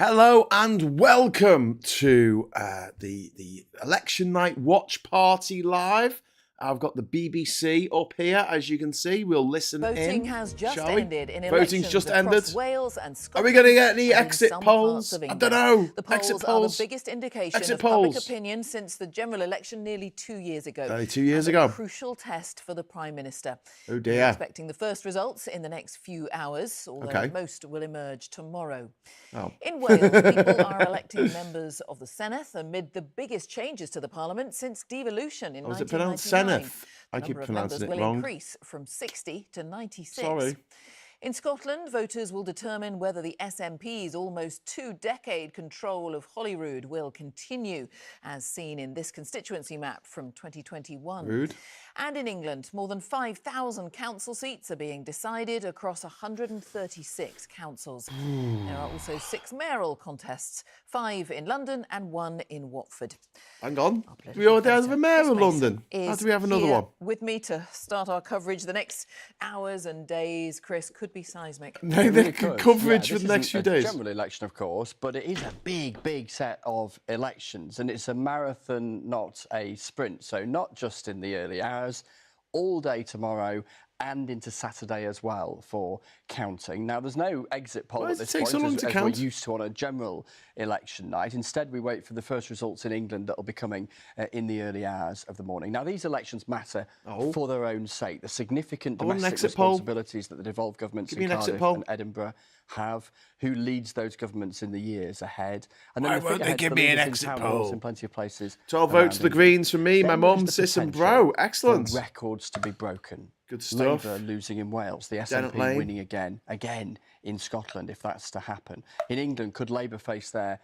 Hello and welcome to the election night watch party live. I've got the BBC up here, as you can see. We'll listen in. Voting has just ended in Voting's elections just across ended. Wales and Are we Scotland. going to get any and in exit some polls? parts of I England. don't know. The polls Exit are polls. the biggest indication Exit of public polls. opinion since the general election nearly 2 years ago. Only 2 years and ago. A crucial test for the Prime Minister. Oh We're dear. expecting the first results in the next few hours, although most will emerge tomorrow. Oh. In Wales, people are electing members of the Senedd amid the biggest changes to the Parliament since devolution in 1999. Was it pronounced Senedd? I keep Number of pronouncing members it will wrong. increase from 60 to 96. Sorry. In Scotland, voters will determine whether the SNP's almost two-decade control of Holyrood will continue, as seen in this constituency map from 2021. Rude. And in England, more than 5,000 council seats are being decided across 136 councils. There are also 6 mayoral contests, 5 in London and 1 in Watford. Hang on. Do we already have a mayor of London? How do we have another one? With me to start our coverage the next hours and days, Chris, could be seismic. No, the coverage for the next few days. It's a general election, of course, but it is a big set of elections, and it's a marathon, not a sprint. So not just in the early hours, all day tomorrow and into Saturday as well for counting. Now, there's no exit poll at this point, so long to as count? we're used to on a general election night. Instead, we wait for the first results in England that will be coming in the early hours of the morning. Now, these elections matter for their own sake. The significant domestic responsibilities that the devolved governments in Cardiff and Edinburgh have, who leads those governments in the years ahead. And then Why won't they give me an exit poll? In plenty of places. 12 votes to the Greens from me, my mum, sis and bro. Excellent. Records to be broken. Good stuff. Labour losing in Wales, the SNP winning again in Scotland, if that's to happen. In England, could Labour face their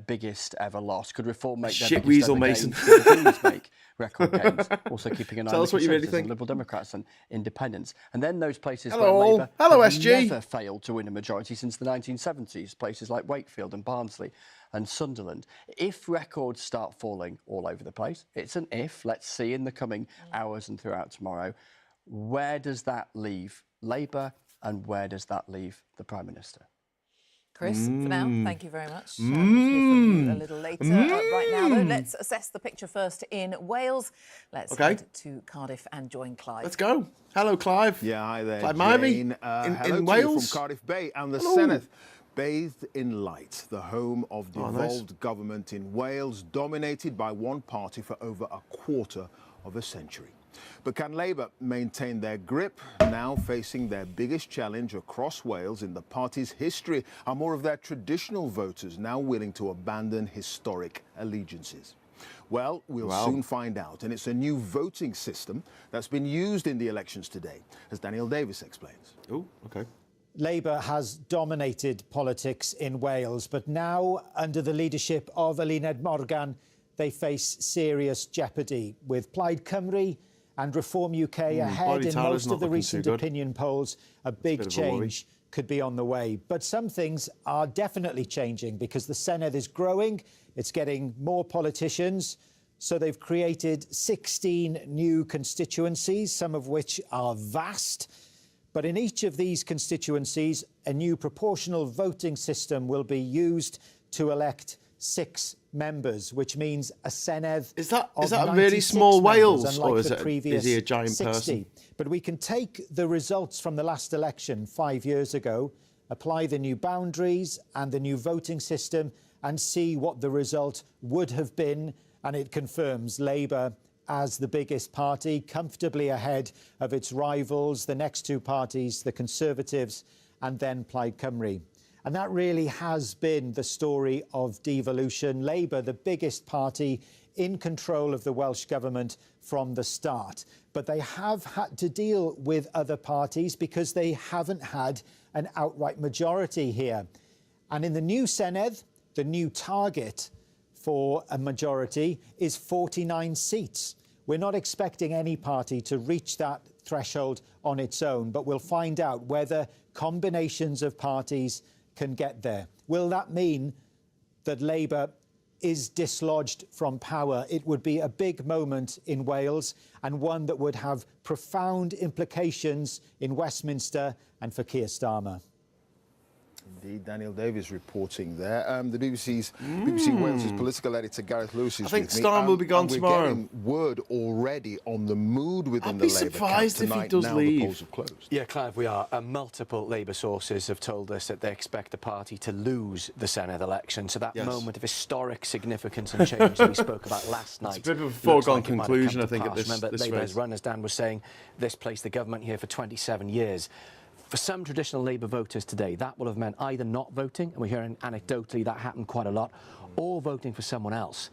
biggest ever loss? Could Reform make their biggest ever gains? Could the Greens make record gains? Also keeping an eye on the Conservatives and Liberal Democrats and Independents. And then those places where Labour have never failed to win a majority since the 1970s, places like Wakefield and Barnsley and Sunderland. If records start falling all over the place, it's an if, let's see in the coming hours and throughout tomorrow, where does that leave Labour and where does that leave the Prime Minister? Chris, for now, thank you very much. We'll hear from you a little later. Right now, though, let's assess the picture first in Wales. Let's head to Cardiff and join Clive. Let's go. Hello, Clive. Yeah, hi there, Clive Jane. in Wales? From Cardiff Bay and the Senedd. Bathed in light, the home of devolved government in Wales, dominated by one party for over a quarter of a century. But can Labour maintain their grip, now facing their biggest challenge across Wales in the party's history? Are more of their traditional voters now willing to abandon historic allegiances? Well, we'll soon find out, and it's a new voting system that's been used in the elections today, as Daniel Davis explains. Oh, okay. Labour has dominated politics in Wales, but now, under the leadership of Eluned Morgan, they face serious jeopardy, with Plaid Cymru and Reform UK ahead in most of the recent opinion polls. A big change could be on the way. But some things are definitely changing because the Senedd is growing. It's getting more politicians. So they've created 16 new constituencies, some of which are vast. But in each of these constituencies, a new proportional voting system will be used to elect 6 members, which means a Senedd. Is that a really small Wales, or is he a giant 60. person? But we can take the results from the last election 5 years ago, apply the new boundaries and the new voting system, and see what the result would have been. And it confirms Labour as the biggest party, comfortably ahead of its rivals, the next 2 parties, the Conservatives and then Plaid Cymru. And that really has been the story of devolution. Labour, the biggest party, in control of the Welsh Government from the start. But they have had to deal with other parties because they haven't had an outright majority here. And in the new Senedd, the new target for a majority is 49 seats. We're not expecting any party to reach that threshold on its own, but we'll find out whether combinations of parties can get there. Will that mean that Labour is dislodged from power? It would be a big moment in Wales and one that would have profound implications in Westminster and for Keir Starmer. Indeed, Daniel Davies reporting there. The BBC Wales's political editor Gareth Lewis is I think with me. Starmer will be gone tomorrow. We're getting word already on the mood within I'd the be Labour surprised camp if he tonight. does Now leave. the polls have closed. Yeah, Clive, we are. Multiple Labour sources have told us that they expect the party to lose the Senate election. So that moment of historic significance and change that we spoke about last night. It's a bit of a foregone conclusion, I think, at this Remember, Labour has rate. run, as Dan was saying, this placed the government here for 27 years. For some traditional Labour voters today, that will have meant either not voting, and we're hearing anecdotally that happened quite a lot, or voting for someone else.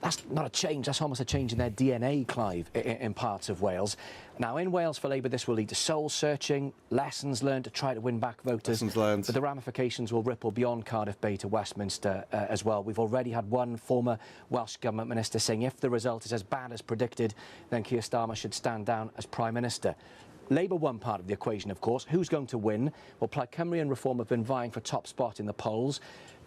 That's not a change, that's almost a change in their DNA, Clive, in parts of Wales. Now, in Wales for Labour, this will lead to soul-searching, lessons learned to try to win back voters. Lessons learned. But the ramifications will ripple beyond Cardiff Bay to Westminster as well. We've already had one former Welsh Government minister saying if the result is as bad as predicted, then Keir Starmer should stand down as Prime Minister. Labour one part of the equation, of course. Who's going to win? Well, Plaid Cymru and Reform have been vying for top spot in the polls.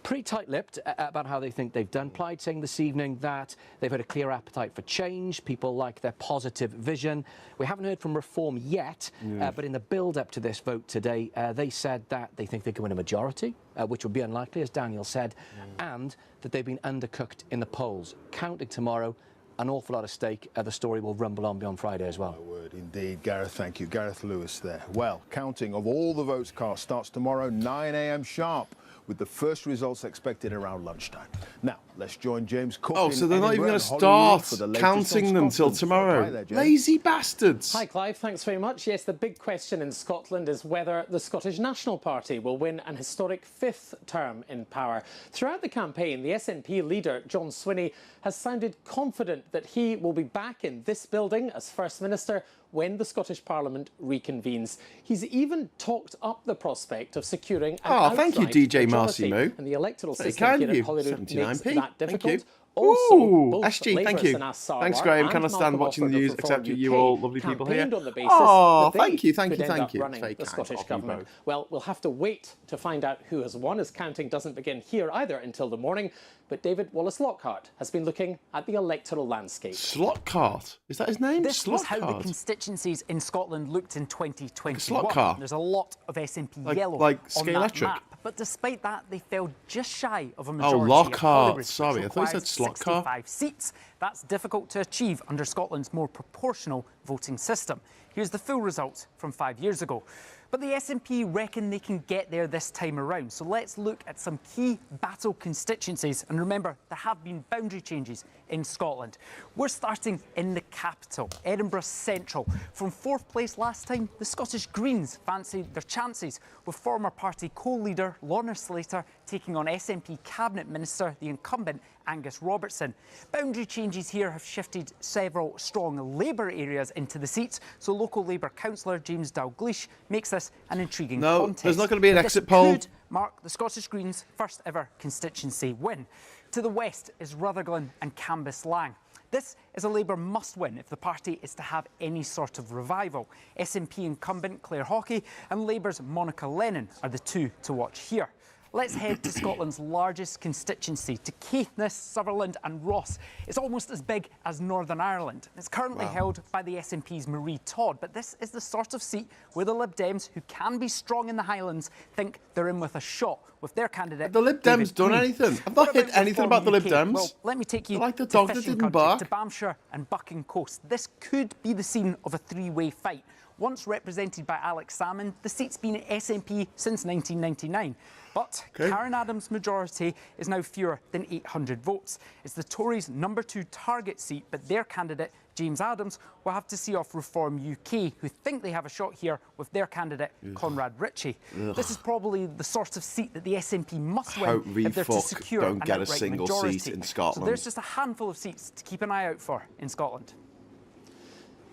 Pretty tight-lipped about how they think they've done. Plaid saying this evening that they've had a clear appetite for change. People like their positive vision. We haven't heard from Reform yet, but in the build-up to this vote today, they said that they think they can win a majority, which would be unlikely, as Daniel said, and that they've been undercooked in the polls. Counting tomorrow, an awful lot at stake. The story will rumble on beyond Friday as well. My word, indeed, Gareth. Thank you. Gareth Lewis there. Well, counting of all the votes cast starts tomorrow, 9 a.m. sharp, with the first results expected around lunchtime. Now, let's join James Cook. Oh, so they're not even going to start counting them till tomorrow. There, lazy bastards. Hi, Clive. Thanks very much. Yes, the big question in Scotland is whether the Scottish National Party will win an historic 5th term in power. Throughout the campaign, the SNP leader, John Swinney, has sounded confident that he will be back in this building as First Minister when the Scottish Parliament reconvenes. He's even talked up the prospect of securing an outright thank you, DJ majority. Marcy Moo. And the electoral Very system kind here of you. in Holyrood 79p. makes that difficult. Thank you. Also, Ooh, both SG, Labour thank you. Sinas Sarwar Thanks, Graham. and Cannot stand Malcolm watching the Offord of news, Reform except for you UK all lovely people here. campaigned on the basis Oh, that they thank you. could end up It's running very the kind Scottish of you government. both. Well, we'll have to wait to find out who has won, as counting doesn't begin here either until the morning. But David Wallace-Lockhart has been looking at the electoral landscape. Slotcart? Is that his name? This was how the constituencies in Scotland looked in 2021. Slot car. There's a lot of SNP yellow like on Sky that Electric. map. But despite that, they fell just shy of a majority. Oh, at Lockhart. Holyrood, which Sorry, I thought you said requires slot car. 65 seats. That's difficult to achieve under Scotland's more proportional voting system. Here's the full results from 5 years ago. But the SNP reckon they can get there this time around. So let's look at some key battle constituencies. And remember, there have been boundary changes in Scotland. We're starting in the capital, Edinburgh Central. From 4th place last time, the Scottish Greens fancied their chances, with former party co-leader Lorna Slater taking on SNP Cabinet Minister, the incumbent Angus Robertson. Boundary changes here have shifted several strong Labour areas into the seats, so local Labour councillor James Dalgleish makes this an intriguing contest. There's not going to be an But exit this poll. could mark the Scottish Greens' first ever constituency win. To the west is Rutherglen and Cambuslang. This is a Labour must-win if the party is to have any sort of revival. SNP incumbent Claire Hawkey and Labour's Monica Lennon are the two to watch here. Let's head to Scotland's largest constituency, to Caithness, Sutherland and Ross. It's almost as big as Northern Ireland. It's currently held by the SNP's Marie Todd, but this is the sort of seat where the Lib Dems, who can be strong in the Highlands, think they're in with a shot with their candidate. Have the Lib Dems done anything? I've not heard anything about the Lib Dems. Well, let me take you They're like the to dog that fishing didn't country, bark. to Bamshire and Bucking Coast. This could be the scene of a three-way fight. Once represented by Alex Salmond, the seat's been at SNP since 1999. But Karen Adams' majority is now fewer than 800 votes. It's the Tories' #2 target seat, but their candidate, James Adams, will have to see off Reform UK, who think they have a shot here with their candidate, Conrad Ritchie. This is probably the sort of seat that the SNP must win if they're to secure don't an get a outright single majority. seat in Scotland. So there's just a handful of seats to keep an eye out for in Scotland.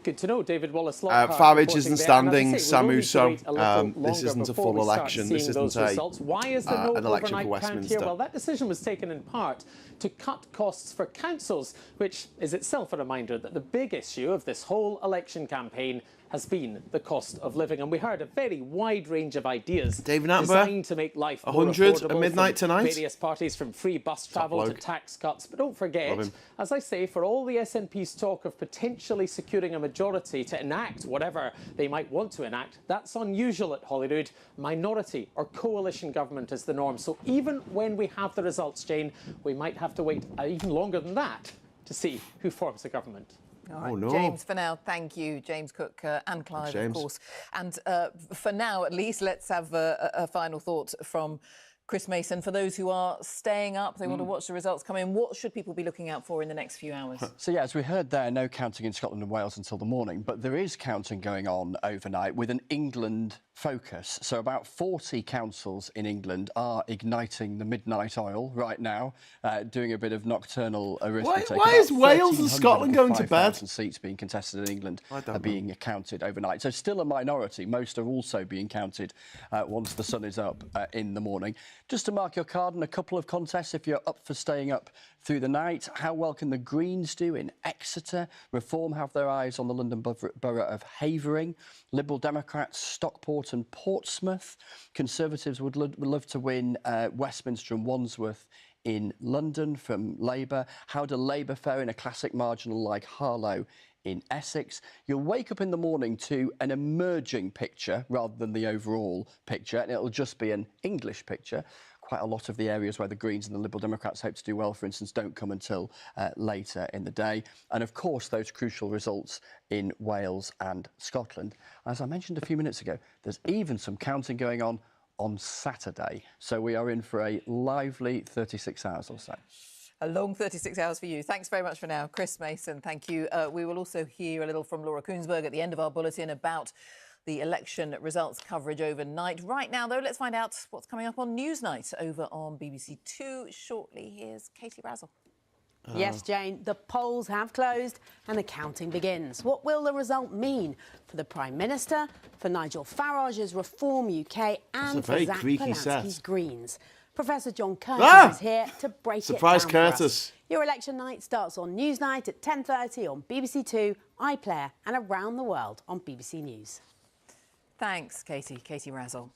Good to know, David Wallace-Lockhart. Farage isn't standing, Samu Samuso. This isn't a full election. This isn't Why is there no an election for overnight count Westminster. here? Well, that decision was taken in part to cut costs for councils, which is itself a reminder that the big issue of this whole election campaign has been the cost of living. And we heard a very wide range of ideas David Attenborough, designed to make life more 100 affordable at midnight from tonight. various parties, from free bus travel to bloke. tax cuts. But don't forget, as I say, for all the SNP's talk of potentially securing a majority majority to enact whatever they might want to enact, that's unusual at Holyrood. Minority or coalition government is the norm. So even when we have the results, Jane, we might have to wait even longer than that to see who forms the government. All right, oh, no. James, for now, thank you. James Cook and Clive, of course. And for now, at least, let's have a final thought from Chris Mason. For those who are staying up, they want to watch the results come in, what should people be looking out for in the next few hours? So, yeah, as we heard there, no counting in Scotland and Wales until the morning, but there is counting going on overnight with an England focus. So about 40 councils in England are igniting the midnight oil right now, doing a bit of nocturnal arithmetic. Why is Wales and Scotland going to bed? Seats being contested in England are being counted overnight. So still a minority. Most are also being counted once the sun is up in the morning. Just to mark your card in a couple of contests, if you're up for staying up through the night, how well can the Greens do in Exeter? Reform have their eyes on the London borough of Havering. Liberal Democrats, Stockport and Portsmouth. Conservatives would love to win Westminster and Wandsworth in London from Labour. How do Labour fare in a classic marginal like Harlow in Essex? You'll wake up in the morning to an emerging picture rather than the overall picture, and it'll just be an English picture. Quite a lot of the areas where the Greens and the Liberal Democrats hope to do well, for instance, don't come until later in the day. And, of course, those crucial results in Wales and Scotland. As I mentioned a few minutes ago, there's even some counting going on Saturday. So we are in for a lively 36 hours or so. A long 36 hours for you. Thanks very much for now. Chris Mason, thank you. We will also hear a little from Laura Koonsberg at the end of our bulletin about the election results coverage overnight. Right now, though, let's find out what's coming up on Newsnight over on BBC Two shortly. Here's Katie Razzle. Yes, Jane, the polls have closed and the counting begins. What will the result mean for the Prime Minister, for Nigel Farage's Reform UK and for Zach Polanski's Greens? Professor John Curtis is here to break it down for us. Your election night starts on Newsnight at 10:30 on BBC Two, iPlayer and around the world on BBC News. Thanks, Katie. Katie Razzle.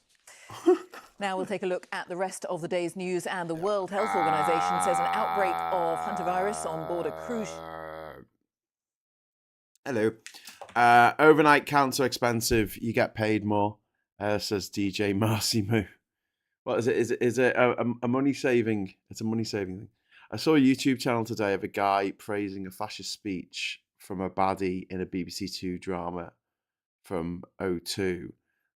Now we'll take a look at the rest of the day's news, and the World Health Organization says an outbreak of hantavirus on board a cruise. Hello. Overnight counts are expensive. You get paid more, says DJ Marcy Moo. What is it? Is it a money saving? It's a money saving thing. I saw a YouTube channel today of a guy praising a fascist speech from a baddie in a BBC Two drama from 2002,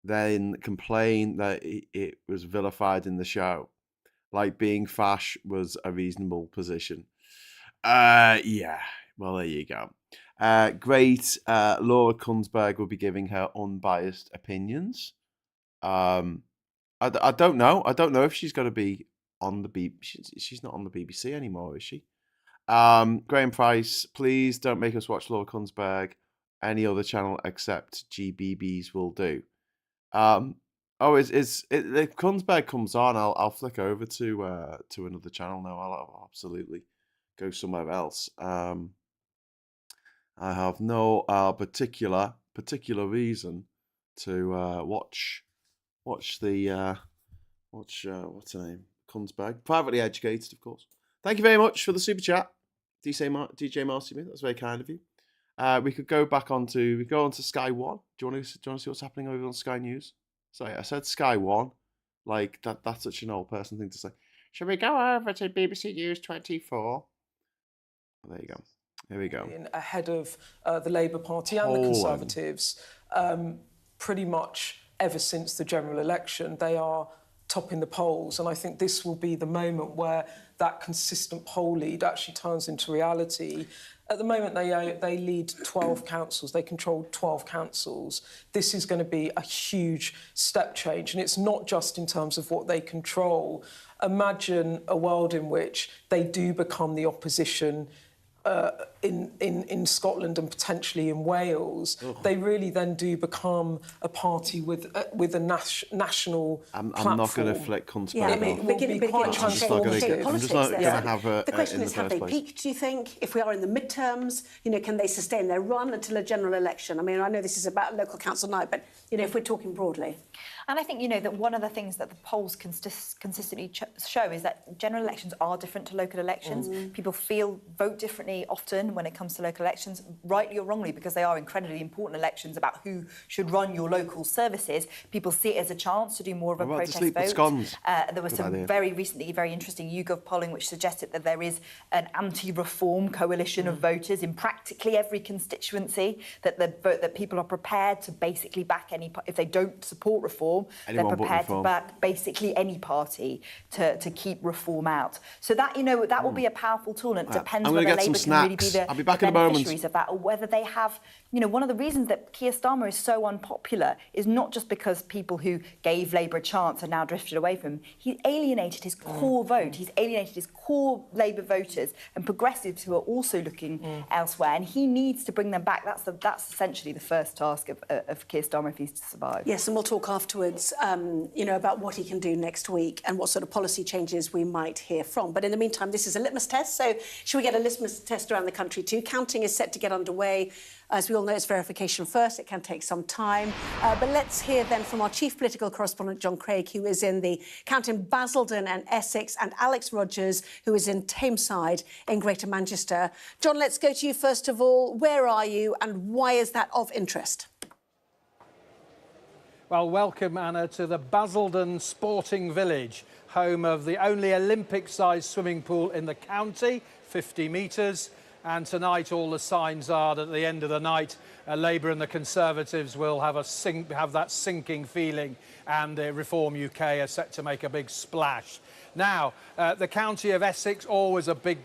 then complained that it was vilified in the show, like being fash was a reasonable position. Yeah, well, there you go. Great. Laura Koonsberg will be giving her unbiased opinions. I don't know. I don't know if she's going to be on the BBC. She's not on the BBC anymore, is she? Graham Price, please don't make us watch Laura Koonsberg. Any other channel except GBB's will do. If Koonsberg comes on, I'll flick over to another channel now. I'll absolutely go somewhere else. I have no particular reason to watch the what's her name? Koonsberg. Privately educated, of course. Thank you very much for the super chat, DJ Marcy. That's very kind of you. We could go onto Sky One. Do you want to see what's happening over on Sky News? Sorry, I said Sky One. Like that's such an old person thing to say. Should we go over to BBC News 24? There you go. Here we go. Ahead of the Labour Party and the Conservatives, pretty much ever since the general election, they are topping the polls, and I think this will be the moment where that consistent poll lead actually turns into reality. At the moment, they lead 12 councils. They control 12 councils. This is going to be a huge step change, and it's not just in terms of what they control. Imagine a world in which they do become the opposition in Scotland and potentially in Wales. They really then do become a party with a national platform. I'm not going to flick Koonsberg. Yeah, I mean, I'm just not going to have her. The question is, have they peaked, do you think? If we are in the midterms, can they sustain their run until a general election? I mean, I know this is about local council night, but, if we're talking broadly. And I think, that one of the things that the polls consistently show is that general elections are different to local elections. People vote differently often in when it comes to local elections, rightly or wrongly, because they are incredibly important elections about who should run your local services. People see it as a chance to do more of a protest vote. There was some very recently very interesting YouGov polling which suggested that there is an anti-reform coalition of voters in practically every constituency, that people are prepared to basically back any, if they don't support reform, they're prepared to back basically any party to keep reform out. So that, you know, that will be a powerful tool, and it depends whether Labour can really be the beneficiaries of that, or whether they have, you know, one of the reasons that Keir Starmer is so unpopular is not just because people who gave Labour a chance are now drifted away from him. He alienated his core vote. He's alienated his core Labour voters and progressives who are also looking elsewhere, and he needs to bring them back. That's essentially the first task of Keir Starmer if he's to survive. Yes, and we'll talk afterwards, you know, about what he can do next week and what sort of policy changes we might hear from. But in the meantime, this is a litmus test, so should we get a litmus test around the country too? Counting is set to get underway. As we all know, it's verification first. It can take some time. But let's hear then from our chief political correspondent, John Craig, who is in the county in Basildon and Essex, and Alex Rogers, who is in Tameside in Greater Manchester. John, let's go to you first of all. Where are you and why is that of interest? Well, welcome, Anna, to the Basildon Sporting Village, home of the only Olympic-sized swimming pool in the county, 50 metres. And tonight all the signs are that at the end of the night, Labour and the Conservatives will have that sinking feeling, and Reform UK are set to make a big splash. Now, the county of Essex, always a big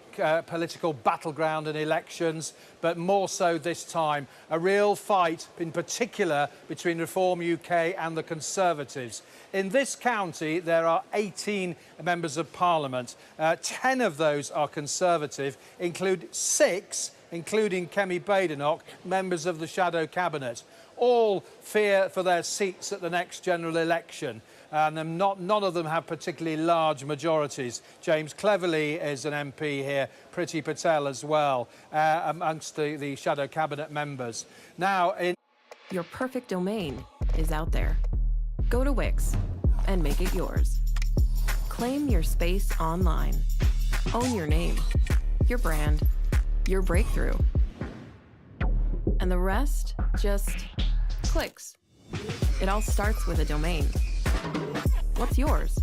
political battleground in elections, but more so this time. A real fight, in particular, between Reform UK and the Conservatives. In this county, there are 18 members of Parliament. 10 of those are Conservative, include 6, including Kemi Badenoch, members of the Shadow Cabinet. All fear for their seats at the next general election. And none of them have particularly large majorities. James Cleverly is an MP here, Priti Patel as well, amongst the Shadow Cabinet members. Now, your perfect domain is out there. Go to Wix and make it yours. Claim your space online. Own your name, your brand, your breakthrough. And the rest just clicks. It all starts with a domain. What's yours?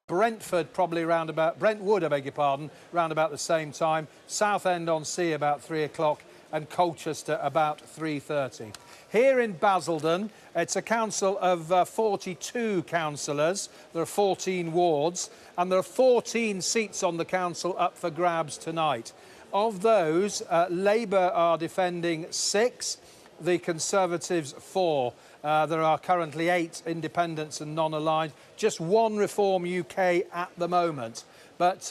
Brentwood, I beg your pardon, round about the same time. Southend-on-Sea about 3 o'clock, and Colchester about 3:30. Here in Basildon, it's a council of 42 councillors. There are 14 wards, and there are 14 seats on the council up for grabs tonight. Of those, Labour are defending 6, the Conservatives 4. There are currently 8 independents and non-aligned, just 1 Reform UK at the moment. But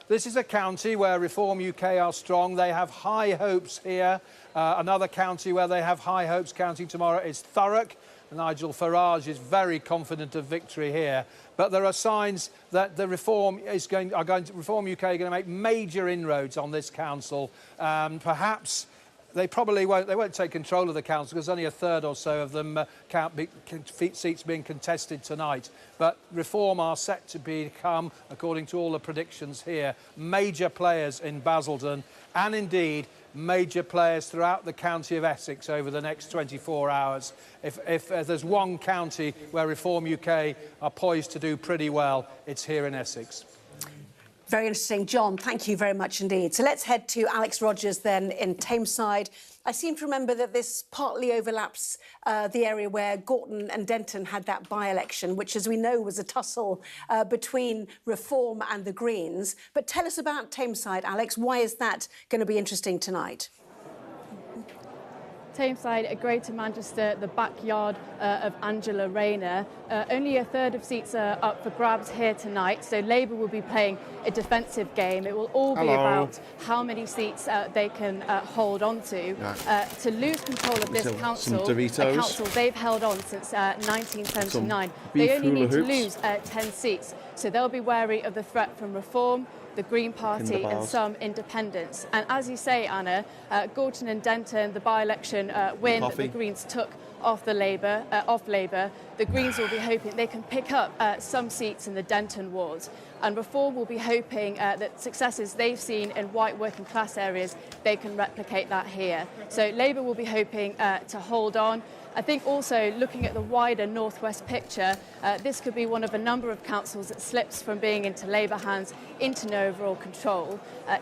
this is a county where Reform UK are strong. They have high hopes here. Another county where they have high hopes counting tomorrow is Thurrock. Nigel Farage is very confident of victory here. But there are signs that the Reform UK are going to make major inroads on this council. Perhaps they probably won't. They won't take control of the council because only a third or so of them seats being contested tonight. But Reform are set to become, according to all the predictions here, major players in Basildon, and indeed major players throughout the county of Essex over the next 24 hours. If there's one county where Reform UK are poised to do pretty well, it's here in Essex. Very interesting. John, thank you very much indeed. So let's head to Alex Rogers then in Tameside. I seem to remember that this partly overlaps the area where Gorton and Denton had that by-election, which, as we know, was a tussle between Reform and the Greens. But tell us about Tameside, Alex. Why is that going to be interesting tonight? Tameside, Greater Manchester, the backyard of Angela Rayner. Only a third of seats are up for grabs here tonight, so Labour will be playing a defensive game. It will all be about how many seats they can hold on to. To lose control of this council, a council they've held on since 1979, they only need to lose 10 seats. So they'll be wary of the threat from Reform, the Green Party and some independents. And as you say, Anna, Gorton and Denton, the by-election win that the Greens took off Labour the Greens will be hoping they can pick up some seats in the Denton ward. And Reform will be hoping that successes they've seen in white working class areas, they can replicate that here. So Labour will be hoping to hold on. I think also looking at the wider northwest picture, this could be one of a number of councils that slips from being into Labour hands into no overall control.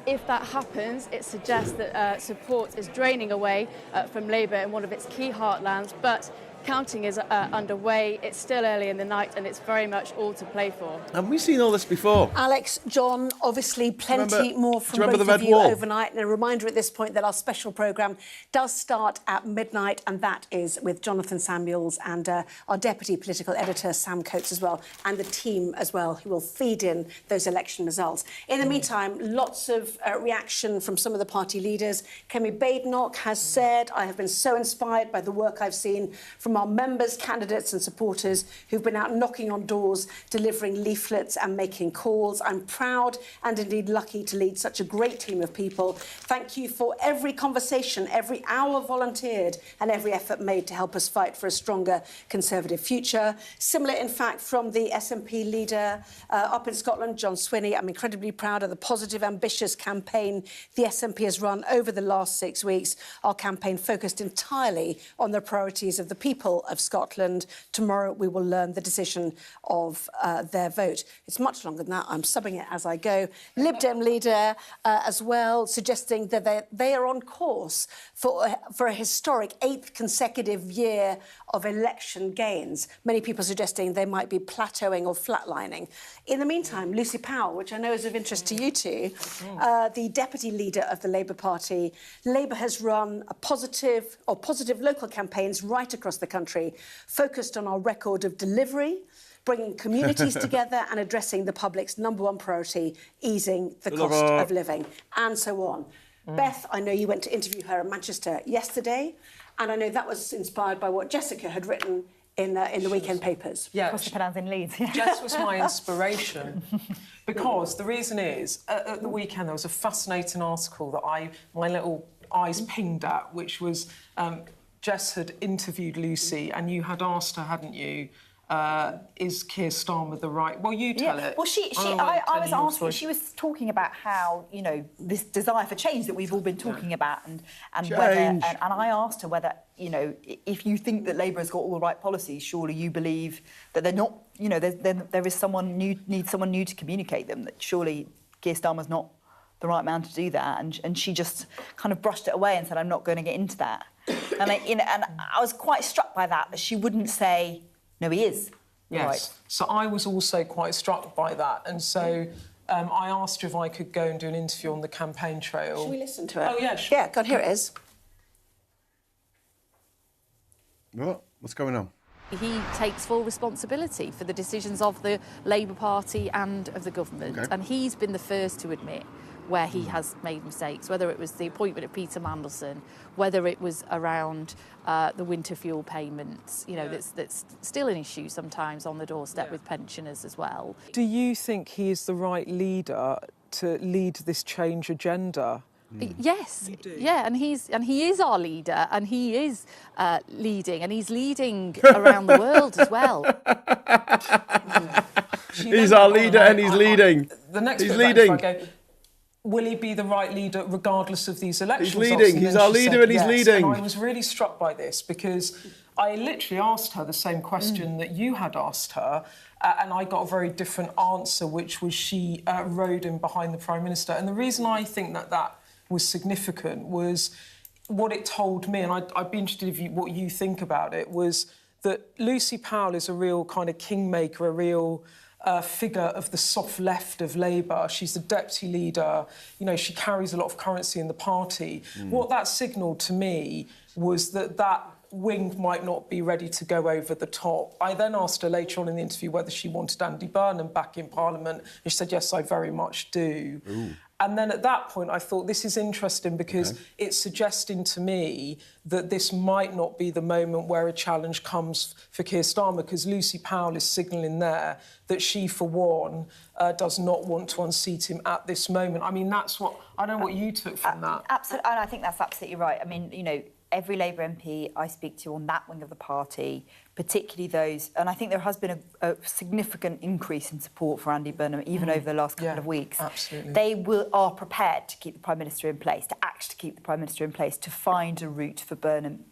If that happens, it suggests that support is draining away from Labour in one of its key heartlands, but counting is underway. It's still early in the night and it's very much all to play for. Have we seen all this before? Alex, John, obviously plenty more from both of you overnight. And a reminder at this point that our special programme does start at midnight, and that is with Jonathan Samuels and our deputy political editor, Sam Coates, as well, and the team as well, who will feed in those election results. In the meantime, lots of reaction from some of the party leaders. Kemi Badenoch has said, I have been so inspired by the work I've seen from our members, candidates and supporters who've been out knocking on doors, delivering leaflets and making calls. I'm proud and indeed lucky to lead such a great team of people. Thank you for every conversation, every hour volunteered and every effort made to help us fight for a stronger Conservative future. Similar, in fact, from the SNP leader up in Scotland, John Swinney. I'm incredibly proud of the positive, ambitious campaign the SNP has run over the last 6 weeks. Our campaign focused entirely on the priorities of the people of Scotland. Tomorrow we will learn the decision of their vote. It's much longer than that. I'm subbing it as I go. Lib Dem leader as well, suggesting that they are on course for a historic 8th consecutive year of election gains. Many people suggesting they might be plateauing or flatlining. In the meantime, Lucy Powell, which I know is of interest to you two, the deputy leader of the Labour Party, Labour has run a positive local campaigns right across the country, focused on our record of delivery, bringing communities together and addressing the public's #1 priority, easing the cost of living, and so on. Beth, I know you went to interview her in Manchester yesterday, and I know that was inspired by what Jessica had written in the weekend papers. Yeah, in Leeds. Jess was my inspiration because the reason is, at the weekend there was a fascinating article that my little eyes pinged at, which was Jess had interviewed Lucy and you had asked her, hadn't you, is Keir Starmer the right... Well, you tell it. Well, I was asking... She was talking about how, you know, this desire for change that we've all been talking about and whether... And I asked her whether, you know, if you think that Labour has got all the right policies, surely you believe that they're not... You know, there is someone new, needs someone new to communicate them, that surely Keir Starmer's not the right man to do that. And she just kind of brushed it away and said, I'm not going to get into that. And I was quite struck by that she wouldn't say... No, he is. Yes. Right. So I was also quite struck by that. And so I asked her if I could go and do an interview on the campaign trail. Shall we listen to it? Oh, yeah, sure. Yeah, God, here it is. What's going on? He takes full responsibility for the decisions of the Labour Party and of the government. Okay. And he's been the first to admit where he has made mistakes, whether it was the appointment of Peter Mandelson, whether it was around the winter fuel payments, you know, that's still an issue sometimes on the doorstep with pensioners as well. Do you think he is the right leader to lead this change agenda? Yes, yeah, and he is our leader, and he is leading, and he's leading around the world as well. He's our leader, and he's leading. The next he's bit leading. I go, will he be the right leader regardless of these election He's results? leading. He's our leader and he's leading. And I was really struck by this because I literally asked her the same question that you had asked her, and I got a very different answer, which was she rode in behind the Prime Minister. And the reason I think that was significant was what it told me, and I'd be interested in what you think about it, was that Lucy Powell is a real kind of kingmaker, a real... figure of the soft left of Labour. She's the deputy leader. You know, she carries a lot of currency in the party. What that signalled to me was that wing might not be ready to go over the top. I then asked her later on in the interview whether she wanted Andy Burnham back in Parliament, and she said, yes, I very much do. Ooh. And then at that point, I thought, this is interesting because it's suggesting to me that this might not be the moment where a challenge comes for Keir Starmer, because Lucy Powell is signalling there that she, for one, does not want to unseat him at this moment. I mean, that's what... I don't know what you took from that. Absolutely, and I think that's absolutely right. I mean, you know, every Labour MP I speak to on that wing of the party, particularly those, and I think there has been a significant increase in support for Andy Burnham even over the last couple of weeks. Absolutely. They are prepared to keep the Prime Minister in place, to actually keep the Prime Minister in place, to find a route for Burnham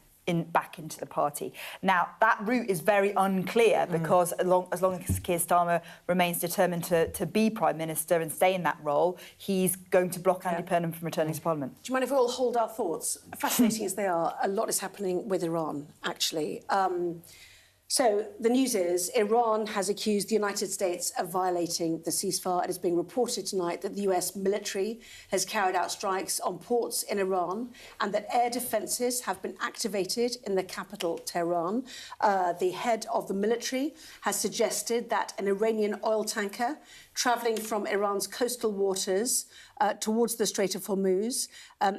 back into the party. Now, that route is very unclear because as long as Keir Starmer remains determined to be Prime Minister and stay in that role, he's going to block Andy Burnham from returning to Parliament. Do you mind if we all hold our thoughts? Fascinating as they are, a lot is happening with Iran, actually. So the news is Iran has accused the United States of violating the ceasefire. It is being reported tonight that the US military has carried out strikes on ports in Iran and that air defences have been activated in the capital, Tehran. The head of the military has suggested that an Iranian oil tanker travelling from Iran's coastal waters towards the Strait of Hormuz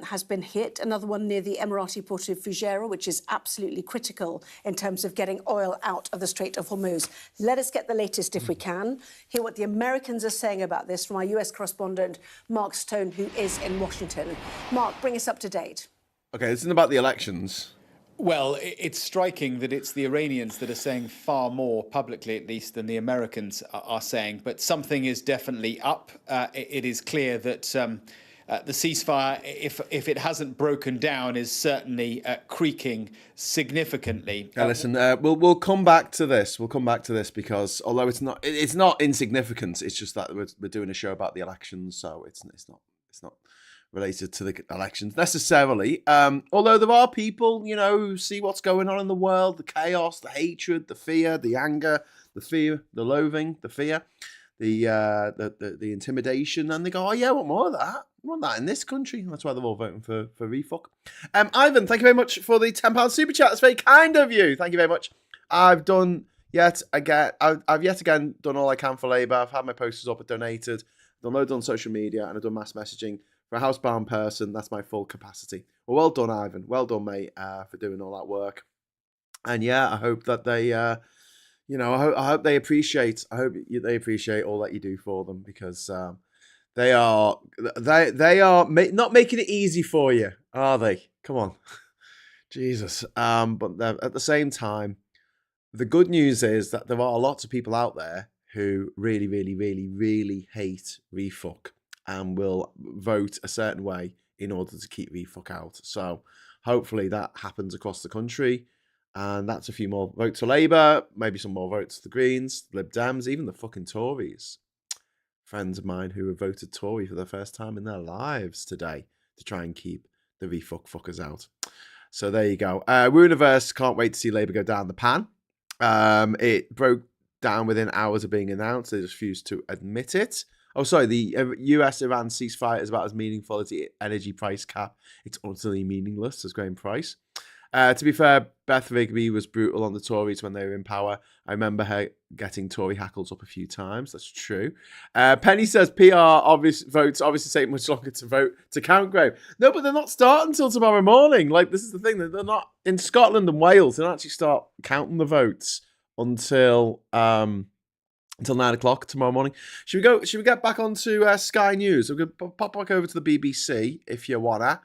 has been hit. Another one near the Emirati port of Fujairah, which is absolutely critical in terms of getting oil out of the Strait of Hormuz. Let us get the latest if we can. Hear what the Americans are saying about this from our US correspondent, Mark Stone, who is in Washington. Mark, bring us up to date. Okay, this isn't about the elections. Well, it's striking that it's the Iranians that are saying far more, publicly at least, than the Americans are saying. But something is definitely up. It is clear that the ceasefire, if it hasn't broken down, is certainly creaking significantantly. Listen, we'll come back to this. We'll come back to this because although it's not insignificant. It's just that we're doing a show about the elections, so it's not related to the elections necessarily. Although there are people, who see what's going on in the world, the chaos, the hatred, the fear, the anger, the fear, the loathing, the fear, the intimidation, and they go, oh yeah, I want more of that. I want that in this country. And that's why they're all voting for refuck. Ivan, thank you very much for the £10 super chat. That's very kind of you. Thank you very much. I've yet again done all I can for Labour. I've had my posters up, I've donated, done loads on social media, and I've done mass messaging. For a housebound person, that's my full capacity. Well done, Ivan. Well done, mate, for doing all that work. And yeah, I hope that they, I hope they appreciate. I hope they appreciate all that you do for them because they are not making it easy for you, are they? Come on, Jesus. But at the same time, the good news is that there are lots of people out there who really, really, really, really hate refuck and will vote a certain way in order to keep refuck out. So hopefully that happens across the country. And that's a few more votes for Labour, maybe some more votes for the Greens, Lib Dems, even the fucking Tories. Friends of mine who have voted Tory for the first time in their lives today to try and keep the refuck fuckers out. So there you go. Wooniverse can't wait to see Labour go down the pan. It broke down within hours of being announced. They just refused to admit it. Oh, sorry, the US-Iran ceasefire is about as meaningful as the energy price cap. It's utterly meaningless, as Graham Price. To be fair, Beth Rigby was brutal on the Tories when they were in power. I remember her getting Tory hackles up a few times. That's true. Penny says PR votes obviously take much longer to vote to count, Graham. No, but they're not starting until tomorrow morning. Like, this is the thing. They're not in Scotland and Wales. They don't actually start counting the votes until 9 o'clock tomorrow morning. Should we get back onto Sky News? We're going to pop back over to the BBC if you wanna.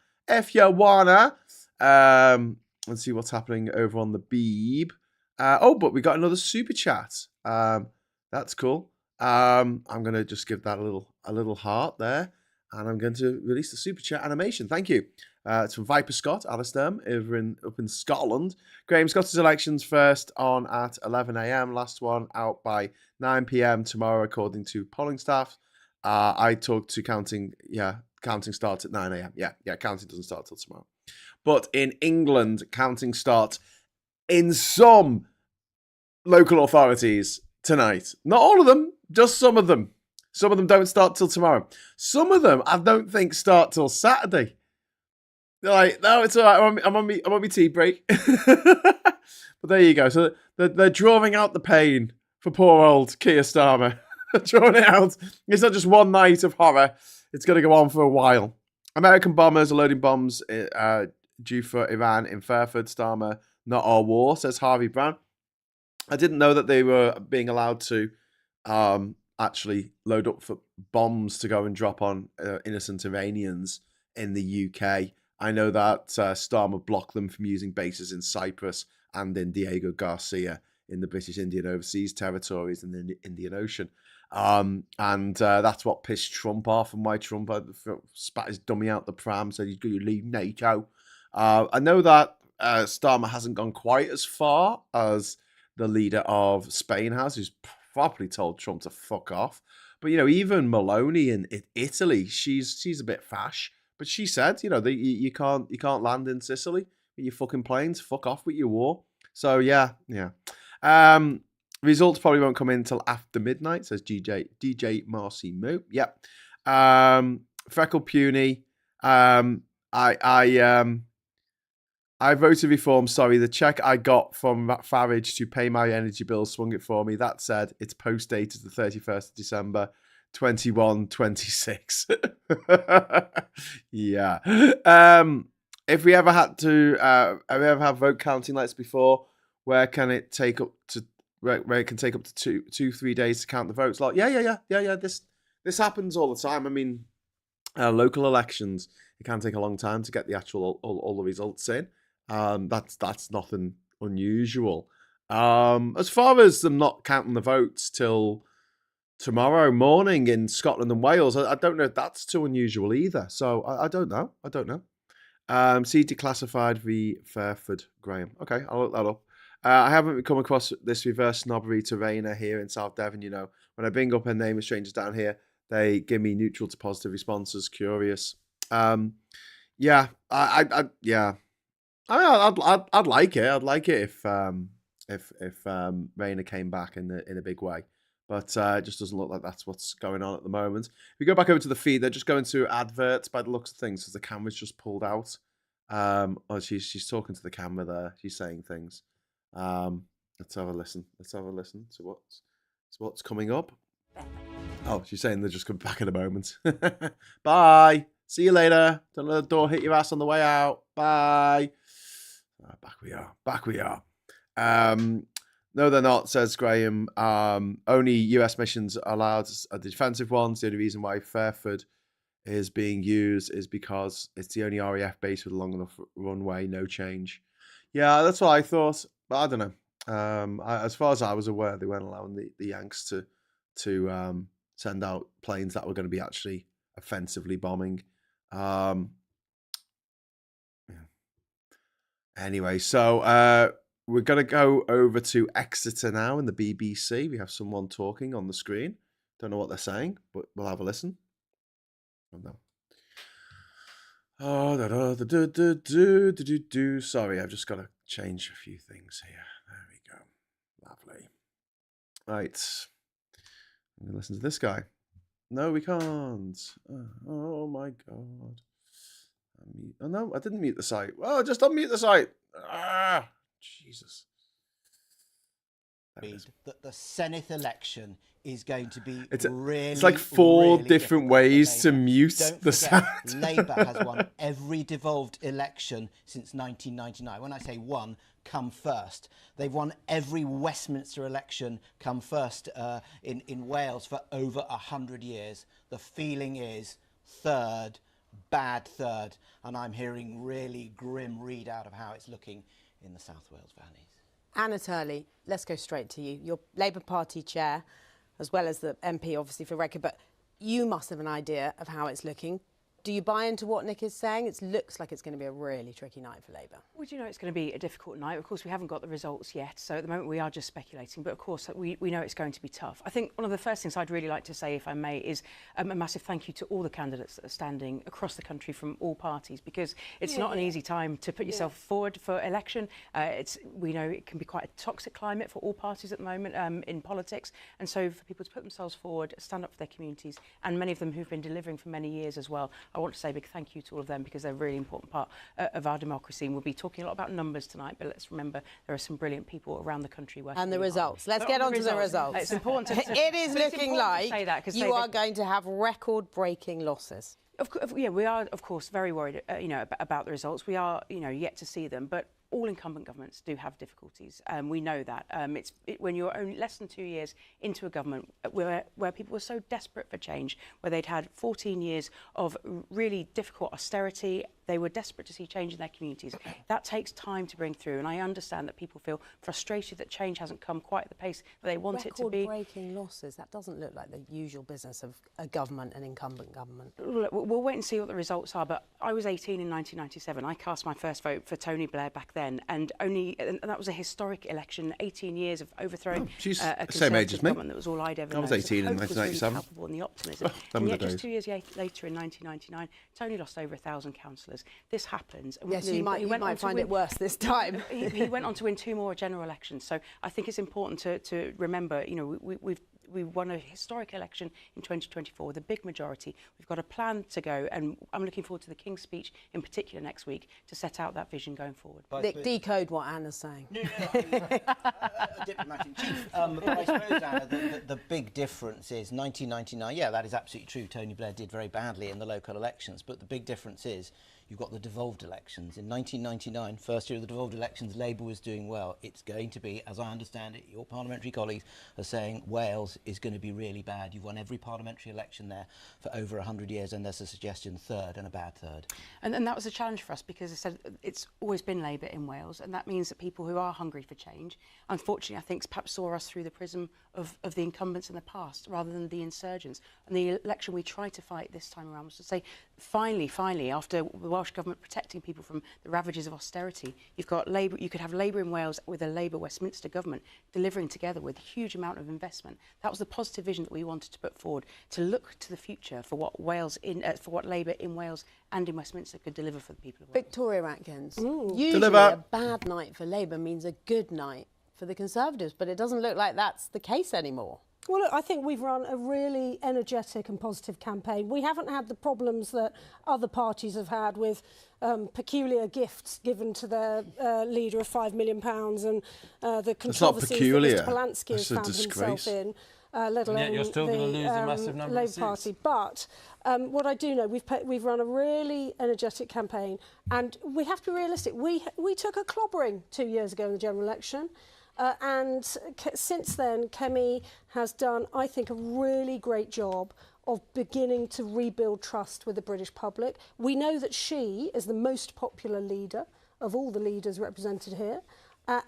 Let's see what's happening over on the Beeb. But we got another super chat. That's cool. I'm gonna just give that a little heart there, and I'm going to release the super chat animation. Thank you. It's from Viper Scott, Alistair, up in Scotland. Graham, Scottish elections first on at 11 a.m. Last one out by 9 p.m. tomorrow, according to polling staff. I talked to counting. Yeah, counting starts at 9 a.m. Yeah, counting doesn't start till tomorrow. But in England, counting starts in some local authorities tonight. Not all of them, just some of them. Some of them don't start till tomorrow. Some of them, I don't think, start till Saturday. They're like, no, it's all right. I'm on my tea break. But there you go. So they're drawing out the pain for poor old Keir Starmer. Drawing it out. It's not just one night of horror. It's going to go on for a while. American bombers are loading bombs due for Iran in Fairford. Starmer, not our war, says Harvey Brown. I didn't know that they were being allowed to actually load up for bombs to go and drop on innocent Iranians in the UK. I know that Starmer blocked them from using bases in Cyprus and in Diego Garcia in the British Indian Overseas Territories in the Indian Ocean. And that's what pissed Trump off, and why Trump spat his dummy out the pram, said he's going to leave NATO. I know that Starmer hasn't gone quite as far as the leader of Spain has, who's probably told Trump to fuck off. But, even Meloni in Italy, she's a bit fash. But she said, you can't land in Sicily with your fucking planes. Fuck off with your war. So, yeah. Results probably won't come in until after midnight, says DJ Marcy Moo. Yep. Freckle Puny. I voted reform. Sorry, the check I got from Farage to pay my energy bill swung it for me. That said, it's post-dated the 31st of December, 21-26. Yeah. If we ever had to, have we ever had vote counting like this before, where it can take up to 2-3 days to count the votes? Like, yeah. This happens all the time. I mean, local elections, it can take a long time to get the actual all the results in. That's nothing unusual. As far as them not counting the votes till tomorrow morning in Scotland and Wales, I don't know if that's too unusual either. So I don't know. See declassified v Fairford Graham. Okay, I'll look that up. I haven't come across this reverse snobbery to Raina here in South Devon. When I bring up her name of strangers down here, they give me neutral to positive responses. Curious. I'd like it. I'd like it if Raina came back in a big way, but it just doesn't look like that's what's going on at the moment. If we go back over to the feed, they're just going to adverts by the looks of things, because the camera's just pulled out. She's talking to the camera there. She's saying things. Let's have a listen. to what's coming up. Oh, she's saying they're just coming back in a moment. Bye. See you later. Don't let the door hit your ass on the way out. Bye. Back we are. No, they're not, says Graham. Only US missions allowed are the defensive ones. The only reason why Fairford is being used is because it's the only RAF base with a long enough runway, no change. Yeah, that's what I thought, but I don't know. As far as I was aware, they weren't allowing the Yanks to send out planes that were going to be actually offensively bombing. Anyway, so we're going to go over to Exeter now in the BBC. We have someone talking on the screen. Don't know what they're saying, but we'll have a listen. Oh, no. Sorry, I've just got to change a few things here. There we go. Lovely. Right. I'm going to listen to this guy. No, we can't. Oh my God. Oh, no, I didn't mute the site. Oh, just unmute the site. Jesus. That the Senate election is going to be it's like four different ways to mute the sound. Labour has won every devolved election since 1999. When I say won, come first. They've won every Westminster election come first in Wales for over 100 years. The feeling is third, bad third, and I'm hearing really grim readout of how it's looking in the South Wales valleys. Anna Turley, let's go straight to you. You're Labour Party chair, as well as the MP, obviously, for record, but you must have an idea of how it's looking. Do you buy into what Nick is saying? It looks like it's going to be a really tricky night for Labour. Well, do you know it's going to be a difficult night? Of course, we haven't got the results yet, so at the moment we are just speculating, but of course we know it's going to be tough. I think one of the first things I'd really like to say, if I may, is a massive thank you to all the candidates that are standing across the country from all parties, because it's not an easy time to put yourself forward for election. We know it can be quite a toxic climate for all parties at the moment in politics, and so for people to put themselves forward, stand up for their communities, and many of them who've been delivering for many years as well, I want to say a big thank you to all of them, because they're a really important part of our democracy. And we'll be talking a lot about numbers tonight, but let's remember there are some brilliant people around the country working. And the results. Let's get on to the results. It's important to it is looking like you are going to have record-breaking losses. Yeah, we are, of course, very worried, about the results. We are, yet to see them. But all incumbent governments do have difficulties. We know that. When you're only less than 2 years into a government where people were so desperate for change, where they'd had 14 years of really difficult austerity, they were desperate to see change in their communities. That takes time to bring through, and I understand that people feel frustrated that change hasn't come quite at the pace that they want it to be. Record-breaking losses, that doesn't look like the usual business of a government, an incumbent government. We'll wait and see what the results are, but I was 18 in 1997. I cast my first vote for Tony Blair back then, and that was a historic election, 18 years of overthrowing a Conservative government that was all I'd ever known. I was 18 in 1997. Really palpable, and the optimism. And yet just 2 years later in 1999, Tony lost over 1,000 councillors. This happens. Yes, you might find it worse this time. he went on to win 2 more general elections. So I think it's important to remember, you know, we won a historic election in 2024 with a big majority. We've got a plan to go, and I'm looking forward to the King's speech in particular next week to set out that vision going forward. Decode what Anna's saying. A diplomat in chief. But I suppose, Anna, the big difference is 1999. Yeah, that is absolutely true. Tony Blair did very badly in the local elections, but the big difference is you've got the devolved elections. In 1999, first year of the devolved elections, Labour was doing well. It's going to be, as I understand it, your parliamentary colleagues are saying Wales is going to be really bad. You've won every parliamentary election there for over 100 years, and there's a suggestion third and a bad third. And that was a challenge for us because I said it's always been Labour in Wales, and that means that people who are hungry for change, unfortunately, I think perhaps saw us through the prism of the incumbents in the past rather than the insurgents. And the election we tried to fight this time around was to say, finally, after the Welsh Government protecting people from the ravages of austerity, you've got Labour. You could have Labour in Wales with a Labour Westminster government delivering together with a huge amount of investment. That was the positive vision that we wanted to put forward, to look to the future for what Labour in Wales and in Westminster could deliver for the people of Wales. Victoria Atkins, usually a bad night for Labour means a good night for the Conservatives, but it doesn't look like that's the case anymore. Well, look, I think we've run a really energetic and positive campaign. We haven't had the problems that other parties have had with peculiar gifts given to their leader of £5 million and the controversies that Mr Polanski has found himself in. Let alone yet you're still going to lose a massive number Labour of seats. Party. But what I do know, we've run a really energetic campaign, and we have to be realistic. We took a clobbering 2 years ago in the general election. And since then, Kemi has done, I think, a really great job of beginning to rebuild trust with the British public. We know that she is the most popular leader of all the leaders represented here.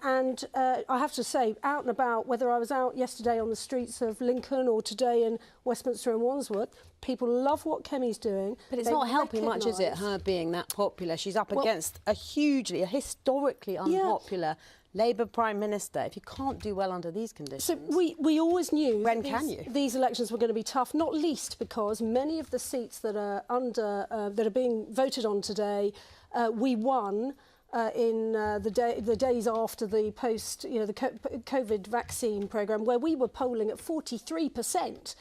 And I have to say, out and about, whether I was out yesterday on the streets of Lincoln or today in Westminster and Wandsworth, people love what Kemi's doing. But it's not helping much, is it, her being that popular? She's up against a historically unpopular Labour Prime Minister. If you can't do well under these conditions... So we always knew these elections were going to be tough, not least because many of the seats that are that are being voted on today, we won in the days after the the COVID vaccine programme, where we were polling at 43%.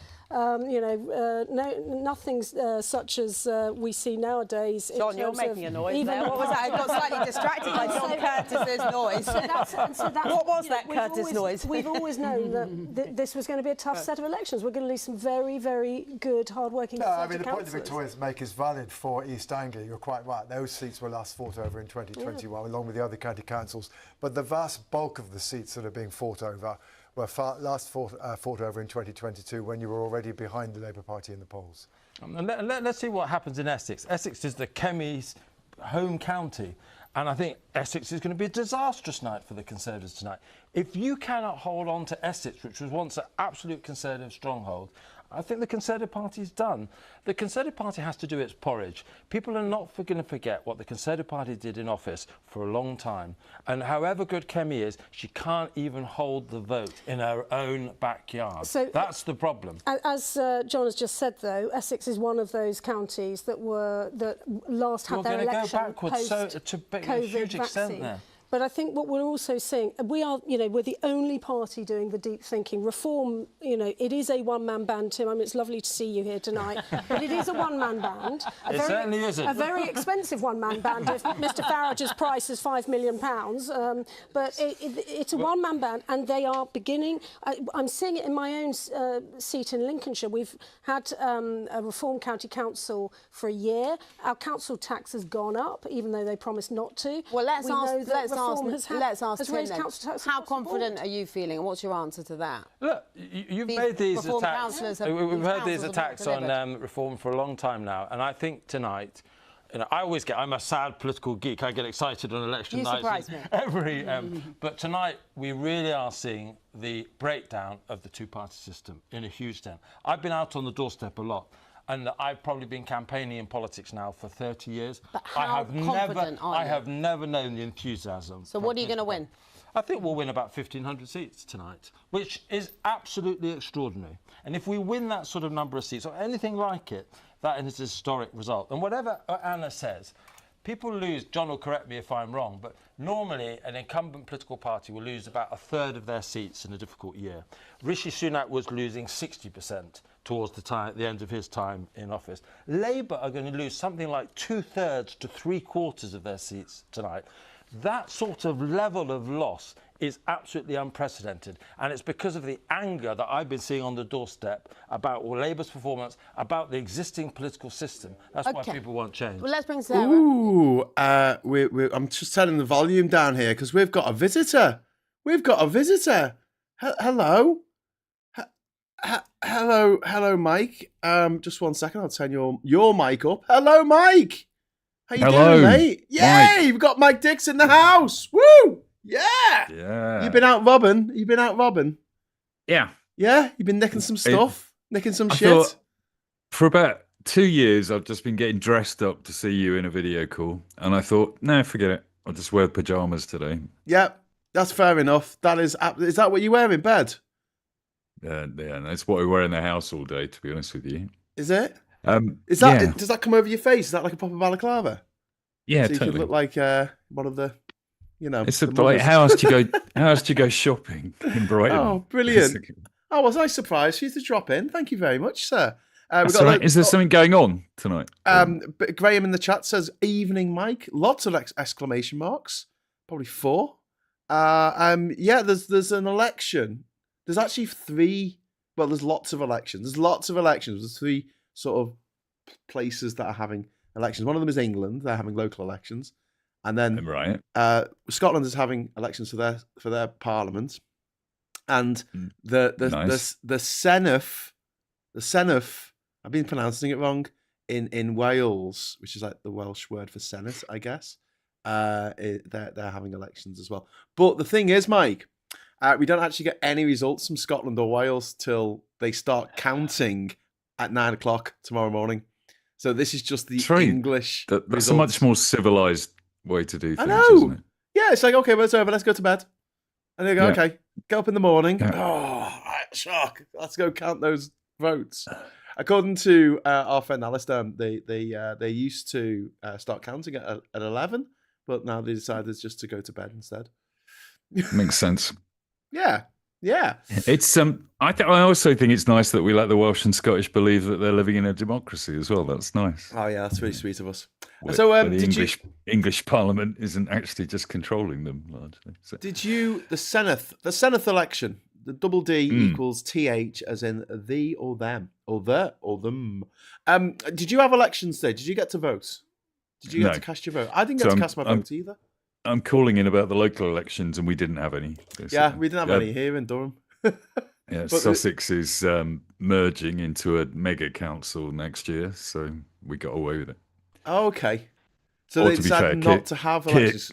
Nothing's such as we see nowadays. John, you're making a noise there. What was that? I got slightly distracted by John Curtis's noise. What was that Curtis noise? We've always known that this was going to be a tough set of elections. We're going to lose some very, very good, hard-working I mean, the point that Victoria's make is valid for East Anglia. You're quite right. Those seats were last fought over in 2021, along with the other county councils. But the vast bulk of the seats that are being fought over were last fought over in 2022, when you were already behind the Labour Party in the polls. Let's see what happens in Essex. Essex is the Kemi's home county, and I think Essex is going to be a disastrous night for the Conservatives tonight. If you cannot hold on to Essex, which was once an absolute Conservative stronghold, I think the Conservative Party is done. The Conservative Party has to do its porridge. People are not going to forget what the Conservative Party did in office for a long time. And however good Kemi is, she can't even hold the vote in her own backyard. So that's the problem. As John has just said, though, Essex is one of those counties that last had their election to a huge extent there. But I think what we're also seeing, we're the only party doing the deep thinking. Reform, it is a one-man band, Tim. I mean, it's lovely to see you here tonight, but it is a one-man band. It certainly isn't. A very expensive one-man band if Mr Farage's price is £5 million. But it's a one-man band, and they are beginning... I'm seeing it in my own seat in Lincolnshire. We've had a Reform County Council for a year. Our council tax has gone up, even though they promised not to. Well, let's reform has raised Tim, council tax. how confident are you feeling, and what's your answer to that? Look, you've made these attacks. We've heard these attacks on reform for a long time now, and I think tonight, I'm a sad political geek. I get excited on election nights. You surprise me. But tonight we really are seeing the breakdown of the two-party system in a huge extent. I've been out on the doorstep a lot. And I've probably been campaigning in politics now for 30 years. But how confident are you? I have never known the enthusiasm. So what are you going to win? I think we'll win about 1,500 seats tonight, which is absolutely extraordinary. And if we win that sort of number of seats, or anything like it, that is a historic result. And whatever Anna says, people lose, John will correct me if I'm wrong, but normally an incumbent political party will lose about a third of their seats in a difficult year. Rishi Sunak was losing 60% towards the end of his time in office. Labour are going to lose something like 2/3 to 3/4 of their seats tonight. That sort of level of loss is absolutely unprecedented, and it's because of the anger that I've been seeing on the doorstep about Labour's performance, about the existing political system. That's why people want change. Well, let's bring Sarah. Ooh, I'm just turning the volume down here because we've got a visitor. Hello. Hello, Mike. Just 1 second. I'll turn your mic up. Hello, Mike. How you doing, mate? Yay! We've got Mike Dix in the house. Woo! Yeah. You've been out robbing. Yeah. Yeah. You've been nicking some stuff, nicking some shit. For about 2 years, I've just been getting dressed up to see you in a video call, and I thought, no, forget it. I'll just wear pajamas today. Yeah, that's fair enough. Is that what you wear in bed? Yeah, that's what we wear in the house all day, to be honest with you. Is it? Does that come over your face? Is that like a proper balaclava? Yeah, so you totally. could look like one of the, It's like how else do you go shopping in Brighton? Oh, brilliant! Oh, was I surprised for you to drop in? Thank you very much, sir. Is there something going on tonight? But Graham in the chat says, "Evening, Mike." Lots of exclamation marks. Probably 4. There's an election. There's actually 3. Well, there's lots of elections. There's 3 sort of places that are having elections. One of them is England. They're having local elections, and then Scotland is having elections for their parliament, and the Senedd. I've been pronouncing it wrong in Wales, which is like the Welsh word for Senate, I guess. They're having elections as well. But the thing is, Mike, we don't actually get any results from Scotland or Wales till they start counting at 9 o'clock tomorrow morning. So this is just the English. That's a much more civilized way to do things, I know. isn't it? Yeah, it's like, okay, well, it's over. Let's go to bed. And they go, Yeah. okay, get up in the morning. Yeah. Oh, shock. Let's go count those votes. According to our friend Alistair, they used to start counting at 11, but now they decided just to go to bed instead. Makes sense. Yeah. It's I also think it's nice that we let the Welsh and Scottish believe that they're living in a democracy as well. That's nice. Oh yeah, that's really sweet of us. Where the English Parliament isn't actually just controlling them largely. So. The Senedd election, the double D equals TH as in thee or them or the or them. Did you have elections today? Did you get to vote? Did you get to cast your vote? I didn't get to cast my vote either. I'm calling in about the local elections, and we didn't have any. Basically. Yeah, we didn't have any here in Durham. Sussex is merging into a mega council next year, so we got away with it. Oh, okay. So they decided not to have elections.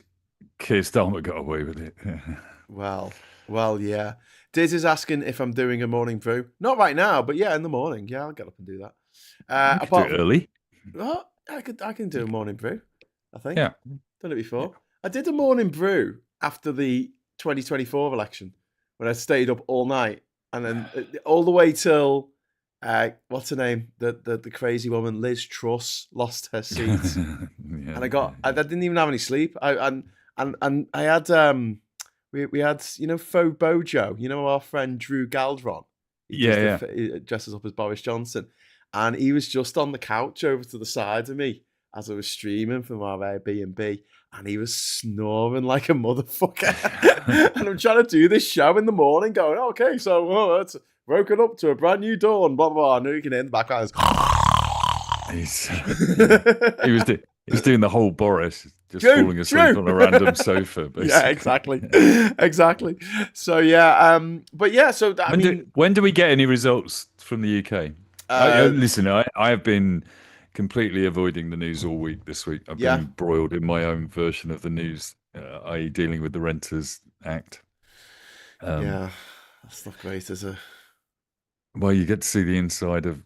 Keir Starmer got away with it. Well, yeah. Diz is asking if I'm doing a morning brew. Not right now, but yeah, in the morning. Yeah, I'll get up and do that. You could do it early. Oh, I can do a morning brew, I think. Yeah. Done it before. Yeah. I did a morning brew after the 2024 election when I stayed up all night and then all the way till what's her name? The crazy woman, Liz Truss, lost her seat. And I didn't even have any sleep. I had we had Faux Bojo, our friend Drew Galdron. He dresses up as Boris Johnson. And he was just on the couch over to the side of me as I was streaming from our Airbnb, and he was snoring like a motherfucker. And I'm trying to do this show in the morning, going, okay, so it's woken up to a brand new dawn, blah, blah, blah. And you can hear in the background. He was doing the whole Boris. just falling asleep on a random sofa. Basically. Yeah, exactly, exactly. So yeah, but yeah. So when do we get any results from the UK? Listen, I have been completely avoiding the news all week this week. I've been embroiled in my own version of the news, i.e., dealing with the Renters Act. Yeah, that's not great, is it? Well, you get to see the inside of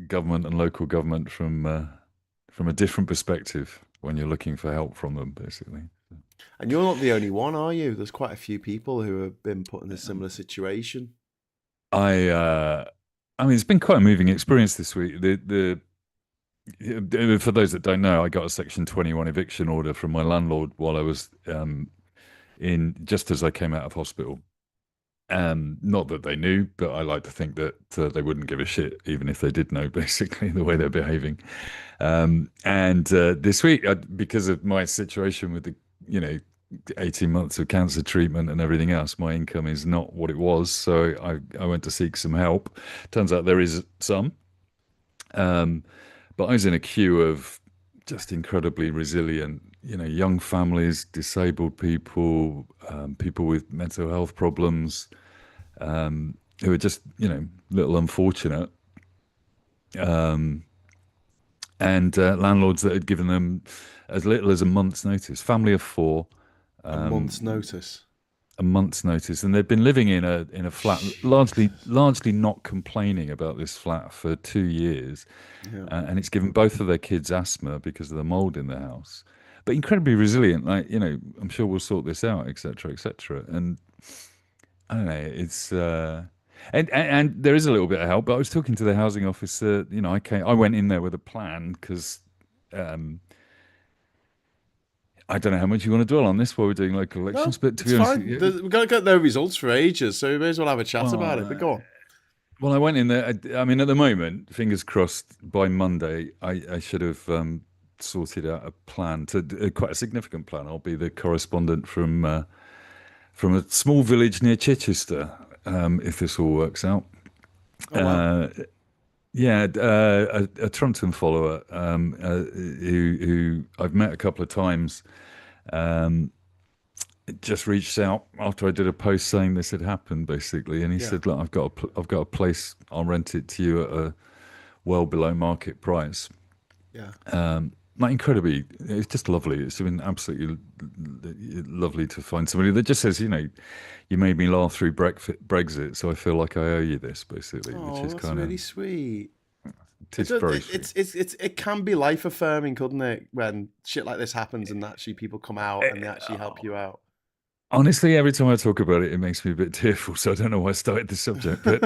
government and local government from a different perspective when you're looking for help from them, basically. And you're not the only one, are you? There's quite a few people who have been put in a similar situation. I mean, it's been quite a moving experience this week. For those that don't know, I got a Section 21 eviction order from my landlord while I was just as I came out of hospital. Not that they knew, but I like to think that they wouldn't give a shit, even if they did know, basically, the way they're behaving. And this week, because of my situation with the, 18 months of cancer treatment and everything else, my income is not what it was. So I went to seek some help. Turns out there is some. But I was in a queue of just incredibly resilient, young families, disabled people, people with mental health problems, who are just, little unfortunate. And landlords that had given them as little as a month's notice. Family of 4. A month's notice. A month's notice, and they've been living in a flat, largely not complaining about this flat for 2 years, and it's given both of their kids asthma because of the mold in the house. But incredibly resilient, like I'm sure we'll sort this out, etc., etc. And I don't know, it's and there is a little bit of help. But I was talking to the housing officer. I went in there with a plan because. I don't know how much you want to dwell on this while we're doing local elections, but to be honest, we've got to get no results for ages, so we may as well have a chat about it. But go on. Well, I went in there. I mean, at the moment, fingers crossed, by Monday, I should have sorted out a plan, quite a significant plan. I'll be the correspondent from a small village near Chichester, if this all works out. Oh, wow. Yeah, a Trumpton follower who I've met a couple of times, just reached out after I did a post saying this had happened, basically, and he said, "Look, I've got a place. I'll rent it to you at a well below market price." Yeah. Like incredibly, it's just lovely. It's been absolutely lovely to find somebody that just says, you made me laugh through Brexit, so I feel like I owe you this, basically. Which is that's kind of really sweet. It's very sweet. It can be life affirming, couldn't it, when shit like this happens and actually people come out and they actually help you out. Honestly, every time I talk about it, it makes me a bit tearful. So I don't know why I started the subject, but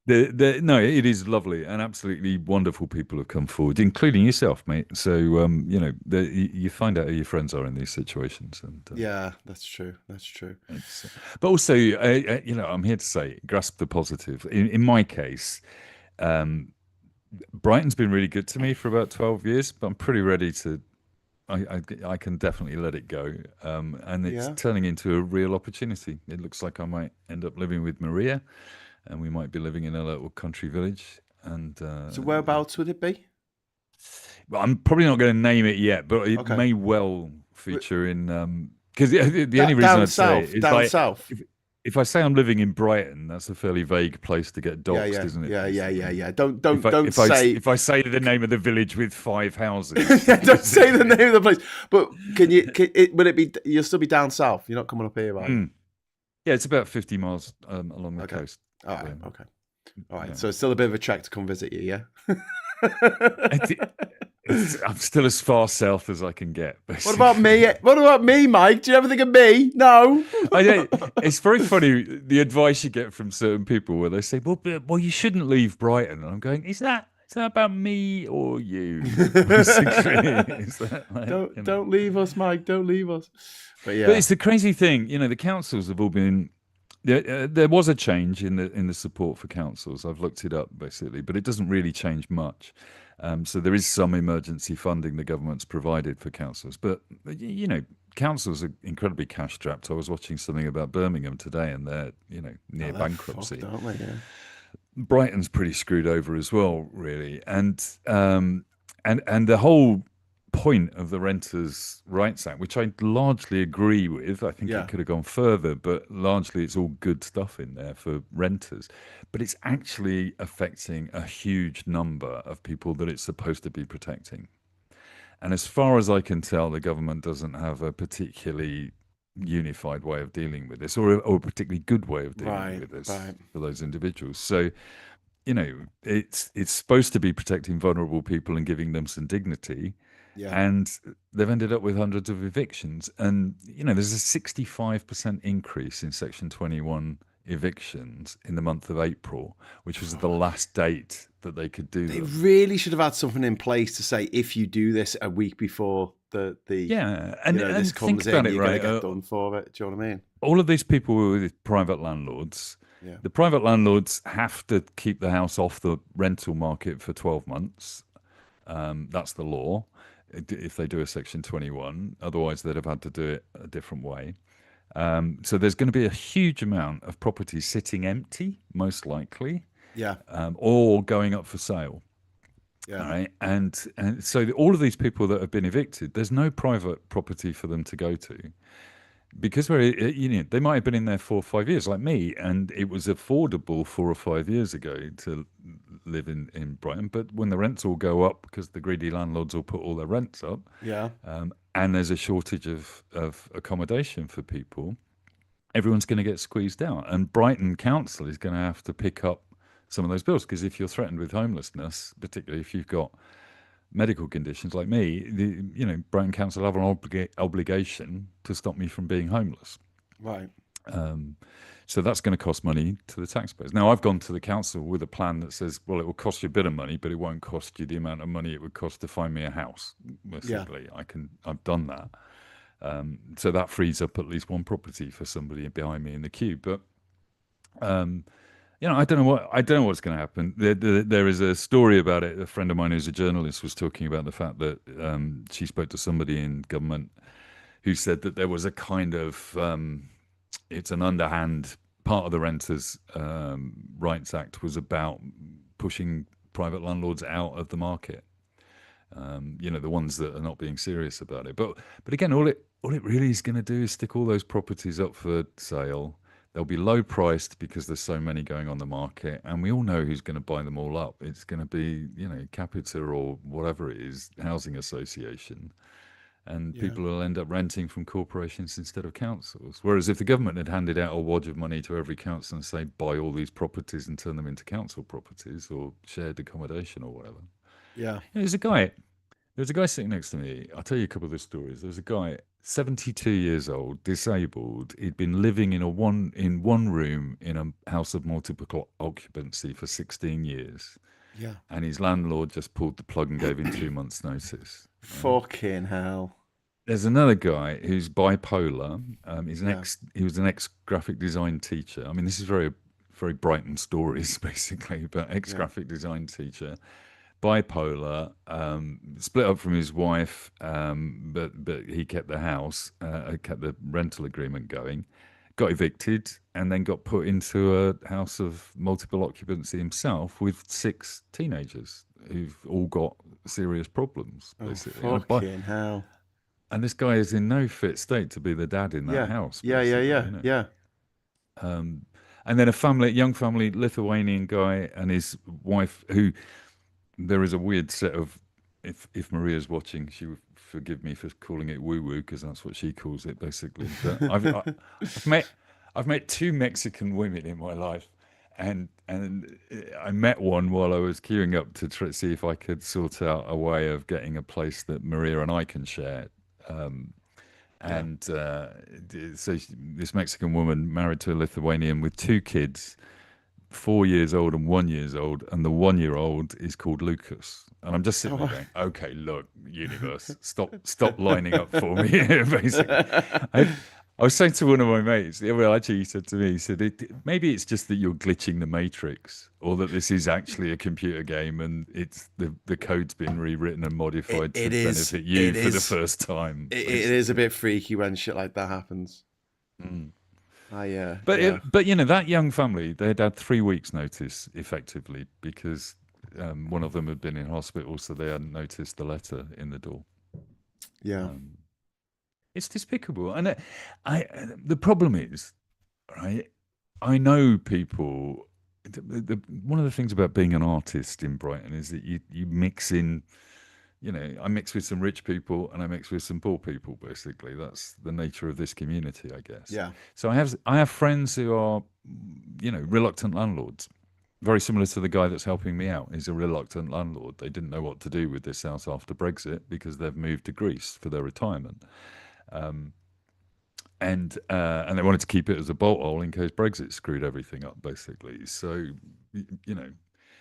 no, it is lovely and absolutely wonderful people have come forward, including yourself, mate. So you find out who your friends are in these situations, and yeah, that's true. That's true. But also, I'm here to say, grasp the positive. In my case, Brighton's been really good to me for about 12 years, but I'm pretty ready to. I can definitely let it go, and it's turning into a real opportunity. It looks like I might end up living with Maria. And we might be living in a little country village. And so whereabouts would it be? Well, I'm probably not going to name it yet, but it may well feature in because the only reason I'd say it is down south. If I say I'm living in Brighton, that's a fairly vague place to get doxed, isn't it? Yeah. Don't say if I say the name of the village with 5 houses. Don't say the name of the place. But will it be? You'll still be down south. You're not coming up here, right? Yeah, it's about 50 miles along the coast. All right, okay. All right, so it's still a bit of a trek to come visit you, yeah? I'm still as far south as I can get. Basically. What about me, Mike? Do you ever think of me? No. It's very funny, the advice you get from certain people where they say, well, you shouldn't leave Brighton. And I'm going, is that about me or you? Don't leave us, Mike. Don't leave us. But it's the crazy thing. The councils have all been... There was a change in the support for councils. I've looked it up basically, but it doesn't really change much. So there is some emergency funding the government's provided for councils, but councils are incredibly cash strapped. I was watching something about Birmingham today, and they're near bankruptcy. Fucked, aren't they? Yeah. Brighton's pretty screwed over as well, really, and the whole point of the Renters' Rights Act, which I largely agree with. I think it could have gone further, but largely it's all good stuff in there for renters. But it's actually affecting a huge number of people that it's supposed to be protecting. And as far as I can tell, the government doesn't have a particularly unified way of dealing with this, or a particularly good way of dealing with this for those individuals. So, you know, it's supposed to be protecting vulnerable people and giving them some dignity. And they've ended up with hundreds of evictions. And, you know, there's a 65% increase in Section 21 evictions in the month of April, which was the last date that they could do They them. really should have had something in place to say, if you do this a week before this comes in, you're going to get done for it. Do you know what I mean? All of these people were with private landlords. The private landlords have to keep the house off the rental market for 12 months. That's the law. If they do a Section 21, otherwise they'd have had to do it a different way. So there's going to be a huge amount of property sitting empty, most likely, or going up for sale. Right? And so all of these people that have been evicted, there's no private property for them to go to, because they might have been in there 4 or 5 years, like me, and it was affordable 4 or 5 years ago to live in Brighton. But when the rents all go up, because the greedy landlords will put all their rents up, and there's a shortage of accommodation for people, everyone's going to get squeezed out. And Brighton Council is going to have to pick up some of those bills, because if you're threatened with homelessness, particularly if you've got medical conditions like me, Brighton Council have an obligation to stop me from being homeless. Right. So that's going to cost money to the taxpayers. Now, I've gone to the council with a plan that says, well, it will cost you a bit of money, but it won't cost you the amount of money it would cost to find me a house. Simply, I've done that. So that frees up at least one property for somebody behind me in the queue. But I don't know what's going to happen. There is a story about it. A friend of mine who's a journalist was talking about the fact that she spoke to somebody in government who said that there was a kind of it's an underhand part of the Renters' Rights Act was about pushing private landlords out of the market. The ones that are not being serious about it. But again, all it really is going to do is stick all those properties up for sale. They'll be low priced because there's so many going on the market, and we all know who's going to buy them all up. It's going to be, Capita or whatever it is, housing association, and people will end up renting from corporations instead of councils. Whereas if the government had handed out a wad of money to every council and say, buy all these properties and turn them into council properties or shared accommodation or whatever. There's a guy sitting next to me. I'll tell you a couple of the stories. There's a guy, 72 years old, disabled. He'd been living in one room in a house of multiple occupancy for 16 years. And his landlord just pulled the plug and gave him 2 months' notice. Fucking hell. There's another guy who's bipolar. He was an ex-graphic design teacher. I mean, this is very, very Brighton stories, basically, but ex-graphic design teacher. Bipolar, split up from his wife, but he kept the house, kept the rental agreement going, got evicted, and then got put into a house of multiple occupancy himself with 6 teenagers who've all got serious problems. Basically. Fucking hell. And this guy is in no fit state to be the dad in that house. Yeah. And then a young family, Lithuanian guy and his wife, who... There is a weird set of, if Maria's watching, she would forgive me for calling it woo-woo, because that's what she calls it, basically. But I've met 2 Mexican women in my life, and I met one while I was queuing up to see if I could sort out a way of getting a place that Maria and I can share. So this Mexican woman married to a Lithuanian with 2 kids, 4 years old and 1 year old, and the 1-year-old is called Lucas. And I'm just sitting there going, okay, look, universe, stop lining up for me here, basically. I was saying to one of my mates, actually he said to me, he said, maybe it's just that you're glitching the matrix, or that this is actually a computer game and it's the code's been rewritten and modified to benefit you for the first time. It is a bit freaky when shit like that happens. But that young family, they'd had 3 weeks' notice effectively, because one of them had been in hospital, so they hadn't noticed the letter in the door. Yeah. It's despicable. And the problem is, right, I know people, one of the things about being an artist in Brighton is that you mix in, I mix with some rich people and I mix with some poor people, basically. That's the nature of this community, I guess. Yeah. So I have friends who are, reluctant landlords. Very similar to the guy that's helping me out. He's a reluctant landlord. They didn't know what to do with this house after Brexit because they've moved to Greece for their retirement. And they wanted to keep it as a bolt hole in case Brexit screwed everything up, basically. So,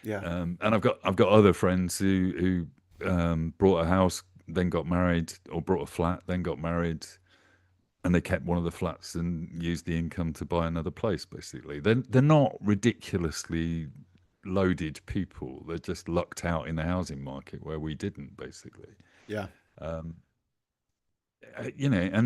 Yeah. And I've got other friends who brought a house, then got married, or brought a flat, then got married, and they kept one of the flats and used the income to buy another place. Basically, they're not ridiculously loaded people. They're just lucked out in the housing market where we didn't, basically. Yeah. And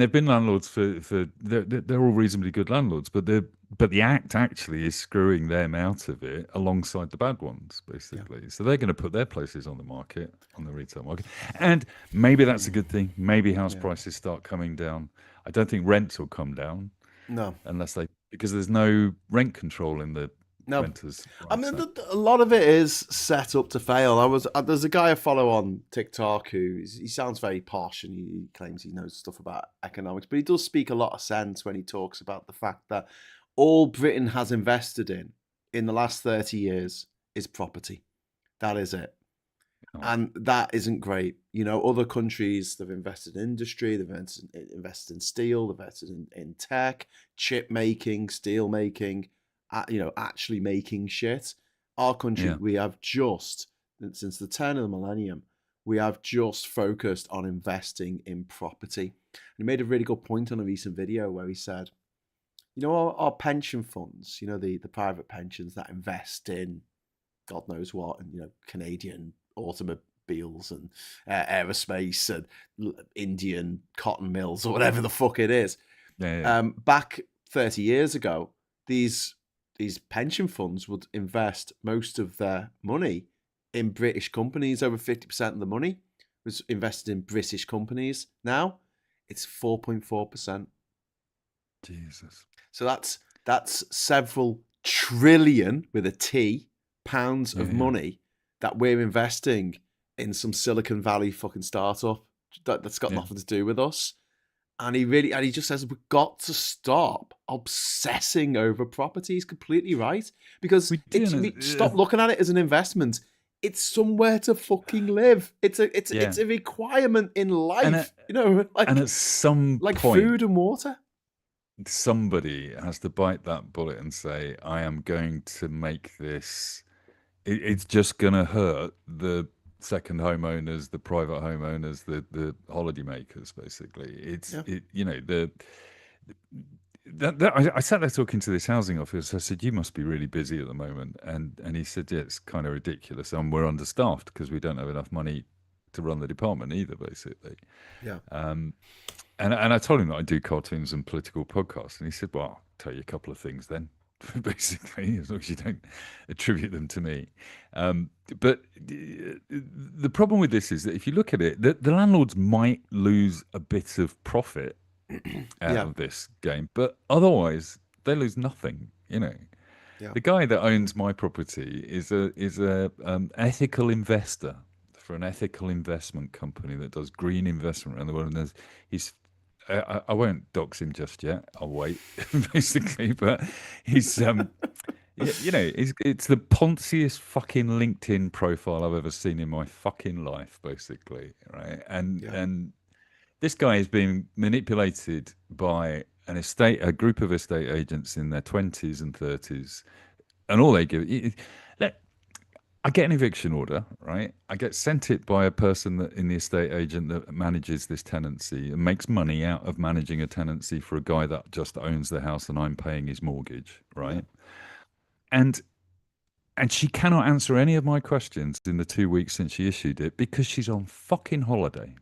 they've been landlords for they're all reasonably good landlords, but the act actually is screwing them out of it alongside the bad ones, basically. Yeah. So they're going to put their places on the market, on the retail market, and maybe that's a good thing. Maybe house prices start coming down. I don't think rents will come down. No, because there's no rent control in the renters. I mean, a lot of it is set up to fail. There's a guy I follow on TikTok he sounds very posh and he claims he knows stuff about economics, but he does speak a lot of sense when he talks about the fact that all Britain has invested in the last 30 years is property. That is it. Oh. And that isn't great. Other countries, they've invested in industry, they've invested in steel, they've invested in tech, chip making, steel making, actually making shit. Our country, we have just, since the turn of the millennium, we have just focused on investing in property. And he made a really good point on a recent video where he said, our pension funds, the private pensions that invest in God knows what, and, Canadian automobiles and aerospace and Indian cotton mills or whatever the fuck it is. Back 30 years ago, these pension funds would invest most of their money in British companies. Over 50% of the money was invested in British companies. Now it's 4.4%. Jesus. So that's several trillion with a T pounds of money that we're investing in some Silicon Valley fucking startup that's got nothing to do with us. And he just says, we've got to stop obsessing over property. He's completely right. Because stop looking at it as an investment. It's somewhere to fucking live. It's a requirement in life. And at some point, food and water. Somebody has to bite that bullet and say, I am going to make this. It's just going to hurt the second homeowners, the private homeowners, the holiday makers, basically. I sat there talking to this housing officer. I said, you must be really busy at the moment. And he said, yeah, it's kind of ridiculous. And we're understaffed because we don't have enough money to run the department either, basically. Yeah. And I told him that I do cartoons and political podcasts. And he said, well, I'll tell you a couple of things then. Basically, as long as you don't attribute them to me. But the problem with this is that if you look at it, the landlords might lose a bit of profit out of this game, but otherwise they lose nothing. The guy that owns my property is a ethical investor for an ethical investment company that does green investment around the world. And I won't dox him just yet. I'll wait, basically. But he's, it's the ponziest fucking LinkedIn profile I've ever seen in my fucking life, basically, right? And this guy is being manipulated by a group of estate agents in their 20s and 30s, and all they give. I get an eviction order, right? I get sent it by a person in the estate agent that manages this tenancy and makes money out of managing a tenancy for a guy that just owns the house and I'm paying his mortgage, right? Yeah. And she cannot answer any of my questions in the 2 weeks since she issued it because she's on fucking holiday.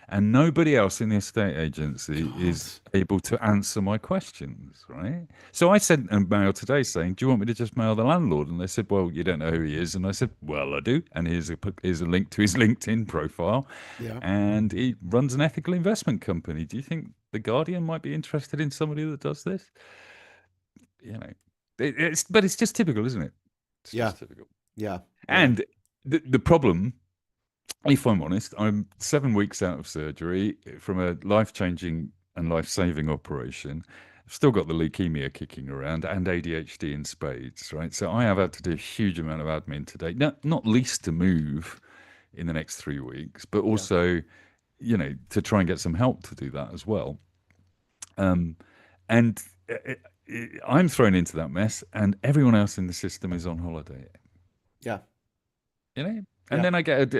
and nobody else in the estate agency is able to answer my questions, right? So I sent a mail today saying, do you want me to just mail the landlord? And they said, well, you don't know who he is. And I said, well, I do. And here's a link to his LinkedIn profile. Yeah. And he runs an ethical investment company. Do you think The Guardian might be interested in somebody that does this? You know, but it's just typical, isn't it? It's just typical. Yeah. And the problem, if I'm honest, I'm 7 weeks out of surgery from a life-changing and life-saving operation. I've still got the leukemia kicking around and ADHD in spades, right? So I have had to do a huge amount of admin today, not least to move in the next 3 weeks, but also, you know, to try and get some help to do that as well. And I'm thrown into that mess, and everyone else in the system is on holiday. Yeah. You know? And then I get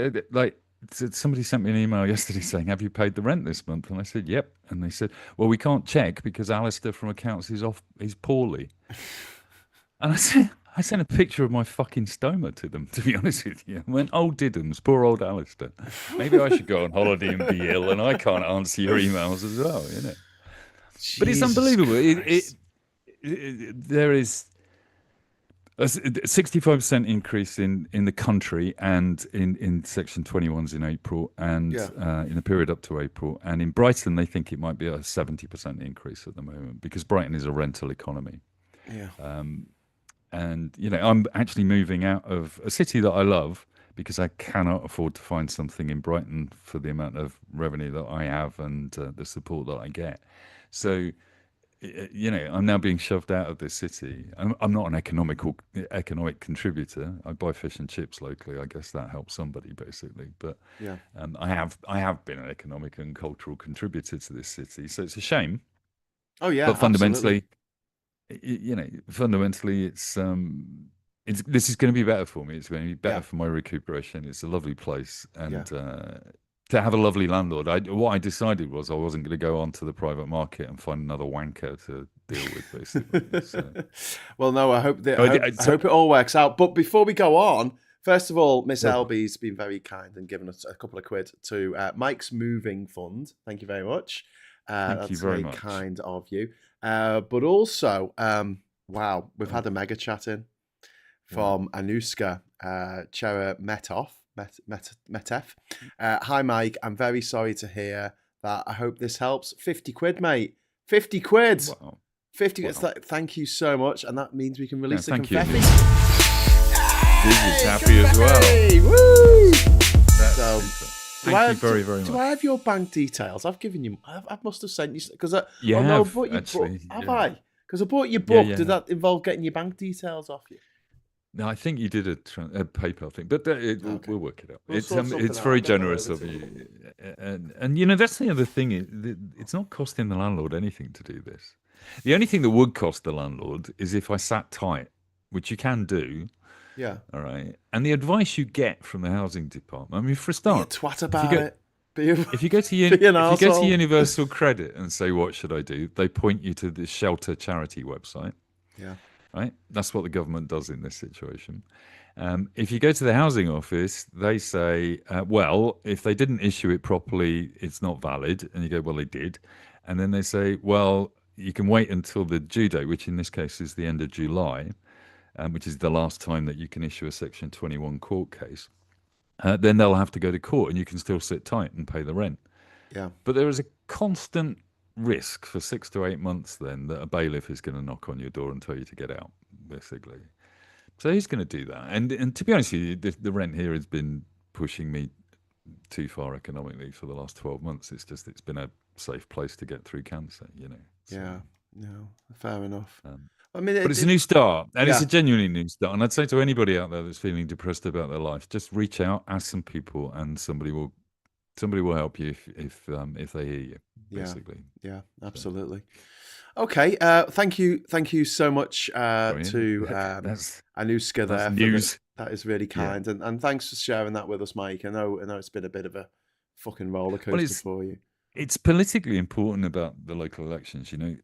somebody sent me an email yesterday saying, have you paid the rent this month? And I said, yep. And they said, well, we can't check because Alistair from accounts is poorly. And I sent a picture of my fucking stoma to them, to be honest with you. I went, old Diddums, poor old Alistair. Maybe I should go on holiday and be ill, and I can't answer your emails as well, you know. But it's unbelievable. There is a 65% increase in the country and in Section 21s in April and in the period up to April. And in Brighton, they think it might be a 70% increase at the moment because Brighton is a rental economy. Yeah. And, you know, I'm actually moving out of a city that I love because I cannot afford to find something in Brighton for the amount of revenue that I have and the support that I get. So, you know, I'm now being shoved out of this city. I'm not an economic contributor. I buy fish and chips locally. I guess that helps somebody, basically. But I have been an economic and cultural contributor to this city. So it's a shame. Oh yeah, but fundamentally, you know, it's this is going to be better for me. It's going to be better for my recuperation. It's a lovely place, and to have a lovely landlord. What I decided was I wasn't going to go onto the private market and find another wanker to deal with, basically. So. Well, no, I hope I hope it all works out. But before we go on, first of all, Miss Elby's been very kind and given us a couple of quid to Mike's Moving Fund. Thank you very much. Thank you very much. Kind of you. But also, wow, we've had a mega chat in from Anushka Cheremetov. Metef. Hi, Mike. I'm very sorry to hear that. I hope this helps. 50 quid, mate. 50 quid. Wow. 50 quid. Thank you so much. And that means we can release the thank confetti. He's happy as well. Woo! So, thank you very, very much. Do I have your bank details? I've given you. I must have sent you because have I? Because I bought your book. Did that involve getting your bank details off you? No, I think you did a PayPal thing, but we'll work it out. It's very generous of you, and you know that's the other thing. It's not costing the landlord anything to do this. The only thing that would cost the landlord is if I sat tight, which you can do. Yeah. All right. And the advice you get from the housing department. I mean, for a start, be a twat about it. If you go to Universal Credit and say, "What should I do?" they point you to the Shelter charity website. Yeah. Right? That's what the government does in this situation. If you go to the housing office, they say, well, if they didn't issue it properly, it's not valid. And you go, well, they did. And then they say, well, you can wait until the due date, which in this case is the end of July, which is the last time that you can issue a Section 21 court case. Then they'll have to go to court and you can still sit tight and pay the rent. Yeah. But there is a constant risk for 6 to 8 months then that a bailiff is going to knock on your door and tell you to get out, basically. So he's going to do that. And to be honest with you, the rent here has been pushing me too far economically for the last 12 months. It's been a safe place to get through cancer, you know. So, yeah, no, fair enough. I mean, but it's a new start, and it's a genuinely new start. And I'd say to anybody out there that's feeling depressed about their life, just reach out, ask some people, and somebody will help you if they hear you. Basically, yeah, absolutely. Okay, thank you so much to Anushka there. News. That is really kind, and thanks for sharing that with us, Mike. I know it's been a bit of a fucking roller coaster for you. It's politically important about the local elections. You know,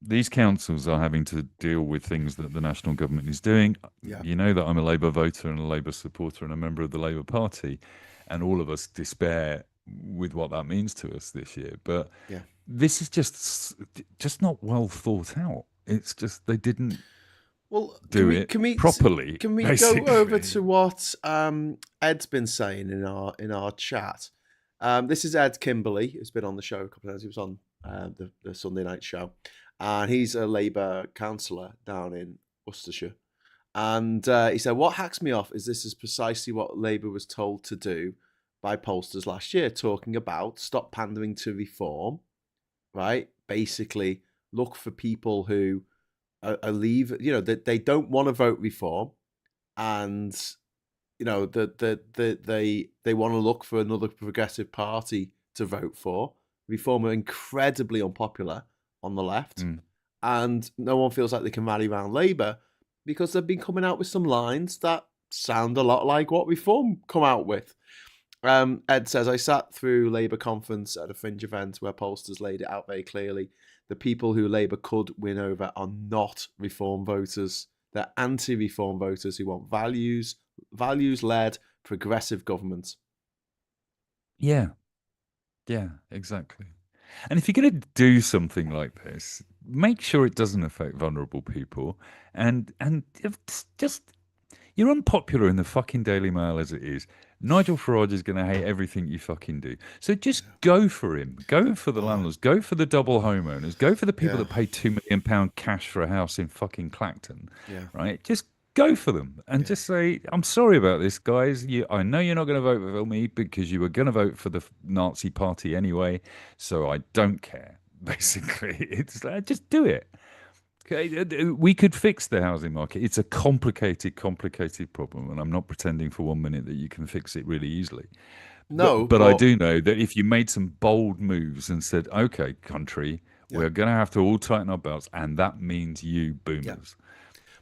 these councils are having to deal with things that the national government is doing. Yeah. You know that I'm a Labour voter and a Labour supporter and a member of the Labour Party, and all of us despair with what that means to us this year. But this is just not well thought out. It's just they didn't do it properly. Can we basically. go over to what Ed's been saying in our chat? This is Ed Kimberley, who's been on the show a couple of times. He was on the Sunday night show, and he's a Labour councillor down in Worcestershire. And he said, what hacks me off is this is precisely what Labour was told to do by pollsters last year, talking about stop pandering to reform, right? Basically, look for people who are they don't want to vote reform, and they want to look for another progressive party to vote for. Reform are incredibly unpopular on the left, and no one feels like they can rally around Labour because they've been coming out with some lines that sound a lot like what Reform come out with. Ed says, I sat through Labour conference at a fringe event where pollsters laid it out very clearly. The people who Labour could win over are not Reform voters. They're anti-Reform voters who want values-led progressive government. Yeah, exactly. And if you're going to do something like this, make sure it doesn't affect vulnerable people. And just, you're unpopular in the fucking Daily Mail as it is. Nigel Farage is going to hate everything you fucking do. So just go for him. Go for the landlords. Go for the double homeowners. Go for the people that pay £2 million cash for a house in fucking Clacton. Right? Just go for them and just say, I'm sorry about this, guys. I know you're not going to vote for me because you were going to vote for the Nazi party anyway, so I don't care, basically. It's just do it. Okay, we could fix the housing market. It's a complicated problem, and I'm not pretending for 1 minute that you can fix it really easily. No, but I do know that if you made some bold moves and said, okay, country, we're going to have to all tighten our belts, and that means you boomers.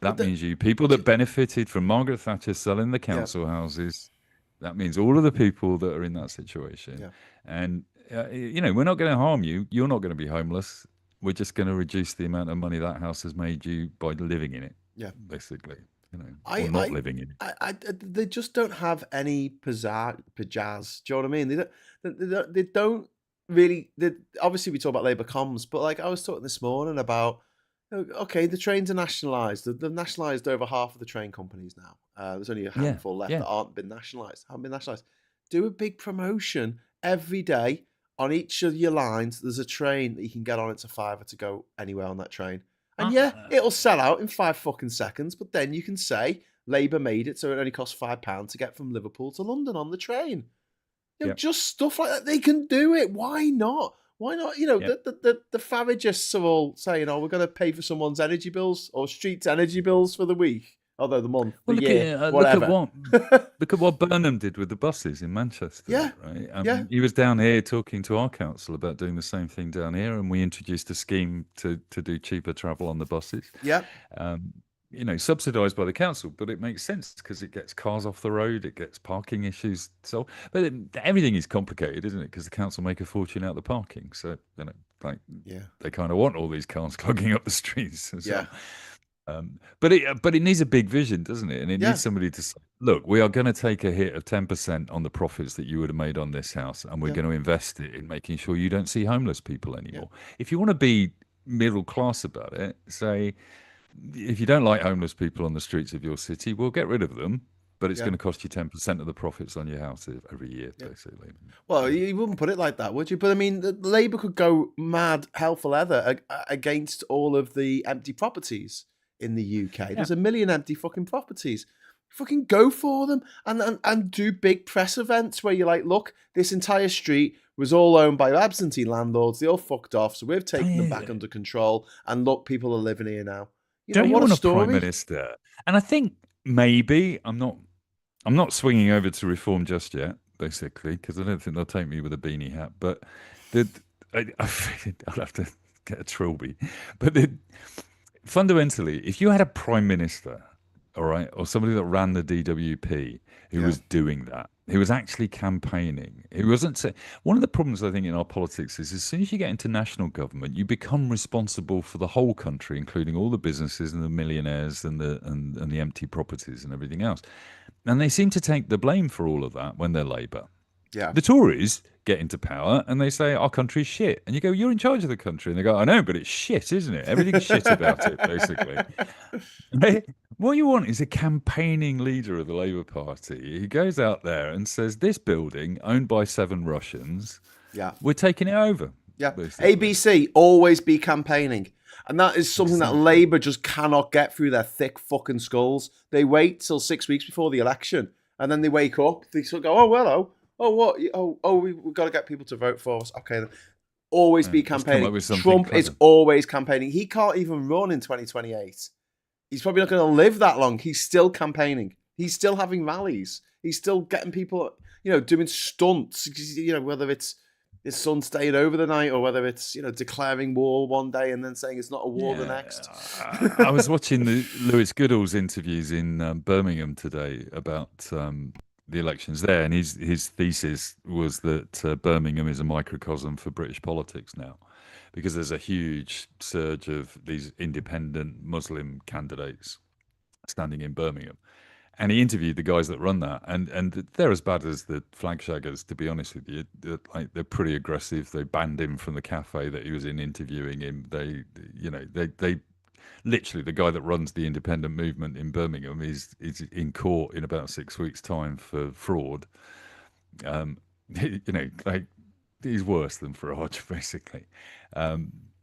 That means you people that benefited from Margaret Thatcher selling the council houses. That means all of the people that are in that situation. And, we're not going to harm you. You're not going to be homeless. We're just going to reduce the amount of money that house has made you by living in it. Basically, or not living in it. They just don't have any pizzazz. Do you know what I mean? They don't really. Obviously, we talk about Labour comms, but like I was talking this morning about, okay, the trains are nationalised. They've nationalised over half of the train companies now. There's only a handful left that haven't been nationalised. Do a big promotion every day. On each of your lines, there's a train that you can get on. It's a £5 to go anywhere on that train. And it'll sell out in 5 fucking seconds. But then you can say Labour made it so it only costs £5 to get from Liverpool to London on the train. Just stuff like that. They can do it. Why not? The Faragists are all saying, we're going to pay for someone's energy bills or street's energy bills for the week. Although the month, the year, whatever. Look at what Burnham did with the buses in Manchester. Right? He was down here talking to our council about doing the same thing down here, and we introduced a scheme to do cheaper travel on the buses. Subsidised by the council, but it makes sense because it gets cars off the road, it gets parking issues. But everything is complicated, isn't it? Because the council make a fortune out of the parking, so they kind of want all these cars clogging up the streets as well. But it needs a big vision, doesn't it? And it needs somebody to say, look, we are going to take a hit of 10% on the profits that you would have made on this house, and we're going to invest it in making sure you don't see homeless people anymore. If you want to be middle class about it, say, if you don't like homeless people on the streets of your city, we'll get rid of them, but it's going to cost you 10% of the profits on your house every year, basically. Well, you wouldn't put it like that, would you? But I mean, Labour could go mad hell for leather against all of the empty properties in the UK. There's 1 million empty fucking properties. Fucking go for them and do big press events where you're like, look, this entire street was all owned by absentee landlords. They all fucked off, so we've taken them back under control. And look, people are living here now. Don't you want a prime minister? And I think maybe I'm not swinging over to reform just yet, basically, because I don't think they'll take me with a beanie hat. But I'll have to get a trilby. But fundamentally, if you had a prime minister, all right, or somebody that ran the DWP who was doing that, who was actually campaigning, who wasn't one of the problems I think in our politics is as soon as you get into national government, you become responsible for the whole country, including all the businesses and the millionaires and the empty properties and everything else. And they seem to take the blame for all of that when they're Labour. Yeah. The Tories get into power and they say our country's shit, and you go, you're in charge of the country, and they go, I know, but it's shit, isn't it? Everything's shit about it, basically. What you want is a campaigning leader of the Labour Party who goes out there and says, this building owned by 7 Russians, we're taking it over. Yeah. Basically. ABC, always be campaigning. And that is something that Labour just cannot get through their thick fucking skulls. They wait till 6 weeks before the election, and then they wake up, they sort of go, oh, well, we've got to get people to vote for us. Okay, then. Always be campaigning. Trump is always campaigning. He can't even run in 2028. He's probably not going to live that long. He's still campaigning. He's still having rallies. He's still getting people, doing stunts, whether it's his son staying over the night or whether it's, declaring war one day and then saying it's not a war the next. I was watching the Lewis Goodall's interviews in Birmingham today about the elections there, and his thesis was that Birmingham is a microcosm for British politics now, because there's a huge surge of these independent Muslim candidates standing in Birmingham. And he interviewed the guys that run that, and they're as bad as the flag shaggers, to be honest with you. They're pretty aggressive. They banned him from the cafe that he was in interviewing him. They literally, the guy that runs the independent movement in Birmingham is in court in about 6 weeks' time for fraud. He's worse than Farage, basically.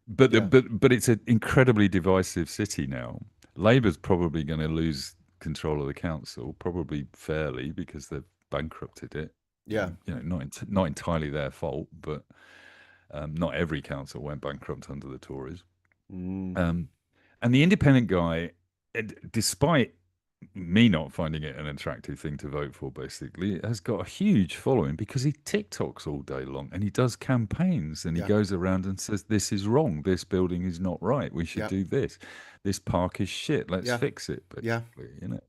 But it's an incredibly divisive city now. Labour's probably going to lose control of the council, probably fairly, because they've bankrupted it. Yeah. Not entirely their fault, but not every council went bankrupt under the Tories. And the independent guy, despite me not finding it an attractive thing to vote for, basically, has got a huge following because he TikToks all day long and he does campaigns and he goes around and says, this is wrong. This building is not right. We should do this. This park is shit. Let's fix it. Basically,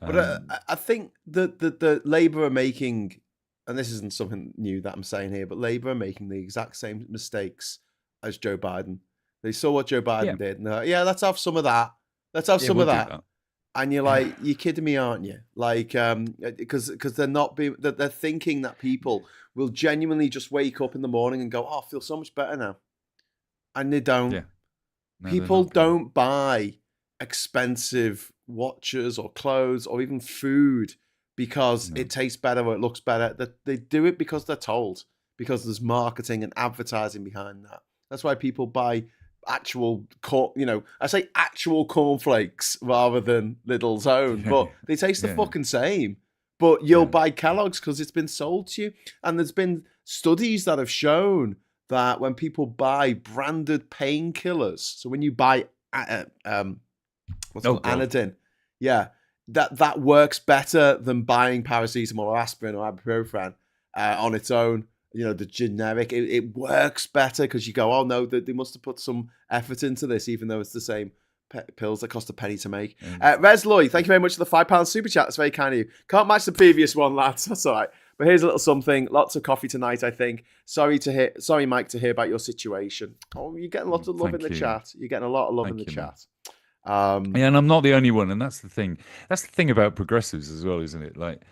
But I think that the Labour are making, and this isn't something new that I'm saying here, but Labour are making the exact same mistakes as Joe Biden. They saw what Joe Biden did, and they're like, let's have some of that. Let's have some of that. And you're like, you're kidding me, aren't you? Like, because they're thinking that people will genuinely just wake up in the morning and go, oh, I feel so much better now. And they don't. Yeah. No, people don't buy expensive watches or clothes or even food because it tastes better or it looks better. They do it because they're told, because there's marketing and advertising behind that. That's why people buy actual cornflakes rather than Lidl's own, but they taste the fucking same. But you'll buy Kellogg's because it's been sold to you. And there's been studies that have shown that when people buy branded painkillers, so when you buy Anadin, that works better than buying paracetamol or aspirin or ibuprofen on its own. The generic, it works better because you go, oh no, they must have put some effort into this, even though it's the same pills that cost a penny to make. Rez Lloyd, thank you very much for the £5 super chat. That's very kind of you. Can't match the previous one, lads. That's all right. But here's a little something. Lots of coffee tonight, I think. Sorry, Mike, to hear about your situation. Oh, you're getting lots of love in the chat. You're getting a lot of love in the chat. And I'm not the only one, and that's the thing. That's the thing about progressives as well, isn't it? Like,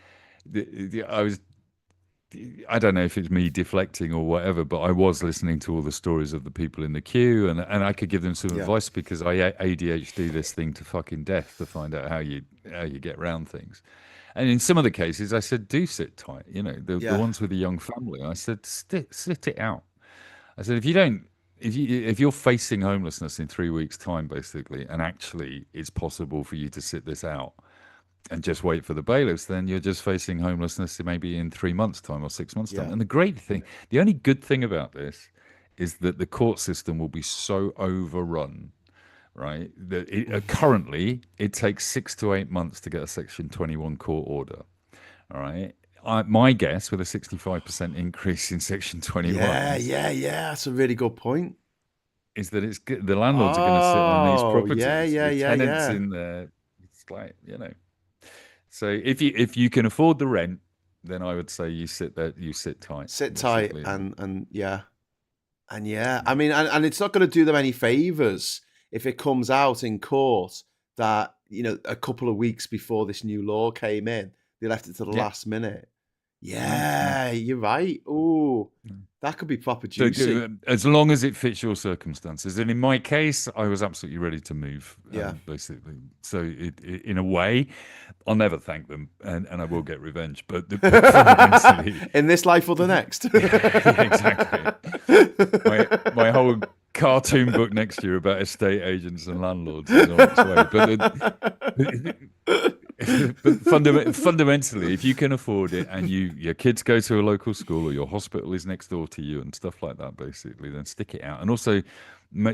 I don't know if it's me deflecting or whatever, but I was listening to all the stories of the people in the queue, and I could give them some advice because I ADHD this thing to fucking death to find out how you get around things. And in some of the cases, I said, do sit tight. The ones with a young family, I said, sit it out. I said, if you're facing homelessness in 3 weeks' time, basically, and actually it's possible for you to sit this out and just wait for the bailiffs, then you're just facing homelessness maybe in 3 months' time or 6 months' time. And the only good thing about this is that the court system will be so overrun, right? That currently it takes 6 to 8 months to get a Section 21 court order. All right. My guess, with a 65% increase in Section 21, that's a really good point, is that the landlords are going to sit on these properties. Tenants in there. It's like, So if you can afford the rent, then I would say you sit there, you sit tight. Sit tight, and I mean, and it's not going to do them any favors if it comes out in court that a couple of weeks before this new law came in, they left it to the last minute. Yeah, you're right. Oh, that could be proper juicy. So, as long as it fits your circumstances. And in my case, I was absolutely ready to move, basically. So in a way, I'll never thank them, and I will get revenge. But fundamentally... in this life or the next. Exactly. My whole cartoon book next year about estate agents and landlords is on its way. But fundamentally, if you can afford it and your kids go to a local school or your hospital is next door to you and stuff like that, basically, then stick it out. And also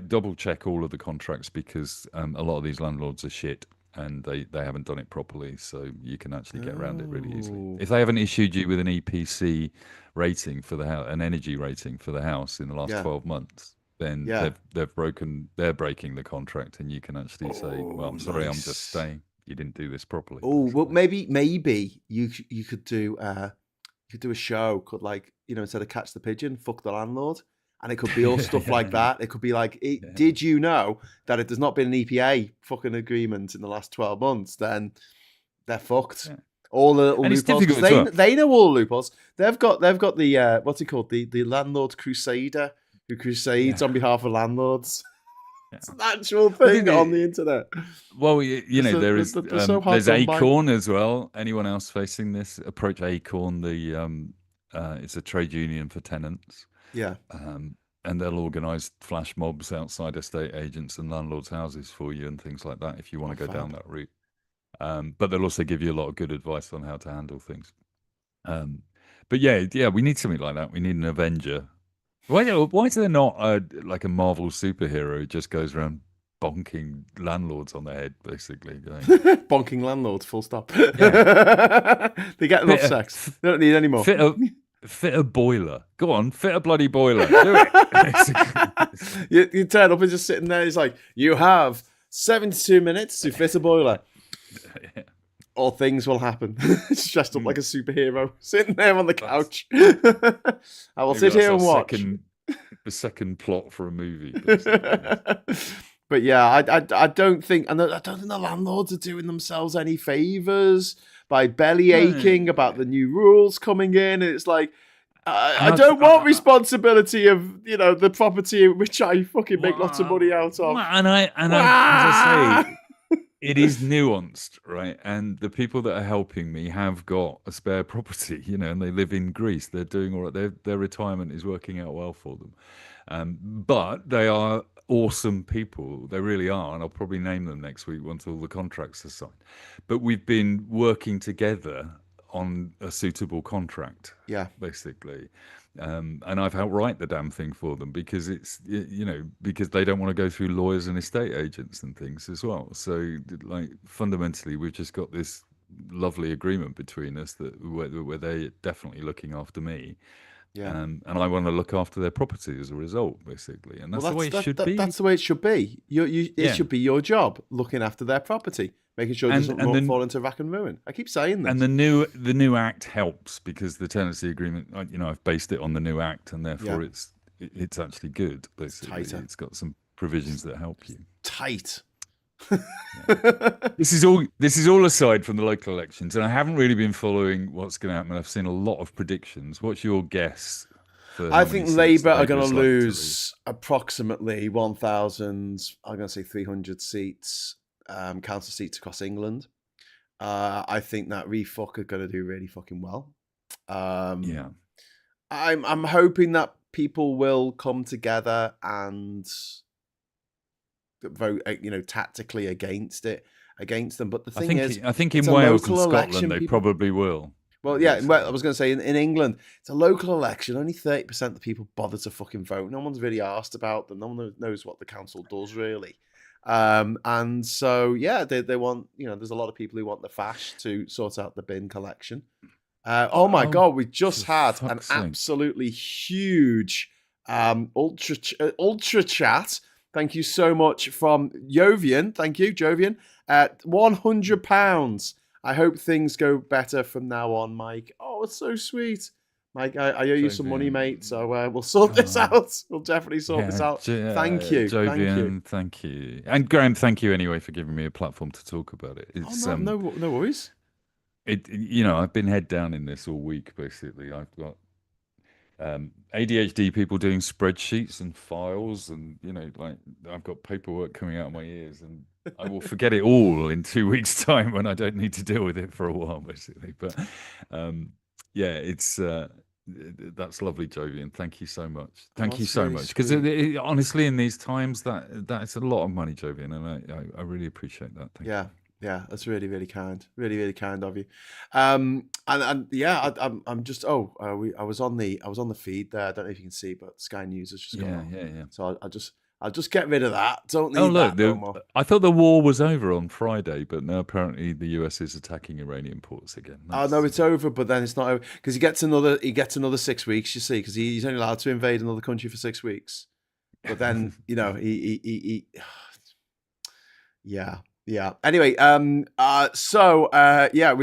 double check all of the contracts, because a lot of these landlords are shit and they haven't done it properly. So you can actually get around it really easily. If they haven't issued you with an EPC rating for the house, an energy rating for the house in the last 12 months, then they're breaking the contract, and you can actually say, well, I'm sorry, I'm just staying. You didn't do this properly. Oh, well, maybe you could do a show called, like, instead of Catch the Pigeon, Fuck the Landlord, and it could be all stuff like that. It could be like, did you know that if there's not been an EPA fucking agreement in the last 12 months, then they're fucked. Yeah. All the little loopholes. They know all the loopholes. They've got the what's it called, the landlord crusader who crusades on behalf of landlords. It's an actual thing on the internet. Well, there's Acorn as well. Anyone else facing this, approach Acorn. It's a trade union for tenants. Yeah. And they'll organise flash mobs outside estate agents and landlords' houses for you and things like that if you want to go down that route. But they'll also give you a lot of good advice on how to handle things. But yeah, we need something like that. We need an Avenger. Why is there not like a Marvel superhero who just goes around bonking landlords on the head, basically? Bonking landlords, full stop. Yeah. They get enough sex. They don't need any more. Fit a boiler. Go on, fit a bloody boiler. Do it. you turn up and just sitting there. He's like, you have 72 minutes to fit a boiler. Yeah. Or things will happen. It's dressed up like a superhero, sitting there on the couch. I will sit here and watch. The second plot for a movie. But yeah, I don't think, and I don't think the landlords are doing themselves any favors by belly aching about the new rules coming in. It's like, I don't want responsibility of the property which I fucking make lots of money out of. And as I say. It is nuanced, right? And the people that are helping me have got a spare property, and they live in Greece. They're doing all right. Their retirement is working out well for them. But they are awesome people. They really are. And I'll probably name them next week once all the contracts are signed. But we've been working together on a suitable contract, basically. And I've helped write the damn thing for them because it's, because they don't want to go through lawyers and estate agents and things as well. So, like, fundamentally, we've just got this lovely agreement between us that where they're definitely looking after me. Yeah. And I want to look after their property as a result, basically. And that's the way it should be. That's the way it should be. It should be your job, looking after their property. Making sure it doesn't fall into rack and ruin. I keep saying this. And the new act helps because the tenancy agreement, I've based it on the new act, and therefore it's actually good. Basically, it's got some provisions that help you. Tight. This is all aside from the local elections, and I haven't really been following what's going to happen. I've seen a lot of predictions. What's your guess? I think Labour are going to lose approximately 1,000. I'm going to say 300 seats. Council seats across England. I think that refuck are going to do really fucking well. I'm hoping that people will come together and vote, tactically against them. But the thing is, I think in Wales and Scotland they probably will. Well, yeah. Well, I was going to say in England, it's a local election. Only 30% of the people bother to fucking vote. No one's really asked about them. No one knows what the council does really. And so, they want, there's a lot of people who want the fash to sort out the bin collection. Oh my God, we just had an absolutely huge ultra chat. Thank you so much from Jovian. Thank you, Jovian. £100. I hope things go better from now on, Mike. Oh, it's so sweet. Mike, I owe you some money, mate, so we'll sort this out. We'll definitely sort this out. Thank you. Jovian, thank you. And Graham, thank you anyway for giving me a platform to talk about it. It's, no worries. I've been head down in this all week. Basically, I've got ADHD people doing spreadsheets and files, and like I've got paperwork coming out of my ears, and I will forget it all in 2 weeks' time when I don't need to deal with it for a while, basically. But yeah, it's that's lovely, Jovian. Thank you so much. Thank you so much, because honestly, in these times, that's a lot of money, Jovian, and I really appreciate that. Thank you. Yeah, that's really, really kind. Really, really kind of you. And yeah, I'm just. I was on the feed there. I don't know if you can see, but Sky News has just gone on. Yeah. So I'll just get rid of that. Don't need that no more. I thought the war was over on Friday, but now apparently the US is attacking Iranian ports again. No, it's over, but then it's not over because he gets another 6 weeks. You see, because he's only allowed to invade another country for 6 weeks. But then he yeah. Anyway, we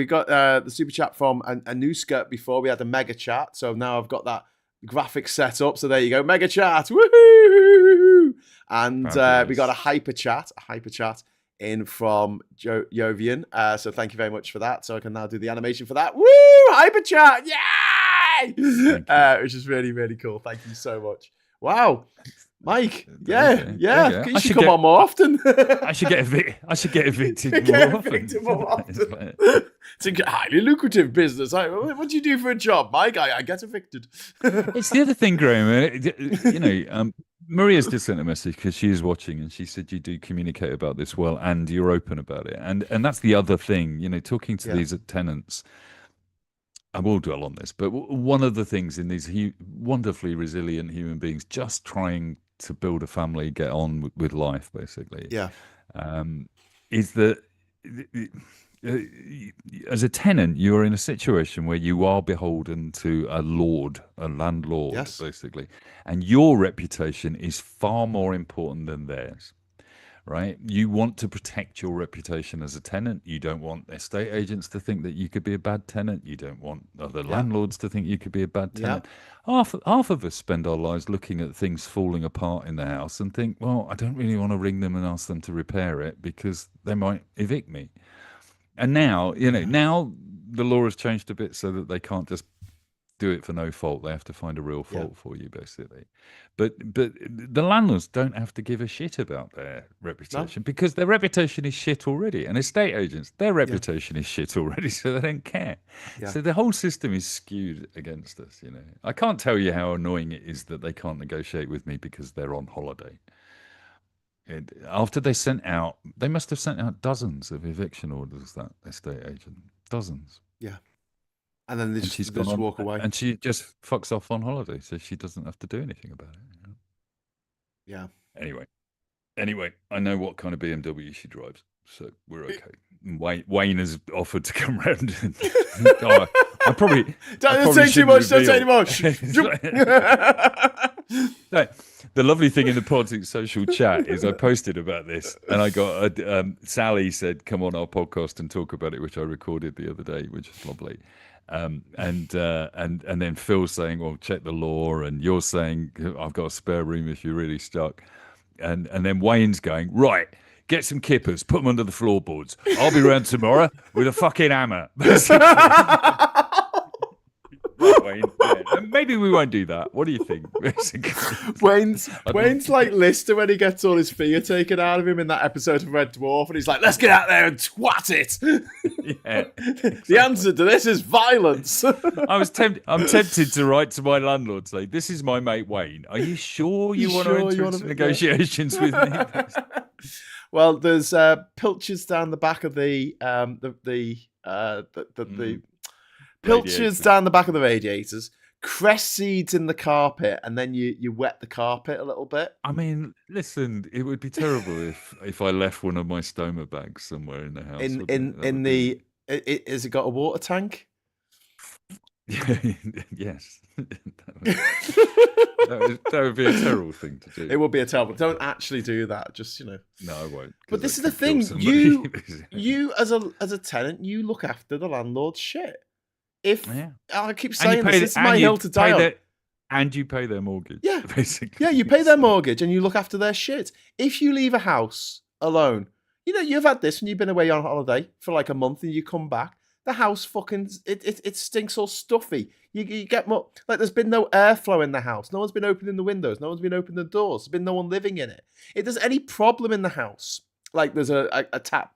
got the super chat from Anuska before. We had a mega chat, so now I've got that graphic set up. So there you go, mega chat, woohoo! And we got a hyper chat in from Jovian. So thank you very much for that. So I can now do the animation for that. Woo! Hyper chat, yay! Which is really, really cool. Thank you so much. Wow. Mike, yeah. You should come on more often. I should get evicted more often. It's a highly lucrative business. What do you do for a job, Mike? I get evicted. It's the other thing, Graham. Maria's just sent a message because she is watching, and she said you do communicate about this well, and you're open about it, and that's the other thing. Talking to these tenants. I will dwell on this, but one of the things in these wonderfully resilient human beings just trying to build a family, get on with life, basically, is that as a tenant, you are in a situation where you are beholden to a landlord, basically, and your reputation is far more important than theirs. Right? You want to protect your reputation as a tenant. You don't want estate agents to think that you could be a bad tenant. You don't want other landlords to think you could be a bad tenant. Half of us spend our lives looking at things falling apart in the house and think, well, I don't really want to ring them and ask them to repair it because they might evict me. And now, now the law has changed a bit so that they can't just do it for no fault. They have to find a real fault for you, basically. But the landlords don't have to give a shit about their reputation because their reputation is shit already. And estate agents, their reputation is shit already, so they don't care. So the whole system is skewed against us. I can't tell you how annoying it is that they can't negotiate with me because they're on holiday. After they must have sent out dozens of eviction orders, that estate agent, dozens. Yeah. And then they just walk away. And she just fucks off on holiday, so she doesn't have to do anything about it. Yeah. Anyway, I know what kind of BMW she drives, so we're okay. Wayne has offered to come round. I probably don't say too much. Don't say any more. The lovely thing in the Politics Social chat is I posted about this, and I got Sally said, "Come on our podcast and talk about it," which I recorded the other day, which is lovely. And then Phil's saying, well, check the law, and you're saying I've got a spare room if you're really stuck, and then Wayne's going, right, get some kippers, put them under the floorboards, I'll be around tomorrow with a fucking hammer. Wayne, maybe we won't do that. What do you think? Wayne's like Lister when he gets all his fear taken out of him in that episode of Red Dwarf, and he's like, let's get out there and twat it. The answer to this is violence. I'm tempted to write to my landlord, say, this is my mate Wayne, are you sure you want to enter into negotiations with me? Well, there's pilchards down the back of the pilchards down the back of the radiators, cress seeds in the carpet, and then you wet the carpet a little bit. I mean, listen, it would be terrible if I left one of my stoma bags somewhere in the house. Has it got a water tank? Yes. That would be a terrible thing to do. It would be a terrible. Don't actually do that. Just No, I won't. But this is the thing. You as a tenant, you look after the landlord's shit. I keep saying this is my hill to die on. And you pay their mortgage. Yeah, basically. Yeah, you pay their mortgage and you look after their shit. If you leave a house alone, you've had this when you've been away on holiday for like a month and you come back. The house fucking it stinks all stuffy. You get more like there's been no airflow in the house. No one's been opening the windows. No one's been opening the doors. There's been no one living in it. If there's any problem in the house, like there's a tap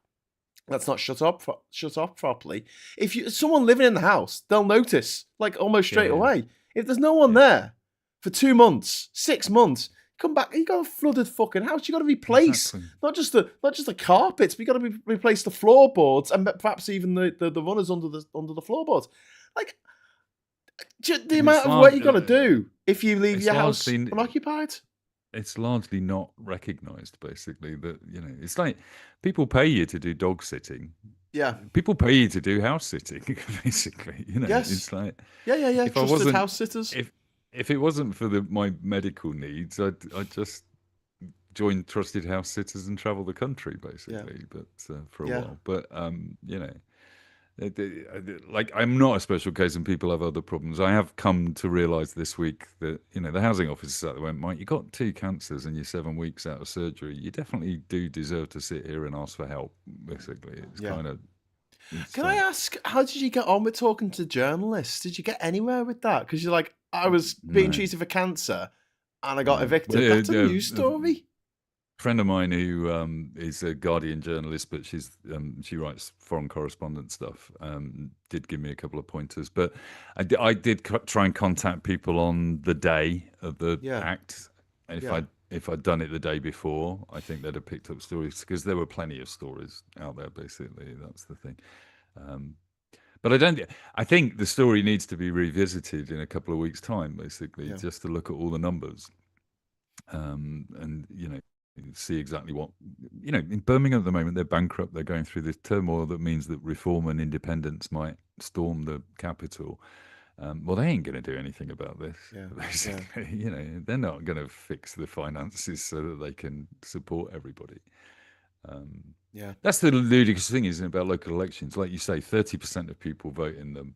that's not shut off properly. If someone living in the house, they'll notice like almost straight away. If there's no one there for 2 months, 6 months, come back. You got a flooded fucking house. You got to replace not just the carpets, but you got to replace the floorboards and perhaps even the runners under the floorboards. Like the amount of work you got to do if you leave your house unoccupied. It's largely not recognised, basically. That it's like people pay you to do dog sitting. Yeah, people pay you to do house sitting, basically. Yes. It's like yeah. Trusted house sitters. If it wasn't for my medical needs, I'd just join trusted house sitters and travel the country, basically. But for a while, but like I'm not a special case, and people have other problems. I have come to realise this week that the housing officers out there went, Mike, you got 2 cancers and you're 7 weeks out of surgery. You definitely do deserve to sit here and ask for help. Basically, it's kind of. Can I ask, how did you get on with talking to journalists? Did you get anywhere with that? Because you're like, I was being treated for cancer and I got evicted. That's a news story. A friend of mine who is a Guardian journalist, but she writes foreign correspondent stuff, did give me a couple of pointers. But I did try and contact people on the day of the act. If I'd done it the day before, I think they'd have picked up stories, because there were plenty of stories out there, basically. That's the thing. But I think the story needs to be revisited in a couple of weeks' time, basically, just to look at all the numbers. And, see exactly what, in Birmingham at the moment, they're bankrupt. They're going through this turmoil that means that reform and independence might storm the capital. Well, they ain't going to do anything about this, basically. They're not going to fix the finances so that they can support everybody. That's the ludicrous thing, isn't it, about local elections? Like you say, 30% of people vote in them.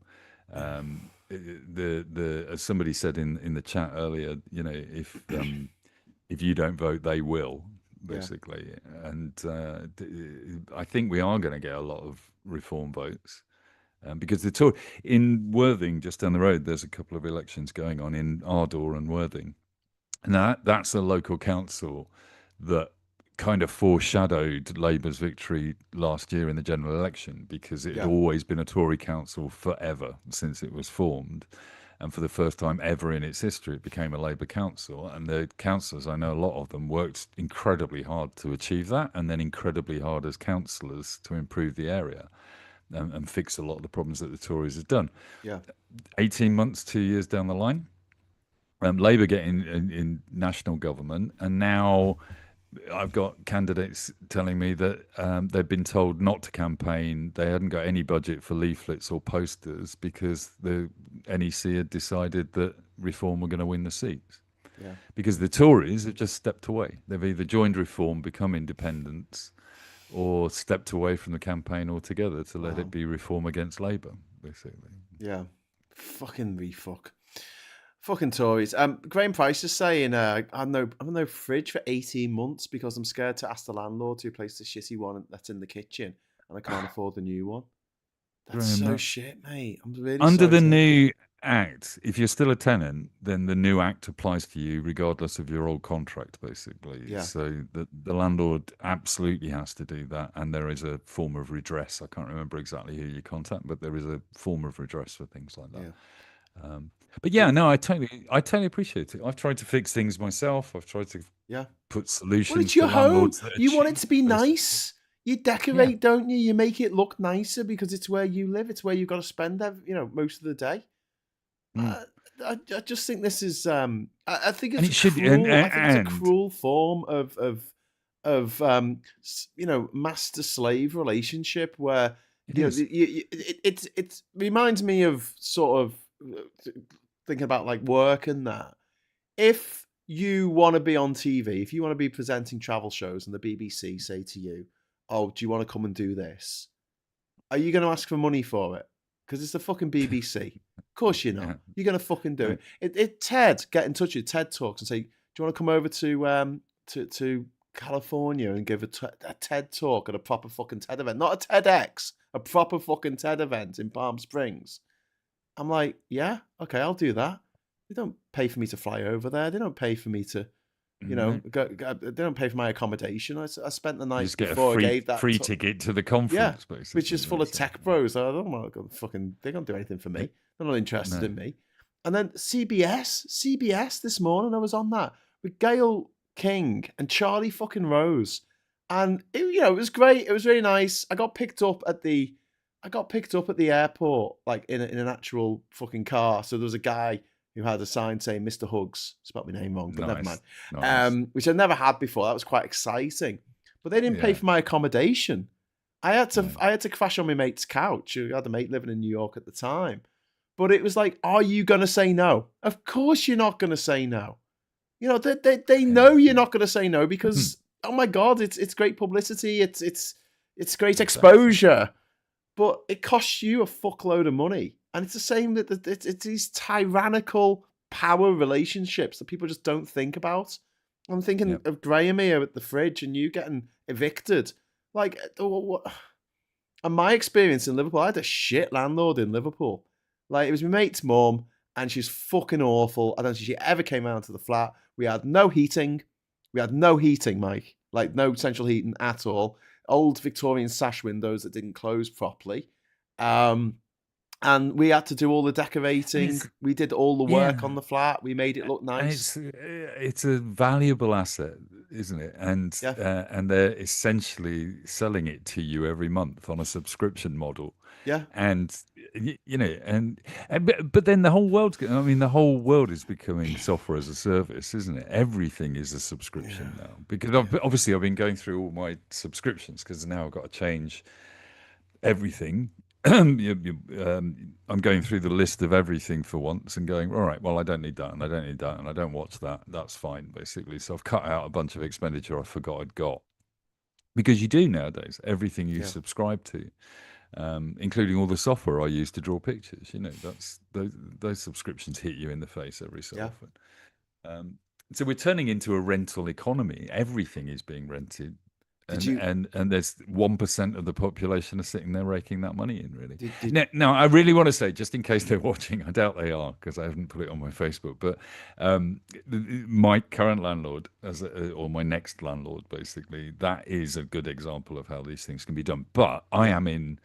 As somebody said in the chat earlier, if you don't vote, they will, basically. And I think we are going to get a lot of reform votes. Because in Worthing, just down the road, there's a couple of elections going on in Ardor and Worthing. And that's a local council that kind of foreshadowed Labour's victory last year in the general election, because it had always been a Tory council forever since it was formed. And for the first time ever in its history, it became a Labour council. And the councillors, I know a lot of them, worked incredibly hard to achieve that, and then incredibly hard as councillors to improve the area. And fix a lot of the problems that the Tories have done. 18 months, 2 years down the line, Labour get in national government, and now I've got candidates telling me that they've been told not to campaign. They hadn't got any budget for leaflets or posters because the NEC had decided that Reform were going to win the seats. Because the Tories have just stepped away. They've either joined Reform, become independents, or stepped away from the campaign altogether to let it be Reform against Labour, basically. Fucking refuck. Fucking Tories. Graham Price is saying, I have no fridge for 18 months because I'm scared to ask the landlord to replace the shitty one that's in the kitchen, and I can't afford the new one. That's Graham, shit, mate. I'm really under sorry the new Act, if you're still a tenant, then the new Act applies to you regardless of your old contract, basically. So the landlord absolutely has to do that, and there is a form of redress. I can't remember exactly who you contact, but there is a form of redress for things like that. But I totally appreciate it. I've tried to fix things myself. I've tried to put solutions. Well, it's your home. That You want it to be nice. You decorate, don't you? You make it look nicer because it's where you live. It's where you've got to spend, most of the day. I just think this is. I think it's a cruel form of master slave relationship where it reminds me of sort of thinking about like work and that. If you want to be on TV, if you want to be presenting travel shows, and the BBC say to you, "Oh, do you want to come and do this?" Are you going to ask for money for it? Because it's the fucking BBC. Of course you're not. You're going to fucking do it. Ted, get in touch with TED Talks and say, "Do you want to come over to California and give a TED Talk at a proper fucking TED event? Not a TEDx, a proper fucking TED event in Palm Springs. I'm like, yeah, okay, I'll do that. They don't pay for me to fly over there. They don't pay for me to, you know, go, they don't pay for my accommodation. I spent the night just get before a free, I gave that free ticket to the conference, basically. which is full of tech bros. I don't want to fucking. They don't do anything for me. They're not interested in me. And then CBS this morning, I was on that with Gail King and Charlie fucking Rose, and it was great. It was really nice. I got picked up at the airport, like in an actual fucking car. So there was a guy who had a sign saying Mr. Hugs. Spelled my name wrong, but never mind. Nice. Which I'd never had before. That was quite exciting. But they didn't pay for my accommodation. I had to crash on my mate's couch. I had a mate living in New York at the time. But it was like, are you going to say no? Of course you're not going to say no. You know, they know you're not going to say no because, oh my God, it's great publicity. It's great exposure. But it costs you a fuckload of money. And it's the same that it's these tyrannical power relationships that people just don't think about. I'm thinking of Graham here at the fridge and you getting evicted. Like, and my experience in Liverpool, I had a shit landlord in Liverpool. Like, it was my mate's mum, and she's fucking awful. I don't think she ever came out to the flat. We had no heating. Mike. Like, no central heating at all. Old Victorian sash windows that didn't close properly. And we had to do all the decorating. We did all the work on the flat. We made it look nice. It's a valuable asset, isn't it? And and they're essentially selling it to you every month on a subscription model. Yeah. And you know, but then the whole the whole world is becoming software as a service, isn't it? Everything is a subscription now. Because obviously I've been going through all my subscriptions because now I've got to change everything. I'm going through the list of everything for once and going, all right, well, I don't need that and I don't need that and I don't watch that. That's fine, basically. So I've cut out a bunch of expenditure I forgot I'd got. Because you do nowadays, everything you subscribe to, including all the software I use to draw pictures. You know, those subscriptions hit you in the face every so often. So we're turning into a rental economy. Everything is being rented. And there's 1% of the population are sitting there raking that money in, really. Now, I really want to say, just in case they're watching, I doubt they are because I haven't put it on my Facebook, but my current landlord, or my next landlord, basically, that is a good example of how these things can be done. But I am in,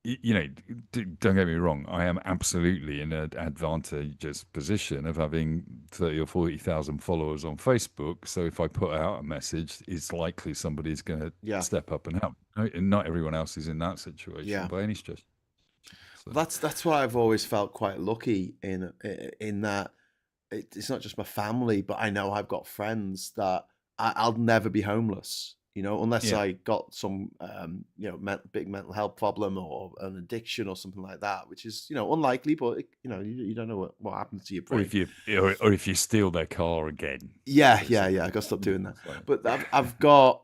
you know, don't get me wrong, I am absolutely in an advantageous position of having 30 or 40,000 followers on Facebook. So if I put out a message, it's likely somebody's going to step up and help. And not everyone else is in that situation by any stretch. So. That's why I've always felt quite lucky in that it's not just my family, but I know I've got friends that I'll never be homeless. You know, unless I got some, big mental health problem or an addiction or something like that, which is, unlikely. But you don't know what happens to your brain. Or if you steal their car again. Yeah. I got to stop doing that. But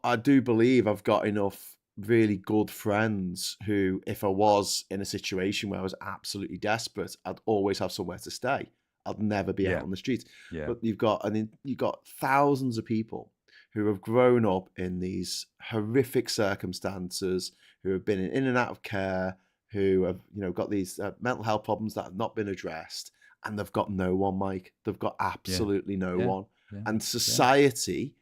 I do believe I've got enough really good friends who, if I was in a situation where I was absolutely desperate, I'd always have somewhere to stay. I'd never be out on the streets. Yeah. But you've got thousands of people who have grown up in these horrific circumstances, who have been in and out of care, who have got these mental health problems that have not been addressed, and they've got no one, Mike. They've got absolutely no one. Yeah. And society,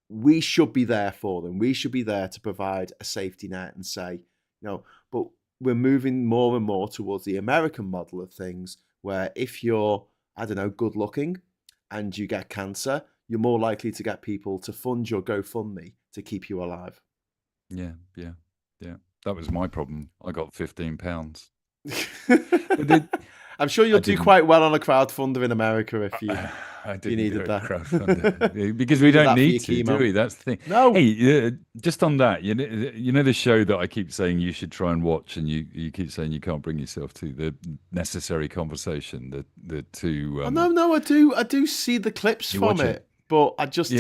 we should be there for them. We should be there to provide a safety net and say, but we're moving more and more towards the American model of things, where if you're, good looking and you get cancer, you're more likely to get people to fund your GoFundMe to keep you alive. Yeah. That was my problem. I got £15. I'm sure you'll do quite well on a crowdfunder in America if you needed that. Crowdfunder. Because we don't need to, do we? That's the thing. No. Hey, just on that, you know the show that I keep saying you should try and watch, and you keep saying you can't bring yourself to, the Necessary Conversation, the two. No, I do see the clips from it. But I just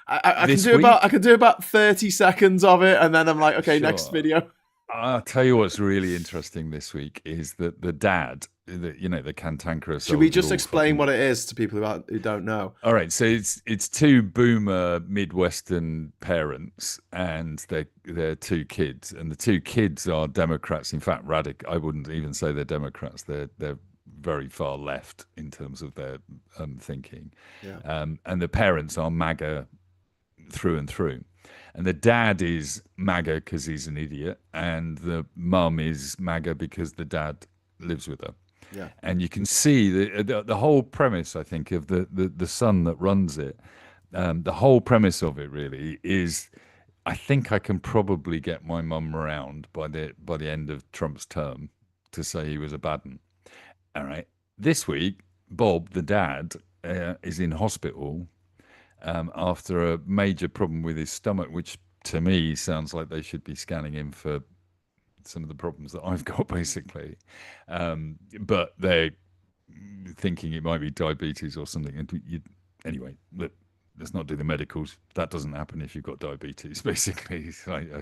I can do about 30 seconds of it, and then I'm like, okay, next video. I'll tell you what's really interesting this week is that the dad, the cantankerous. Should we just explain what it is to people who don't know? All right, so it's two boomer Midwestern parents and their two kids, and the two kids are Democrats. In fact, radical. I wouldn't even say they're Democrats. They're very far left in terms of their thinking. Yeah. And the parents are MAGA through and through. And the dad is MAGA because he's an idiot, and the mum is MAGA because the dad lives with her. Yeah. And you can see the whole premise, I think, of the son that runs it. The whole premise of it really is, I think I can probably get my mum around by the end of Trump's term to say he was a bad one. All right. This week, Bob, the dad, is in hospital after a major problem with his stomach, which to me sounds like they should be scanning him for some of the problems that I've got, basically. But they're thinking it might be diabetes or something. And anyway, let's not do the medicals. That doesn't happen if you've got diabetes, basically,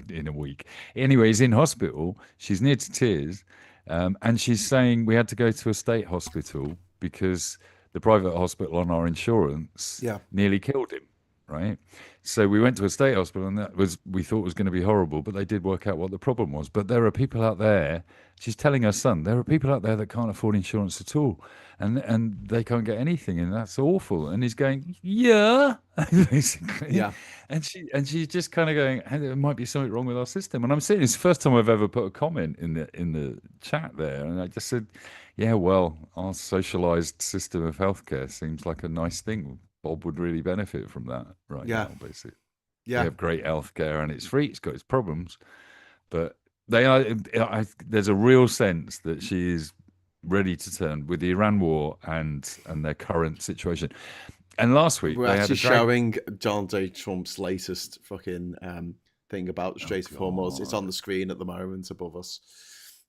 in a week. Anyway, he's in hospital. She's near to tears. And she's saying we had to go to a state hospital because the private hospital on our insurance nearly killed him, right? So we went to a state hospital, and we thought was going to be horrible, but they did work out what the problem was. But there are people out there, she's telling her son, there are people out there that can't afford insurance at all, and they can't get anything, and that's awful. And he's going, yeah, basically. Yeah. And she's just kind of going, hey, there might be something wrong with our system. And I'm saying it's the first time I've ever put a comment in the chat there, and I just said, yeah, well, our socialized system of healthcare seems like a nice thing. Bob would really benefit from that now, basically. Yeah. We have great healthcare and it's free. It's got its problems, but there's a real sense that she is ready to turn with the Iran war and their current situation. And last week we're they actually had showing Donald J. Trump's latest fucking thing about the Strait of Hormuz. It's on the screen at the moment above us.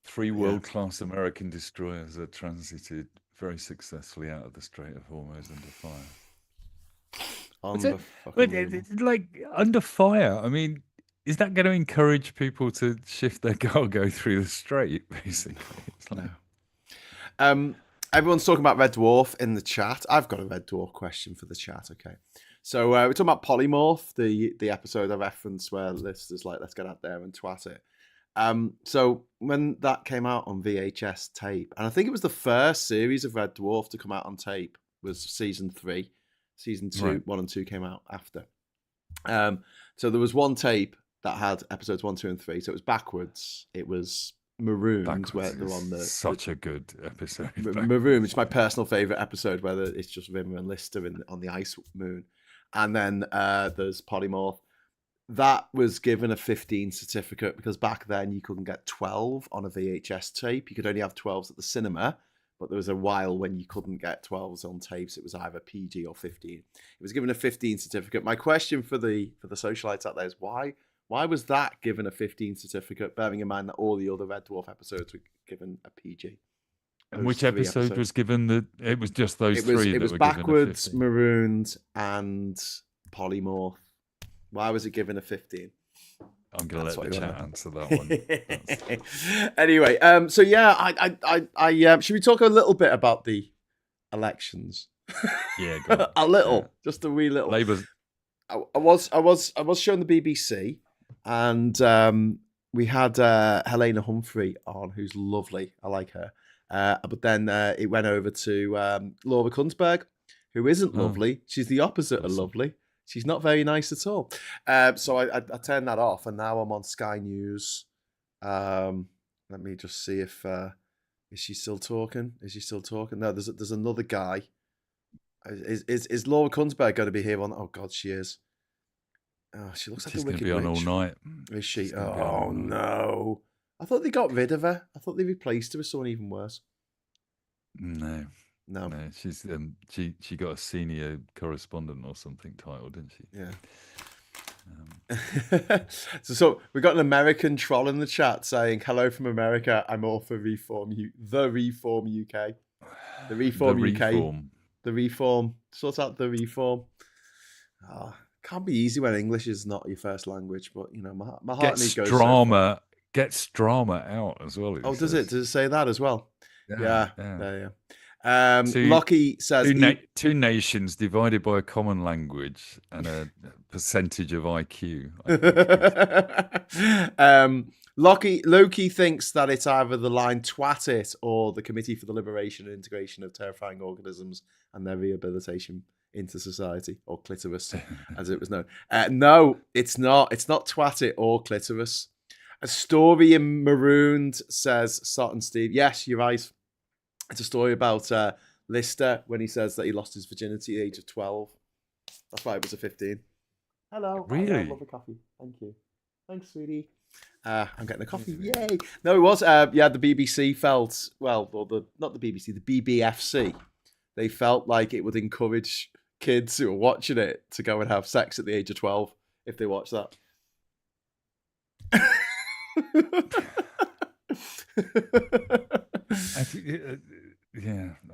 3 world-class American destroyers are transited very successfully out of the Strait of Hormuz under fire. Under fire. I mean, is that going to encourage people to shift their cargo through the strait? Basically, it's like... No. Everyone's talking about Red Dwarf in the chat. I've got a Red Dwarf question for the chat. Okay, so we're talking about Polymorph, the episode I referenced where listeners like, let's get out there and twat it. So when that came out on VHS tape, and I think it was the first series of Red Dwarf to come out on tape, was season 3. Season 2, right. 1 and 2 came out after. So there was one tape that had episodes 1, 2, and 3. So it was backwards. It was Marooned, where they're on the such a good episode. Marooned, which is my personal favorite episode, where it's just Rimmer and Lister on the ice moon. And then there's Polymorph. That was given a 15 certificate because back then you couldn't get 12 on a VHS tape. You could only have 12s at the cinema. But there was a while when you couldn't get 12s on tapes. It was either PG or 15. It was given a 15 certificate. My question for the socialites out there is why was that given a 15 certificate, bearing in mind that all the other Red Dwarf episodes were given a PG? And which episode was given it was just those three that were given Backwards, Marooned, and Polymorph. Why was it given a 15? I'm going to let the chat answer that one. Anyway, so yeah, I should we talk a little bit about the elections? Yeah, go on. A little, just a wee little. Labour's. I was showing the BBC, and we had Helena Humphrey on, who's lovely. I like her. But then it went over to Laura Kunsberg, who isn't lovely. She's the opposite of lovely. She's not very nice at all. So I turned that off, and now I'm on Sky News. Let me just see if is she still talking? Is she still talking? No, there's another guy. Is Laura Kunsberg going to be here on? Oh God, she is. Oh, she looks like She's a wicked going to be on witch. all night. Is she? Oh no! I thought they got rid of her. I thought they replaced her with someone even worse. No. She's she got a senior correspondent or something title, didn't she? Yeah. So we got an American troll in the chat saying, "Hello from America. I'm all for Reform the Reform UK, the Reform UK, Reform. the Reform. Sort out the Reform." Can't be easy when English is not your first language, but you know, my heart needs drama. Get Starmer out as well. Oh, does it? Does it say that as well? Yeah. Lockie says two nations divided by a common language and a percentage of IQ. Loki thinks that it's either the line "twat it" or the Committee for the Liberation and Integration of Terrifying Organisms and Their Rehabilitation into Society, or clitoris, as it was known. No, it's not. It's not "twat it" or clitoris. A story in Marooned, says Sutton Steve. Yes, you're right. It's a story about Lister when he says that he lost his virginity at the age of 12. That's why it was a 15. Hello. Really? I love a coffee. Thank you. Thanks, sweetie. I'm getting a coffee. Yay. No, it was. The BBC felt, not the BBC, the BBFC. They felt like it would encourage kids who are watching it to go and have sex at the age of 12 if they watch that.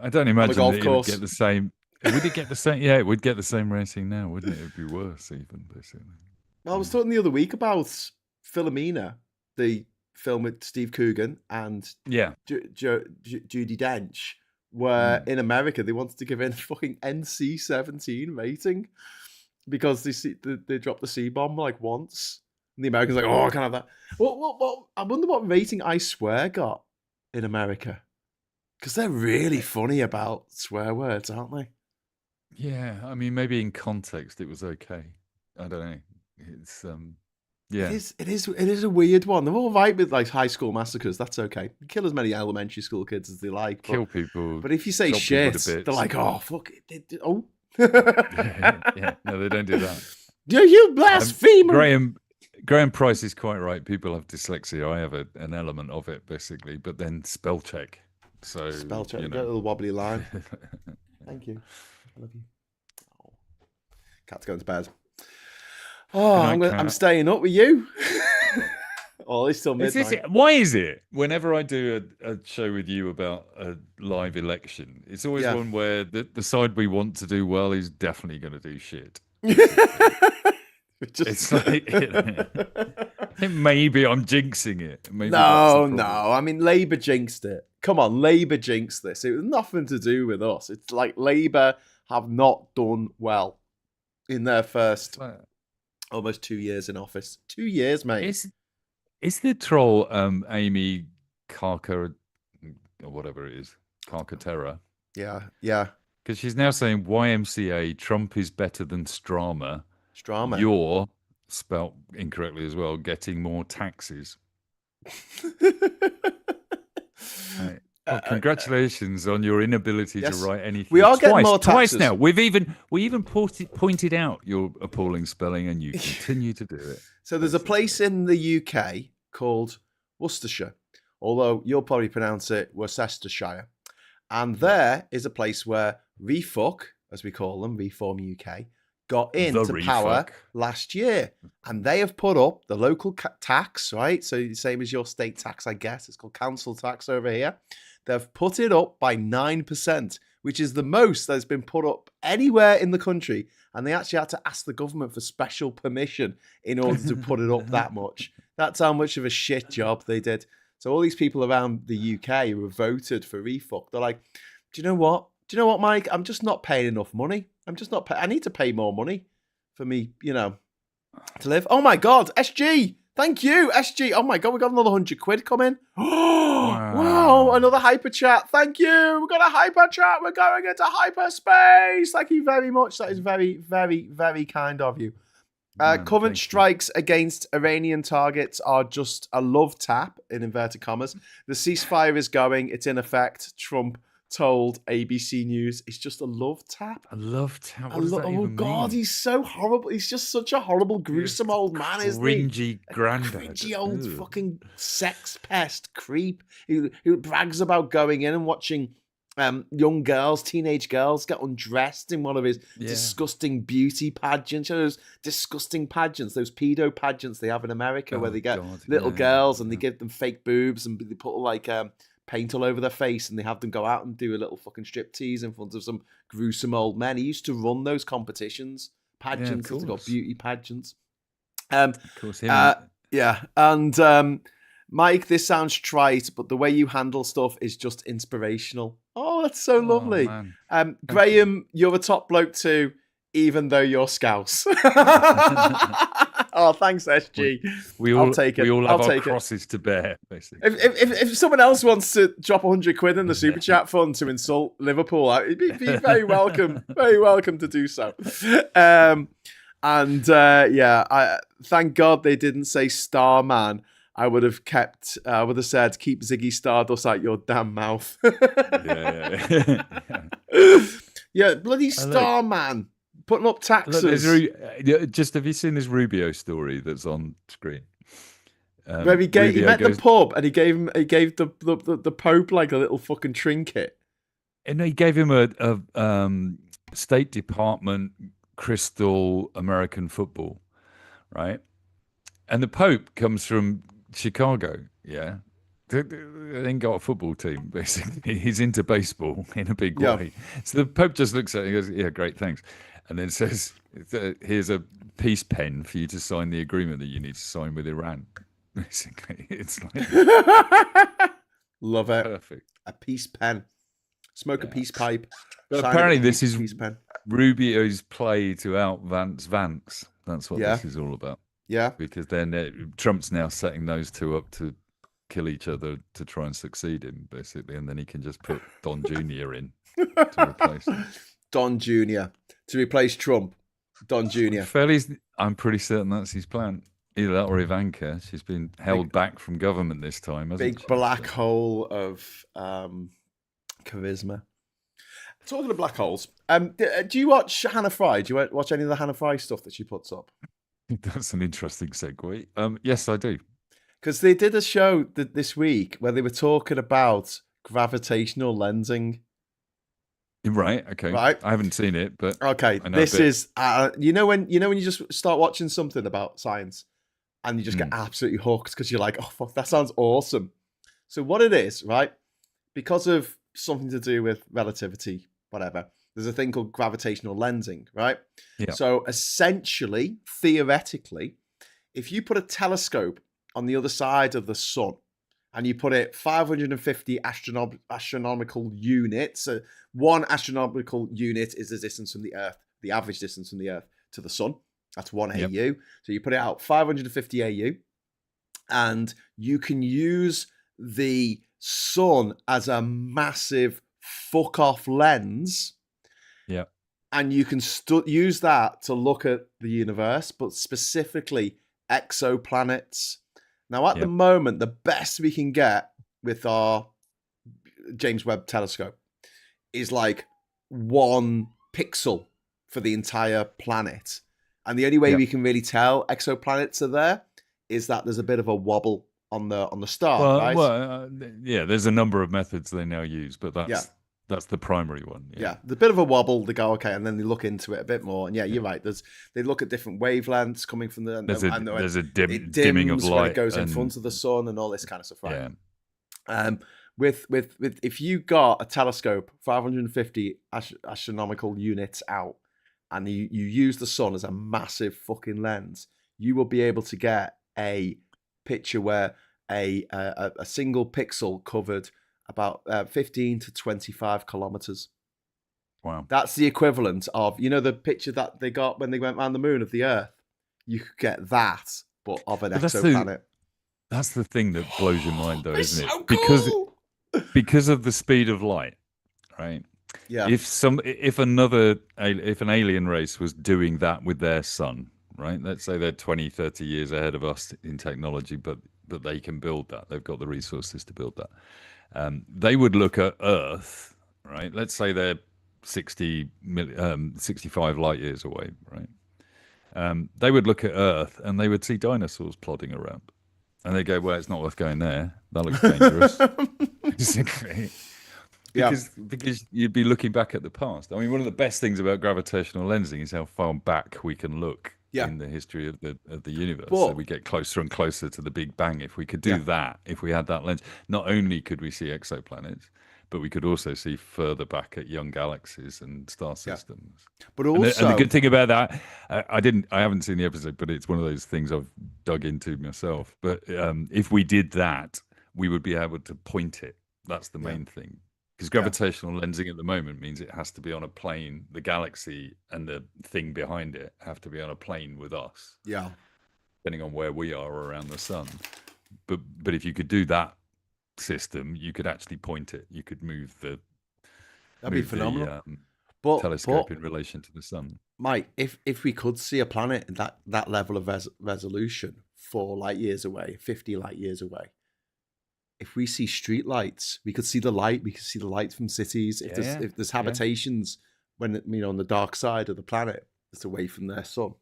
I don't imagine that it would get the same. Would it get the same? Yeah, it would get the same rating now, wouldn't it? It would be worse even, basically. Well, I was talking the other week about Philomena, the film with Steve Coogan and Judi Dench, where in America they wanted to give it a fucking NC-17 rating because they dropped the C-bomb like once. And the Americans are like, oh, I can't have that. Well, I wonder what rating I Swear got in America. Because they're really funny about swear words, aren't they? Yeah, I mean, maybe in context it was okay. I don't know. It's It is a weird one. They're all right with like high school massacres. That's okay. You kill as many elementary school kids as they like. Kill people. But if you say shit, they're like, oh fuck it. Oh. yeah. No, they don't do that. Do you blasphemer? Graham Price is quite right. People have dyslexia. I have an element of it, basically. But then spell check. So spell check. Get a little wobbly line. Thank you. I love you. Oh. Cat's going to bed. Oh, I'm staying up with you. Oh, it's still midnight. Why is it whenever I do a show with you about a live election, it's always one where the side we want to do well is definitely going to do shit. It's like maybe I'm jinxing it. Maybe no. I mean, Labour jinxed it. Come on, Labour jinxed this. It was nothing to do with us. It's like Labour have not done well in their first almost 2 years in office. 2 years, mate. Is the troll Amy Carcass or whatever it is, Carcaterra? Yeah. Because she's now saying YMCA, Trump is better than Starmer. You're, spelt incorrectly as well, getting more taxes. Right. Well, congratulations on your inability to write anything. We are getting more taxes. Twice now. We even pointed out your appalling spelling, and you continue to do it. So there's a place in the UK called Worcestershire, although you'll probably pronounce it Worcestershire. And there is a place where Refuck, as we call them, Reform UK, got into power last year, and they have put up the local tax, right? So the same as your state tax, I guess. It's called council tax over here. They've put it up by 9%, which is the most that's been put up anywhere in the country. And they actually had to ask the government for special permission in order to put it up that much. That's how much of a shit job they did. So all these people around the UK who have voted for Refuck, they're like, do you know what, Mike? I'm just not paying enough money. I need to pay more money for me, to live. Oh my God, SG. Thank you, SG. Oh my God, we got another £100 coming. Wow, another hyper chat. Thank you. We got a hyper chat. We're going into hyperspace. Thank you very much. That is very, very, very kind of you. Current strikes against Iranian targets are just a love tap, in inverted commas. The ceasefire is going. It's in effect. Trump told ABC News it's just a love tap. A love tap? What does that even mean? God, he's so horrible. He's just such a horrible, gruesome old man, isn't he? Cringy granddad. Cringy old fucking sex pest creep who brags about going in and watching young girls, teenage girls, get undressed in one of his disgusting beauty pageants. You know, those disgusting pageants, those pedo pageants they have in America where they get little girls and they give them fake boobs and they put like paint all over their face and they have them go out and do a little fucking striptease in front of some gruesome old men. He used to run those competitions, pageants. They've got beauty pageants. Of course, and Mike, this sounds trite, but the way you handle stuff is just inspirational. Oh, that's so lovely. Graham, you're a top bloke too, even though you're Scouse. Oh, thanks, SG. I'll take it. We all have I'll our take crosses to bear, basically. If someone else wants to drop 100 quid in the super chat fund to insult Liverpool, it'd be very welcome. Very welcome to do so. I thank God they didn't say Starman. I would have said, keep Ziggy Stardust out your damn mouth. Yeah, bloody Starman. Putting up taxes. Just have you seen this Rubio story that's on screen? Where he met the pub and he gave the Pope like a little fucking trinket. And he gave him a State Department crystal American football, right? And the Pope comes from Chicago, yeah. They ain't got a football team, basically. He's into baseball in a big way. So the Pope just looks at it and goes, yeah, great, thanks. And then says, here's a peace pen for you to sign the agreement that you need to sign with Iran. Basically, it's like... Love it. Perfect. A peace pen. Smoke a peace pipe. But apparently this is Rubio's play to out-Vance Vance. That's what this is all about. Yeah. Because then Trump's now setting those two up to kill each other to try and succeed him, basically. And then he can just put Don Jr. in to replace him. Don Jr. to replace Trump. Don Jr. I'm pretty certain that's his plan. Either that or Ivanka. She's been held back from government this time, hasn't she? Big black hole of charisma. Talking of black holes, do you watch Hannah Fry? Do you watch any of the Hannah Fry stuff that she puts up? That's an interesting segue. Yes, I do. Because they did a show this week where they were talking about gravitational lensing. Right. Okay. Right. I haven't seen it, but okay. This is you know when you just start watching something about science, and you just get absolutely hooked because you're like, oh fuck, that sounds awesome. So what it is, right? Because of something to do with relativity, whatever. There's a thing called gravitational lensing, right? Yeah. So essentially, theoretically, if you put a telescope on the other side of the sun and you put it 550 astronomical units, one astronomical unit is the distance from the Earth, the average distance from the Earth to the sun. That's 1 AU. So you put it out 550 AU, and you can use the sun as a massive fuck-off lens. Yeah. And you can use that to look at the universe, but specifically exoplanets. Now, at the moment, the best we can get with our James Webb telescope is like 1 pixel for the entire planet. And the only way we can really tell exoplanets are there is that there's a bit of a wobble on the star, right? There's a number of methods they now use, but that's the primary one. Yeah, the bit of a wobble, they go, okay, and then they look into it a bit more. And you're right. They look at different wavelengths coming from the... There's a dimming of light. When it goes in front of the sun and all this kind of stuff, right? Yeah. With if you got a telescope 550 astronomical units out, and you use the sun as a massive fucking lens, you will be able to get a picture where a single pixel covered about 15 to 25 kilometers. Wow. That's the equivalent of, the picture that they got when they went around the moon of the Earth. You could get that, but of an exoplanet. That's the thing that blows your mind, though, isn't it? So cool! Because of the speed of light, right? Yeah. If an alien race was doing that with their sun, right? Let's say they're 20, 30 years ahead of us in technology, but they can build that. They've got the resources to build that. They would look at Earth, right? Let's say they're 65 light years away, right? They would look at Earth and they would see dinosaurs plodding around. And they go, well, it's not worth going there. That looks dangerous. Basically. Because you'd be looking back at the past. I mean, one of the best things about gravitational lensing is how far back we can look in the history of the universe. So we get closer and closer to the Big Bang. If we could do that, if we had that lens, not only could we see exoplanets, but we could also see further back at young galaxies and star systems. But also, and the good thing about that, I haven't seen the episode, but it's one of those things I've dug into myself. But if we did that, we would be able to point it. That's the main thing. Because gravitational lensing at the moment means it has to be on a plane. The galaxy and the thing behind it have to be on a plane with us. Yeah. Depending on where we are around the sun. But if you could do that system, you could actually point it. You could move the phenomenal. Telescope in relation to the sun. Mike, if we could see a planet in that level of resolution 4 light years away, 50 light years away, if we see street lights, we could see the light. We could see the light from cities. If there's habitations when on the dark side of the planet, it's away from their sun,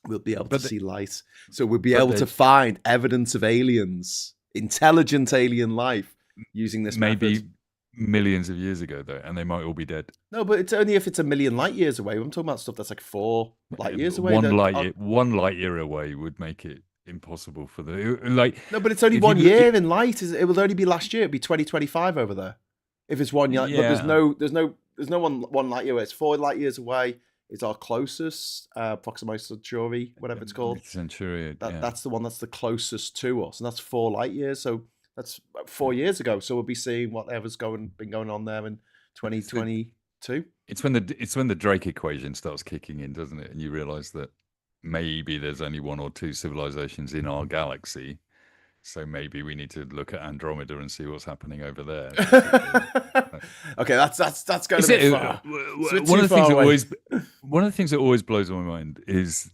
we'll be able to see light. So we'll be able to find evidence of aliens, intelligent alien life, using this method. Millions of years ago, though, and they might all be dead. No, but it's only if it's a million light years away. I'm talking about stuff that's like 4 light years away. One light year away would make it impossible for the No, but it's only 1 year in light. It will only be last year. It'd be 2025 over there. If it's 1 year, but there's no one light year away. It's 4 light years away. It's our closest Proxima Centauri, whatever it's called. Centauri. That's the one that's the closest to us, and that's 4 light years. So that's 4 years ago. So we'll be seeing whatever's been going on there in 2022. It's when the Drake equation starts kicking in, doesn't it? And you realise that maybe there's only 1 or 2 civilizations in our galaxy. So maybe we need to look at Andromeda and see what's happening over there. Okay, that's going to be far. One of the things that always blows my mind is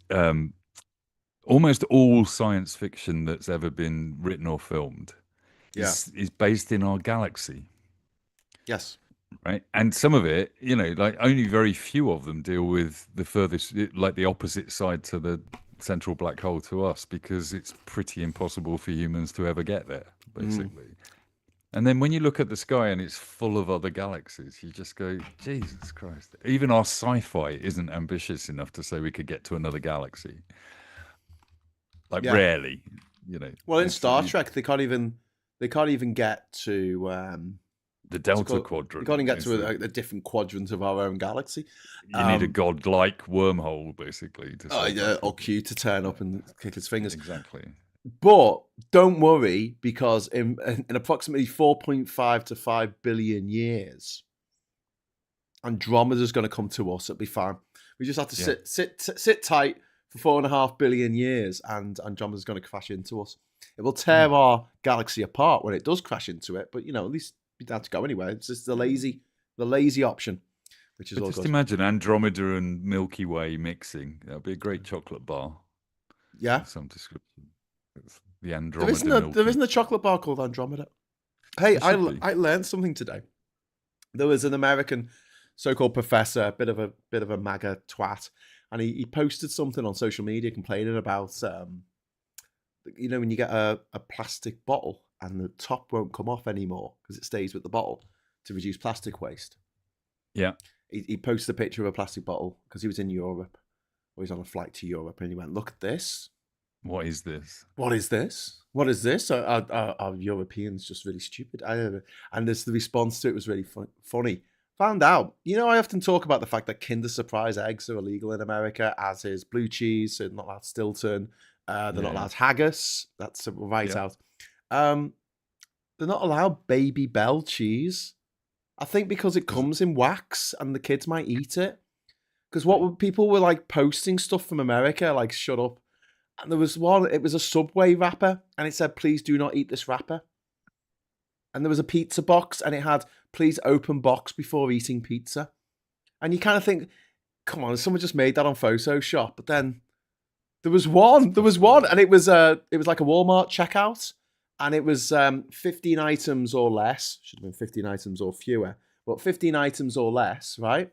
almost all science fiction that's ever been written or filmed is based in our galaxy. Yes. Right. And some of it, like only very few of them deal with the furthest, like the opposite side to the central black hole to us, because it's pretty impossible for humans to ever get there, basically. And then when you look at the sky and it's full of other galaxies, you just go, Jesus Christ. Even our sci-fi isn't ambitious enough to say we could get to another galaxy. Like rarely, Well, in Star Trek, they can't even get to the Delta Quadrant. You can't even get to a different quadrant of our own galaxy. You need a godlike wormhole, basically. Or Q to turn up and kick his fingers. Exactly. But don't worry, because in approximately 4.5 to 5 billion years, Andromeda's going to come to us. It'll be fine. We just have to sit tight for 4.5 billion years, and Andromeda's going to crash into us. It will tear our galaxy apart when it does crash into it, but at least we don't have to go anywhere. It's just the lazy option, which is all good. Just imagine Andromeda and Milky Way mixing. That would be a great chocolate bar. Yeah. Some description. It's the Andromeda. There isn't a chocolate bar called Andromeda. Hey, I learned something today. There was an American so-called professor, a bit of a MAGA twat, and he posted something on social media complaining about when you get a plastic bottle and the top won't come off anymore because it stays with the bottle to reduce plastic waste. Yeah. He posted a picture of a plastic bottle because he was in Europe, or he's on a flight to Europe, and he went, "Look at this. What is this? What is this? What is this? Are Europeans just really stupid?" And the response to it was really funny. Found out, I often talk about the fact that Kinder Surprise eggs are illegal in America, as is blue cheese, so not allowed Stilton. They're not allowed haggis. That's right out. They're not allowed Baby Bell cheese. I think because it comes in wax and the kids might eat it. Because people were like posting stuff from America, like shut up. And there was one, it was a Subway wrapper, and it said, "Please do not eat this wrapper." And there was a pizza box, and it had, "Please open box before eating pizza." And you kind of think, come on, someone just made that on Photoshop. But then there was one, and it was like a Walmart checkout, and it was 15 items or less. Should have been 15 items or fewer, but 15 items or less, right?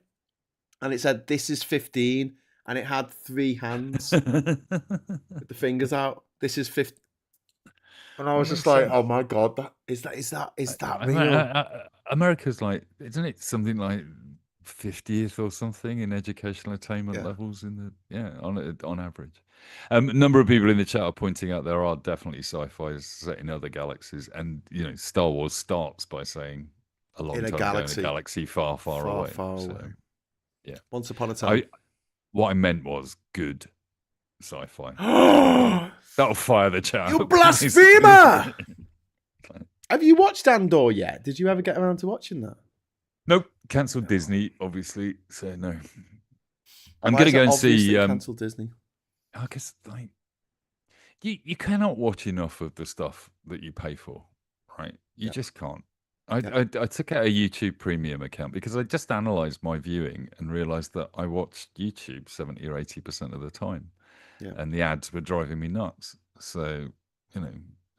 And it said, "This is 15." And it had 3 hands with the fingers out. This is 50. And I was just like, "Oh my God, is that real?" America's like, isn't it something like 50th or something in educational attainment levels on average? A number of people in the chat are pointing out there are definitely sci-fi set in other galaxies, and Star Wars starts by saying a long In a time galaxy. ago in a galaxy far, far, away. Far So, away. yeah. Once upon a time. What I meant was good sci-fi. That'll fire the chat. You blasphemer! Have you watched Andor yet? Did you ever get around to watching that? Nope. Cancelled Disney, obviously. So no. I'm Why going to is go it and obvious see. they cancelled Disney. I guess like you cannot watch enough of the stuff that you pay for, right? You just can't. I took out a YouTube Premium account because I just analysed my viewing and realised that I watched YouTube 70 or 80% of the time, and the ads were driving me nuts. So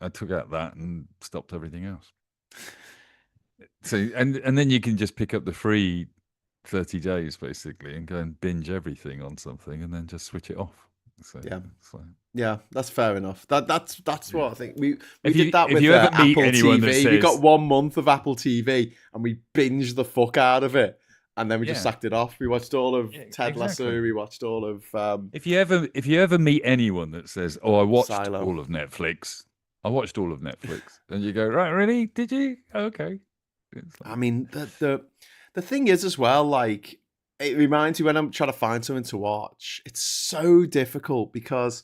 I took out that and stopped everything else. So and then you can just pick up the free 30 days basically and go and binge everything on something and then just switch it off. So, yeah, that's fair enough. That's what I think. We If did you- that if with you ever meet Apple anyone that TV. We got says- 1 month of Apple TV and we binged the fuck out of it, and then we just Yeah. sacked it off. We watched all of Ted Lasso. exactly. We watched all of. If you ever meet anyone that says, "Oh, I watched Silo. all of Netflix," I watched all of Netflix, and you go, "Right, really? Did you? Okay." I mean, the thing is as well, like it reminds me when I'm trying to find something to watch. It's so difficult because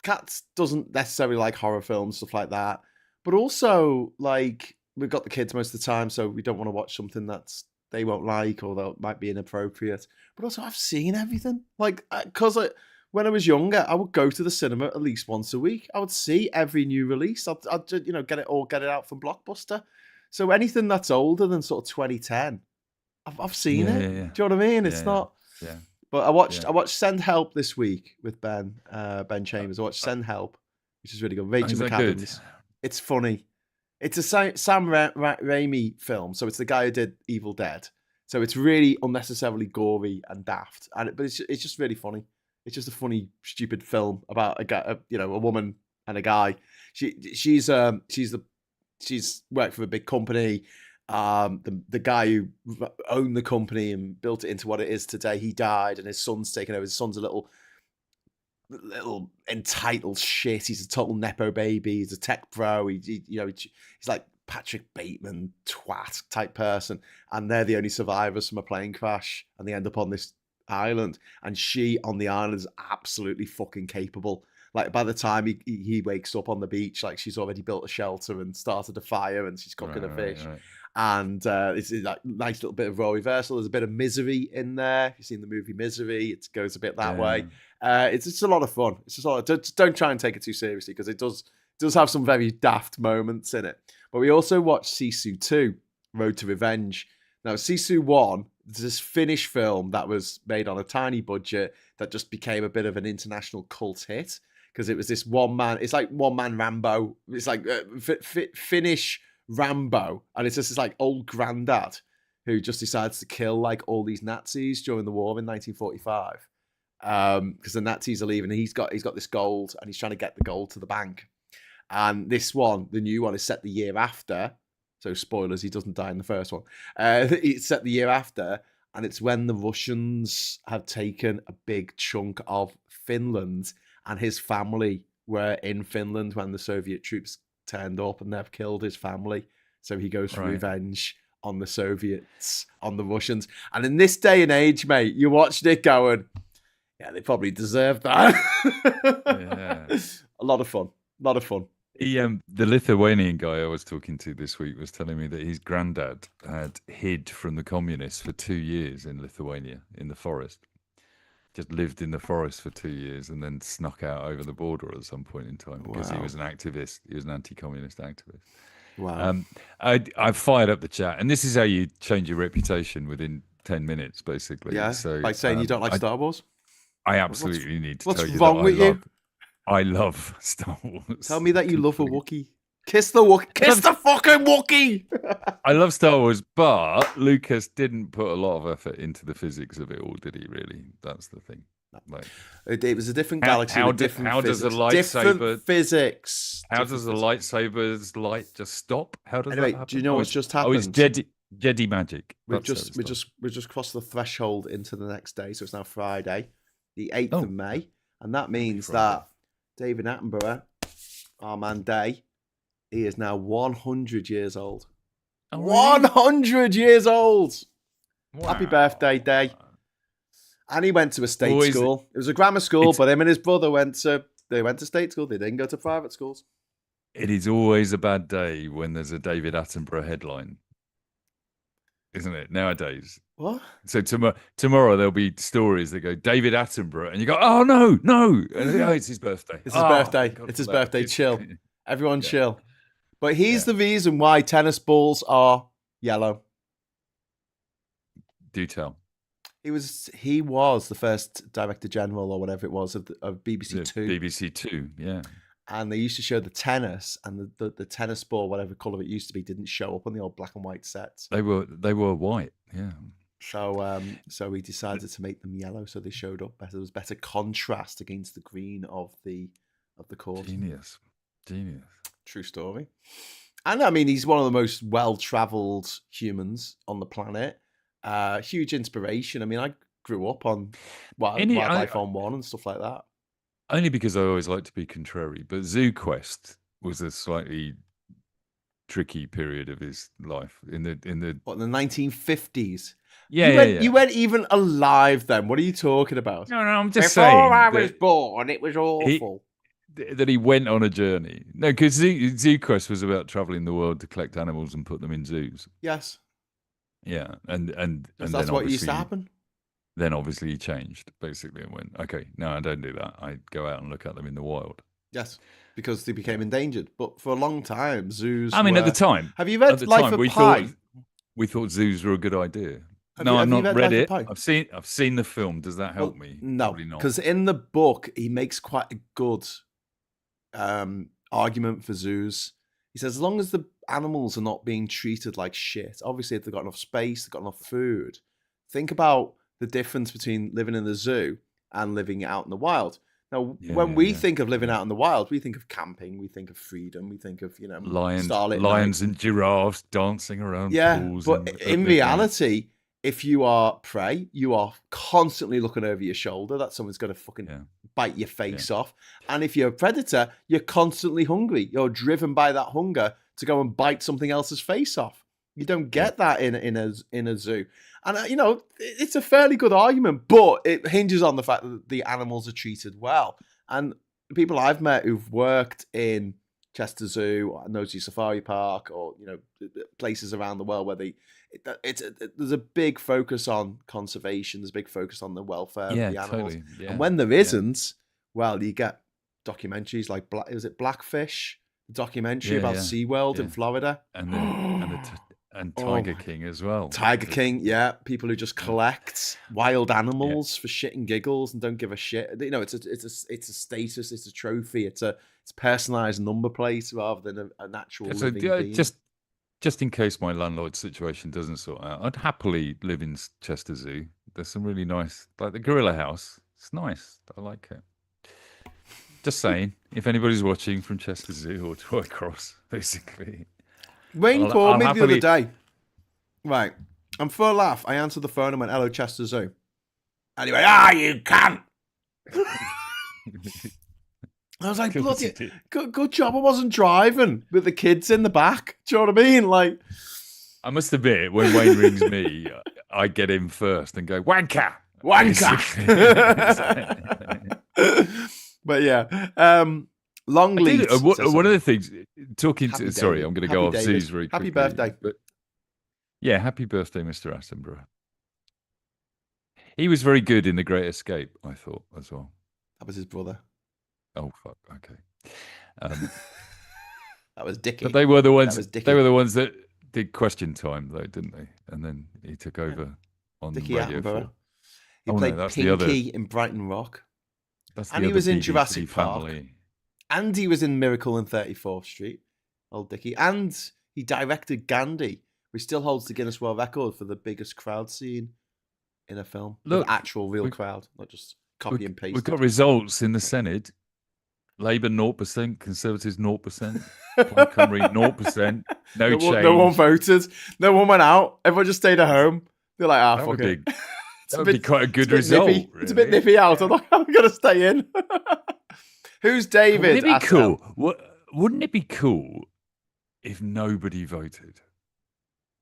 Cats doesn't necessarily like horror films, stuff like that. But also, like, we've got the kids most of the time, so we don't want to watch something that's they won't like or that might be inappropriate. But also, I've seen everything. Like, because when I was younger, I would go to the cinema at least once a week. I would see every new release. I'd get it out from Blockbuster. So anything that's older than sort of 2010, I've seen it. Yeah. Do you know what I mean? It's not. Yeah. But I watched Send Help this week with Ben Chambers. I watched Send Help, which is really good. Rachel Is that good? McAdams. It's funny. It's a Sam Raimi film, so it's the guy who did Evil Dead. So it's really unnecessarily gory and daft, but it's just really funny. It's just a funny, stupid film about a guy, a woman and a guy. She's worked for a big company. The guy who owned the company and built it into what it is today, he died, and his son's taken over. His son's a little entitled shit. He's a total nepo baby. He's a tech bro. He's like Patrick Bateman twat type person, and they're the only survivors from a plane crash, and they end up on this island, and she on the island is absolutely fucking capable. Like by the time he wakes up on the beach, like she's already built a shelter and started a fire and she's cooking a fish. Right. And it's like nice little bit of role reversal. There's a bit of misery in there. If you've seen the movie Misery, it goes a bit that way. It's just a lot of fun. It's just a lot. Just don't try and take it too seriously because it does have some very daft moments in it. But we also watched Sisu 2, Road to Revenge. Now Sisu 1, this Finnish film that was made on a tiny budget that just became a bit of an international cult hit. Because it was this one man, it's like one man Rambo. It's like Finnish Rambo. And it's just this like old granddad who just decides to kill like all these Nazis during the war in 1945. Because the Nazis are leaving and he's got this gold and he's trying to get the gold to the bank. And this one, the new one, is set the year after. So spoilers, he doesn't die in the first one. It's set the year after. And it's when the Russians have taken a big chunk of Finland. And his family were in Finland when the Soviet troops turned up and they've killed his family. So he goes for revenge on the Soviets, on the Russians. And in this day and age, mate, you watched it going, yeah, they probably deserve that. A lot of fun. The Lithuanian guy I was talking to this week was telling me that his granddad had hid from the communists for 2 years in Lithuania, in the forest. Just lived in the forest for 2 years and then snuck out over the border at some point in time because he was an activist. He was an anti-communist activist. Wow. I fired up the chat, and this is how you change your reputation within 10 minutes, basically. Yeah. So, by saying you don't like Star Wars? I absolutely need to tell you what's wrong with you? I love Star Wars. Tell me that you love a Wookiee. Kiss the Wookiee. Kiss the fucking Wookiee. I love Star Wars, but Lucas didn't put a lot of effort into the physics of it all, did he? Really, that's the thing. Like, it was a different galaxy. How does a lightsaber? Different physics. How does the lightsaber's light just stop? How does anyway, that happen? Do you know what's just happened? Oh, it's Jedi magic. We've just crossed the threshold into the next day, so it's now Friday, the 8th of May, and that means that David Attenborough, our man Day, He is now 100 years old. Oh, 100 years old. Wow. Happy birthday, Day. And he went to a state school. It was a grammar school, but him and his brother went to state school. They didn't go to private schools. It is always a bad day when there's a David Attenborough headline, isn't it, nowadays? What? So tomorrow there'll be stories that go, David Attenborough, and you go, oh, no. And it's his birthday. It's his birthday. It's his birthday. Chill. Everyone chill. But he's the reason why tennis balls are yellow. Do tell. He was the first director general or whatever it was of BBC Two. BBC Two, yeah. And they used to show the tennis, and the tennis ball, whatever colour it used to be, didn't show up on the old black and white sets. They were white, yeah. So he decided to make them yellow, so they showed up better. There was better contrast against the green of the court. Genius. True story. And I mean, he's one of the most well-travelled humans on the planet. Huge inspiration. I mean, I grew up on Wildlife on One and stuff like that. Only because I always like to be contrary, but Zoo Quest was a slightly tricky period of his life in the 1950s. Yeah, You weren't even alive then. What are you talking about? No, I'm just saying. Before I was born, it was awful. That he went on a journey. No, because Zoo Quest was about traveling the world to collect animals and put them in zoos. Yes. Yeah, and that's what used to happen. Then obviously he changed basically and went, okay, no, I don't do that. I go out and look at them in the wild. Yes, because they became endangered. But for a long time, zoos. I mean, at the time. Have you read Life of Pi? We thought zoos were a good idea. I've not read it. I've seen the film. Does that help me? No, probably not. Because in the book he makes quite a good argument for zoos. He says as long as the animals are not being treated like shit, obviously if they've got enough space, they've got enough food. Think about the difference between living in the zoo and living out in the wild. Now, when we think of living out in the wild, we think of camping, we think of freedom, we think of, lions and giraffes dancing around pools. But in reality, if you are prey, you are constantly looking over your shoulder that someone's going to fucking bite your face off. And if you're a predator, you're constantly hungry. You're driven by that hunger to go and bite something else's face off. You don't get that in a zoo. And, it's a fairly good argument, but it hinges on the fact that the animals are treated well. And people I've met who've worked in Chester Zoo or Nosy Safari Park or, places around the world where there's a big focus on conservation. There's a big focus on the welfare of the animals. Totally. Yeah. And when there isn't, well, you get documentaries like Blackfish, the documentary about SeaWorld in Florida. And Tiger King as well. Tiger King, yeah. People who just collect wild animals for shit and giggles and don't give a shit. It's a status, it's a trophy, it's personalised number plate rather than a natural living being. Just in case my landlord situation doesn't sort out, I'd happily live in Chester Zoo. There's some really nice, like the Gorilla House. It's nice. I like it. Just saying, if anybody's watching from Chester Zoo or Troy Cross, basically. Wayne called me the other day. Right. And for a laugh, I answered the phone and went, hello, Chester Zoo. And he went, you can't. I was like, bloody, good job I wasn't driving with the kids in the back. Do you know what I mean? Like, I must admit, when Wayne rings me, I get in first and go, wanker. But yeah. Longleat. One of the things, sorry, I'm going to go off zoos very quickly. Happy birthday. But yeah, happy birthday, Mr. Attenborough. He was very good in The Great Escape, I thought, as well. That was his brother. Oh, fuck, okay. That was Dickie. But they were the ones that did Question Time, though, didn't they? And then he took over on Dickie Radio Attenborough. 4. He played Pinky in Brighton Rock. And he was in Jurassic Park. And he was in Miracle on 34th Street, old Dickie. And he directed Gandhi, which still holds the Guinness World Record for the biggest crowd scene in a film. Look, actual real crowd, not just copy and paste. We've got results in the Senate. Labour 0%, Conservatives 0%, Plaid Cymru 0%, no change. No one voted. No one went out. Everyone just stayed at home. They're like, fuck it. That would be quite a good result. Really. It's a bit nippy out. I'm like, I'm going to stay in. Who's David? Wouldn't it be cool? Wouldn't it be cool if nobody voted?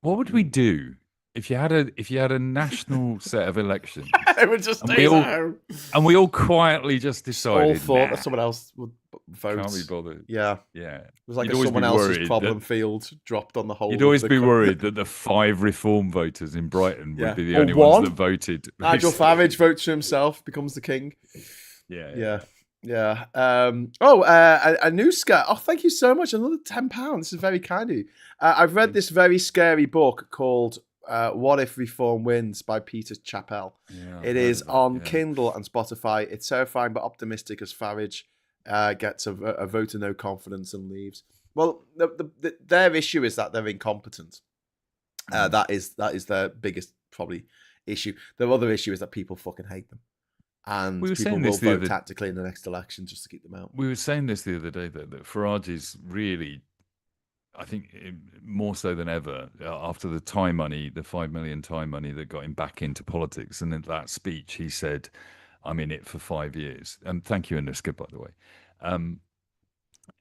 What would we do if you had a national set of elections? It would just stay there. And we all quietly just decided. All thought that someone else would vote. Can't be bothered. Yeah. Yeah. It was like someone else's problem field dropped on the whole. You'd always be worried that the 5 Reform voters in Brighton would be the Or only one. ones that voted. Nigel Farage votes for himself, becomes the king. Yeah. A new Scott. Oh, thank you so much. Another £10. This is very kind of you. I've read this very scary book called What If Reform Wins by Peter Chappell. It is on Kindle and Spotify. It's terrifying but optimistic as Farage gets a vote of no confidence and leaves. Well, their issue is that they're incompetent. That is their biggest probably issue. Their other issue is that people fucking hate them. And people will vote tactically in the next election just to keep them out. We were saying this the other day, that Farage is really, I think, more so than ever, after the time money, the 5 million time money that got him back into politics. And in that speech, he said, I'm in it for 5 years. And thank you, Anuska, by the way.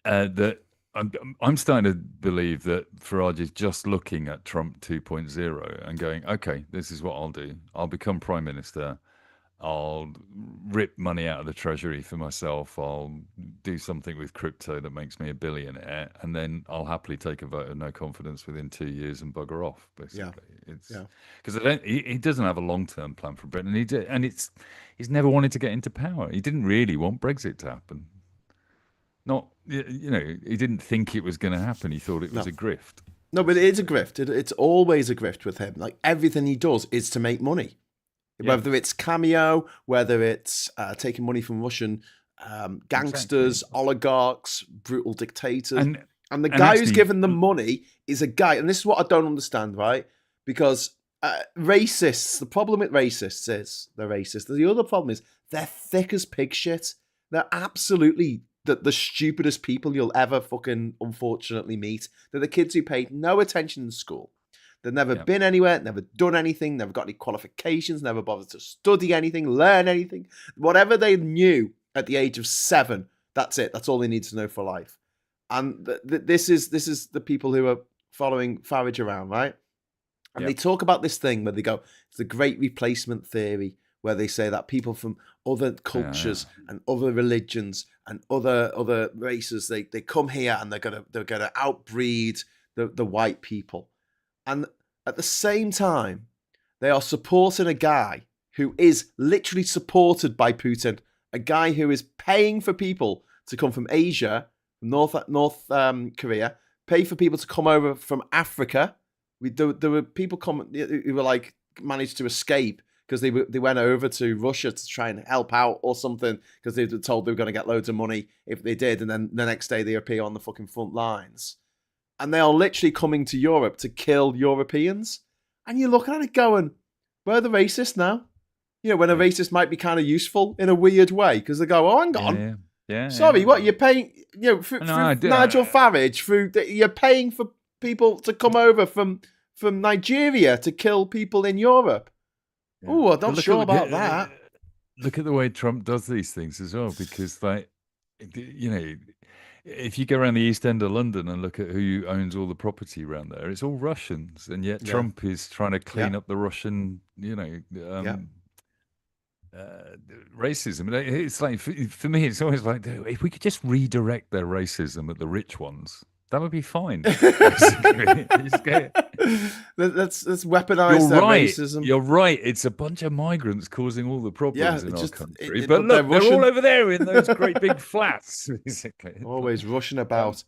That I'm starting to believe that Farage is just looking at Trump 2.0 and going, okay, this is what I'll do. I'll become Prime Minister. I'll rip money out of the treasury for myself. I'll do something with crypto that makes me a billionaire, and then I'll happily take a vote of no confidence within 2 years and bugger off. Basically, because he doesn't have a long-term plan for Britain, he's never wanted to get into power. He didn't really want Brexit to happen. He didn't think it was going to happen. He thought it was a grift. No, but it is a grift. It's always a grift with him. Like everything he does is to make money. Whether it's Cameo, whether it's taking money from Russian gangsters, oligarchs, brutal dictators. And the guy who's given them money is a guy, and this is what I don't understand, right? Because racists, the problem with racists is they're racist. The other problem is they're thick as pig shit. They're absolutely the stupidest people you'll ever fucking unfortunately meet. They're the kids who paid no attention in school. They've never been anywhere, never done anything, never got any qualifications, never bothered to study anything, learn anything. Whatever they knew at the age of 7, that's it. That's all they need to know for life. And this is the people who are following Farage around, right? And they talk about this thing where they go, it's the great replacement theory, where they say that people from other cultures and other religions and other races, they come here and they're gonna outbreed the white people. And at the same time, they are supporting a guy who is literally supported by Putin, a guy who is paying for people to come from Asia, North Korea, pay for people to come over from Africa. There were people who were like managed to escape because they went over to Russia to try and help out or something because they were told they were going to get loads of money if they did, and then the next day they appear on the fucking front lines. And they are literally coming to Europe to kill Europeans. And you're looking at it going, we're the racist now. When a racist might be kind of useful in a weird way. Because they go, oh, hang on. Sorry, what? You're paying, through Nigel Farage, you're paying for people to come over from Nigeria to kill people in Europe. Yeah. Oh, I'm not sure about that. Look at the way Trump does these things as well. Because, if you go around the East End of London and look at who owns all the property around there, it's all Russians, and yet Trump is trying to clean up the Russian, racism. It's like for me, it's always like if we could just redirect their racism at the rich ones, that would be fine. Let's weaponize their racism. You're right. It's a bunch of migrants causing all the problems in our country. But look, they're all over there in those great big flats. Basically, always rushing about.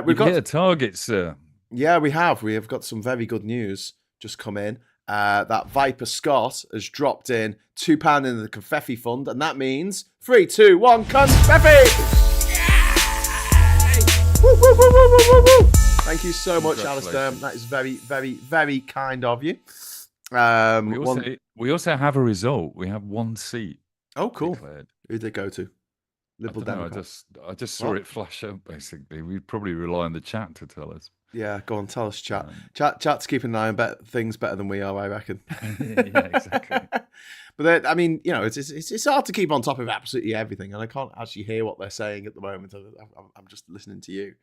We've got a target, sir. Yeah, we have. We have got some very good news just come in. That Viper Scott has dropped in £2 in the Confetti Fund, and that means 3, 2, 1, Confetti! Woo, woo, woo, woo, woo, woo. Thank you so much, Alistair. That is very, very, very kind of you. We also have a result. We have 1 seat. Oh, cool. Declared. Who did it go to? Liberal Democrats. I just saw it flash up, basically. We'd probably rely on the chat to tell us. Yeah, go on, tell us, chat. Chat's keeping an eye on things better than we are, I reckon. Yeah, exactly. But I mean, you know, it's hard to keep on top of absolutely everything, and I can't actually hear what they're saying at the moment. I'm just listening to you,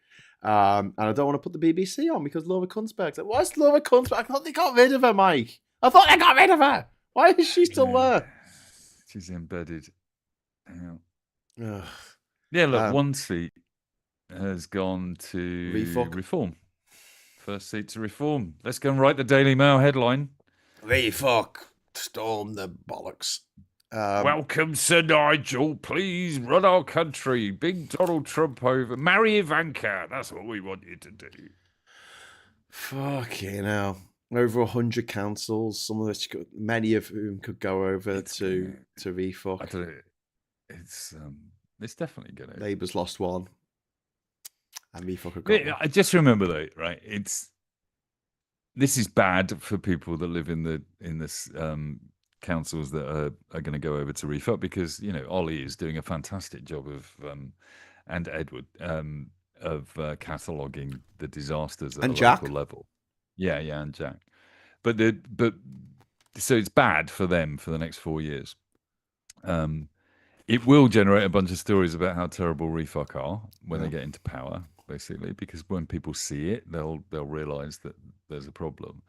and I don't want to put the BBC on because Laura Kunzberg's like, what's Laura Kunzberg? I thought they got rid of her, Mike. I thought they got rid of her. Why is she still there? She's embedded. Ugh. Yeah, look, one seat has gone to Reform. First seat to Reform. Let's go and write the Daily Mail headline. Refuck. Storm the bollocks. Welcome, Sir Nigel. Please run our country. Big Donald Trump over. Marry Ivanka. That's what we want you to do. Fucking hell. Over 100 councils. Some of which, many of whom could go over to refuck. I don't know. It's definitely gonna. Labour's lost one. And refuck have got I just remember though, right? This is bad for people that live in this councils that are going to go over to refuck because Ollie is doing a fantastic job of and Edward of cataloguing the disasters at and the Jack. Local level. Yeah, and Jack. But so it's bad for them for the next 4 years. It will generate a bunch of stories about how terrible refuck are when they get into power, basically, because when people see it, they'll realise that there's a problem.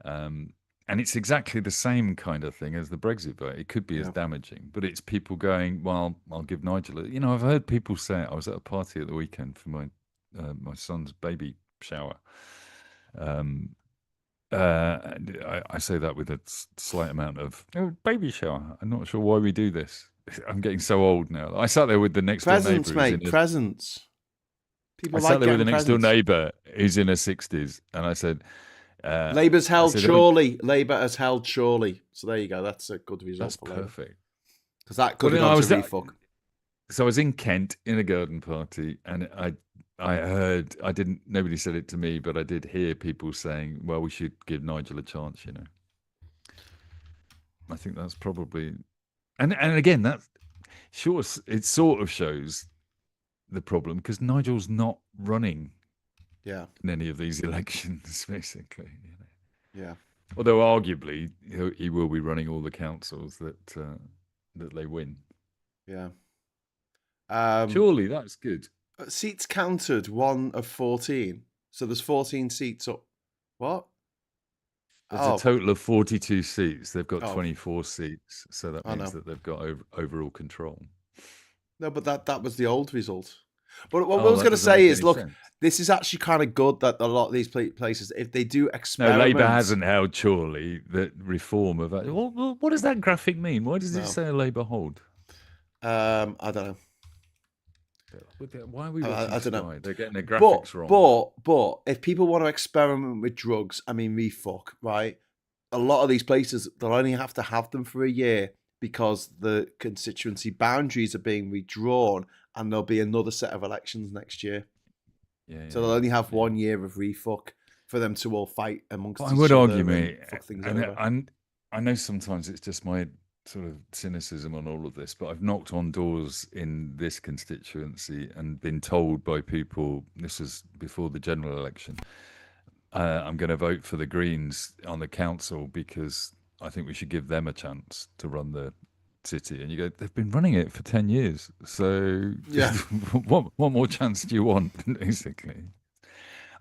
And it's exactly the same kind of thing as the Brexit vote. It could be as damaging, but it's people going, well, I'll give Nigel it. I've heard people say it. I was at a party at the weekend for my son's baby shower. I say that with a slight amount of baby shower. I'm not sure why we do this. I'm getting so old now. I sat there with the next door neighbour. Presents. People I sat there with the next door neighbour who's in her 60s, and I said, Labour's held surely. Labour has held surely. So there you go. That's a good result. That's for Labour. perfect. Because that could have gone to refuck. So I was in Kent in a garden party, and I heard, nobody said it to me, but I did hear people saying, well, we should give Nigel a chance, I think that's probably, and again, it sort of shows the problem because Nigel's not running in any of these elections, basically. Yeah. Although arguably he will be running all the councils that they win. Yeah. Surely that's good. Seats counted 1 of 14. So there's 14 seats up. What? There's a total of 42 seats. They've got 24 seats. So that means that they've got overall control. No, but that was the old result. But what I was going to say is, look, this is actually kind of good that a lot of these places, if they do experiment... No, Labour hasn't held, surely, the reform of... What does that graphic mean? Why does it say Labour hold? I don't know. Why are we watching I don't know. They're getting their graphics wrong. But if people want to experiment with drugs, refuck, right? A lot of these places, they'll only have to have them for a year because the constituency boundaries are being redrawn and there'll be another set of elections next year. So they'll only have 1 year of refuck for them to all fight amongst each other. I would argue, mate, and I know sometimes it's just my sort of cynicism on all of this, but I've knocked on doors in this constituency and been told by people, this was before the general election, I'm going to vote for the Greens on the council because I think we should give them a chance to run the city. And you go, they've been running it for 10 years. So what more chance do you want, basically?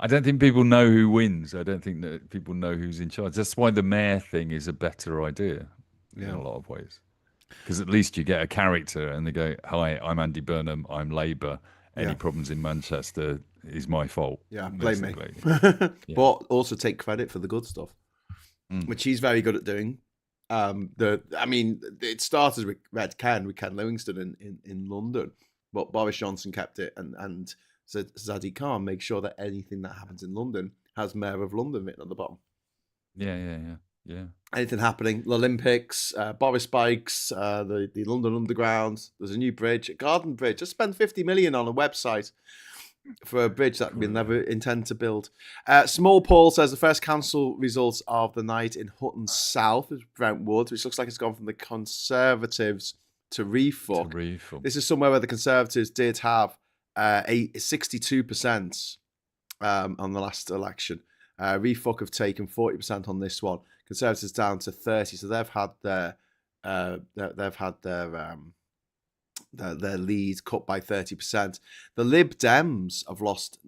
I don't think people know who wins. I don't think that people know who's in charge. That's why the mayor thing is a better idea. In a lot of ways, because at least you get a character and they go, hi, I'm Andy Burnham, I'm Labour, any problems in Manchester is my fault. Blame me. But also take credit for the good stuff, which he's very good at doing. It started with Ken Livingstone in London, but Boris Johnson kept it and said Sadiq Khan make sure that anything that happens in London has Mayor of London written at the bottom. Yeah. Anything happening, the Olympics, Boris Bikes, the London Underground, there's a new bridge, a garden bridge. Just spend 50 million on a website for a bridge that we'll never intend to build. Small Paul says the first council results of the night in Hutton South is Brentwood, which looks like it's gone from the Conservatives to refuck. This is somewhere where the Conservatives did have 62% on the last election. Refuck have taken 40% on this one. Conservatives down to 30%, so they've had their lead cut by 30%. The Lib Dems have lost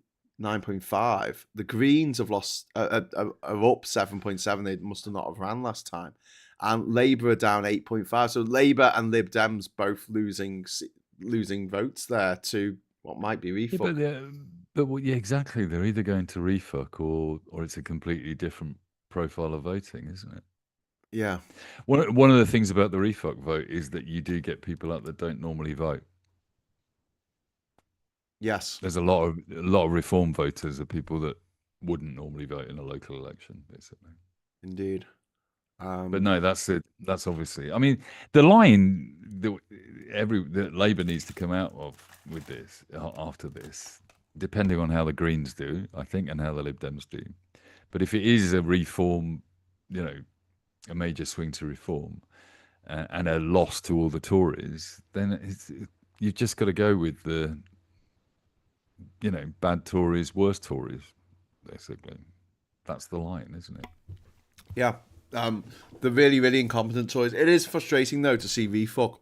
9.5%. The Greens have lost are up 7.7%. They must have not have ran last time. And Labour are down 8.5%. So Labour and Lib Dems both losing votes there to what might be refuck. Yeah, exactly. They're either going to refuck or it's a completely different profile of voting, isn't it? Yeah. One of the things about the refuck vote is that you do get people out that don't normally vote. Yes. There's a lot of reform voters are people that wouldn't normally vote in a local election, basically. Indeed. But no, that's it. That's obviously. I mean, the line that Labour needs to come out of with this after this, depending on how the Greens do, I think, and how the Lib Dems do. But if it is a reform, a major swing to reform, and a loss to all the Tories, then you've just got to go with the, bad Tories, worse Tories, basically. That's the line, isn't it? Yeah. The really, really incompetent Tories. It is frustrating, though, to see refuck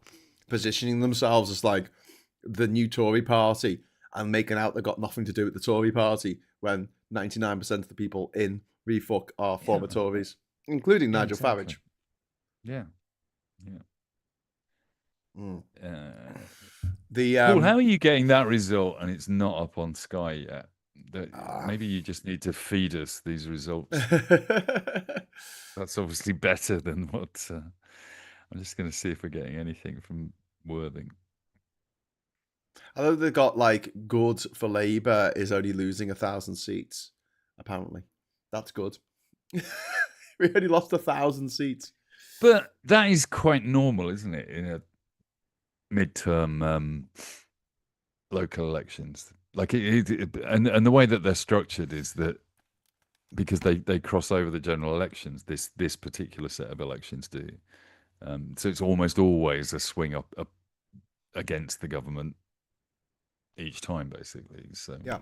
positioning themselves as like the new Tory party and making out they've got nothing to do with the Tory party when 99% of the people in refuck are former Tories, including Nigel Farage. Yeah. Paul, how are you getting that result and it's not up on Sky yet? Maybe you just need to feed us these results. That's obviously better than what. I'm just going to see if we're getting anything from Worthing. I know they got like good for Labour is only losing 1,000 seats. Apparently, that's good. We only lost 1,000 seats. But that is quite normal, isn't it? In a midterm local elections, like and the way that they're structured is that because they cross over the general elections, this particular set of elections do. So it's almost always a swing up against the government each time, basically. So yeah,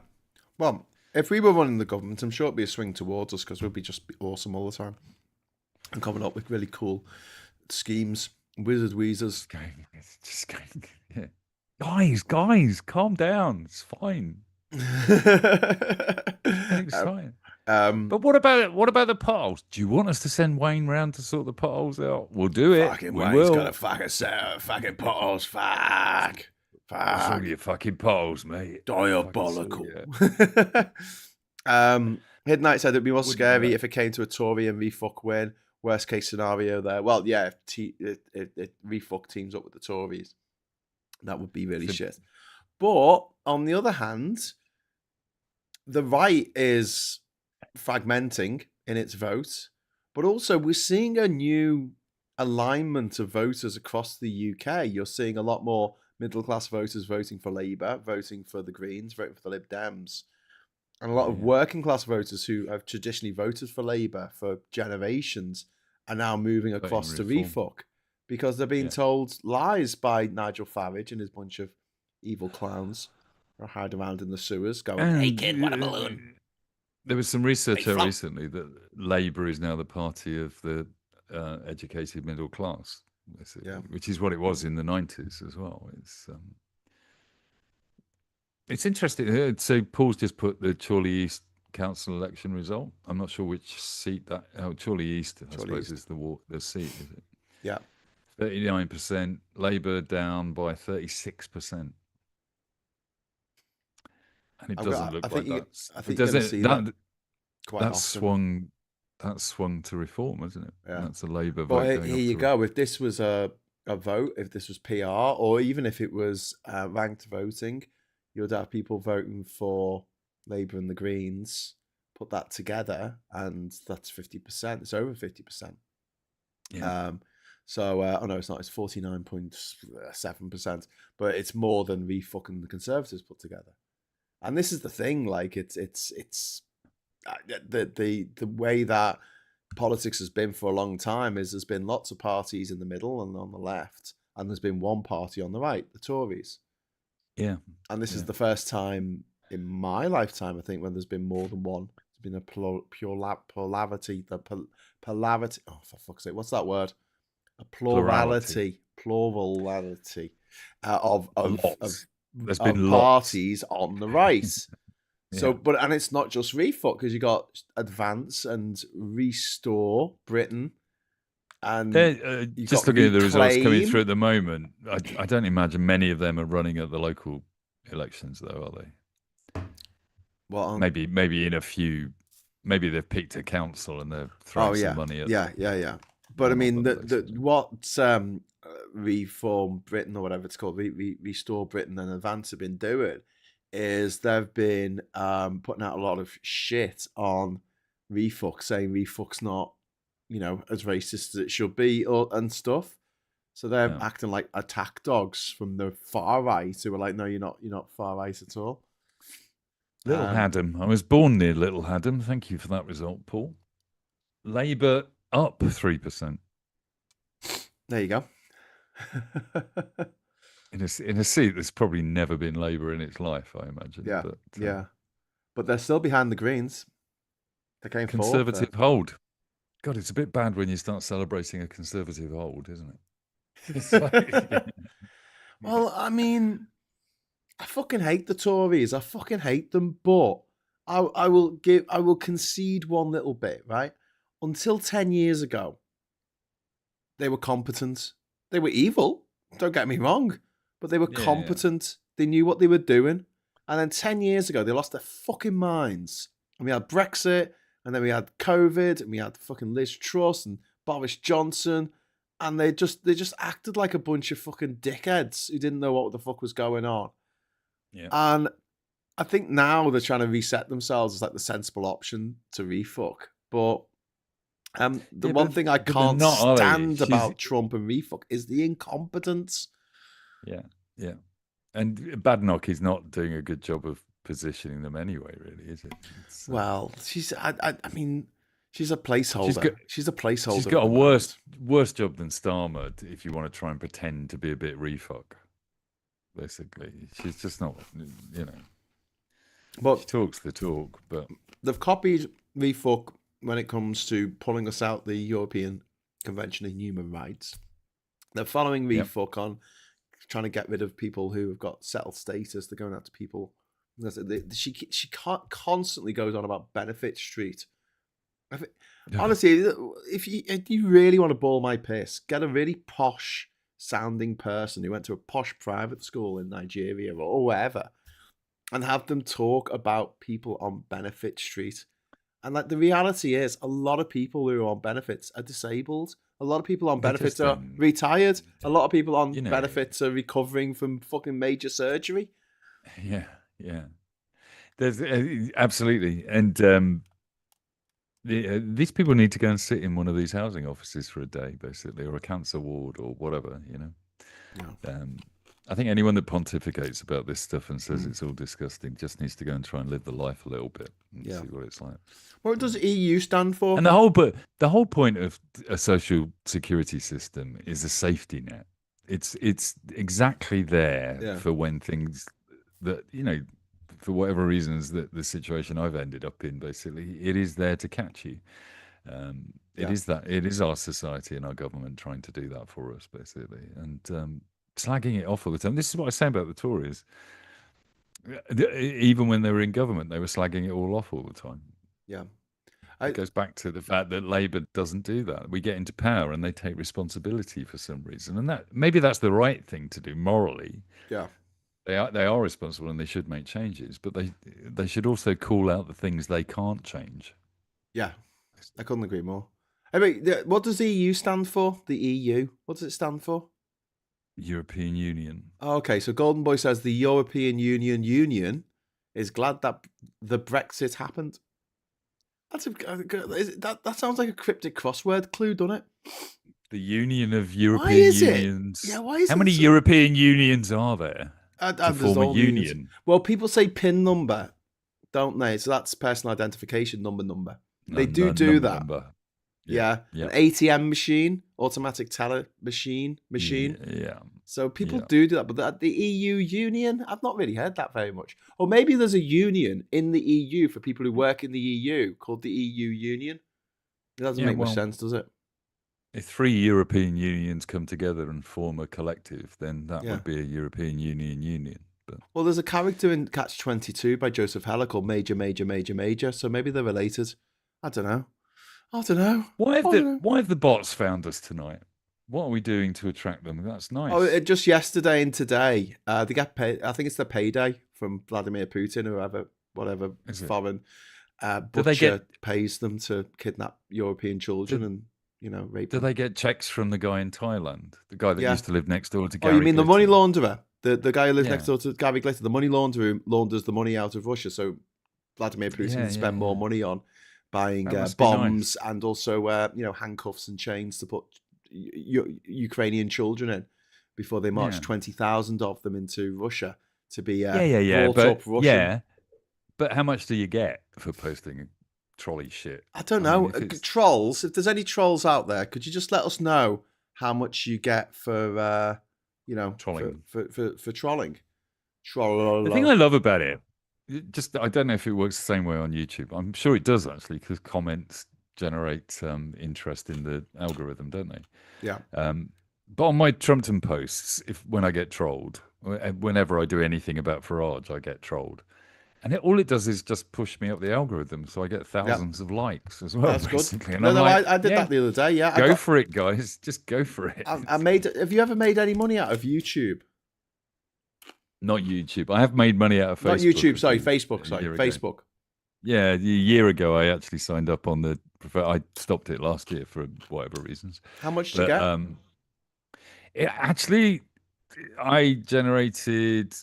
well, if we were running the government, I'm sure it'd be a swing towards us because we'd be just awesome all the time and coming up with really cool schemes. Wizard Weezers. Just going, yeah. Guys, calm down. It's fine. It's fine. But what about the potholes? Do you want us to send Wayne round to sort the potholes out? We'll do it. Fucking Wayne's got a fucking set of fucking potholes. Fuck. What's all your fucking potholes, mate? Diabolical. Midnight said it'd be more scary if it came to a Tory and refuck win. Worst case scenario there. Well, yeah, if refuck teams up with the Tories, that would be really shit. But on the other hand, the right is fragmenting in its vote, but also we're seeing a new alignment of voters across the UK. You're seeing a lot more middle-class voters voting for Labour, voting for the Greens, voting for the Lib Dems, and a lot of working-class voters who have traditionally voted for Labour for generations are now moving across to refuck because they're being told lies by Nigel Farage and his bunch of evil clowns who hide around in the sewers going, "Hey kid, what a balloon." There was some research recently that Labour is now the party of the educated middle class, which is what it was in the 90s as well. It's interesting. So Paul's just put the Chorley East council election result. I'm not sure which seat that. Chorley East, I suppose, is the seat, is it? Yeah. 39%. Labour down by 36%. And it doesn't look like that. I think that quite often. That's swung to reform, isn't it? Yeah. That's a Labour vote. But here you go. If this was a vote, if this was PR, or even if it was ranked voting, you'd have people voting for Labour and the Greens. Put that together, and that's 50%. It's over 50%. Yeah. Oh no, it's not. It's 49.7%, but it's more than refucking the Conservatives put together. And this is the thing, like it's the way that politics has been for a long time is there's been lots of parties in the middle and on the left, and there's been one party on the right, the Tories. Yeah. And this is the first time in my lifetime, I think, when there's been more than one. There's been a plurality. Plurality. Oh, for fuck's sake, what's that word? A plurality of There's been parties on the right. So, Yeah. but and it's not just refuck, because you got Advance and Restore Britain, and you just got looking at the results coming Reclaim. through at the moment, I don't imagine many of them are running at the local elections, though, are they? Well, maybe in a few, maybe they've picked a council and they're throwing some money at. Yeah. But I mean, what Reform Britain, or whatever it's called, Restore Britain and Advance have been doing is they've been putting out a lot of shit on refuck, saying refuck's not, as racist as it should be, and stuff. So they're acting like attack dogs from the far right, who are like, no, you're not far right at all. Little Haddam. I was born near Little Haddam. Thank you for that result, Paul. Labour up 3%. There you go. In a seat that's probably never been Labour in its life, I imagine. Yeah, but, but they're still behind the Greens. They came Conservative hold. God, it's a bit bad when you start celebrating a Conservative hold, isn't it? It's like, well, I mean, I fucking hate the Tories. I fucking hate them, but I will concede one little bit, right? Until 10 years ago, they were competent. They were evil. Don't get me wrong. But they were competent. They knew what they were doing. And then 10 years ago, they lost their fucking minds. And we had Brexit, and then we had COVID, and we had fucking Liz Truss and Boris Johnson. And they just acted like a bunch of fucking dickheads who didn't know what the fuck was going on. Yeah. And I think now they're trying to reset themselves as like the sensible option to refuck. But one thing I can't stand about Trump and refuck is the incompetence. Yeah. And Badenoch is not doing a good job of positioning them anyway, really, is it? Well, she's I mean, she's a placeholder. She's a placeholder. She's got a worse job than Starmer if you want to try and pretend to be a bit refuck. Basically, she's just not, But she talks the talk, but they've copied refuck when it comes to pulling us out the European Convention on Human Rights. They're following refuck on trying to get rid of people who have got settled status. They're going out to people. She constantly goes on about Benefit Street. Honestly, if you really want to ball my piss, get a really posh sounding person who went to a posh private school in Nigeria or wherever, and have them talk about people on Benefit Street. And like the reality is, a lot of people who are on benefits are disabled. A lot of people on benefits are retired. A lot of people on benefits are recovering from fucking major surgery. Yeah. There's absolutely, and these people need to go and sit in one of these housing offices for a day, basically, or a cancer ward or whatever. I think anyone that pontificates about this stuff and says it's all disgusting just needs to go and try and live the life a little bit and see what it's like. What does EU stand for? And the whole point of a social security system is a safety net. It's exactly there for when things that, for whatever reasons, that the situation I've ended up in, basically, it is there to catch you. It is our society and our government trying to do that for us, basically, and slagging it off all the time. This is what I was saying about the Tories. Even when they were in government, they were slagging it all off all the time. Yeah. It goes back to the fact that Labour doesn't do that. We get into power and they take responsibility for some reason, and that maybe that's the right thing to do morally. Yeah. They are responsible and they should make changes, but they should also call out the things they can't change. Yeah, I couldn't agree more. I mean, what does the EU stand for? The EU, what does it stand for? European Union. Oh, okay, so Golden Boy says the European Union is glad that the Brexit happened. That sounds like a cryptic crossword clue, doesn't it? The Union of European Unions. Yeah, why is it? How many European Unions are there? To form a union. Well, people say PIN number, don't they? So that's personal identification number. They do that. Number. Yeah. Yeah. An ATM machine, automatic teller machine. Yeah. So people do that, but the EU union, I've not really heard that very much. Or maybe there's a union in the EU for people who work in the EU called the EU union. It doesn't make much sense, does it? If 3 European unions come together and form a collective, then that would be a European union. But well, there's a character in Catch 22 by Joseph Heller called Major, Major, Major, Major. So maybe they're related. I don't know. Why have the bots found us tonight? What are we doing to attract them? That's nice. Oh, just yesterday and today, they get paid. I think it's the payday from Vladimir Putin or whatever foreign butcher pays them to kidnap European children and rape them. Do they get checks from the guy in Thailand, the guy that used to live next door to Gary? Oh, you mean the money launderer, the guy who lives next door to Gary Glitter? The money launderer launders the money out of Russia, so Vladimir Putin can spend more money on buying bombs and also handcuffs and chains to put Ukrainian children in before they march 20,000 of them into Russia to be brought up Russian. Yeah, but how much do you get for posting trolley shit? I don't know. Trolls, if there's any trolls out there, could you just let us know how much you get for trolling? For trolling. The thing I love about it, I don't know if it works the same way on YouTube. I'm sure it does actually, because comments generate interest in the algorithm, don't they? Yeah. But on my Trumpton posts, when I get trolled, whenever I do anything about Farage, I get trolled. And all it does is just push me up the algorithm, so I get thousands of likes as well. That's basically. good. I did that the other day. Yeah, go for it, guys. Just go for it. Have you ever made any money out of YouTube? Not YouTube. I have made money out of Facebook. Not YouTube. Sorry, Facebook. Sorry, Facebook. Yeah, a year ago I actually signed up on the. I stopped it last year for whatever reasons. How much did you get? I generated.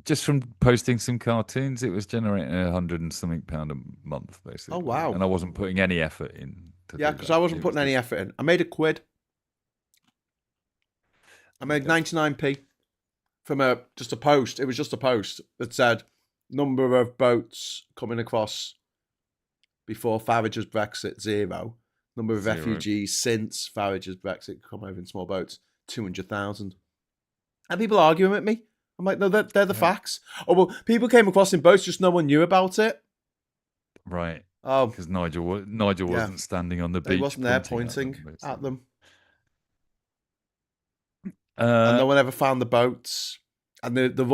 Just from posting some cartoons, it was generating £100 and something a month, basically. Oh, wow. And I wasn't putting any effort in. Because I wasn't putting any effort in. I made £1. I made 99p from just a post. It was just a post that said, number of boats coming across before Farage's Brexit, 0. Number of refugees since Farage's Brexit come over in small boats, 200,000. And people arguing with me. I'm like, no, they're the facts. Oh, well, people came across in boats, just no one knew about it. Right. Oh. Because Nigel wasn't standing on the beach. He wasn't there pointing at them. And no one ever found the boats. And the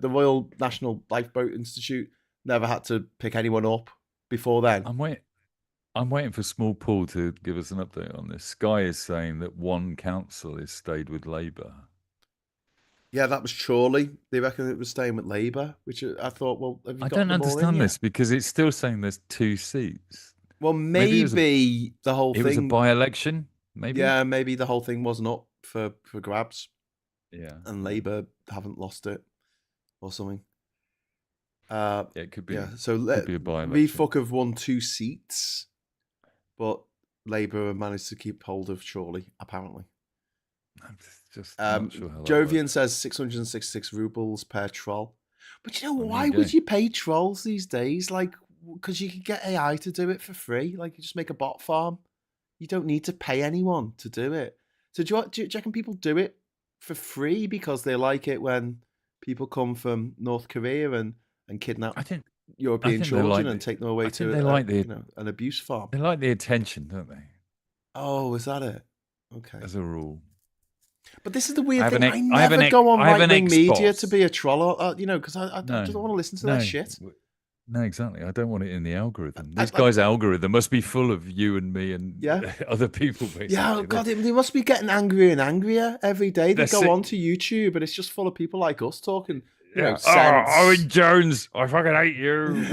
Royal National Lifeboat Institute never had to pick anyone up before then. I'm waiting for Small Paul to give us an update on this. Sky is saying that one council has stayed with Labour. Yeah, that was Chorley. They reckon it was staying with Labour, which I thought, well, have you got I don't them all understand in this yet? because it's still saying there's 2 seats. Well, maybe the whole thing. It was a by-election, maybe? Yeah, maybe the whole thing wasn't up for grabs. Yeah. And Labour haven't lost it or something. It could be. Yeah, so could be a by-election. Refuck have won 2 seats, but Labour have managed to keep hold of Chorley, apparently. Just not sure how that Jovian works. says 666 rubles per troll. But why would you pay trolls these days? Like, because you could get AI to do it for free. Like, you just make a bot farm. You don't need to pay anyone to do it. So do you reckon people do it for free because they like it when people come from North Korea and kidnap European children and take them away to an abuse farm? They like the attention, don't they? Oh, is that it? Okay. As a rule. But this is the weird thing. I never go on right-wing media to be a troll, because I don't want to listen to that shit. No, exactly. I don't want it in the algorithm. This guy's algorithm must be full of you and me and other people, basically. Yeah, oh God, they must be getting angrier and angrier every day. They go onto YouTube and it's just full of people like us talking. Owen Jones, I fucking hate you.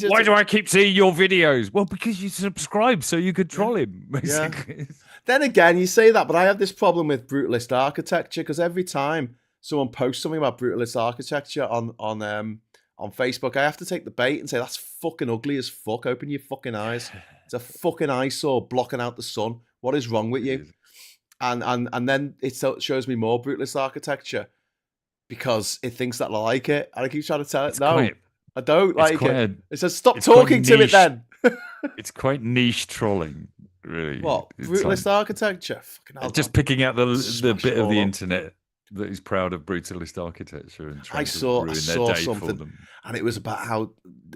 Why do I keep seeing your videos? Well, because you subscribe so you could troll him, basically. Yeah. Then again, you say that, but I have this problem with brutalist architecture because every time someone posts something about brutalist architecture on Facebook, I have to take the bait and say, that's fucking ugly as fuck. Open your fucking eyes. It's a fucking eyesore blocking out the sun. What is wrong with you? And then it shows me more brutalist architecture because it thinks that I like it. And I keep trying to tell it, no, I don't like quite it. a- It says stop it's quite talking to it niche. then. It's quite niche trolling, really. What? It's, Brutalist architecture? Fucking hell, just man. picking out the Smash bit it of all the up. internet that is proud of brutalist architecture and trying to ruin I their saw day for something, them. and it was about how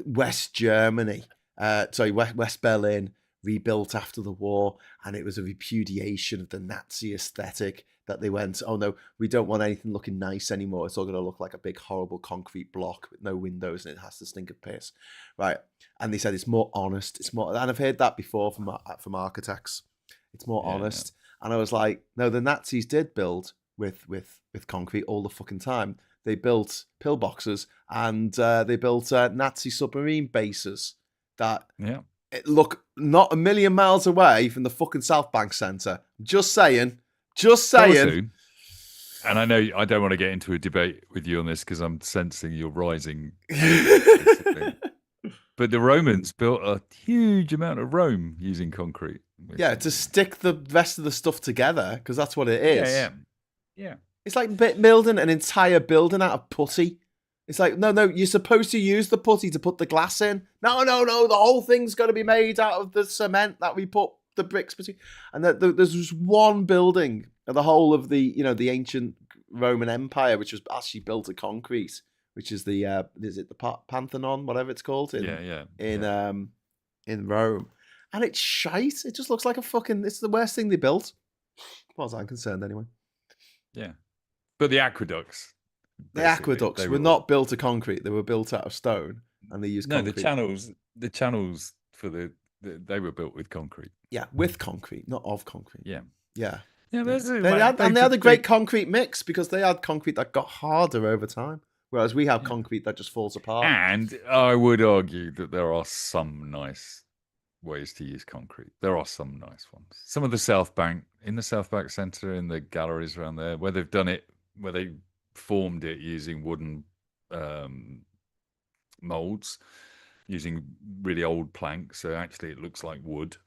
West Germany, West Berlin, rebuilt after the war, and it was a repudiation of the Nazi aesthetic. That they went, oh no, we don't want anything looking nice anymore. It's all going to look like a big horrible concrete block with no windows, and it has to stink of piss, right? And they said it's more honest. It's more, and I've heard that before from architects. It's more honest. And I was like, no, the Nazis did build with concrete all the fucking time. They built pillboxes and they built Nazi submarine bases that look not a million miles away from the fucking South Bank Centre. Just saying. Also, and I know I don't want to get into a debate with you on this because I'm sensing you're rising. But the Romans built a huge amount of Rome using concrete. Yeah, to stick the rest of the stuff together, because that's what it is. Yeah. It's like building an entire building out of putty. It's like, no, you're supposed to use the putty to put the glass in. No, the whole thing's got to be made out of the cement that we put the bricks between. And there's just one building, the whole of the ancient Roman Empire, which was actually built of concrete, which is the Pantheon, whatever it's called in Rome. And it's shite. It just looks like it's the worst thing they built, as far as I'm concerned anyway. Yeah. But the aqueducts. The aqueducts were not built of concrete. They were built out of stone, and they used concrete. The channels for they were built with concrete. Yeah, with concrete, not of concrete. Yeah. Yeah, they had a great concrete mix because they had concrete that got harder over time, whereas we have concrete that just falls apart. And I would argue that there are some nice ways to use concrete. There are some nice ones. Some of the South Bank Centre, in the galleries around there, where they've done it, where they formed it using wooden molds, using really old planks. So actually, it looks like wood,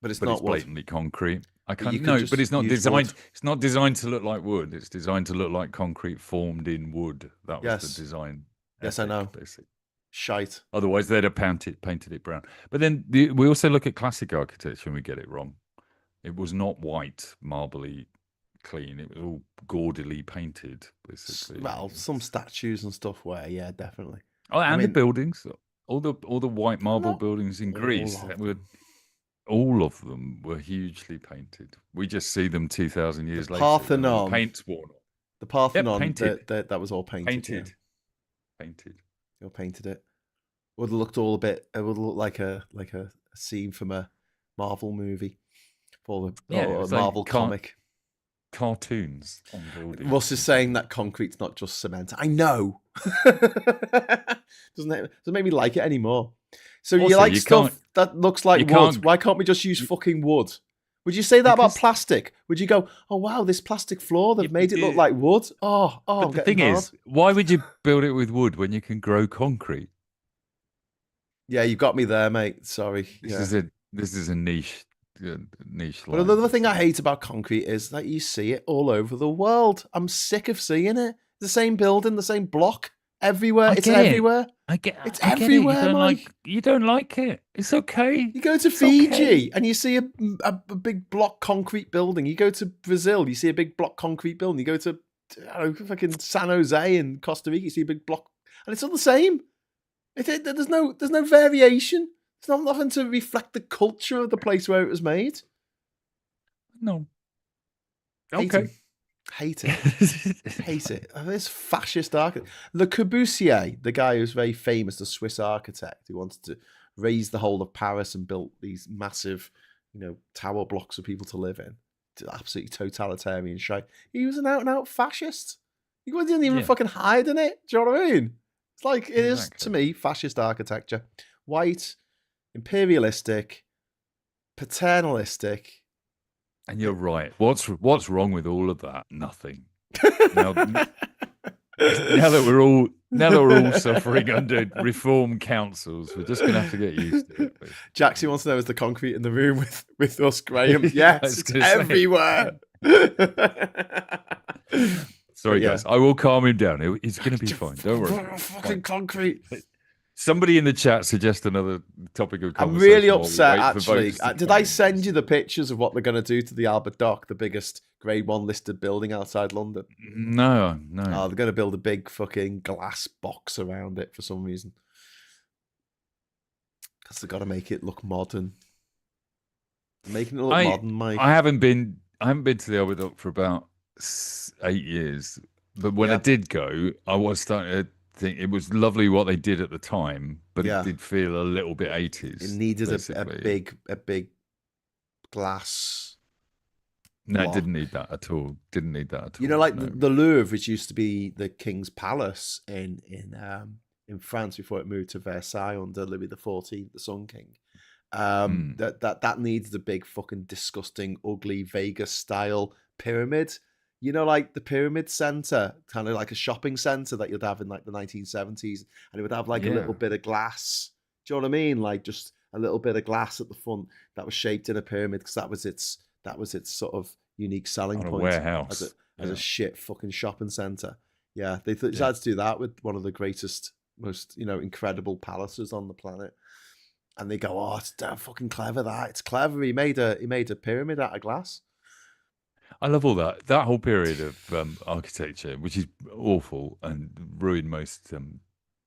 but it's not blatantly concrete. I But can't. you could But it's not use designed. wood. It's not designed to look like wood. It's designed to look like concrete formed in wood. That was the design. Yes, I know. Basically. Shite. Otherwise, they'd have painted it brown. But then we also look at classic architecture and we get it wrong. It was not white, marbly clean. It was all gaudily painted, basically. Well, some statues and stuff were, yeah, definitely. Oh, and the buildings, all the white marble buildings in Greece, all of them were hugely painted. We just see them 2,000 years later. Parthenon, paint's worn off. The Parthenon, painted. that was all painted. Painted. They all painted it. Would have looked all a bit. It would look like a scene from a Marvel movie, or a Marvel comic. Cartoons on buildings. Russ is saying that concrete's not just cement. I know. Doesn't make me like it anymore. So also, you like stuff that looks like wood. Why can't we just use fucking wood? Would you say that about plastic? Would you go, oh wow, this plastic floor, they've made it look like wood? But the thing is, why would you build it with wood when you can grow concrete? Yeah, you got me there, mate. Sorry. This is a niche line. But another thing I hate about concrete is that you see it all over the world. I'm sick of seeing it. The same building, the same block, everywhere. It's everywhere. It's everywhere, Mike. You don't like it. It's okay. You go to Fiji and you see a big block concrete building. You go to Brazil, you see a big block concrete building. You go to fucking San Jose in Costa Rica, you see a big block, and it's all the same. There's no variation. There's nothing to reflect the culture of the place where it was made. No. Hate it. Hate it. This fascist architect. Le Corbusier, the guy who's very famous, the Swiss architect who wanted to raise the whole of Paris and built these massive, tower blocks for people to live in. Absolutely totalitarian shite. He was an out-and-out fascist. He didn't even fucking hide in it. Do you know what I mean? It's like, it is, to me, fascist architecture. White, imperialistic, paternalistic. And you're right. What's wrong with all of that? Nothing. Now that we're all suffering under reform councils, we're just going to have to get used to it. Jaxie wants to know, is the concrete in the room with us, Graham? Yes, it's everywhere. Sorry, guys. I will calm him down. It's going to be fine. Don't worry. Fucking concrete. Somebody in the chat suggest another topic of I'm conversation. really upset, actually. Did I send you the pictures of what they're going to do to the Albert Dock, the biggest Grade 1 listed building outside London? No. Oh, they're going to build a big fucking glass box around it for some reason. Because they've got to make it look modern. Making it look modern, Mike. I haven't been to the Albert Dock for about 8 years, but when I did go, I was starting to think it was lovely what they did at the time, but it did feel a little bit 80s. It needed a big glass. No, it didn't need that at all. You know, like the Louvre, which used to be the King's Palace in France before it moved to Versailles under Louis XIV, the Sun King. That needs the big fucking disgusting, ugly Vegas style pyramid. You know, like the pyramid center, kind of like a shopping center that you'd have in like the 1970s, and it would have like a little bit of glass. Do you know what I mean? Like just a little bit of glass at the front that was shaped in a pyramid, because that was its sort of unique selling point. Warehouse as a shit fucking shopping center. Yeah, they decided to do that with one of the greatest, most incredible palaces on the planet. And they go, oh, it's damn fucking clever. It's clever. He made a pyramid out of glass. I love all that whole period of architecture, which is awful and ruined most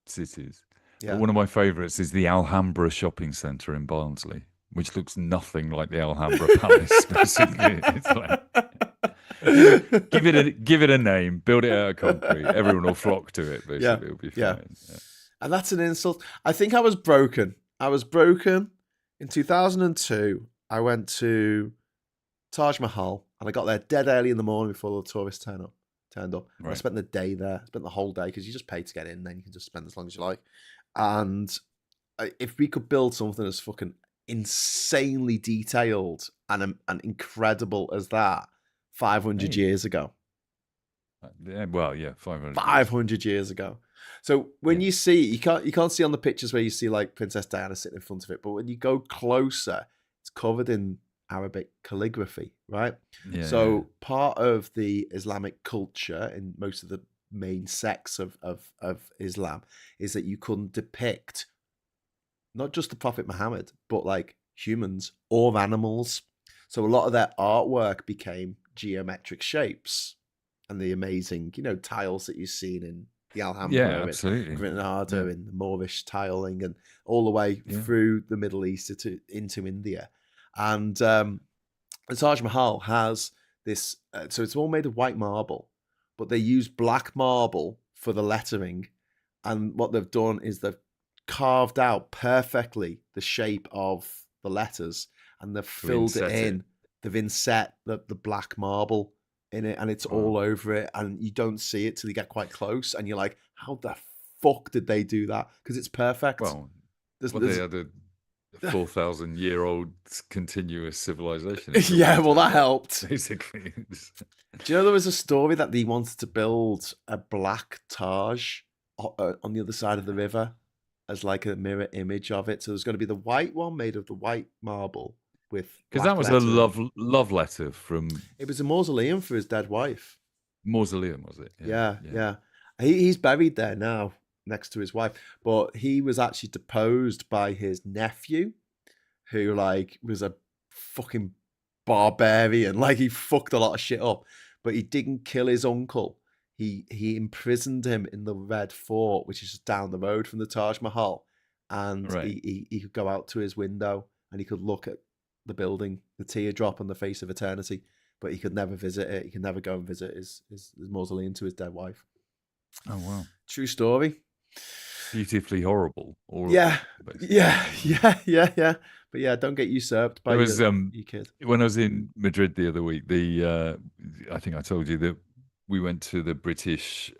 cities. Yeah. But one of my favourites is the Alhambra shopping centre in Barnsley, which looks nothing like the Alhambra Palace. Basically, it's like give it a name, build it out of concrete, everyone will flock to it. Basically, it'll be fine. Yeah. And that's an insult. I think I was broken. In 2002. I went to Taj Mahal, and I got there dead early in the morning before the tourists turned up. Right. I spent the day there. I spent the whole day, because you just pay to get in, then you can just spend as long as you like. And if we could build something as fucking insanely detailed and incredible as that 500 years ago. 500 years ago. So when you see, you can't see on the pictures where you see like Princess Diana sitting in front of it, but when you go closer, it's covered in Arabic calligraphy, right? So part of the Islamic culture in most of the main sects of Islam is that you couldn't depict not just the Prophet Muhammad, but like humans or animals. So a lot of their artwork became geometric shapes, and the amazing, tiles that you've seen in the Alhambra, Granada, in the Moorish tiling, and all the way through the Middle East into India. And the Taj Mahal has this, so it's all made of white marble, but they use black marble for the lettering. And what they've done is they've carved out perfectly the shape of the letters, and they've filled it in. They've inset the black marble in it, and it's all over it, and you don't see it till you get quite close, and you're like, how the fuck did they do that? Because it's perfect. Well, they had a 4,000-year-old continuous civilization. Yeah, well, that helped. Basically. Do you know there was a story that they wanted to build a black Taj on the other side of the river as like a mirror image of it? So there's going to be the white one made of the white marble with, because that was lettering. A love letter from. It was a mausoleum for his dead wife. Mausoleum, was it? Yeah. He's buried there now, next to his wife, but he was actually deposed by his nephew, who like was a fucking barbarian. Like he fucked a lot of shit up, but he didn't kill his uncle. He imprisoned him in the Red Fort, which is just down the road from the Taj Mahal, and he could go out to his window and he could look at the building, the teardrop on the face of eternity, but he could never visit it. He could never go and visit his mausoleum to his dead wife. Oh wow! True story. Beautifully horrible. Yeah. But yeah, don't get usurped by your kid. When I was in Madrid the other week, I think I told you that we went to the British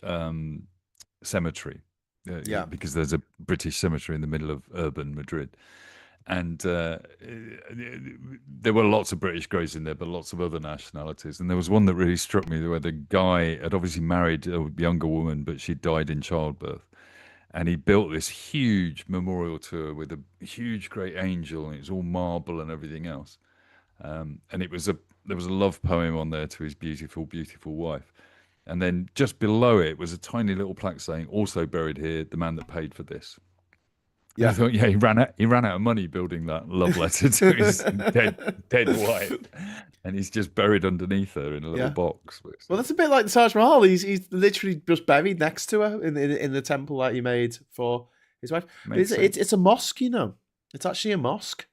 cemetery. Because there's a British cemetery in the middle of urban Madrid. And there were lots of British graves in there, but lots of other nationalities. And there was one that really struck me, where the guy had obviously married a younger woman, but she died in childbirth. And he built this huge memorial to her with a huge great angel, and it was all marble and everything else. And there was a love poem on there to his beautiful, beautiful wife. And then just below it was a tiny little plaque saying, "Also buried here, the man that paid for this." Yeah. I thought, yeah, he ran out of money building that love letter to his dead wife, and he's just buried underneath her in a little box. Well, that's a bit like the Taj Mahal. He's literally just buried next to her in the temple that he made for his wife. It's a mosque, you know. It's actually a mosque.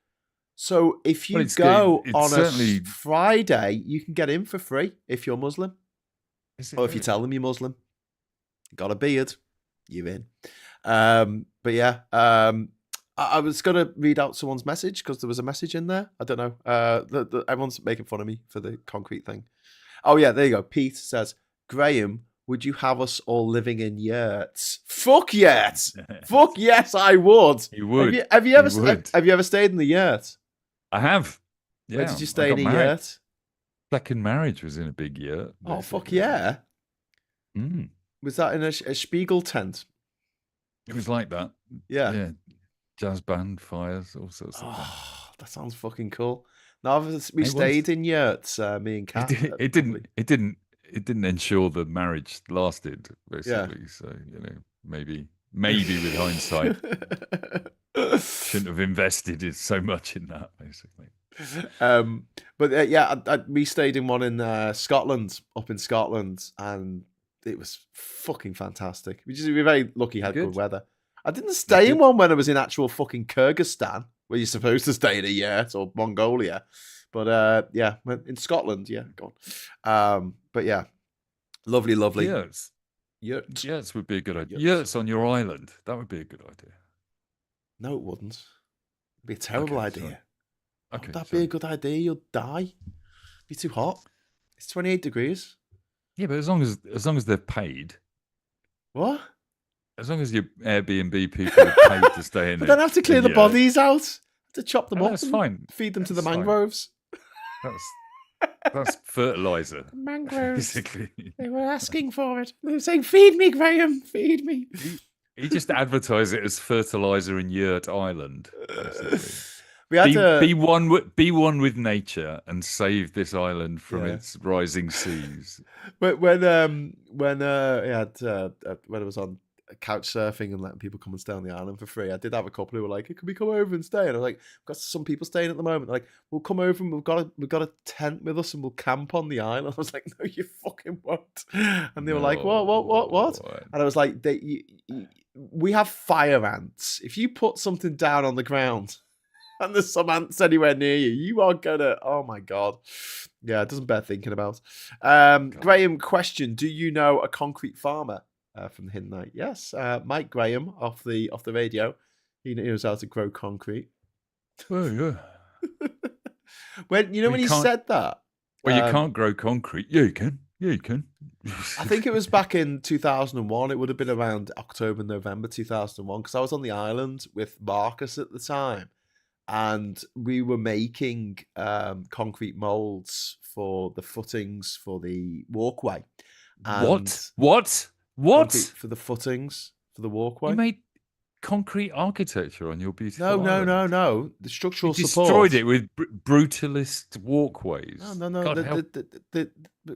So if you go on a Friday, you can get in for free if you're Muslim, or if you tell them you're Muslim. Got a beard, you're in. But yeah, I was going to read out someone's message because there was a message in there. I don't know. Everyone's making fun of me for the concrete thing. Oh yeah, there you go. Pete says, Graham, would you have us all living in yurts? Fuck yes. Fuck yes, I would. You would. Have you ever stayed in the yurt? I have. Yeah. Where did you stay in a yurt? Second marriage was in a big yurt. Basically. Oh, fuck yeah. Was that in a Spiegel tent? It was like that. Yeah. Yeah. Jazz band, fires, all sorts of things. That sounds fucking cool. Now we stayed in yurts, me and Kat. It didn't ensure the marriage lasted, basically. Yeah. So, maybe with hindsight, shouldn't have invested so much in that, basically. But we stayed in one in Scotland, up in Scotland, and it was fucking fantastic. We're very lucky, had good weather. I didn't stay in one when I was in actual fucking Kyrgyzstan, where you're supposed to stay in a yurt, or Mongolia. But in Scotland, go on. But yeah, lovely. Yurts would be a good idea. Yurts on your island, that would be a good idea. No, it wouldn't. It'd be a terrible idea. Sorry. Okay, that'd be a good idea. You'll die. It'd be too hot. It's 28 degrees. Yeah, but as long as they're paid. What? As long as your Airbnb people are paid to stay in but then I have to clear the bodies out. To chop them up. That's fine. Feed them to the mangroves. That's fertilizer. Mangroves. Basically. They were asking for it. They were saying, "Feed me, Graham. Feed me." He just advertised it as fertilizer in Yurt Island. Basically. We had be one with nature and save this island from its rising seas. When I was on couch surfing and letting people come and stay on the island for free, I did have a couple who were like, "Can we come over and stay?" And I was like, "We've got some people staying at the moment." They're like, "We'll come over and we've got a tent with us and we'll camp on the island." I was like, "No, you fucking won't." And they were like, "What?" And I was like, "We have fire ants. If you put something down on the ground and there's some ants anywhere near you, you are gonna, oh my God." Yeah, it doesn't bear thinking about. Graham, question: do you know a concrete farmer? From the Hidden Night, yes, Mike Graham off the radio. He knows how to grow concrete. Oh yeah. when he said that, well, you can't grow concrete. Yeah, you can. Yeah, you can. I think it was back in 2001. It would have been around October, November 2001, because I was on the island with Marcus at the time, and we were making concrete molds for the footings for the walkway. And What? For the footings for the walkway. You made concrete architecture on your beautiful island. No. The structural you support. Destroyed it with brutalist walkways. No. The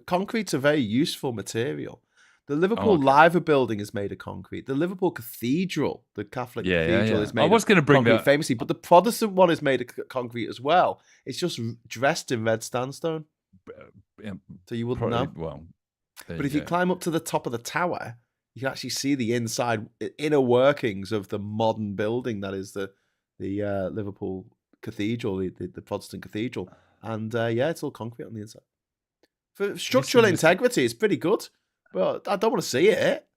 concrete's a very useful material. The Liverpool Liver building is made of concrete. The Liverpool Cathedral, the Catholic Cathedral, is made of concrete famously. But the Protestant one is made of concrete as well. It's just dressed in red sandstone. So you wouldn't know. Well, but if you climb up to the top of the tower, you can actually see the inner workings of the modern building that is the Liverpool Cathedral, the Protestant Cathedral. And it's all concrete on the inside. For structural integrity, it's pretty good. But I don't want to see it.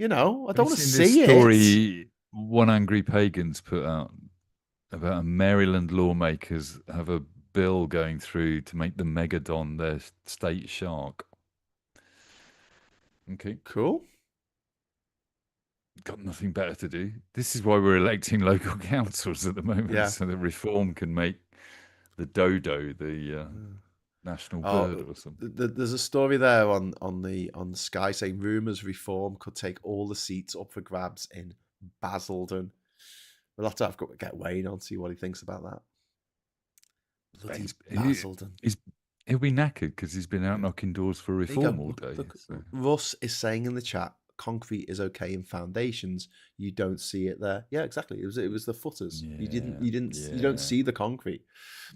I don't want to see it. Story One Angry Pagans put out about Maryland lawmakers have a bill going through to make the Megalodon their state shark. Okay, cool. Got nothing better to do. This is why we're electing local councils at the moment, so that reform can make the dodo the national bird or something. There's a story there on Sky saying rumours reform could take all the seats up for grabs in Basildon. We'll have to get Wayne on, see what he thinks about that. Bloody Basildon. He'll be knackered because he's been out knocking doors for reform all day. Look, Russ is saying in the chat, concrete is okay in foundations, you don't see it there. Yeah, exactly. It was the footers. You don't see the concrete.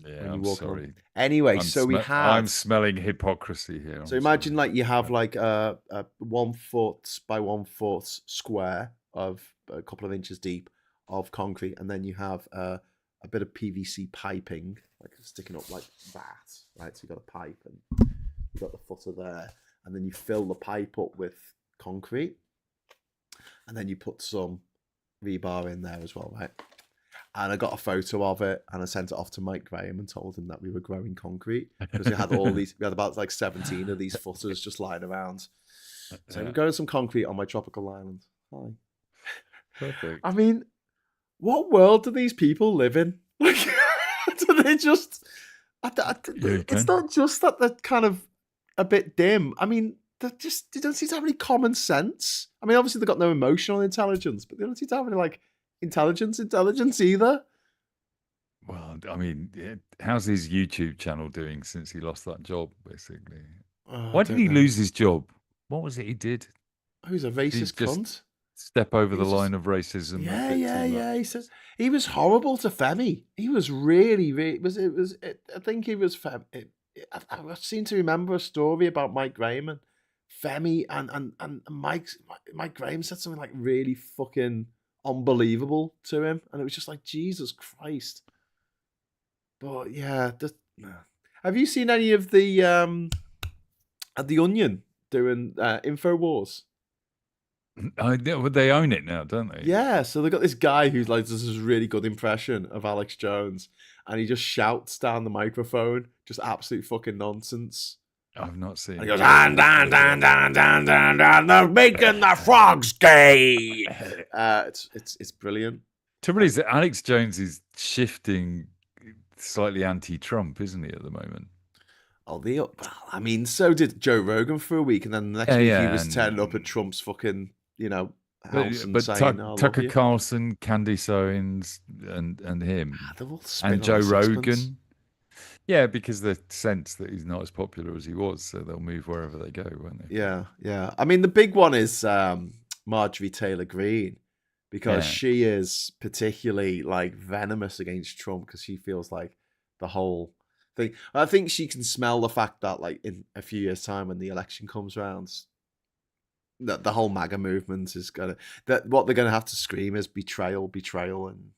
Yeah, when you I'm walk sorry. along. Anyway, so we have. I'm smelling hypocrisy here. So imagine like you have like a 1 foot by 1 foot square of a couple of inches deep of concrete, and then you have a bit of PVC piping, like sticking up like that, right? So you've got a pipe and you've got the footer there, and then you fill the pipe up with concrete, and then you put some rebar in there as well, right? And I got a photo of it and I sent it off to Mike Graham and told him that we were growing concrete because we had we had about like 17 of these footers just lying around. So I'm growing some concrete on my tropical island. Hi. Perfect. I mean, what world do these people live in? Like, do they just? It's not just that they're kind of a bit dim. I mean, they don't seem to have any common sense. I mean, obviously they've got no emotional intelligence, but they don't seem to have any like intelligence either. Well, I mean, how's his YouTube channel doing since he lost that job, basically? Why did he lose his job? What was it he did? Oh, he's a racist cunt. Step over the line of racism. Yeah. He says he was horrible to Femi. He was really. I think he was. I seem to remember a story about Mike Graham and Femi and Mike Graham said something like really fucking unbelievable to him, and it was just like Jesus Christ. But yeah, have you seen any of the Onion doing InfoWars? They own it now, don't they? Yeah, so they got this guy who's like does this really good impression of Alex Jones, and he just shouts down the microphone, just absolute fucking nonsense. I've not seen. And he goes, down, they're making the frogs gay. It's brilliant. Trouble is that Alex Jones is shifting slightly anti-Trump, isn't he, at the moment? Oh, I mean, so did Joe Rogan for a week, and then the next week he was turning up at Trump's fucking, house and saying, Tucker Carlson, Candace Owens, and him, they're all and Joe Rogan. Yeah, because they sense that he's not as popular as he was, so they'll move wherever they go, won't they? Yeah. I mean, the big one is Marjorie Taylor Greene, because she is particularly like venomous against Trump because she feels like the whole thing. I think she can smell the fact that like in a few years' time when the election comes around, that the whole MAGA movement is what they're gonna have to scream is betrayal, and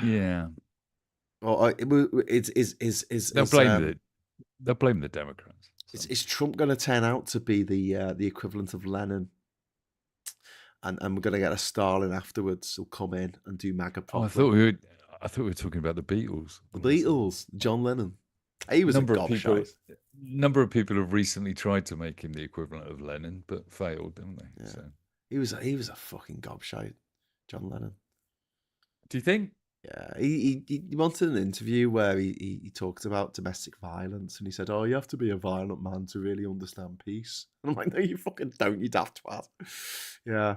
yeah. Well, they'll blame the Democrats. Is Trump going to turn out to be the equivalent of Lenin, and we're going to get a Stalin afterwards? Who'll come in and do MAGA properly. I thought we were talking about the Beatles. The Beatles, John Lennon. He was a gobshite. Number of people have recently tried to make him the equivalent of Lenin, but failed, didn't they? Yeah. So. He was a fucking gobshite, John Lennon. Do you think? Yeah, he wanted an interview where he talked about domestic violence, and he said, "Oh, you have to be a violent man to really understand peace." And I'm like, "No, you fucking don't. You daft twat." Yeah,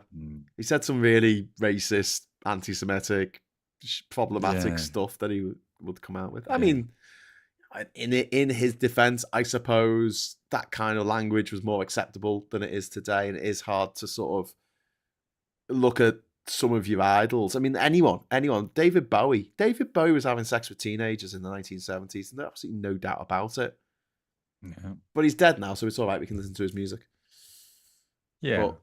he said some really racist, anti-Semitic, problematic stuff that he would come out with. I mean, in his defense, I suppose that kind of language was more acceptable than it is today, and it is hard to sort of look at some of your idols. I mean, anyone. David Bowie was having sex with teenagers in the 1970s, and there's absolutely no doubt about it. Yeah. But he's dead now, so it's all right. We can listen to his music. Yeah. But,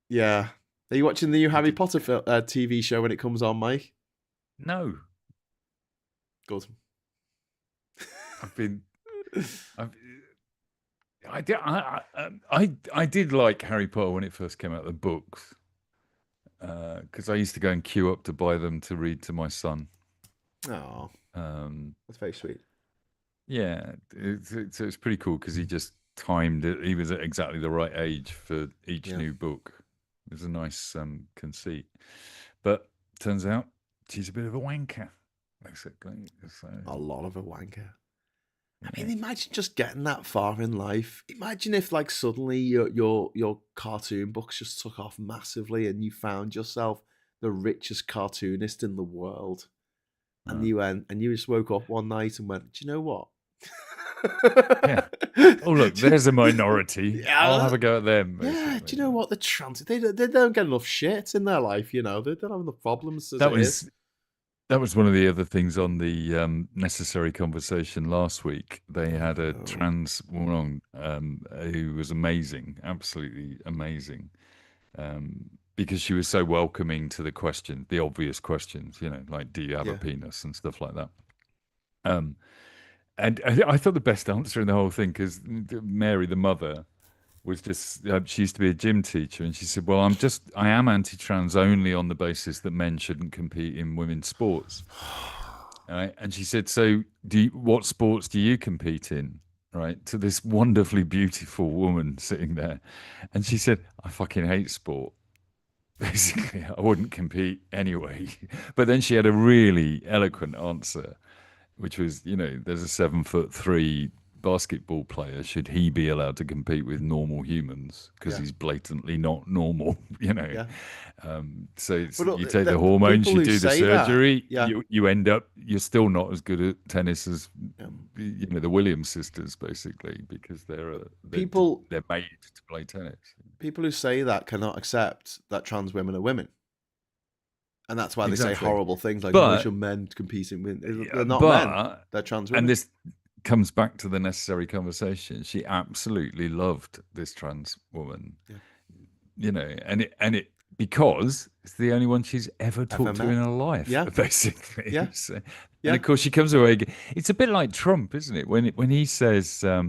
yeah. Are you watching the new Harry Potter TV show when it comes on, Mike? No. Good. I did like Harry Potter when it first came out, the books. Because I used to go and queue up to buy them to read to my son. Oh, that's very sweet. Yeah, so it's pretty cool because he just timed it. He was at exactly the right age for each new book. It was a nice conceit. But turns out she's a bit of a wanker, basically. So. A lot of a wanker. I mean, imagine just getting that far in life. Imagine if, like, suddenly your cartoon books just took off massively, and you found yourself the richest cartoonist in the world, and you just woke up one night and went, "Do you know what? Yeah. Oh, look, there's a minority. I'll have a go at them. Yeah, do you know what? The trans, they don't get enough shit in their life, you know. They don't have enough problems as That it is. was one of the other things on the necessary conversation last week. They had a trans woman who was amazing, absolutely amazing, because she was so welcoming to the question, the obvious questions, you know, like, do you have a penis and stuff like that. And I thought the best answer in the whole thing, because Mary, the mother, was just, she used to be a gym teacher, and she said, well, I am anti-trans only on the basis that men shouldn't compete in women's sports. Right? And she said, so what sports do you compete in? Right? To this wonderfully beautiful woman sitting there. And she said, I fucking hate sport. Basically, I wouldn't compete anyway. But then she had a really eloquent answer, which was, you know, there's a 7'3" basketball player. Should he be allowed to compete with normal humans? Because he's blatantly not normal, you know. So you take the hormones, you do the surgery, you end up, you're still not as good at tennis as you know, the Williams sisters, basically, because they're made to play tennis. People who say that cannot accept that trans women are women. And that's why they say horrible things like, why should men competing with? They're not men, they're trans women. And this comes back to the necessary conversation. She absolutely loved this trans woman, you know, and it because it's the only one she's ever talked to in her life, basically. So, and of course, she comes away. It's a bit like Trump, isn't it? When he says, I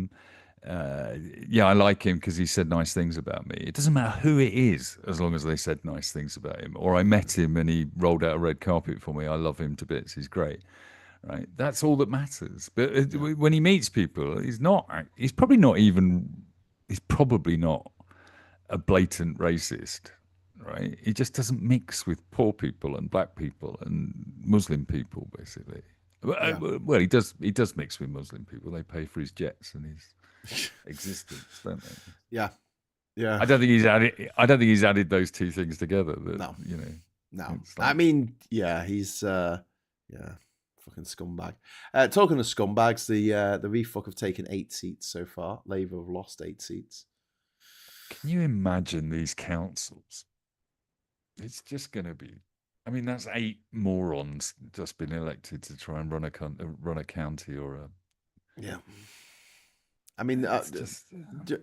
like him because he said nice things about me. It doesn't matter who it is, as long as they said nice things about him. Or I met him and he rolled out a red carpet for me. I love him to bits. He's great. Right, that's all that matters. But when he meets people, he's probably not a blatant racist, right? He just doesn't mix with poor people and black people and Muslim people, basically. Well, he does mix with Muslim people. They pay for his jets and his existence, don't they? Yeah. I don't think he's added those two things together. No. You know. No. Like, I mean, he's fucking scumbag. Talking of scumbags, the refuck have taken 8 seats so far. Labour have lost 8 seats. Can you imagine these councils? It's just going to be. I mean, that's 8 morons just been elected to try and run a county or a. Yeah. I mean,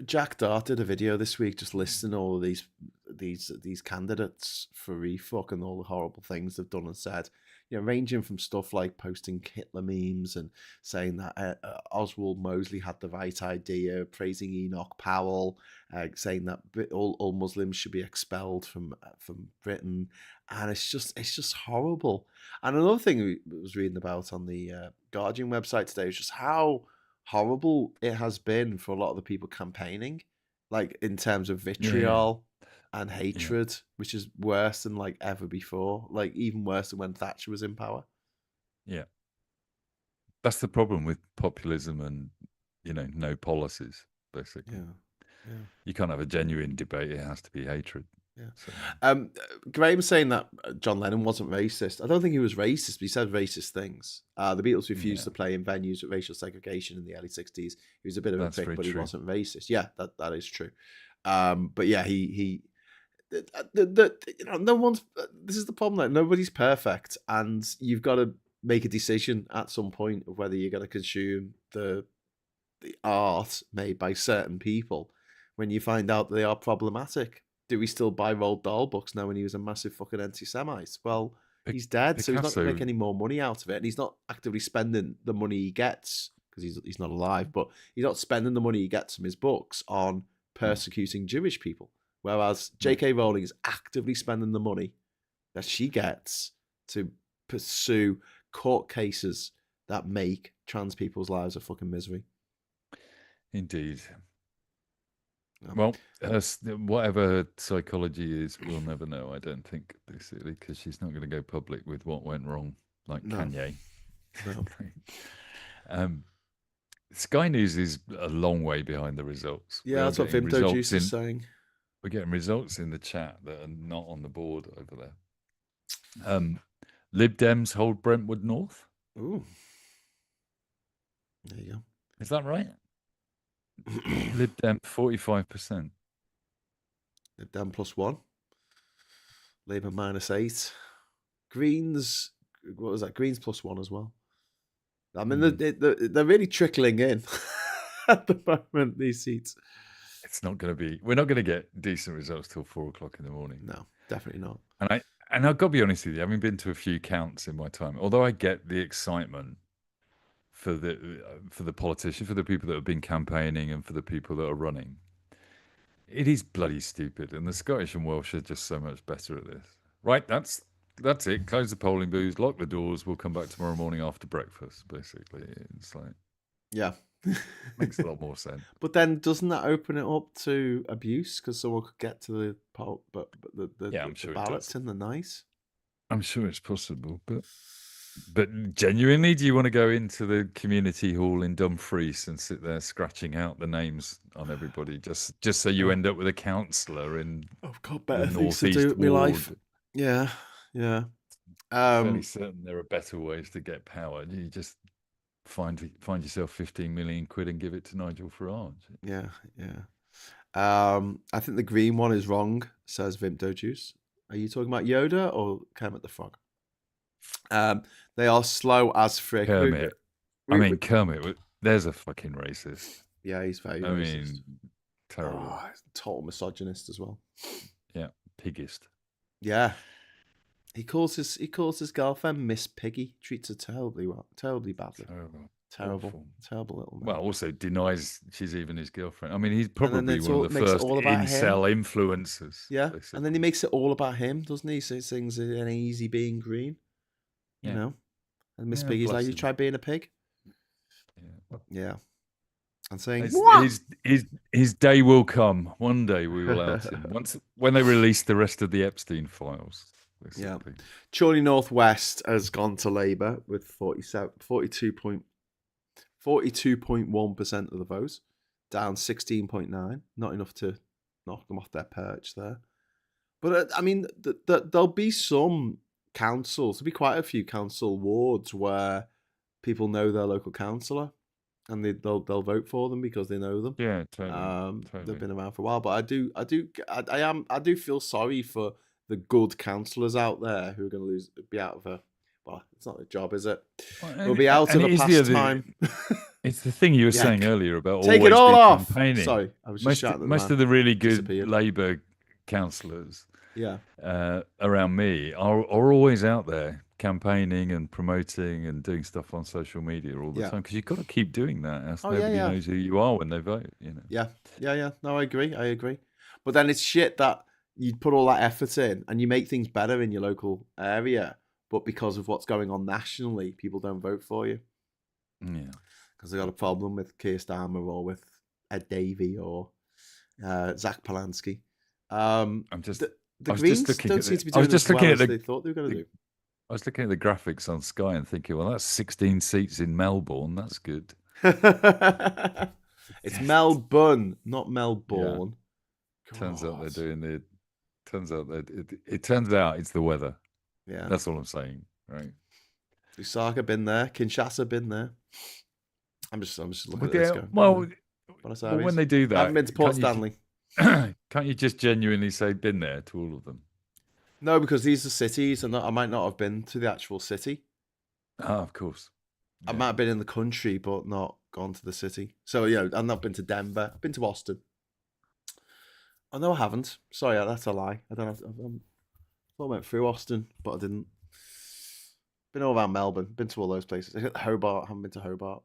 Jack Dart did a video this week just listing all of these candidates for refuck and all the horrible things they've done and said. You know, ranging from stuff like posting Hitler memes and saying that Oswald Mosley had the right idea, praising Enoch Powell, saying that all Muslims should be expelled from Britain, and it's just horrible. And another thing I was reading about on the Guardian website today is just how horrible it has been for a lot of the people campaigning, like in terms of vitriol. And hatred, which is worse than like ever before, like even worse than when Thatcher was in power. Yeah, that's the problem with populism and, you know, no policies, basically. You can't have a genuine debate; it has to be hatred. So. Graham's saying that John Lennon wasn't racist. I don't think he was racist, but he said racist things. The Beatles refused to play in venues with racial segregation in the early 60s. He was a bit of a prick, but he wasn't racist. Yeah, that is true. But yeah, he you know, no one's. This is the problem. Like, nobody's perfect, and you've got to make a decision at some point of whether you're going to consume the art made by certain people when you find out they are problematic. Do we still buy Roald Dahl books now when he was a massive fucking anti-Semite? Well, he's dead, so he's not going to make any more money out of it, and he's not actively spending the money he gets because he's not alive. But he's not spending the money he gets from his books on persecuting Jewish people. Whereas J.K. Rowling is actively spending the money that she gets to pursue court cases that make trans people's lives a fucking misery. Indeed. Well, whatever psychology is, we'll never know, I don't think, basically, because she's not going to go public with what went wrong, like Kanye. No. Sky News is a long way behind the results. Yeah, that's what Vimto Juice is saying. We're getting results in the chat that are not on the board over there. Lib Dems hold Brentwood North. Ooh. There you go. Is that right? Lib Dem 45%. Lib Dem +1. Labour -8. Greens, what was that? Greens +1 as well. I mean, they're really trickling in at the moment, these seats. It's not going to be. We're not going to get decent results till 4 o'clock in the morning. No, definitely not. And I've got to be honest with you, having been to a few counts in my time, although I get the excitement for the politicians, for the people that have been campaigning, and for the people that are running, it is bloody stupid. And the Scottish and Welsh are just so much better at this. Right, that's it. Close the polling booths, lock the doors. We'll come back tomorrow morning after breakfast. Basically, it's like, yeah, makes a lot more sense. But then, doesn't that open it up to abuse? Because someone could get to the poll, but I'm sure the ballots in the nice. I'm sure it's possible, but genuinely, do you want to go into the community hall in Dumfries and sit there scratching out the names on everybody just so you end up with a councillor in I've got better the things to North do East with my Ward? life. Yeah. Fairly certain there are better ways to get power. You just find yourself 15 million quid and give it to Nigel Farage. Yeah. I think the green one is wrong, says Vimto Juice. Are you talking about Yoda or Kermit the Frog? They are slow as frick. Kermit. Kermit, there's a fucking racist. Yeah, he's very I racist. mean, terrible. Oh, total misogynist as well. Yeah, piggist. Yeah. He calls his girlfriend Miss Piggy, treats her terribly badly. Terrible little man. Well, also denies she's even his girlfriend. I mean, he's probably one of the makes it first all about incel influencers. Yeah, basically. and then he makes it all about him, doesn't he? So he sings "An Easy Being Green," you know. And Miss Piggy's like, "You try being a pig." Yeah. And saying his day will come. One day we will out him. When they release the rest of the Epstein files. Basically. Yeah. Chorley Northwest has gone to Labour with 42.1% of the votes, down 16.9. Not enough to knock them off their perch there. But I mean, there'll be some councils. There'll be quite a few council wards where people know their local councillor, and they'll vote for them because they know them. Yeah, totally. They've been around for a while. But I do feel sorry for the good councillors out there who are going to be out of a. Well, it's not a job, is it? They'll be out of a pastime. It's the thing you were saying earlier about take it all off. Campaigning. Sorry, I was just shouting. Most of the really good Labour councillors, around me are always out there campaigning and promoting and doing stuff on social media all the time, because you've got to keep doing that. Else nobody knows who you are when they vote. You know. Yeah. No, I agree. But then it's shit that you put all that effort in and you make things better in your local area, but because of what's going on nationally, people don't vote for you. Yeah. Because they got a problem with Keir Starmer or with Ed Davey or Zach Polanski. The Greens don't seem to be doing as well as they thought they were going to do. I was looking at the graphics on Sky and thinking, well, that's 16 seats in Melbourne. That's good. It's Melbourne, not Melbourne. Yeah. Turns out they're doing the. It turns out it's the weather. Yeah, that's all I'm saying. Right. Lusaka been there. Kinshasa been there. I'm just looking at this going. Well, when they do that, I haven't been to Port Stanley. Can't you just genuinely say been there to all of them? No, because these are cities, and I might not have been to the actual city. Ah, of course. I might have been in the country, but not gone to the city. So I've not been to Denver. I've been to Austin. Oh no, I haven't. Sorry, that's a lie. I don't know. I went through Austin, but I didn't. Been all around Melbourne. Been to all those places. Hobart. I haven't been to Hobart.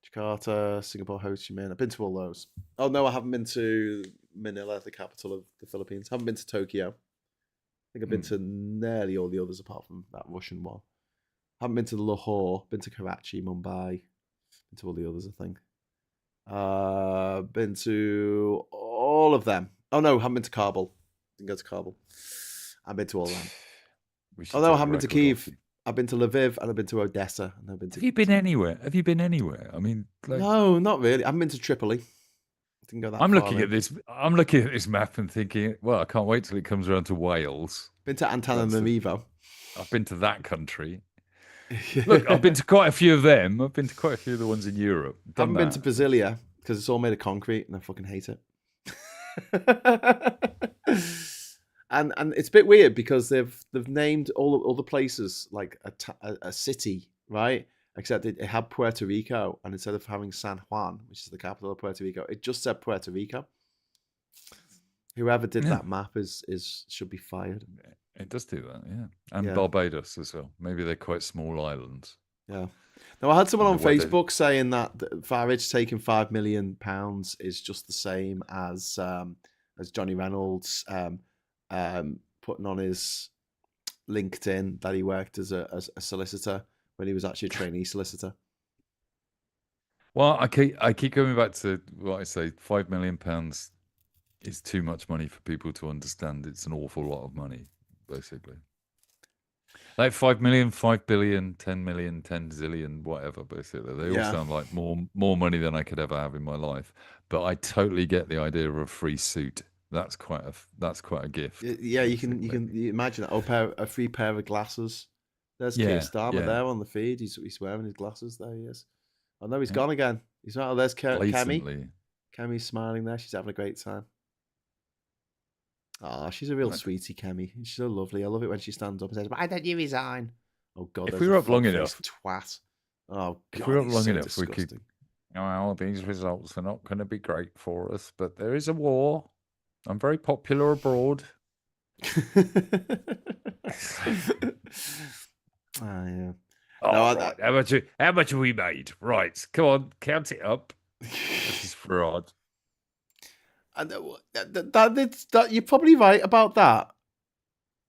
Jakarta, Singapore, Ho Chi Minh. I've been to all those. Oh no, I haven't been to Manila, the capital of the Philippines. I haven't been to Tokyo. I think I've been to nearly all the others apart from that Russian one. I haven't been to Lahore. Been to Karachi, Mumbai. Been to all the others, I think. Been to all of them. Oh no, haven't been to Kabul. Didn't go to Kabul. I've been to all of them. Although I haven't been to Kyiv. I've been to Lviv and I've been to Odessa. And I've been to. Have you been anywhere? I mean, no, not really. I haven't been to Tripoli. Didn't go that I'm far looking at this. I'm looking at this map and thinking, well, I can't wait till it comes around to Wales. Been to Antananarivo. I've been to that country. Look, I've been to quite a few of them. I've been to quite a few of the ones in Europe. I haven't been to Brasilia because it's all made of concrete and I fucking hate it. and it's a bit weird because they've named all the places like a city, right? Except it had Puerto Rico, and instead of having San Juan, which is the capital of Puerto Rico, it just said Puerto Rico. Whoever did that map should be fired. It does do that, yeah. And Barbados as well. Maybe they're quite small islands. Yeah. Now, I had someone on Facebook saying that Farage taking £5 million is just the same as Johnny Reynolds putting on his LinkedIn that he worked as a solicitor when he was actually a trainee solicitor. Well, I keep going back to what I say. £5 million is too much money for people to understand. It's an awful lot of money, basically. Like 5 million, 5 billion, 10 million, 10 zillion, whatever, basically. They all sound like more money than I could ever have in my life. But I totally get the idea of a free suit. That's quite a gift. Yeah, you can imagine that. A free pair of glasses. There's Keir Starmer there on the feed. He's wearing his glasses. There he is. Oh no, he's gone again. He's not. Oh, there's Kemi. Kemi's smiling there. She's having a great time. Oh, she's a real sweetie, Kemi. She's so lovely. I love it when she stands up and says, "Why don't you resign?" Oh God, if we were up long enough, twat. Oh God, if we were up long so enough, disgusting. we could. Well, these results are not going to be great for us, but there is a war. I'm very popular abroad. Yeah. Oh, no, right. How much have we made? Right, come on, count it up. This is fraud. And that you're probably right about that,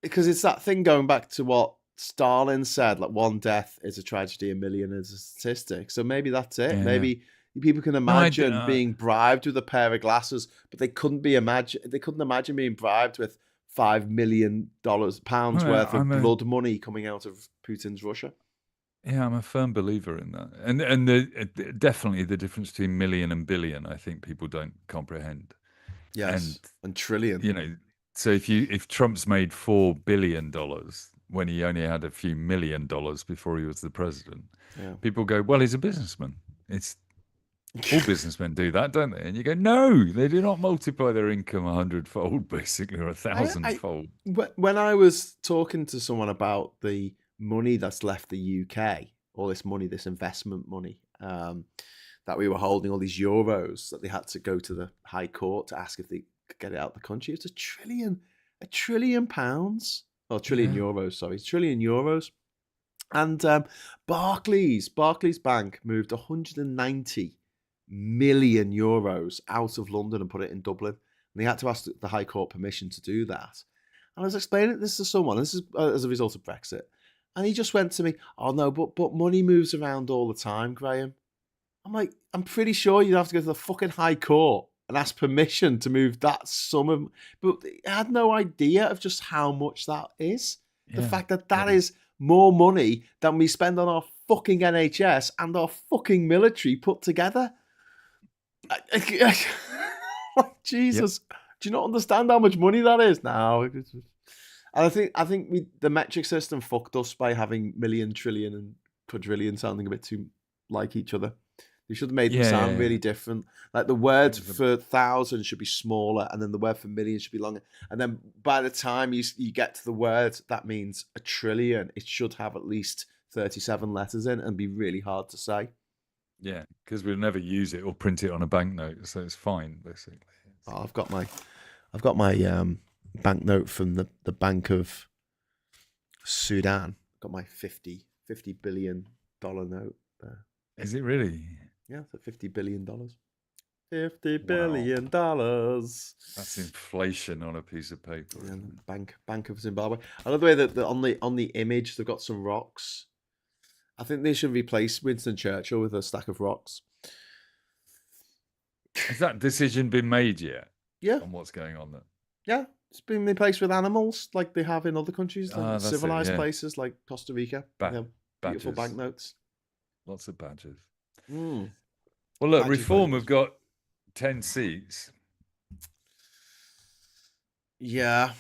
because it's that thing going back to what Stalin said, like one death is a tragedy, a million is a statistic. So maybe that's it. Yeah. Maybe people can imagine being bribed with a pair of glasses, but they couldn't imagine being bribed with $5 million worth of blood money coming out of Putin's Russia. Yeah, I'm a firm believer in that, and definitely the difference between million and billion, I think people don't comprehend. Yes, and trillion. You know, so if Trump's made $4 billion when he only had a few $1 million before he was the president, people go, "Well, he's a businessman." It's all businessmen do that, don't they? And you go, "No, they do not multiply their income 100-fold, basically, or 1,000-fold." When I was talking to someone about the money that's left the UK, all this money, this investment money, that we were holding, all these euros that they had to go to the High Court to ask if they could get it out of the country. It's $1 trillion pounds. Oh, trillion euros, sorry. $1 trillion euros. And Barclays Bank moved 190 million euros out of London and put it in Dublin. And they had to ask the High Court permission to do that. And I was explaining this to someone. This is as a result of Brexit. And he just went to me, "Oh no, but money moves around all the time, Graham." I'm like, I'm pretty sure you'd have to go to the fucking High Court and ask permission to move that sum of... But I had no idea of just how much that is. The fact that is more money than we spend on our fucking NHS and our fucking military put together. Like, Jesus, do you not understand how much money that is? No. And I think the metric system fucked us by having million, trillion and quadrillion sounding a bit too like each other. You should have made them sound really different. Like the word for 1,000 should be smaller, and then the word for million should be longer. And then by the time you get to the word that means $1 trillion, it should have at least 37 letters in and be really hard to say. Yeah, because we'll never use it or print it on a banknote, so it's fine basically. Oh, I've got my banknote from the Bank of Sudan. I've got my $50 billion note there. Is it really? Yeah, it's $50 billion. $50 billion. That's inflation on a piece of paper. Yeah, Bank of Zimbabwe. I love the way that on the image they've got some rocks. I think they should replace Winston Churchill with a stack of rocks. Has that decision been made yet? Yeah. On what's going on there? Yeah, it's been replaced with animals like they have in other countries, like civilized places like Costa Rica. Beautiful banknotes. Lots of badges. Well, look, Reform have got 10 seats. Yeah.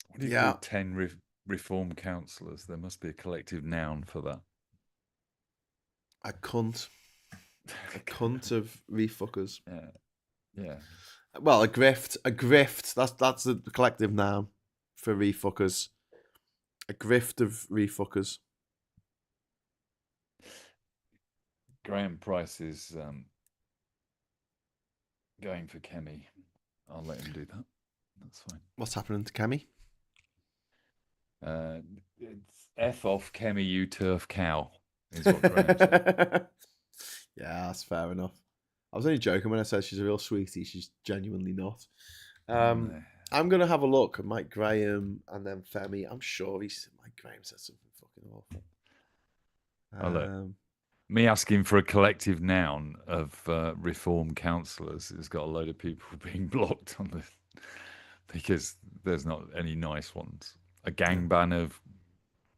What do you call 10 reform councillors. There must be a collective noun for that. A cunt. A cunt of refuckers. Yeah. Well, a grift. A grift. That's the collective noun for refuckers. A grift of refuckers. Graham Price is going for Kemi. I'll let him do that. That's fine. What's happening to Kemi? It's F off Kemi, you turf cow, is what Graham said. Yeah, that's fair enough. I was only joking when I said she's a real sweetie. She's genuinely not. I'm going to have a look at Mike Graham and then Femi. I'm sure Mike Graham said something fucking awful. Me asking for a collective noun of reform councillors has got a load of people being blocked on this because there's not any nice ones. A gang ban of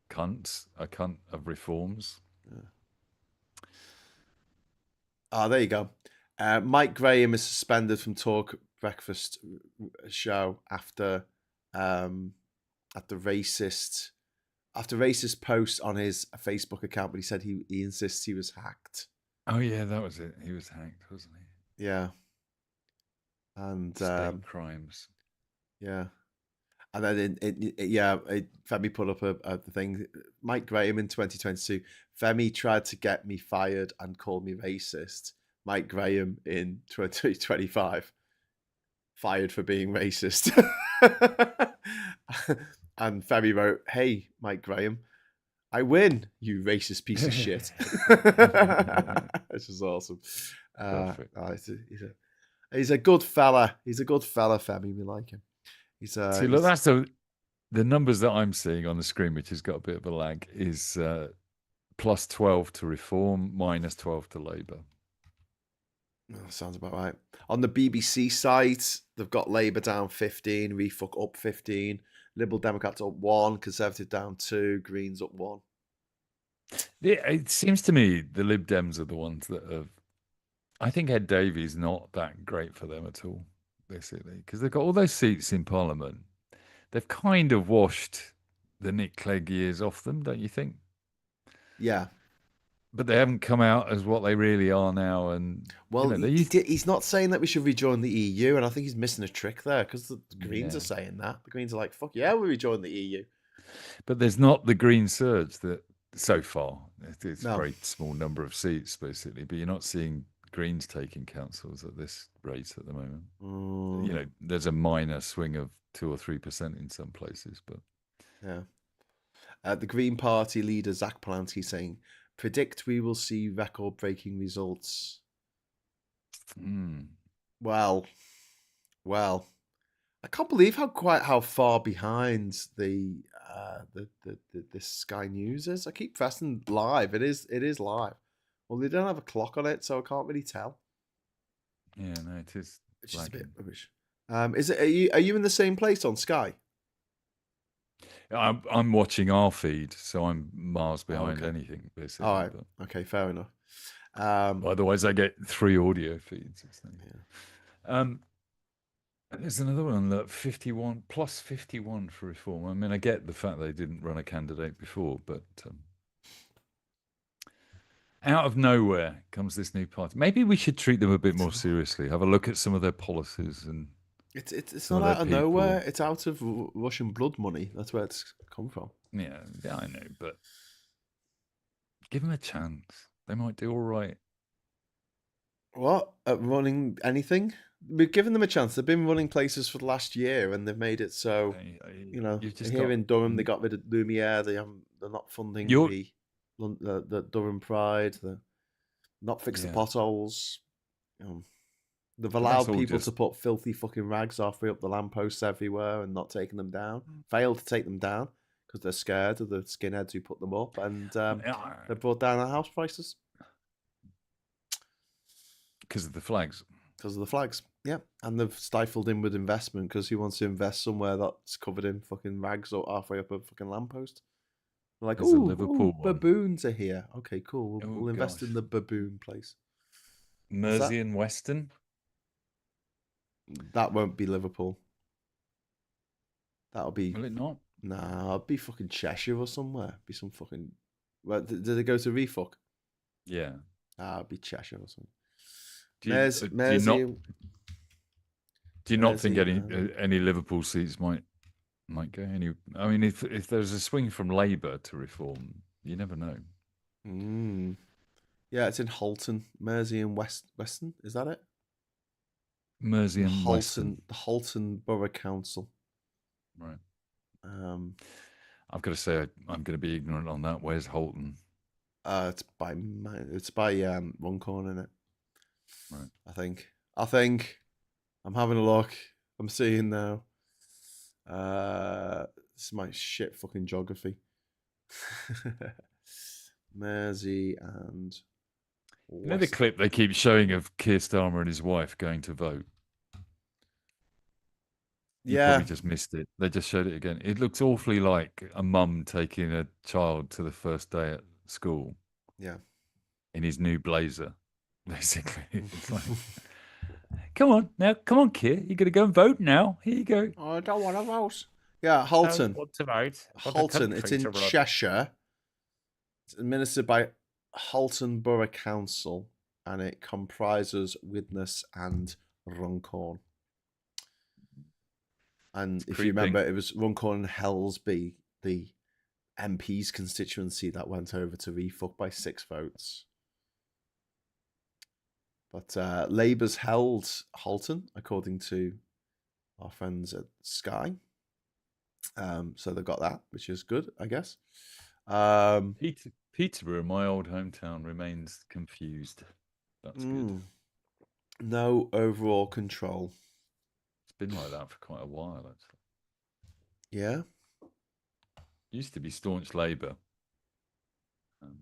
cunts, a cunt of reforms. Ah, there you go. Mike Graham is suspended from Talk Breakfast show after racist posts on his Facebook account, but he said he insists he was hacked. Oh yeah, that was it. He was hacked, wasn't he? Yeah. And state crimes. Yeah. And then Femi put up a thing. Mike Graham in 2022. Femi tried to get me fired and called me racist. Mike Graham in 2025. Fired for being racist. And Femi wrote, "Hey, Mike Graham, I win, you racist piece of shit." This is awesome. He's a good fella. He's a good fella, Femi. We like him. See, look, that's the numbers that I'm seeing on the screen, which has got a bit of a lag, is plus 12 to Reform, minus 12 to Labour. Sounds about right. On the BBC site, they've got Labour down 15, Refuck up 15, Liberal Democrats up 1, Conservative down 2, Greens up 1. Yeah, it seems to me the Lib Dems are the ones that have. I think Ed Davey's not that great for them at all, basically, because they've got all those seats in Parliament. They've kind of washed the Nick Clegg years off them, don't you think? Yeah. But they haven't come out as what they really are now. And well, he's not saying that we should rejoin the EU, and I think he's missing a trick there because the Greens are saying that. The Greens are like, "Fuck yeah, we'll rejoin the EU." But there's not the Green surge that so far. It's a very small number of seats, basically. But you're not seeing Greens taking councils at this rate at the moment. You know, there's a minor swing of 2 or 3% in some places, but the Green Party leader Zach Polanski saying, "Predict we will see record-breaking results." Well, I can't believe how far behind the Sky News is. I keep pressing live. It is live. Well, they don't have a clock on it, so I can't really tell. Yeah, no, it is. It's just a bit rubbish. Are you in the same place on Sky? I'm watching our feed, so I'm miles behind anything, basically. All right. Okay, fair enough. Otherwise, I get 3 audio feeds. There's another one that 51 plus 51 for Reform. I mean, I get the fact they didn't run a candidate before, but out of nowhere comes this new party. Maybe we should treat them a bit more seriously. Have a look at some of their policies and. It's not out of nowhere. It's out of Russian blood money. That's where it's come from. Yeah, I know, but give them a chance. They might do all right. What? At running anything? We've given them a chance. They've been running places for the last year, and they've made it so. Here in Durham, they got rid of Lumiere. They're not funding the Durham Pride. They're not fixed the potholes. They've allowed people to put filthy fucking rags halfway up the lampposts everywhere and not taking them down. Failed to take them down because they're scared of the skinheads who put them up, and they brought down our house prices because of the flags. Because of the flags, yeah. And they've stifled inward investment because who wants to invest somewhere that's covered in fucking rags or halfway up a fucking lamppost? They're like, oh, baboons are here. Okay, cool. We'll invest in the baboon place. Mersey and Weston. That won't be Liverpool. That'll be. Will it not? Nah, it'd be fucking Cheshire or somewhere. Be some fucking. Well, did they go to refuck? Yeah. It'd be Cheshire or something. Do you not think any Liverpool seats might go any? I mean, if there's a swing from Labour to reform, you never know. Yeah, it's in Halton, Mersey and Weston. Is that it? Mersey and Weston. The Halton Borough Council. Right. I've got to say, I'm going to be ignorant on that. Where's Halton? It's by Runcorn, isn't it? Right. I think. I'm having a look. I'm seeing now. This is my shit fucking geography. Mersey and You know the clip they keep showing of Keir Starmer and his wife going to vote? You probably just missed it. They just showed it again. It looks awfully like a mum taking a child to the first day at school. Yeah. In his new blazer, basically. It's like, come on, Keir. You're going to go and vote now. Here you go. Oh, I don't want to vote. Yeah, Halton. Want to vote. Halton. It's in Cheshire. It's administered by Halton Borough Council, and it comprises Widnes and Runcorn. And if you remember, it was Runcorn and Helsby, the MP's constituency, that went over to refuck by 6 votes. But Labour's held Halton, according to our friends at Sky. So they've got that, which is good, I guess. Peterborough, my old hometown, remains confused. That's good. No overall control. It's been like that for quite a while, actually. Yeah. Used to be staunch Labour. And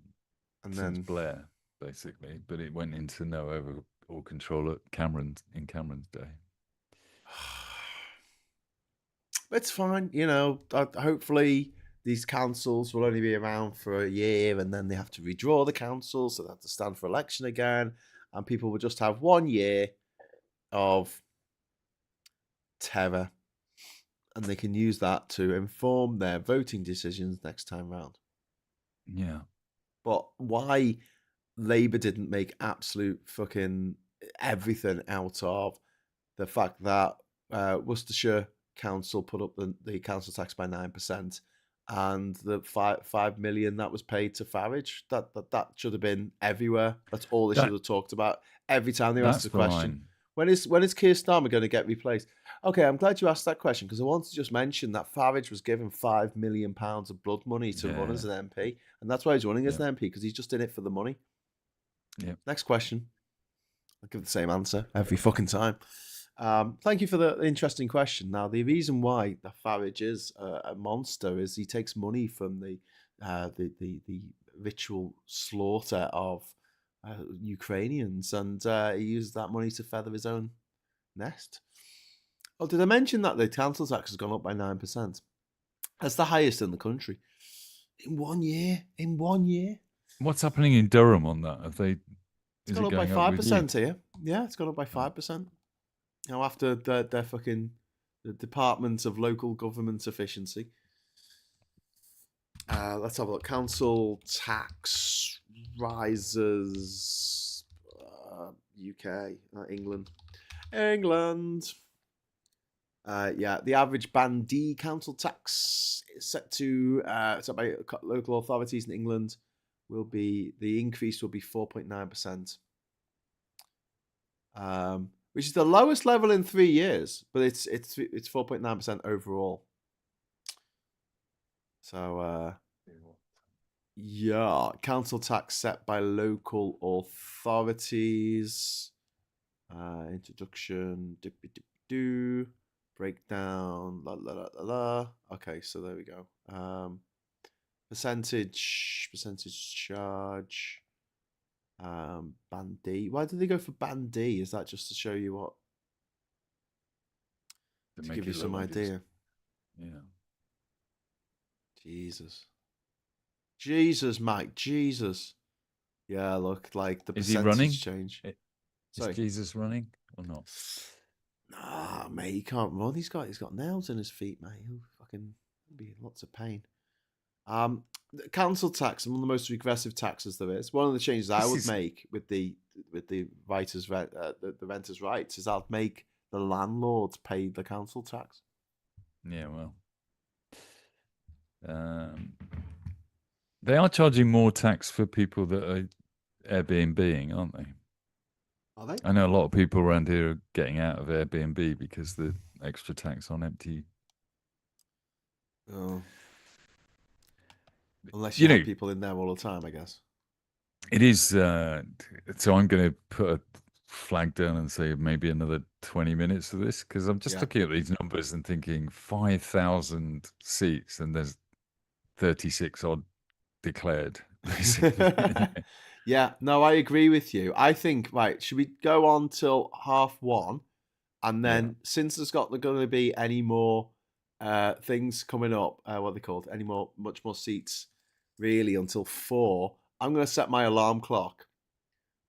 since then Blair, basically, but it went into no overall control in Cameron's day. It's fine, hopefully these councils will only be around for a year, and then they have to redraw the council, so they have to stand for election again, and people will just have 1 year of terror, and they can use that to inform their voting decisions next time round. Yeah. But why Labour didn't make absolute fucking everything out of the fact that Worcestershire Council put up the council tax by 9%, and the 5 million that was paid to Farage, that should have been everywhere. That's all they should have talked about every time they asked the question. When is Keir Starmer going to get replaced? Okay, I'm glad you asked that question, because I wanted to just mention that Farage was given £5 million of blood money to run as an MP, and that's why he's running as an MP, because he's just in it for the money. Yeah. Next question. I'll give the same answer every fucking time. Thank you for the interesting question. Now, the reason why the Farage is a monster is he takes money from the ritual slaughter of Ukrainians, and he uses that money to feather his own nest. Oh, did I mention that the council tax has gone up by 9%? That's the highest in the country in 1 year. In 1 year. What's happening in Durham on that? It's gone up by 5% here. Yeah, it's gone up by 5%. Now, after their fucking the Department of Local Government Efficiency. Let's have a look. Council tax rises. UK, England. The average Band D council tax is set by local authorities in England the increase will be 4.9%. Which is the lowest level in 3 years, but it's 4.9% overall. So council tax set by local authorities. Introduction, breakdown, Okay, so there we go. Percentage charge. Band D. Why did they go for Band D? Is that just to show you what? To give you some idea. Yeah. Jesus, Mike. Jesus. Yeah, look, like the percentage is he running? Change. Is Jesus running or not? Nah, mate, he can't run. He's got nails in his feet, mate. be lots of pain. The council tax, one of the most regressive taxes there is. One of the changes I would make with the writers' the renters' rights is I'd make the landlords pay the council tax. Yeah, well, they are charging more tax for people that are Airbnb-ing, aren't they? Are they? I know a lot of people around here are getting out of Airbnb because the extra tax on empty. Oh. Unless you have people in there all the time, I guess. It is. So I'm going to put a flag down and say maybe another 20 minutes of this, because I'm just looking at these numbers and thinking 5,000 seats and there's 36 odd declared, basically. Yeah, no, I agree with you. I think, right, should we go on till 1:30? And then, since there's not going to be any more things coming up, what are they called? Much more seats, really, until 4. I'm going to set my alarm clock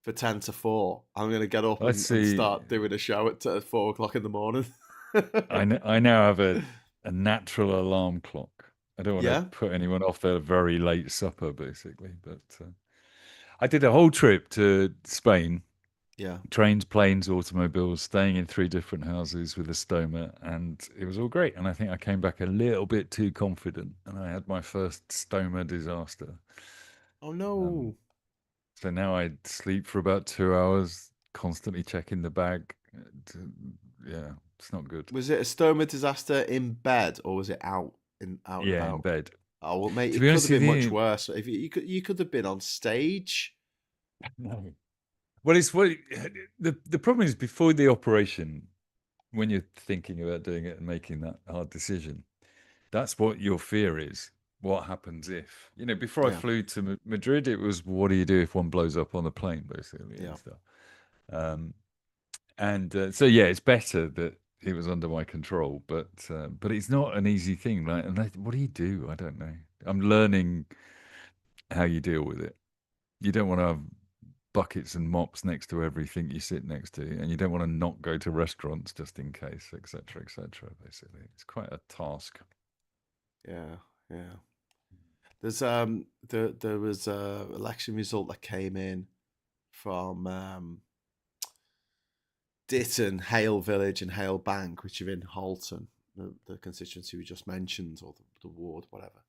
for 10 to 4. I'm going to get up and start doing a show at 4 o'clock in the morning. I now have a natural alarm clock. I don't want to put anyone off their very late supper, basically. But I did a whole trip to Spain. Yeah. Trains, planes, automobiles, staying in 3 different houses with a stoma, and it was all great. And I think I came back a little bit too confident, and I had my first stoma disaster. Oh, no. So now I sleep for about 2 hours, constantly checking the bag. Yeah, it's not good. Was it a stoma disaster in bed, or was it out and about? In bed. Oh, well, mate, it could have been much worse. If you could have been on stage. No. Well, the problem is, before the operation, when you're thinking about doing it and making that hard decision, that's what your fear is. What happens if, before I flew to Madrid, it was, what do you do if one blows up on the plane, basically, and stuff. So it's better that it was under my control, but it's not an easy thing. Like, and what do you do? I don't know. I'm learning how you deal with it. You don't want to have buckets and mops next to everything you sit next to, and you don't want to not go to restaurants just in case, etc., basically. It's quite a task. Yeah. There's there was a election result that came in from Ditton, Hale Village and Hale Bank, which are in Halton, the constituency we just mentioned, or the ward, whatever.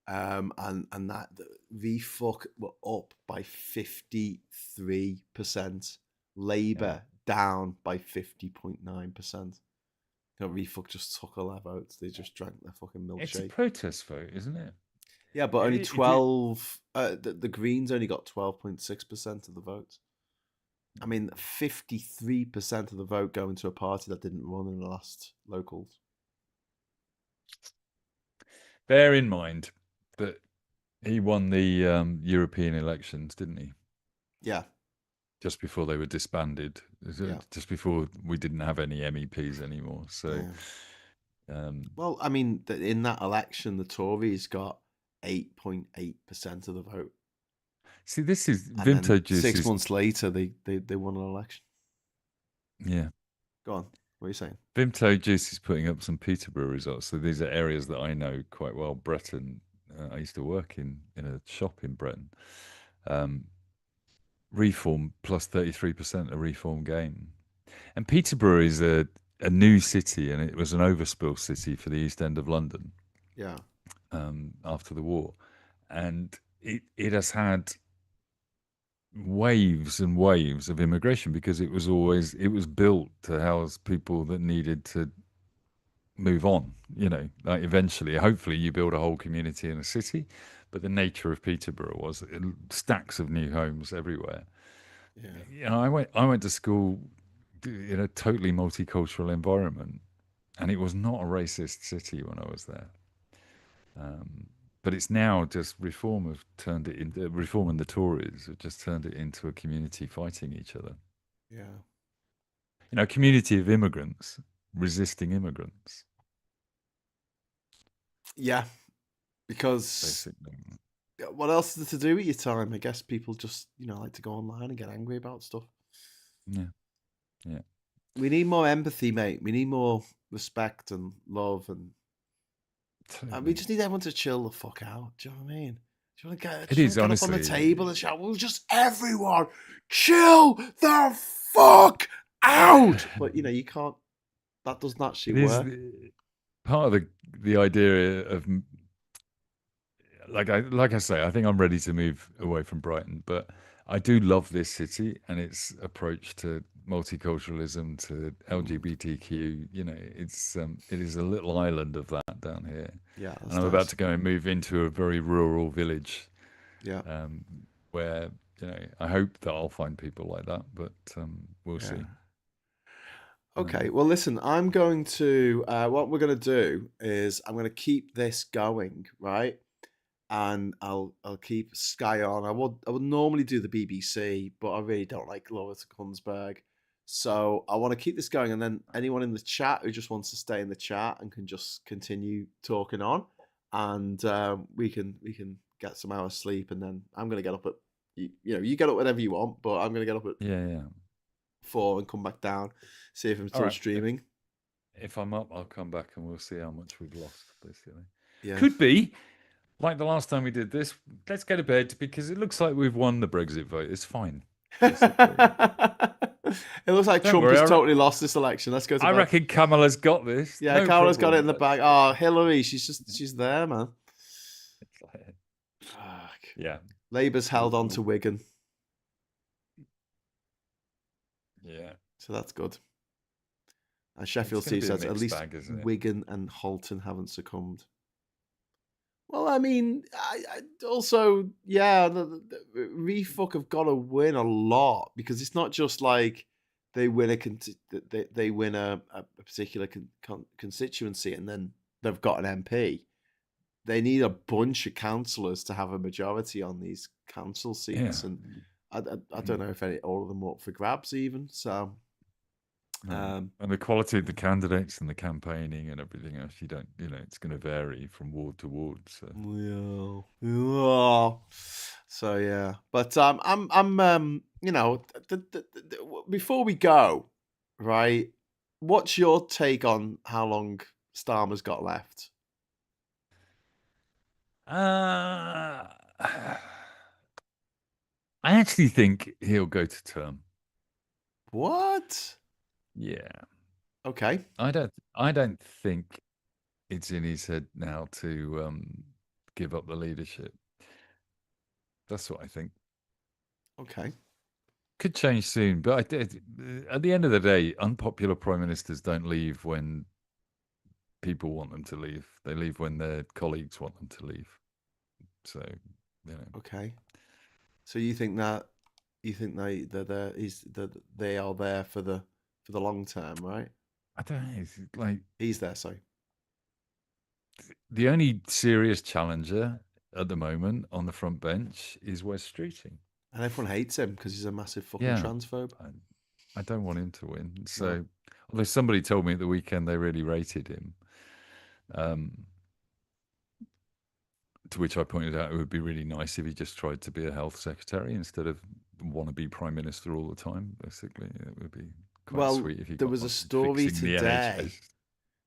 And that VFUC were up by 53%, Labour down by 50.9%. VFUC just took all their votes. They just drank their fucking milkshake. It's a protest vote, isn't it? Yeah, but only 12. The Greens only got 12.6% of the votes. I mean, 53% of the vote going to a party that didn't run in the last locals. Bear in mind that he won the European elections, didn't he? Yeah. Just before they were disbanded. Just before we didn't have any MEPs anymore. So, well, I mean, in that election, the Tories got 8.8% of the vote. See, this is Vimto Juice. 6 months later, they won an election. Yeah. Go on. What are you saying? Vimto Juice is putting up some Peterborough results. So these are areas that I know quite well. Breton. I used to work in a shop in Breton. Reform plus 33% of Reform gain. And Peterborough is a new city, and it was an overspill city for the East End of London. Yeah. After the war. And it has had waves and waves of immigration, because it was built to house people that needed to move on, like eventually, hopefully you build a whole community in a city, but the nature of Peterborough was stacks of new homes everywhere. I went to school in a totally multicultural environment, and it was not a racist city when I was there. But it's now just Reform and the Tories have just turned it into a community fighting each other. Yeah. A community of immigrants resisting immigrants. Yeah. Because basically, what else is there to do with your time? I guess people just, like to go online and get angry about stuff. Yeah. We need more empathy, mate. We need more respect and love and We just need everyone to chill the fuck out. Do you know what I mean? Do you want to get, It is, get honestly. up on the table and shout, well, just everyone chill the fuck out. But, you can't. That doesn't actually work. Part of the idea of, like I say, I think I'm ready to move away from Brighton, but I do love this city and its approach to multiculturalism, to LGBTQ. It is a little island of that down here. Yeah, and I'm about to go and move into a very rural village. Yeah. Where I hope that I'll find people like that, but we'll see. Okay, well, listen, I'm going to, what we're going to do is I'm going to keep this going, right? And I'll keep Sky on. I would normally do the BBC, but I really don't like Laura Kunsberg. So I want to keep this going, and then anyone in the chat who just wants to stay in the chat and can just continue talking on, and we can get some hours sleep, and then I'm going to get up at, you get up whenever you want, but I'm going to get up at 4 and come back down, see if I'm still streaming. If I'm up, I'll come back and we'll see how much we've lost, basically. Yeah. Could be, like the last time we did this, let's go to bed because it looks like we've won the Brexit vote. It's fine. It looks like Trump has totally lost this election. Let's go to bed. I reckon Kamala's got this. Yeah, Kamala's got it in the bag. Oh, Hillary, she's there, man. Fuck. Yeah. Labour's held on to Wigan. Yeah. So that's good. And Sheffield Steve says at least Wigan and Halton haven't succumbed. Well, I mean, I also, yeah, the Refuck have got to win a lot because it's not just like they win a particular constituency and then they've got an MP. They need a bunch of councillors to have a majority on these council seats, and I don't know if all of them are up for grabs even. So, and the quality of the candidates and the campaigning and everything else, it's going to vary from ward to ward. So yeah, but I'm before we go, right? What's your take on how long Starmer's got left? I actually think he'll go to term. What? Yeah. Okay. I don't think it's in his head now to give up the leadership. That's what I think. Okay. Could change soon, but at the end of the day, unpopular prime ministers don't leave when people want them to leave. They leave when their colleagues want them to leave. So, Okay. So you think they are there for the long term, right? I don't know. It's like he's there. Sorry. The only serious challenger at the moment on the front bench is Wes Streeting, and everyone hates him because he's a massive fucking transphobe. I don't want him to win. So, although somebody told me at the weekend they really rated him. To which I pointed out it would be really nice if he just tried to be a health secretary instead of want to be prime minister all the time. Basically, it would be quite sweet if he. There was a story today.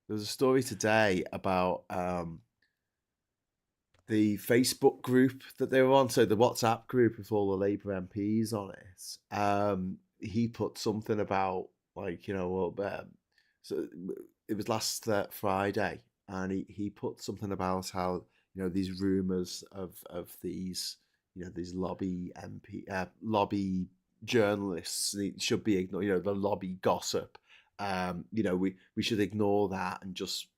There was a story today about the Facebook group that they were on, so the WhatsApp group with all the Labour MPs on it. He put something about so it was last Friday, and he put something about how. These rumors of these, these lobby lobby journalists should be ignored. The lobby gossip. We should ignore that and just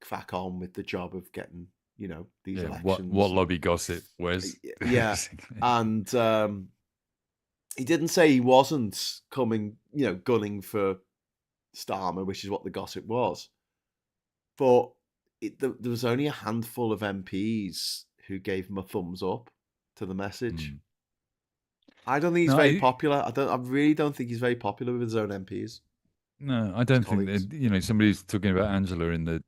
crack on with the job of getting, these elections. What lobby gossip was? Yeah, and he didn't say he wasn't coming, gunning for Starmer, which is what the gossip was, but. There was only a handful of MPs who gave him a thumbs up to the message. I don't think he's very popular. I really don't think he's very popular with his own MPs. No, I don't think that, somebody's talking about Angela in the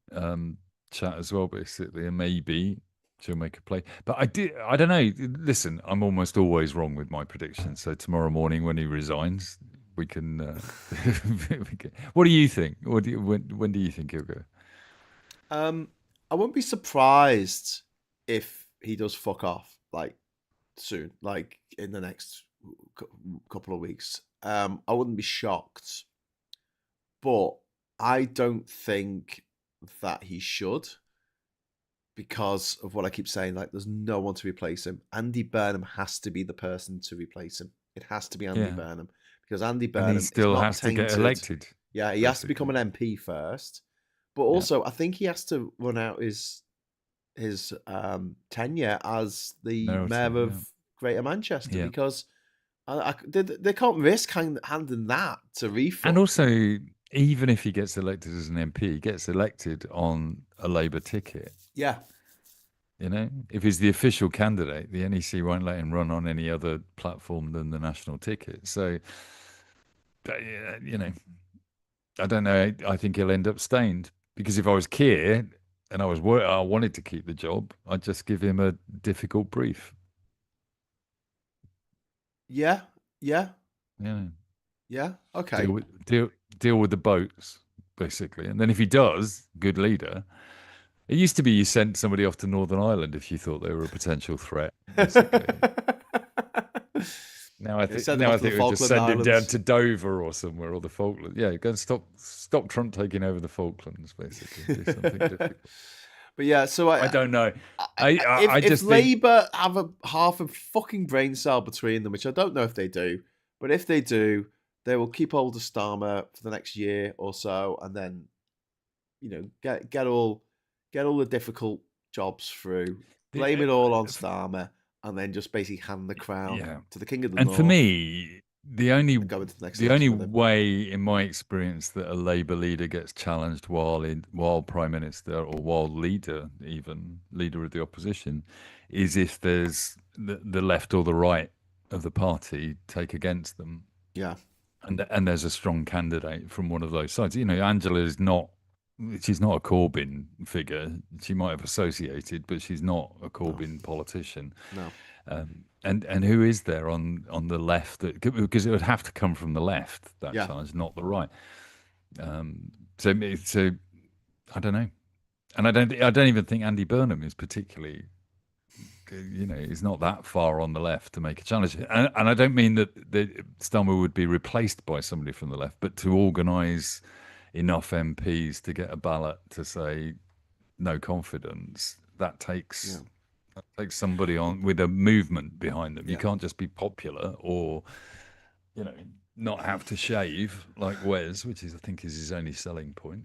chat as well, basically, and maybe she'll make a play. But I don't know. Listen, I'm almost always wrong with my predictions. So tomorrow morning when he resigns, we can. What do you think? When do you think he'll go? I wouldn't be surprised if he does fuck off like soon, like in the next couple of weeks. I wouldn't be shocked, but I don't think that he should, because of what I keep saying. Like, there's no one to replace him. Andy Burnham has to be the person to replace him. It has to be Andy Burnham, because Andy Burnham still has tainted. to get elected. Yeah, he has to become an MP first, but also I think he has to run out his tenure as the mayor of Greater Manchester, because they can't risk handing that to Reform. And also, even if he gets elected as an MP, he gets elected on a Labour ticket. Yeah. You know, if he's the official candidate, the NEC won't let him run on any other platform than the national ticket. So, you know, I don't know. I think he'll end up stained, because if I was Keir and I wanted to keep the job, I'd just give him a difficult brief. Yeah. Okay. Deal with the boats, basically, and then if he does, good leader. It used to be you sent somebody off to Northern Ireland if you thought they were a potential threat. Basically. Now I think we just send him down to Dover or somewhere, or the Falklands. Yeah, go and stop Trump taking over the Falklands, basically. Do something difficult. But yeah, so I don't know. If Labour have half a fucking brain cell between them, which I don't know if they do, but if they do, they will keep hold of Starmer for the next year or so, and then, you know, get all the difficult jobs through, blame it all on Starmer, and then just basically hand the crown to the King of the North. And for me, the only way, in my experience, that a Labour leader gets challenged while Prime Minister, or while leader of the opposition, is if there's the left or the right of the party take against them. Yeah. And there's a strong candidate from one of those sides. You know, Angela is not. She's not a Corbyn figure. She might have associated, but she's not a Corbyn politician. No. And who is there on the left? Because it would have to come from the left, that challenge, not the right. So I don't know, and I don't even think Andy Burnham is particularly. You know, he's not that far on the left to make a challenge, and I don't mean that Starmer would be replaced by somebody from the left, but to organise enough MPs to get a ballot to say no confidence, that takes somebody on with a movement behind them. You can't just be popular, or, you know, not have to shave like Wes, which I think is his only selling point.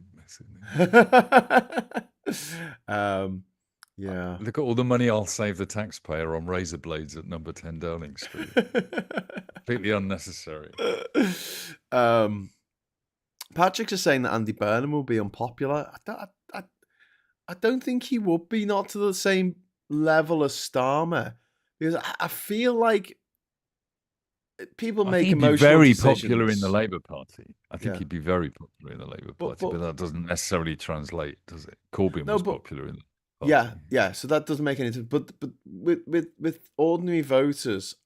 Yeah. Look at all the money I'll save the taxpayer on razor blades at number 10 Downing Street. Completely unnecessary. Patrick's just saying that Andy Burnham will be unpopular. I don't think he would be, not to the same level as Starmer, because I feel like people make emotional decisions. He'd be very popular in the Labour Party. I think he'd be very popular in the Labour Party, but that doesn't necessarily translate, does it? Corbyn was popular in the party. Yeah. So that doesn't make any sense. But with ordinary voters,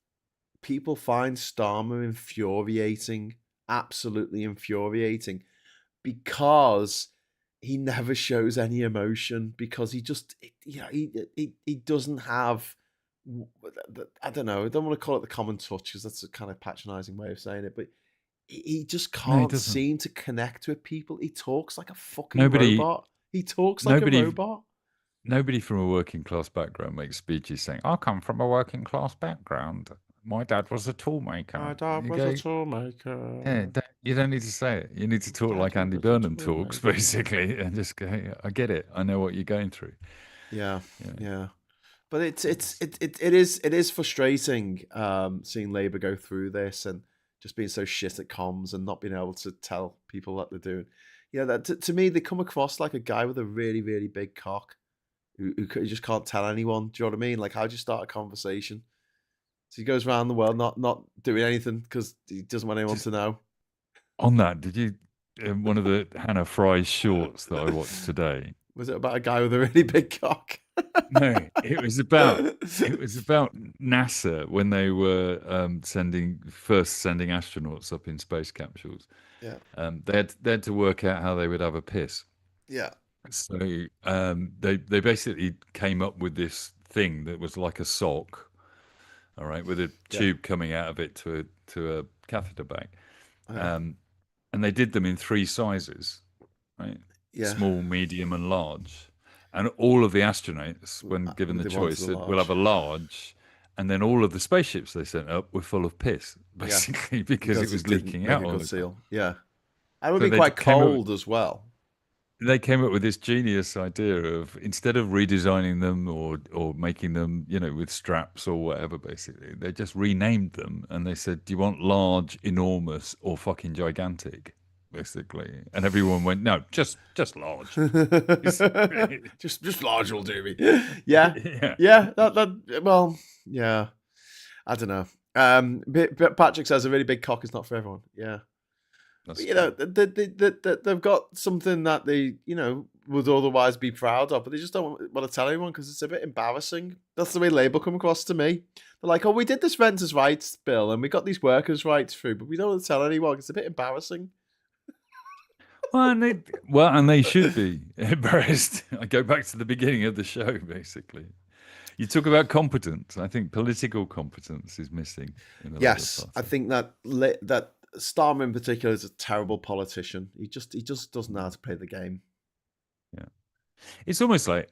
people find Starmer infuriating. Absolutely infuriating, because he never shows any emotion, because he just he doesn't have, I don't know, I don't want to call it the common touch, because that's a kind of patronizing way of saying it, but he just can't seem to connect with people. He talks like a fucking robot. He talks like a robot. Nobody from a working class background makes speeches saying, I come from a working class background. My dad was a toolmaker. My dad was a toolmaker. Yeah, you don't need to say it. You need to talk like Andy Burnham talks, basically, and just go, hey, I get it. I know what you're going through. Yeah. But it is frustrating seeing Labour go through this and just being so shit at comms and not being able to tell people what they're doing. Yeah, that to me, they come across like a guy with a really, really big cock who just can't tell anyone. Do you know what I mean? Like, how do you start a conversation? So he goes around the world not doing anything because he doesn't want anyone to know. On that, did you one of the Hannah Fry's shorts that I watched today? Was it about a guy with a really big cock? No, it was about NASA when they were sending astronauts up in space capsules. Yeah. They had to work out how they would have a piss. Yeah. So they basically came up with this thing that was like a sock, all right, with a tube coming out of it to a catheter bag, and they did them in 3 sizes, right? Small, medium, and large. And all of the astronauts, when given the choice, said, "We'll have a large." And then all of the spaceships they sent up were full of piss, basically, because it was leaking out all the time. Yeah, and it would be quite cold as well. They came up with this genius idea of, instead of redesigning them or making them, with straps or whatever, basically, they just renamed them and they said, "Do you want large, enormous, or fucking gigantic?" Basically, and everyone went, "No, just large." just large will do me. Yeah. Well, yeah. I don't know. But Patrick says a really big cock is not for everyone. Yeah. But, they've got something that they, would otherwise be proud of, but they just don't want to tell anyone because it's a bit embarrassing. That's the way Labour come across to me. They're like, "Oh, we did this renters' rights bill and we got these workers' rights through, but we don't want to tell anyone. It's a bit embarrassing." And they should be embarrassed. I go back to the beginning of the show, basically. You talk about competence. I think political competence is missing. Yes, I think that Starmer in particular is a terrible politician. He just doesn't know how to play the game. Yeah, it's almost like,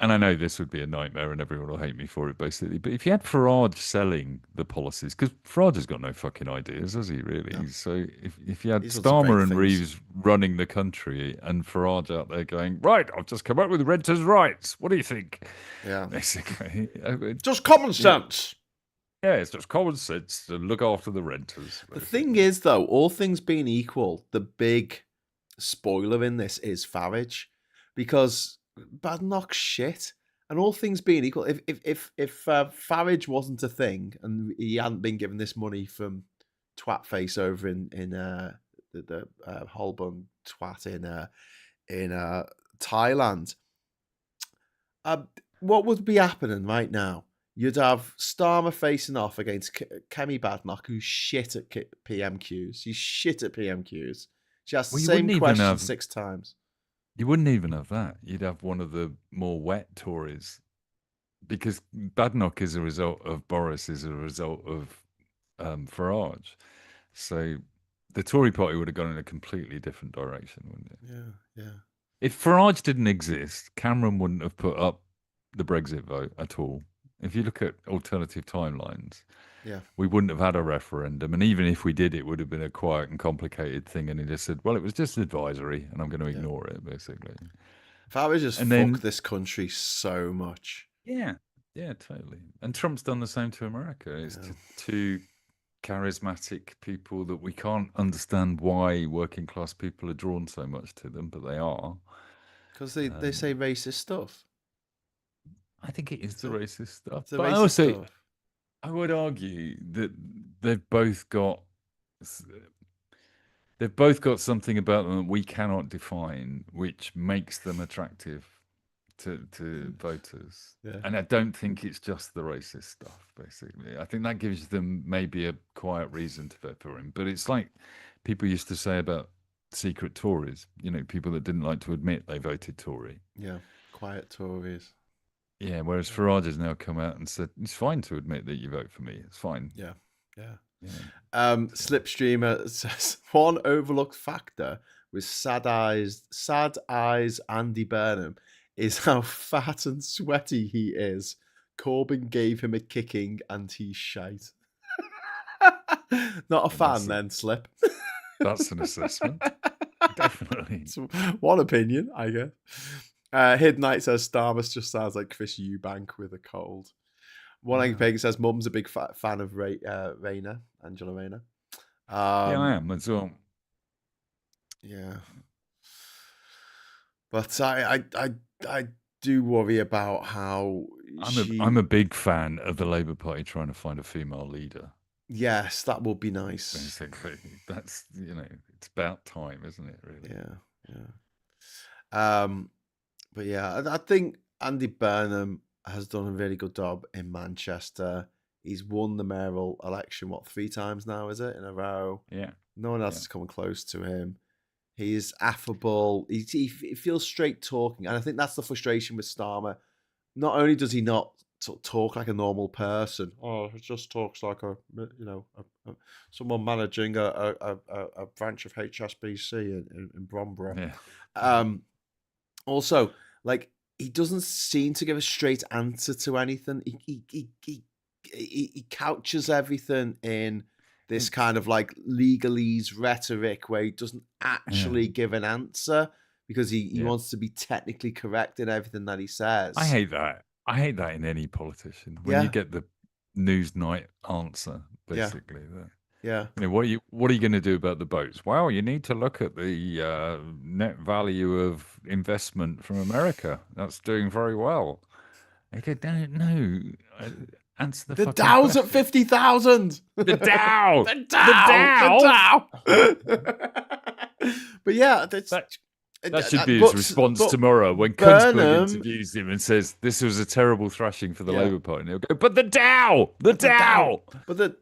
and I know this would be a nightmare and everyone will hate me for it, basically, but if you had Farage selling the policies, because Farage has got no fucking ideas, has he, really? No. So if you had Starmer and Reeves running the country and Farage out there going, "Right, I've just come up with renters' rights. What do you think?" Yeah. Basically. Just common sense. Yeah, it's just common sense to look after the renters. Basically. The thing is, though, all things being equal, the big spoiler in this is Farage, because Badenoch's shit, and all things being equal, if Farage wasn't a thing and he hadn't been given this money from Twatface over in the Holborn twat in Thailand, what would be happening right now? You'd have Starmer facing off against Kemi Badenoch, who's shit at PMQs. She's shit at PMQs. She asked the same question 6 times. You wouldn't even have that. You'd have one of the more wet Tories, because Badenoch is a result of Boris, is a result of Farage. So the Tory party would have gone in a completely different direction, wouldn't it? Yeah. If Farage didn't exist, Cameron wouldn't have put up the Brexit vote at all. If you look at alternative timelines, we wouldn't have had a referendum. And even if we did, it would have been a quiet and complicated thing. And he just said, "Well, it was just advisory and I'm going to ignore it," basically. Farage just fucked this country so much. Yeah, totally. And Trump's done the same to America. It's two charismatic people that we can't understand why working class people are drawn so much to them, but they are. Because they say racist stuff. I think it is the racist stuff. But also, I would argue that they've both got something about them that we cannot define, which makes them attractive to voters. Yeah. And I don't think it's just the racist stuff, basically. I think that gives them maybe a quiet reason to vote for him. But it's like people used to say about secret Tories, people that didn't like to admit they voted Tory. Yeah, quiet Tories. Yeah, whereas Farage has now come out and said it's fine to admit that you vote for me. It's fine. Yeah. Slipstreamer says, "One overlooked factor with sad eyes Andy Burnham is how fat and sweaty he is. Corbyn gave him a kicking and he's shite." Not a fan then, Slip. That's an assessment. Definitely. It's one opinion, I guess. Hid Knight says Starmer just sounds like Chris Eubank with a cold. One-Legged Pagan says Mum's a big fan of Rayner, Angela Rayner. Yeah, I am as well. Yeah, but I do worry about how I'm a big fan of the Labour Party trying to find a female leader. Yes, that would be nice. Basically, that's it's about time, isn't it? Really? Yeah. But yeah, I think Andy Burnham has done a really good job in Manchester. He's won the mayoral election, 3 times now, is it, in a row? Yeah. No one else is coming close to him. He is affable. He feels straight talking, and I think that's the frustration with Starmer. Not only does he not sort of talk like a normal person, he just talks like someone managing a branch of HSBC in Bromborough. Yeah. Also, like, he doesn't seem to give a straight answer to anything. He couches everything in this kind of like legalese rhetoric where he doesn't actually give an answer because he wants to be technically correct in everything that he says. I hate that. I hate that in any politician. When you get the Newsnight answer, basically. Yeah. What are you going to do about the boats? Well, you need to look at the net value of investment from America. That's doing very well. I go, no. Answer the fucking Dow's question. at 50,000. The Dow. The Dow. But yeah, that should be his response tomorrow when Kunzberg interviews him and says, this was a terrible thrashing for the Labour Party. And he'll go, but the Dow! The Dow! But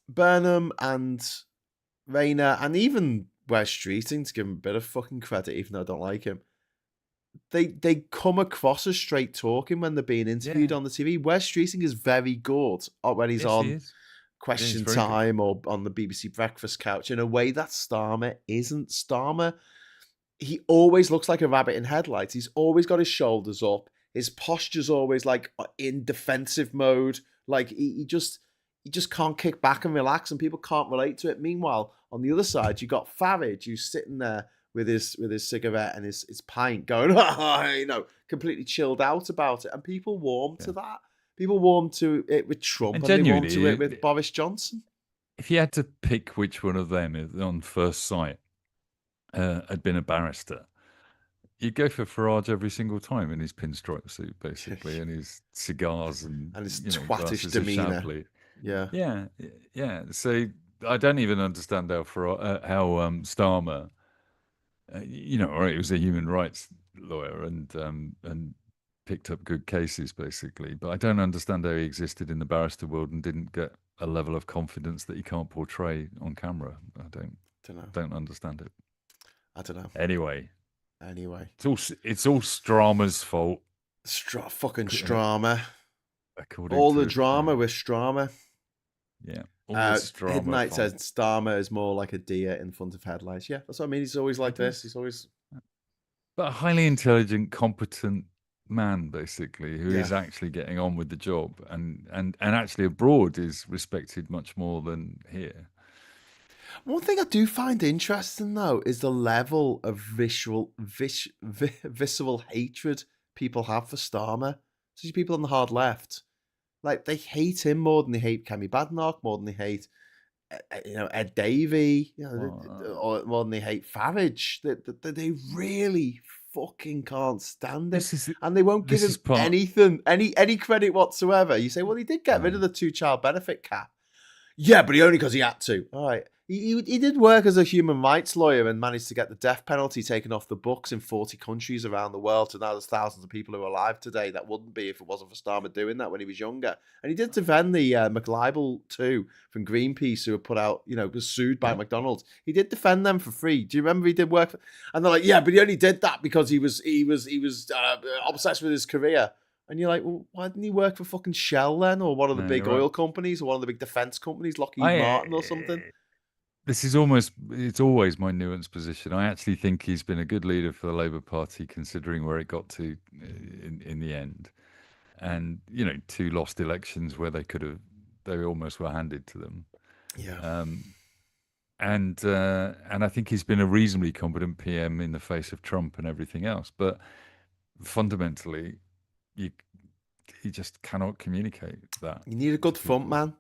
Burnham and Rayner and even Wes Streeting, to give him a bit of fucking credit, even though I don't like him, they come across as straight talking when they're being interviewed on the TV. Wes Streeting is very good when he's on Question Time or on the BBC Breakfast Couch in a way that Starmer isn't. Starmer, he always looks like a rabbit in headlights. He's always got his shoulders up. His posture's always like in defensive mode. Like he just can't kick back and relax, and people can't relate to it. Meanwhile, on the other side, you got Farage, who's sitting there with his cigarette and his pint, going, completely chilled out about it, and people warm to that. People warm to it with Trump, and they warm to it with Boris Johnson. If you had to pick which one of them on first sight had been a barrister, you'd go for Farage every single time in his pinstripe suit, basically, and his cigars and his twattish demeanour. Yeah. So I don't even understand how Starmer, he was a human rights lawyer and picked up good cases, basically. But I don't understand how he existed in the barrister world and didn't get a level of confidence that he can't portray on camera. I don't understand it. I don't know. Anyway, it's all Starmer's fault. Fucking Starmer. All the drama with Starmer. Yeah. Midnight says Starmer is more like a deer in front of headlights. Yeah, that's what I mean. He's always like this. He's always, but a highly intelligent, competent man, basically, who is actually getting on with the job, and actually abroad is respected much more than here. One thing I do find interesting, though, is the level of visceral hatred people have for Starmer. Especially people on the hard left. Like, they hate him more than they hate Kemi Badenoch, more than they hate, Ed Davey, or more than they hate Farage. They really fucking can't stand it, and they won't give him anything, any credit whatsoever. You say, well, he did get rid of the 2-child benefit cap. Yeah, but only because he had to. All right. He did work as a human rights lawyer and managed to get the death penalty taken off the books in 40 countries around the world. So now there's thousands of people who are alive today that wouldn't be if it wasn't for Starmer doing that when he was younger. And he did defend the McLibel too from Greenpeace, who were put out, was sued by McDonald's. He did defend them for free. Do you remember he did work? And they're like, yeah, but he only did that because he was obsessed with his career. And you're like, well, why didn't he work for fucking Shell then, or one of the big oil companies, or one of the big defense companies, Lockheed Martin or something? It's always my nuanced position. I actually think he's been a good leader for the Labour Party, considering where it got to in the end. And, 2 lost elections where they almost were handed to them. Yeah. And I think he's been a reasonably competent PM in the face of Trump and everything else. But fundamentally, you just cannot communicate that. You need a good front man.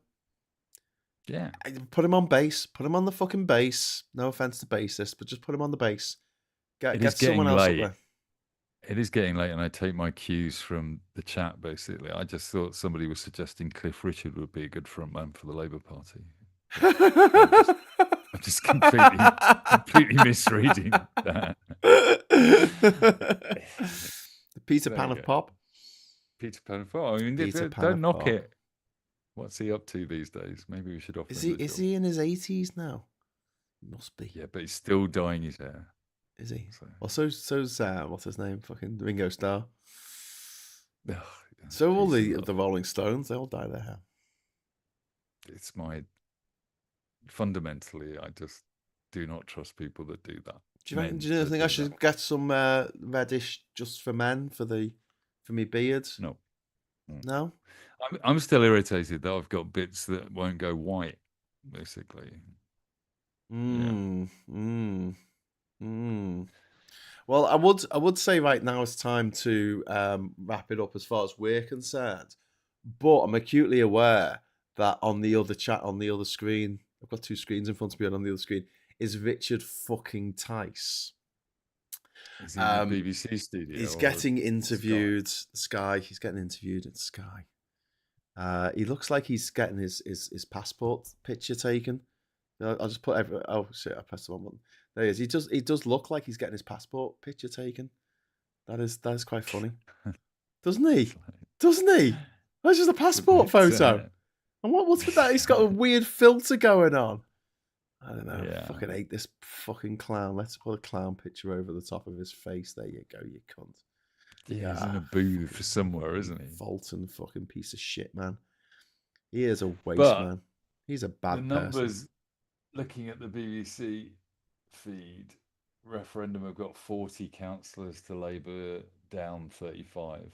Yeah. Put him on base. Put him on the fucking base. No offense to bassists, but just put him on the base. Get someone else up there. It is getting late, and I take my cues from the chat, basically. I just thought somebody was suggesting Cliff Richard would be a good front man for the Labour Party. I'm just completely misreading that. The Peter Pan of pop. Peter Pan of pop. I mean, don't knock it. What's he up to these days? Maybe we should offer him a job. Is he in his 80s now? Must be. Yeah, but he's still dyeing his hair. Is he? So. Well, so's what's his name? Fucking Ringo Starr. Ugh, so all the Rolling Stones, they all dye their hair. It's fundamentally, I just do not trust people that do that. Do you think I should get some reddish just for men for me beard? No. No? I'm still irritated that I've got bits that won't go white, basically. Well, I would say right now it's time to wrap it up as far as we're concerned. But I'm acutely aware that on the other screen, I've got two screens in front of me, and on the other screen is Richard fucking Tice. Is he in the BBC studio? He's getting interviewed. Sky. He's getting interviewed at Sky. He looks like he's getting his passport picture taken. I'll just put oh shit! I pressed the wrong button. There he is. He does look like he's getting his passport picture taken. That is quite funny, doesn't he? Doesn't he? That's just a passport photo. And what's with that? He's got a weird filter going on. I don't know. Yeah. I fucking hate this fucking clown. Let's put a clown picture over the top of his face. There you go, you cunt. Yeah, he's in a booth somewhere, isn't he? Fulton fucking piece of shit, man. He is a waste, man. He's a bad the numbers, person. Looking at the BBC feed, referendum have got 40 councillors to Labour, down 35.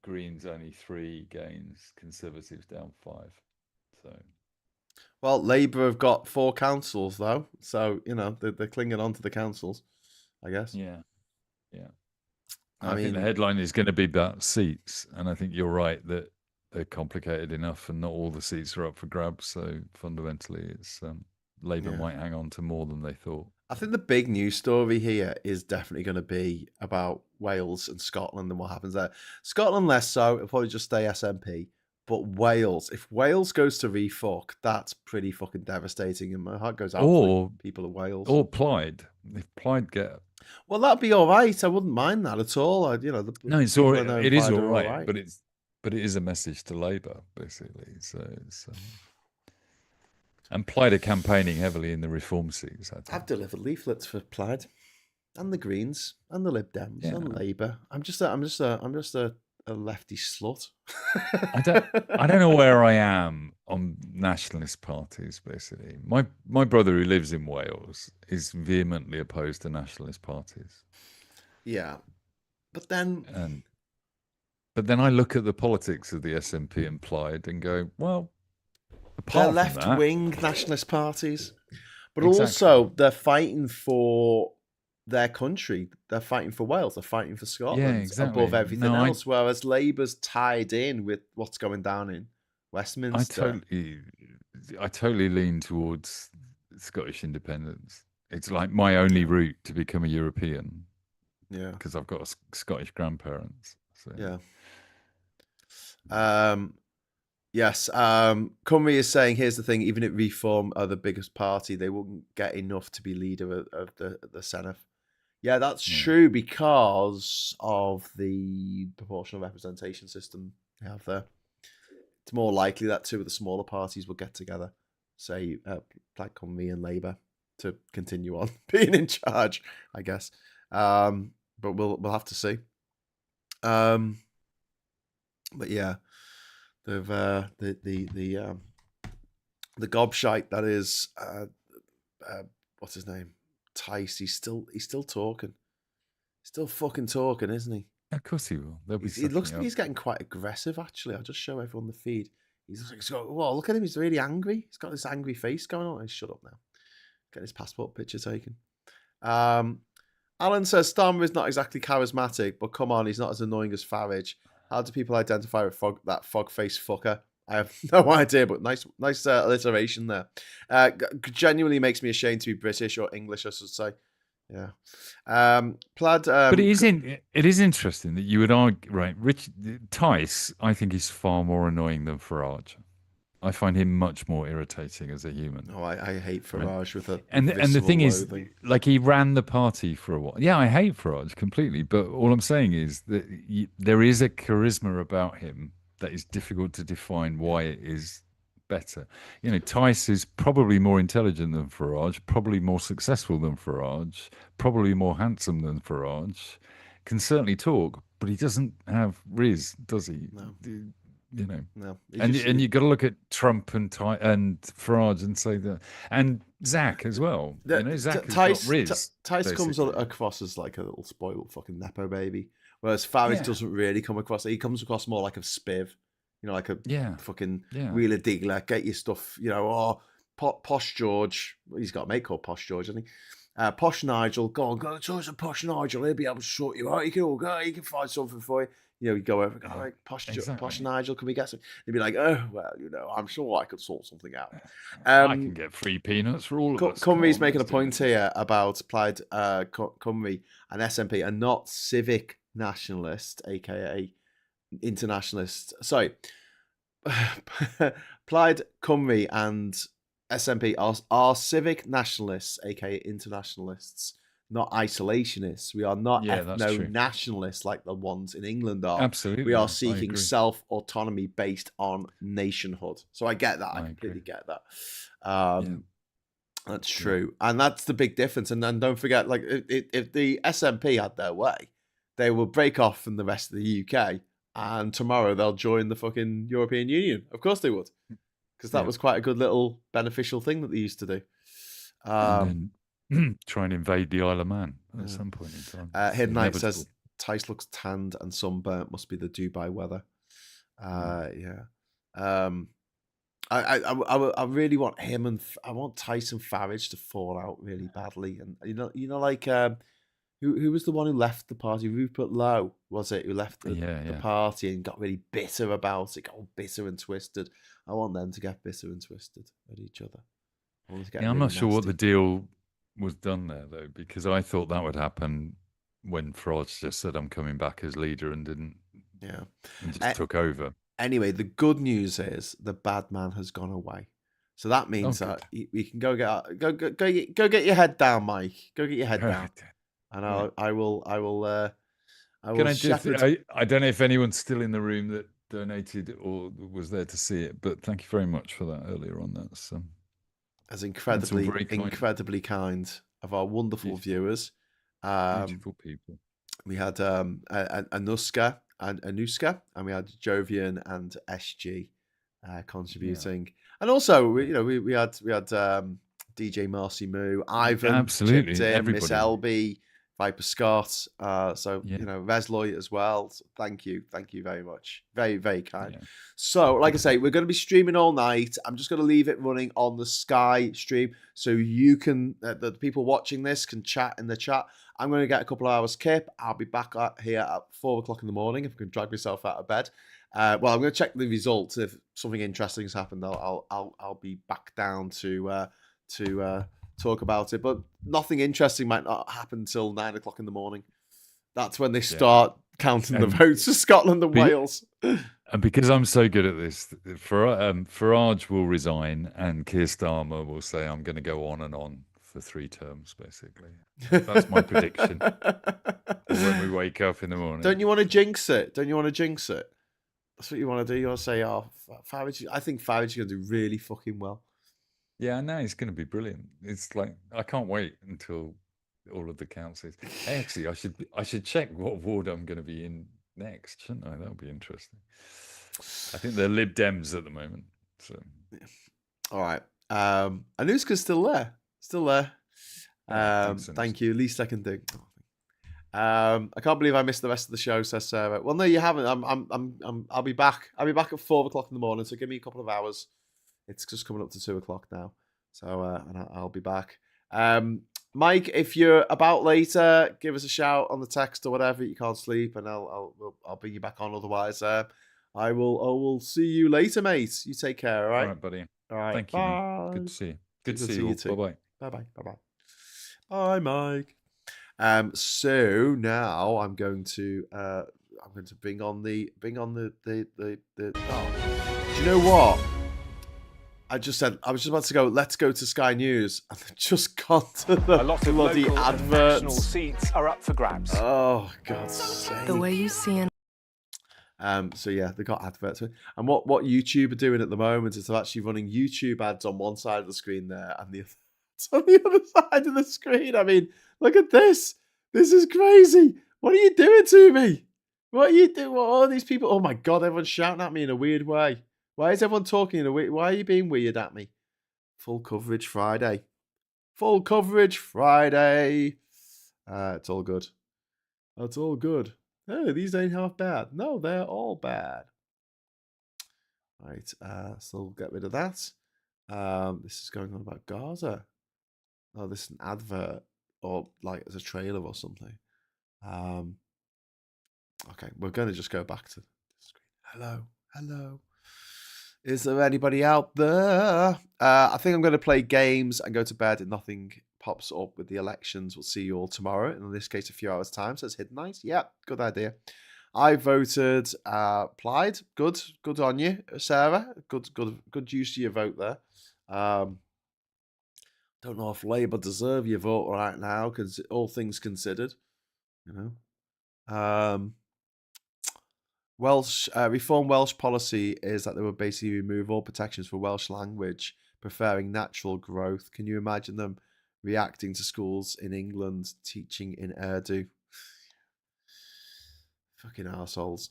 Greens only 3 gains, Conservatives down 5. So, well, Labour have got 4 councils though, so they're clinging on to the councils, I guess. Yeah. I mean, the headline is going to be about seats, and I think you're right that they're complicated enough, and not all the seats are up for grabs. So fundamentally, it's Labour might hang on to more than they thought. I think the big news story here is definitely going to be about Wales and Scotland and what happens there. Scotland less so; it'll probably just stay SNP. But Wales, if Wales goes to refuck, that's pretty fucking devastating, and my heart goes out for people of Wales. Or Plaid, if Plaid get. Well, that'd be all right. I wouldn't mind that at all. No, it's all right. It is all right, but it is a message to Labour, basically. So it's. And Plaid are campaigning heavily in the reform seats. I've delivered leaflets for Plaid, and the Greens, and the Lib Dems, and Labour. I'm just a lefty slut. I don't know where I am on nationalist parties. Basically, my brother who lives in Wales is vehemently opposed to nationalist parties. Yeah, but then I look at the politics of the SNP and Plaid and go, well. They're left-wing nationalist parties, but also they're fighting for their country. They're fighting for Wales. They're fighting for Scotland above everything else. Whereas Labour's tied in with what's going down in Westminster. I totally lean towards Scottish independence. It's like my only route to become a European. Yeah, because I've got Scottish grandparents. So. Yeah. Yes, Cymru is saying, here's the thing, even if Reform are the biggest party, they wouldn't get enough to be leader of the Senate. Yeah, that's true because of the proportional representation system they have there. It's more likely that 2 of the smaller parties will get together, say Plaid Cymru and Labour, to continue on being in charge, I guess. But we'll have to see. But yeah. The gobshite that is what's his name, Tice. He's still talking, still fucking talking, isn't he? Of course he will. He looks like he's getting quite aggressive. Actually, I'll just show everyone the feed. He's got, well, look at him. He's really angry. He's got this angry face going on. Shut up now. Get his passport picture taken. Alan says Starmer is not exactly charismatic, but come on, he's not as annoying as Farage. How do people identify with that fog-faced fucker? I have no idea, but nice alliteration there. Genuinely makes me ashamed to be British or English, I should say. Yeah. Plaid. But it is interesting that you would argue, right? Tice, I think, is far more annoying than Farage. I find him much more irritating as a human. Oh, I hate Farage with a and the thing loathing. Is, like, he ran the party for a while. Yeah, I hate Farage completely, but all I'm saying is that there is a charisma about him that is difficult to define why it is better. You know, Tice is probably more intelligent than Farage, probably more successful than Farage, probably more handsome than Farage, can certainly talk, but he doesn't have Riz, does he? No. You know, no. And you've got to look at Trump and Farage and say that, and Zach as well. You know, Zach has got Riz. Tice comes across as like a little spoiled fucking nepo baby, whereas Farage doesn't really come across. He comes across more like a spiv, you know, like a fucking wheeler dealer. Get your stuff, you know. Or Posh George. He's got a mate called Posh George, hasn't he? Posh Nigel, go to talk to Posh Nigel. He'll be able to sort you out. He can find something for you. You know, you go over, all right, Posh Nigel, can we get some? He'd be like, oh, well, you know, I'm sure I could sort something out. I can get free peanuts for all of us. Cymru's making a point here about Plaid Cymru and SNP are not civic nationalists, aka internationalists. Sorry, Plaid Cymru and SNP are civic nationalists, aka internationalists. Not isolationists. We are not ethno-nationalists like the ones in England are. Absolutely. We are seeking self-autonomy based on nationhood. So I get that. I completely get that. That's true. And that's the big difference. And then don't forget, like, if the SNP had their way, they will break off from the rest of the UK and tomorrow they'll join the fucking European Union. Of course they would. Because that was quite a good little beneficial thing that they used to do. Try and invade the Isle of Man at some point in time. Hidden Knight says Tice looks tanned and sunburnt. Must be the Dubai weather. I really want him and I want Tice and Farage to fall out really badly. And you know, like who was the one who left the party? Rupert Lowe, was it? Who left the party and got really bitter about it? Got all bitter and twisted. I want them to get bitter and twisted at each other. I'm not sure what the deal was done there though, because I thought that would happen when Farage just said I'm coming back as leader and didn't and just took over. Anyway, the good news is the bad man has gone away, so that means that we can go get your head down, Mike. Go get your head down, and I will. Can I just? I don't know if anyone's still in the room that donated or was there to see it, but thank you very much for that earlier on. That's incredibly kind of our wonderful viewers. Beautiful people. We had Anuska, and we had Jovian and SG contributing, and also we had DJ Marcy Moo, Ivan, absolutely, Miss LB, Viper Scott, Resloy as well. So thank you very much, very very kind. So like I say, we're going to be streaming all night. I'm just going to leave it running on the Sky stream so you can the people watching this can chat in the chat. I'm going to get a couple of hours kip. I'll be back here at 4 o'clock in the morning if I can drag myself out of bed. Well, I'm going to check the results. If something interesting has happened, I'll be back down to talk about it. But nothing interesting might not happen till 9 o'clock in the morning. That's when they start counting the votes for Scotland and Wales. And because I'm so good at this, Farage will resign and Keir Starmer will say, I'm going to go on and on for 3 terms, basically. That's my prediction. When we wake up in the morning. Don't you want to jinx it? That's what you want to do. You want to say, Farage. I think Farage is going to do really fucking well. Yeah, I know it's going to be brilliant. It's like I can't wait until all of the counts is. Actually, I should check what ward I'm going to be in next, shouldn't I? That'll be interesting. I think they're Lib Dems at the moment. So, all right. Anuska's still there. Thank you. Least I can do. I can't believe I missed the rest of the show, says Sarah. Well, no, you haven't. I'll be back. I'll be back at 4 o'clock in the morning. So give me a couple of hours. It's just coming up to 2 o'clock now. So and I'll be back. Mike, if you're about later, give us a shout on the text or whatever. You can't sleep, and I'll bring you back on. Otherwise, I will see you later, mate. You take care. All right, all right, buddy. All right. Thank you. Bye. Good to see you. Good to see you too. Bye bye. Bye, Mike. So now I'm going to bring on the. Do you know what? I was just about to go, let's go to Sky News, and I just got to the bloody adverts. Seats are up for grabs. Oh, God's sake. The way you see an So yeah, they got adverts. And what YouTube are doing at the moment is they're actually running YouTube ads on one side of the screen there and the on the other side of the screen. I mean, look at this. This is crazy. What are you doing to me? What are you doing? What are all these people? Oh my God, everyone's shouting at me in a weird way. Why is everyone talking in a weird? Why are you being weird at me? Full coverage Friday. Full coverage Friday. It's all good. It's all good. Oh, these ain't half bad. No, they're all bad. Right, so we'll get rid of that. This is going on about Gaza. Oh, this is an advert or like as a trailer or something. Okay, we're going to just go back to the screen. Hello. Is there anybody out there? I think I'm going to play games and go to bed if nothing pops up with the elections. We'll see you all tomorrow. In this case, a few hours' time. So it's hidden night. Yeah, good idea. I voted Plaid. Good on you, Sarah. Good use of your vote there. Don't know if Labour deserve your vote right now, because all things considered, you know. Reform Welsh policy is that they would basically remove all protections for Welsh language, preferring natural growth. Can you imagine them reacting to schools in England teaching in Urdu? Fucking arseholes.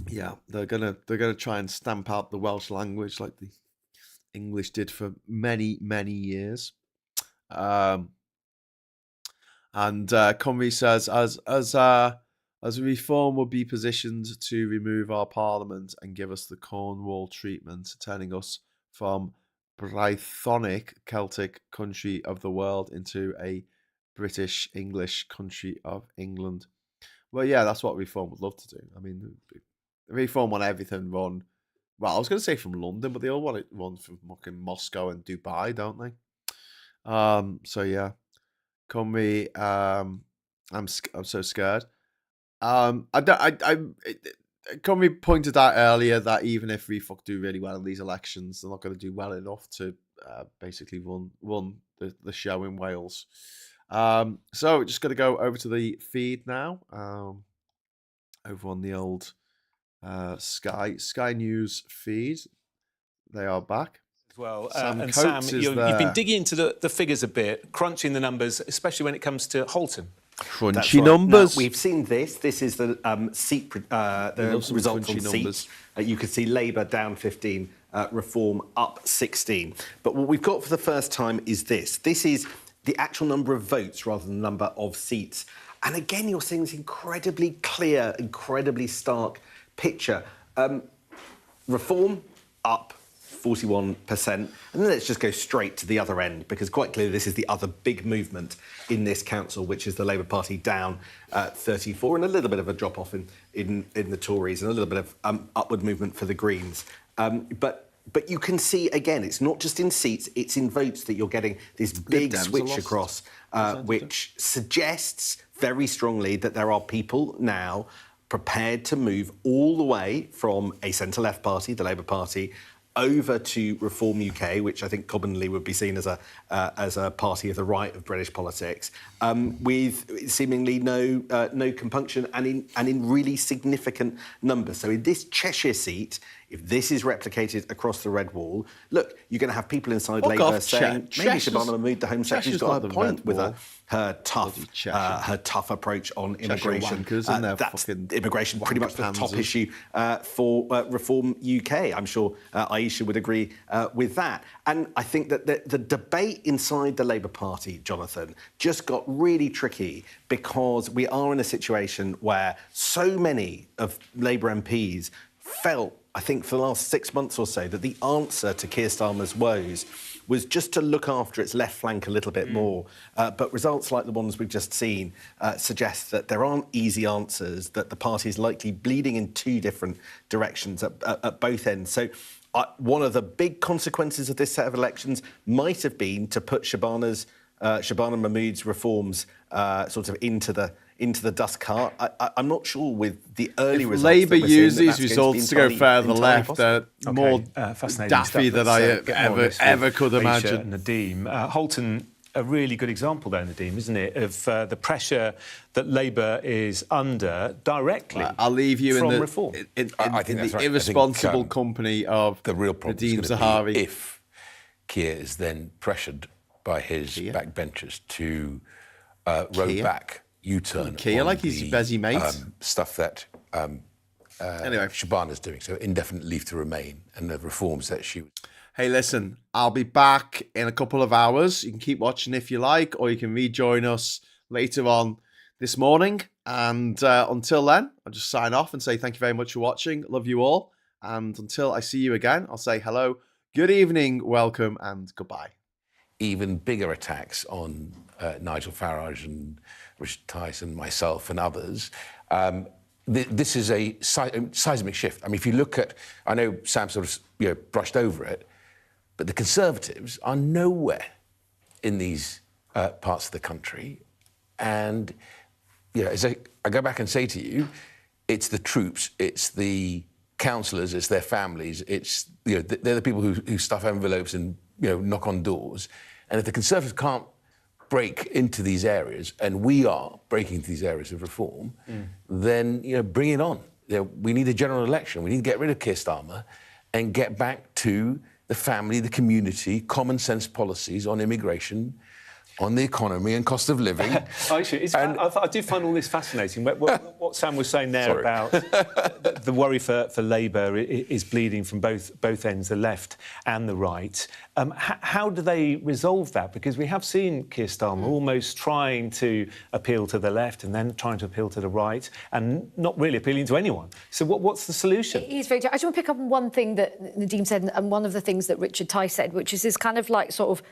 Yeah, they're gonna try and stamp out the Welsh language like the English did for many years. And Conwy says, as reform would be positioned to remove our parliament and give us the Cornwall treatment, turning us from Brythonic Celtic country of the world into a British English country of England. Well, yeah, that's what reform would love to do. I mean, reform want everything run. Well, I was going to say from London, but they all want it run from fucking Moscow and Dubai, don't they? So yeah. Conwy, I'm so scared. Conwy pointed out earlier that even if Refuck do really well in these elections, they're not going to do well enough to basically run the show in Wales. So we're just going to go over to the feed now. Over on the old Sky News feed, they are back. Well, and Sam, you've been digging into the figures a bit, crunching the numbers, especially when it comes to Halton. Crunchy numbers. Now, we've seen this. This is the the result from seats. You can see Labour down 15, Reform up 16. But what we've got for the first time is this. This is the actual number of votes rather than the number of seats. And again, you're seeing this incredibly clear, incredibly stark picture. Reform up 41%. And then let's just go straight to the other end, because quite clearly this is the other big movement in this council, which is the Labour Party down 34, and a little bit of a drop-off in the Tories, and a little bit of upward movement for the Greens. But you can see, again, it's not just in seats, it's in votes that you're getting this big switch across, which suggests very strongly that there are people now prepared to move all the way from a centre-left party, the Labour Party, over to Reform UK, which I think commonly would be seen as a party of the right of British politics, with seemingly no compunction and in really significant numbers. So in this Cheshire seat, if this is replicated across the Red Wall, look, you're going to have people inside Labour saying maybe Shabana Mahmood, the Home Secretary's got a point with her tough approach on immigration. That's immigration pretty much the top issue for Reform UK. I'm sure Aisha would agree with that. And I think that the debate inside the Labour Party, Jonathan, just got really tricky because we are in a situation where so many of Labour MPs felt, I think for the last 6 months or so, that the answer to Keir Starmer's woes was just to look after its left flank a little bit more. But results like the ones we've just seen suggest that there aren't easy answers, that the party is likely bleeding in two different directions at both ends. So one of the big consequences of this set of elections might have been to put Shabana Mahmood's reforms sort of into the dust cart. I'm not sure with the early results. Labour use these results to go further left, they're more daffy than I ever could imagine. Nadeem. Halton a really good example, though, Nadeem, isn't it, of the pressure that Labour is under directly. I'll leave you from in the reform. I think that's right. Irresponsible company of the real problem Nadeem is going to Zahawi. be if Keir is then pressured by his backbenchers to row back, U-turn. Keir, like he's your busy mate. Stuff that anyway, Shabana's doing, so indefinite leave to remain and the reforms that she. Hey, listen, I'll be back in a couple of hours. You can keep watching if you like, or you can rejoin us later on this morning. And until then, I'll just sign off and say thank you very much for watching. Love you all. And until I see you again, I'll say hello, good evening, welcome, and goodbye. Even bigger attacks on Nigel Farage and Richard Tice and myself and others. This is a seismic shift. I mean, if you look at, I know Sam sort of brushed over it, but the Conservatives are nowhere in these parts of the country. And, as I go back and say to you, it's the troops, it's the councillors, it's their families, it's, they're the people who stuff envelopes and, knock on doors. And if the Conservatives can't break into these areas, and we are breaking into these areas of reform, then, bring it on. We need a general election. We need to get rid of Keir Starmer and get back to the family, the community, common sense policies on immigration, on the economy and cost of living. Actually, I do find all this fascinating. What Sam was saying there about the worry for Labour is bleeding from both ends, the left and the right. How do they resolve that? Because we have seen Keir Starmer almost trying to appeal to the left and then trying to appeal to the right and not really appealing to anyone. So what's the solution? He's very. I just want to pick up on one thing that Nadeem said and one of the things that Richard Tice said, which is this kind of like sort of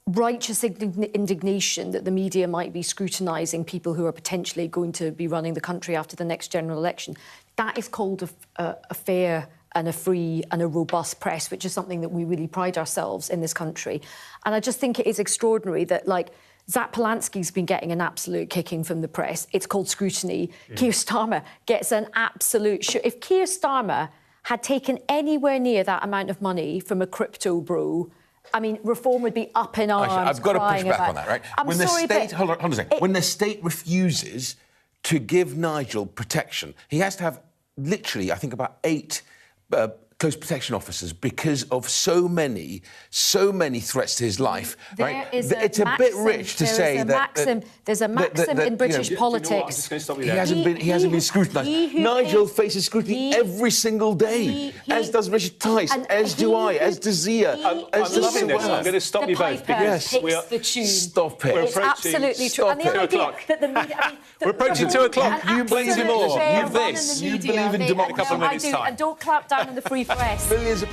righteous indignation that the media might be scrutinising people who are potentially going to be running the country after the next general election. That is called a fair and a free and a robust press, which is something that we really pride ourselves in this country. And I just think it is extraordinary that, like, Zach Polanski's been getting an absolute kicking from the press. It's called scrutiny. Keir Starmer gets an absolute... If Keir Starmer had taken anywhere near that amount of money from a crypto bro, I mean, reform would be up in arms. I've got to push back on that, right? When the state, hold on a second. When the state refuses to give Nigel protection, he has to have literally, I think, about 8 close protection officers because of so many threats to his life. Right? It's a bit rich to say that. There's a maxim in British politics. He hasn't been scrutinised. Nigel faces scrutiny every single day, as does Richard Tice, as do I, as does Zia, as does I'm going to stop you both. Yes, the tune. Stop it. It's absolutely true. And the 2 o'clock. That the media, We're approaching 2 o'clock. You believe in more. You this. You believe in democracy. A couple of minutes' time. And don't clap down on the free press. Millions of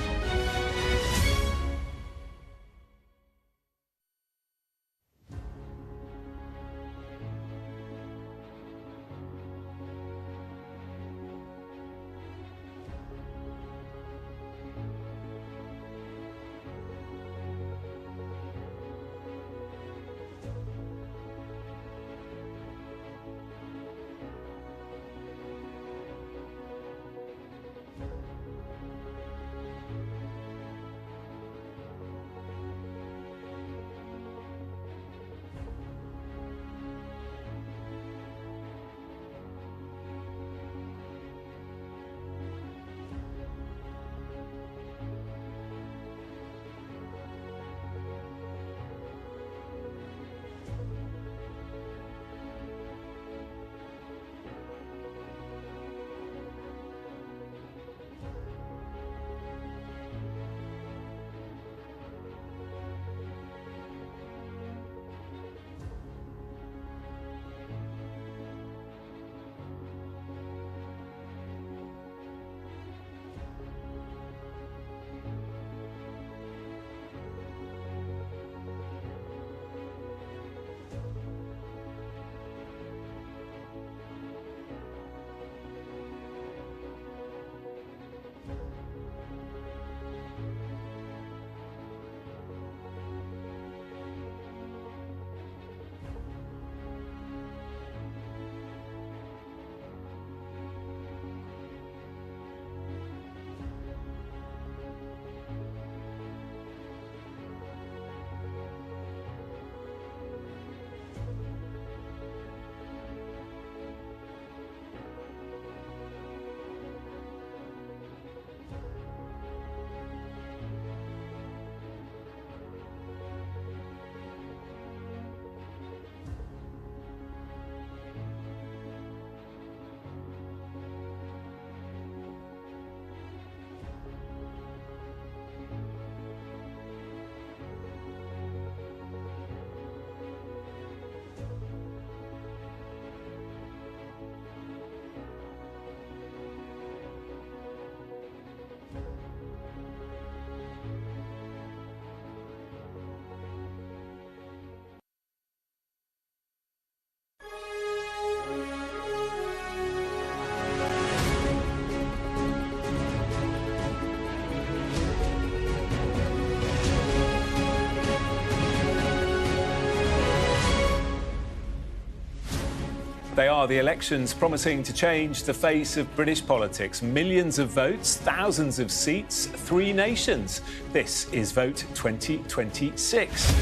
They are the elections promising to change the face of British politics. Millions of votes, thousands of seats, 3 nations. This is Vote 2026.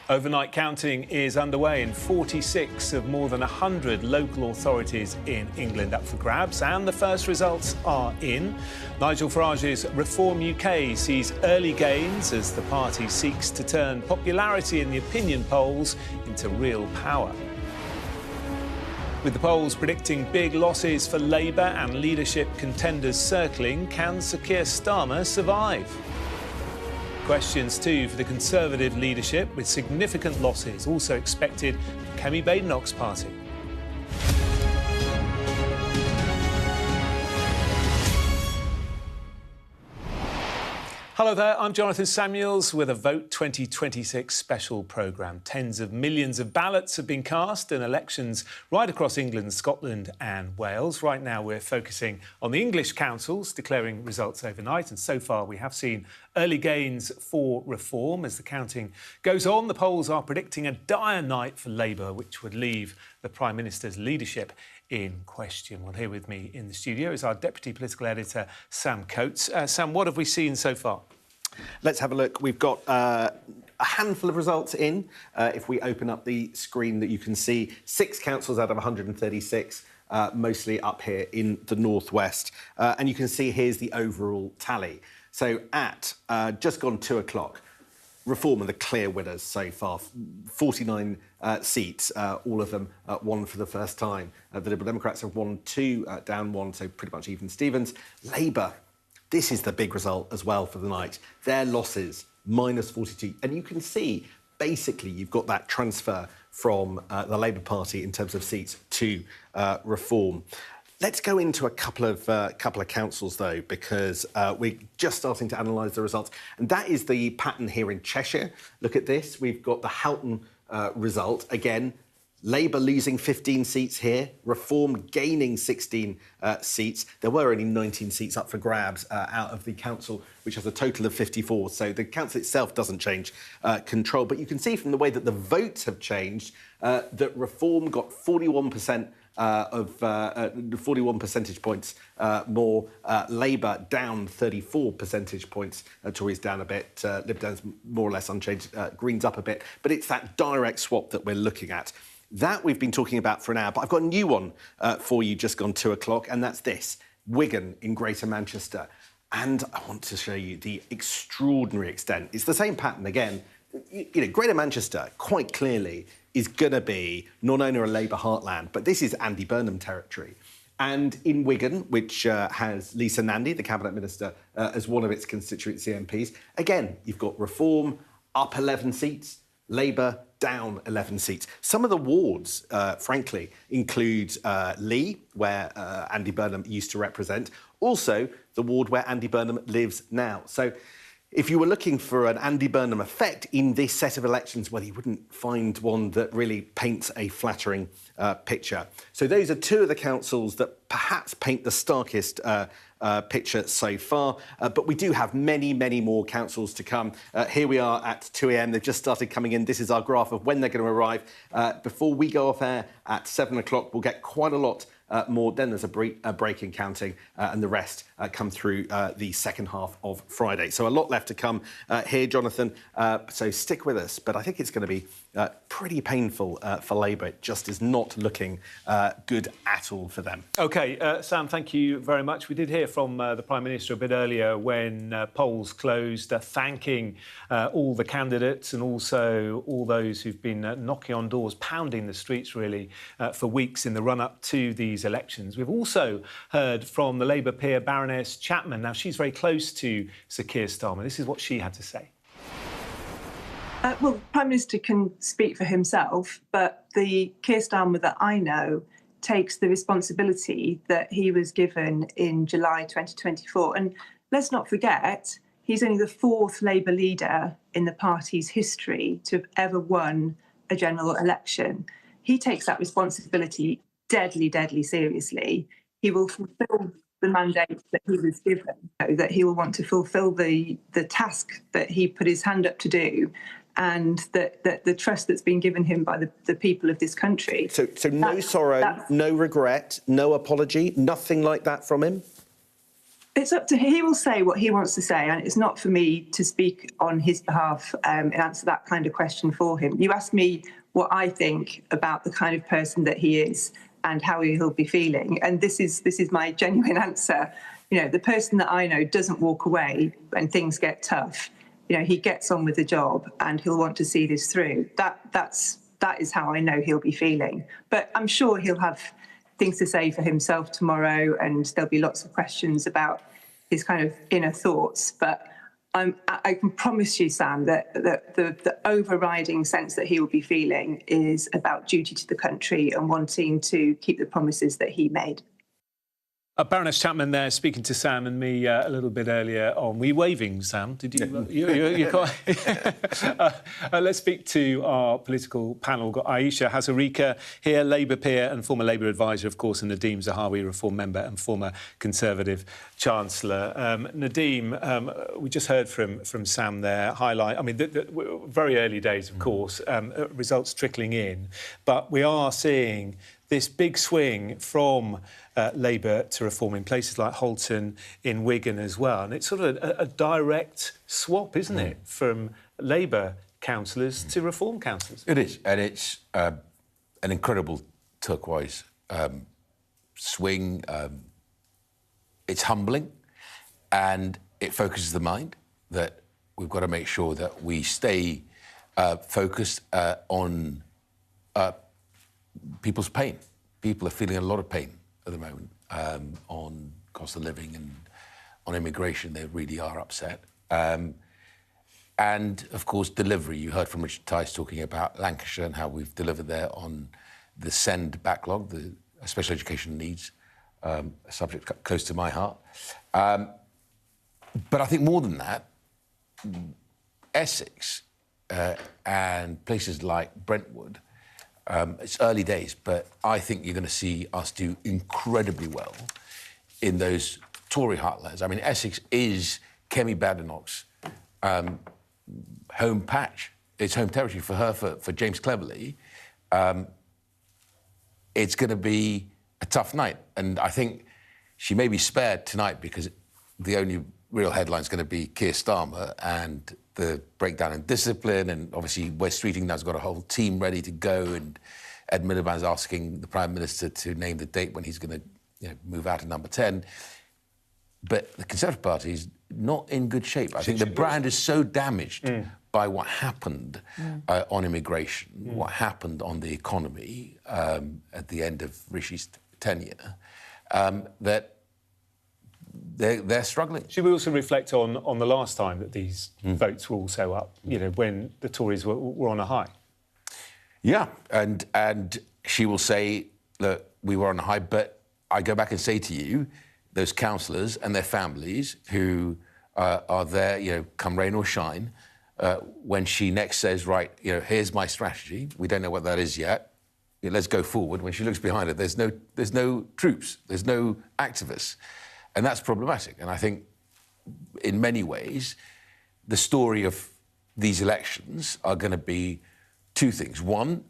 Overnight counting is underway in 46 of more than 100 local authorities in England up for grabs, and the first results are in. Nigel Farage's Reform UK sees early gains as the party seeks to turn popularity in the opinion polls into real power. With the polls predicting big losses for Labour and leadership contenders circling, can Sir Keir Starmer survive? Questions too for the Conservative leadership, with significant losses also expected for Kemi Badenoch's party. Hello there, I'm Jonathan Samuels with a Vote 2026 special programme. Tens of millions of ballots have been cast in elections right across England, Scotland and Wales. Right now we're focusing on the English councils declaring results overnight, and so far we have seen early gains for Reform. As the counting goes on, the polls are predicting a dire night for Labour, which would leave the Prime Minister's leadership in question. Well, here with me in the studio is our Deputy Political Editor, Sam Coates. Sam, what have we seen so far? Let's have a look. We've got a handful of results in. If we open up the screen that you can see, 6 councils out of 136, mostly up here in the northwest. And you can see here's the overall tally. So at just gone 2 o'clock, Reform are the clear winners so far. 49 seats, all of them won for the first time. The Liberal Democrats have won 2, down 1, so pretty much even Stevens. Labour, this is the big result as well for the night. Their losses, minus 42. And you can see, basically, you've got that transfer from the Labour Party in terms of seats to Reform. Let's go into a couple of councils, though, because we're just starting to analyse the results. And that is the pattern here in Cheshire. Look at this. We've got the Houghton result. Again, Labour losing 15 seats here, Reform gaining 16 seats. There were only 19 seats up for grabs out of the council, which has a total of 54. So the council itself doesn't change control. But you can see from the way that the votes have changed that Reform got 41% of 41 percentage points more. Labour down 34 percentage points. Tories down a bit. Lib Dems more or less unchanged. Greens up a bit. But it's that direct swap that we're looking at. That we've been talking about for an hour. But I've got a new one for you just gone 2 o'clock, and that's this. Wigan in Greater Manchester. And I want to show you the extraordinary extent. It's the same pattern again. You know, Greater Manchester, quite clearly, is going to be not only a Labour heartland, but this is Andy Burnham territory. And in Wigan, which has Lisa Nandy, the Cabinet Minister, as one of its constituency MPs, again, you've got Reform up 11 seats, Labour down 11 seats. Some of the wards, frankly, include Lee, where Andy Burnham used to represent, also the ward where Andy Burnham lives now. So if you were looking for an Andy Burnham effect in this set of elections, well, you wouldn't find one that really paints a flattering picture. So those are 2 of the councils that perhaps paint the starkest picture so far. But we do have many, many more councils to come. Here we are at 2 a.m. They've just started coming in. This is our graph of when they're going to arrive. Before we go off air at 7 o'clock, we'll get quite a lot more. Then there's a break in counting, and the rest come through the second half of Friday. So a lot left to come here, Jonathan. So stick with us. But I think it's going to be pretty painful for Labour. It just is not looking good at all for them. OK, Sam, thank you very much. We did hear from the Prime Minister a bit earlier when polls closed, thanking all the candidates and also all those who've been knocking on doors, pounding the streets, really, for weeks in the run-up to these elections. We've also heard from the Labour peer, Baroness Chapman. Now, she's very close to Sir Keir Starmer. This is what she had to say. Well, the Prime Minister can speak for himself, but the Keir Starmer that I know takes the responsibility that he was given in July 2024. And let's not forget, he's only the 4th Labour leader in the party's history to have ever won a general election. He takes that responsibility deadly, deadly seriously. He will fulfil the mandate that he was given, that he will want to fulfil the task that he put his hand up to do, and that the trust that's been given him by the people of this country. So no sorrow, no regret, no apology, nothing like that from him? It's up to him. He will say what he wants to say, and it's not for me to speak on his behalf and answer that kind of question for him. You asked me what I think about the kind of person that he is and how he'll be feeling, and this is my genuine answer. You know, the person that I know doesn't walk away when things get tough. You know, he gets on with the job, and he'll want to see this through. That is how I know he'll be feeling. But I'm sure he'll have things to say for himself tomorrow, and there'll be lots of questions about his kind of inner thoughts. But I can promise you, Sam, that the overriding sense that he will be feeling is about duty to the country and wanting to keep the promises that he made. Baroness Chapman there speaking to Sam and me a little bit earlier on. Were you waving, Sam? Did you? You're quite... Let's speak to our political panel. We've got Aisha Hazarika here, Labour peer and former Labour advisor, of course, and Nadeem Zahawi, Reform member and former Conservative Chancellor. Nadeem, we just heard from Sam there, highlight, I mean, the very early days, of course, results trickling in, but we are seeing this big swing from Labour to Reform in places like Holton, in Wigan as well. And it's sort of a direct swap, isn't it, from Labour councillors to Reform councillors? It is, and it's an incredible turquoise swing. It's humbling, and it focuses the mind that we've got to make sure that we stay focused on people's pain. People are feeling a lot of pain at the moment on cost of living and on immigration. They really are upset. And, of course, delivery. You heard from Richard Tice talking about Lancashire and how we've delivered there on the SEND backlog, the special education needs, a subject close to my heart. But I think more than that, Essex and places like Brentwood, it's early days, but I think you're going to see us do incredibly well in those Tory heartlands. I mean, Essex is Kemi Badenoch's home patch. It's home territory for her, for James Cleverly. It's going to be a tough night. And I think she may be spared tonight because the only real headline is going to be Keir Starmer and the breakdown in discipline, and obviously Wes Streeting now's got a whole team ready to go, and Ed Miliband's asking the Prime Minister to name the date when he's going to move out of number 10. But the Conservative Party is not in good shape. I think the brand is so damaged by what happened on immigration, what happened on the economy at the end of Rishi's tenure, that they're struggling. Should we also reflect on the last time that these votes were also up, when the Tories were on a high? Yeah, and she will say that we were on a high, but I go back and say to you, those councillors and their families who are there, come rain or shine, when she next says, right, here's my strategy, we don't know what that is yet, let's go forward. When she looks behind her, there's no troops, there's no activists. And that's problematic. And I think, in many ways, the story of these elections are going to be two things. One,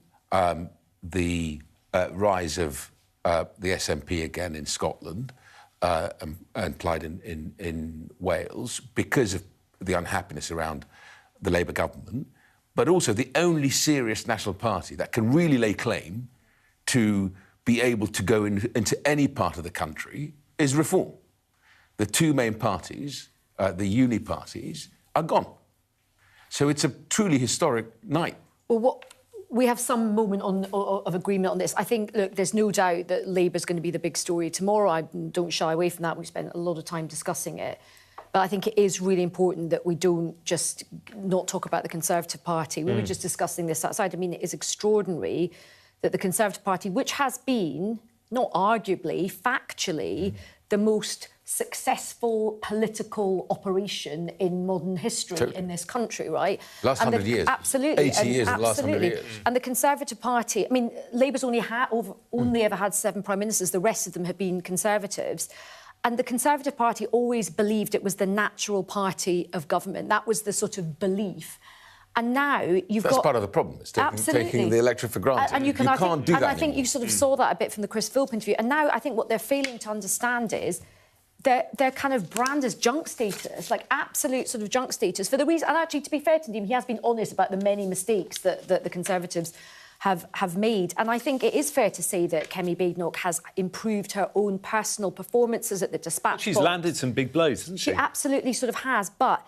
the rise of the SNP again in Scotland and Plaid in Wales because of the unhappiness around the Labour government, but also the only serious national party that can really lay claim to be able to go into any part of the country is Reform. The two main parties, the uni parties, are gone. So it's a truly historic night. Well, we have some moment of agreement on this. I think, look, there's no doubt that Labour's going to be the big story tomorrow. I don't shy away from that. We spent a lot of time discussing it. But I think it is really important that we don't just not talk about the Conservative Party. We were just discussing this outside. I mean, it is extraordinary that the Conservative Party, which has been, not arguably, factually, the most successful political operation in modern history in this country, right? Last 100 years. Absolutely. 80 years in the last 100 years. And the Conservative Party, I mean, Labour's only ever had 7 Prime Ministers. The rest of them have been Conservatives. And the Conservative Party always believed it was the natural party of government. That was the sort of belief. And now you've got... That's part of the problem. It's taking the electorate for granted. And you can't do that And anymore. I think you sort of saw that a bit from the Chris Philp interview. And now I think what they're failing to understand is their kind of brand as junk status, like absolute sort of junk status, for the reason... And actually, to be fair to him, he has been honest about the many mistakes that the Conservatives have made. And I think it is fair to say that Kemi Badenoch has improved her own personal performances at the dispatch She's box. landed some big blows, hasn't she? She absolutely sort of has. But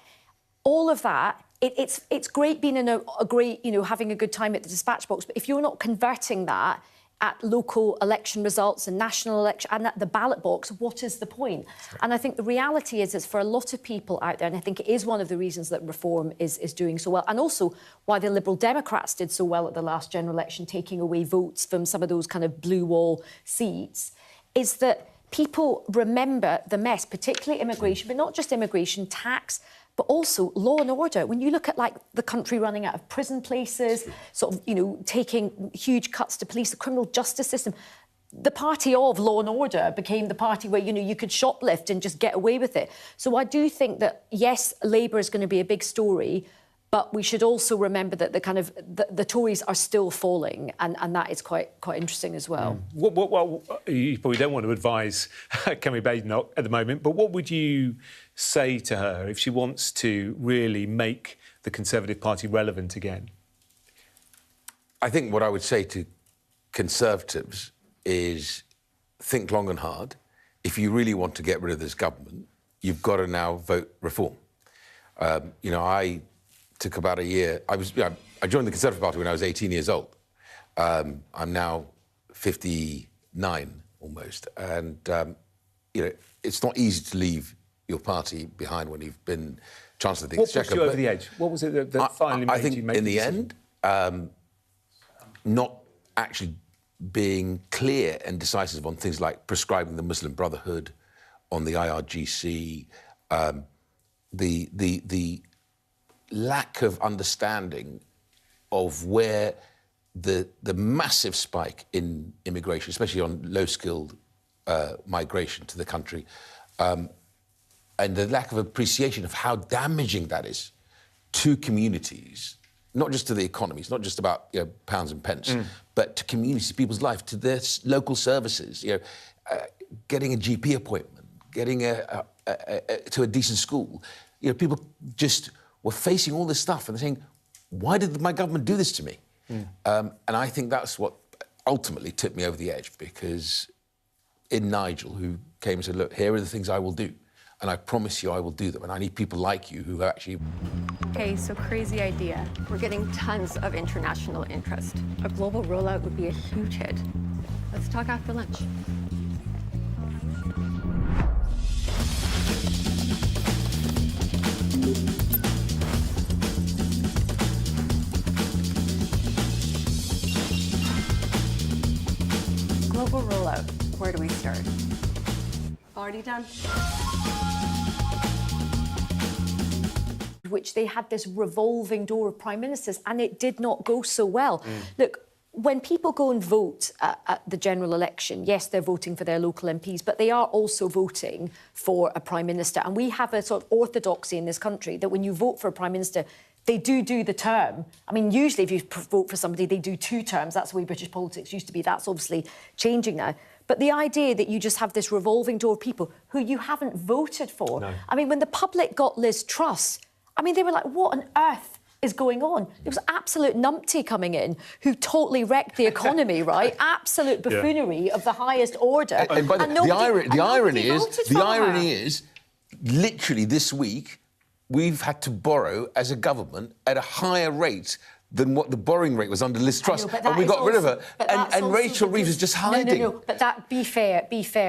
all of that... It's great being in a great, having a good time at the dispatch box, but if you're not converting that at local election results and national election and at the ballot box, what is the point? Right. And I think the reality is for a lot of people out there, and I think it is one of the reasons that Reform is doing so well, and also why the Liberal Democrats did so well at the last general election, taking away votes from some of those kind of blue wall seats, is that people remember the mess, particularly immigration, but not just immigration, tax, but also law and order. When you look at, like, the country running out of prison places, sort of, taking huge cuts to police, the criminal justice system, the party of law and order became the party where, you could shoplift and just get away with it. So I do think that, yes, Labour is going to be a big story, but we should also remember that the Tories are still falling, and that is quite interesting as well. Well, you probably don't want to advise Kemi Badenoch at the moment, but what would you say to her if she wants to really make the Conservative Party relevant again? I think what I would say to Conservatives is think long and hard. If you really want to get rid of this government, you've got to now vote Reform. I took about a year. I joined the Conservative Party when I was 18 years old. I'm now 59 almost, and it's not easy to leave your party behind when you've been Chancellor of the Exchequer. What pushed you over the edge? What was it that finally made you make I think in the end, not actually being clear and decisive on things like prescribing the Muslim Brotherhood, on the IRGC, the lack of understanding of where the massive spike in immigration, especially on low-skilled migration to the country, and the lack of appreciation of how damaging that is to communities, not just to the economies, not just about pounds and pence, but to communities, people's life, to their local services, getting a GP appointment, getting to a decent school. People just were facing all this stuff and they're saying, why did my government do this to me? And I think that's what ultimately tipped me over the edge, because in Nigel, who came and said, look, here are the things I will do, and I promise you I will do them, and I need people like you who actually... Okay, so crazy idea. We're getting tons of international interest. A global rollout would be a huge hit. Let's talk after lunch. Global rollout. Where do we start? Already done. Which they had this revolving door of prime ministers, and it did not go so well. Look, when people go and vote at the general election, yes, they're voting for their local MPs, but they are also voting for a prime minister. And we have a sort of orthodoxy in this country that when you vote for a prime minister, they do the term. I mean, usually if you vote for somebody, they do 2 terms. That's the way British politics used to be. That's obviously changing now. But the idea that you just have this revolving door of people who you haven't voted for. No. I mean, when the public got Liz Truss, I mean, they were like, what on earth is going on? There was absolute numpty coming in who totally wrecked the economy, right? Absolute buffoonery of the highest order. And the irony is, literally this week, we've had to borrow as a government at a higher rate than what the borrowing rate was under Liz Truss, and we got rid of her. And Rachel Reeves is just hiding. No, but that, be fair.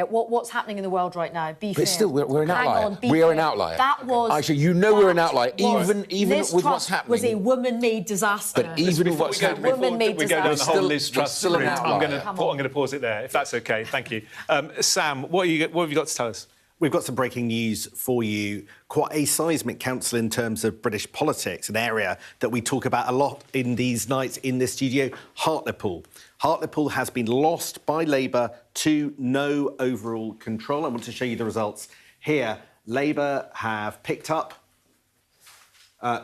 What's happening in the world right now? Be fair. But still, we're an outlier. We are an outlier. That was... Actually, we're an outlier, even Liz with Truss what's happening. was a woman-made disaster. But even with what's happening... We go down the whole Liz Truss route. I'm going to pause it there, if that's OK. Thank you. Sam, what have you got to tell us? We've got some breaking news for you. Quite a seismic council in terms of British politics, an area that we talk about a lot in these nights in this studio, Hartlepool. Hartlepool has been lost by Labour to no overall control. I want to show you the results here. Labour have picked up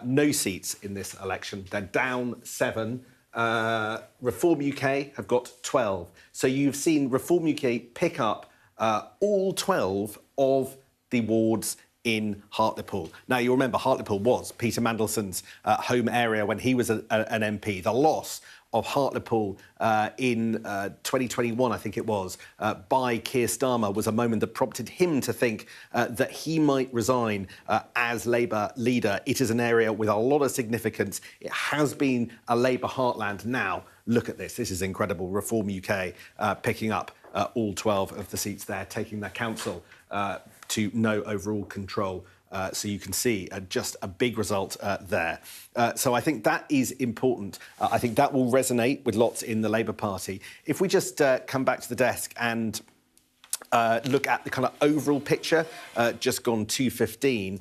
no seats in this election. They're down 7. Reform UK have got 12. So you've seen Reform UK pick up all 12 of the wards in Hartlepool. Now, you remember Hartlepool was Peter Mandelson's home area when he was an MP. The loss of Hartlepool in 2021, I think it was, by Keir Starmer was a moment that prompted him to think that he might resign as Labour leader. It is an area with a lot of significance. It has been a Labour heartland. Now, look at this. This is incredible. Reform UK picking up all 12 of the seats there, taking their council to no overall control. So you can see just a big result there. So I think that is important. I think that will resonate with lots in the Labour Party. If we just come back to the desk and look at the kind of overall picture, just gone 2:15.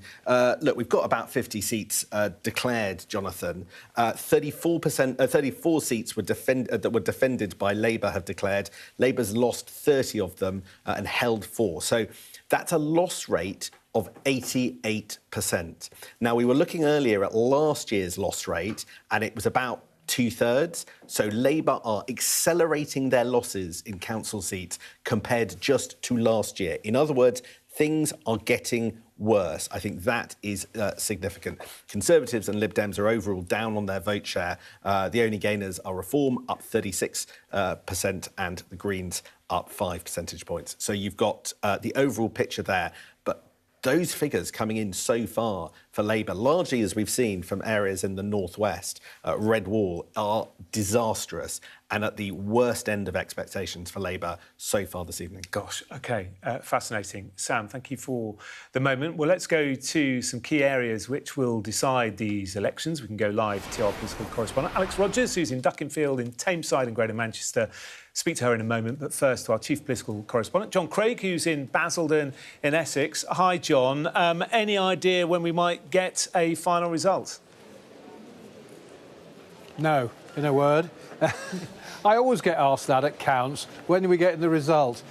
Look, we've got about 50 seats declared, Jonathan. 34 seats were that were defended by Labour have declared. Labour's lost 30 of them and held 4. So that's a loss rate of 88%. Now, we were looking earlier at last year's loss rate, and it was about 2/3. So Labour are accelerating their losses in council seats compared just to last year. In other words, things are getting worse. I think that is significant. Conservatives and Lib Dems are overall down on their vote share. The only gainers are Reform, up 36%, and the Greens up 5 percentage points. So you've got the overall picture there. But those figures coming in so far for Labour, largely as we've seen from areas in the northwest, Red Wall, are disastrous and at the worst end of expectations for Labour so far this evening. Gosh, OK, fascinating. Sam, thank you for the moment. Well, let's go to some key areas which will decide these elections. We can go live to our political correspondent, Alex Rogers, who's in Duckenfield, in Tameside and Greater Manchester. Speak to her in a moment, but first to our chief political correspondent, John Craig, who's in Basildon in Essex. Hi, John. Any idea when we might get a final result? No, in a word. I always get asked that at counts. When are we getting the result?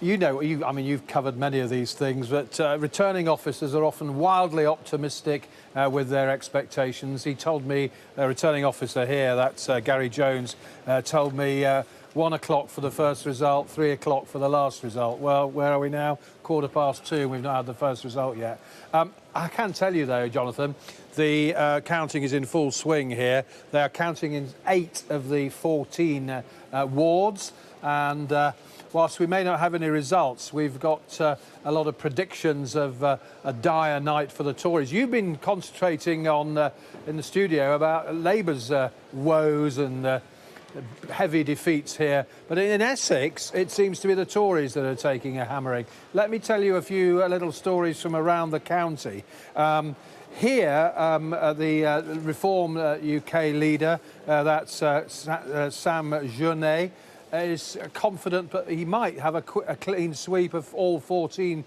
You know, you've covered many of these things, but returning officers are often wildly optimistic with their expectations. He told me, a returning officer here, that's Gary Jones, told me 1 o'clock for the first result, 3 o'clock for the last result. Well, where are we now? 2:15, and we've not had the first result yet. I can tell you, though, Jonathan, the counting is in full swing here. They are counting in 8 of the 14 wards, and whilst we may not have any results, we've got a lot of predictions of a dire night for the Tories. You've been concentrating on, in the studio, about Labour's woes and heavy defeats here. But in Essex, it seems to be the Tories that are taking a hammering. Let me tell you a few little stories from around the county. Here, the Reform UK leader, that's Sam Jeunet, is confident that he might have a clean sweep of all 14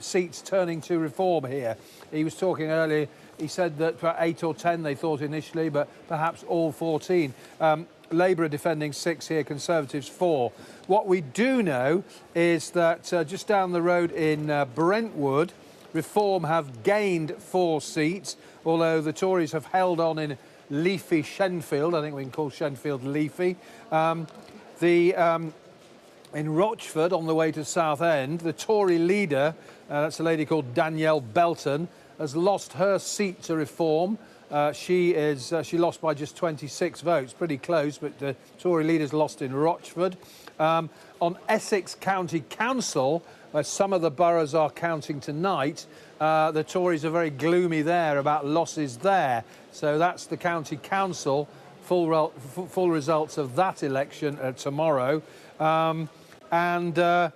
seats turning to Reform here. He was talking earlier, he said that for 8 or 10 they thought initially, but perhaps all 14. Labour are defending 6 here, Conservatives 4. What we do know is that just down the road in Brentwood, Reform have gained 4 seats, although the Tories have held on in leafy Shenfield. I think we can call Shenfield leafy. In Rochford, on the way to Southend, the Tory leader, that's a lady called Danielle Belton, has lost her seat to Reform. She lost by just 26 votes, pretty close, but the Tory leader's lost in Rochford. On Essex County Council, where some of the boroughs are counting tonight, the Tories are very gloomy there about losses there. So that's the County Council, full results of that election tomorrow. The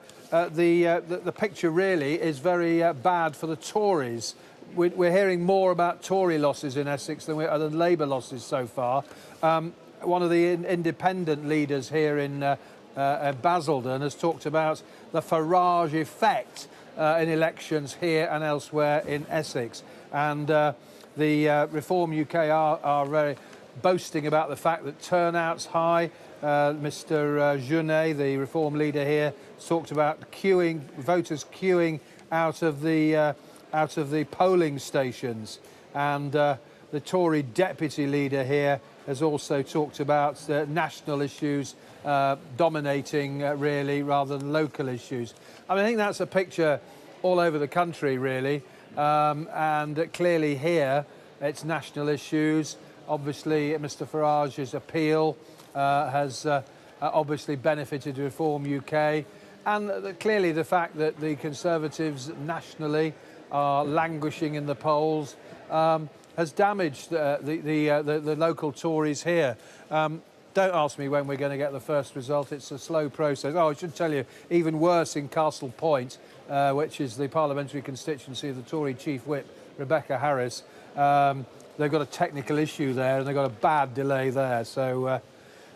picture really is very bad for the Tories. We're hearing more about Tory losses in Essex than Labour losses so far. One of the independent leaders here in Basildon, has talked about the Farage effect in elections here and elsewhere in Essex. And the Reform UK are very boasting about the fact that turnout's high. Mr Jeunet, the Reform leader here, talked about voters queuing out of the polling stations. And the Tory deputy leader here has also talked about national issues dominating really rather than local issues. I mean, I think that's a picture all over the country really, and clearly here it's national issues. Obviously Mr Farage's appeal has obviously benefited Reform UK, and clearly the fact that the Conservatives nationally are languishing in the polls has damaged the local Tories here. Don't ask me when we're going to get the first result. It's a slow process. Oh, I should tell you, even worse in Castle Point, which is the parliamentary constituency of the Tory Chief Whip, Rebecca Harris. They've got a technical issue there and they've got a bad delay there. So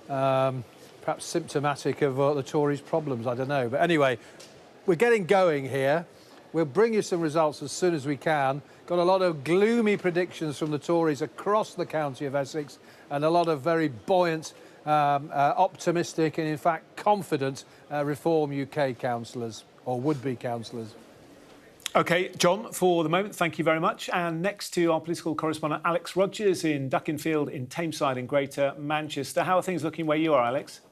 perhaps symptomatic of the Tories' problems, I don't know. But anyway, we're getting going here. We'll bring you some results as soon as we can. Got a lot of gloomy predictions from the Tories across the county of Essex and a lot of very buoyant, optimistic and, in fact, confident Reform UK councillors or would-be councillors. OK, John, for the moment, thank you very much. And next to our political correspondent, Alex Rogers in Duckinfield in Tameside in Greater Manchester. How are things looking where you are, Alex?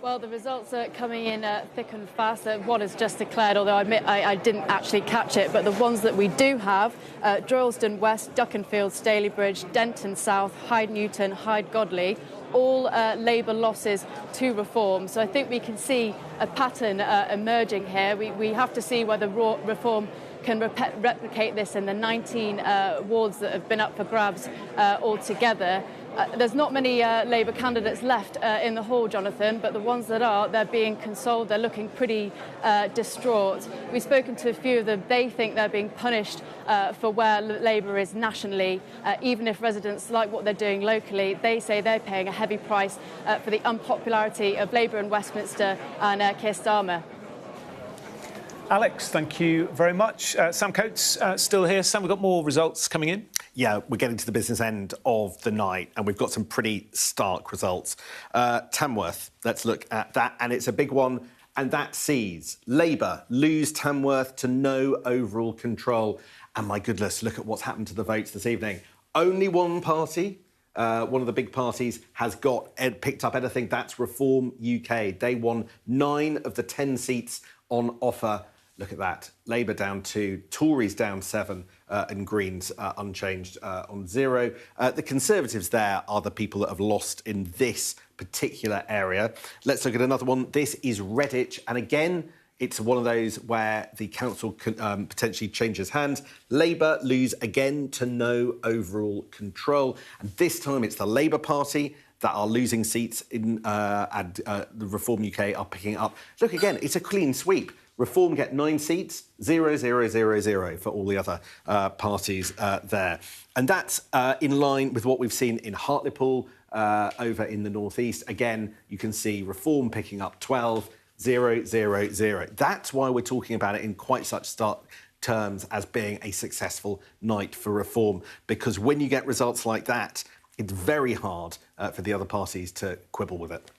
Well, the results are coming in thick and fast. One is just declared, although I admit I didn't actually catch it. But the ones that we do have, Droylsden West, Duckinfield, Stalybridge, Denton South, Hyde Newton, Hyde Godley, all Labour losses to Reform. So I think we can see a pattern emerging here. We have to see whether Reform can replicate this in the 19 wards that have been up for grabs altogether. There's not many Labour candidates left in the hall, Jonathan, but the ones that are, they're being consoled. They're looking pretty distraught. We've spoken to a few of them. They think they're being punished for where Labour is nationally. Even if residents like what they're doing locally, they say they're paying a heavy price for the unpopularity of Labour in Westminster and Keir Starmer. Alex, thank you very much. Sam Coates still here. Sam, we've got more results coming in. Yeah, we're getting to the business end of the night and we've got some pretty stark results. Tamworth, let's look at that. And it's a big one. And that sees Labour lose Tamworth to no overall control. And my goodness, look at what's happened to the votes this evening. Only one party, one of the big parties, has picked up anything. That's Reform UK. They won 9 of the 10 seats on offer. Look at that. Labour down 2, Tories down 7, and Greens unchanged on 0. The Conservatives there are the people that have lost in this particular area. Let's look at another one. This is Redditch. And again, it's one of those where the council can potentially changes hands. Labour lose again to no overall control. And this time it's the Labour Party that are losing seats in, and the Reform UK are picking up. Look, again, it's a clean sweep. Reform get 9 seats, 0, 0, 0, 0 for all the other parties there. And that's in line with what we've seen in Hartlepool over in the northeast. Again, you can see Reform picking up 12, 0, 0, 0. That's why we're talking about it in quite such stark terms as being a successful night for Reform. Because when you get results like that, it's very hard for the other parties to quibble with it.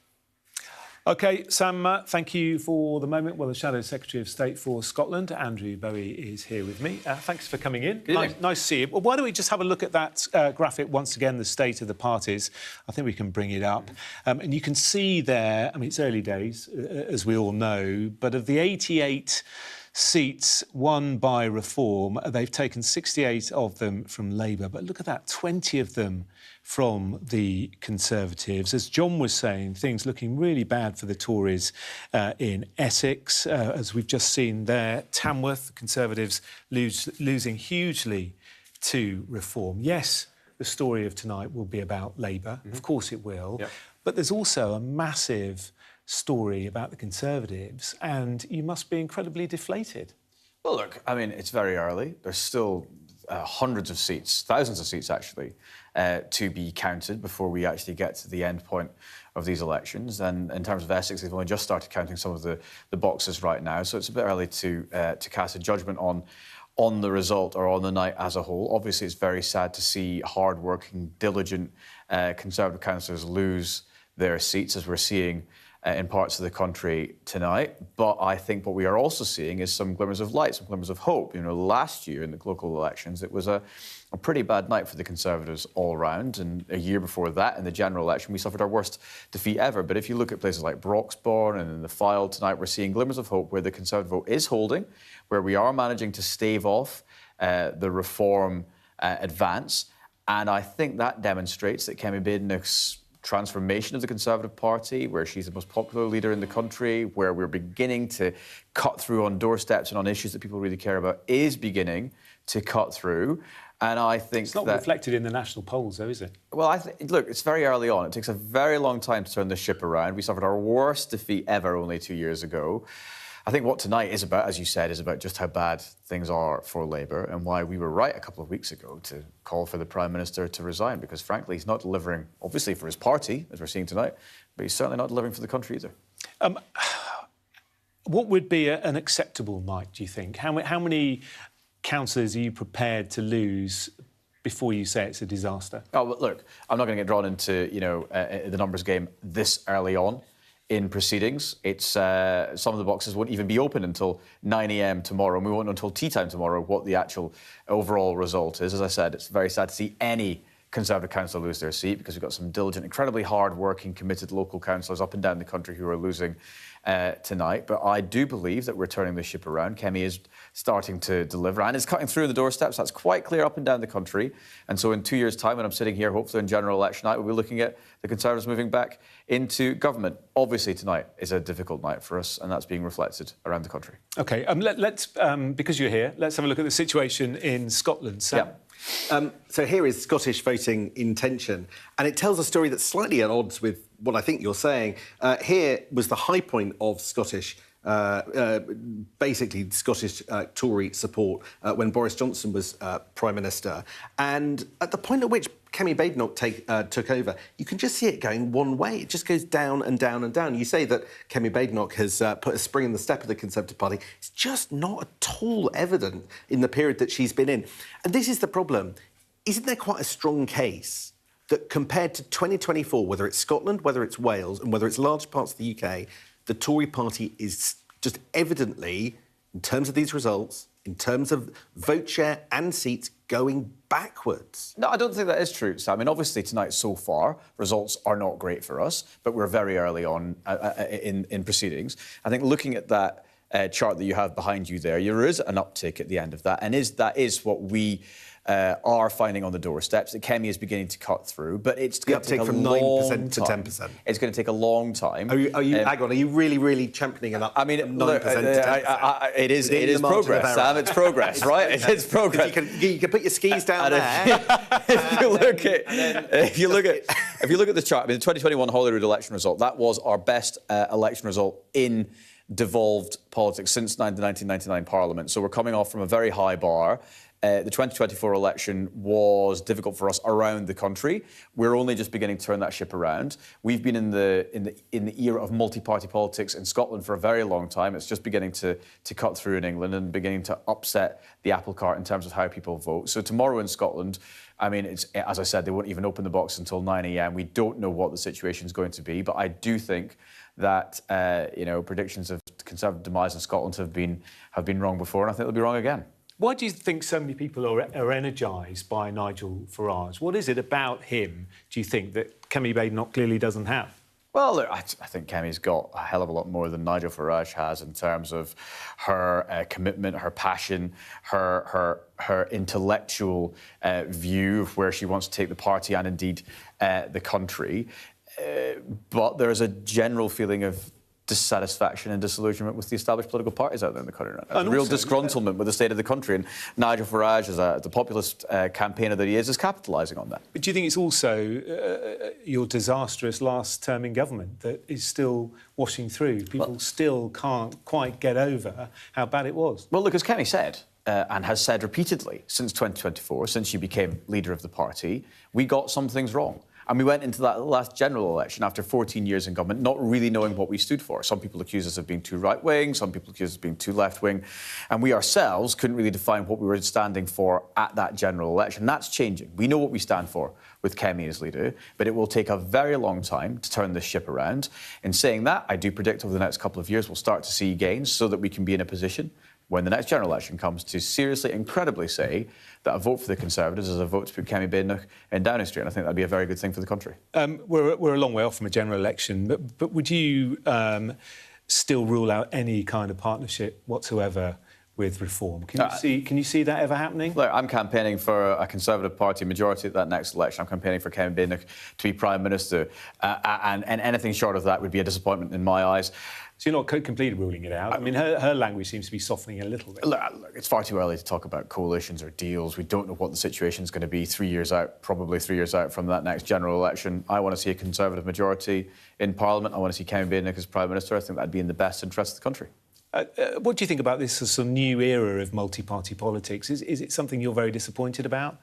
OK, Sam, thank you for the moment. Well, the Shadow Secretary of State for Scotland, Andrew Bowie, is here with me. Thanks for coming in. Nice to see you. Well, why don't we just have a look at that graphic once again, the state of the parties. I think we can bring it up. And you can see there, I mean, it's early days, as we all know, but of the 88 seats won by Reform, they've taken 68 of them from Labour. But look at that, 20 of them from the Conservatives. As John was saying, things looking really bad for the Tories in Essex, as we've just seen there. Tamworth, Conservatives losing hugely to Reform. Yes, the story of tonight will be about Labour. Of course it will. Yep. But there's also a massive story about the Conservatives, and you must be incredibly deflated. Well, look, I mean, it's very early. There's still hundreds of seats, thousands of seats actually, to be counted before we actually get to the end point of these elections. And in terms of Essex, they've only just started counting some of the boxes right now, so it's a bit early to cast a judgment on the result or on the night as a whole. Obviously, it's very sad to see hard-working, diligent Conservative councillors lose their seats, as we're seeing in parts of the country tonight. But I think what we are also seeing is some glimmers of light, some glimmers of hope. You know, last year in the local elections, it was a pretty bad night for the Conservatives all round. And a year before that, in the general election, we suffered our worst defeat ever. But if you look at places like Broxbourne and in the Fylde tonight, we're seeing glimmers of hope where the Conservative vote is holding, where we are managing to stave off the reform advance. And I think that demonstrates that Kemi Badenoch's transformation of the Conservative Party, where she's the most popular leader in the country, where we're beginning to cut through on doorsteps and on issues that people really care about, is beginning to cut through. And I think it's not reflected in the national polls, though, is it? Well, look, it's very early on. It takes a very long time to turn this ship around. We suffered our worst defeat ever only 2 years ago. I think what tonight is about, as you said, is about just how bad things are for Labour and why we were right a couple of weeks ago to call for the Prime Minister to resign, because, frankly, he's not delivering, obviously, for his party, as we're seeing tonight, but he's certainly not delivering for the country either. What would be an acceptable night, do you think? How many councillors are you prepared to lose before you say it's a disaster? Oh, but look, I'm not going to get drawn into, the numbers game this early on in proceedings. It's some of the boxes won't even be open until 9 a.m. tomorrow, and we won't know until tea time tomorrow what the actual overall result is. As I said, it's very sad to see any Conservative councillor lose their seat, because we've got some diligent, incredibly hard-working, committed local councillors up and down the country who are losing tonight. But I do believe that we're turning the ship around. Kemi is starting to deliver and is cutting through the doorsteps. That's quite clear up and down the country. And so in 2 years' time, when I'm sitting here, hopefully in general election night, we'll be looking at the Conservatives moving back into government. Obviously, tonight is a difficult night for us, and that's being reflected around the country. OK, let's because you're here, let's have a look at the situation in Scotland. Sam? Yeah. So here is Scottish voting intention, and it tells a story that's slightly at odds with what I think you're saying. Here was the high point of Scottish, basically Scottish Tory support when Boris Johnson was Prime Minister. And at the point at which Kemi Badenoch took over, you can just see it going one way. It just goes down and down and down. You say that Kemi Badenoch has put a spring in the step of the Conservative Party. It's just not at all evident in the period that she's been in. And this is the problem. Isn't there quite a strong case that compared to 2024, whether it's Scotland, whether it's Wales, and whether it's large parts of the UK, the Tory party is just evidently, in terms of these results, in terms of vote share and seats, going backwards? No, I don't think that is true, Sam. I mean, obviously, tonight so far, results are not great for us, but we're very early on in proceedings. I think looking at that chart that you have behind you there is an uptick at the end of that, and that is what we are finding on the doorsteps, that Kemi is beginning to cut through, but it's going to take a from long 9% to time. 10%. It's going to take a long time. Hang on, are you really championing an up? I mean, 9% to 10%? It is progress, Sam. It's progress, right? It's progress. You can put your skis down there. If you look at the chart, I mean, the 2021 Holyrood election result, that was our best election result in devolved politics since the 1999 Parliament. So we're coming off from a very high bar. The 2024 election was difficult for us around the country. We're only just beginning to turn that ship around. We've been in the era of multi-party politics in Scotland for a very long time. It's just beginning to cut through in England and beginning to upset the apple cart in terms of how people vote. So tomorrow in Scotland, I mean, it's, as I said, they won't even open the box until 9 a.m. We don't know what the situation is going to be, but I do think that predictions of Conservative demise in Scotland have been wrong before, and I think they'll be wrong again. Why do you think so many people are energised by Nigel Farage? What is it about him, do you think, that Kemi Badenoch clearly doesn't have? Well, look, I think Kemi's got a hell of a lot more than Nigel Farage has in terms of her commitment, her passion, her intellectual view of where she wants to take the party and indeed the country. But there is a general feeling of dissatisfaction and disillusionment with the established political parties out there in the country right now. And real disgruntlement with the state of the country. And Nigel Farage, as the populist campaigner that he is capitalising on that. But do you think it's also your disastrous last term in government that is still washing through? People still can't quite get over how bad it was. Well, look, as Kemi said, and has said repeatedly since 2024, since you became leader of the party, we got some things wrong. And we went into that last general election after 14 years in government, not really knowing what we stood for. Some people accuse us of being too right-wing, some people accuse us of being too left-wing, and we ourselves couldn't really define what we were standing for at that general election. That's changing. We know what we stand for with Kemi as leader, but it will take a very long time to turn this ship around. In saying that, I do predict over the next couple of years we'll start to see gains so that we can be in a position when the next general election comes to seriously and credibly say that a vote for the Conservatives is a vote to put Kemi Badenoch in Downing Street. And I think that'd be a very good thing for the country. We're a long way off from a general election, but would you still rule out any kind of partnership whatsoever with Reform? Can you see that ever happening? Look, I'm campaigning for a Conservative Party majority at that next election. I'm campaigning for Kemi Badenoch to be Prime Minister, and anything short of that would be a disappointment in my eyes. So you're not completely ruling it out? I mean, her language seems to be softening a little bit. Look, it's far too early to talk about coalitions or deals. We don't know what the situation's going to be 3 years out, probably 3 years out from that next general election. I want to see a Conservative majority in Parliament. I want to see Kemi Badenoch as Prime Minister. I think that'd be in the best interest of the country. What do you think about this sort of new era of multi-party politics? Is it something you're very disappointed about?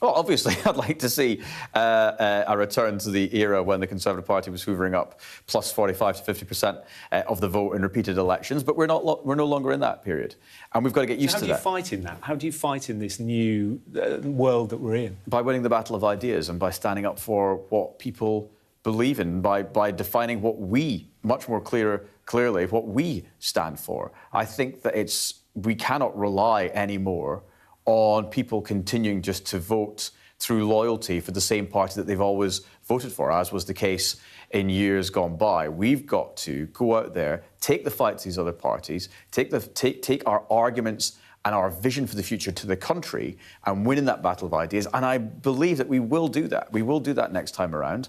Well, obviously, I'd like to see a return to the era when the Conservative Party was hoovering up plus 45 to 50% of the vote in repeated elections, but we're no longer in that period, and we've got to get used to that. How do you fight in that? How do you fight in this new world that we're in? By winning the battle of ideas and by standing up for what people believe in, by defining what we much more clearly what we stand for. I think that we cannot rely anymore on people continuing just to vote through loyalty for the same party that they've always voted for, as was the case in years gone by. We've got to go out there, take the fight to these other parties, take our arguments and our vision for the future to the country and win in that battle of ideas. And I believe that we will do that. We will do that next time around.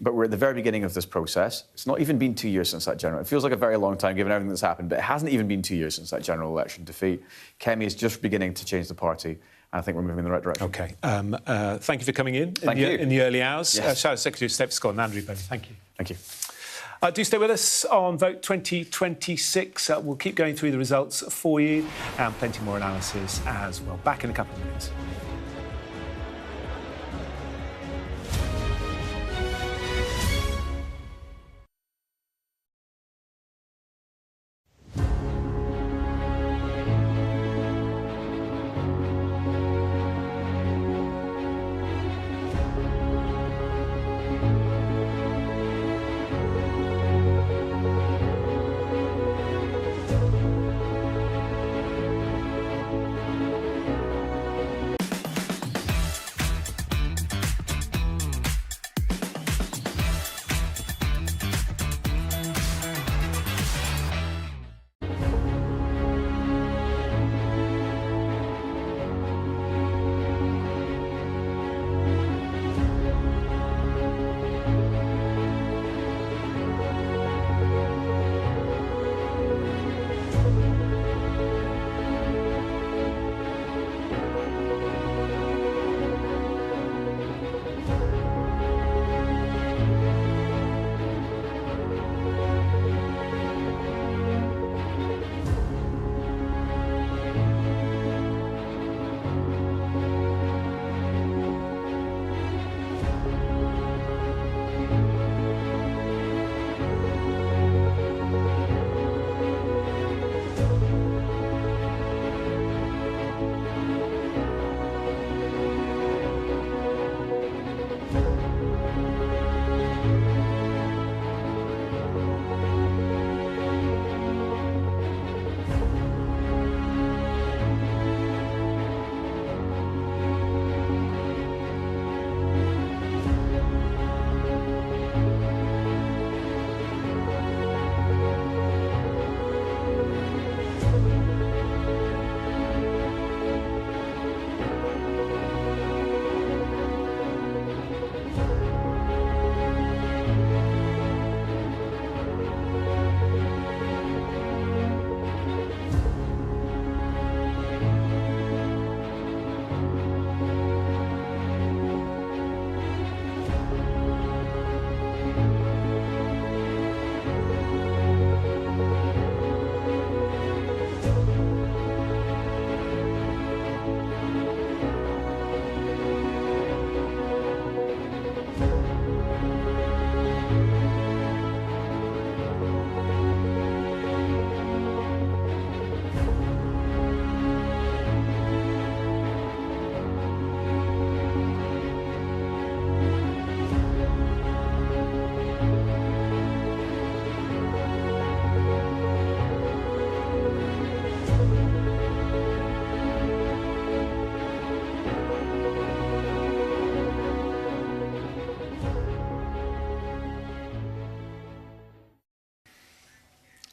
But we're at the very beginning of this process. It's not even been 2 years since that general. It feels like a very long time given everything that's happened, but it hasn't even been 2 years since that general election defeat. Kemi is just beginning to change the party, and I think we're moving in the right direction. OK. Thank you for coming in in the early hours. Yes. Shadow Secretary of State for Scotland, Andrew Bennett. Thank you. Thank you. Do stay with us on Vote 2026. We'll keep going through the results for you and plenty more analysis as well. Back in a couple of minutes.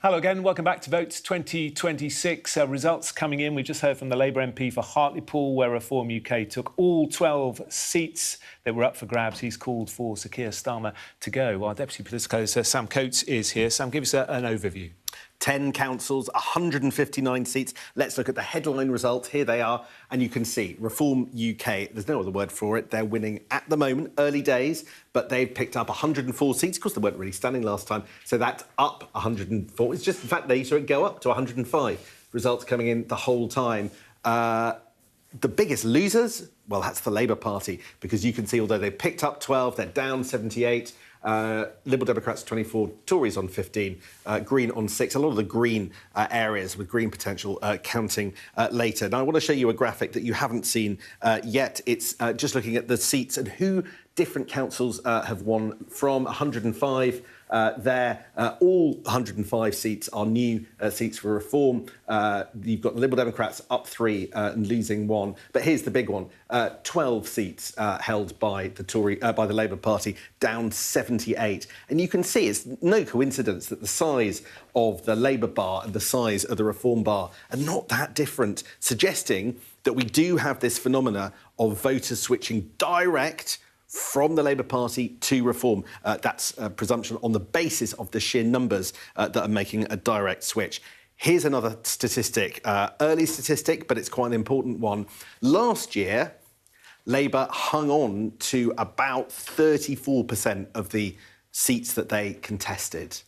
Hello again, welcome back to Votes 2026. Results coming in. We just heard from the Labour MP for Hartlepool, where Reform UK took all 12 seats that were up for grabs. He's called for Sir Keir Starmer to go. Our Deputy Political Editor, Sam Coates, is here. Sam, give us an overview. 10 councils, 159 seats. Let's look at the headline results. Here they are. And you can see Reform UK, there's no other word for it. They're winning at the moment, early days, but they've picked up 104 seats. Of course, they weren't really standing last time. So that's up 104. It's just the fact they saw it go up to 105. Results coming in the whole time. The biggest losers, well, that's the Labour Party, because you can see, although they picked up 12, they're down 78. Liberal Democrats 24, Tories on 15, Green on 6. A lot of the green areas with green potential counting later. Now, I want to show you a graphic that you haven't seen yet. It's just looking at the seats and who different councils have won from. 105 there. All 105 seats are new seats for Reform. You've got the Liberal Democrats up 3 and losing 1. But here's the big one. 12 seats held by the Tory, by the Labour Party, down 78. And you can see it's no coincidence that the size of the Labour bar and the size of the Reform bar are not that different, suggesting that we do have this phenomena of voters switching direct from the Labour Party to Reform. That's a presumption on the basis of the sheer numbers that are making a direct switch. Here's another statistic, early statistic, but it's quite an important one. Last year, Labour hung on to about 34% of the seats that they contested.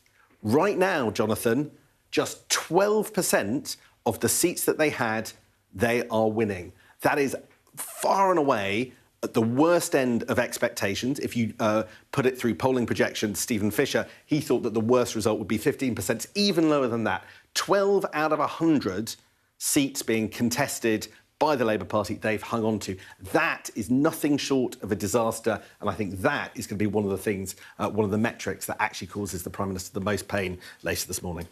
Right now, Jonathan, just 12% of the seats that they had, they are winning. That is far and away at the worst end of expectations. If you put it through polling projections, Stephen Fisher, he thought that the worst result would be 15%, even lower than that. 12 out of 100 seats being contested by the Labour Party, they've hung on to. That is nothing short of a disaster, and I think that is going to be one of the things, one of the metrics that actually causes the Prime Minister the most pain later this morning.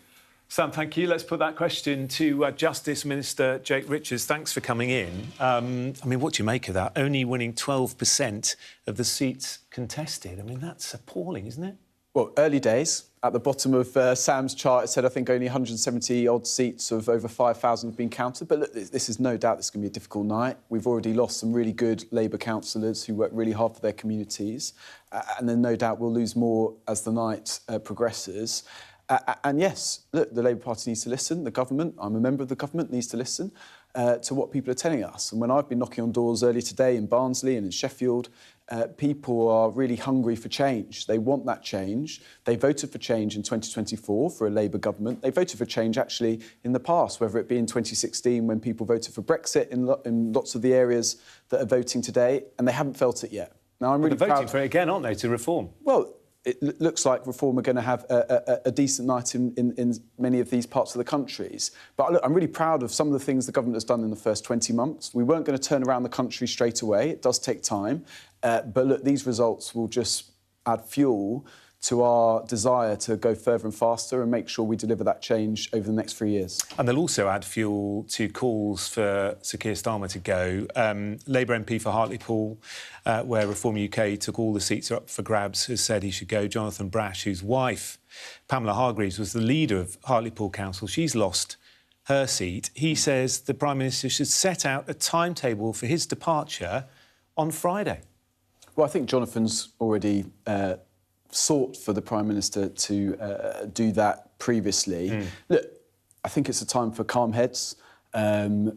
Sam, thank you. Let's put that question to Justice Minister Jake Richards. Thanks for coming in. I mean, what do you make of that? Only winning 12% of the seats contested. I mean, that's appalling, isn't it? Well, early days. At the bottom of Sam's chart, it said, I think, only 170-odd seats of over 5,000 have been counted. But look, this is no doubt this is going to be a difficult night. We've already lost some really good Labour councillors who work really hard for their communities. And then no doubt we'll lose more as the night progresses. And yes, look, the Labour Party needs to listen. The government, I'm a member of the government, needs to listen to what people are telling us. And when I've been knocking on doors earlier today in Barnsley and in Sheffield, people are really hungry for change. They want that change. They voted for change in 2024 for a Labour government. They voted for change, actually, in the past, whether it be in 2016 when people voted for Brexit in lots of the areas that are voting today, and they haven't felt it yet. Now, I'm really proud. They're voting for it again, aren't they, to Reform? Well, it looks like Reform are going to have a decent night in many of these parts of the countries. But look, I'm really proud of some of the things the government has done in the first 20 months. We weren't going to turn around the country straight away. It does take time. But look, these results will just add fuel to our desire to go further and faster and make sure we deliver that change over the next 3 years. And they'll also add fuel to calls for Sir Keir Starmer to go. Labour MP for Hartlepool, where Reform UK took all the seats up for grabs, has said he should go. Jonathan Brash, whose wife, Pamela Hargreaves, was the leader of Hartlepool Council, she's lost her seat. He says the Prime Minister should set out a timetable for his departure on Friday. Well, I think Jonathan's already sought for the Prime Minister to do that previously. Look, I think it's a time for calm heads.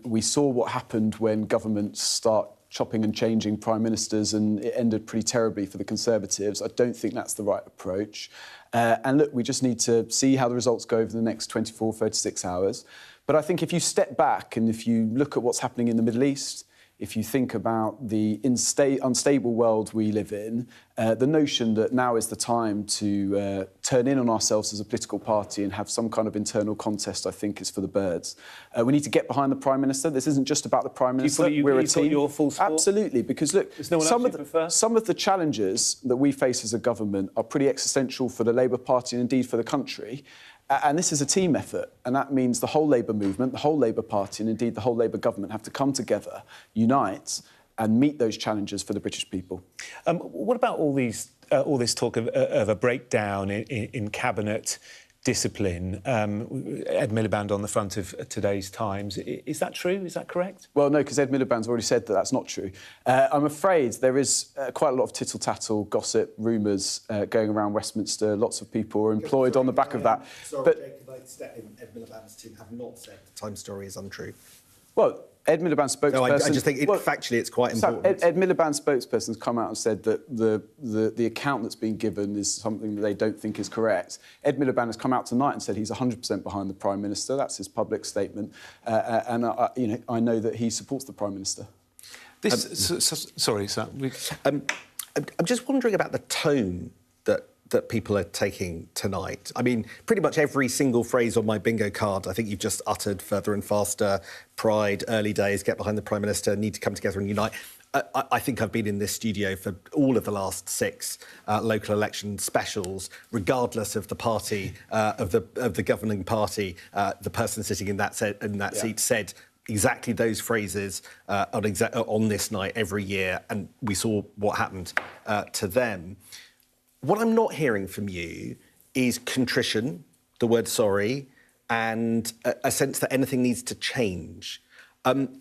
We saw what happened when governments start chopping and changing Prime Ministers, and it ended pretty terribly for the Conservatives. I don't think that's the right approach. And look, we just need to see how the results go over the next 24, 36 hours. But I think if you step back and if you look at what's happening in the Middle East, if you think about the unstable world we live in, the notion that now is the time to turn in on ourselves as a political party and have some kind of internal contest, I think, is for the birds. We need to get behind the Prime Minister. This isn't just about the Prime Minister. We're a team. Got your full support? Absolutely, because look, some of the challenges that we face as a government are pretty existential for the Labour Party and indeed for the country. And this is a team effort, and that means the whole Labour movement, the whole Labour Party, and indeed the whole Labour government have to come together, unite, and meet those challenges for the British people. What about all this talk of a breakdown in Cabinet? discipline. Ed Miliband on the front of today's Times. Is that true? Is that correct? Well, no, because Ed Miliband's already said that that's not true. I'm afraid there is quite a lot of tittle-tattle, gossip, rumours going around Westminster. Lots of people are employed on the back of that. Sorry, but Jacob, I step in. Ed Miliband's team have not said the Times story is untrue. Well, Ed Miliband's spokesperson... No, I just think factually it's quite important. Ed Miliband's spokesperson's come out and said that the account that's been given is something that they don't think is correct. Ed Miliband has come out tonight and said he's 100% behind the Prime Minister. That's his public statement. And I know that he supports the Prime Minister. Sorry, sir. I'm just wondering about the tone that people are taking tonight. I mean, pretty much every single phrase on my bingo card, I think you've just uttered: further and faster, pride, early days, get behind the Prime Minister, need to come together and unite. I think I've been in this studio for all of the last 6 local election specials, regardless of the party, of the governing party. The person sitting in that seat said exactly those phrases on this night every year, and we saw what happened to them. What I'm not hearing from you is contrition, the word sorry, and a sense that anything needs to change.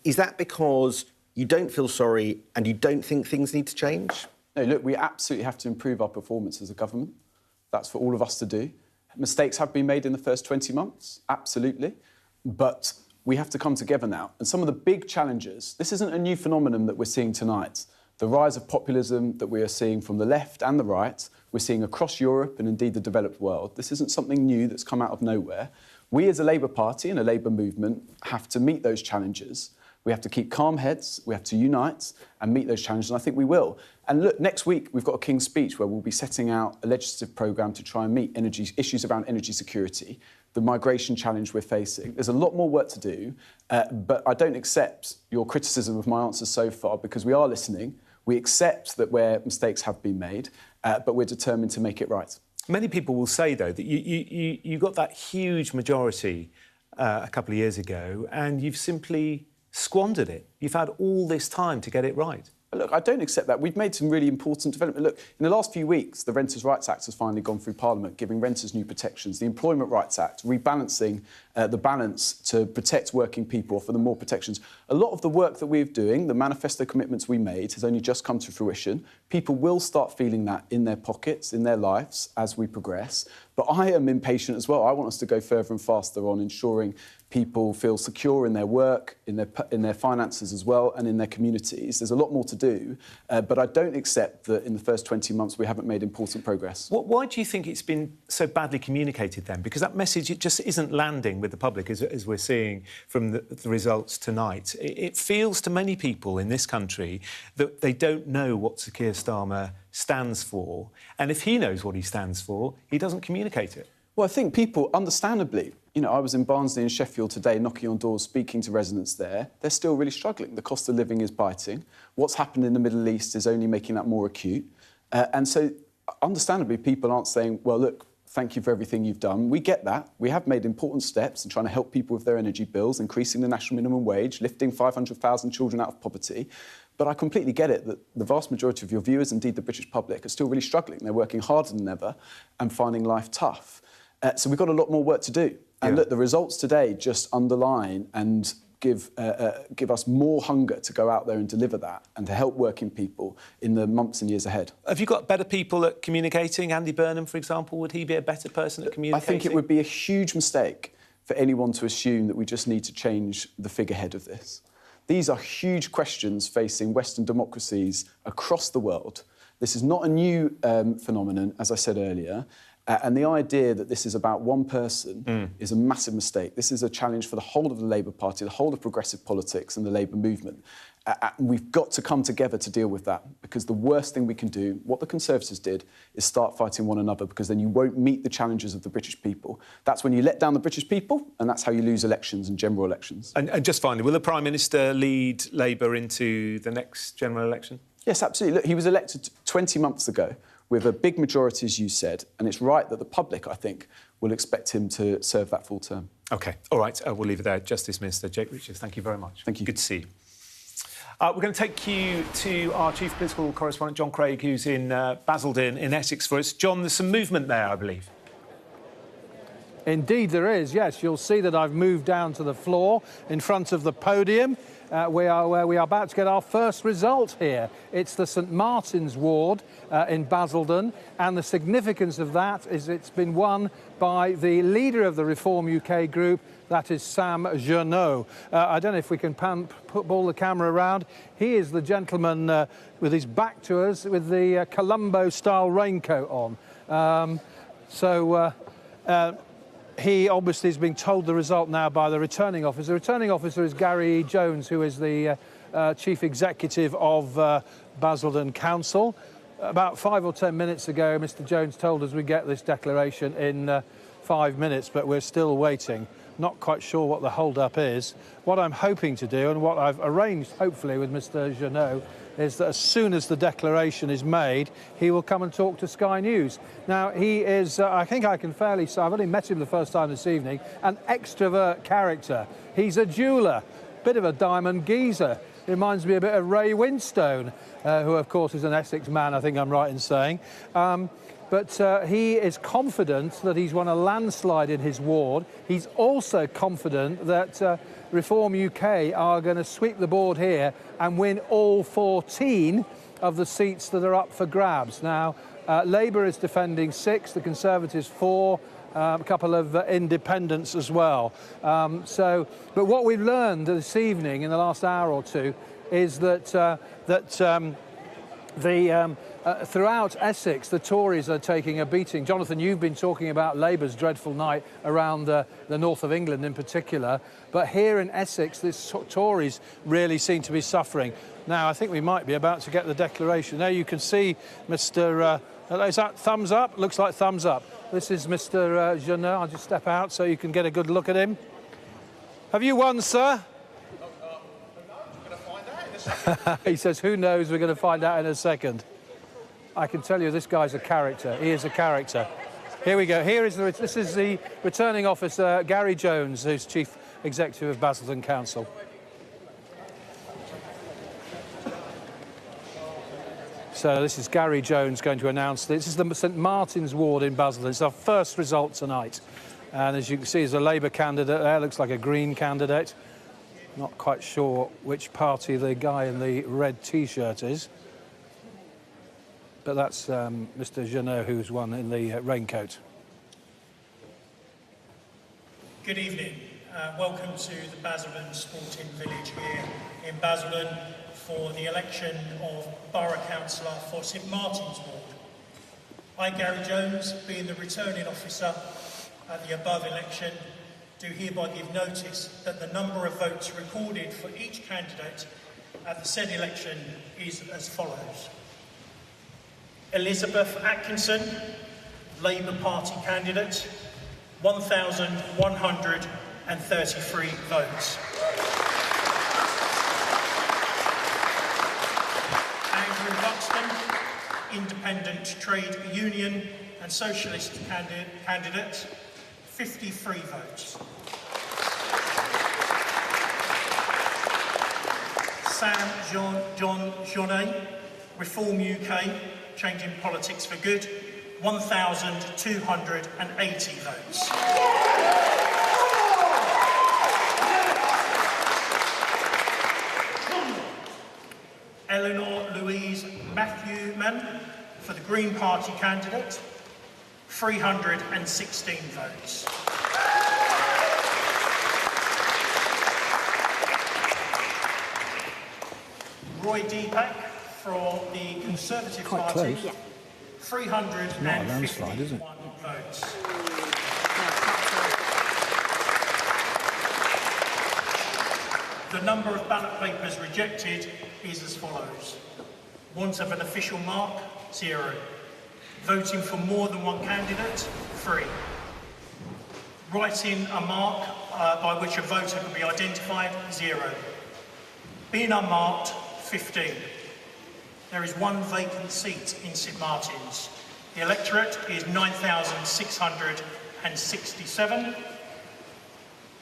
Is that because you don't feel sorry and you don't think things need to change? No, look, we absolutely have to improve our performance as a government. That's for all of us to do. Mistakes have been made in the first 20 months, absolutely. But we have to come together now. And some of the big challenges, this isn't a new phenomenon that we're seeing tonight. The rise of populism that we are seeing from the left and the right, we're seeing across Europe and indeed the developed world. This isn't something new that's come out of nowhere. We as a Labour Party and a Labour movement have to meet those challenges. We have to keep calm heads, we have to unite and meet those challenges, and I think we will. And look, next week we've got a King's Speech where we'll be setting out a legislative programme to try and meet issues around energy security, the migration challenge we're facing. There's a lot more work to do, but I don't accept your criticism of my answers so far because we are listening. We accept that where mistakes have been made, but we're determined to make it right. Many people will say, though, that you got that huge majority a couple of years ago and you've simply squandered it. You've had all this time to get it right. Look, I don't accept that. We've made some really important development. Look, in the last few weeks, the Renters' Rights Act has finally gone through Parliament, giving renters new protections. The Employment Rights Act, rebalancing the balance to protect working people, offer them more protections. A lot of the work that we're doing, the manifesto commitments we made, has only just come to fruition. People will start feeling that in their pockets, in their lives, as we progress. But I am impatient as well. I want us to go further and faster on ensuring people feel secure in their work, in their finances as well, and in their communities. There's a lot more to do, but I don't accept that in the first 20 months we haven't made important progress. Why do you think it's been so badly communicated then? Because that message, it just isn't landing with the public, as we're seeing from the results tonight. It feels to many people in this country that they don't know what Sir Keir Starmer stands for, and if he knows what he stands for, he doesn't communicate it. Well, I think people, understandably, you know, I was in Barnsley and Sheffield today, knocking on doors, speaking to residents there. They're still really struggling. The cost of living is biting. What's happened in the Middle East is only making that more acute. And so, understandably, people aren't saying, well, look, thank you for everything you've done. We get that. We have made important steps in trying to help people with their energy bills, increasing the national minimum wage, lifting 500,000 children out of poverty. But I completely get it that the vast majority of your viewers, indeed the British public, are still really struggling. They're working harder than ever and finding life tough. So we've got a lot more work to do. And look, the results today just underline and give us more hunger to go out there and deliver that and to help working people in the months and years ahead. Have you got better people at communicating? Andy Burnham, for example, would he be a better person at communicating? I think it would be a huge mistake for anyone to assume that we just need to change the figurehead of this. These are huge questions facing Western democracies across the world. This is not a new phenomenon, as I said earlier. And the idea that this is about one person is a massive mistake. This is a challenge for the whole of the Labour Party, the whole of progressive politics and the Labour movement. We've got to come together to deal with that, because the worst thing we can do, what the Conservatives did, is start fighting one another, because then you won't meet the challenges of the British people. That's when you let down the British people, and that's how you lose elections and general elections. And just finally, will the Prime Minister lead Labour into the next general election? Yes, absolutely. Look, he was elected 20 months ago with a big majority, as you said, and it's right that the public, I think, will expect him to serve that full term. OK, all right, we'll leave it there. Justice Minister Jake Richards, thank you very much. Thank you. Good to see you. We're going to take you to our chief political correspondent, John Craig, who's in Basildon in Essex for us. John, there's some movement there, I believe. Indeed there is, yes. You'll see that I've moved down to the floor in front of the podium. We are about to get our first result here. It's the St Martin's ward in Basildon, and the significance of that is it's been won by the leader of the Reform UK group, that is Sam Journeau. I don't know if we can pull the camera around. He is the gentleman with his back to us with the Colombo-style raincoat on. He obviously is being told the result now by the returning officer. The returning officer is Gary Jones, who is the chief executive of Basildon Council. About 5 or 10 minutes ago, Mr Jones told us we'd get this declaration in 5 minutes, but we're still waiting. Not quite sure what the hold-up is. What I'm hoping to do, and what I've arranged, hopefully, with Mr Journeau, is that as soon as the declaration is made, he will come and talk to Sky News. Now, he is, I think I can fairly say, I've only met him the first time this evening, an extrovert character. He's a jeweller, bit of a diamond geezer. Reminds me a bit of Ray Winstone, who, of course, is an Essex man, I think I'm right in saying. But he is confident that he's won a landslide in his ward. He's also confident that Reform UK are going to sweep the board here and win all 14 of the seats that are up for grabs. Now, Labour is defending 6, the Conservatives 4, a couple of independents as well. But what we've learned this evening in the last hour or two is that throughout Essex, the Tories are taking a beating. Jonathan, you've been talking about Labour's dreadful night around the north of England in particular, but here in Essex, the Tories really seem to be suffering. Now, I think we might be about to get the declaration. There you can see Mr. Is that thumbs up? Looks like thumbs up. This is Mr. Journeau. I'll just step out so you can get a good look at him. Have you won, sir? He says, who knows, we're going to find out in a second. I can tell you this guy's a character. He is a character. Here we go. This is the returning officer, Gary Jones, who's Chief Executive of Basildon Council. So this is Gary Jones going to announce this. This is the St Martin's ward in Basildon. It's our first result tonight. And as you can see, there's a Labour candidate there. Looks like a Green candidate. Not quite sure which party the guy in the red T-shirt is. But that's Mr Journeau, who's won in the raincoat. Good evening. Welcome to the Basildon Sporting Village here in Basildon for the election of Borough Councillor for St Martin's Ward. I, Gary Jones, being the returning officer at the above election, do hereby give notice that the number of votes recorded for each candidate at the said election is as follows. Elizabeth Atkinson, Labour Party candidate, 1,133 votes. Andrew Buxton, Independent Trade Union and Socialist candidate, 53 votes. Sam Journeau, Reform UK, Changing Politics for Good, 1,280 votes. Eleanor Louise Matthewman, for the Green Party candidate, 316 votes. Roy Deepak for the Conservative Party, 351 votes. The number of ballot papers rejected is as follows. Want of an official mark, 0. Voting for more than one candidate, 3. Writing a mark by which a voter could be identified, 0. Being unmarked, 15. There is one vacant seat in St Martin's. The electorate is 9,667.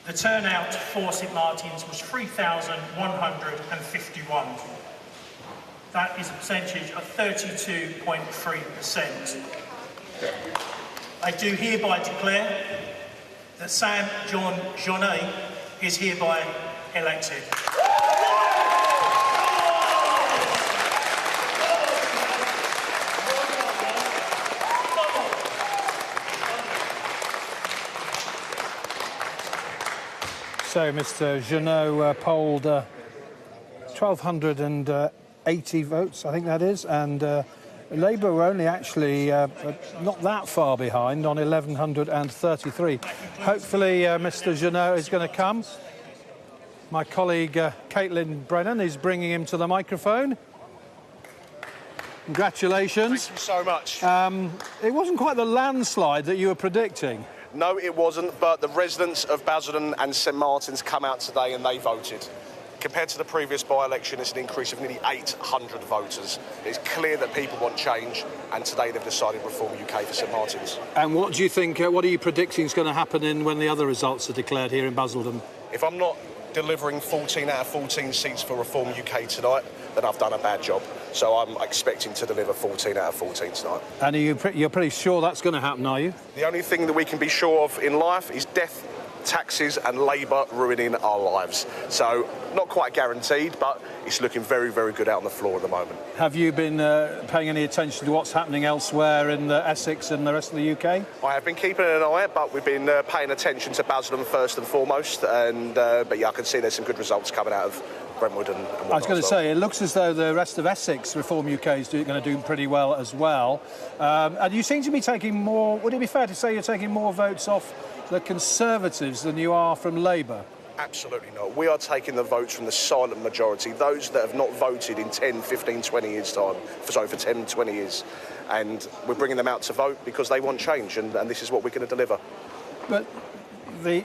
The turnout for St Martin's was 3,151. That is a percentage of 32.3%. I do hereby declare that Sam John Jonet is hereby elected. So, Mr. Jeannot polled 1,280 votes, I think that is, and Labour were only actually not that far behind on 1,133. Hopefully, Mr. Jeannot is going to come. My colleague Caitlin Brennan is bringing him to the microphone. Congratulations. Thank you so much. It wasn't quite the landslide that you were predicting. No, it wasn't, but the residents of Basildon and St Martin's come out today and they voted. Compared to the previous by-election, it's an increase of nearly 800 voters. It's clear that people want change, and today they've decided Reform UK for St Martin's. And what do you think, what are you predicting is going to happen when the other results are declared here in Basildon? If I'm not delivering 14 out of 14 seats for Reform UK tonight, then I've done a bad job. So I'm expecting to deliver 14 out of 14 tonight. And you're pretty sure that's going to happen, are you? The only thing that we can be sure of in life is death, taxes and Labour ruining our lives. So not quite guaranteed, but it's looking very, very good out on the floor at the moment. Have you been paying any attention to what's happening elsewhere in Essex and the rest of the UK? I have been keeping an eye, but we've been paying attention to Basildon first and foremost. And but yeah, I can see there's some good results coming out of Brentwood and I was going to say, it looks as though the rest of Essex, Reform UK, is going to do pretty well as well. And you seem to be taking more, would it be fair to say you're taking more votes off the Conservatives than you are from Labour? Absolutely not. We are taking the votes from the silent majority, those that have not voted in 10, 15, 20 years' time, for 10, 20 years. And we're bringing them out to vote because they want change, and this is what we're going to deliver. But I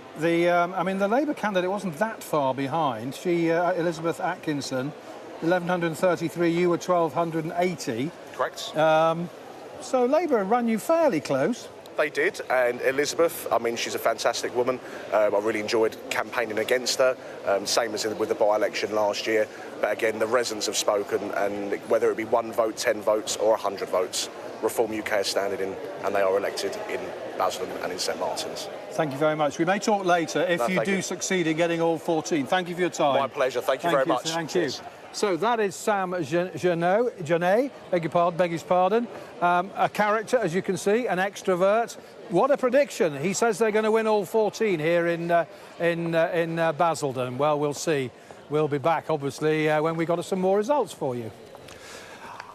mean, the Labour candidate wasn't that far behind. She, Elizabeth Atkinson, 1,133, you were 1,280. Correct. So Labour ran you fairly close. They did, and Elizabeth, I mean, she's a fantastic woman. I really enjoyed campaigning against her, same as with the by-election last year. But again, the residents have spoken, and whether it be 1 vote, 10 votes or 100 votes, Reform UK is standing in, and they are elected in Basildon and in St Martin's. Thank you very much. We may talk later if you do succeed in getting all 14. Thank you for your time. My pleasure. Thank you very much. Thank you. So that is Sam Jonet, beg his pardon. A character, as you can see, an extrovert. What a prediction. He says they're going to win all 14 here in Basildon. Well, we'll see. We'll be back, obviously, when we got some more results for you.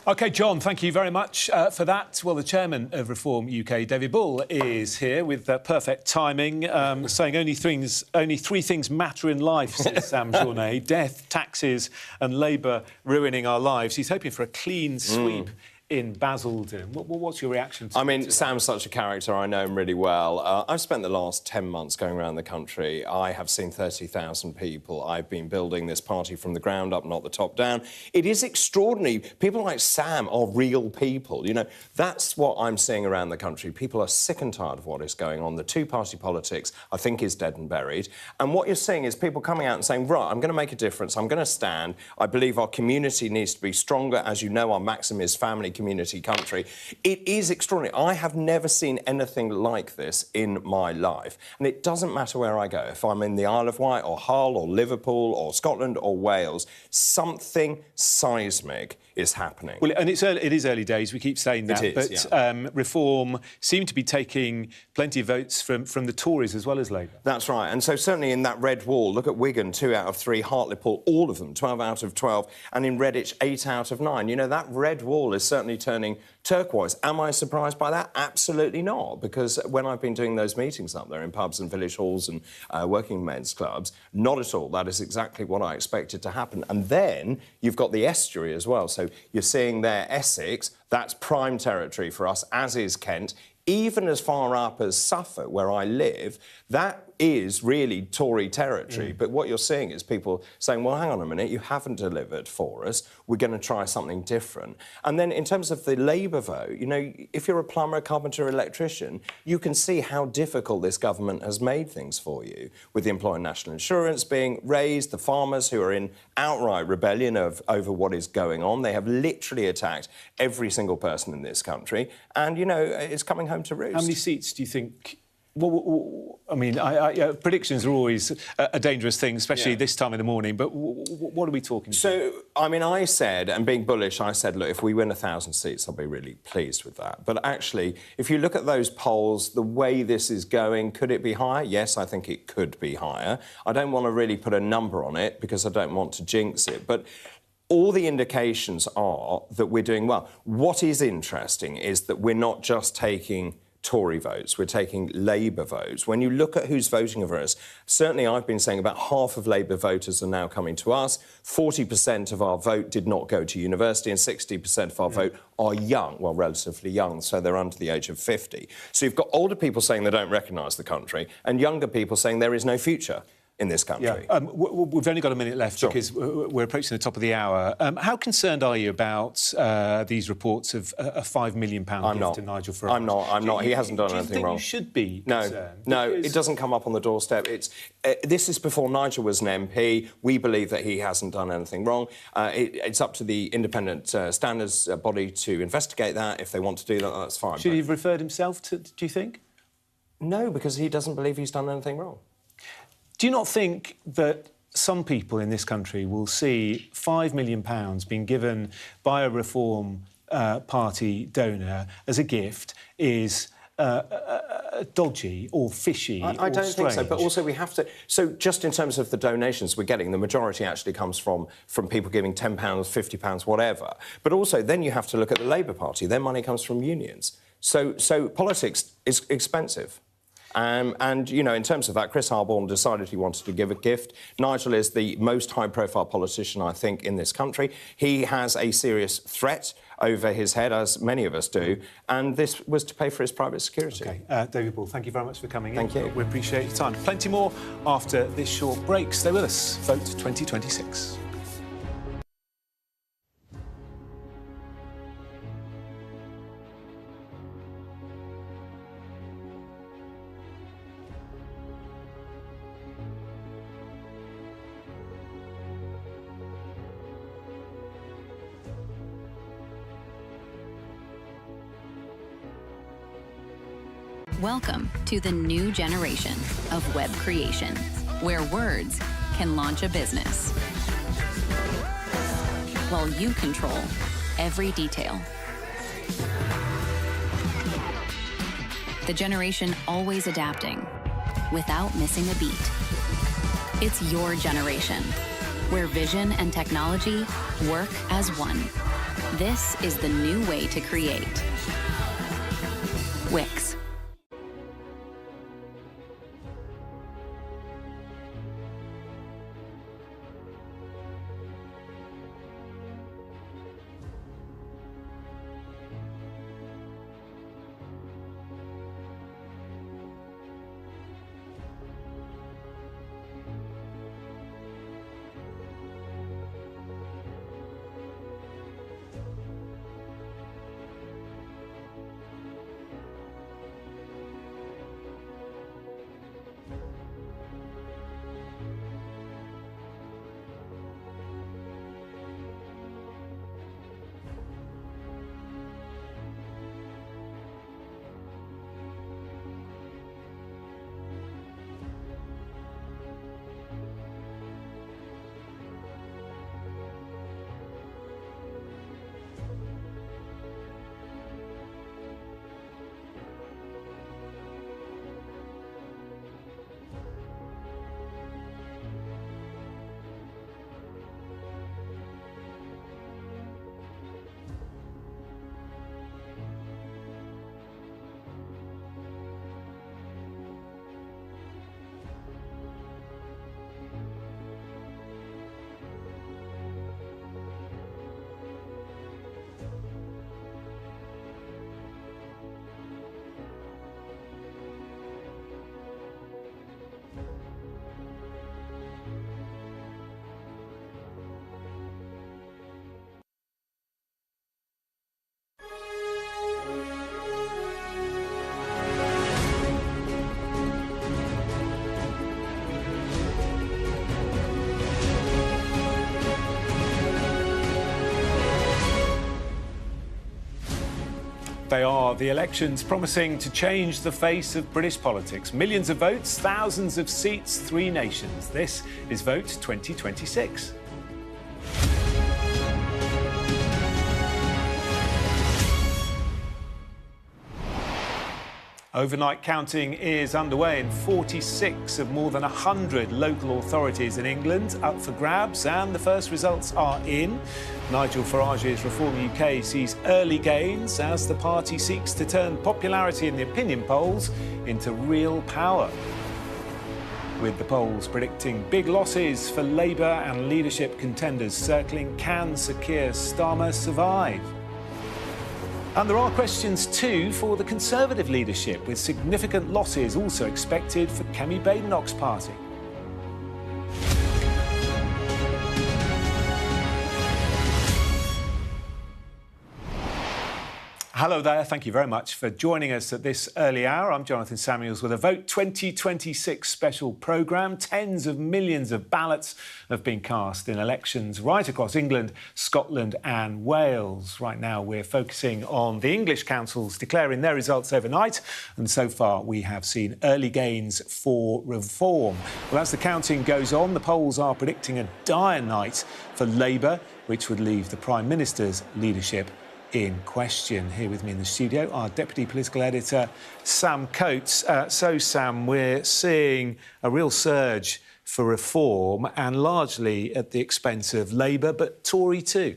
OK, John, thank you very much for that. Well, the chairman of Reform UK, David Bull, is here with perfect timing, saying only 3 things matter in life, says Sam Journay: death, taxes and Labour ruining our lives. He's hoping for a clean sweep in Basildon. What's your reaction to I mean, Sam's such a character. I know him really well. I've spent the last 10 months going around the country. I have seen 30,000 people. I've been building this party from the ground up, not the top down. It is extraordinary. People like Sam are real people. You know, that's what I'm seeing around the country. People are sick and tired of what is going on. The two-party politics, I think, is dead and buried. And what you're seeing is people coming out and saying, right, I'm going to make a difference. I'm going to stand. I believe our community needs to be stronger. As you know, our maxim is family community country. It is extraordinary. I have never seen anything like this in my life. And it doesn't matter where I go. If I'm in the Isle of Wight or Hull or Liverpool or Scotland or Wales, something seismic is happening. Well, and it is early days, we keep saying that, but Reform seem to be taking plenty of votes from the Tories as well as Labour. That's right, and so certainly in that red wall, look at Wigan, 2 out of 3, Hartlepool, all of them, 12 out of 12, and in Redditch, 8 out of 9. You know, that red wall is certainly turning turquoise. Am I surprised by that? Absolutely not, because when I've been doing those meetings up there in pubs and village halls and working men's clubs, not at all. That is exactly what I expected to happen. And then you've got the estuary as well, so you're seeing there Essex, that's prime territory for us, as is Kent. Even as far up as Suffolk, where I live, that is really Tory territory. But what you're seeing is people saying, well, hang on a minute, you haven't delivered for us. We're going to try something different. And then in terms of the Labour vote, you know, if you're a plumber, a carpenter, electrician, you can see how difficult this government has made things for you, with the employee national insurance being raised, the farmers who are in outright rebellion over what is going on. They have literally attacked every single person in this country. And, you know, it's coming home to roost. How many seats do you think Well, I mean, predictions are always a dangerous thing, especially this time in the morning. But what are we talking about? So, I mean, I said, and being bullish, I said, look, if we win 1,000 seats, I'll be really pleased with that. But actually, if you look at those polls, the way this is going, could it be higher? Yes, I think it could be higher. I don't want to really put a number on it because I don't want to jinx it. But all the indications are that we're doing well. What is interesting is that we're not just taking Tory votes, we're taking Labour votes. When you look at who's voting for us, certainly I've been saying about half of Labour voters are now coming to us. 40% of our vote did not go to university and 60% of our vote are young, well, relatively young, so they're under the age of 50. So you've got older people saying they don't recognise the country and younger people saying there is no future in this country. Yeah. We've only got a minute left because we're approaching the top of the hour. How concerned are you about these reports of a £5 million gift to Nigel Farage? I'm not. He hasn't done anything wrong. Do you think you should be concerned? No, it doesn't come up on the doorstep. This is before Nigel was an MP. We believe that he hasn't done anything wrong. It's up to the independent standards body to investigate that. If they want to do that, that's fine. Should he have referred himself to, do you think? No, because he doesn't believe he's done anything wrong. Do you not think that some people in this country will see £5 million being given by a Reform Party donor as a gift is dodgy or fishy I don't think so, but also we have to... So just in terms of the donations we're getting, the majority actually comes from people giving £10, £50, whatever. But also then you have to look at the Labour Party. Their money comes from unions. So politics is expensive. And, you know, in terms of that, Chris Harborne decided he wanted to give a gift. Nigel is the most high-profile politician, I think, in this country. He has a serious threat over his head, as many of us do, and this was to pay for his private security. OK. David Ball, thank you very much for coming in. Thank you. We appreciate your time. Plenty more after this short break. Stay with us. Vote 2026. Welcome to the new generation of web creation, where words can launch a business, while you control every detail. The generation always adapting, without missing a beat. It's your generation, where vision and technology work as one. This is the new way to create. Wix. They are the elections promising to change the face of British politics. Millions of votes, thousands of seats, 3 nations. This is Vote 2026. Overnight counting is underway in 46 of more than 100 local authorities in England, up for grabs, and the first results are in. Nigel Farage's Reform UK sees early gains as the party seeks to turn popularity in the opinion polls into real power. With the polls predicting big losses for Labour and leadership contenders circling, can Sir Keir Starmer survive? And there are questions too for the Conservative leadership, with significant losses also expected for Kemi Badenoch's party. Hello there, thank you very much for joining us at this early hour. I'm Jonathan Samuels with a Vote 2026 special programme. Tens of millions of ballots have been cast in elections right across England, Scotland and Wales. Right now we're focusing on the English councils declaring their results overnight, and so far we have seen early gains for Reform. Well, as the counting goes on, the polls are predicting a dire night for Labour, which would leave the Prime Minister's leadership in question. Here with me in the studio, our Deputy Political Editor, Sam Coates. So, Sam, we're seeing a real surge for Reform, and largely at the expense of Labour, but Tory too.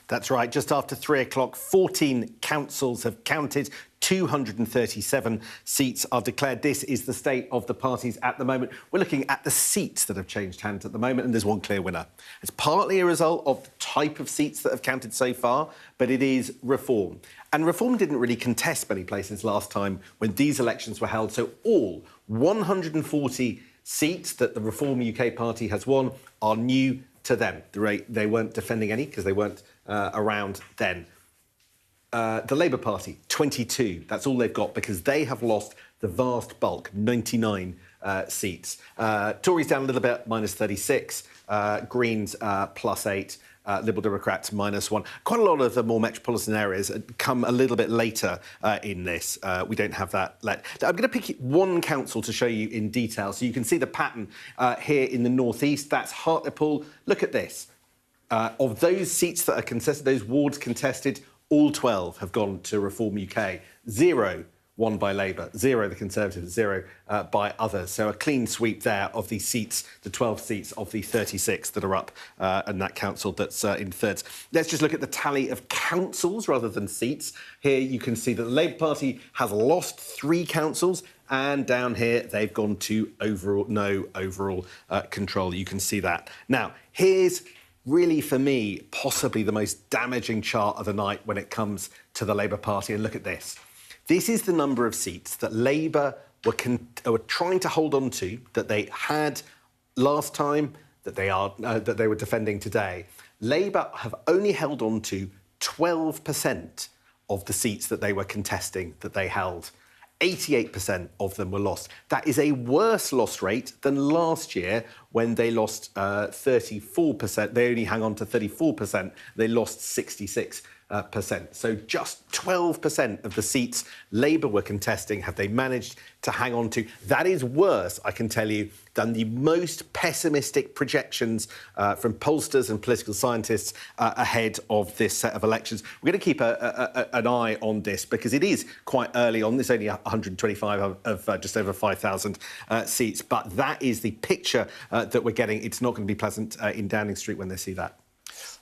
That's right. Just after 3 o'clock, 14 councils have counted. 237 seats are declared. This is the state of the parties at the moment. We're looking at the seats that have changed hands at the moment, and there's one clear winner. It's partly a result of the type of seats that have counted so far, but it is Reform. And Reform didn't really contest many places last time when these elections were held, so all 140 seats that the Reform UK party has won are new to them. They weren't defending any because they weren't around then. The Labour Party, 22. That's all they've got because they have lost the vast bulk, 99 seats. Tories down a little bit, minus 36. Greens, plus 8. Liberal Democrats, minus 1. Quite a lot of the more metropolitan areas come a little bit later in this. We don't have that left. I'm going to pick one council to show you in detail so you can see the pattern here in the northeast. That's Hartlepool. Look at this. Of those seats that are contested, those wards contested, all 12 have gone to Reform UK. 0 won by Labour, 0 the Conservatives, 0 by others. So a clean sweep there of the seats, the 12 seats of the 36 that are up in that council that's in thirds. Let's just look at the tally of councils rather than seats. Here you can see that the Labour Party has lost 3 councils, and down here they've gone to no overall control. You can see that. Now, here's really, for me, possibly the most damaging chart of the night when it comes to the Labour Party. And look at this. This is the number of seats that Labour were trying to hold on to, that they had last time, that they were defending today. Labour have only held on to 12% of the seats that they were contesting, that they held. 88% of them were lost. That is a worse loss rate than last year when they lost 34%. They only hang on to 34%. They lost 66%. So just 12% of the seats Labour were contesting have they managed to hang on to. That is worse, I can tell you, than the most pessimistic projections from pollsters and political scientists ahead of this set of elections. We're going to keep an eye on this because it is quite early on. There's only 125 of just over 5,000 seats. But that is the picture that we're getting. It's not going to be pleasant in Downing Street when they see that.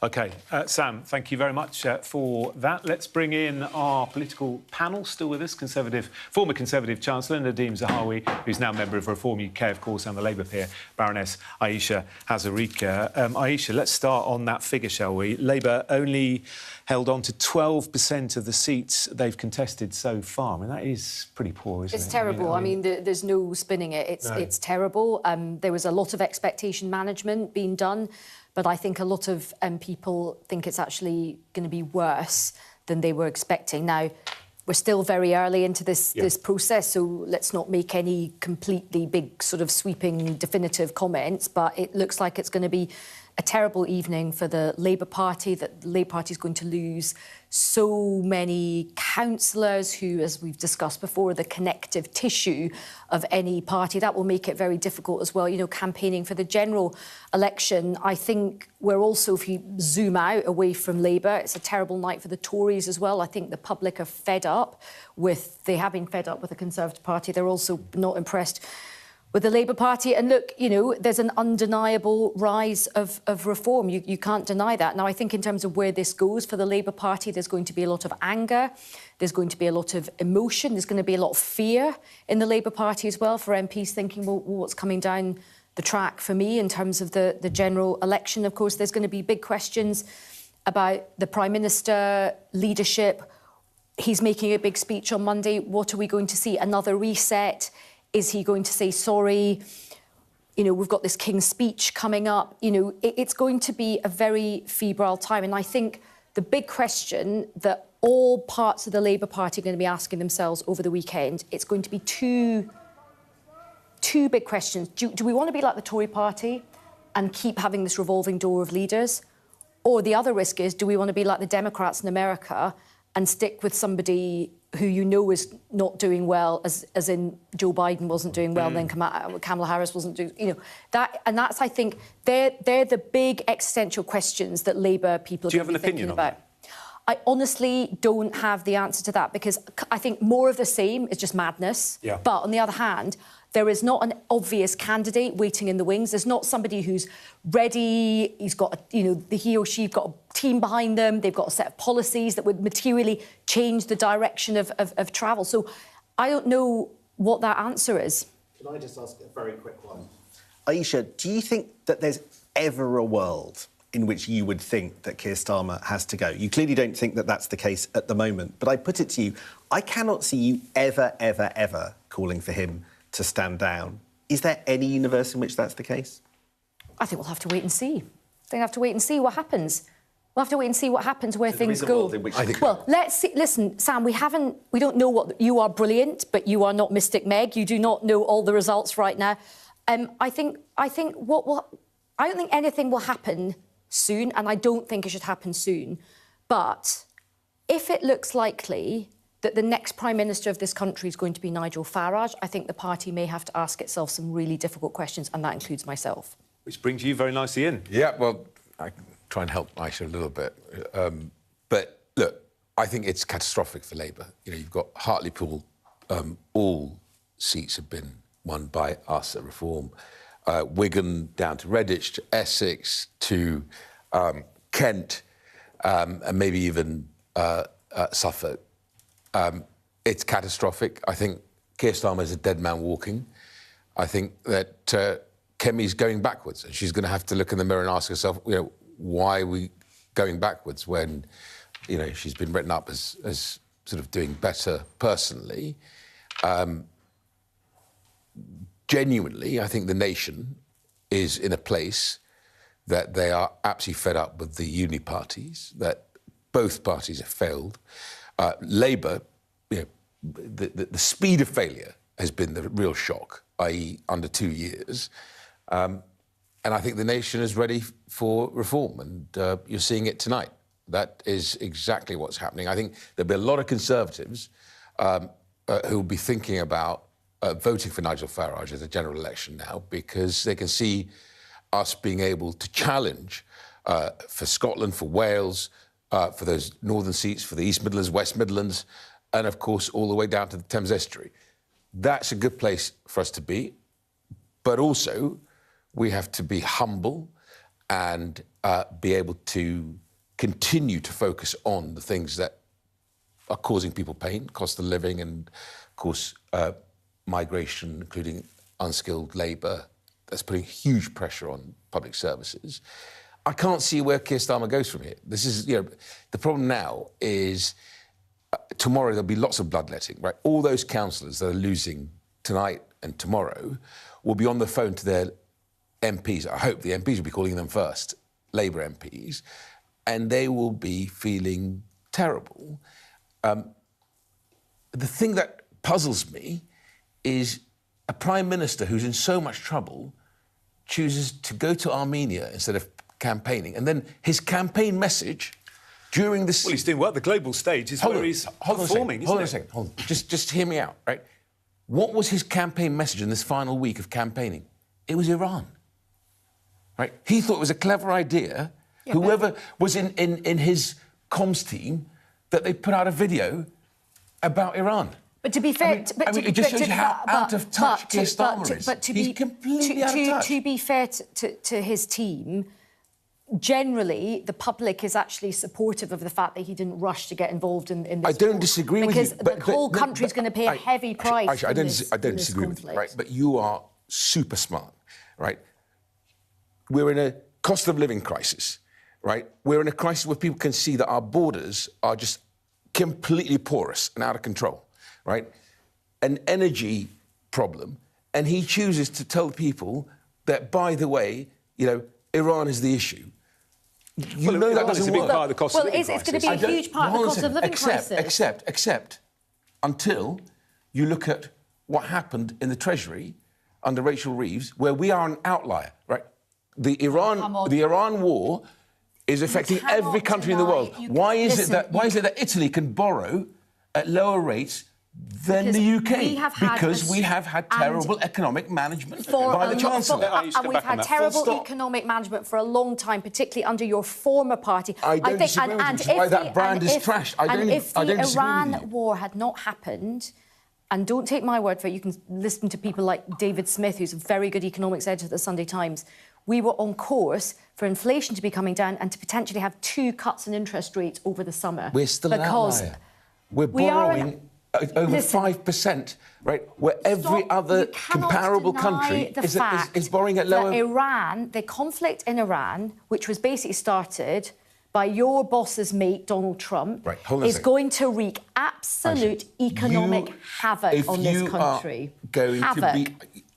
OK, Sam, thank you very much for that. Let's bring in our political panel. Still with us, former Conservative Chancellor Nadhim Zahawi, who's now member of Reform UK, of course, and the Labour peer, Baroness Aisha Hazarika. Aisha, let's start on that figure, shall we? Labour only held on to 12% of the seats they've contested so far. I mean, that is pretty poor, isn't it? It's terrible. I mean, there's no spinning it. It's terrible. There was a lot of expectation management being done, but I think a lot of people think it's actually going to be worse than they were expecting. Now, we're still very early into this process, so let's not make any completely big, sort of sweeping, definitive comments, but it looks like it's going to be a terrible evening for the Labour Party, that the Labour Party is going to lose so many councillors who, as we've discussed before, are the connective tissue of any party. That will make it very difficult as well, you know, campaigning for the general election. I think we're also, if you zoom out away from Labour, it's a terrible night for the Tories as well. I think the public are fed up with, they have been fed up with the Conservative Party. They're also not impressed with the Labour Party. And look, you know, there's an undeniable rise of reform. You can't deny that. Now, I think in terms of where this goes for the Labour Party, there's going to be a lot of anger. There's going to be a lot of emotion. There's going to be a lot of fear in the Labour Party as well, for MPs thinking, well, what's coming down the track for me in terms of the general election? Of course, there's going to be big questions about the Prime Minister, leadership. He's making a big speech on Monday. What are we going to see? Another reset? Is he going to say sorry? You know, we've got this King's Speech coming up. You know, it's going to be a very febrile time. And I think the big question that all parts of the Labour Party are going to be asking themselves over the weekend, it's going to be two big questions. Do we want to be like the Tory party and keep having this revolving door of leaders? Or the other risk is, do we want to be like the Democrats in America and stick with somebody who you know is not doing well, as in Joe Biden wasn't doing well, then Kamala Harris wasn't doing, you know, that's, I think, they're the big existential questions that Labour people are going to be thinking about. I honestly don't have the answer to that, because I think more of the same is just madness. Yeah. But on the other hand, there is not an obvious candidate waiting in the wings. There's not somebody who's ready. He's got, he or she's got a team behind them. They've got a set of policies that would materially change the direction of travel. So I don't know what that answer is. Can I just ask a very quick one? Aisha, do you think that there's ever a world in which you would think that Keir Starmer has to go? You clearly don't think that that's the case at the moment, but I put it to you, I cannot see you ever calling for him to stand down. Is there any universe in which that's the case? I think we'll have to wait and see. I think we'll have to wait and see what happens. We'll have to wait and see what happens, where things go. Well, let's see. Listen, Sam, we don't know what... You are brilliant, but you are not Mystic Meg. You do not know all the results right now. I don't think anything will happen soon, and I don't think it should happen soon. But if it looks likely that the next Prime Minister of this country is going to be Nigel Farage, I think the party may have to ask itself some really difficult questions, and that includes myself. Which brings you very nicely in. Yeah, well, I try and help Aisha a little bit. But, look, I think it's catastrophic for Labour. You know, you've got Hartlepool, all seats have been won by us at Reform. Wigan down to Redditch, to Essex, to Kent, and maybe even Suffolk. It's catastrophic. I think Keir Starmer is a dead man walking. I think that Kemi's going backwards, and she's going to have to look in the mirror and ask herself, you know, why are we going backwards when, you know, she's been written up as sort of doing better personally. Genuinely, I think the nation is in a place that they are absolutely fed up with the uni parties, that both parties have failed. Labour, you know, the speed of failure has been the real shock, i.e. under 2 years. And I think the nation is ready for reform, and you're seeing it tonight. That is exactly what's happening. I think there'll be a lot of Conservatives who will be thinking about voting for Nigel Farage as a general election now, because they can see us being able to challenge for Scotland, for Wales, for those northern seats, for the East Midlands, West Midlands, and of course all the way down to the Thames Estuary. That's a good place for us to be, but also we have to be humble and be able to continue to focus on the things that are causing people pain, cost of living, and of course migration, including unskilled labour. That's putting huge pressure on public services. I can't see where Keir Starmer goes from here. This is, you know, the problem now is tomorrow there'll be lots of bloodletting, right? All those councillors that are losing tonight and tomorrow will be on the phone to their MPs. I hope the MPs will be calling them first, Labour MPs, and they will be feeling terrible. The thing that puzzles me is a Prime Minister who's in so much trouble chooses to go to Armenia instead of campaigning. And then his campaign message during this... Well, he's doing well. The global stage is where he's performing, isn't it? Hold on a second. Hold on. Just hear me out, right? What was his campaign message in this final week of campaigning? It was Iran, right? He thought it was a clever idea, whoever was in his comms team, that they put out a video about Iran. But to be fair, it just shows you how out of touch Keir Starmer is. He's completely out of touch. To be fair to his team, generally the public is actually supportive of the fact that he didn't rush to get involved in this. I don't disagree with you. Because the whole country's going to pay a heavy price. I don't disagree with you, right? But you are super smart, right? We're in a cost of living crisis, right? We're in a crisis where people can see that our borders are just completely porous and out of control, right? An energy problem, and he chooses to tell people that, by the way, you know, Iran is the issue. You know that doesn't work. Part of the cost of living it's going to be a huge part of the cost of living crisis. Except until you look at what happened in the Treasury under Rachel Reeves, where we are an outlier, right? The Iran war is affecting every country in the world. Why is it that Italy can borrow at lower rates than the UK? Because we have had terrible economic management by the Chancellor. And we've had terrible economic management for a long time, particularly under your former party. I don't disagree with you, which is why that brand is trashed. And if the Iran war had not happened, and don't take my word for it, you can listen to people like David Smith, who's a very good economics editor at the Sunday Times, we were on course for inflation to be coming down and to potentially have 2 cuts in interest rates over the summer. We're still an outlier. We're borrowing over 5%, right? Where every other comparable country is borrowing at lower... Iran, the conflict in Iran, which was basically started by your boss's mate, Donald Trump, is going to wreak absolute economic havoc on this country.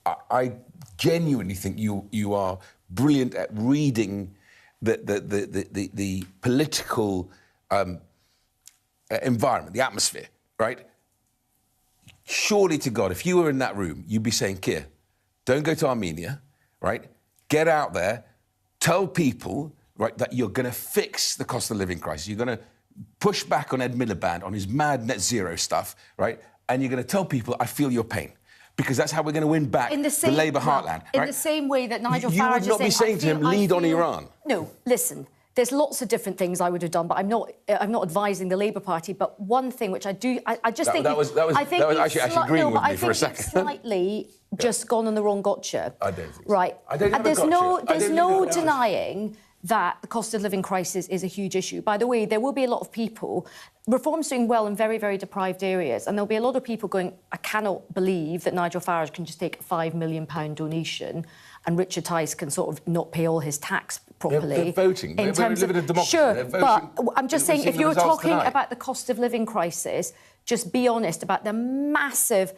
I genuinely think you are brilliant at reading the political environment, the atmosphere, right? Surely to God, if you were in that room, you'd be saying, Keir, don't go to Armenia, right? Get out there, tell people, right, that you're going to fix the cost of living crisis. You're going to push back on Ed Miliband on his mad net zero stuff, right? And you're going to tell people, I feel your pain. Because that's how we're going to win back the Labour heartland. In the same way that Nigel Farage You would not be saying to him, lead on Iran. No, listen. There's lots of different things I would have done, but I'm not advising the Labour Party. But one thing which I do, I just think... That was actually agreeing with me for a second. Slightly just gone on the wrong gotcha. I don't think so. Right. I don't and there's no denying that the cost of living crisis is a huge issue. By the way, there will be a lot of people... Reform's doing well in very, very deprived areas, and there'll be a lot of people going, I cannot believe that Nigel Farage can just take a £5 million donation and Richard Tice can sort of not pay all his tax properly. They're voting. We're living in a democracy. Sure, but I'm just saying, if you're talking about the cost of living crisis, just be honest about the massive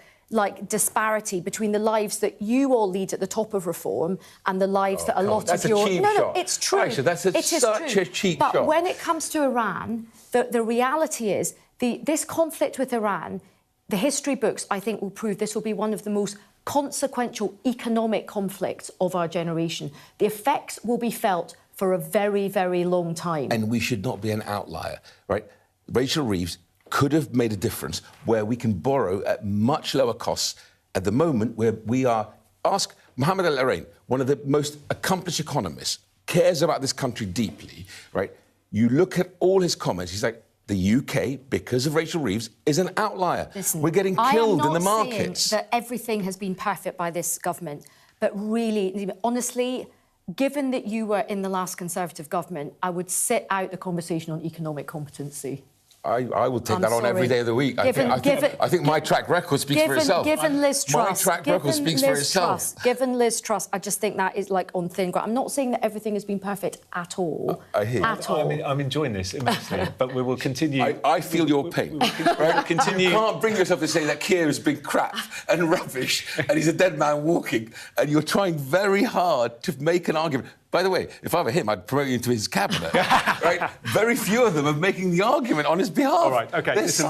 disparity between the lives that you all lead at the top of Reform and the lives that a lot of your... No, it's true. Actually, that's such a cheap shot. But when it comes to Iran, the reality is this conflict with Iran, the history books, I think, will prove this will be one of the most consequential economic conflicts of our generation. The effects will be felt for a very, very long time. And we should not be an outlier, right? Rachel Reeves could have made a difference where we can borrow at much lower costs at the moment where we are... Ask Mohammed Al-Arain, one of the most accomplished economists, cares about this country deeply, right? You look at all his comments, he's like, the UK, because of Rachel Reeves, is an outlier. Listen, we're getting killed in the markets. I am not saying that everything has been perfect by this government, but really, honestly, given that you were in the last Conservative government, I would sit out the conversation on economic competency. I will take that on every day of the week. I think my track record speaks for itself. Given Liz Truss, my track record speaks for itself. Given Liz Truss, I just think that is on thin ground. I'm not saying that everything has been perfect at all. I hear you. I'm enjoying this immensely, but we will continue. I feel your pain. Right? Continue. You can't bring yourself to say that Keir has been crap and rubbish and he's a dead man walking, and you're trying very hard to make an argument. By the way, if I were him, I'd promote you into his cabinet. Right? Very few of them are making the argument on his behalf. All right, OK. Listen,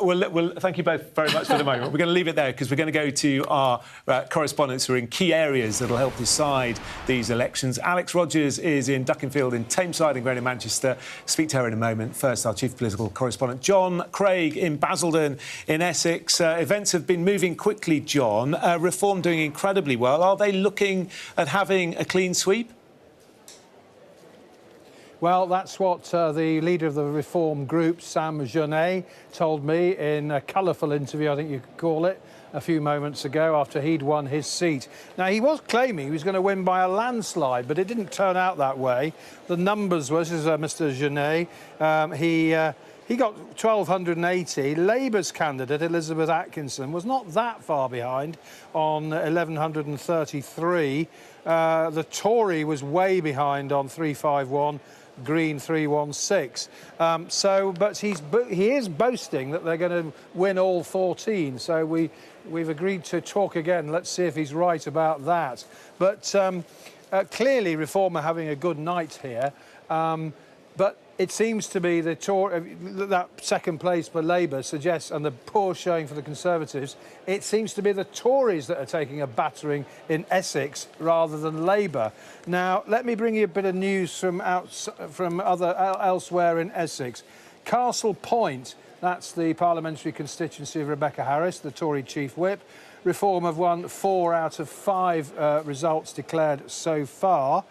we'll thank you both very much for the moment. We're going to leave it there because we're going to go to our correspondents who are in key areas that will help decide these elections. Alex Rogers is in Duckenfield in Tameside in Greater Manchester. Speak to her in a moment. First, our chief political correspondent, John Craig in Basildon in Essex. Events have been moving quickly, John. Reform doing incredibly well. Are they looking at having a clean sweep? Well, that's what the leader of the Reform group, Sam Genet, told me in a colourful interview, I think you could call it, a few moments ago after he'd won his seat. Now, he was claiming he was going to win by a landslide, but it didn't turn out that way. The numbers was, this is Mr Genet, he got 1,280. Labour's candidate, Elizabeth Atkinson, was not that far behind on 1,133. The Tory was way behind on 351. Green 316. But he is boasting that they're going to win all 14. So we've agreed to talk again. Let's see if he's right about that. But clearly, Reform are having a good night here. But it seems to be that second place for Labour suggests, and the poor showing for the Conservatives, it seems to be the Tories that are taking a battering in Essex rather than Labour. Now, let me bring you a bit of news from elsewhere in Essex. Castle Point, that's the parliamentary constituency of Rebecca Harris, the Tory chief whip. Reform have won 4 out of 5 results declared so far.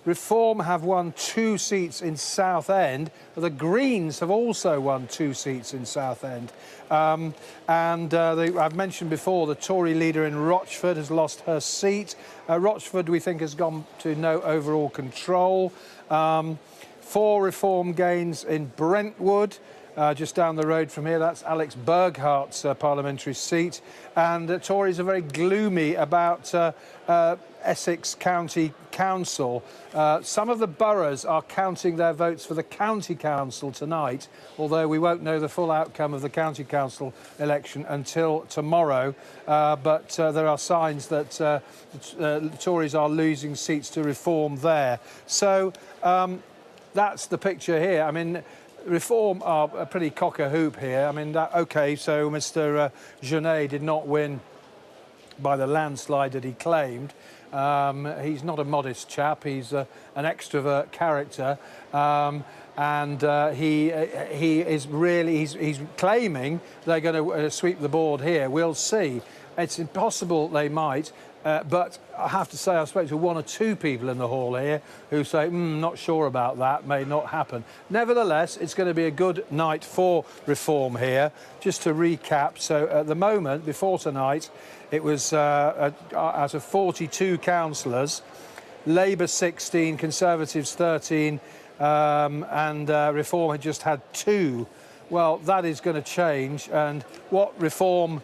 Reform have won 2 seats in Southend. The Greens have also won 2 seats in Southend. I've mentioned before, the Tory leader in Rochford has lost her seat. Rochford, we think, has gone to no overall control. 4 Reform gains in Brentwood. Just down the road from here, that's Alex Burghart's parliamentary seat. And the Tories are very gloomy about Essex County Council. Some of the boroughs are counting their votes for the County Council tonight, although we won't know the full outcome of the County Council election until tomorrow. But there are signs that the Tories are losing seats to Reform there. So that's the picture here. I mean, Reform are a pretty cock-a-hoop here. I mean, OK, so Mr Genet did not win by the landslide that he claimed. He's not a modest chap. He's an extrovert character. He is really, he's claiming they're going to sweep the board here. We'll see. It's impossible they might. But I have to say, I've spoken to 1 or 2 people in the hall here who say, not sure about that, may not happen. Nevertheless, it's going to be a good night for Reform here. Just to recap, so at the moment, before tonight, it was out of 42 councillors, Labour 16, Conservatives 13, and Reform had just had 2. Well, that is going to change, and what Reform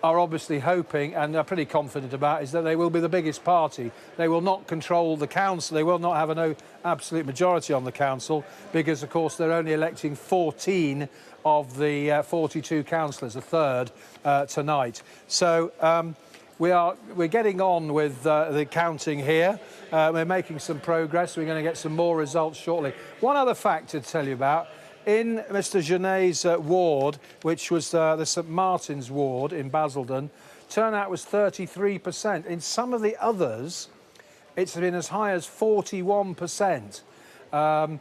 are obviously hoping and are pretty confident about is that they will be the biggest party. They will not control the council. They will not have an absolute majority on the council because, of course, they're only electing 14 of the 42 councillors, a third, tonight. So we're getting on with the counting here. We're making some progress. We're going to get some more results shortly. One other fact to tell you about. In Mr Genet's ward, which was the St Martin's ward in Basildon, turnout was 33%. In some of the others, it's been as high as 41%. Now,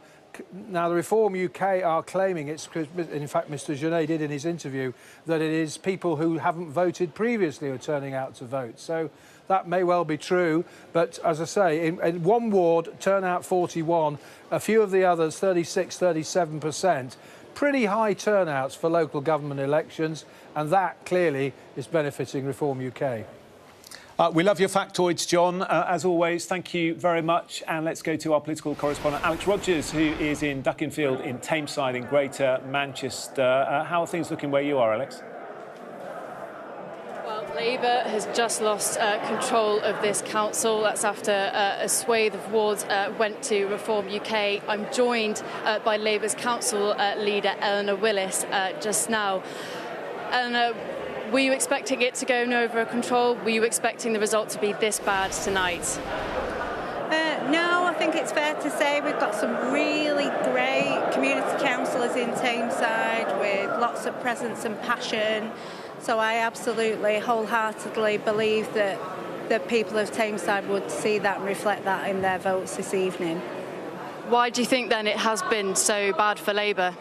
the Reform UK are claiming it's, in fact, Mr Genet did in his interview, that it is people who haven't voted previously who are turning out to vote. So that may well be true, but as I say, in one ward, turnout 41, a few of the others, 36, 37%. Pretty high turnouts for local government elections, and that clearly is benefiting Reform UK. We love your factoids, John. As always, thank you very much. And let's go to our political correspondent, Alex Rogers, who is in Duckenfield in Tameside in Greater Manchester. How are things looking where you are, Alex? Well, Labour has just lost control of this council. That's after a swathe of wards went to Reform UK. I'm joined by Labour's council leader, Eleanor Willis, just now. Eleanor, were you expecting it to go over control? Were you expecting the result to be this bad tonight? think it's fair to say we've got some really great community councillors in Tameside with lots of presence and passion. So I absolutely, wholeheartedly believe that the people of Tameside would see that and reflect that in their votes this evening. Why do you think then it has been so bad for Labour?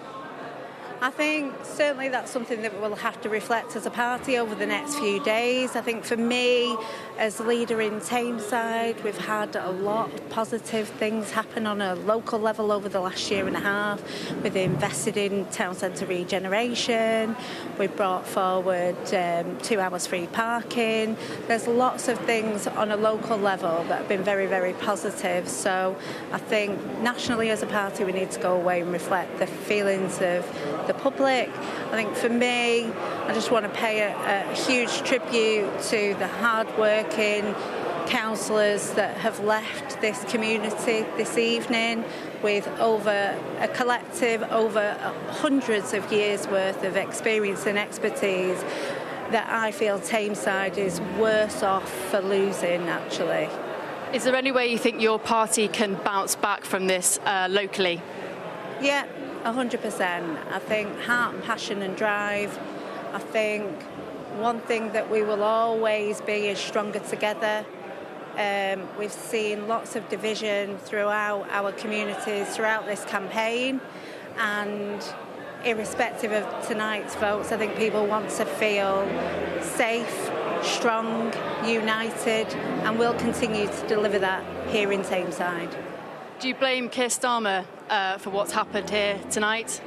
I think certainly that's something that we'll have to reflect as a party over the next few days. I think for me, as leader in Tameside, we've had a lot of positive things happen on a local level over the last year and a half. We've invested in town centre regeneration. We've brought forward 2 hours free parking. There's lots of things on a local level that have been very, very positive. So I think nationally as a party, we need to go away and reflect the feelings of the public. I think for me, I just want to pay a huge tribute to the hard-working councillors that have left this community this evening with over a collective, over hundreds of years worth of experience and expertise that I feel Tameside is worse off for losing, actually. Is there any way you think your party can bounce back from this locally? Yeah, 100%. I think heart and passion and drive. I think one thing that we will always be is stronger together. We've seen lots of division throughout our communities, throughout this campaign, and irrespective of tonight's votes, I think people want to feel safe, strong, united, and we'll continue to deliver that here in Tameside. Do you blame Keir Starmer for what's happened here tonight?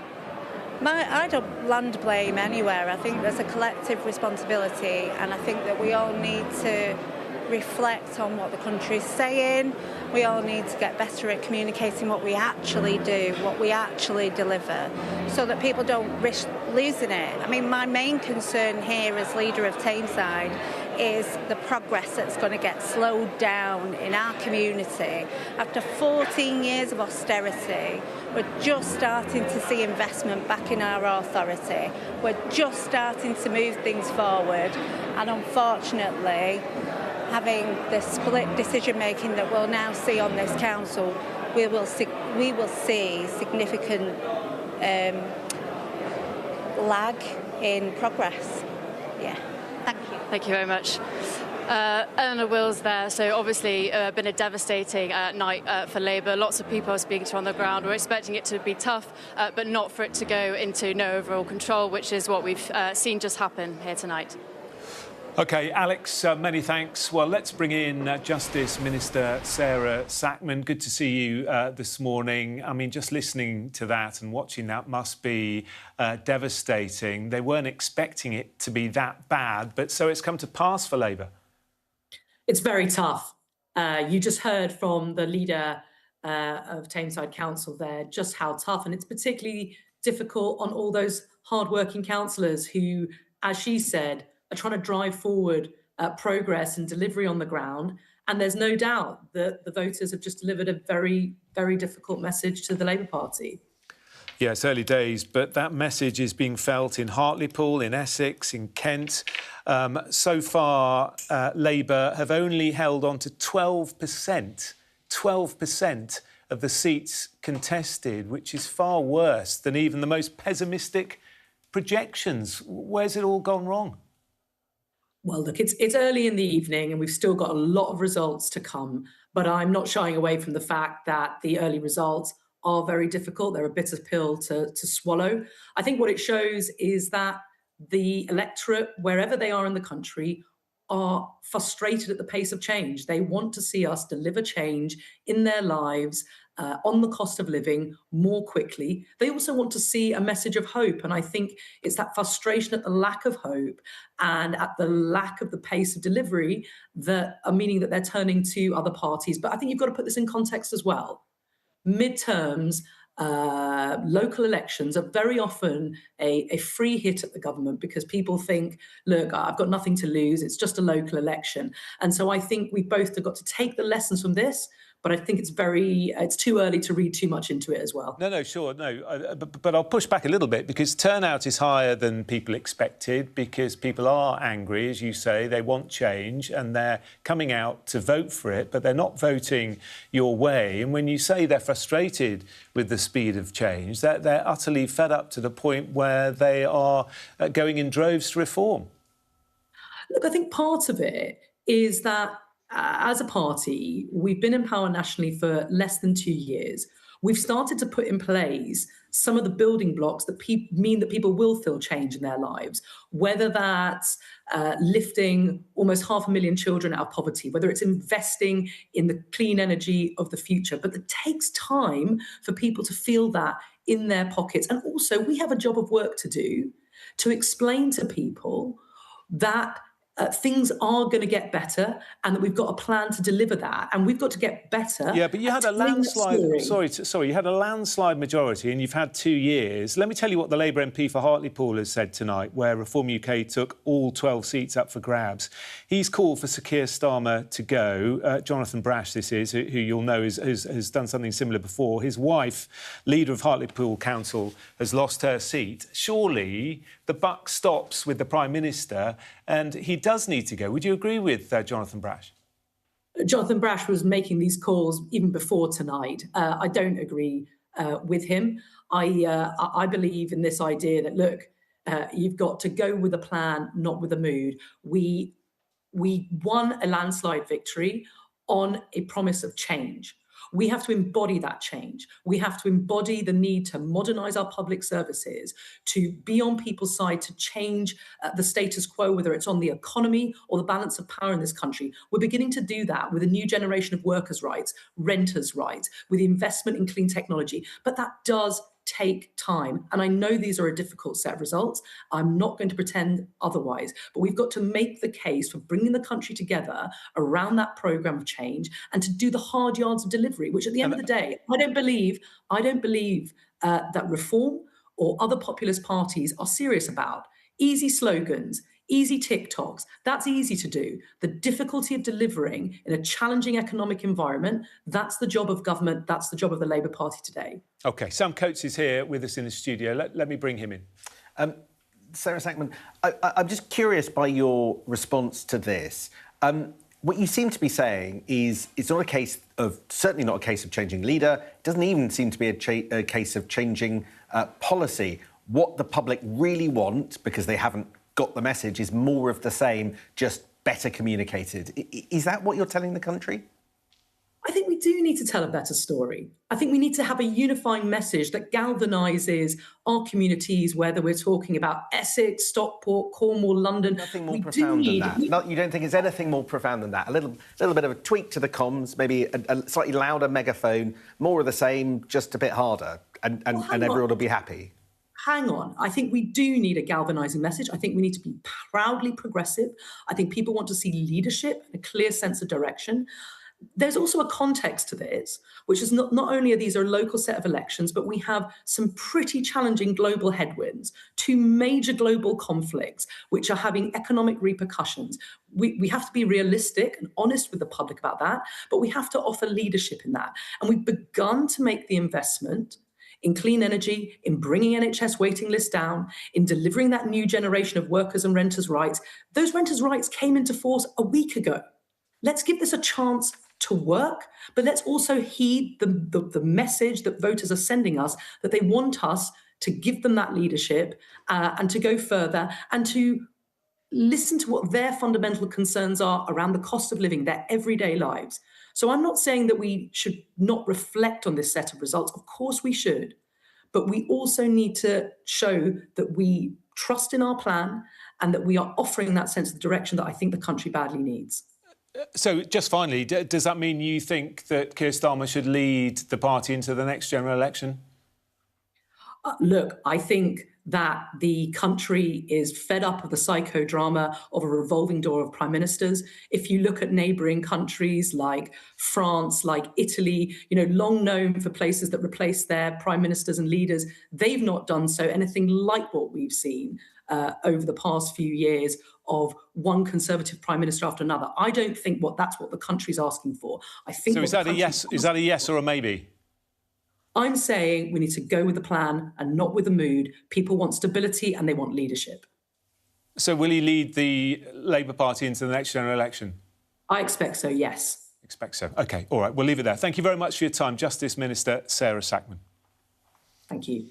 I don't land blame anywhere. I think there's a collective responsibility, and I think that we all need to reflect on what the country's saying. We all need to get better at communicating what we actually do, what we actually deliver, so that people don't risk losing it. I mean, my main concern here as leader of Tameside is the progress that's going to get slowed down in our community. After 14 years of austerity, we're just starting to see investment back in our authority. We're just starting to move things forward, and unfortunately, having the split decision-making that we'll now see on this council, we will see significant lag in progress. Yeah, thank you. Thank you very much. Eleanor Wills there. So obviously been a devastating night for Labour. Lots of people are speaking to on the ground. We're expecting it to be tough, but not for it to go into no overall control, which is what we've seen just happen here tonight. OK, Alex, many thanks. Well, let's bring in Justice Minister Sarah Sackman. Good to see you this morning. I mean, just listening to that and watching that must be devastating. They weren't expecting it to be that bad, but so it's come to pass for Labour. It's very tough. You just heard from the leader of Tameside Council there just how tough, and it's particularly difficult on all those hard-working councillors who, as she said, are trying to drive forward progress and delivery on the ground. And there's no doubt that the voters have just delivered a very, very difficult message to the Labour Party. Yeah, it's early days, but that message is being felt in Hartlepool, in Essex, in Kent. So far, Labour have only held on to 12% of the seats contested, which is far worse than even the most pessimistic projections. Where's it all gone wrong? Well, look, it's early in the evening and we've still got a lot of results to come, but I'm not shying away from the fact that the early results are very difficult. They're a bitter pill to swallow. I think what it shows is that the electorate, wherever they are in the country, are frustrated at the pace of change. They want to see us deliver change in their lives, on the cost of living more quickly. They also want to see a message of hope. And I think it's that frustration at the lack of hope and at the lack of the pace of delivery that are meaning that they're turning to other parties. But I think you've got to put this in context as well. Midterms, local elections are very often a free hit at the government because people think, look, I've got nothing to lose. It's just a local election. And so I think we both have got to take the lessons from this, but I think it's too early to read too much into it as well. No, sure, no. But I'll push back a little bit, because turnout is higher than people expected, because people are angry, as you say, they want change, and they're coming out to vote for it, but they're not voting your way. And when you say they're frustrated with the speed of change, they're utterly fed up to the point where they are going in droves to reform. Look, I think part of it is that as a party, we've been in power nationally for less than 2 years. We've started to put in place some of the building blocks that mean that people will feel change in their lives, whether that's lifting almost 500,000 children out of poverty, whether it's investing in the clean energy of the future. But it takes time for people to feel that in their pockets. And also, we have a job of work to do to explain to people that things are going to get better, and that we've got a plan to deliver that, and we've got to get better. Yeah, but you had a landslide. Sorry, you had a landslide majority, and you've had 2 years. Let me tell you what the Labour MP for Hartlepool has said tonight, where Reform UK took all 12 seats up for grabs. He's called for Sir Keir Starmer to go. Jonathan Brash, this is, who you'll know has done something similar before. His wife, leader of Hartlepool Council, has lost her seat. Surely the buck stops with the Prime Minister, and he does need to go. Would you agree with Jonathan Brash? Jonathan Brash was making these calls even before tonight. I don't agree with him. I believe in this idea that, look, you've got to go with a plan, not with a mood. We won a landslide victory on a promise of change. We have to embody that change. We have to embody the need to modernise our public services, to be on people's side, to change the status quo, whether it's on the economy or the balance of power in this country. We're beginning to do that with a new generation of workers' rights, renters' rights, with investment in clean technology. But that does take time. And I know these are a difficult set of results. I'm not going to pretend otherwise. But we've got to make the case for bringing the country together around that programme of change, and to do the hard yards of delivery, which at the end of the day, I don't believe that Reform or other populist parties are serious about. Easy slogans, easy TikToks, that's easy to do. The difficulty of delivering in a challenging economic environment, that's the job of government, that's the job of the Labour Party today. OK, Sam Coates is here with us in the studio. Let me bring him in. Sarah Sackman, I'm just curious by your response to this. What you seem to be saying is it's not a case of, certainly not a case of changing leader. It doesn't even seem to be a case of changing policy. What the public really want, because they haven't got the message, is more of the same, just better communicated. Is that what you're telling the country? I think we do need to tell a better story. I think we need to have a unifying message that galvanises our communities, whether we're talking about Essex, Stockport, Cornwall, London. Nothing more profound than that. You don't think it's anything more profound than that? A little bit of a tweak to the comms, maybe a slightly louder megaphone, more of the same, just a bit harder, and everyone will be happy. Hang on. I think we do need a galvanising message. I think we need to be proudly progressive. I think people want to see leadership and a clear sense of direction. There's also a context to this, which is not only are these a local set of elections, but we have some pretty challenging global headwinds, 2 major global conflicts, which are having economic repercussions. We have to be realistic and honest with the public about that, but we have to offer leadership in that. And we've begun to make the investment in clean energy, in bringing NHS waiting lists down, in delivering that new generation of workers and renters' rights. Those renters' rights came into force a week ago. Let's give this a chance to work, but let's also heed the message that voters are sending us, that they want us to give them that leadership and to go further and to listen to what their fundamental concerns are around the cost of living, their everyday lives. So I'm not saying that we should not reflect on this set of results. Of course we should. But we also need to show that we trust in our plan and that we are offering that sense of direction that I think the country badly needs. So just finally, does that mean you think that Keir Starmer should lead the party into the next general election? Look, I think that the country is fed up of the psychodrama of a revolving door of prime ministers. If you look at neighbouring countries like France, like Italy, long known for places that replace their prime ministers and leaders, they've not done so anything like what we've seen over the past few years of one Conservative Prime Minister after another. I don't think that's what the country's asking for. I think. So is that a yes? Is that a yes or a maybe? I'm saying we need to go with the plan and not with the mood. People want stability and they want leadership. So will he lead the Labour Party into the next general election? I expect so, yes. Expect so. OK, all right, we'll leave it there. Thank you very much for your time, Justice Minister Sarah Sackman. Thank you.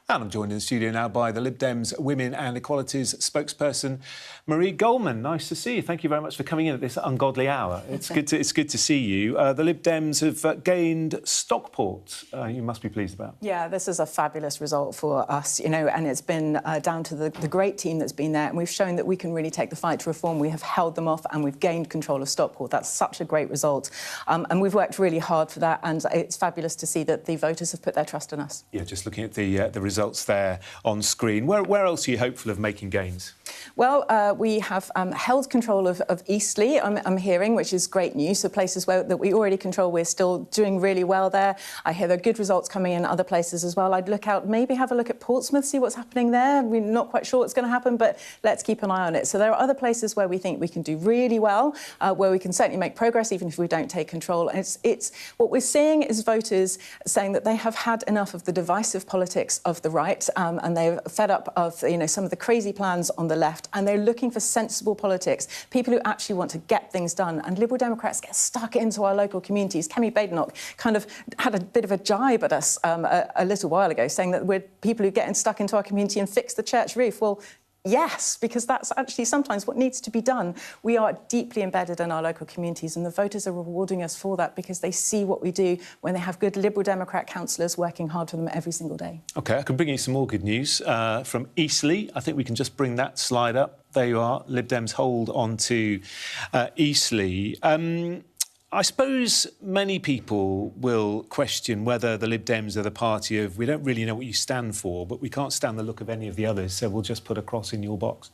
And I'm joined in the studio now by the Lib Dems Women and Equalities spokesperson, Marie Goldman. Nice to see you. Thank you very much for coming in at this ungodly hour. It's good to see you. The Lib Dems have gained Stockport. You must be pleased about. Yeah, this is a fabulous result for us, you know, and it's been down to the great team that's been there, and we've shown that we can really take the fight to reform. We have held them off and we've gained control of Stockport. That's such a great result. And we've worked really hard for that, and it's fabulous to see that the voters have put their trust in us. Yeah, just looking at the results there on screen. Where else are you hopeful of making gains? Well, we have held control of Eastleigh, I'm hearing, which is great news. So places that we already control, we're still doing really well there. I hear there are good results coming in other places as well. I'd maybe have a look at Portsmouth, see what's happening there. We're not quite sure what's going to happen, but let's keep an eye on it. So there are other places where we think we can do really well, where we can certainly make progress, even if we don't take control. And it's what we're seeing is voters saying that they have had enough of the divisive politics of the right, and they're fed up of some of the crazy plans on the left, and they're looking for sensible politics, people who actually want to get things done. And Liberal Democrats get stuck into our local communities. Kemi Badenoch kind of had a bit of a jibe at us a little while ago, saying that we're people who get stuck into our community and fix the church roof. Well, yes, because that's actually sometimes what needs to be done. We are deeply embedded in our local communities, and the voters are rewarding us for that because they see what we do when they have good Liberal Democrat councillors working hard for them every single day. OK, I can bring you some more good news from Eastleigh. I think we can just bring that slide up. There you are. Lib Dems hold on to Eastleigh. I suppose many people will question whether the Lib Dems are the party of, we don't really know what you stand for, but we can't stand the look of any of the others, so we'll just put a cross in your box.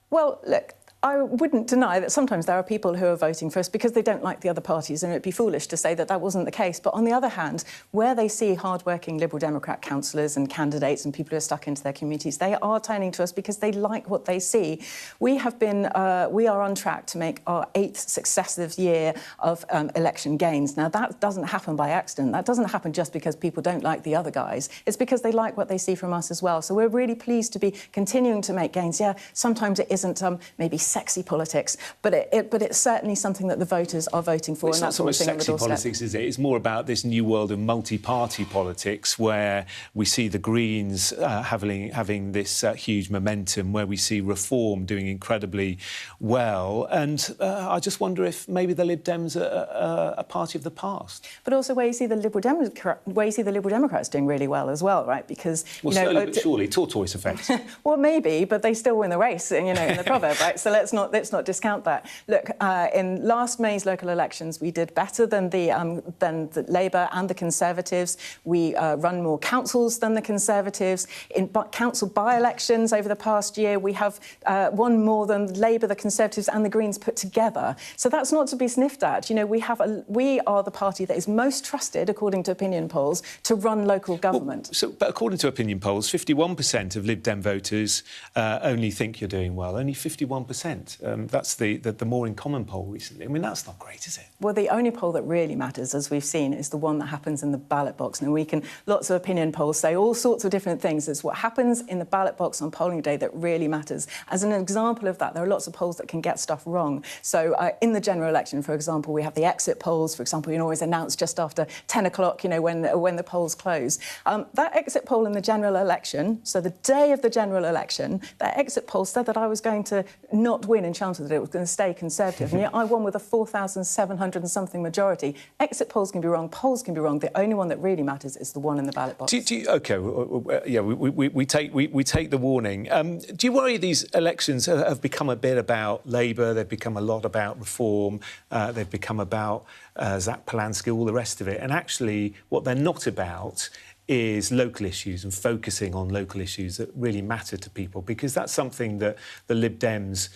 Well, look, I wouldn't deny that sometimes there are people who are voting for us because they don't like the other parties, and it'd be foolish to say that that wasn't the case. But on the other hand, where they see hard-working Liberal Democrat councillors and candidates and people who are stuck into their communities, they are turning to us because they like what they see. We are on track to make our 8th successive year of election gains. Now, that doesn't happen by accident. That doesn't happen just because people don't like the other guys. It's because they like what they see from us as well. So we're really pleased to be continuing to make gains. Yeah, sometimes it isn't maybe sexy politics, but it's certainly something that the voters are voting for. It's not so much sexy politics, is it? It's more about this new world of multi-party politics where we see the Greens having this huge momentum, where we see Reform doing incredibly well. And I just wonder if maybe the Lib Dems are a party of the past. But also where you see the Liberal Democrats doing really well as well, right? Because, slowly but surely, tortoise effect. Well, maybe, but they still win the race, in the proverb, right? So let's not discount that. Look, in last May's local elections, we did better than the Labour and the Conservatives. We run more councils than the Conservatives. In council by-elections over the past year, we have won more than Labour, the Conservatives and the Greens put together. So that's not to be sniffed at. We are the party that is most trusted, according to opinion polls, to run local government. Well, but according to opinion polls, 51% of Lib Dem voters only think you're doing well. Only 51%. That's the More in Common poll recently. I mean, that's not great, is it? Well, the only poll that really matters, as we've seen, is the one that happens in the ballot box. Now, lots of opinion polls say all sorts of different things. It's what happens in the ballot box on polling day that really matters. As an example of that, there are lots of polls that can get stuff wrong. So in the general election, for example, we have the exit polls, for example, always announced just after 10 o'clock, when the polls close. That exit poll in the general election, so the day of the general election, that exit poll said that I was going to not win in Chelmsford, that it was going to stay Conservative. And yet I won with a 4,700 and something majority. Exit polls can be wrong, polls can be wrong. The only one that really matters is the one in the ballot box. OK, yeah, we take the warning. Do you worry these elections have become a bit about Labour, they've become a lot about Reform, they've become about Zach Polanski, all the rest of it, and actually what they're not about is local issues and focusing on local issues that really matter to people, because that's something that the Lib Dems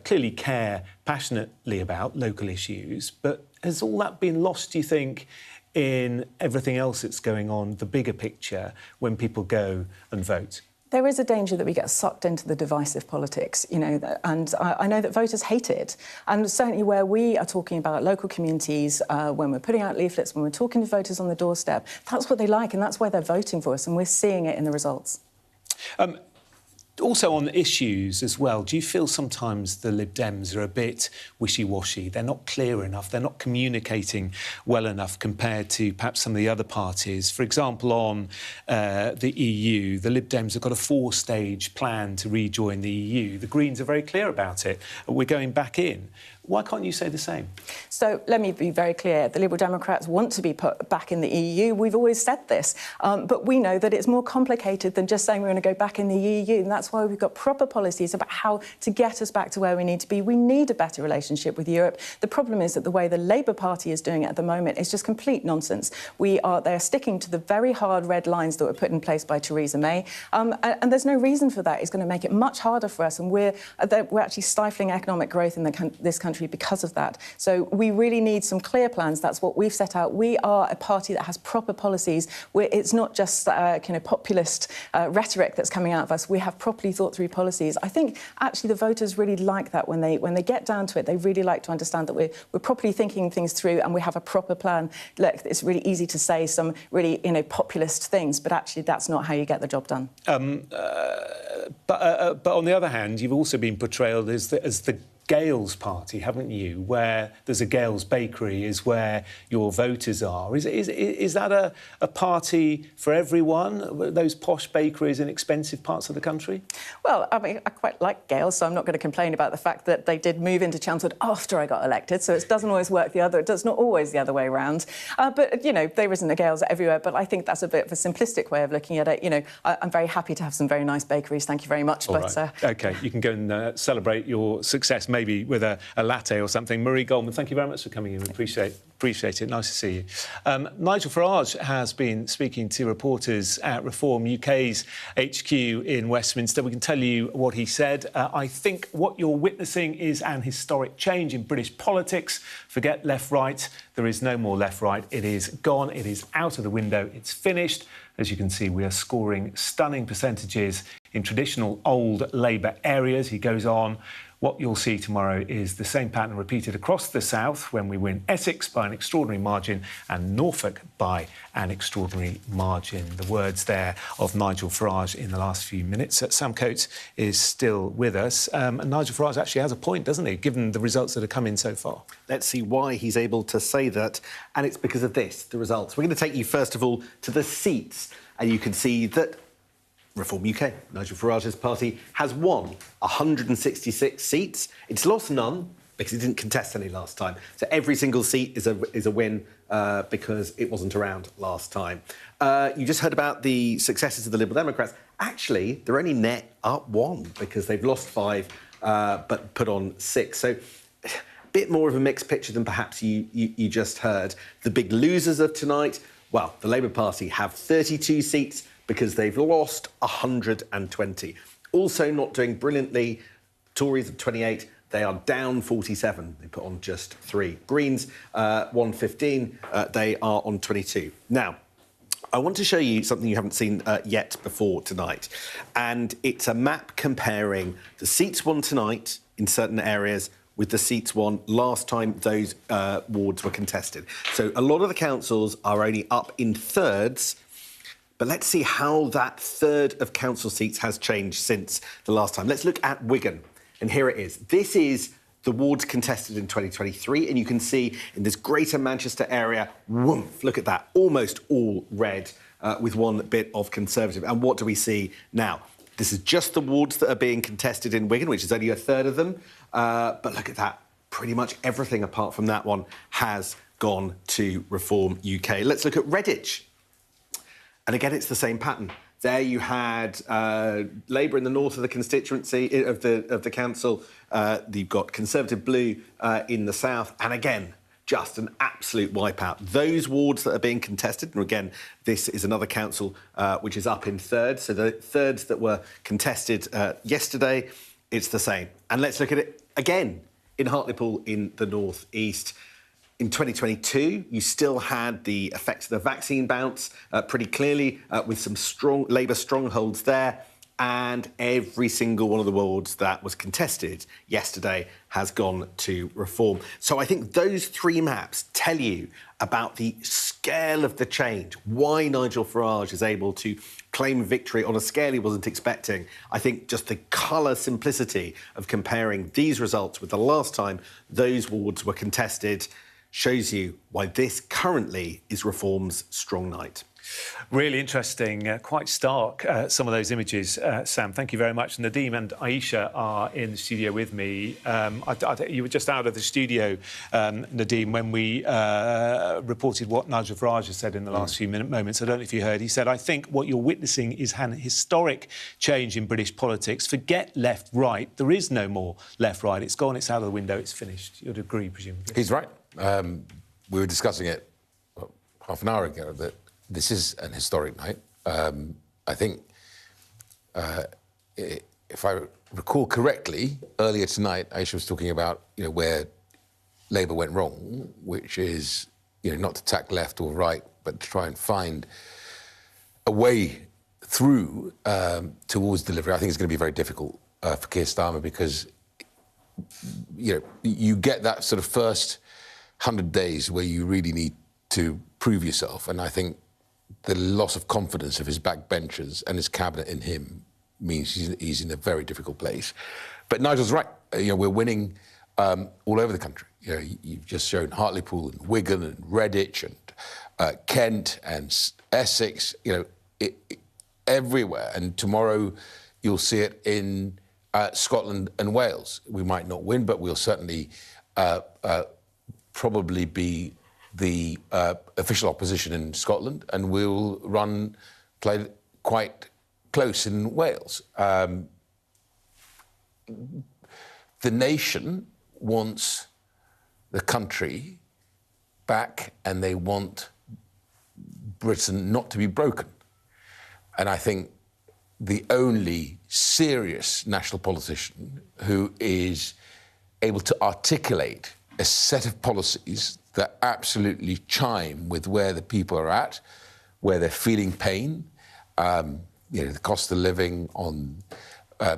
clearly care passionately about, local issues. But has all that been lost, do you think, in everything else that's going on, the bigger picture, when people go and vote? there is a danger that we get sucked into the divisive politics, you know, and I know that voters hate it. And certainly where we are talking about local communities, when we're putting out leaflets, when we're talking to voters on the doorstep, that's what they like and that's why they're voting for us, and we're seeing it in the results. Also on issues as well, do you feel sometimes the Lib Dems are a bit wishy-washy? They're not clear enough, they're not communicating well enough compared to perhaps some of the other parties. For example, on the EU, the Lib Dems have got a 4-stage plan to rejoin the EU. The Greens are very clear about it. We're going back in. Why can't you say the same? So let me be very clear. The Liberal Democrats want to be put back in the EU. We've always said this. But we know that it's more complicated than just saying we're going to go back in the EU. And that's why we've got proper policies about how to get us back to where we need to be. We need a better relationship with Europe. The problem is that the way the Labour Party is doing it at the moment is just complete nonsense. They're sticking to the very hard red lines that were put in place by Theresa May. And there's no reason for that. It's going to make it much harder for us. And we're actually stifling economic growth in this country because of that. So we really need some clear plans. That's what we've set out. We are a party that has proper policies. It's not just populist rhetoric that's coming out of us. We have properly thought through policies. I think actually the voters really like that when they get down to it. They really like to understand that we're properly thinking things through and we have a proper plan. Look, it's really easy to say some really populist things, but actually that's not how you get the job done. But on the other hand, you've also been portrayed as the Gales party, haven't you? Where there's a Gales bakery is where your voters are. Is that a party for everyone? Those posh bakeries in expensive parts of the country? Well, I mean, I quite like Gales, so I'm not going to complain about the fact that they did move into Chelmsford after I got elected. So it doesn't always work it's not always the other way around. But you know, there isn't a Gales everywhere. But I think that's a bit of a simplistic way of looking at it. You know, I'm very happy to have some very nice bakeries. Thank you very much. All right. OK, you can go and celebrate your success. Maybe with a latte or something. Marie Goldman, thank you very much for coming in. We appreciate it. Nice to see you. Nigel Farage has been speaking to reporters at Reform UK's HQ in Westminster. We can tell you what he said. I think what you're witnessing is an historic change in British politics. Forget left-right. There is no more left-right. It is gone. It is out of the window. It's finished. As you can see, we are scoring stunning percentages in traditional old Labour areas. He goes on. What you'll see tomorrow is the same pattern repeated across the south when we win Essex by an extraordinary margin and Norfolk by an extraordinary margin. The words there of Nigel Farage in the last few minutes. Sam Coates is still with us. And Nigel Farage actually has a point, doesn't he, given the results that have come in so far? Let's see why he's able to say that. And it's because of this, the results. We're going to take you, first of all, to the seats. And you can see that Reform UK, Nigel Farage's party, has won 166 seats. It's lost none because it didn't contest any last time. So every single seat is a win because it wasn't around last time. You just heard about the successes of the Liberal Democrats. Actually, they're only net up 1 because they've lost 5 but put on 6. So a bit more of a mixed picture than perhaps you just heard. The big losers of tonight, well, the Labour Party have 32 seats because they've lost 120. Also not doing brilliantly, Tories of 28, they are down 47. They put on just 3. Greens, 115, they are on 22. Now, I want to show you something you haven't seen yet before tonight. And it's a map comparing the seats won tonight in certain areas with the seats won last time those wards were contested. So a lot of the councils are only up in thirds. But let's see how that third of council seats has changed since the last time. Let's look at Wigan. And here it is. This is the wards contested in 2023. And you can see in this Greater Manchester area, woof, look at that, almost all red with one bit of Conservative. And what do we see now? This is just the wards that are being contested in Wigan, which is only a third of them. But look at that. Pretty much everything apart from that one has gone to Reform UK. Let's look at Redditch. And again, it's the same pattern. There you had Labour in the north of the constituency, of the council. You've got Conservative Blue in the south. And again, just an absolute wipeout. Those wards that are being contested, and again, this is another council which is up in thirds. So the thirds that were contested yesterday, it's the same. And let's look at it again in Hartlepool in the north east. In 2022, you still had the effects of the vaccine bounce pretty clearly with some strong Labour strongholds there. and every single one of the wards that was contested yesterday has gone to Reform. So I think those three maps tell you about the scale of the change, why Nigel Farage is able to claim victory on a scale he wasn't expecting. I think just the colour simplicity of comparing these results with the last time those wards were contested shows you why this currently is Reform's strong night. Really interesting, quite stark, some of those images, Sam. Thank you very much. Nadeem and Aisha are in the studio with me. You were just out of the studio, Nadeem, when we reported what Nigel Farage has said in the last few moments. I don't know if you heard. He said, I think what you're witnessing is an historic change in British politics. Forget left-right. There is no more left-right. It's gone, it's out of the window, it's finished. You'd agree, presumably. He's right. We were discussing it half an hour ago, that this is an historic night. I think, if I recall correctly, earlier tonight, Aisha was talking about, where Labour went wrong, which is, not to tack left or right, but to try and find a way through towards delivery. I think it's going to be very difficult for Keir Starmer because, you get that sort of first 100 days where you really need to prove yourself, and I think the loss of confidence of his backbenchers and his cabinet in him means he's in a very difficult place. But Nigel's right. We're winning all over the country. You've just shown Hartlepool and Wigan and Redditch and Kent and Essex. Everywhere. And tomorrow you'll see it in Scotland and Wales. We might not win, but we'll certainly probably be the official opposition in Scotland, and we'll run Plaid quite close in Wales. The nation wants the country back, and they want Britain not to be broken. And I think the only serious national politician who is able to articulate a set of policies that absolutely chime with where the people are at, where they're feeling pain, the cost of living, on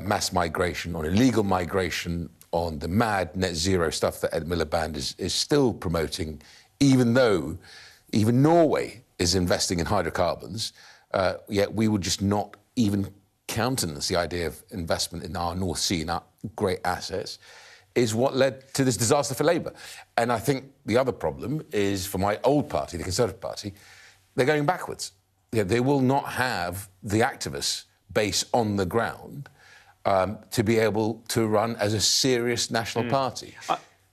mass migration, on illegal migration, on the mad net zero stuff that Ed Miliband is still promoting, even though even Norway is investing in hydrocarbons, yet we would just not even countenance the idea of investment in our North Sea and our great assets, is what led to this disaster for Labour. And I think the other problem is, for my old party, the Conservative Party, they're going backwards. They will not have the activist base on the ground to be able to run as a serious national party.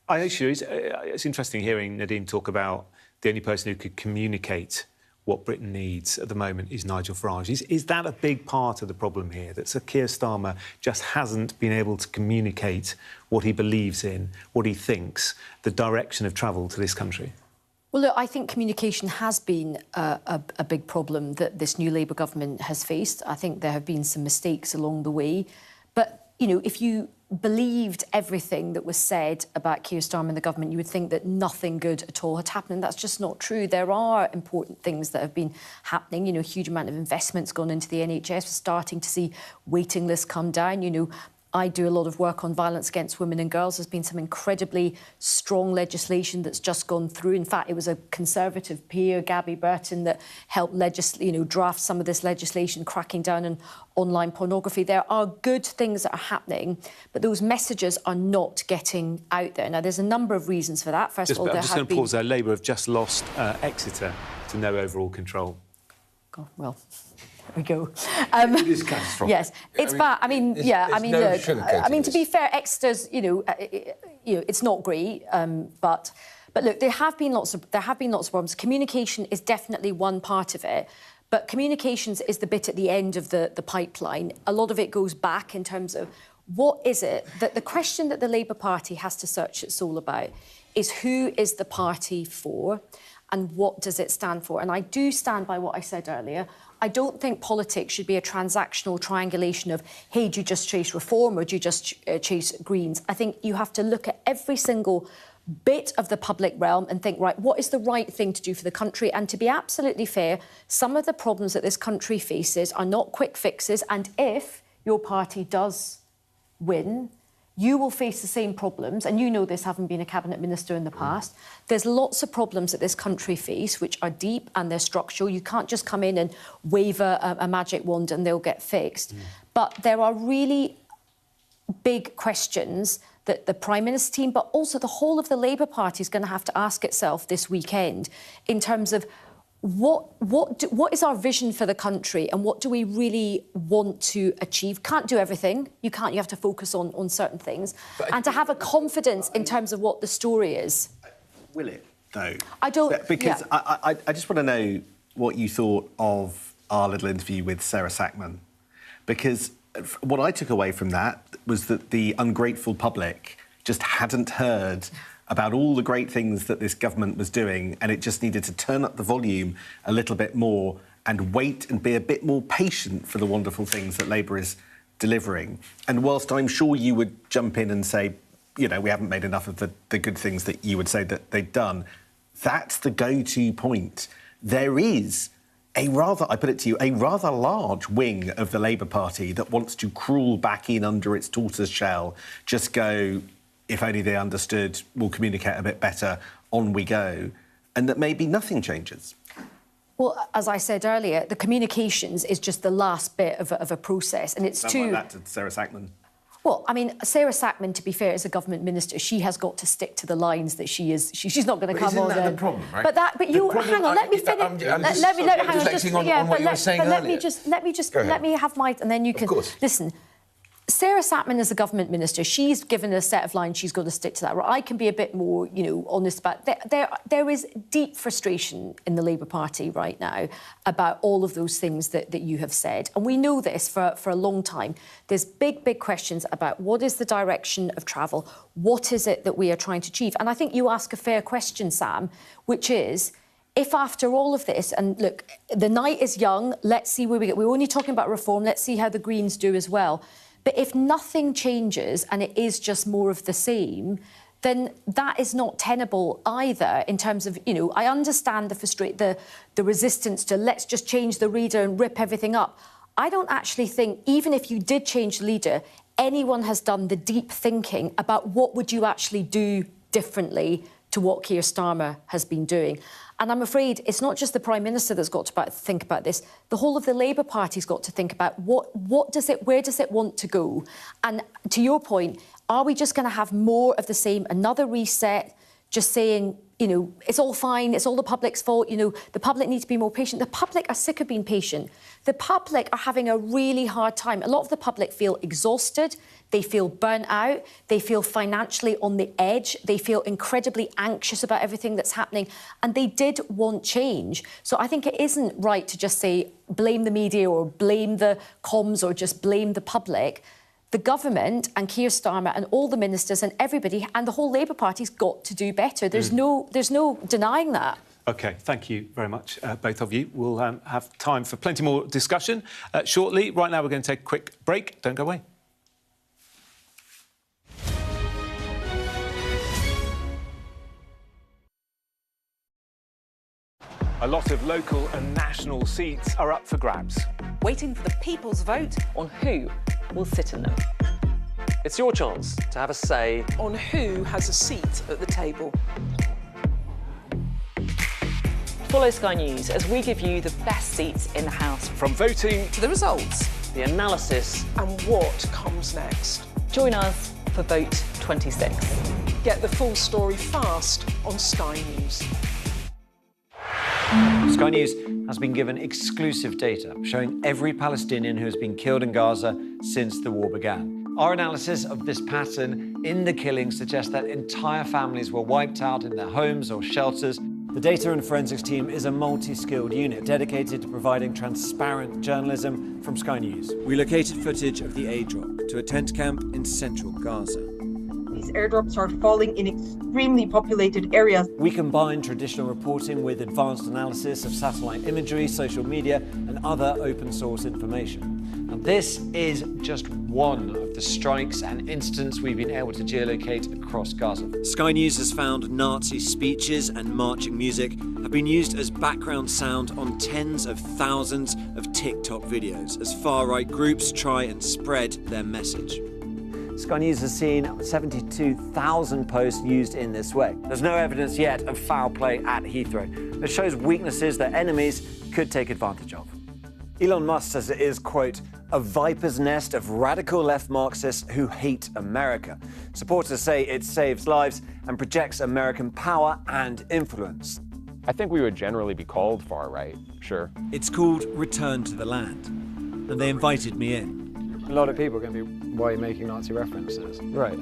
It's interesting hearing Nadeem talk about the only person who could communicate what Britain needs at the moment is Nigel Farage. Is that a big part of the problem here, that Sir Keir Starmer just hasn't been able to communicate what he believes in, what he thinks, the direction of travel to this country? Well, look, I think communication has been a big problem that this new Labour government has faced. I think there have been some mistakes along the way. But, if you believed everything that was said about Keir Starmer and the government, you would think that nothing good at all had happened. And that's just not true. There are important things that have been happening. A huge amount of investment's gone into the NHS. We're starting to see waiting lists come down. I do a lot of work on violence against women and girls. There's been some incredibly strong legislation that's just gone through. In fact, it was a Conservative peer, Gabby Burton, that helped draft some of this legislation cracking down on online pornography. There are good things that are happening, but those messages are not getting out there. Now, there's a number of reasons for that. First of all, I'm just going to pause there. Labour have just lost Exeter to no overall control. God, well... There we go. It is catastrophic. Yes, it's bad. To be fair, Exeter's, it's not great, but look, there have been lots of problems. Communication is definitely one part of it, but communications is the bit at the end of the pipeline. A lot of it goes back in terms of what is it that the question that the Labour Party has to search its soul about is who is the party for and what does it stand for? And I do stand by what I said earlier. I don't think politics should be a transactional triangulation of, hey, do you just chase Reform or do you just chase Greens? I think you have to look at every single bit of the public realm and think, right, what is the right thing to do for the country? And to be absolutely fair, some of the problems that this country faces are not quick fixes. And if your party does win, you will face the same problems, and you know this, having been a cabinet minister in the past. There's lots of problems that this country face, which are deep and they're structural. You can't just come in and wave a magic wand and they'll get fixed. But there are really big questions that the Prime Minister team, but also the whole of the Labour Party is going to have to ask itself this weekend in terms of what is our vision for the country and what do we really want to achieve? Can't do everything. You can't. You have to focus on certain things. And to have a confidence in terms of what the story is. Will it, though? I don't... Because I just want to know what you thought of our little interview with Sarah Sackman. Because what I took away from that was that the ungrateful public just hadn't heard about all the great things that this government was doing, and it just needed to turn up the volume a little bit more and wait and be a bit more patient for the wonderful things that Labour is delivering. And whilst I'm sure you would jump in and say, you know, we haven't made enough of the good things that you would say that they've done, that's the go-to point. There is a rather, I put it to you, a rather large wing of the Labour Party that wants to crawl back in under its tortoise shell, just go, if only they understood, we'll communicate a bit better, on we go, and that maybe nothing changes. Well, as I said earlier, the communications is just the last bit of a process, and it's Sound like that to Sarah Sackman. Well, I mean, Sarah Sackman, to be fair, is a government minister. She has got to stick to the lines that she is. She's not going to come on. Isn't that the problem, right? But you hang on. Let me finish. Let me have my, and then you can listen. Sarah Sackman is a government minister. She's given a set of lines. She's got to stick to that. I can be a bit more, honest about. There is deep frustration in the Labour Party right now about all of those things that you have said, and we know this for a long time. There's big questions about what is the direction of travel, what is it that we are trying to achieve, and I think you ask a fair question, Sam, which is, if after all of this, and look, the night is young. Let's see where we get. We're only talking about reform. Let's see how the Greens do as well. But if nothing changes and it is just more of the same, then that is not tenable either in terms of, I understand the resistance to let's just change the leader and rip everything up. I don't actually think, even if you did change the leader, anyone has done the deep thinking about what would you actually do differently to what Keir Starmer has been doing. And I'm afraid it's not just the Prime Minister that's got to think about this. The whole of the Labour Party's got to think about where does it want to go? And to your point, are we just going to have more of the same, another reset, just saying, it's all fine, it's all the public's fault, the public needs to be more patient. The public are sick of being patient. The public are having a really hard time. A lot of the public feel exhausted, they feel burnt out, they feel financially on the edge, they feel incredibly anxious about everything that's happening, and they did want change. So I think it isn't right to just say, blame the media or blame the comms or just blame the public. The government and Keir Starmer and all the ministers and everybody and the whole Labour Party's got to do better. There's no denying that. OK, thank you very much, both of you. We'll have time for plenty more discussion shortly. Right now, we're going to take a quick break. Don't go away. A lot of local and national seats are up for grabs. Waiting for the people's vote on who will sit in them. It's your chance to have a say on who has a seat at the table. Follow Sky News as we give you the best seats in the House. From voting to the results, the analysis, and what comes next. Join us for Vote 26. Get the full story fast on Sky News. Sky News has been given exclusive data showing every Palestinian who has been killed in Gaza since the war began. Our analysis of this pattern in the killings suggests that entire families were wiped out in their homes or shelters. The data and forensics team is a multi-skilled unit dedicated to providing transparent journalism from Sky News. We located footage of the aid drop to a tent camp in central Gaza. these airdrops are falling in extremely populated areas. We combine traditional reporting with advanced analysis of satellite imagery, social media, and other open source information. Now, this is just one of the strikes and incidents we've been able to geolocate across Gaza. Sky News has found Nazi speeches and marching music have been used as background sound on tens of thousands of TikTok videos as far-right groups try and spread their message. Sky News has seen 72,000 posts used in this way. There's no evidence yet of foul play at Heathrow. It shows weaknesses that enemies could take advantage of. Elon Musk says it is, quote, a viper's nest of radical left Marxists who hate America. Supporters say it saves lives and projects American power and influence. I think we would generally be called far right, sure. It's called Return to the Land, and they invited me in. A lot of people are going to be, why are you making Nazi references? Right.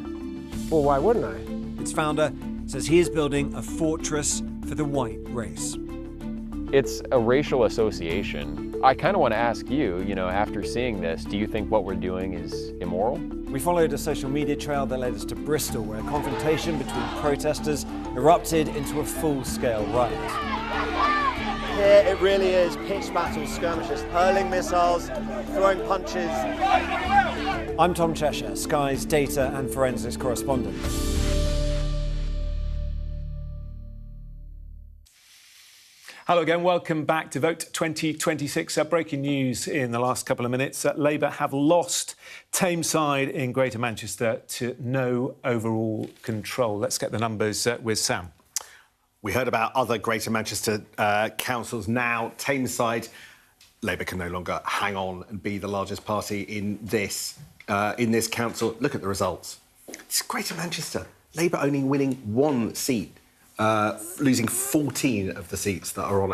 Well, why wouldn't I? Its founder says he is building a fortress for the white race. It's a racial association. I kind of want to ask you, after seeing this, do you think what we're doing is immoral? We followed a social media trail that led us to Bristol, where a confrontation between protesters erupted into a full-scale riot. Here it really is pitched battle skirmishes, hurling missiles, throwing punches. I'm Tom Cheshire, Sky's data and forensics correspondent. Hello again, welcome back to Vote 2026. Breaking news in the last couple of minutes. Labour have lost Tameside in Greater Manchester to no overall control. Let's get the numbers with Sam. We heard about other Greater Manchester councils. Now, Tameside, Labour can no longer hang on and be the largest party in this council. Look at the results. It's Greater Manchester. Labour only winning one seat. Losing 14 of the seats that are on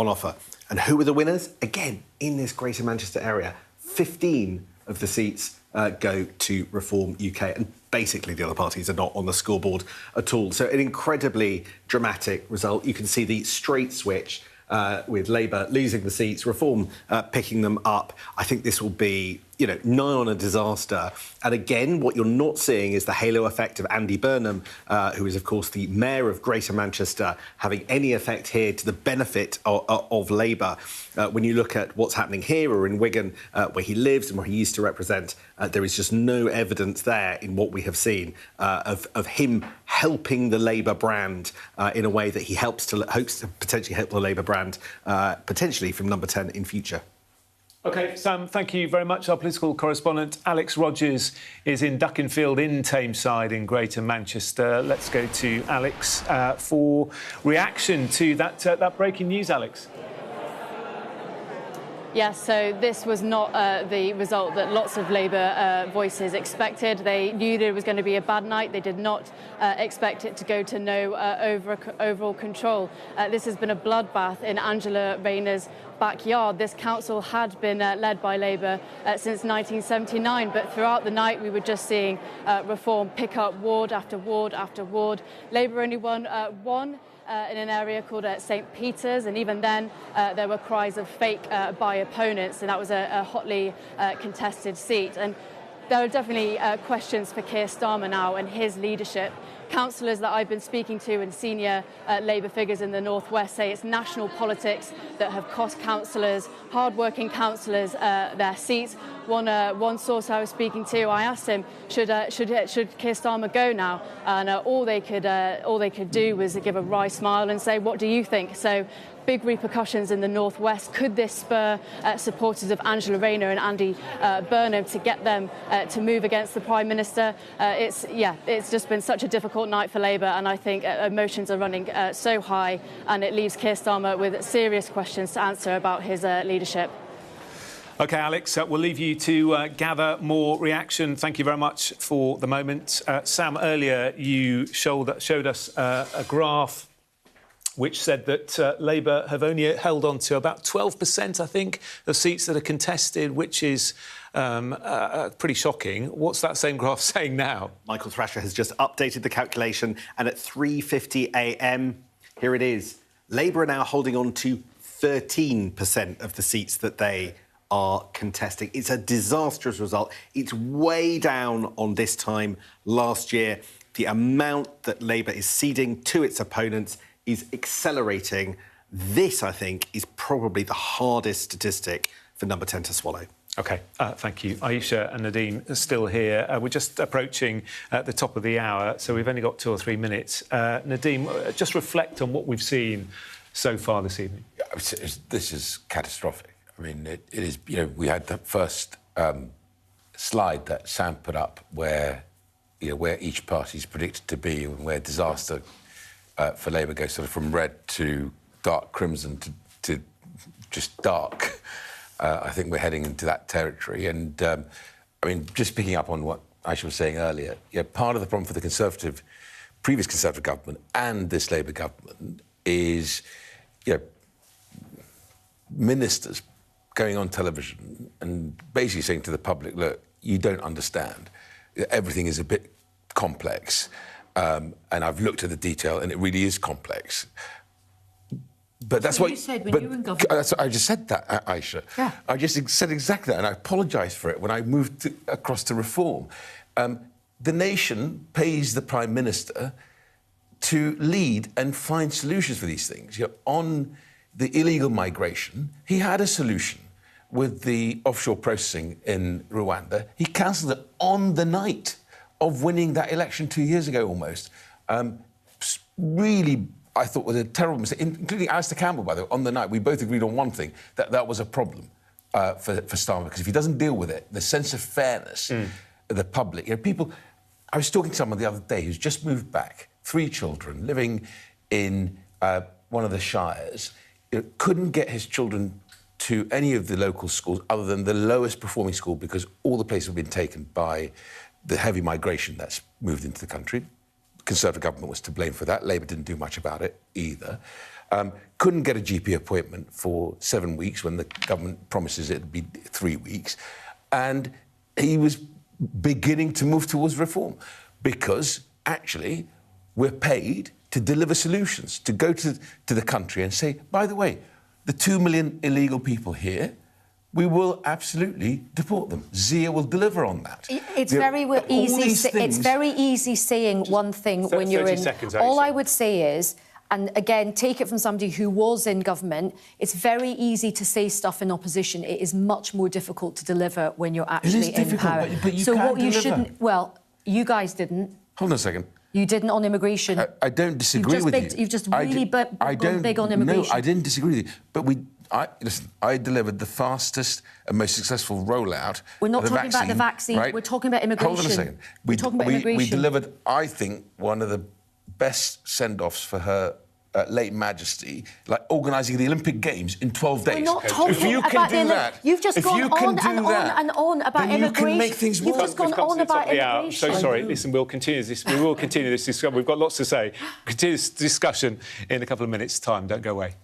offer. And who are the winners? Again, in this Greater Manchester area, 15 of the seats go to Reform UK. And basically the other parties are not on the scoreboard at all. So an incredibly dramatic result. You can see the straight switch with Labour losing the seats, Reform picking them up. I think this will be, nigh on a disaster. And again, what you're not seeing is the halo effect of Andy Burnham, who is, of course, the mayor of Greater Manchester, having any effect here to the benefit of Labour. When you look at what's happening here or in Wigan, where he lives and where he used to represent, there is just no evidence there in what we have seen of him helping the Labour brand in a way that he hopes to potentially help the Labour brand, potentially from number 10 in future. OK, Sam, thank you very much. Our political correspondent, Alex Rogers, is in Duckenfield in Tameside in Greater Manchester. Let's go to Alex for reaction to that breaking news, Alex. Yes, so this was not the result that lots of Labour voices expected. They knew there was going to be a bad night. They did not expect it to go to no overall control. This has been a bloodbath in Angela Rayner's backyard. This council had been led by Labour since 1979, but throughout the night we were just seeing Reform pick up ward after ward after ward. Labour only won one in an area called St Peter's, and even then there were cries of fake by opponents, and that was a hotly contested seat. And there are definitely questions for Keir Starmer now and his leadership. Councillors that I've been speaking to and senior Labour figures in the North West say it's national politics that have cost councillors, hard-working councillors, their seats. One source I was speaking to, I asked him, should Keir Starmer go now? And all they could do was give a wry smile and say, what do you think? So big repercussions in the North West. Could this spur supporters of Angela Rayner and Andy Burnham to get them to move against the Prime Minister? It's just been such a difficult night for Labour, and I think emotions are running so high, and it leaves Keir Starmer with serious questions to answer about his leadership. OK, Alex, we'll leave you to gather more reaction. Thank you very much for the moment. Sam, earlier you showed us a graph which said that Labour have only held on to about 12%, I think, of seats that are contested, which is pretty shocking. What's that same graph saying now? Michael Thrasher has just updated the calculation, and at 3:50 a.m, here it is. Labour are now holding on to 13% of the seats that they are contesting. It's a disastrous result. It's way down on this time last year. The amount that Labour is ceding to its opponents is accelerating. This, I think, is probably the hardest statistic for Number 10 to swallow. OK, thank you. Aisha and Nadeem are still here. We're just approaching the top of the hour, so we've only got 2 or 3 minutes. Nadeem, just reflect on what we've seen so far this evening. This is catastrophic. I mean, it is, you know, we had the first slide that Sam put up where, you know, where each party is predicted to be and where disaster for Labour goes sort of from red to dark crimson to just dark. I think we're heading into that territory. And, I mean, just picking up on what Aisha was saying earlier, yeah, part of the problem for the previous Conservative government and this Labour government is, you know, ministers going on television and basically saying to the public, look, you don't understand. Everything is a bit complex. And I've looked at the detail and it really is complex. But that's what you said when you were in government. I just said that, Aisha. Yeah. I just said exactly that, and I apologise for it when I moved across to reform. The nation pays the Prime Minister to lead and find solutions for these things. You know, on the illegal migration, he had a solution with the offshore processing in Rwanda. He cancelled it on the night of winning that election 2 years ago almost. Really, I thought was a terrible mistake, including Alistair Campbell, by the way, on the night. We both agreed on one thing, that was a problem for Starmer, because if he doesn't deal with it, the sense of fairness, the public, you know, people... I was talking to someone the other day who's just moved back, 3 children, living in one of the shires, you know, couldn't get his children to any of the local schools other than the lowest performing school because all the places have been taken by the heavy migration that's moved into the country. Conservative government was to blame for that. Labour didn't do much about it either. Couldn't get a GP appointment for 7 weeks when the government promises it'd be 3 weeks. And he was beginning to move towards reform because, actually, we're paid to deliver solutions, to go to the country and say, by the way, the 2 million illegal people here, we will absolutely deport them. Zia will deliver on that. It's very easy. It's very easy saying one thing when you're in. All I would say is, and again, take it from somebody who was in government. It's very easy to say stuff in opposition. It is much more difficult to deliver when you're actually in power. But you so can't what you deliver. shouldn't. Well, you guys didn't. Hold on a second. You didn't on immigration. I don't disagree with you. You've just really gone big on immigration. No, I didn't disagree with you. But listen, I delivered the fastest and most successful rollout. We're not of the talking about the vaccine. Right? We're talking about immigration. Hold on a second. We're talking about immigration. We delivered, I think, one of the best send-offs for her late Majesty, like organising the Olympic Games in 12 days. We're not talking if you about can do that, you've just gone on and on about then immigration. You can make things You've just gone on about immigration. So sorry. Listen, we'll continue this. We will continue this discussion. We've got lots to say. Continue this discussion in a couple of minutes' time. Don't go away.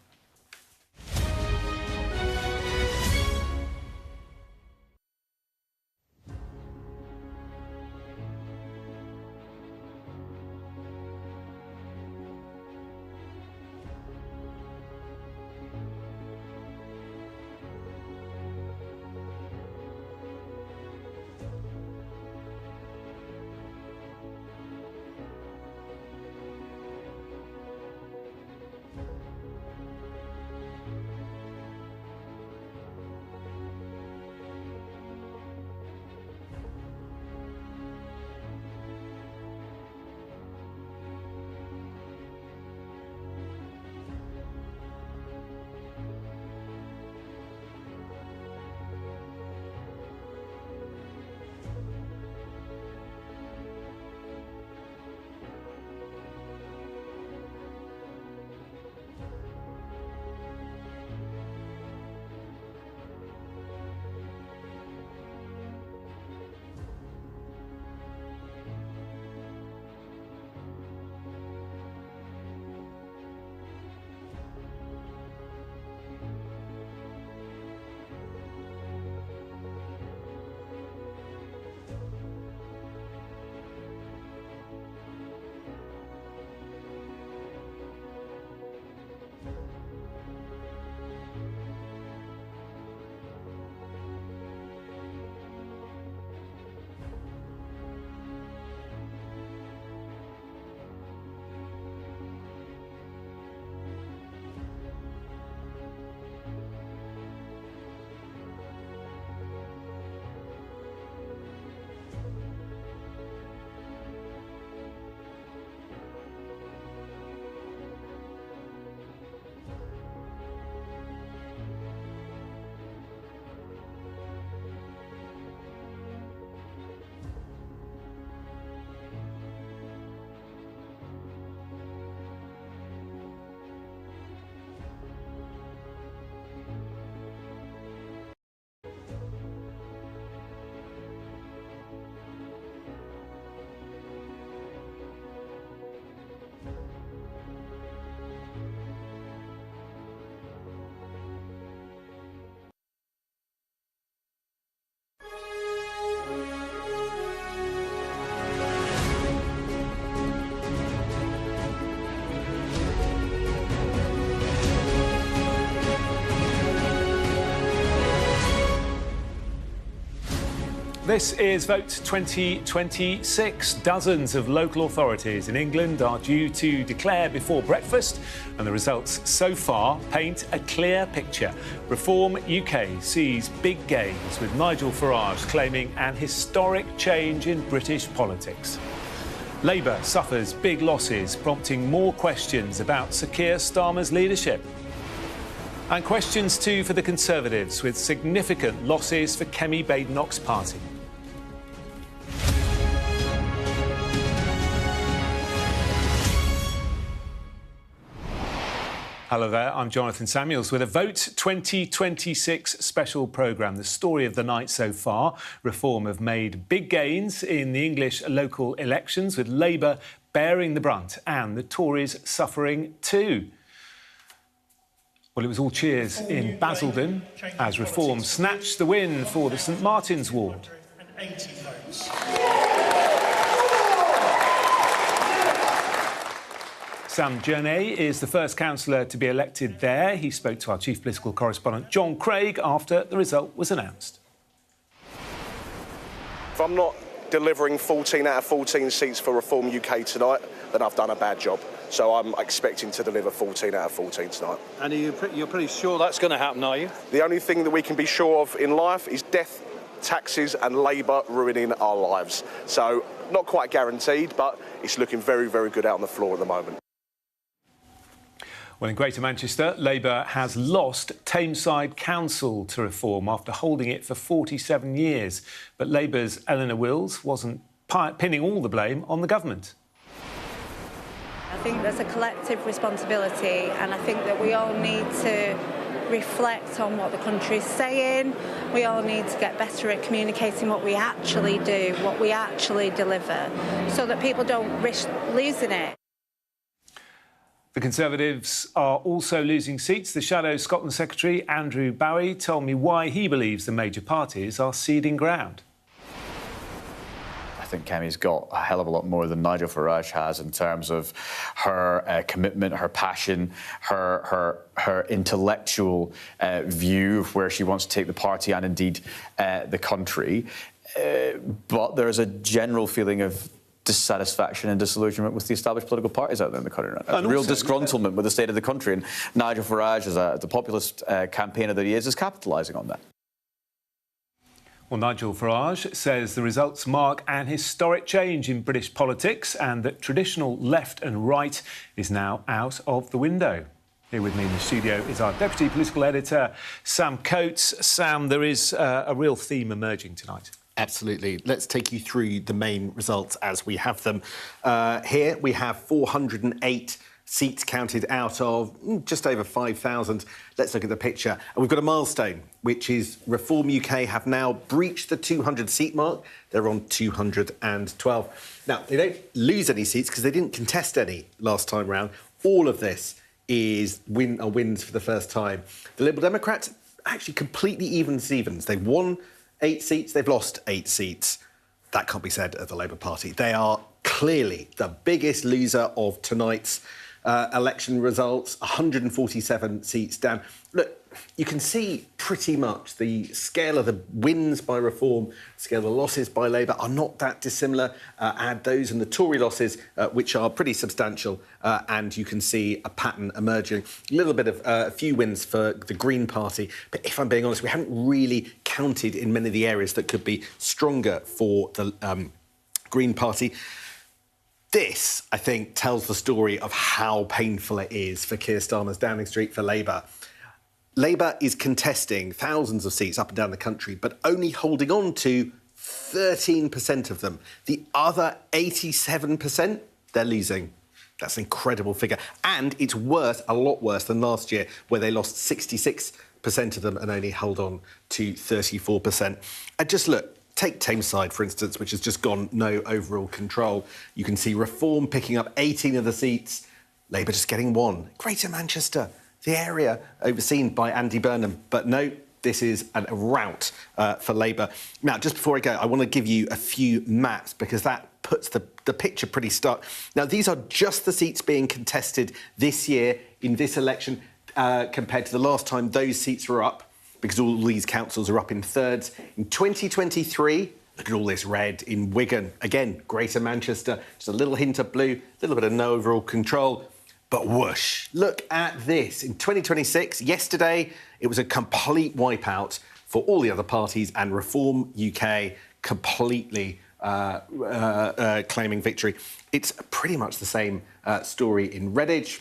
This is Vote 2026. Dozens of local authorities in England are due to declare before breakfast, and the results so far paint a clear picture. Reform UK sees big gains, with Nigel Farage claiming an historic change in British politics. Labour suffers big losses, prompting more questions about Sir Keir Starmer's leadership. And questions too for the Conservatives, with significant losses for Kemi Badenoch's party. Hello there, I'm Jonathan Samuels with a Vote 2026 special programme. The story of the night so far. Reform have made big gains in the English local elections, with Labour bearing the brunt and the Tories suffering too. Well, it was all cheers in Basildon as Reform snatched the win for the St Martin's ward. 80 votes. Sam Journey is the first councillor to be elected there. He spoke to our chief political correspondent, John Craig, after the result was announced. If I'm not delivering 14 out of 14 seats for Reform UK tonight, then I've done a bad job. So I'm expecting to deliver 14 out of 14 tonight. And you're pretty sure that's going to happen, are you? The only thing that we can be sure of in life is death, taxes and Labour ruining our lives. So not quite guaranteed, but it's looking very, very good out on the floor at the moment. Well, in Greater Manchester, Labour has lost Tameside Council to Reform after holding it for 47 years. But Labour's Eleanor Wills wasn't pinning all the blame on the government. I think there's a collective responsibility, and I think that we all need to reflect on what the country is saying. We all need to get better at communicating what we actually do, what we actually deliver, so that people don't risk losing it. The Conservatives are also losing seats. The Shadow Scotland Secretary, Andrew Bowie, told me why he believes the major parties are ceding ground. I think Kemi's got a hell of a lot more than Nigel Farage has in terms of her commitment, her passion, her intellectual view of where she wants to take the party and indeed the country. But there's a general feeling of dissatisfaction and disillusionment with the established political parties out there in the country. There's a real disgruntlement with the state of the country, and Nigel Farage, as the populist campaigner that he is capitalising on that. Well, Nigel Farage says the results mark an historic change in British politics and that traditional left and right is now out of the window. Here with me in the studio is our Deputy Political Editor, Sam Coates. Sam, there is a real theme emerging tonight. Absolutely. Let's take you through the main results as we have them. Here we have 408 seats counted out of just over 5,000. Let's look at the picture. And we've got a milestone, which is Reform UK have now breached the 200-seat mark. They're on 212. Now, they don't lose any seats because they didn't contest any last time round. All of this is wins for the first time. The Liberal Democrats actually completely even Stevens. They've won 8 seats, they've lost 8 seats. That can't be said of the Labour Party. They are clearly the biggest loser of tonight's election results, 147 seats down. Look, you can see pretty much the scale of the wins by Reform, scale of the losses by Labour are not that dissimilar. Add those and the Tory losses, which are pretty substantial, and you can see a pattern emerging. A little bit of a few wins for the Green Party, but if I'm being honest, we haven't really counted in many of the areas that could be stronger for the Green Party. This, I think, tells the story of how painful it is for Keir Starmer's Downing Street for Labour. Labour is contesting thousands of seats up and down the country, but only holding on to 13% of them. The other 87%, they're losing. That's an incredible figure. And it's worse, a lot worse than last year, where they lost 66% of them and only held on to 34%. And just look, take Tameside, for instance, which has just gone no overall control. You can see Reform picking up 18 of the seats, Labour just getting 1. Greater Manchester, the area overseen by Andy Burnham. But no, this is a rout for Labour. Now, just before I go, I want to give you a few maps because that puts the picture pretty stark. Now, these are just the seats being contested this year in this election compared to the last time those seats were up, because all these councils are up in thirds. In 2023, Look at all this red in Wigan. Again, Greater Manchester, just a little hint of blue, a little bit of no overall control. But whoosh, look at this. In 2026, yesterday, it was a complete wipeout for all the other parties, and Reform UK completely claiming victory. It's pretty much the same story in Redditch.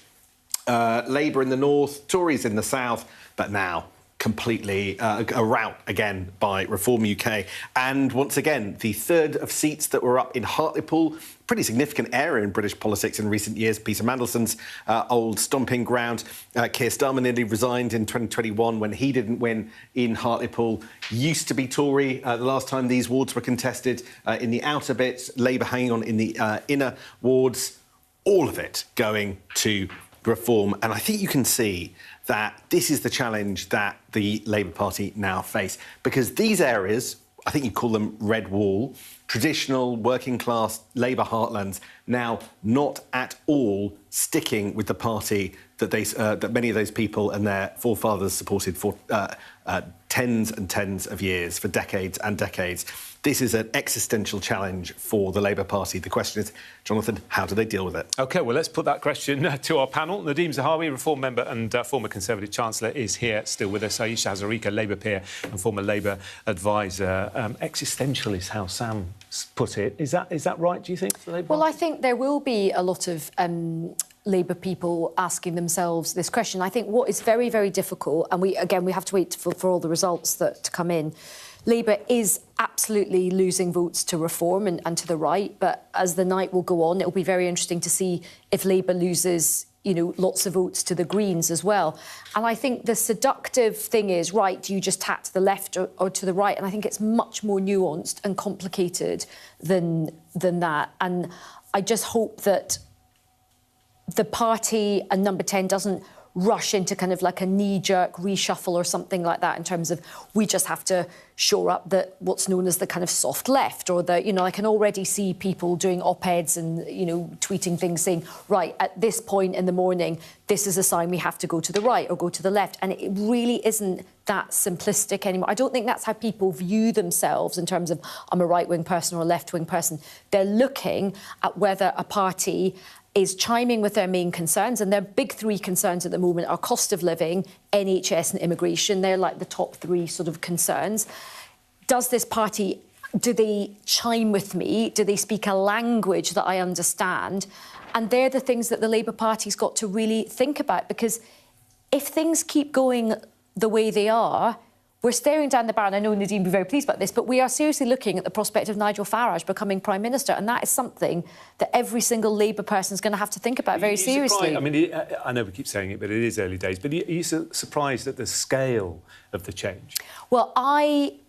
Labour in the north, Tories in the south, but now completely a rout again by Reform UK. And once again, the third of seats that were up in Hartlepool, pretty significant area in British politics in recent years, Peter Mandelson's old stomping ground. Keir Starmer nearly resigned in 2021 when he didn't win in Hartlepool. Used to be Tory the last time these wards were contested in the outer bits, Labour hanging on in the inner wards. All of it going to Reform. And I think you can see that this is the challenge that the Labour Party now face, because these areas, I think you call them red wall, traditional working class Labour heartlands, now not at all sticking with the party that that many of those people and their forefathers supported for tens and tens of years, for decades and decades. This is an existential challenge for the Labour Party. The question is, Jonathan, how do they deal with it? OK, well, let's put that question to our panel. Nadeem Zahawi, Reform member and former Conservative Chancellor, is here still with us. Aisha Hazarika, Labour peer and former Labour advisor. Existential is how Sam put it. Is that right, do you think, for the Labour Well, Party? I think there will be a lot of Labour people asking themselves this question. I think what is very, very difficult, and we have to wait for all the results to come in. Labour is absolutely losing votes to Reform and to the right, but as the night will go on, it'll be very interesting to see if Labour loses, lots of votes to the Greens as well. And I think the seductive thing is, right, do you just tap to the left or to the right? And I think it's much more nuanced and complicated than that. And I just hope that the party and Number 10 doesn't rush into kind of like a knee-jerk reshuffle or something like that in terms of we just have to shore up what's known as the kind of soft left, or I can already see people doing op-eds and, tweeting things saying, right, at this point in the morning, this is a sign we have to go to the right or go to the left. And it really isn't that simplistic anymore. I don't think that's how people view themselves in terms of I'm a right-wing person or a left-wing person. They're looking at whether a party is chiming with their main concerns, and their big three concerns at the moment are cost of living, NHS and immigration. They're like the top three sort of concerns. Does this party, do they chime with me? Do they speak a language that I understand? And they're the things that the Labour Party's got to really think about, because if things keep going the way they are, we're staring down the barrel. I know Nadeem will be very pleased about this, but we are seriously looking at the prospect of Nigel Farage becoming Prime Minister, and that is something that every single Labour person is going to have to think about very seriously. I mean, I know we keep saying it, but it is early days. But are you surprised at the scale of the change? Well, I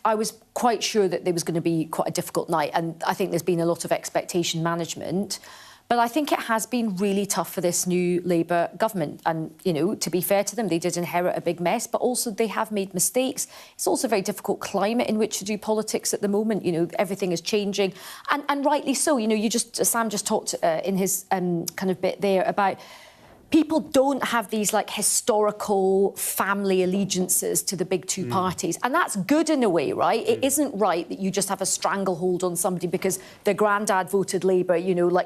was quite sure that there was going to be quite a difficult night, and I think there's been a lot of expectation management. But I think it has been really tough for this new Labour government. And, to be fair to them, they did inherit a big mess, but also they have made mistakes. It's also a very difficult climate in which to do politics at the moment. Everything is changing. And rightly so. Sam just talked in his kind of bit there about people don't have these historical family allegiances to the big two parties. And that's good in a way, right? It isn't right that you just have a stranglehold on somebody because their granddad voted Labour,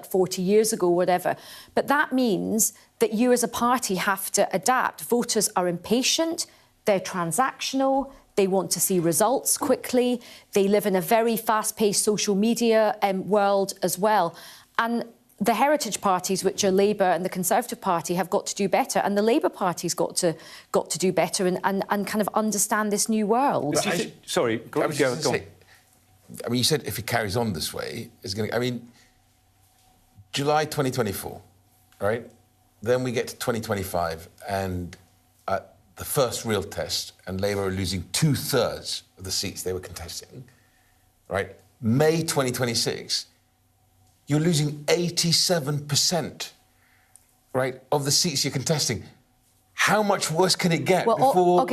40 years ago or whatever. But that means that you as a party have to adapt. Voters are impatient, they're transactional, they want to see results quickly, they live in a very fast-paced social media world as well. And the heritage parties, which are Labour and the Conservative Party, have got to do better, and the Labour Party's got to do better and kind of understand this new world. Sorry, go on. I mean, you said if it carries on this way, it's going to... I mean, July 2024, right? Then we get to 2025, and the first real test, and Labour are losing 2/3 of the seats they were contesting, right? May 2026... you're losing 87%, right, of the seats you're contesting. How much worse can it get before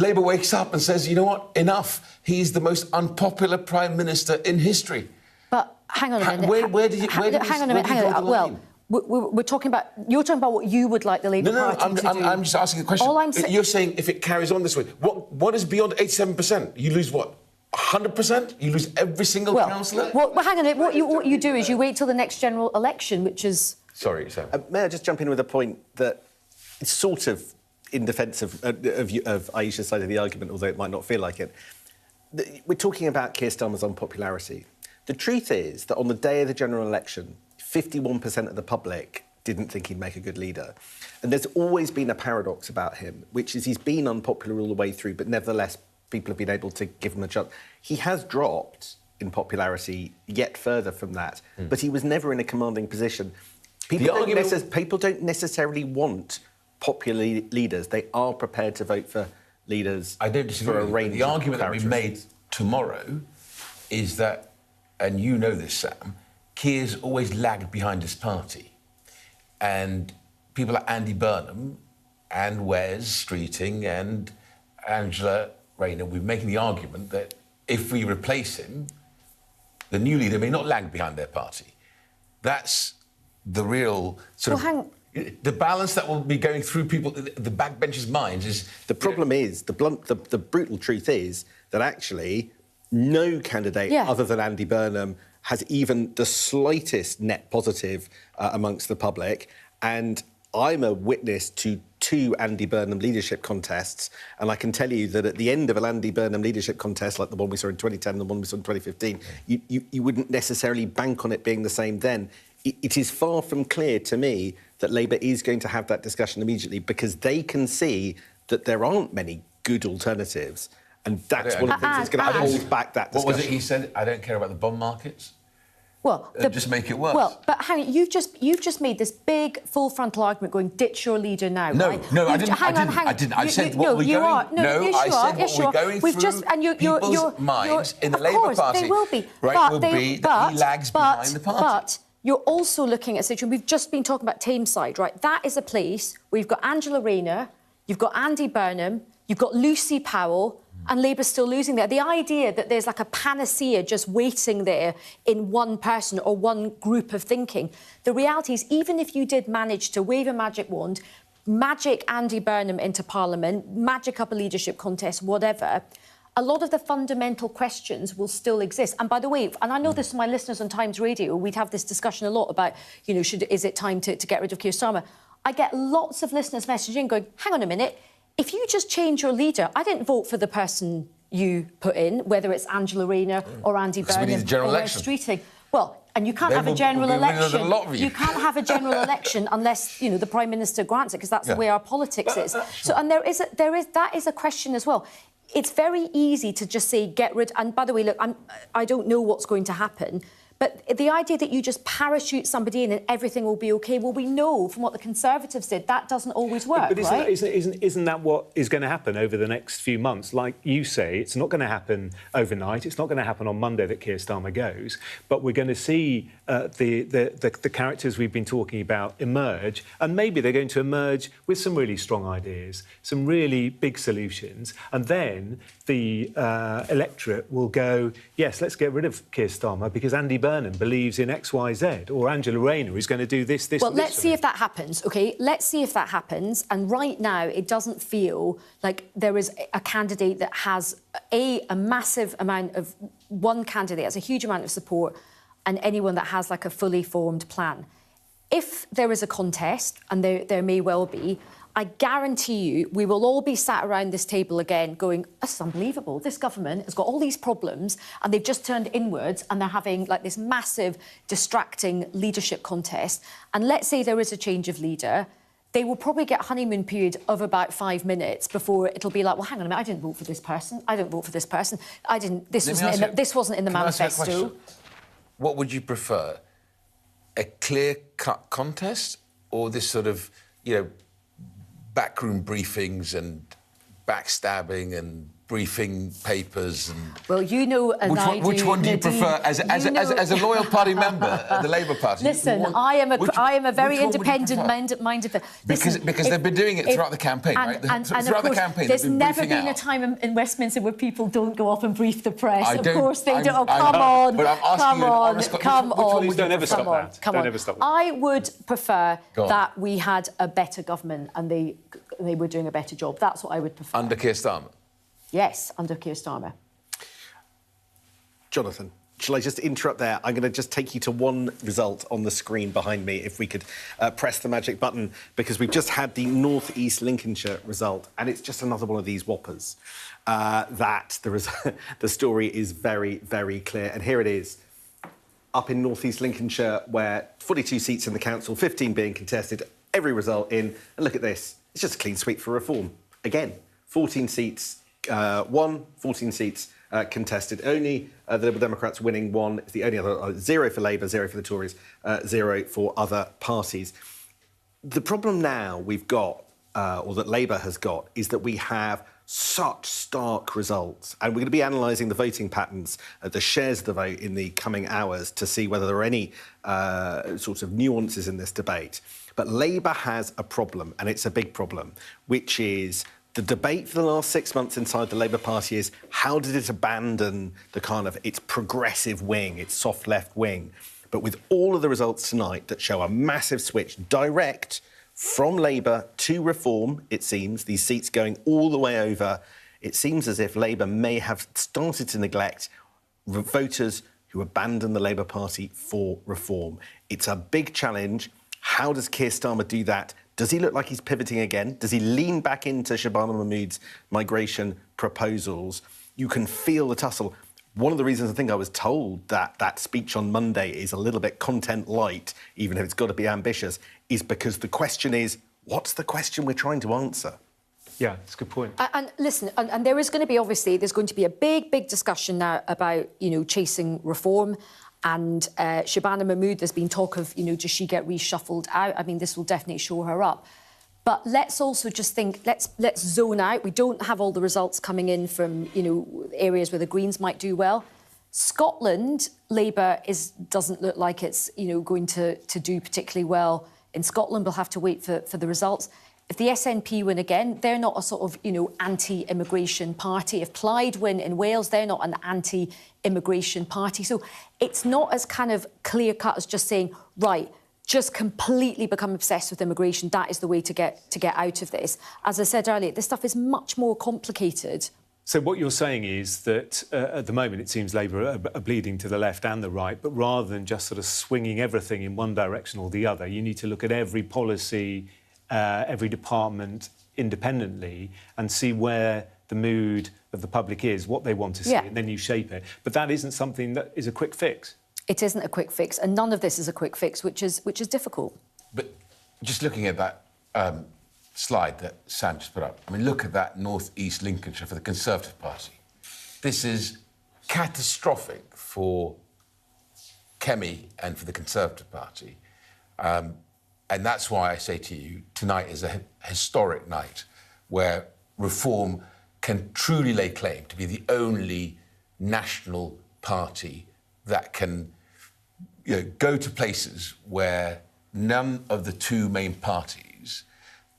Labour wakes up and says, you know what, enough? He's the most unpopular Prime Minister in history. But hang on a minute. Where do you draw the line? We're talking about... You're talking about what you would like the Labour Party to do. I'm just asking a question. You're saying if it carries on this way, what is beyond 87%? You lose what? 100%? You lose every single councillor? Well, hang on. What you do is you wait till the next general election, which is... Sorry, Sam. May I just jump in with a point that it's sort of in defence of Aisha's side of the argument, although it might not feel like it. We're talking about Keir Starmer's unpopularity. The truth is that on the day of the general election, 51% of the public didn't think he'd make a good leader. And there's always been a paradox about him, which is he's been unpopular all the way through, but nevertheless, people have been able to give him a chance. He has dropped in popularity yet further from that, but he was never in a commanding position. People don't necessarily want popular leaders. They are prepared to vote for leaders. I don't disagree. For a range the argument that characters. we made tomorrow is that, and you know this, Sam, Keir's always lagged behind his party. And people like Andy Burnham and Wes Streeting and Angela Rayner, we're making the argument that if we replace him, the new leader may not lag behind their party. That's the real sort of... The balance that will be going through people, the backbenchers' minds is... The problem is, the brutal truth is that actually no candidate other than Andy Burnham has even the slightest net positive amongst the public. And I'm a witness to 2 Andy Burnham leadership contests, and I can tell you that at the end of an Andy Burnham leadership contest, like the one we saw in 2010 and the one we saw in 2015, you wouldn't necessarily bank on it being the same then. It is far from clear to me that Labour is going to have that discussion immediately because they can see that there aren't many good alternatives, and that's one of the things that's going to hold back that discussion. What was it he said? I don't care about the bond markets? Well, just make it worse. Well, but Harry, you've just made this big full frontal argument going, ditch your leader now. No, right? no, I didn't. I said what we're going. We're going through people's minds in the Labour Party. They will be. Right, will be that he lags behind the party. But you're also looking at a situation. We've just been talking about Tameside, right? That is a place where you've got Angela Rayner, you've got Andy Burnham, you've got Lucy Powell. And Labour's still losing there. The idea that there's like a panacea just waiting there in one person or one group of thinking. The reality is, even if you did manage to wave a magic wand, magic Andy Burnham into Parliament, magic up a leadership contest, whatever, a lot of the fundamental questions will still exist. And by the way, and I know this to my listeners on Times Radio, we'd have this discussion a lot about, you know, is it time to get rid of Keir Starmer? I get lots of listeners messaging going, hang on a minute, if you just change your leader, I didn't vote for the person you put in, whether it's Angela Rayner or Andy Burnham or Wes Streeting. Well, and you can't have a general election. You can't have a general election unless, you know, the Prime Minister grants it, because that's the way our politics is. So, and that is a question as well. It's very easy to just say get rid. And by the way, look, I don't know what's going to happen. But the idea that you just parachute somebody in and everything will be OK, well, we know from what the Conservatives did, that doesn't always work, but right? Isn't that what is going to happen over the next few months? Like you say, it's not going to happen overnight. It's not going to happen on Monday that Keir Starmer goes. But we're going to see the characters we've been talking about emerge, and maybe they're going to emerge with some really strong ideas, some really big solutions, and then the electorate will go, yes, let's get rid of Keir Starmer because Andy Burnham believes in X, Y, Z, or Angela Rayner is going to do this, well, let's see if that happens, OK? Let's see if that happens. And right now, it doesn't feel like there is a candidate that has, a massive amount of... One candidate has a huge amount of support and anyone that has, like, a fully formed plan. If there is a contest, and there may well be, I guarantee you we will all be sat around this table again going, this is unbelievable. This government has got all these problems and they've just turned inwards and they're having like this massive distracting leadership contest. And let's say there is a change of leader, they will probably get a honeymoon period of about 5 minutes before it'll be like, well, hang on a minute, I didn't vote for this person. I didn't vote for this person. This wasn't in the manifesto. What would you prefer? A clear-cut contest or this sort of, you know, backroom briefings and backstabbing and briefing papers and... Well, you know... Which one do you prefer as a loyal party member of the Labour Party? Listen, I am a very independent-minded... Because they've been doing it throughout the campaign, right? Throughout the campaign, there's never been a time in Westminster where people don't go off and brief the press. Of course they don't. Come on. But I'm asking you... Come on. Don't ever stop that. Don't ever stop that. I would prefer that we had a better government and they were doing a better job. That's what I would prefer. Under Keir Starmer? Yes, under Keir Starmer. Jonathan, shall I just interrupt there? I'm going to just take you to one result on the screen behind me, if we could press the magic button, because we've just had the North East Lincolnshire result, and it's just another one of these whoppers that the story is very, very clear. And here it is, up in North East Lincolnshire, where 42 seats in the council, 15 being contested, every result in. And look at this. It's just a clean sweep for Reform. Again, 14 seats won, 14 seats contested. Only the Liberal Democrats winning one. It's the only other, 0 for Labour, 0 for the Tories, 0 for other parties. The problem now we've got, or that Labour has got, is that we have such stark results. And we're going to be analysing the voting patterns, the shares of the vote in the coming hours to see whether there are any sort of nuances in this debate. But Labour has a problem, and it's a big problem, which is the debate for the last 6 months inside the Labour Party is how did it abandon the kind of its progressive wing, its soft left wing. But with all of the results tonight that show a massive switch direct from Labour to Reform, it seems, these seats going all the way over, it seems as if Labour may have started to neglect voters who abandon the Labour Party for Reform. It's a big challenge. How does Keir Starmer do that? Does he look like he's pivoting again? Does he lean back into Shabana Mahmood's migration proposals? You can feel the tussle. One of the reasons I think I was told that that speech on Monday is a little bit content light, even if it's got to be ambitious, is because the question is, what's the question we're trying to answer? Yeah, that's a good point. And listen, and there is going to be, obviously, there's going to be a big discussion now about, chasing Reform. And Shabana Mahmood, there's been talk of, does she get reshuffled out? I mean, this will definitely show her up. But let's also just think, let's zone out. We don't have all the results coming in from, areas where the Greens might do well. Scotland, Labour doesn't look like it's, going to do particularly well. In Scotland, we'll have to wait for the results. If the SNP win again, they're not a sort of, anti-immigration party. If Plaid win in Wales, they're not an anti-immigration party. So it's not as kind of clear-cut as just saying, right, just completely become obsessed with immigration. That is the way to get out of this. As I said earlier, this stuff is much more complicated. So what you're saying is that at the moment it seems Labour are bleeding to the left and the right, but rather than just sort of swinging everything in one direction or the other, you need to look at every policy, every department independently and see where the mood of the public is, what they want to see, and then you shape it. But that isn't something that is a quick fix. It isn't a quick fix, and none of this is a quick fix, which is difficult. But just looking at that slide that Sam just put up, I mean, look at that North East Lincolnshire for the Conservative Party. This is catastrophic for Kemi and for the Conservative Party. And that's why I say to you, tonight is a historic night where Reform can truly lay claim to be the only national party that can go to places where none of the two main parties,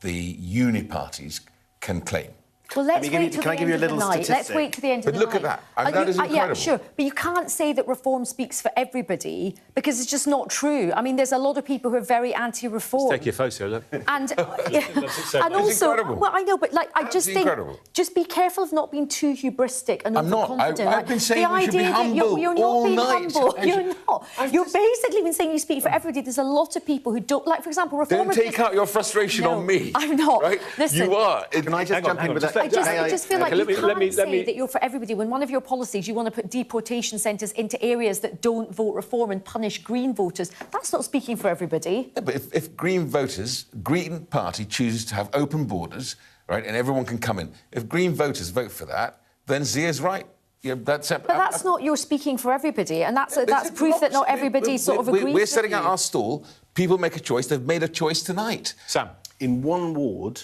the uni parties, can claim. Well, let's wait till the end of the night. Let's wait till the end of the night. But look at that. I mean, that is incredible. Yeah, sure. But you can't say that Reform speaks for everybody because it's just not true. I mean, there's a lot of people who are very anti-Reform. Let's take your photo, look. And, and also, well, I know, but I just think, just be careful of not being too hubristic and overconfident. I've been saying we should be humble you're not all being night. Humble. You're not. You've basically been saying you speak for everybody. There's a lot of people who don't, like, for example, Reform. Don't take out your frustration on me. I'm not. Right? Listen, you are. Can I just jump in with that? I just feel like you can't say that you're for everybody when one of your policies you want to put deportation centres into areas that don't vote Reform and punish Green voters. That's not speaking for everybody. Yeah, but if Green voters, Green Party chooses to have open borders, right, and everyone can come in, if Green voters vote for that, then Zia's right. Yeah, but that's not you're speaking for everybody, and that's proof that not everybody sort of agrees. We're setting out our stall. People make a choice. They've made a choice tonight. Sam, in one ward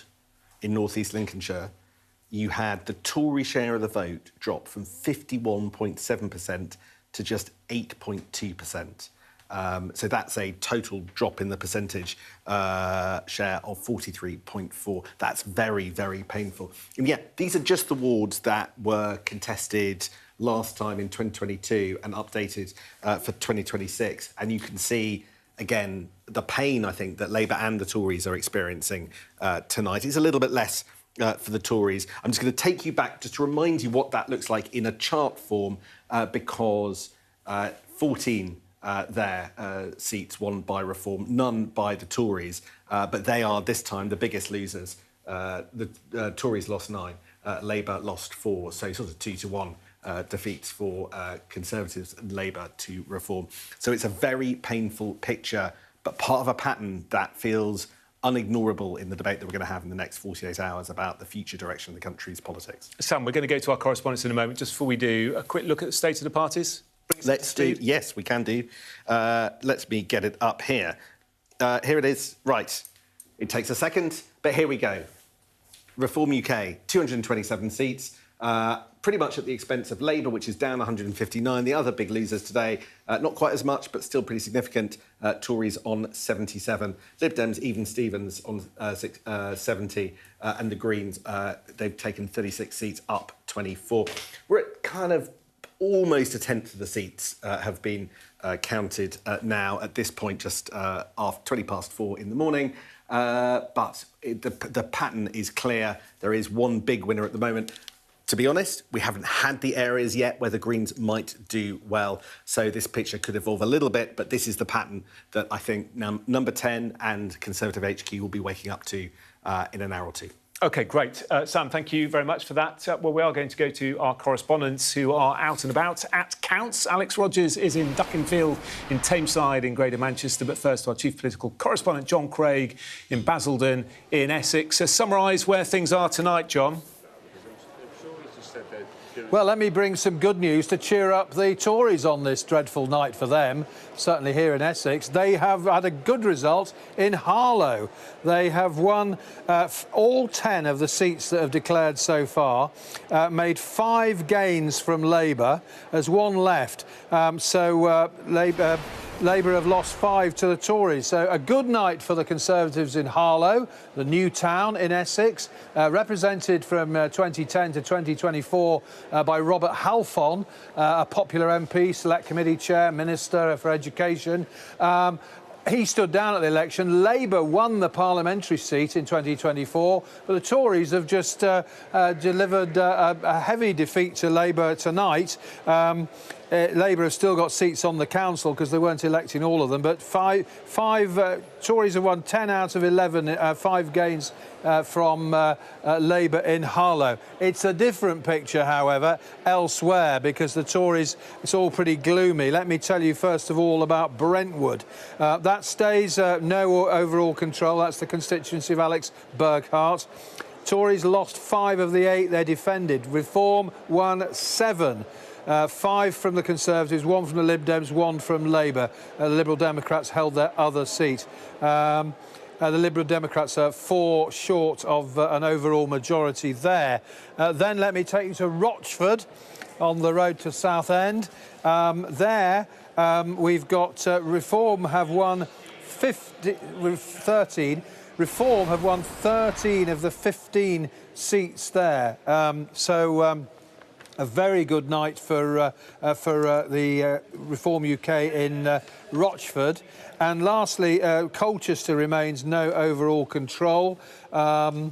in North East Lincolnshire, you had the Tory share of the vote drop from 51.7% to just 8.2%. So that's a total drop in the percentage share of 43.4%. That's very, very painful. And yeah, these are just the wards that were contested last time in 2022 and updated for 2026. And you can see, again, the pain, I think, that Labour and the Tories are experiencing tonight. It's a little bit less for the Tories. I'm just going to take you back just to remind you what that looks like in a chart form, because 14 seats won by Reform, none by the Tories, but they are this time the biggest losers. The Tories lost 9, Labour lost 4, so sort of 2-1 defeats for Conservatives and Labour to Reform. So it's a very painful picture, but part of a pattern that feels unignorable in the debate that we're going to have in the next 48 hours about the future direction of the country's politics. Sam, we're going to go to our correspondents in a moment. Just before we do, a quick look at the state of the parties. Let's do. Yes, we can do. Let me get it up here. Here it is. Right. It takes a second, but here we go. Reform UK, 227 seats, pretty much at the expense of Labour, which is down 159. The other big losers today, not quite as much, but still pretty significant. Tories on 77. Lib Dems, even Stevens on 70. And the Greens, they've taken 36 seats, up 24. We're at kind of almost a tenth of the seats have been counted now at this point, just after 20 past 4 in the morning. But the pattern is clear. There is one big winner at the moment. To be honest, we haven't had the areas yet where the Greens might do well. So this picture could evolve a little bit, but this is the pattern that I think Number 10 and Conservative HQ will be waking up to in an hour or two. OK, great. Sam, thank you very much for that. Well, we are going to go to our correspondents who are out and about at Counts. Alex Rogers is in Duckenfield in Tameside in Greater Manchester. But first, our chief political correspondent, John Craig, in Basildon in Essex. Summarise where things are tonight, John. Well, let me bring some good news to cheer up the Tories on this dreadful night for them, certainly here in Essex. They have had a good result in Harlow. They have won all 10 of the seats that have declared so far, made 5 gains from Labour, as 1 left. Labour have lost 5 to the Tories. So a good night for the Conservatives in Harlow, the new town in Essex, represented from 2010 to 2024 by Robert Halfon, a popular MP, Select Committee Chair, Minister for Education. He stood down at the election. Labour won the parliamentary seat in 2024, but the Tories have just delivered a heavy defeat to Labour tonight. Labour have still got seats on the council because they weren't electing all of them, but Tories have won 10 out of 11, 5 gains from Labour in Harlow. It's a different picture, however, elsewhere, because the Tories, it's all pretty gloomy. Let me tell you first of all about Brentwood. That stays no overall control. That's the constituency of Alex Burghardt. Tories lost 5 of the 8 they defended. Reform won 7. 5 from the Conservatives, 1 from the Lib Dems, 1 from Labour. The Liberal Democrats held their other seat. The Liberal Democrats are 4 short of an overall majority there. Then let me take you to Rochford on the road to Southend. We've got Reform have won 13. Reform have won 13 of the 15 seats there. A very good night for the Reform UK in Rochford. And lastly, Colchester remains no overall control. I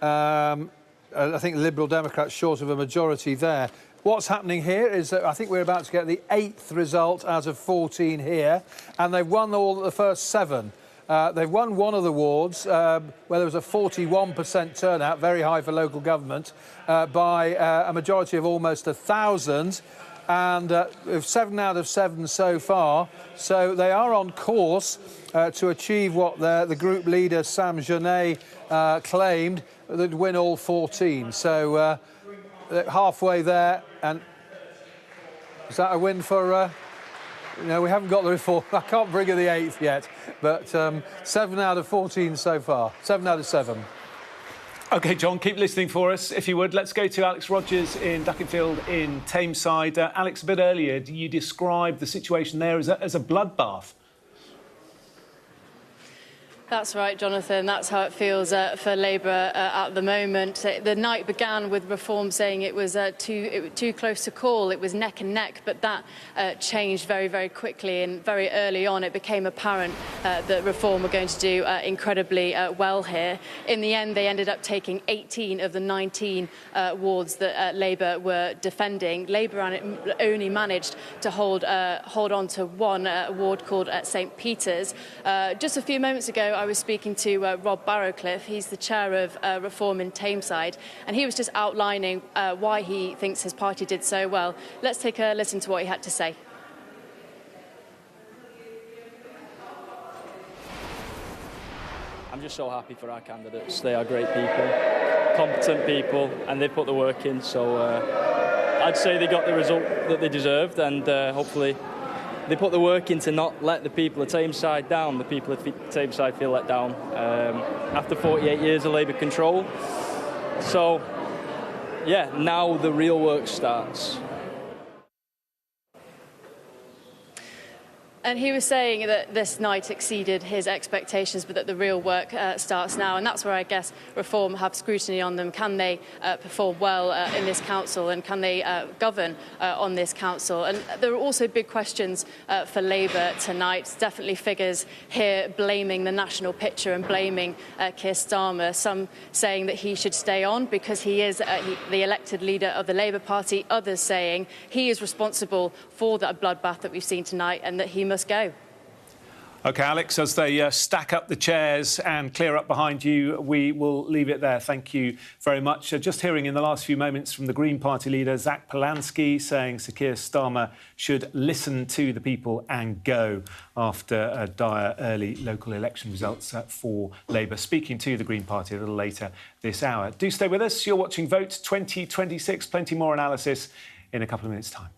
think the Liberal Democrats short of a majority there. What's happening here is that I think we're about to get the 8th result out of 14 here, and they've won all the first 7. They've won one of the wards where there was a 41% turnout, very high for local government, by a majority of almost 1,000, and 7 out of 7 so far. So they are on course to achieve what the group leader Sam Genet claimed, they'd win all 14. So halfway there, and is that a win for... No, we haven't got the Reform. I can't bring her the 8th yet, but 7 out of 14 so far. 7 out of 7. OK, John, keep listening for us, if you would. Let's go to Alex Rogers in Duckenfield in Tameside. Alex, a bit earlier, you described the situation there as a bloodbath. That's right, Jonathan. That's how it feels for Labour at the moment. The night began with Reform saying it was too close to call. It was neck and neck, but that changed very, very quickly. And very early on, it became apparent that Reform were going to do incredibly well here. In the end, they ended up taking 18 of the 19 wards that Labour were defending. Labour only managed to hold on to one ward called St Peter's. Just a few moments ago, I was speaking to Rob Barrowcliffe. He's the chair of Reform in Tameside, and he was just outlining why he thinks his party did so well. Let's take a listen to what he had to say. I'm just so happy for our candidates. They are great people, competent people, and they put the work in. So I'd say they got the result that they deserved, and hopefully they put the work in to not let the people of Tameside down. The people of Tameside feel let down after 48 years of Labour control. So, yeah, now the real work starts. And he was saying that this night exceeded his expectations, but that the real work starts now. And that's where I guess Reform have scrutiny on them. Can they perform well in this council, and can they govern on this council? And there are also big questions for Labour tonight. Definitely figures here blaming the national picture and blaming Keir Starmer. Some saying that he should stay on because he is the elected leader of the Labour Party. Others saying he is responsible for that bloodbath that we've seen tonight and that he must go. OK, Alex, as they stack up the chairs and clear up behind you, we will leave it there. Thank you very much. Just hearing in the last few moments from the Green Party leader, Zach Polanski, saying Sir Keir Starmer should listen to the people and go after dire early local election results for Labour. Speaking to the Green Party a little later this hour. Do stay with us. You're watching Vote 2026. Plenty more analysis in a couple of minutes' time.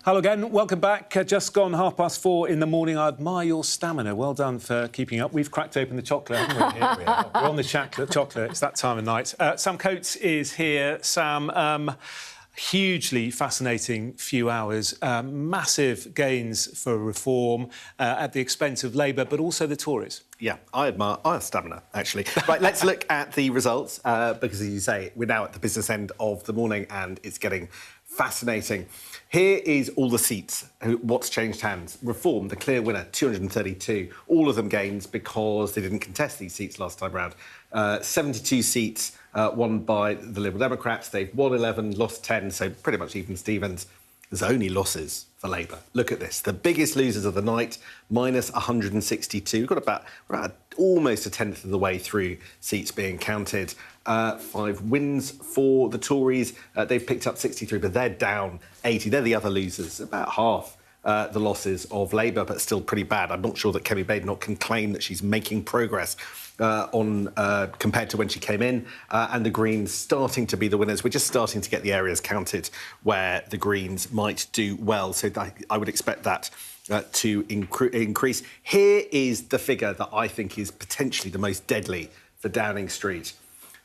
Hello again, welcome back. Just gone 4:30 in the morning. I admire your stamina. Well done for keeping up. We've cracked open the chocolate, haven't we? Here we are. We're on the chocolate. It's that time of night. Sam Coates is here. Sam, hugely fascinating few hours. Massive gains for reform at the expense of Labour, but also the Tories. Yeah, I admire our stamina, actually. Right, let's look at the results, because, as you say, we're now at the business end of the morning and it's getting fascinating. Here is all the seats. What's changed hands? Reform, the clear winner, 232. All of them gains because they didn't contest these seats last time round. 72 seats won by the Liberal Democrats. They've won 11, lost 10, so pretty much even Stevens. There's only losses for Labour. Look at this. The biggest losers of the night, minus 162. We've got about almost a tenth of the way through seats being counted. 5 wins for the Tories. They've picked up 63, but they're down 80. They're the other losers, about half the losses of Labour, but still pretty bad. I'm not sure that Kemi Badenoch can claim that she's making progress compared to when she came in, and the Greens starting to be the winners. We're just starting to get the areas counted where the Greens might do well, so I would expect that to increase. Here is the figure that I think is potentially the most deadly for Downing Street.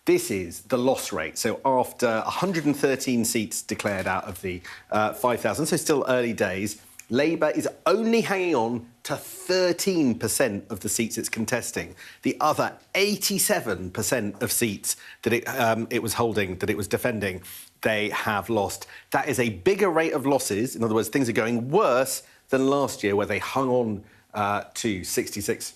This is the loss rate. So after 113 seats declared out of the 5,000, so still early days, Labour is only hanging on to 13% of the seats it's contesting. The other 87% of seats that it was holding, that it was defending, they have lost. That is a bigger rate of losses. In other words, things are going worse than last year, where they hung on to 66.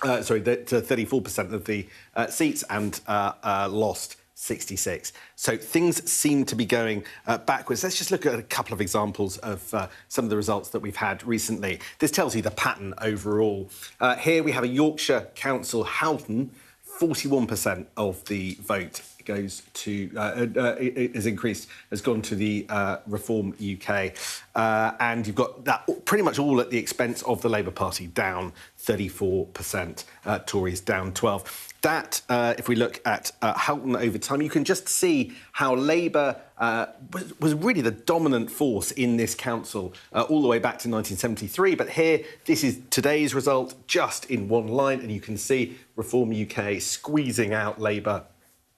To 34% of the seats and lost 66. So things seem to be going backwards. Let's just look at a couple of examples of some of the results that we've had recently. This tells you the pattern overall. Here we have a Yorkshire Council, Houghton, 41% of the vote goes to has gone to the Reform UK, and you've got that pretty much all at the expense of the Labour Party, down 34%, Tories down 12%. That, if we look at Houghton over time, you can just see how Labour was really the dominant force in this council all the way back to 1973. But here, this is today's result, just in one line, and you can see Reform UK squeezing out Labour.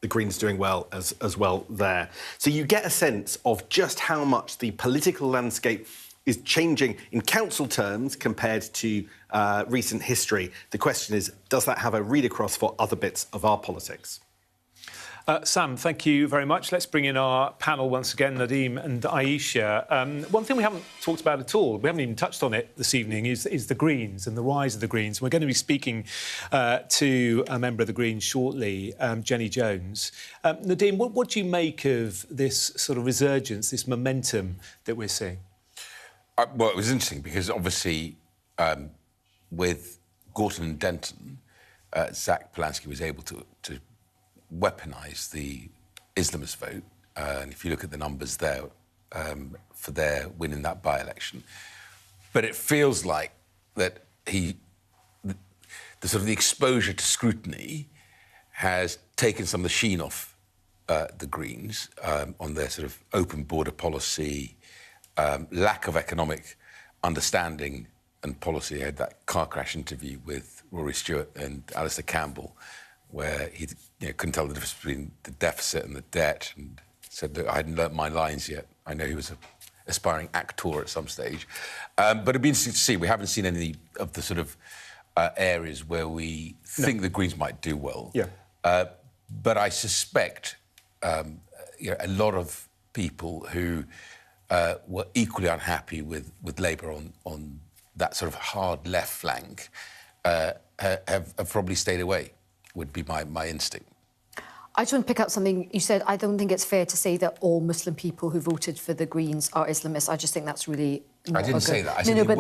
The Greens doing well as well there. So you get a sense of just how much the political landscape is changing in council terms compared to recent history. The question is, does that have a read across for other bits of our politics? Sam, thank you very much. Let's bring in our panel once again, Nadeem and Aisha. One thing we haven't talked about at all, we haven't even touched on it this evening, is the Greens and the rise of the Greens. We're going to be speaking to a member of the Greens shortly, Jenny Jones. Nadeem, what do you make of this sort of resurgence, this momentum that we're seeing? Well, it was interesting because obviously with Gorton and Denton, Zach Polanski was able to weaponise the Islamist vote, and if you look at the numbers there for their win in that by-election, but it feels like that the sort of the exposure to scrutiny has taken some of the sheen off the Greens on their sort of open border policy, lack of economic understanding and policy. I had that car crash interview with Rory Stewart and Alistair Campbell, where he couldn't tell the difference between the deficit and the debt, and said, look, I hadn't learnt my lines yet. I know he was an aspiring actor at some stage. But it'd be interesting to see. We haven't seen any of the sort of areas where we think the Greens might do well. Yeah. But I suspect a lot of people who were equally unhappy with Labour on that sort of hard left flank have probably stayed away, would be my instinct. I just want to pick up something you said. I don't think it's fair to say that all Muslim people who voted for the Greens are Islamists. I just think that's really not I didn't say that. I said but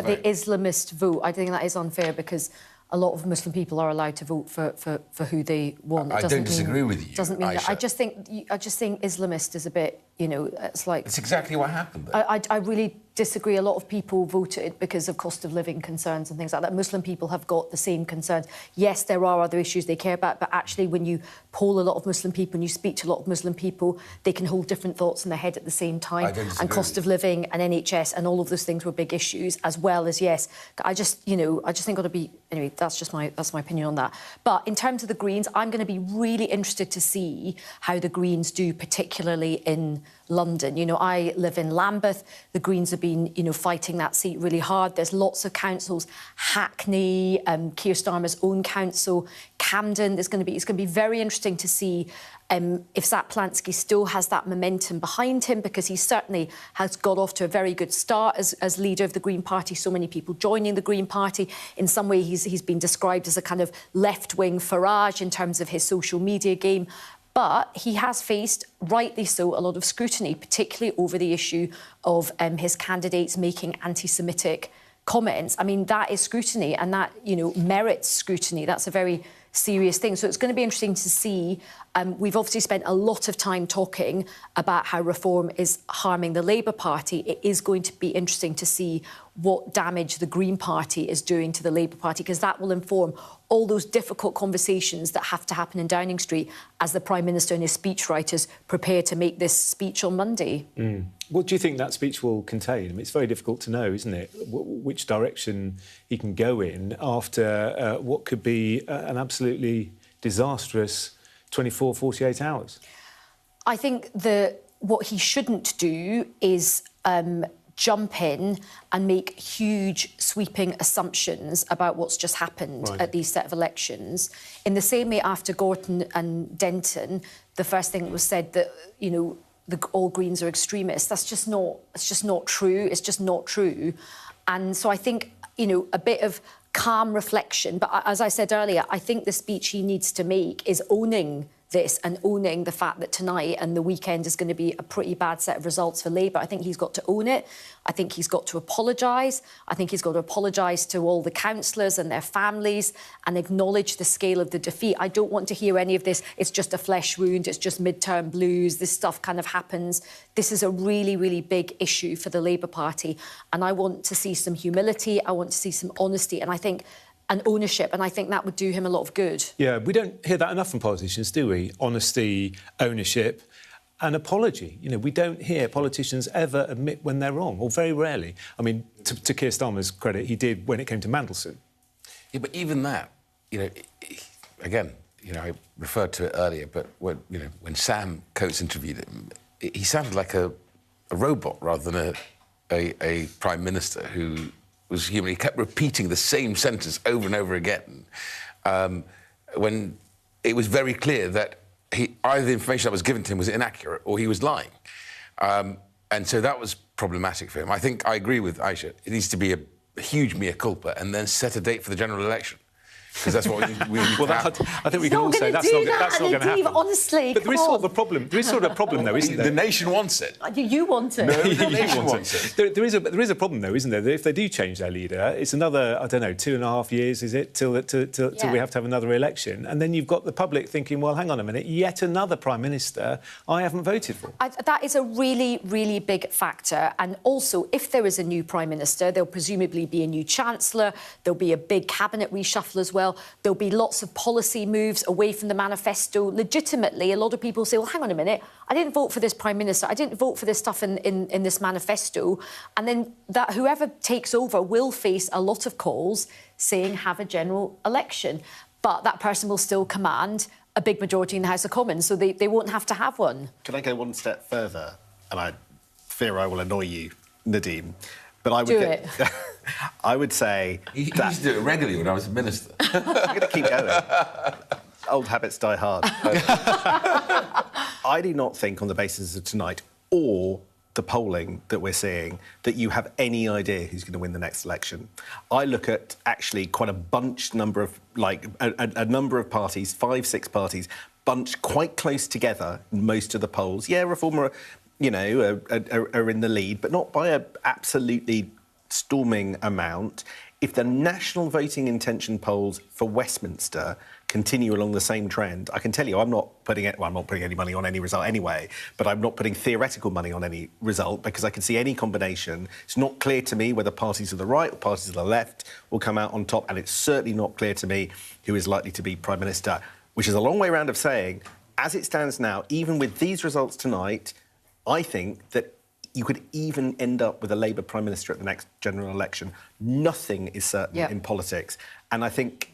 the Islamist vote, I think that is unfair because a lot of Muslim people are allowed to vote for who they want. I don't disagree with you. Doesn't mean that. I just think Islamist is a bit, it's like... It's exactly what happened, though. I really disagree. A lot of people voted because of cost of living concerns and things like that. Muslim people have got the same concerns. Yes, there are other issues they care about, but actually when you poll a lot of Muslim people and you speak to a lot of Muslim people, they can hold different thoughts in their head at the same time. And cost of living and NHS and all of those things were big issues, as well as, yes, I just think got to be... Anyway, that's my opinion on that. But in terms of the Greens, I'm going to be really interested to see how the Greens do, particularly in London. You know, I live in Lambeth. The Greens have been, fighting that seat really hard. There's lots of councils. Hackney, Keir Starmer's own council, Camden. It's going to be very interesting to see if Zaplansky still has that momentum behind him, because he certainly has got off to a very good start as leader of the Green Party. So many people joining the Green Party. In some way, he's been described as a kind of left-wing Farage in terms of his social media game. But he has faced, rightly so, a lot of scrutiny, particularly over the issue of his candidates making anti-Semitic comments. I mean, that is scrutiny, and that, merits scrutiny. That's a very serious thing. So it's going to be interesting to see. We've obviously spent a lot of time talking about how reform is harming the Labour Party. It is going to be interesting to see what damage the Green Party is doing to the Labour Party, because that will inform all those difficult conversations that have to happen in Downing Street as the Prime Minister and his speechwriters prepare to make this speech on Monday. What do you think that speech will contain? I mean, it's very difficult to know, isn't it, which direction he can go in after what could be an absolutely disastrous 24, 48 hours? I think what he shouldn't do is jump in and make huge sweeping assumptions about what's just happened at these set of elections. In the same way, after Gorton and Denton, the first thing that was said that, all Greens are extremists. That's just not. It's just not true. It's just not true. And so I think, a bit of calm reflection. But as I said earlier, I think the speech he needs to make is owning this and owning the fact that tonight and the weekend is going to be a pretty bad set of results for Labour. I think he's got to own it. I think he's got to apologise. I think he's got to apologise to all the councillors and their families and acknowledge the scale of the defeat. I don't want to hear any of this, it's just a flesh wound, it's just midterm blues, this stuff kind of happens. This is a really, really big issue for the Labour Party. And I want to see some humility, I want to see some honesty, and I think and ownership, and I think that would do him a lot of good. Yeah, we don't hear that enough from politicians, do we? Honesty, ownership and apology. We don't hear politicians ever admit when they're wrong, or very rarely. I mean, to Keir Starmer's credit, he did when it came to Mandelson. Yeah, but even that, again, I referred to it earlier, but when Sam Coates interviewed him, he sounded like a robot rather than a Prime Minister who was human. He kept repeating the same sentence over and over again when it was very clear that either the information that was given to him was inaccurate or he was lying. And so that was problematic for him. I think I agree with Aisha. It needs to be a huge mea culpa and then set a date for the general election. Because that's what we need well, I think we can all say that's not going to happen. Honestly, but there is sort of a problem. There is sort of a problem, though, isn't there? The nation wants it. You want it. No, the nation wants it. There is a problem, though, isn't there? That if they do change their leader, it's another 2.5 years, is it, till we have to have another election, and then you've got the public thinking, well, hang on a minute, yet another Prime Minister I haven't voted for. That is a really, really big factor. And also, if there is a new Prime Minister, there'll presumably be a new Chancellor. There'll be a big cabinet reshuffle as well. There'll be lots of policy moves away from the manifesto. Legitimately, a lot of people say, well, hang on a minute, I didn't vote for this Prime Minister, I didn't vote for this stuff in this manifesto. And then that whoever takes over will face a lot of calls saying have a general election. But that person will still command a big majority in the House of Commons, so they won't have to have one. Can I go one step further? And I fear I will annoy you, Nadine. But I would do it. I would say... You used to do it regularly when I was a minister. I'm going to keep going. Old habits die hard. I do not think, on the basis of tonight or the polling that we're seeing, that you have any idea who's going to win the next election. I look at actually quite a bunched number of, a number of parties, 5, 6 parties, bunched quite close together in most of the polls. Yeah, Reform are in the lead, but not by an absolutely storming amount. If the national voting intention polls for Westminster continue along the same trend, I can tell you I'm not putting any money on any result anyway, but I'm not putting theoretical money on any result because I can see any combination. It's not clear to me whether parties to the right or parties to the left will come out on top, and it's certainly not clear to me who is likely to be Prime Minister, which is a long way round of saying, as it stands now, even with these results tonight, I think that you could even end up with a Labour Prime Minister at the next general election. Nothing is certain in politics. And I think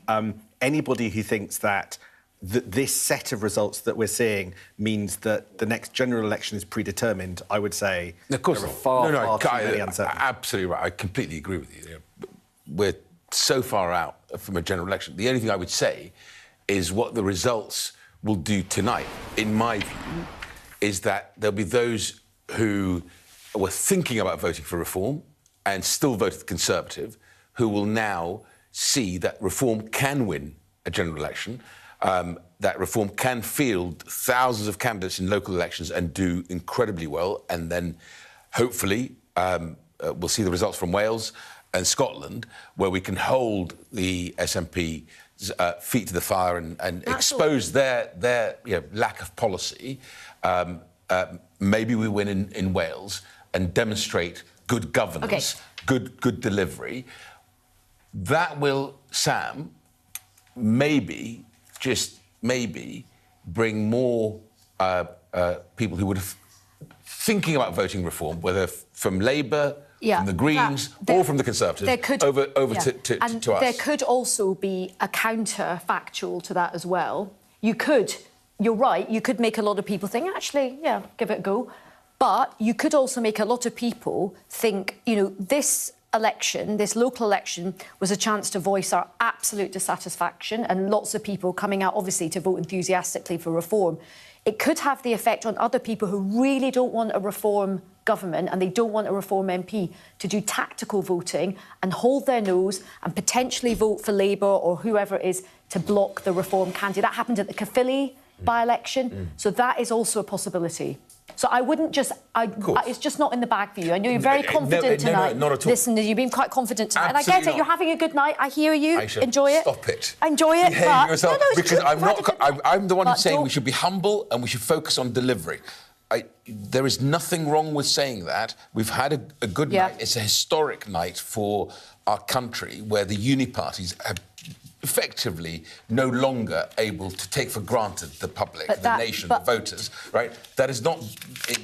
anybody who thinks that this set of results that we're seeing means that the next general election is predetermined, I would say of course there are far too many uncertainties. Absolutely right. I completely agree with you. We're so far out from a general election. The only thing I would say is what the results will do tonight, in my view, is that there'll be those who were thinking about voting for reform and still voted Conservative, who will now see that reform can win a general election, that reform can field thousands of candidates in local elections and do incredibly well, and then hopefully we'll see the results from Wales and Scotland, where we can hold the SNP feet to the fire and expose their lack of policy. Maybe we win in Wales and demonstrate good governance, good delivery. That will, Sam, maybe, just maybe, bring more people who would have thinking about voting reform, whether from Labour, from the Greens, or from the Conservatives, over to us. There could also be a counterfactual to that as well. You're right, you could make a lot of people think, actually, give it a go. But you could also make a lot of people think, this election, this local election, was a chance to voice our absolute dissatisfaction, and lots of people coming out, obviously, to vote enthusiastically for reform. It could have the effect on other people who really don't want a reform government and they don't want a reform MP to do tactical voting and hold their nose and potentially vote for Labour or whoever it is to block the reform candidate. That happened at the Caerphilly by-election, so that is also a possibility. So I wouldn't just... it's just not in the bag for you. I know you're very confident tonight. No, not at all. Listen, you've been quite confident tonight. Absolutely and I get it, not. you're having a good night. I hear you. Aisha, enjoy it. Stop it. Enjoy it. Behave yourself. Because true. I'm the one who's saying we should be humble and we should focus on delivery. There is nothing wrong with saying that. We've had a good night. It's a historic night for our country where the uni parties have effectively no longer able to take for granted the public, the nation, the voters, right? That is not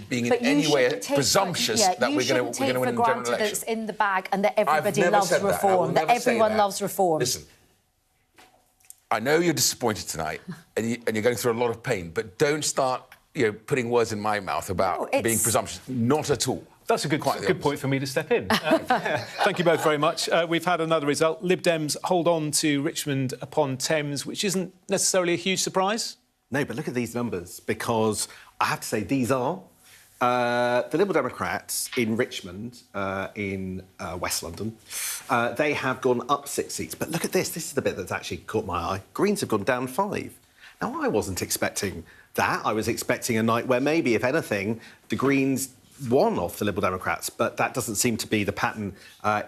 being in any way presumptuous that we're going to win in the general election. That it's in the bag and that everybody loves reform, that everyone loves reform. Listen, I know you're disappointed tonight and you're going through a lot of pain, but don't start putting words in my mouth about being presumptuous. Not at all. That's a good point for me to step in. Thank you both very much. We've had another result. Lib Dems hold on to Richmond upon Thames, which isn't necessarily a huge surprise. No, but look at these numbers, because I have to say these are the Liberal Democrats in Richmond, in West London. They have gone up 6 seats. But look at this. This is the bit that's actually caught my eye. Greens have gone down 5. Now, I wasn't expecting that. I was expecting a night where maybe, if anything, the Greens won off the Liberal Democrats, but that doesn't seem to be the pattern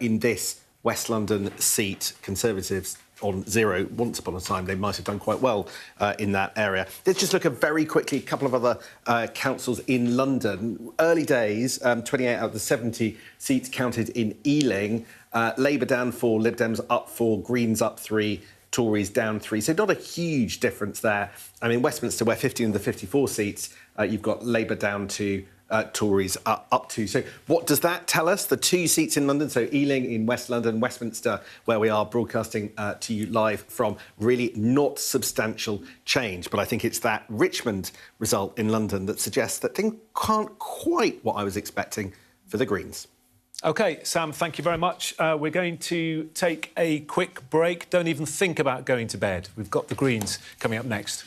in this West London seat. Conservatives on 0. Once upon a time, they might have done quite well in that area. Let's just look at very quickly a couple of other councils in London. Early days, 28 out of the 70 seats counted in Ealing. Labour down 4, Lib Dems up 4, Greens up 3, Tories down 3. So not a huge difference there. I mean, Westminster, where 15 of the 54 seats, you've got Labour down 2, Tories up 2. So what does that tell us? The 2 seats in London, so Ealing in West London, Westminster, where we are broadcasting to you live from, really not substantial change. But I think it's that Richmond result in London that suggests that things aren't quite what I was expecting for the Greens. OK, Sam, thank you very much. We're going to take a quick break. Don't even think about going to bed. We've got the Greens coming up next.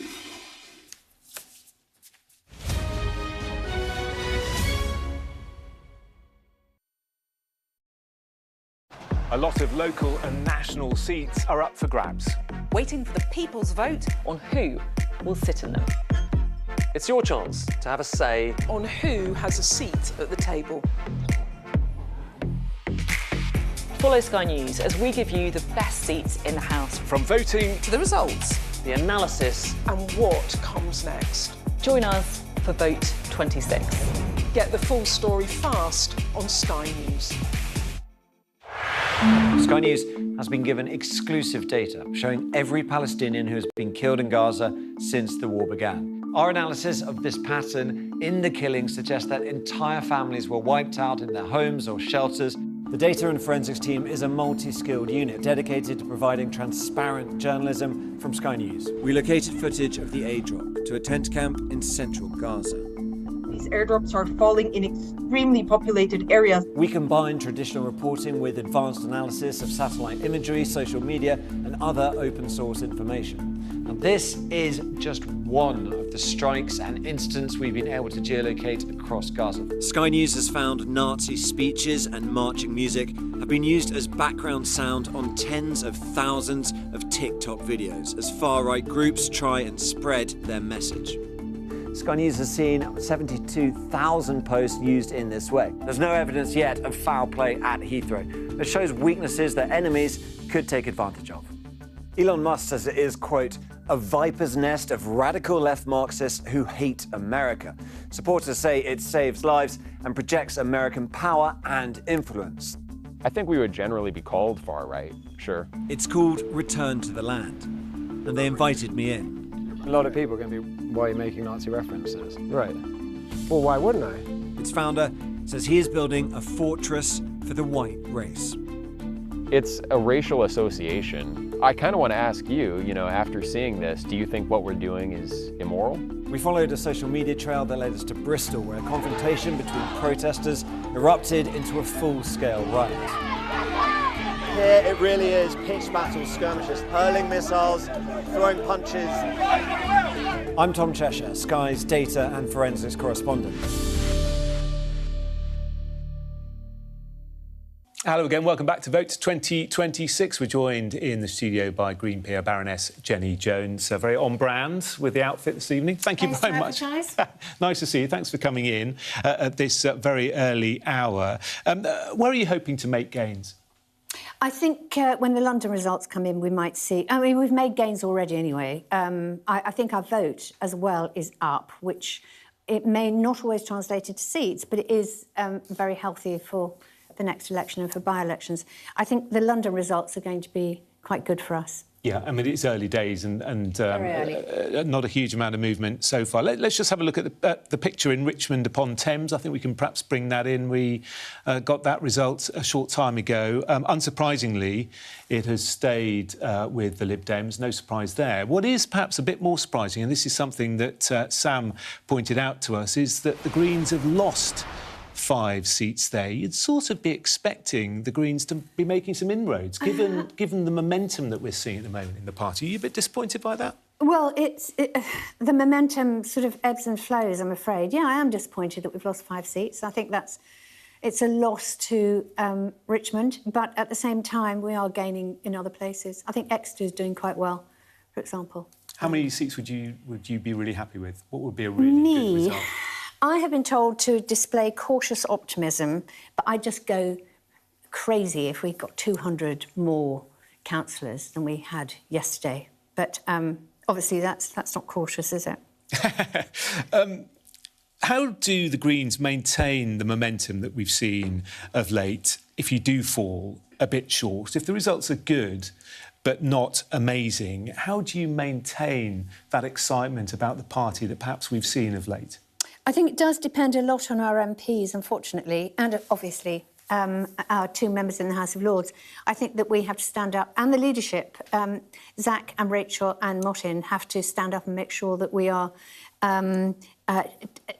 A lot of local and national seats are up for grabs. Waiting for the people's vote on who will sit in them. It's your chance to have a say on who has a seat at the table. Follow Sky News as we give you the best seats in the House. From voting to the results. the analysis, and what comes next. join us for Vote 26. Get the full story fast on Sky News. Sky News has been given exclusive data showing every Palestinian who has been killed in Gaza since the war began. Our analysis of this pattern in the killings suggests that entire families were wiped out in their homes or shelters. The data and forensics team is a multi-skilled unit dedicated to providing transparent journalism from Sky News. We located footage of the airdrop to a tent camp in central Gaza. These airdrops are falling in extremely populated areas. We combine traditional reporting with advanced analysis of satellite imagery, social media, and other open source information. And this is just one of the strikes and incidents we've been able to geolocate across Gaza. Sky News has found Nazi speeches and marching music have been used as background sound on tens of thousands of TikTok videos as far-right groups try and spread their message. Sky News has seen 72,000 posts used in this way. There's no evidence yet of foul play at Heathrow. It shows weaknesses that enemies could take advantage of. Elon Musk says it is, quote, a viper's nest of radical left Marxists who hate America. Supporters say it saves lives and projects American power and influence. I think we would generally be called far-right, sure. It's called Return to the Land, and they invited me in. A lot of people are going to be, why are you making Nazi references? Right. Well, why wouldn't I? Its founder says he is building a fortress for the white race. It's a racial association. I kind of want to ask you, after seeing this, do you think what we're doing is immoral? We followed a social media trail that led us to Bristol, where a confrontation between protesters erupted into a full-scale riot. Here it really is pitched battle skirmishes, hurling missiles, throwing punches. I'm Tom Cheshire, Sky's data and forensics correspondent. Hello again, welcome back to Vote 2026. We're joined in the studio by Green Peer Baroness Jenny Jones. Very on brand with the outfit this evening. Thank you very much. Nice to see you. Thanks for coming in at this very early hour. Where are you hoping to make gains? I think when the London results come in, we might see... I mean, we've made gains already anyway. I think our vote as well is up, which it may not always translate into seats, but it is very healthy for the next election and for by-elections. I think the London results are going to be quite good for us. Yeah, I mean, it's early days and not a huge amount of movement so far. Let's just have a look at the picture in Richmond upon Thames. I think we can perhaps bring that in. We got that result a short time ago. Unsurprisingly, it has stayed with the Lib Dems. No surprise there. What is perhaps a bit more surprising, and this is something that Sam pointed out to us, is that the Greens have lost 5 seats there. You'd sort of be expecting the Greens to be making some inroads, given the momentum that we're seeing at the moment in the party. Are you a bit disappointed by that? Well, the momentum sort of ebbs and flows, I'm afraid. Yeah, I am disappointed that we've lost 5 seats. I think it's a loss to Richmond, but at the same time, we are gaining in other places. I think Exeter is doing quite well, for example. How many seats would you be really happy with? What would be a really good result? I have been told to display cautious optimism, but I'd just go crazy if we got 200 more councillors than we had yesterday. But obviously that's not cautious, is it? How do the Greens maintain the momentum that we've seen of late if you do fall a bit short? If the results are good but not amazing, how do you maintain that excitement about the party that perhaps we've seen of late? I think it does depend a lot on our MPs, unfortunately, and obviously our 2 members in the House of Lords. I think that we have to stand up, and the leadership, Zach and Rachel and Martin, have to stand up and make sure that we are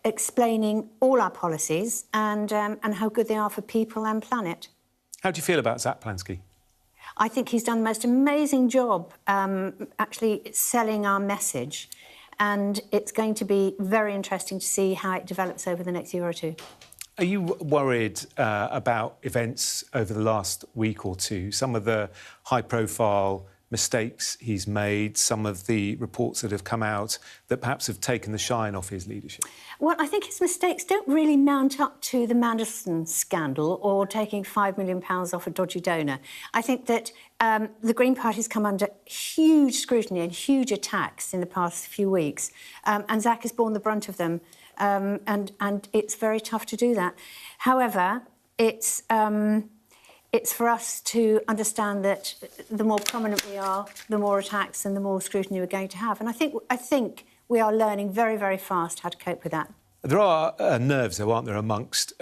explaining all our policies and how good they are for people and planet. How do you feel about Zach Plansky? I think he's done the most amazing job actually selling our message. And it's going to be very interesting to see how it develops over the next year or 2. Are you worried about events over the last week or two? Some of the high-profile mistakes he's made, some of the reports that have come out that perhaps have taken the shine off his leadership? Well, I think his mistakes don't really mount up to the Mandelson scandal or taking £5 million off a dodgy donor. I think that the Green Party's come under huge scrutiny and huge attacks in the past few weeks, and Zach has borne the brunt of them, and it's very tough to do that. However, it's for us to understand that the more prominent we are, the more attacks and the more scrutiny we're going to have. And I think we are learning very, very fast how to cope with that. There are nerves, though, aren't there, amongst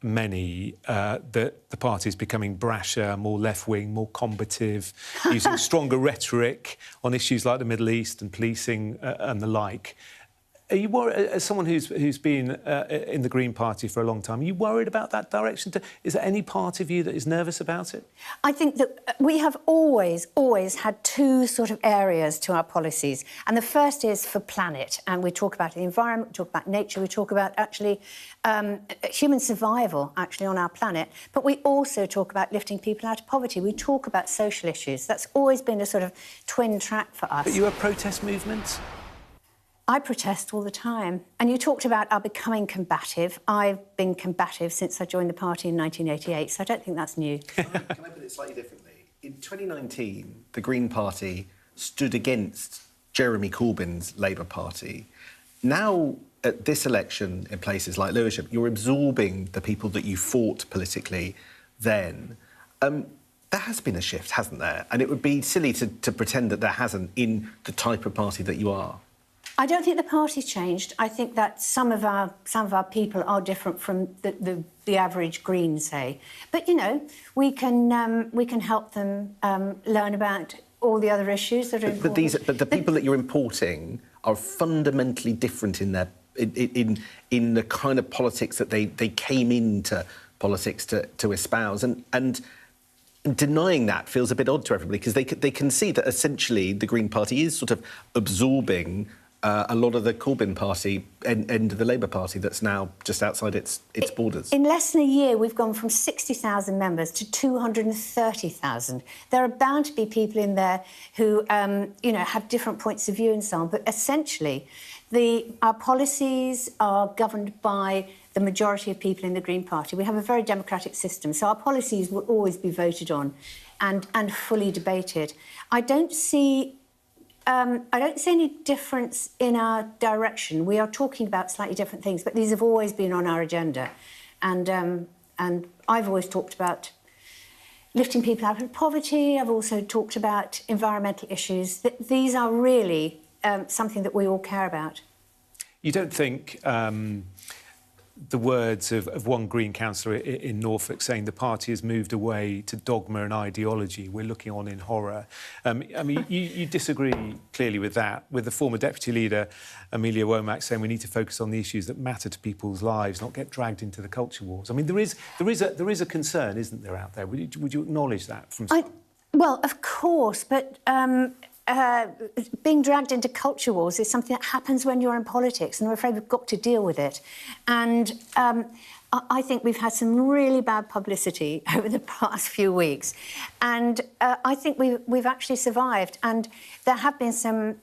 many that the party is becoming brasher, more left-wing, more combative, using stronger rhetoric on issues like the Middle East and policing and the like. Are you worried, as someone who's been in the Green Party for a long time, are you worried about that direction? Is there any part of you that is nervous about it? I think that we have always had two sort of areas to our policies. And the first is for planet. And we talk about the environment, we talk about nature, we talk about actually human survival, actually, on our planet. But we also talk about lifting people out of poverty. We talk about social issues. That's always been a sort of twin track for us. But you're a protest movement? I protest all the time. And you talked about our becoming combative. I've been combative since I joined the party in 1988, so I don't think that's new. Can I put it slightly differently? In 2019, the Green Party stood against Jeremy Corbyn's Labour Party. Now, at this election, in places like Lewisham, you're absorbing the people that you fought politically then. There has been a shift, hasn't there? And it would be silly to pretend that there hasn't in the type of party that you are. I don't think the party's changed. I think that some of our people are different from the average Green, say. But you know, we can help them learn about all the other issues that are important. But the people that you're importing are fundamentally different in their in the kind of politics that they came into politics to espouse, and denying that feels a bit odd to everybody because they can see that essentially the Green Party is sort of absorbing a lot of the Corbyn party and the Labour Party that's now just outside its borders. In less than a year, we've gone from 60,000 members to 230,000. There are bound to be people in there who, you know, have different points of view and so on. But essentially, our policies are governed by the majority of people in the Green Party. We have a very democratic system, so our policies will always be voted on and fully debated. I don't see any difference in our direction. We are talking about slightly different things, but these have always been on our agenda. And I've always talked about lifting people out of poverty. I've also talked about environmental issues. These are really something that we all care about. You don't think the words of one Green councillor in Norfolk saying the party has moved away to dogma and ideology, we're looking on in horror. I mean, you disagree clearly with that, with the former deputy leader, Amelia Womack, saying we need to focus on the issues that matter to people's lives, not get dragged into the culture wars. I mean, there is a concern, isn't there, out there? Would you acknowledge that from some? Well, of course, but being dragged into culture wars is something that happens when you're in politics, and I'm afraid we've got to deal with it. And I think we've had some really bad publicity over the past few weeks, and I think we've actually survived. And there have been some,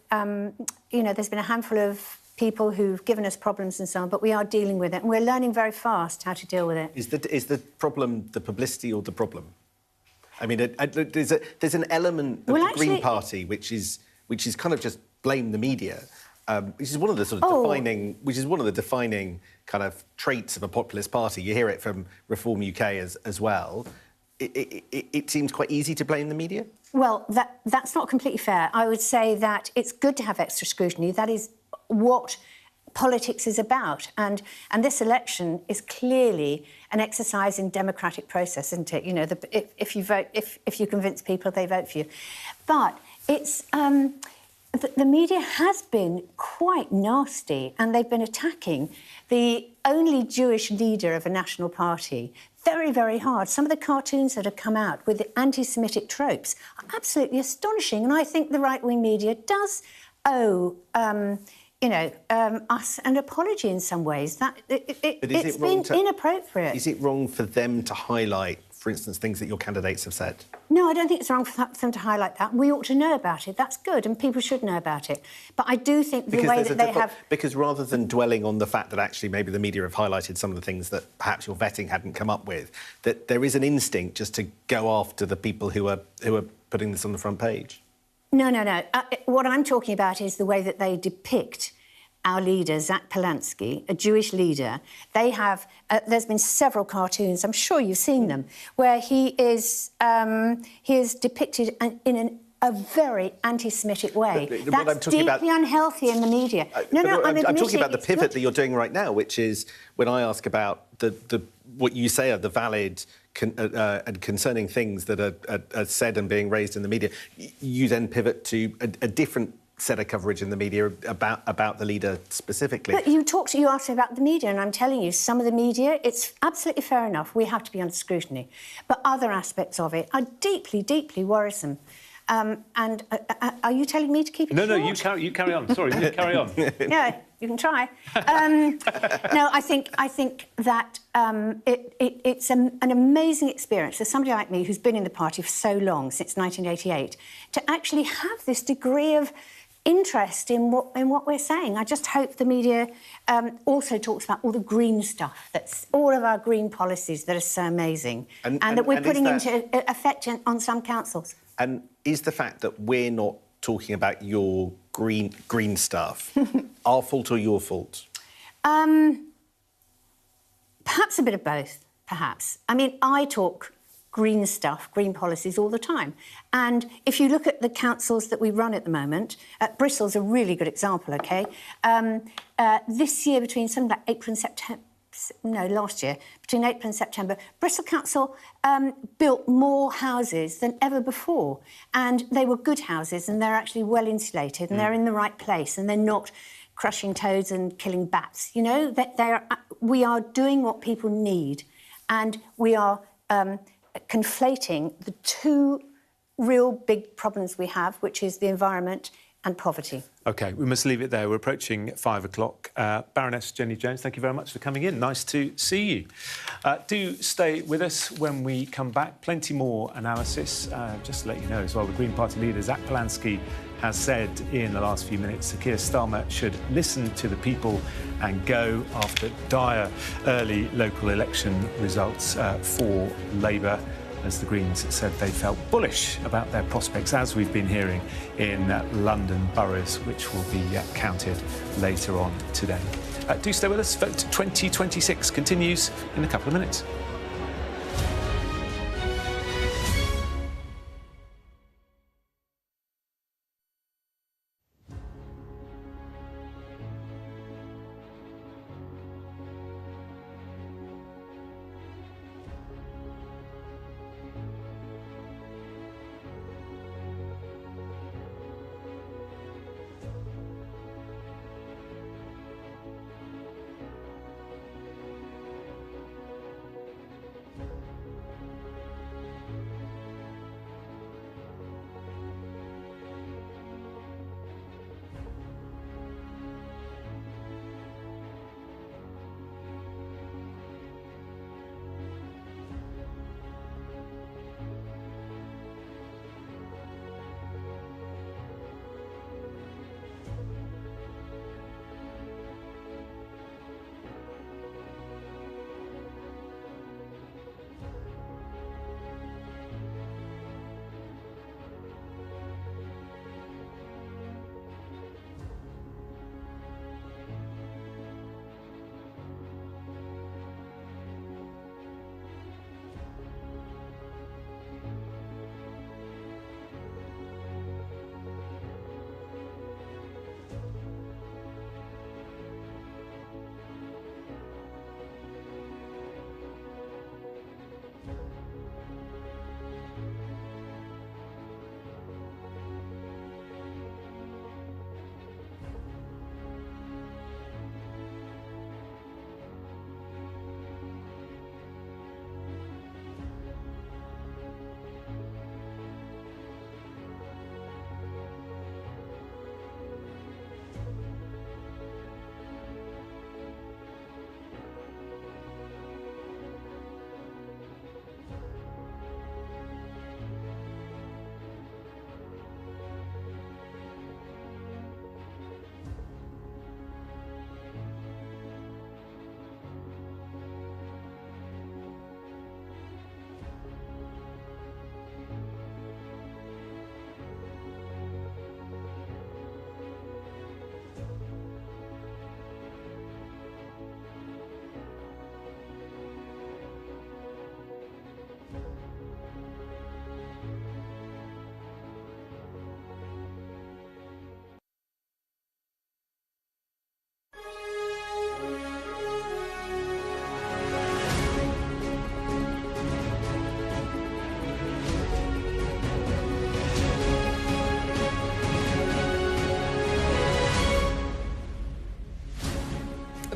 you know, there's been a handful of people who've given us problems and so on, but we are dealing with it, and we're learning very fast how to deal with it. Is the problem the publicity or the problem? I mean, there's an element of the Green Party which is kind of just blame the media, which is one of the sort of defining kind of traits of a populist party. You hear it from Reform UK as well. It seems quite easy to blame the media. Well, that's not completely fair. I would say that it's good to have extra scrutiny. That is what politics is about, and this election is clearly an exercise in democratic process, isn't it? You know, if you vote, if you convince people, they vote for you. But it's the media has been quite nasty, and they've been attacking the only Jewish leader of a national party very, very hard. Some of the cartoons that have come out with the anti-Semitic tropes are absolutely astonishing, and I think the right-wing media does owe you know, us an apology in some ways. That it's been inappropriate. Is it wrong for them to highlight for instance, things that your candidates have said? No, I don't think it's wrong for them to highlight that. We ought to know about it. That's good, and people should know about it. But I do think the way that they have... Because rather than dwelling on the fact that actually maybe the media have highlighted some of the things that perhaps your vetting hadn't come up with, that there is an instinct just to go after the people who are putting this on the front page. No. What I'm talking about is the way that they depict our leader, Zach Polansky, a Jewish leader. They have... there's been several cartoons, I'm sure you've seen them, where he is depicted in a very anti-Semitic way. That's deeply unhealthy in the media. I'm talking about the pivot that you're doing right now, which is when I ask about what you say are the valid and concerning things that are said and being raised in the media, you then pivot to a different set of coverage in the media about the leader specifically. But you asked me about the media, and I'm telling you, some of the media, it's absolutely fair enough. We have to be under scrutiny. But other aspects of it are deeply, deeply worrisome. Are you telling me to keep it short? No, you carry on. Sorry, you carry on. Yeah, you can try. No, I think that it's an amazing experience for somebody like me who's been in the party for so long, since 1988, to actually have this degree of interest in what we're saying. I just hope the media also talks about all the green stuff, that's all of our green policies that are so amazing, and that we're putting into effect on some councils. And is the fact that we're not talking about your green stuff our fault or your fault? Perhaps a bit of both, perhaps. I mean, I talk green stuff, green policies all the time. And if you look at the councils that we run at the moment, Bristol's a really good example, OK? This year, between something like April and September, last year, between April and September, Bristol Council built more houses than ever before. And they were good houses, and they're actually well insulated, and they're in the right place, and they're not crushing toads and killing bats. You know, we are doing what people need, and we are conflating the two real big problems we have, which is the environment and poverty. OK, we must leave it there. We're approaching 5 o'clock. Baroness Jenny Jones, thank you very much for coming in. Nice to see you. Do stay with us when we come back. Plenty more analysis. Just to let you know as well, the Green Party leader, Zach Polansky, has said in the last few minutes that Keir Starmer should listen to the people and go after dire early local election results for Labour, as the Greens said they felt bullish about their prospects, as we've been hearing in London boroughs, which will be counted later on today. Do stay with us. Vote 2026 continues in a couple of minutes.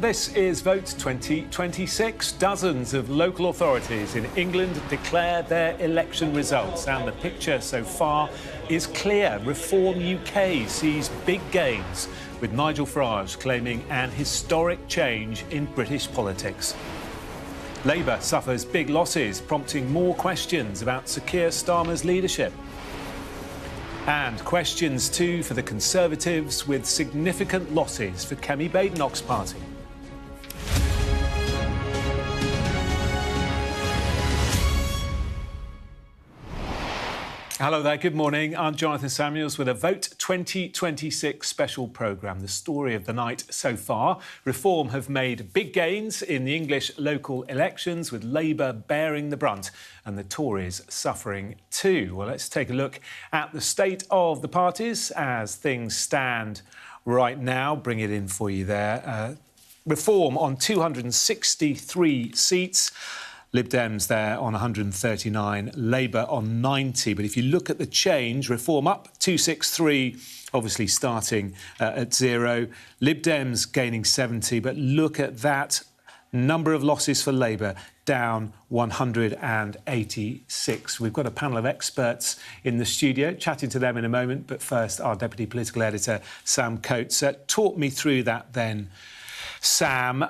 This is Vote 2026. Dozens of local authorities in England declare their election results, and the picture so far is clear. Reform UK sees big gains, with Nigel Farage claiming an historic change in British politics. Labour suffers big losses, prompting more questions about Sir Keir Starmer's leadership. And questions too for the Conservatives, with significant losses for Kemi Badenoch's party. Hello there, good morning. I'm Jonathan Samuels with a Vote 2026 special programme. The story of the night so far. Reform have made big gains in the English local elections, with Labour bearing the brunt and the Tories suffering too. Well, let's take a look at the state of the parties as things stand right now. Bring it in for you there. Reform on 263 seats. Lib Dems there on 139, Labour on 90. But if you look at the change, Reform up 263, obviously starting at 0. Lib Dems gaining 70, but look at that number of losses for Labour, down 186. We've got a panel of experts in the studio, chatting to them in a moment. But first, our Deputy Political Editor, Sam Coates. Talk me through that then. Sam,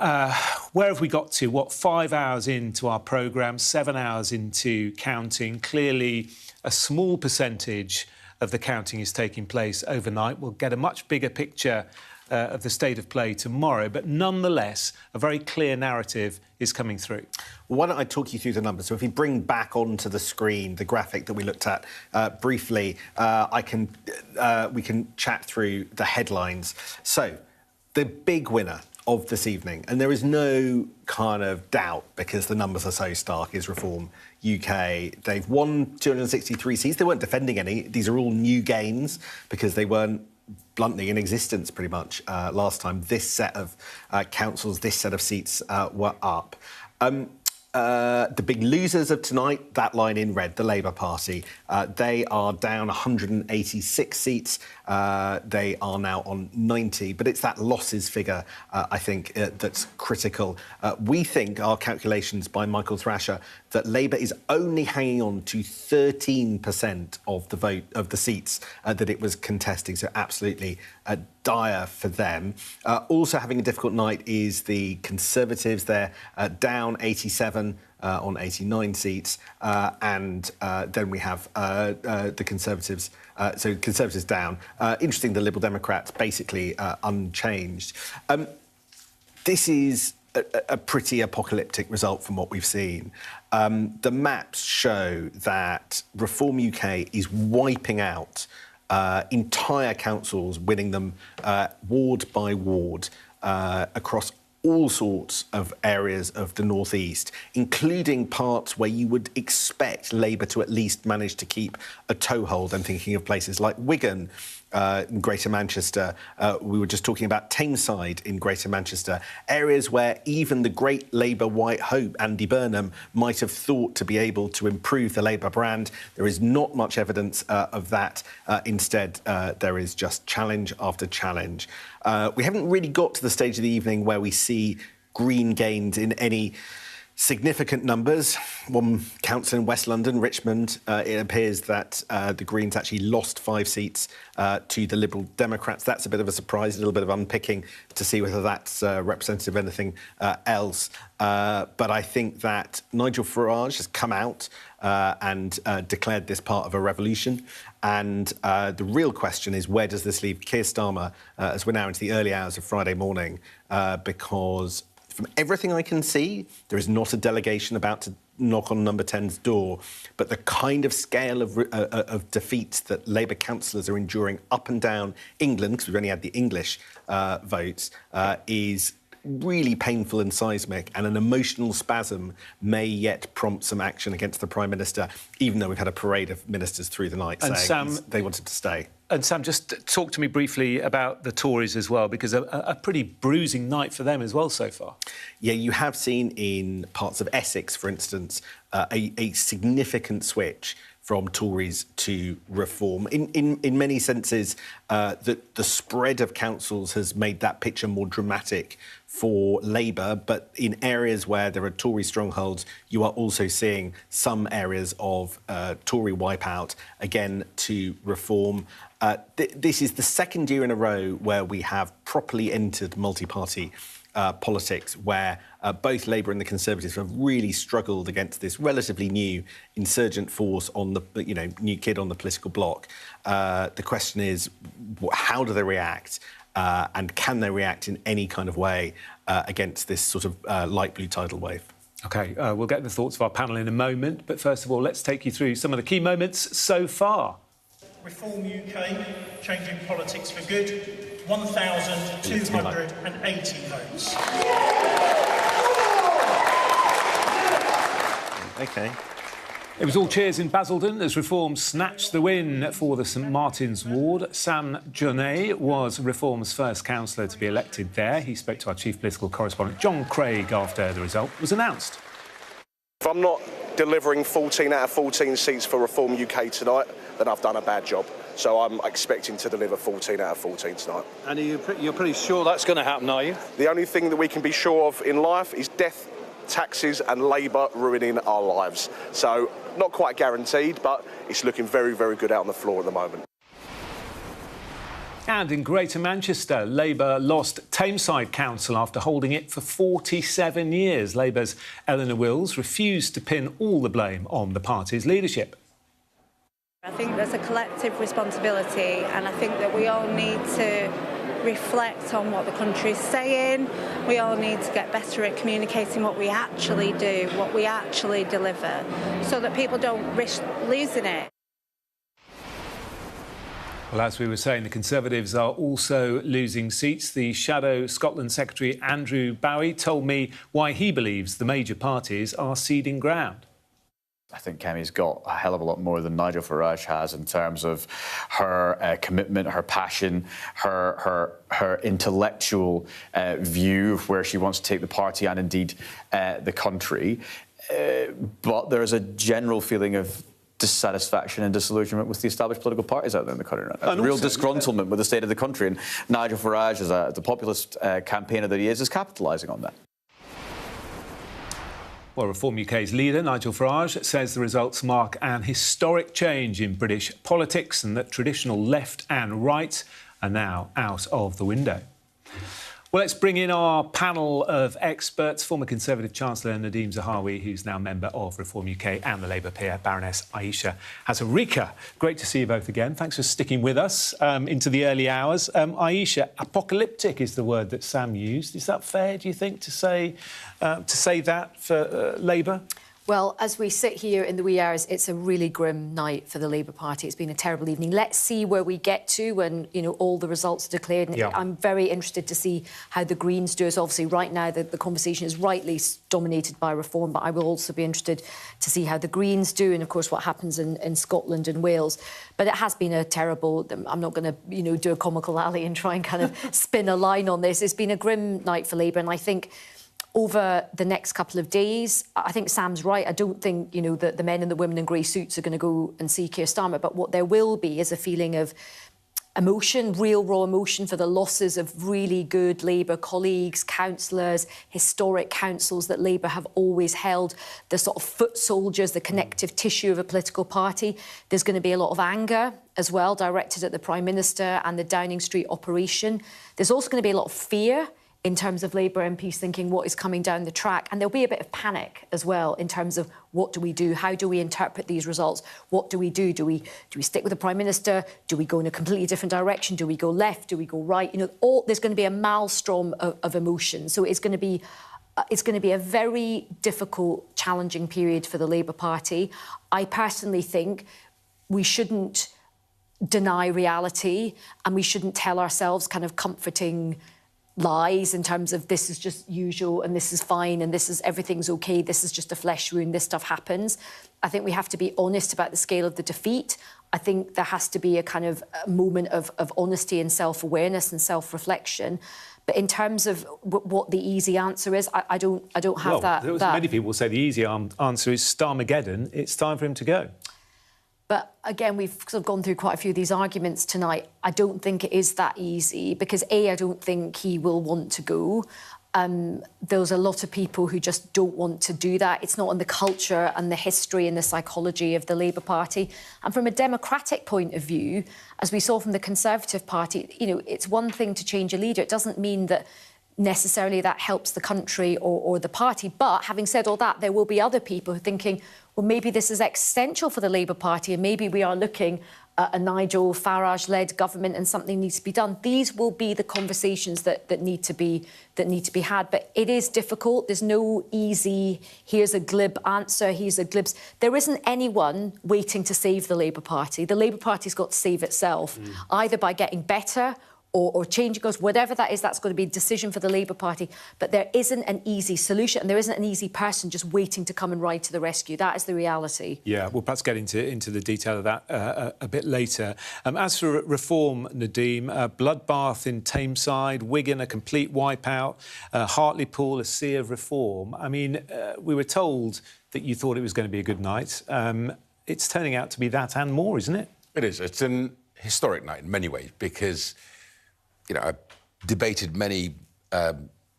where have we got to? 5 hours into our programme, 7 hours into counting. Clearly, a small percentage of the counting is taking place overnight. We'll get a much bigger picture of the state of play tomorrow, but nonetheless, a very clear narrative is coming through. Well, why don't I talk you through the numbers? So if you bring back onto the screen the graphic that we looked at briefly, we can chat through the headlines. So, the big winner of this evening, and there is no kind of doubt because the numbers are so stark, is Reform UK. They've won 263 seats. They weren't defending any. These are all new gains because they weren't bluntly in existence pretty much last time. This set of councils, this set of seats were up. The big losers of tonight, that line in red, the Labour Party, they are down 186 seats. They are now on 90, but it's that losses figure, I think, that's critical. We think, our calculations by Michael Thrasher, that Labour is only hanging on to 13% of the vote of the seats that it was contesting, so absolutely dire for them. Also having a difficult night is the Conservatives. They're down 87 on 89 seats, and then we have the Conservatives. So Conservatives down. Interesting, the Liberal Democrats basically unchanged. This is a pretty apocalyptic result from what we've seen. The maps show that Reform UK is wiping out entire councils, winning them ward by ward across all sorts of areas of the North East, including parts where you would expect Labour to at least manage to keep a toehold. I'm thinking of places like Wigan, in Greater Manchester. We were just talking about Tameside in Greater Manchester, areas where even the great Labour white hope, Andy Burnham, might have thought to be able to improve the Labour brand. There is not much evidence of that. Instead, there is just challenge after challenge. We haven't really got to the stage of the evening where we see Green gained in any significant numbers. One council in West London, Richmond, it appears that the Greens actually lost 5 seats to the Liberal Democrats. That's a bit of a surprise, a little bit of unpicking to see whether that's representative of anything else. But I think that Nigel Farage has come out and declared this part of a revolution. And the real question is, where does this leave Keir Starmer as we're now into the early hours of Friday morning? Because from everything I can see, there is not a delegation about to knock on Number 10's door, but the kind of scale of defeats that Labour councillors are enduring up and down England, because we've only had the English votes, is really painful and seismic, and an emotional spasm may yet prompt some action against the Prime Minister, even though we've had a parade of ministers through the night saying they wanted to stay. And Sam, just talk to me briefly about the Tories as well, because a pretty bruising night for them as well so far. Yeah, you have seen in parts of Essex, for instance, a significant switch from Tories to reform. In many senses, the spread of councils has made that picture more dramatic for Labour, but in areas where there are Tory strongholds, you are also seeing some areas of Tory wipeout, again, to reform. This is the second year in a row where we have properly entered multi-party politics, where both Labour and the Conservatives have really struggled against this relatively new insurgent force on the, new kid on the political block. The question is, how do they react? And can they react in any kind of way against this sort of light blue tidal wave? OK, we'll get the thoughts of our panel in a moment. But first of all, let's take you through some of the key moments so far. Reform UK, changing politics for good, 1,280 votes. OK. It was all cheers in Basildon as Reform snatched the win for the St Martin's ward. Sam Journey was Reform's first councillor to be elected there. He spoke to our chief political correspondent, John Craig, after the result was announced. If I'm not delivering 14 out of 14 seats for Reform UK tonight, then I've done a bad job. So I'm expecting to deliver 14 out of 14 tonight. And you're pretty sure that's going to happen, are you? The only thing that we can be sure of in life is death, taxes and Labour ruining our lives. So not quite guaranteed, but it's looking very, very good out on the floor at the moment. And in Greater Manchester, Labour lost Tameside Council after holding it for 47 years. Labour's Eleanor Wills refused to pin all the blame on the party's leadership. I think there's a collective responsibility, and I think that we all need to reflect on what the country's saying. We all need to get better at communicating what we actually do, what we actually deliver, so that people don't risk losing it. Well, as we were saying, the Conservatives are also losing seats. The Shadow Scotland Secretary Andrew Bowie told me why he believes the major parties are ceding ground. I think Kemi's got a hell of a lot more than Nigel Farage has in terms of her commitment, her passion, her intellectual view of where she wants to take the party and indeed the country. But there is a general feeling of dissatisfaction and disillusionment with the established political parties out there in the country. A real disgruntlement with the state of the country, and Nigel Farage, as the populist campaigner that he is capitalising on that. Well, Reform UK's leader, Nigel Farage, says the results mark an historic change in British politics and that traditional left and right are now out of the window. Well, let's bring in our panel of experts. Former Conservative Chancellor Nadhim Zahawi, who's now member of Reform UK, and the Labour peer, Baroness Aisha Hazarika. Great to see you both again. Thanks for sticking with us into the early hours. Aisha, apocalyptic is the word that Sam used. Is that fair, do you think, to say that for Labour? Well, as we sit here in the wee hours, it's a really grim night for the Labour Party. It's been a terrible evening. Let's see where we get to when, all the results are declared. And I'm very interested to see how the Greens do. So obviously, right now, the conversation is rightly dominated by Reform, but I will also be interested to see how the Greens do and, of course, what happens in Scotland and Wales. But it has been a terrible... I'm not going to, do a comical alley and try and kind of spin a line on this. It's been a grim night for Labour, and I think... over the next couple of days, I think Sam's right. I don't think, that the men and the women in grey suits are going to go and see Keir Starmer. But what there will be is a feeling of emotion, real raw emotion for the losses of really good Labour colleagues, councillors, historic councils that Labour have always held, the sort of foot soldiers, the connective tissue of a political party. There's going to be a lot of anger as well, directed at the Prime Minister and the Downing Street operation. There's also going to be a lot of fear in terms of Labour MPs thinking what is coming down the track. And there'll be a bit of panic as well in terms of what do we do? How do we interpret these results? What do we do? Do we stick with the Prime Minister? Do we go in a completely different direction? Do we go left? Do we go right? There's going to be a maelstrom of emotion. So it's going to be a very difficult, challenging period for the Labour Party. I personally think we shouldn't deny reality and we shouldn't tell ourselves kind of comforting lies in terms of this is just usual and this is fine and everything's OK, this is just a flesh wound, this stuff happens. I think we have to be honest about the scale of the defeat. I think there has to be a kind of moment of honesty and self-awareness and self-reflection. But in terms of what the easy answer is, I don't have that. Many people will say the easy answer is Starmageddon. It's time for him to go. But again, we've sort of gone through quite a few of these arguments tonight. I don't think it is that easy because, A, I don't think he will want to go. There's a lot of people who just don't want to do that. It's not in the culture and the history and the psychology of the Labour Party. And from a democratic point of view, as we saw from the Conservative Party, you know, it's one thing to change a leader. It doesn't mean that necessarily that helps the country or the party. But having said all that, there will be other people who are thinking, well, maybe this is existential for the Labour Party and maybe we are looking at a Nigel Farage-led government and something needs to be done. These will be the conversations that need to be had. But it is difficult. There's no easy, here's a glib answer, here's a glib... There isn't anyone waiting to save the Labour Party. The Labour Party's got to save itself, either by getting better or changing goals, whatever that is, that's going to be a decision for the Labour Party. But there isn't an easy solution and there isn't an easy person just waiting to come and ride to the rescue. That is the reality. Yeah, we'll perhaps get into the detail of that a bit later. As for reform, Nadeem, bloodbath in Tameside, Wigan, a complete wipeout, Hartlepool, a sea of reform. I mean, we were told that you thought it was going to be a good night. It's turning out to be that and more, isn't it? It is. It's an historic night in many ways because... You know, I've debated many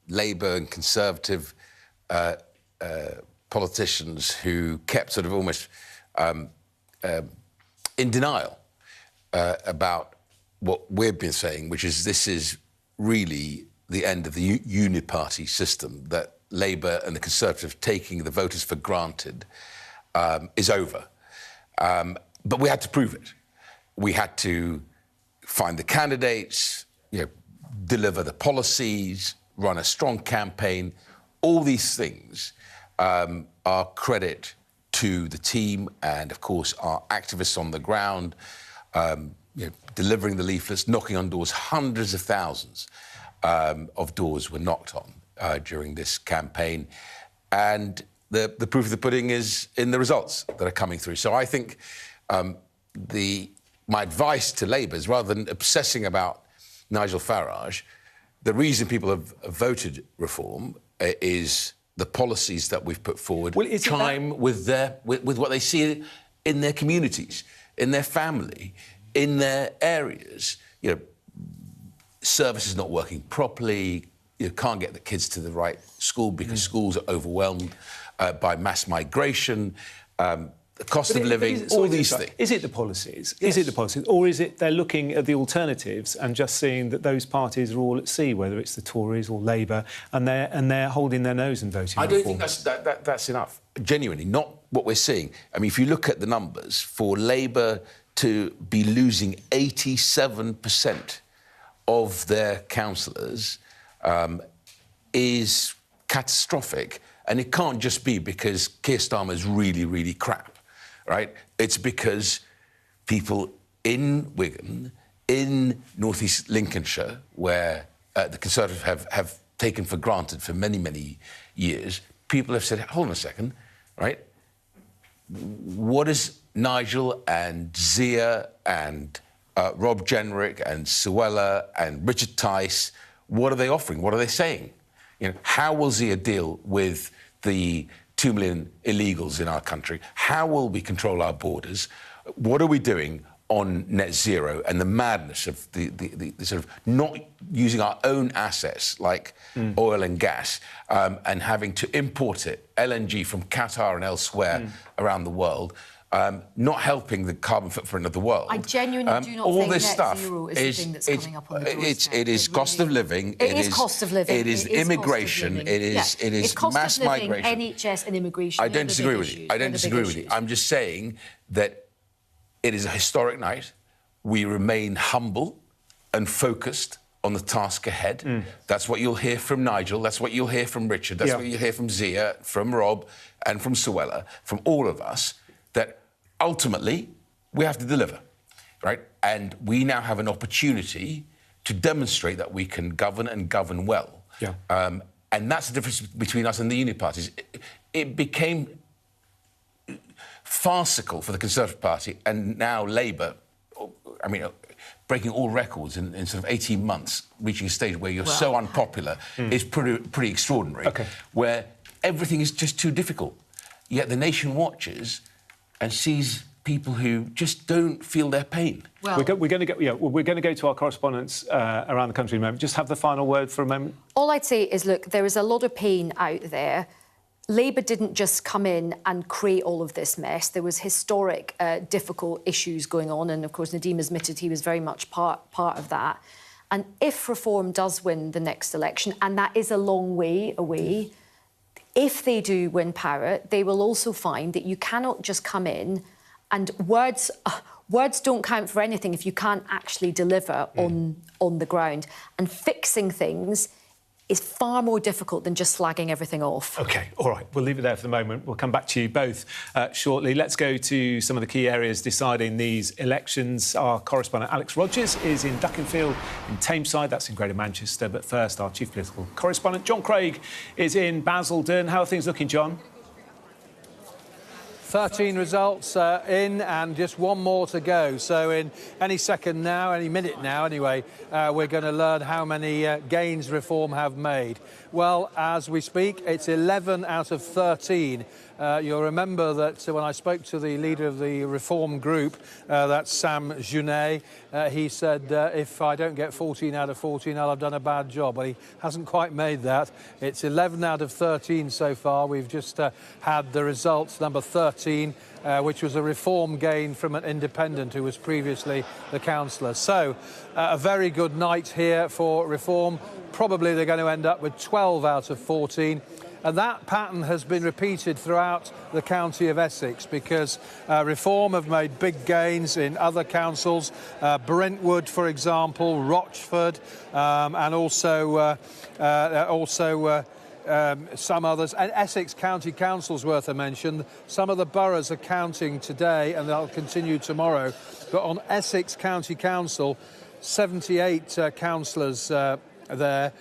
Labour and Conservative politicians who kept sort of almost in denial about what we've been saying, which is this is really the end of the uniparty system, that Labour and the Conservatives taking the voters for granted is over. But we had to prove it. We had to find the candidates, you know, deliver the policies, run a strong campaign. All these things are credit to the team and, of course, our activists on the ground, you know, delivering the leaflets, knocking on doors. Hundreds of thousands of doors were knocked on during this campaign. And the proof of the pudding is in the results that are coming through. So I think my advice to Labour is, rather than obsessing about Nigel Farage, the reason people have voted reform is the policies that we've put forward chime with what they see in their communities, in their family, in their areas. You know, services not working properly, you can't get the kids to the right school because schools are overwhelmed by mass migration, the cost of living, all these things. Is it the policies? Yes. Is it the policies? Or is it they're looking at the alternatives and just seeing that those parties are all at sea, whether it's the Tories or Labour, and they're holding their nose and voting I don't reform? think that's enough. Genuinely, not what we're seeing. I mean, if you look at the numbers, for Labour to be losing 87% of their councillors is catastrophic. And it can't just be because Keir Starmer is really, really crap. Right? It's because people in Wigan, in North East Lincolnshire, where the Conservatives have taken for granted for many, many years, people have said, hold on a second, right? What is Nigel and Zia and Rob Jenrick and Suella and Richard Tice, what are they offering? What are they saying? You know, how will Zia deal with the 2 million illegals in our country? How will we control our borders? What are we doing on net zero and the madness of the sort of not using our own assets like oil and gas and having to import it, LNG from Qatar and elsewhere around the world, not helping the carbon footprint of the world. I genuinely do not all think this net stuff zero is the thing that's coming up on the doorstep. It is cost of living. It is cost of living. It is immigration. It is mass migration. NHS and immigration. I don't disagree with you. I don't disagree with you. I'm just saying that it is a historic night. We remain humble and focused on the task ahead. That's what you'll hear from Nigel. That's what you'll hear from Richard. That's what you'll hear from Zia, from Rob, and from Suella, from all of us. That ultimately we have to deliver, right? And we now have an opportunity to demonstrate that we can govern and govern well. Yeah. And that's the difference between us and the uni parties. It became farcical for the Conservative Party and now Labour. I mean, breaking all records in sort of 18 months, reaching a stage where you're so unpopular is pretty extraordinary, where everything is just too difficult. Yet the nation watches and sees people who just don't feel their pain. Well, we're going to go to our correspondents around the country in a moment. Just have the final word for a moment. All I'd say is, look, there is a lot of pain out there. Labour didn't just come in and create all of this mess. There was historic, difficult issues going on, and of course Nadeem admitted he was very much part of that. And if Reform does win the next election, and that is a long way away, if they do win power, they will also find that you cannot just come in and words don't count for anything if you can't actually deliver on the ground. And fixing things is far more difficult than just slagging everything off. OK, all right, we'll leave it there for the moment. We'll come back to you both shortly. Let's go to some of the key areas deciding these elections. Our correspondent Alex Rogers is in Duckenfield in Tameside, that's in Greater Manchester. But first, our chief political correspondent John Craig is in Basildon. How are things looking, John? 13 results in and just one more to go. So in any second now, any minute now anyway, we're going to learn how many gains Reform have made. Well, as we speak, it's 11 out of 13. You'll remember that when I spoke to the leader of the Reform group, that's Sam Junet, he said, if I don't get 14 out of 14, I'll have done a bad job. Well, he hasn't quite made that. It's 11 out of 13 so far. We've just had the results, number 13, which was a Reform gain from an independent who was previously the councillor. So, a very good night here for Reform. Probably they're going to end up with 12 out of 14. And that pattern has been repeated throughout the county of Essex because Reform have made big gains in other councils, Brentwood, for example, Rochford, and also some others. And Essex County Council's worth a mention. Some of the boroughs are counting today and they'll continue tomorrow. But on Essex County Council, 78 councillors there.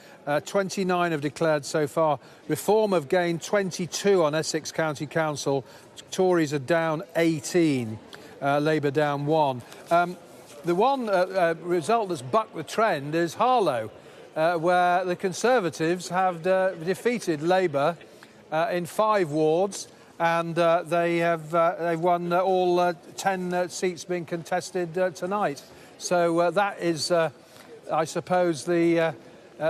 29 have declared so far. Reform have gained 22 on Essex County Council. Tories are down 18. Labour down 1. The one result that's bucked the trend is Harlow, where the Conservatives have defeated Labour in 5 wards, and they've won all 10 seats being contested tonight. So that is, I suppose, the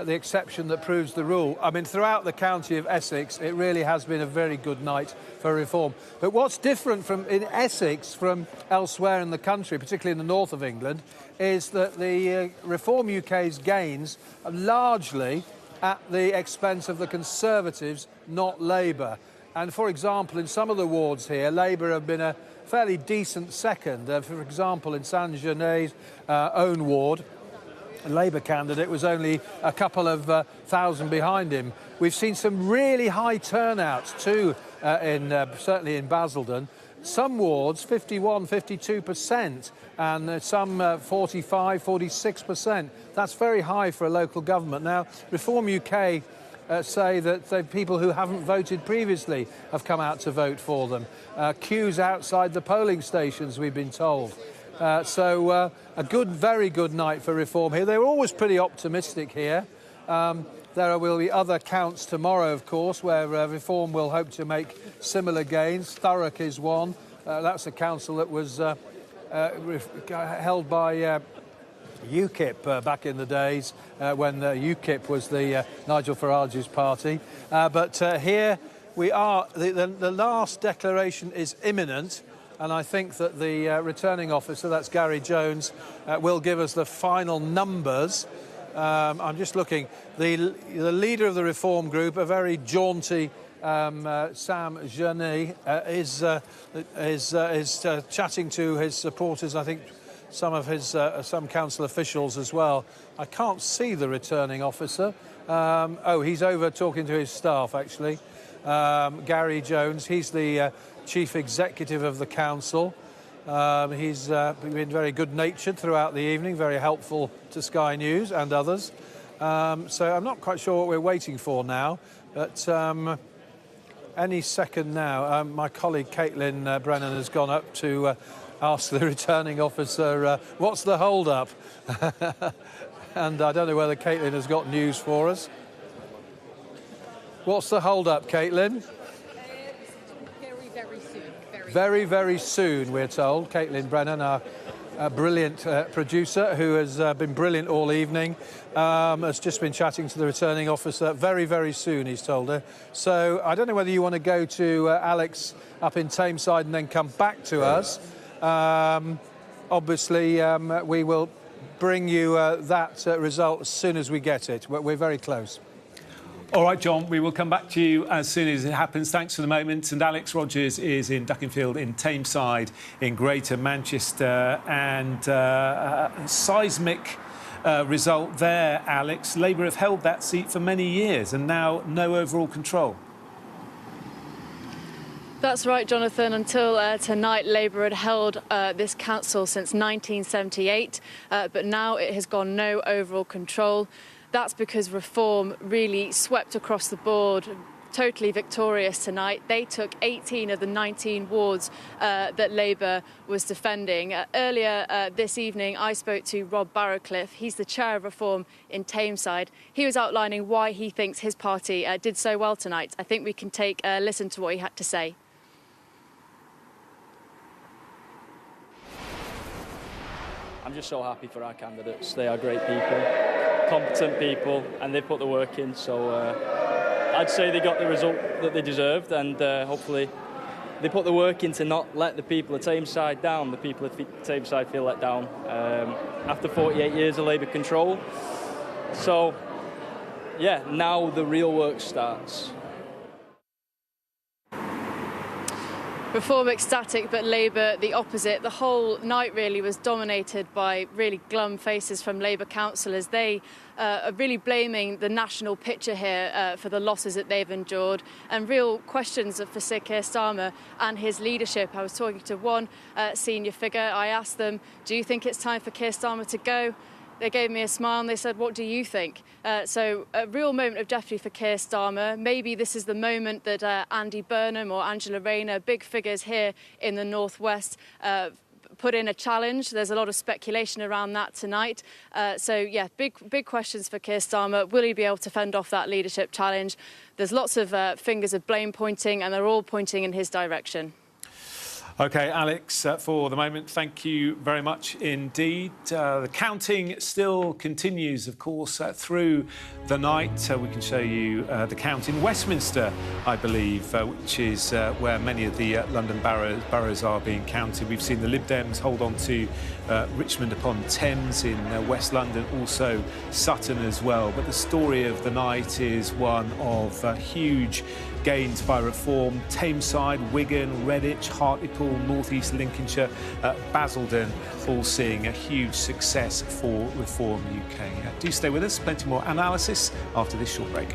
exception that proves the rule. I mean, throughout the county of Essex, it really has been a very good night for Reform. But what's different in Essex from elsewhere in the country, particularly in the north of England, is that the Reform UK's gains are largely at the expense of the Conservatives, not Labour. And, for example, in some of the wards here, Labour have been a fairly decent second. For example, in Sam Junet's own ward, a Labour candidate was only a couple of thousand behind him. We've seen some really high turnouts too, certainly in Basildon. Some wards 51, 52%, and some 45, 46%. That's very high for a local government. Now, Reform UK say that the people who haven't voted previously have come out to vote for them. Queues outside the polling stations, we've been told. So a very good night for Reform here. They were always pretty optimistic here. There will be other counts tomorrow, of course, where Reform will hope to make similar gains. Thurrock is one. That's a council that was held by UKIP back in the days when UKIP was the Nigel Farage's party. But here we are. The last declaration is imminent. And I think that the returning officer, that's Gary Jones, will give us the final numbers. I'm just looking. The leader of the Reform group, a very jaunty Sam Junet, is chatting to his supporters. I think some council officials as well. I can't see the returning officer. He's over talking to his staff, actually. Gary Jones, he's the chief executive of the council. He's been very good-natured throughout the evening, very helpful to Sky News and others. So I'm not quite sure what we're waiting for now, but any second now. My colleague Caitlin Brennan has gone up to ask the returning officer, what's the hold-up? And I don't know whether Caitlin has got news for us. What's the hold-up, Caitlin? very, very soon, we're told. Caitlin Brennan, our brilliant producer, who has been brilliant all evening, has just been chatting to the returning officer. Very, very soon, he's told her. So I don't know whether you want to go to Alex up in Tameside and then come back to us. Obviously, we will bring you that result as soon as we get it. We're very close. All right, John, we will come back to you as soon as it happens. Thanks for the moment. And Alex Rogers is in Duckenfield in Tameside in Greater Manchester. And seismic result there, Alex. Labour have held that seat for many years and now no overall control. That's right, Jonathan. Until tonight, Labour had held this council since 1978, but now it has gone no overall control. That's because Reform really swept across the board, totally victorious tonight. They took 18 of the 19 wards that Labour was defending. Earlier this evening, I spoke to Rob Barrowcliffe. He's the chair of Reform in Tameside. He was outlining why he thinks his party did so well tonight. I think we can take a listen to what he had to say. I'm just so happy for our candidates. They are great people, competent people, and they put the work in. So I'd say they got the result that they deserved, and hopefully they put the work in to not let the people of Tameside down. The people of Tameside feel let down after 48 years of Labour control. So, yeah, now the real work starts. Reform ecstatic, but Labour the opposite. The whole night really was dominated by really glum faces from Labour councillors. They are really blaming the national picture here for the losses that they've endured, and real questions for Sir Keir Starmer and his leadership. I was talking to one senior figure. I asked them, do you think it's time for Keir Starmer to go? They gave me a smile and they said, what do you think? So a real moment of jeopardy for Keir Starmer. Maybe this is the moment that Andy Burnham or Angela Rayner, big figures here in the Northwest, put in a challenge. There's a lot of speculation around that tonight. So, yeah, big questions for Keir Starmer. Will he be able to fend off that leadership challenge? There's lots of fingers of blame pointing, and they're all pointing in his direction. OK, Alex, for the moment, thank you very much indeed. The counting still continues, of course, through the night. We can show you the count in Westminster, I believe, which is where many of the London boroughs are being counted. We've seen the Lib Dems hold on to Richmond upon Thames in West London, also Sutton as well. But the story of the night is one of huge gains by Reform. Tameside, Wigan, Redditch, Hartlepool, North East Lincolnshire, Basildon, all seeing a huge success for Reform UK. Do stay with us, plenty more analysis after this short break.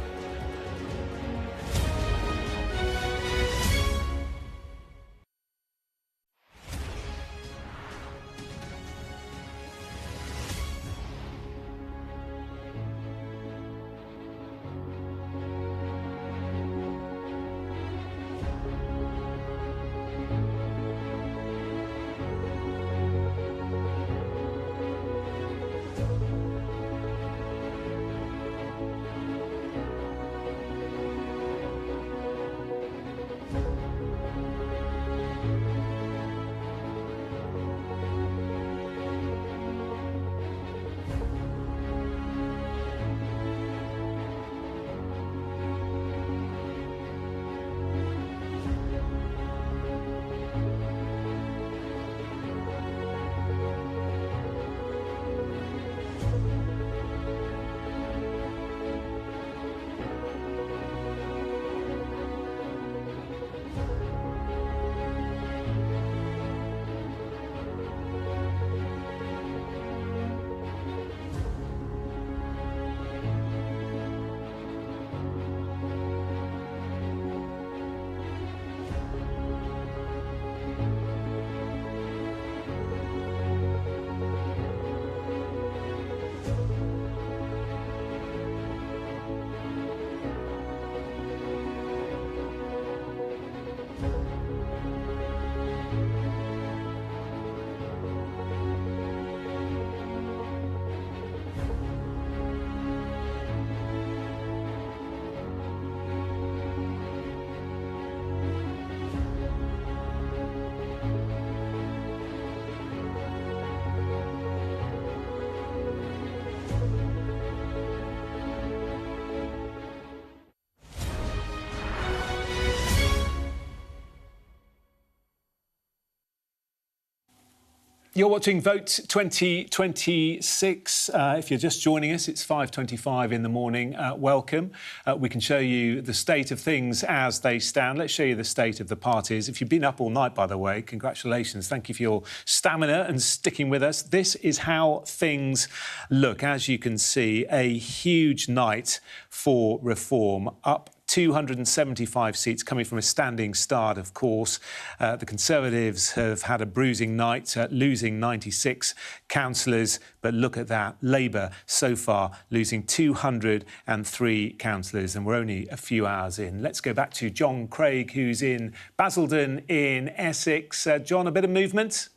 You're watching Vote 2026. If you're just joining us, it's 5:25 in the morning. Welcome. We can show you the state of things as they stand. Let's show you the state of the parties. If you've been up all night, by the way, congratulations. Thank you for your stamina and sticking with us. This is how things look. As you can see, a huge night for reform. Up 275 seats coming from a standing start, of course. The Conservatives have had a bruising night, losing 96 councillors. But look at that. Labour, so far, losing 203 councillors. And we're only a few hours in. Let's go back to John Craig, who's in Basildon in Essex. John, a bit of movement?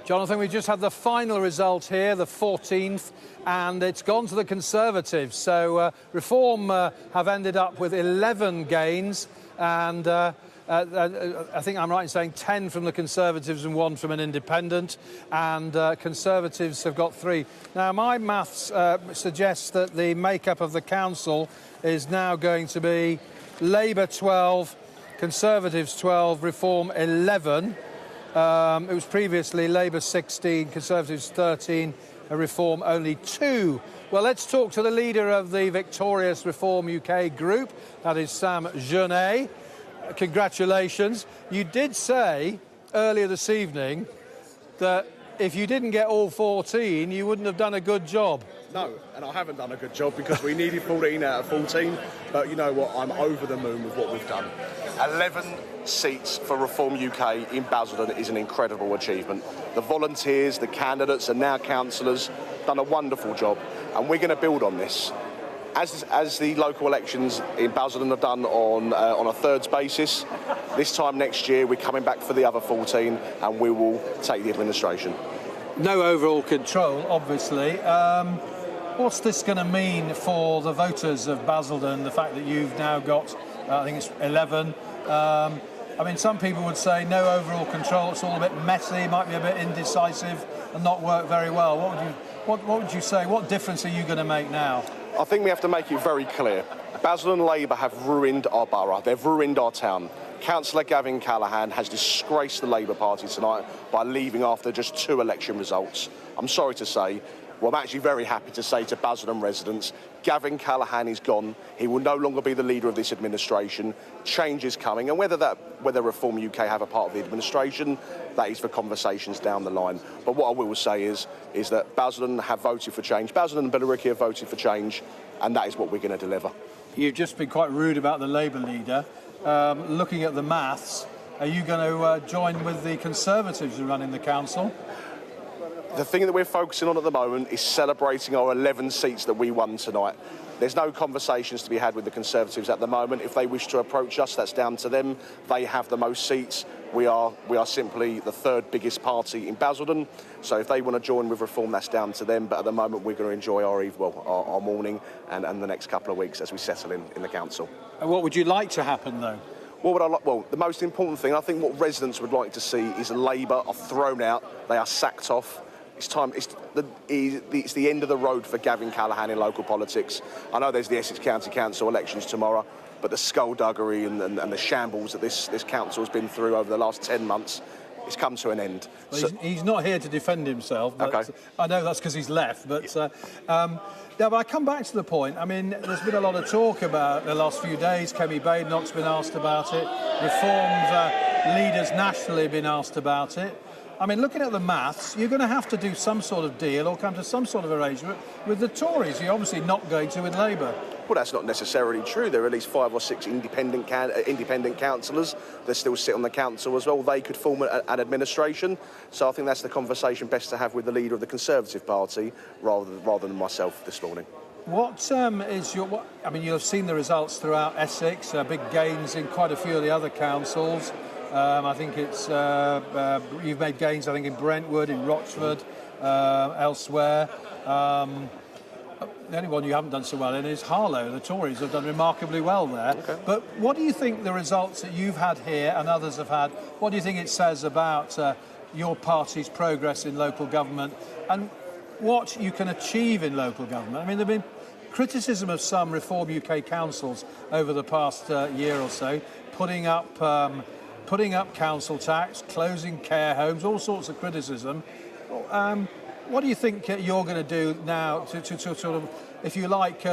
Jonathan, we just had the final result here, the 14th, and it's gone to the Conservatives. So Reform have ended up with 11 gains, and I think I'm right in saying 10 from the Conservatives and 1 from an independent, and Conservatives have got 3. Now, my maths suggests that the makeup of the council is now going to be Labour 12, Conservatives 12, Reform 11. It was previously Labour 16, Conservatives 13, Reform only 2. Well, let's talk to the leader of the victorious Reform UK group. That is Sam Genet. Congratulations. You did say earlier this evening that if you didn't get all 14, you wouldn't have done a good job. No, and I haven't done a good job because we needed 14 out of 14. But you know what? I'm over the moon with what we've done. 11 seats for Reform UK in Basildon is an incredible achievement. The volunteers, the candidates and now councillors done a wonderful job, and we're going to build on this. As the local elections in Basildon have done on a thirds basis, this time next year we're coming back for the other 14 and we will take the administration. No overall control, obviously. What's this going to mean for the voters of Basildon, the fact that you've now got, I think it's 11? I mean, some people would say no overall control, it's all a bit messy, might be a bit indecisive and not work very well. What would you say? What difference are you going to make now? I think we have to make it very clear. Basildon Labour have ruined our borough, they've ruined our town. Councillor Gavin Callaghan has disgraced the Labour Party tonight by leaving after just 2 election results. I'm sorry to say, well, I'm actually very happy to say to Basildon residents, Gavin Callaghan is gone. He will no longer be the leader of this administration. Change is coming, and whether Reform UK have a part of the administration, that is for conversations down the line. But what I will say is that Basildon have voted for change. Basildon and Billericay have voted for change, and that is what we're going to deliver. You've just been quite rude about the Labour leader. Looking at the maths, are you going to join with the Conservatives who run in the council? The thing that we're focusing on at the moment is celebrating our 11 seats that we won tonight. There's no conversations to be had with the Conservatives at the moment. If they wish to approach us, that's down to them. They have the most seats. We are simply the 3rd biggest party in Basildon. So if they want to join with Reform, that's down to them. But at the moment, we're going to enjoy our morning and the next couple of weeks as we settle in the council. And what would you like to happen, though? What would I like? Well, the most important thing, I think what residents would like to see is Labour are thrown out. They are sacked off. It's time. It's the end of the road for Gavin Callaghan in local politics. I know there's the Essex County Council elections tomorrow, but the skullduggery and the shambles that this council has been through over the last 10 months, it's come to an end. Well, he's not here to defend himself. But okay. I know that's because he's left. But but I come back to the point. I mean, there's been a lot of talk about the last few days. Kemi Badenoch's been asked about it. Reform's leaders nationally have been asked about it. I mean, looking at the maths, you're going to have to do some sort of deal or come to some sort of arrangement with the Tories. You're obviously not going to with Labour. Well, that's not necessarily true. There are at least 5 or 6 independent councillors that still sit on the council as well. They could form an administration. So I think that's the conversation best to have with the leader of the Conservative Party rather than myself this morning. What is your... I mean, you've seen the results throughout Essex, big gains in quite a few of the other councils. I think it's you've made gains, I think, in Brentwood, in Rochford, elsewhere. The only one you haven't done so well in is Harlow. The Tories have done remarkably well there. Okay. But what do you think the results that you've had here and others have had, what do you think it says about your party's progress in local government and what you can achieve in local government? I mean, there have been criticism of some Reform UK councils over the past year or so, putting up putting up council tax, closing care homes, all sorts of criticism. What do you think you're going to do now to sort of, if you like,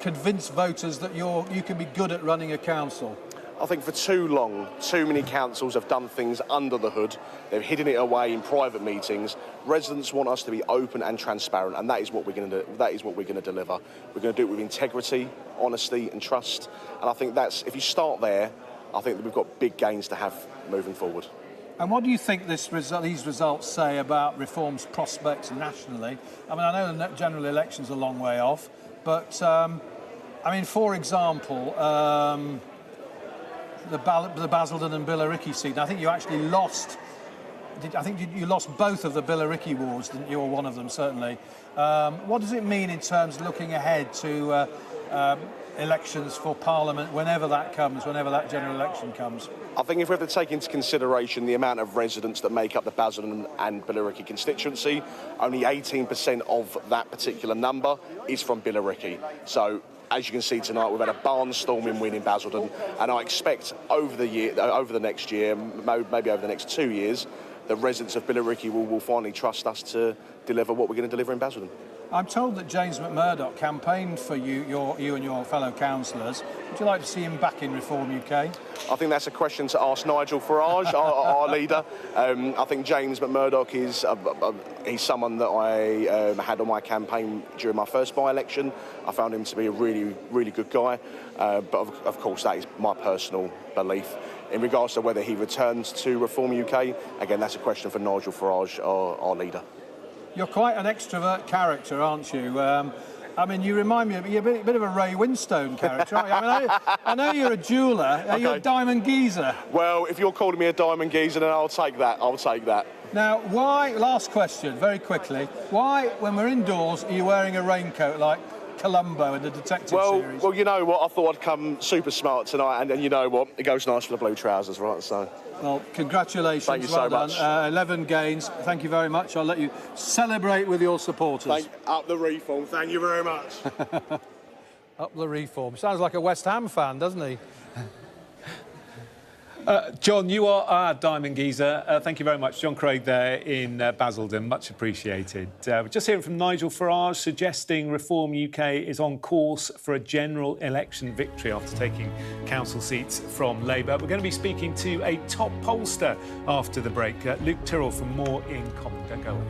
convince voters that you can be good at running a council? I think for too long, too many councils have done things under the hood. They've hidden it away in private meetings. Residents want us to be open and transparent, and that is what we're going to do. That is what we're going to deliver. We're going to do it with integrity, honesty, and trust. And I think that's, if you start there, I think that we've got big gains to have moving forward. And what do you think these results say about reform's prospects nationally? I mean, I know the general election's a long way off, but I mean, for example, the Basildon and Billericay seat. I think you actually lost. I think you lost both of the Billericay wards, didn't you? Or one of them, certainly. What does it mean in terms of looking ahead to elections for Parliament, whenever that comes, whenever that general election comes? I think if we have to take into consideration the amount of residents that make up the Basildon and Billericay constituency, only 18% of that particular number is from Billericay. So, as you can see tonight, we've had a barnstorming win in Basildon, and I expect over the next year, maybe over the next 2 years, the residents of Billericay will finally trust us to deliver what we're going to deliver in Basildon. I'm told that James McMurdoch campaigned for you and your fellow councillors. Would you like to see him back in Reform UK? I think that's a question to ask Nigel Farage, our leader. I think James McMurdoch is he's someone that I had on my campaign during my first by-election. I found him to be a really, really good guy. But of course, that is my personal belief. In regards to whether he returns to Reform UK, again, that's a question for Nigel Farage, our leader. You're quite an extrovert character, aren't you? I mean, you remind me of you're a bit of a Ray Winstone character, aren't you? I mean, I know you're a jeweller. Okay. You're a diamond geezer. Well, if you're calling me a diamond geezer, then I'll take that. I'll take that. Now, why? Last question, very quickly. Why, when we're indoors, are you wearing a raincoat like Columbo in the detective series? Well, you know what? I thought I'd come super smart tonight, and you know what? It goes nice with the blue trousers, right? So. Well, congratulations. Thank you well so done. much. 11 gains. Thank you very much. I'll let you celebrate with your supporters. Up the Reform. Thank you very much. Up the Reform. Sounds like a West Ham fan, doesn't he? John, you are our diamond geezer. Thank you very much. John Craig there in Basildon. Much appreciated. We're just hearing from Nigel Farage suggesting Reform UK is on course for a general election victory after taking council seats from Labour. We're going to be speaking to a top pollster after the break. Luke Tyrrell for more in comment. Don't go away.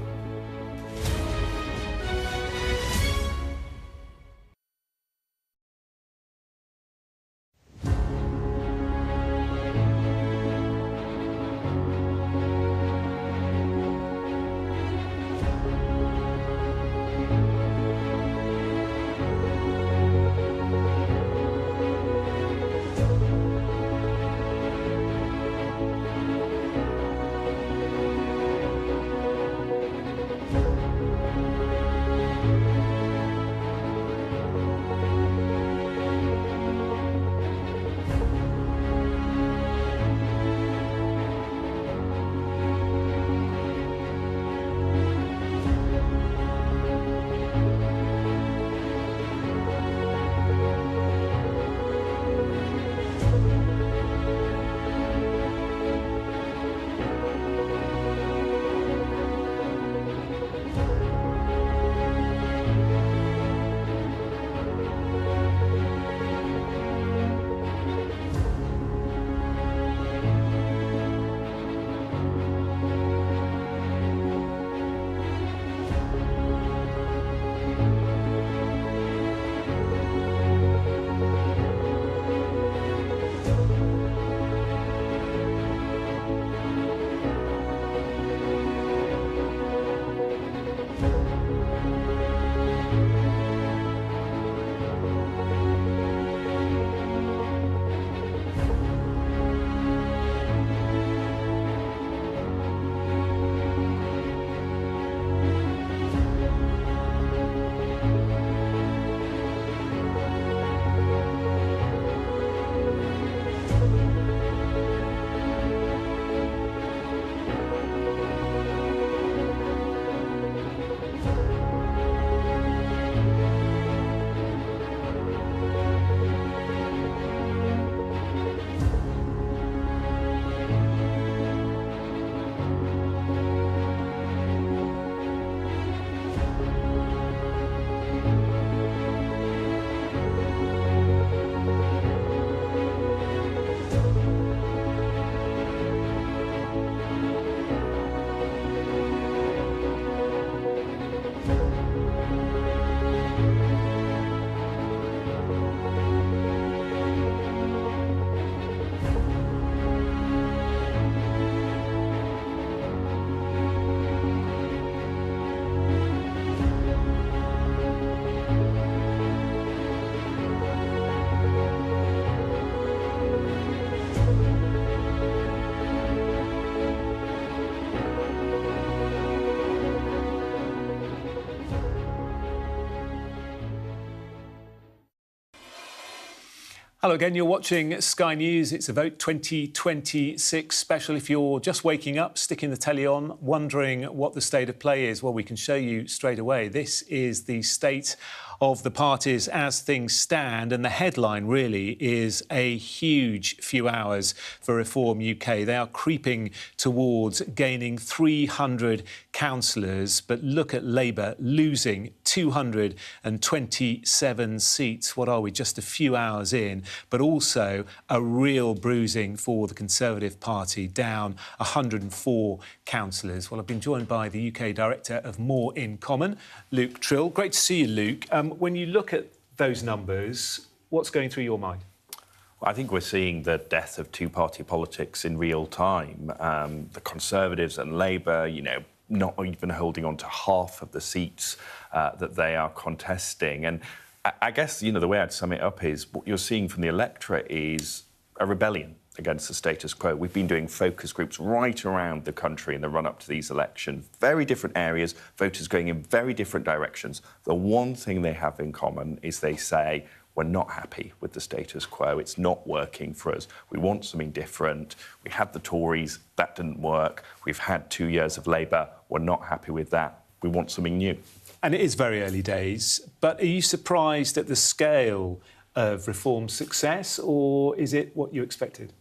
Hello again, you're watching Sky News. It's a Vote 2026 special. If you're just waking up, sticking the telly on, wondering what the state of play is, well, we can show you straight away. This is the state of the parties as things stand, and the headline really is a huge few hours for Reform UK. They are creeping towards gaining 300 councillors, but look at Labour losing 227 seats. What are we, just a few hours in? But also a real bruising for the Conservative Party, down 104 councillors. Well, I've been joined by the UK Director of More in Common, Luke Trill. Great to see you, Luke. When you look at those numbers, what's going through your mind? Well, I think we're seeing the death of two-party politics in real time. The Conservatives and Labour, not even holding on to half of the seats that they are contesting. And I guess, the way I'd sum it up is what you're seeing from the electorate is a rebellion against the status quo. We've been doing focus groups right around the country in the run-up to these elections. Very different areas, voters going in very different directions. The one thing they have in common is they say, we're not happy with the status quo. It's not working for us. We want something different. We had the Tories. That didn't work. We've had 2 years of Labour. We're not happy with that. We want something new. And it is very early days, but are you surprised at the scale of Reform's success, or is it what you expected?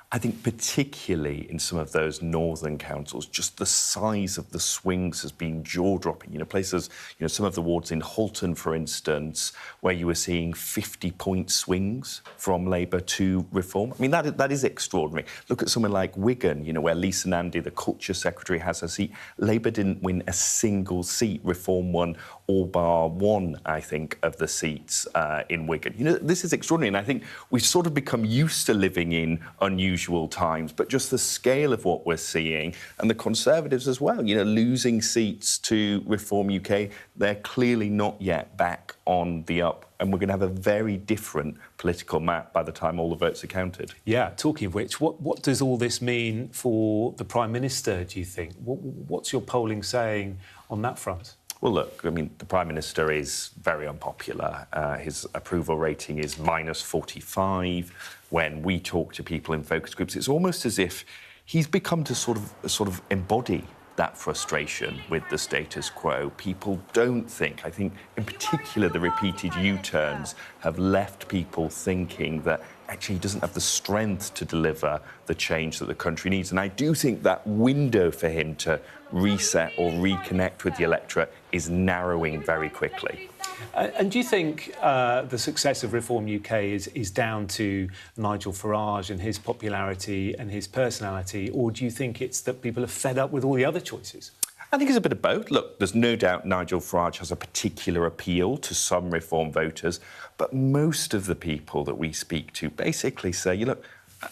I think particularly in some of those northern councils, just the size of the swings has been jaw-dropping. Places, some of the wards in Halton, for instance, where you were seeing 50-point swings from Labour to Reform. I mean, that is extraordinary. Look at somewhere like Wigan, where Lisa Nandy, the Culture Secretary, has her seat. Labour didn't win a single seat. Reform won all bar one, I think, of the seats in Wigan. This is extraordinary, and I think we've sort of become used to living in unusual times, but just the scale of what we're seeing, and the Conservatives as well, losing seats to Reform UK, they're clearly not yet back on the up, and we're going to have a very different political map by the time all the votes are counted. Yeah, talking of which, what does all this mean for the Prime Minister, do you think? What's your polling saying on that front? Well, look, I mean, the Prime Minister is very unpopular. His approval rating is -45. When we talk to people in focus groups, it's almost as if he's become to sort of embody that frustration with the status quo. People don't think, I think in particular the repeated U-turns have left people thinking that actually he doesn't have the strength to deliver the change that the country needs. And I do think that window for him to reset or reconnect with the electorate is narrowing very quickly. And do you think the success of Reform UK is down to Nigel Farage and his popularity and his personality, or do you think it's that people are fed up with all the other choices? I think it's a bit of both. Look, there's no doubt Nigel Farage has a particular appeal to some Reform voters, but most of the people that we speak to basically say, look,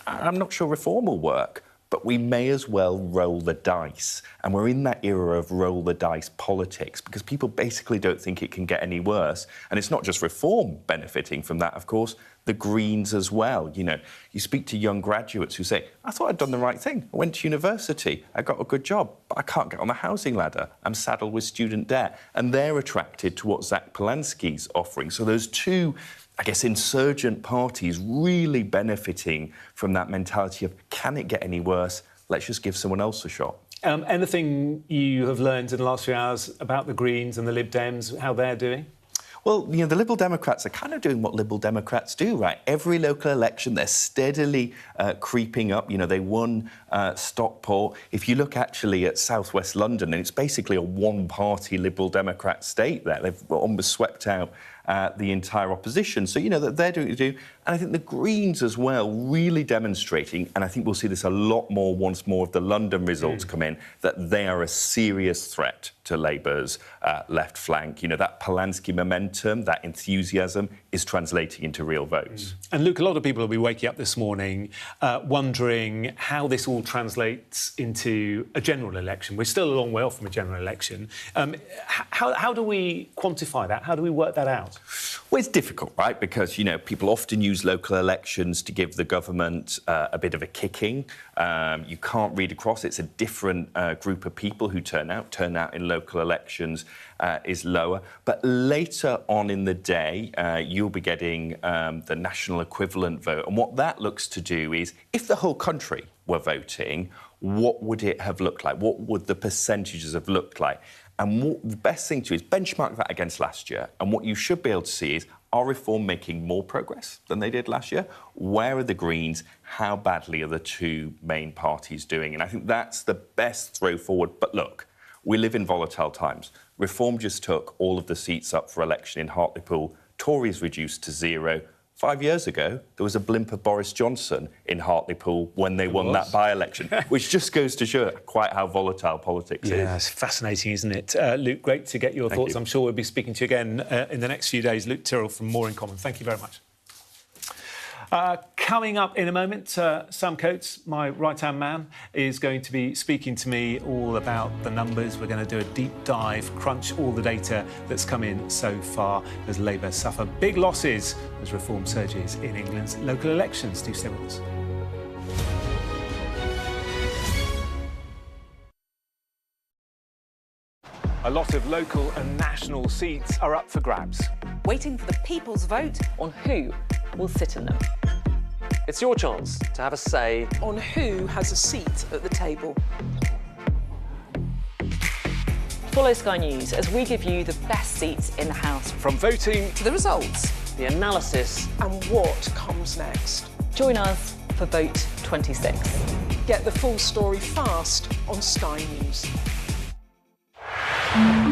I'm not sure Reform will work, but we may as well roll the dice. And we're in that era of roll the dice politics because people basically don't think it can get any worse. And it's not just Reform benefiting from that, of course, the Greens as well. You speak to young graduates who say, I thought I'd done the right thing. I went to university, I got a good job, but I can't get on the housing ladder. I'm saddled with student debt. And they're attracted to what Zach Polanski's offering. So those two, I guess, insurgent parties really benefiting from that mentality of, can it get any worse? Let's just give someone else a shot. Anything you have learned in the last few hours about the Greens and the Lib Dems, how they're doing? Well, the Liberal Democrats are kind of doing what Liberal Democrats do, right? Every local election, they're steadily creeping up. They won Stockport. If you look actually at South West London, and it's basically a one-party Liberal Democrat state there. They've almost swept out the entire opposition. So, that they're doing what they do. And I think the Greens as well, really demonstrating, and I think we'll see this a lot more once more of the London results come in, that they are a serious threat to Labour's left flank. That Polanski momentum, that enthusiasm is translating into real votes. And Luke, a lot of people will be waking up this morning wondering how this all translates into a general election. We're still a long way off from a general election. How do we quantify that? How do we work that out? Well, it's difficult, right? Because, people often use use local elections to give the government a bit of a kicking. You can't read across. It's a different group of people who turn out. Turnout in local elections is lower. But later on in the day, you'll be getting the national equivalent vote. And what that looks to do is, if the whole country were voting, what would it have looked like? What would the percentages have looked like? And the best thing to do is benchmark that against last year. And what you should be able to see is, are Reform making more progress than they did last year? Where are the Greens? How badly are the two main parties doing? And I think that's the best throw forward. But look, we live in volatile times. Reform just took all of the seats up for election in Hartlepool. Tories reduced to 0. 5 years ago, there was a blimp of Boris Johnson in Hartlepool when they won that by-election, which just goes to show quite how volatile politics is. Yeah, it's fascinating, isn't it? Luke, great to get your thoughts. I'm sure we'll be speaking to you again in the next few days. Luke Tyrrell from More in Common. Thank you very much. Coming up in a moment, Sam Coates, my right-hand man, is going to be speaking to me all about the numbers. We're going to do a deep dive, crunch all the data that's come in so far as Labour suffer big losses as Reform surges in England's local elections. Do stay with us. A lot of local and national seats are up for grabs. Waiting for the people's vote on who will sit in them. It's your chance to have a say on who has a seat at the table. Follow Sky News as we give you the best seats in the House. From voting to the results, the analysis, and what comes next. Join us for Vote 26. Get the full story fast on Sky News.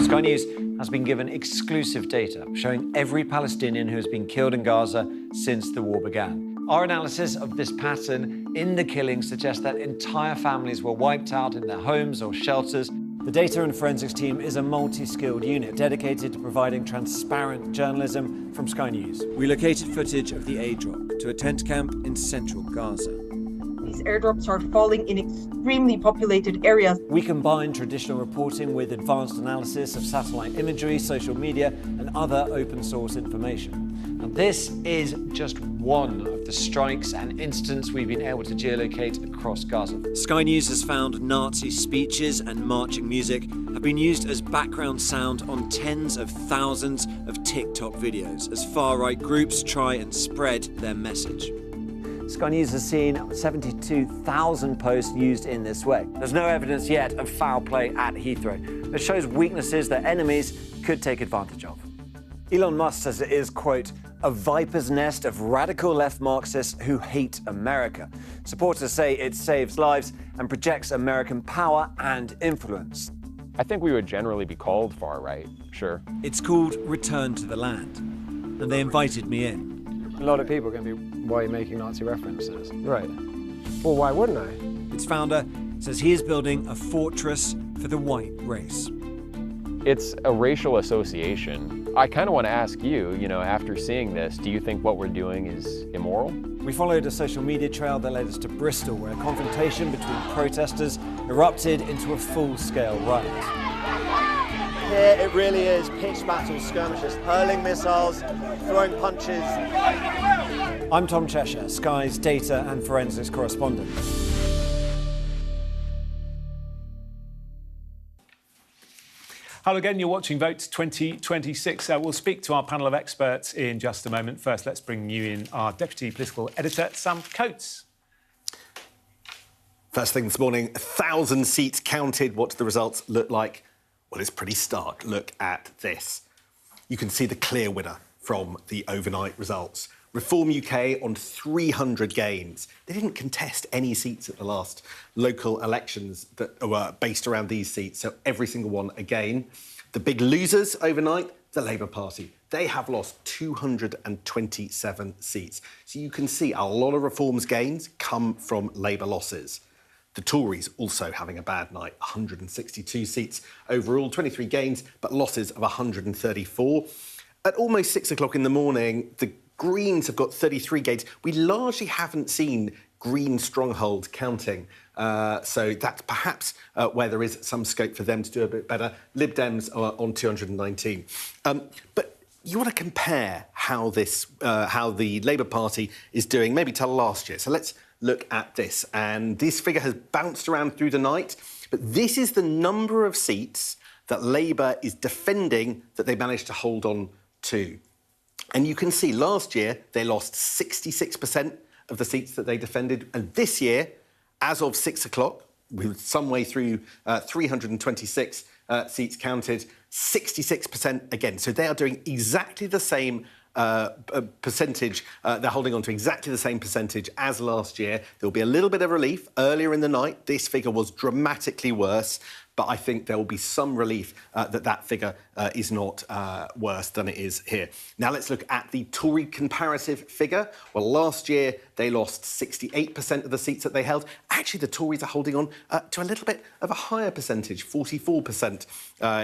Sky News has been given exclusive data showing every Palestinian who has been killed in Gaza since the war began. Our analysis of this pattern in the killings suggests that entire families were wiped out in their homes or shelters. The data and forensics team is a multi-skilled unit dedicated to providing transparent journalism from Sky News. We located footage of the airdrop to a tent camp in central Gaza. These airdrops are falling in extremely populated areas. We combine traditional reporting with advanced analysis of satellite imagery, social media, and other open source information. And this is just one of the strikes and incidents we've been able to geolocate across Gaza. Sky News has found Nazi speeches and marching music have been used as background sound on tens of thousands of TikTok videos as far-right groups try and spread their message. Sky News has seen 72,000 posts used in this way. There's no evidence yet of foul play at Heathrow. It shows weaknesses that enemies could take advantage of. Elon Musk says it is, quote, a viper's nest of radical left Marxists who hate America. Supporters say it saves lives and projects American power and influence. I think we would generally be called far-right, sure. It's called Return to the Land, and they invited me in. A lot of people are going to be, why are you making Nazi references? Right. Well, why wouldn't I? Its founder says he is building a fortress for the white race. It's a racial association. I kind of want to ask you, after seeing this, do you think what we're doing is immoral? We followed a social media trail that led us to Bristol, where a confrontation between protesters erupted into a full-scale riot. Here it really is pitched battle skirmishes, hurling missiles, throwing punches. I'm Tom Cheshire, Sky's data and forensics correspondent. Hello again, you're watching Vote 2026. We'll speak to our panel of experts in just a moment. First, let's bring you in our Deputy Political Editor, Sam Coates. First thing this morning, 1,000 seats counted. What do the results look like? Well, it's pretty stark. Look at this. You can see the clear winner from the overnight results. Reform UK on 300 gains. They didn't contest any seats at the last local elections that were based around these seats, so every single one again. The big losers overnight, the Labour Party. They have lost 227 seats. So you can see a lot of Reform's gains come from Labour losses. The Tories also having a bad night, 162 seats overall, 23 gains, but losses of 134. At almost 6 o'clock in the morning, the Greens have got 33 gains. We largely haven't seen Green stronghold counting. So that's perhaps where there is some scope for them to do a bit better. Lib Dems are on 219. But you want to compare how the Labour Party is doing, maybe to last year. So let's look at this. And this figure has bounced around through the night, but this is the number of seats that Labour is defending that they managed to hold on to. And you can see last year they lost 66% of the seats that they defended. And this year, as of 6 o'clock, with some way through 326 seats counted, 66% again. So they are doing exactly the same percentage. They're holding on to exactly the same percentage as last year. There'll be a little bit of relief. Earlier in the night, this figure was dramatically worse, but I think there will be some relief that figure is not worse than it is here. Now let's look at the Tory comparative figure. Well, last year they lost 68% of the seats that they held. Actually, the Tories are holding on to a little bit of a higher percentage. 44%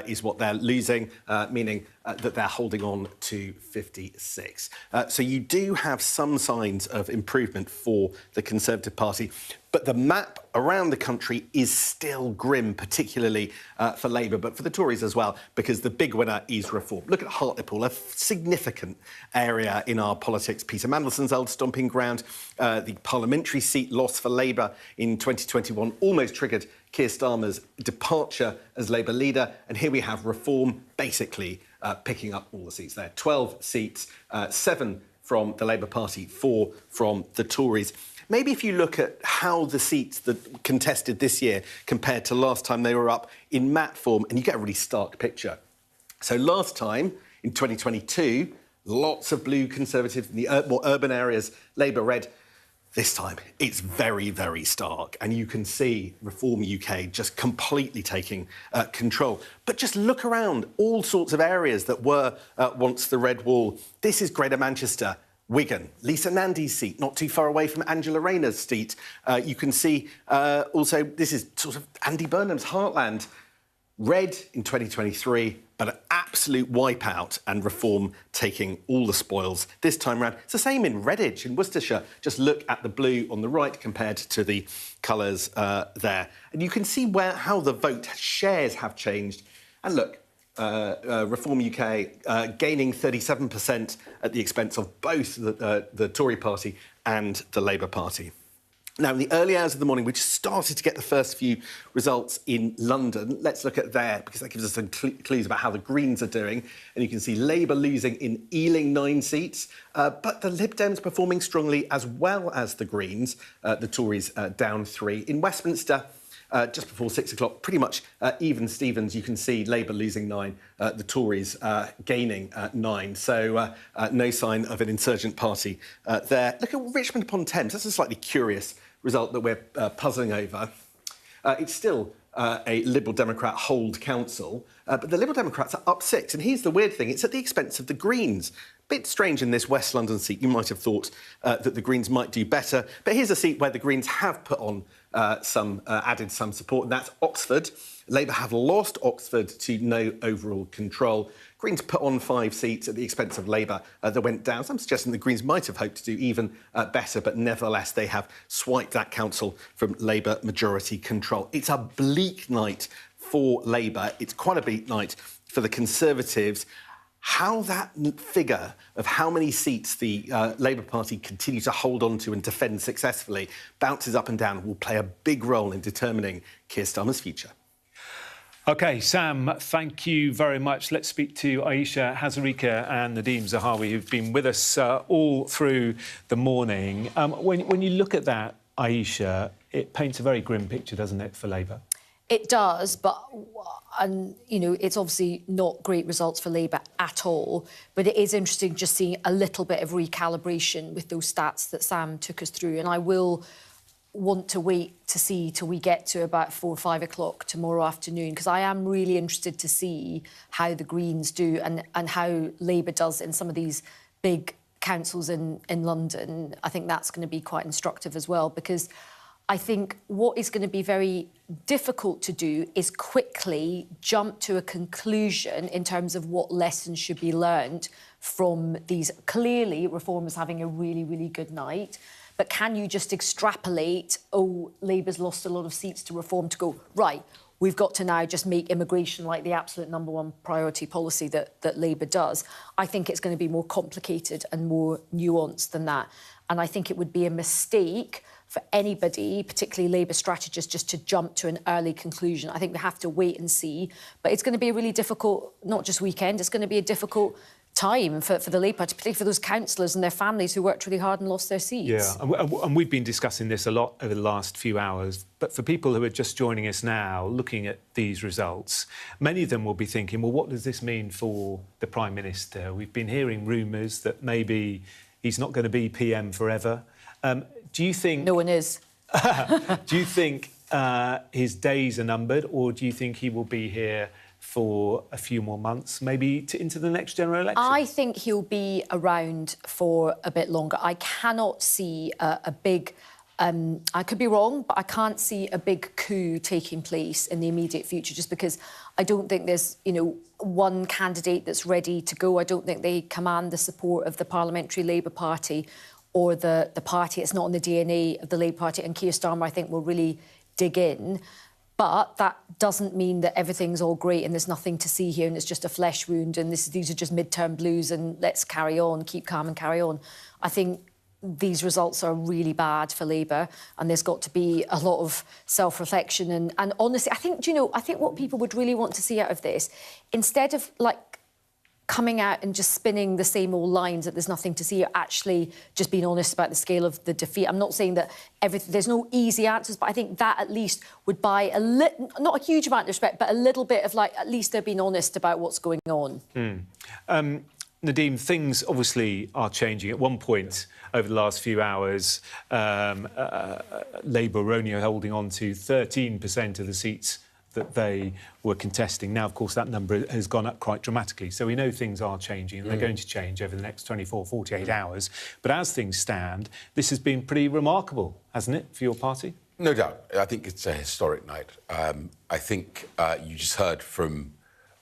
is what they're losing, meaning that they're holding on to 56. So you do have some signs of improvement for the Conservative Party. But the map around the country is still grim, particularly for Labour, but for the Tories as well, because the big winner is reform. Look at Hartlepool, a significant area in our politics. Peter Mandelson's old stomping ground. The parliamentary seat loss for Labour in 2021 almost triggered Keir Starmer's departure as Labour leader. And here we have reform basically picking up all the seats there. 12 seats, 7 from the Labour Party, 4 from the Tories. Maybe if you look at how the seats that contested this year compared to last time they were up in map form, and you get a really stark picture. So last time, in 2022, lots of blue Conservatives in the more urban areas, Labour red. This time, it's very, very stark, and you can see Reform UK just completely taking control. But just look around all sorts of areas that were once the red wall. This is Greater Manchester. Wigan, Lisa Nandy's seat, not too far away from Angela Rayner's seat. You can see also this is sort of Andy Burnham's heartland. Red in 2023, but an absolute wipeout and Reform taking all the spoils this time round. It's the same in Redditch in Worcestershire. Just look at the blue on the right compared to the colours there. And you can see how the vote shares have changed. And look, Reform UK gaining 37% at the expense of both the Tory party and the Labour Party. Now, in the early hours of the morning, we just started to get the first few results in London. Let's look at there, because that gives us some clues about how the Greens are doing. And you can see Labour losing in Ealing 9 seats, but the Lib Dems performing strongly, as well as the Greens. The Tories down 3. In Westminster, just before 6 o'clock, pretty much even Stevens. You can see Labour losing 9, the Tories gaining 9. So no sign of an insurgent party there. Look at Richmond upon Thames. That's a slightly curious result that we're puzzling over. It's still a Liberal Democrat hold council, but the Liberal Democrats are up 6. And here's the weird thing, it's at the expense of the Greens. Bit strange in this West London seat. You might have thought that the Greens might do better. But here's a seat where the Greens have put on added some support, and that's Oxford. Labour have lost Oxford to no overall control. Greens put on 5 seats at the expense of Labour that went down. So I'm suggesting the Greens might have hoped to do even better, but nevertheless they have swiped that council from Labour majority control. It's a bleak night for Labour. It's quite a bleak night for the Conservatives. How that figure of how many seats the Labour Party continue to hold on to and defend successfully bounces up and down will play a big role in determining Keir Starmer's future. OK, Sam, thank you very much. Let's speak to Aisha Hazarika and Nadeem Zahawi, who've been with us all through the morning. When you look at that, Aisha, it paints a very grim picture, doesn't it, for Labour? It does, but, you know, it's obviously not great results for Labour at all. But it is interesting just seeing a little bit of recalibration with those stats that Sam took us through. And I will want to wait to see till we get to about 4 or 5 o'clock tomorrow afternoon, because I am really interested to see how the Greens do and how Labour does in some of these big councils in London. I think that's going to be quite instructive as well, because I think what is going to be very difficult to do is quickly jump to a conclusion in terms of what lessons should be learned from these. Clearly, Reform is having a really, really good night. But can you just extrapolate, oh, Labour's lost a lot of seats to Reform, to go, right, we've got to now just make immigration like the absolute #1 priority policy that Labour does. I think it's going to be more complicated and more nuanced than that. And I think it would be a mistake for anybody, particularly Labour strategists, just to jump to an early conclusion. I think we have to wait and see. But it's going to be a really difficult, not just weekend, it's going to be a difficult time for the Labour Party, particularly for those councillors and their families who worked really hard and lost their seats. Yeah, and we've been discussing this a lot over the last few hours, but for people who are just joining us now, looking at these results, many of them will be thinking, well, what does this mean for the Prime Minister? We've been hearing rumours that maybe he's not going to be PM forever. Do you think... No one is. Do you think his days are numbered, or do you think he will be here for a few more months, maybe into the next general election? I think he'll be around for a bit longer. I cannot see a big... I could be wrong, but I can't see a big coup taking place in the immediate future, just because I don't think there's, one candidate that's ready to go. I don't think they command the support of the Parliamentary Labour Party or the party. It's not in the DNA of the Labour Party, and Keir Starmer, I think, will really dig in. But that doesn't mean that everything's all great and there's nothing to see here and it's just a flesh wound and these are just midterm blues and let's carry on, keep calm and carry on. I think these results are really bad for Labour and there's got to be a lot of self-reflection and honestly, I think what people would really want to see out of this, instead of, coming out and just spinning the same old lines that there's nothing to see, actually just being honest about the scale of the defeat. I'm not saying that there's no easy answers, but I think that at least would buy not a huge amount of respect, but a little bit of, at least they're being honest about what's going on. Nadeem, things obviously are changing. At one point over the last few hours, Labour were only holding on to 13% of the seats that they were contesting. Now, of course, that number has gone up quite dramatically. So we know things are changing and they're going to change over the next 24, 48 hours. But as things stand, this has been pretty remarkable, hasn't it, for your party? No doubt. I think it's a historic night. I think you just heard from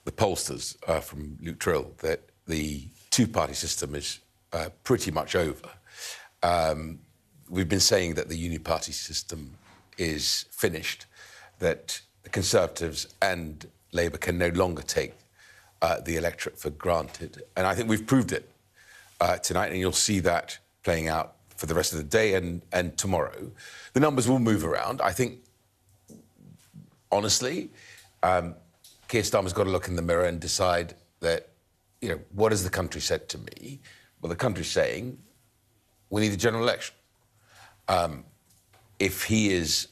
the pollsters, from Luke Trill, that the two-party system is pretty much over. We've been saying that the uniparty system is finished, that the Conservatives and Labour can no longer take the electorate for granted. And I think we've proved it tonight, and you'll see that playing out for the rest of the day and tomorrow. The numbers will move around. I think, honestly, Keir Starmer's got to look in the mirror and decide that, what has the country said to me? Well, the country's saying, we need a general election. If he is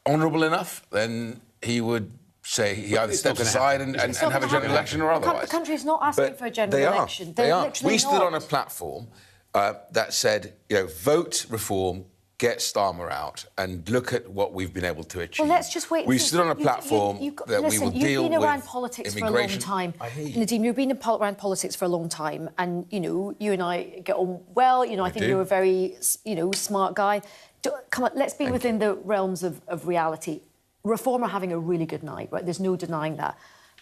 honourable enough, then he would say he either steps aside and have a general election or otherwise. The country is not asking for a general election. They are. We stood on a platform that said, vote reform, get Starmer out, and look at what we've been able to achieve. Well, let's just wait. We stood on a platform that we will deal with immigration. You've been around politics for a long time. Nadeem, you've been around politics for a long time, and, you and I get on well. I think you're a very, smart guy. Come on, let's be within the realms of reality. Reform are having a really good night, right? There's no denying that.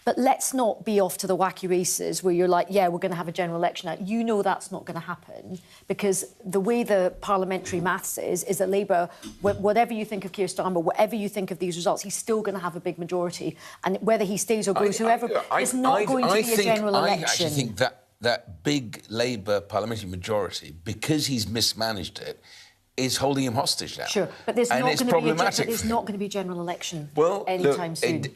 But let's not be off to the wacky races where you're like, yeah, we're going to have a general election now. That's not going to happen because the way the parliamentary maths is that Labour, whatever you think of Keir Starmer, whatever you think of these results, he's still going to have a big majority. And whether he stays or goes, it's not going to be a general election. I actually think that big Labour parliamentary majority, because he's mismanaged it, is holding him hostage now. Sure, but there's not going to be a general election anytime soon. It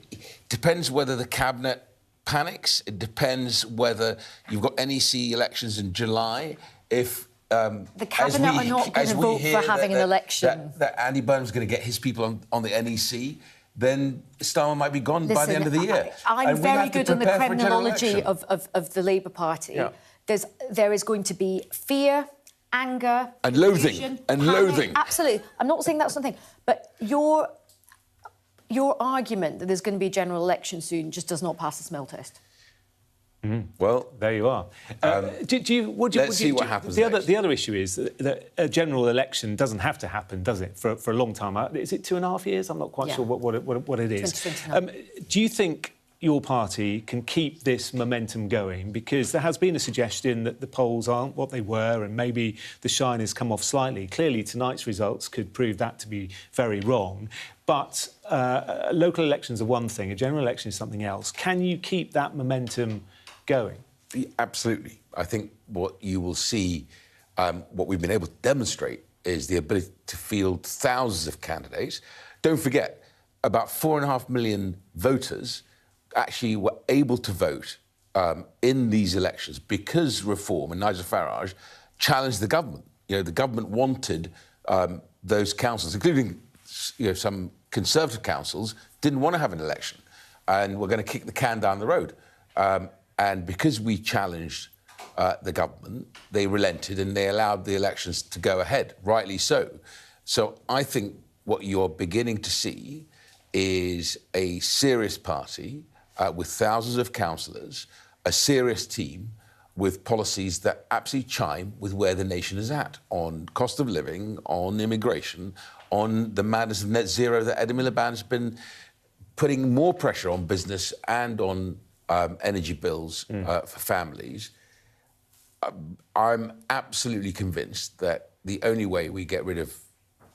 depends whether the cabinet panics. It depends whether you've got NEC elections in July. If the cabinet are not going to vote for having an election, that Andy Burnham's going to get his people on the NEC, then Starmer might be gone by the end of the year. I'm very good on the criminology of the Labour Party. Yeah. There is going to be fear, anger, and loathing, panic. Absolutely. I'm not saying that's something, but your argument that there's going to be a general election soon just does not pass the smell test. Mm-hmm. Well, there you are. Let's see what happens next. The other issue is that a general election doesn't have to happen, does it, for a long time? Is it 2.5 years? I'm not quite sure what it is. Do you think your party can keep this momentum going? Because there has been a suggestion that the polls aren't what they were and maybe the shine has come off slightly. Clearly, tonight's results could prove that to be very wrong. But local elections are one thing, a general election is something else. Can you keep that momentum going? Absolutely. I think what you will see, what we've been able to demonstrate, is the ability to field thousands of candidates. Don't forget, about 4.5 million voters actually were able to vote in these elections because Reform and Nigel Farage challenged the government. You know, the government wanted those councils, including some Conservative councils, didn't want to have an election and were going to kick the can down the road. And because we challenged the government, they relented and they allowed the elections to go ahead, rightly so. So I think what you're beginning to see is a serious party with thousands of councillors, a serious team with policies that absolutely chime with where the nation is at on cost of living, on immigration, on the madness of net zero that Edi Miliband's been putting more pressure on business and on energy bills for families. I'm absolutely convinced that the only way we get rid of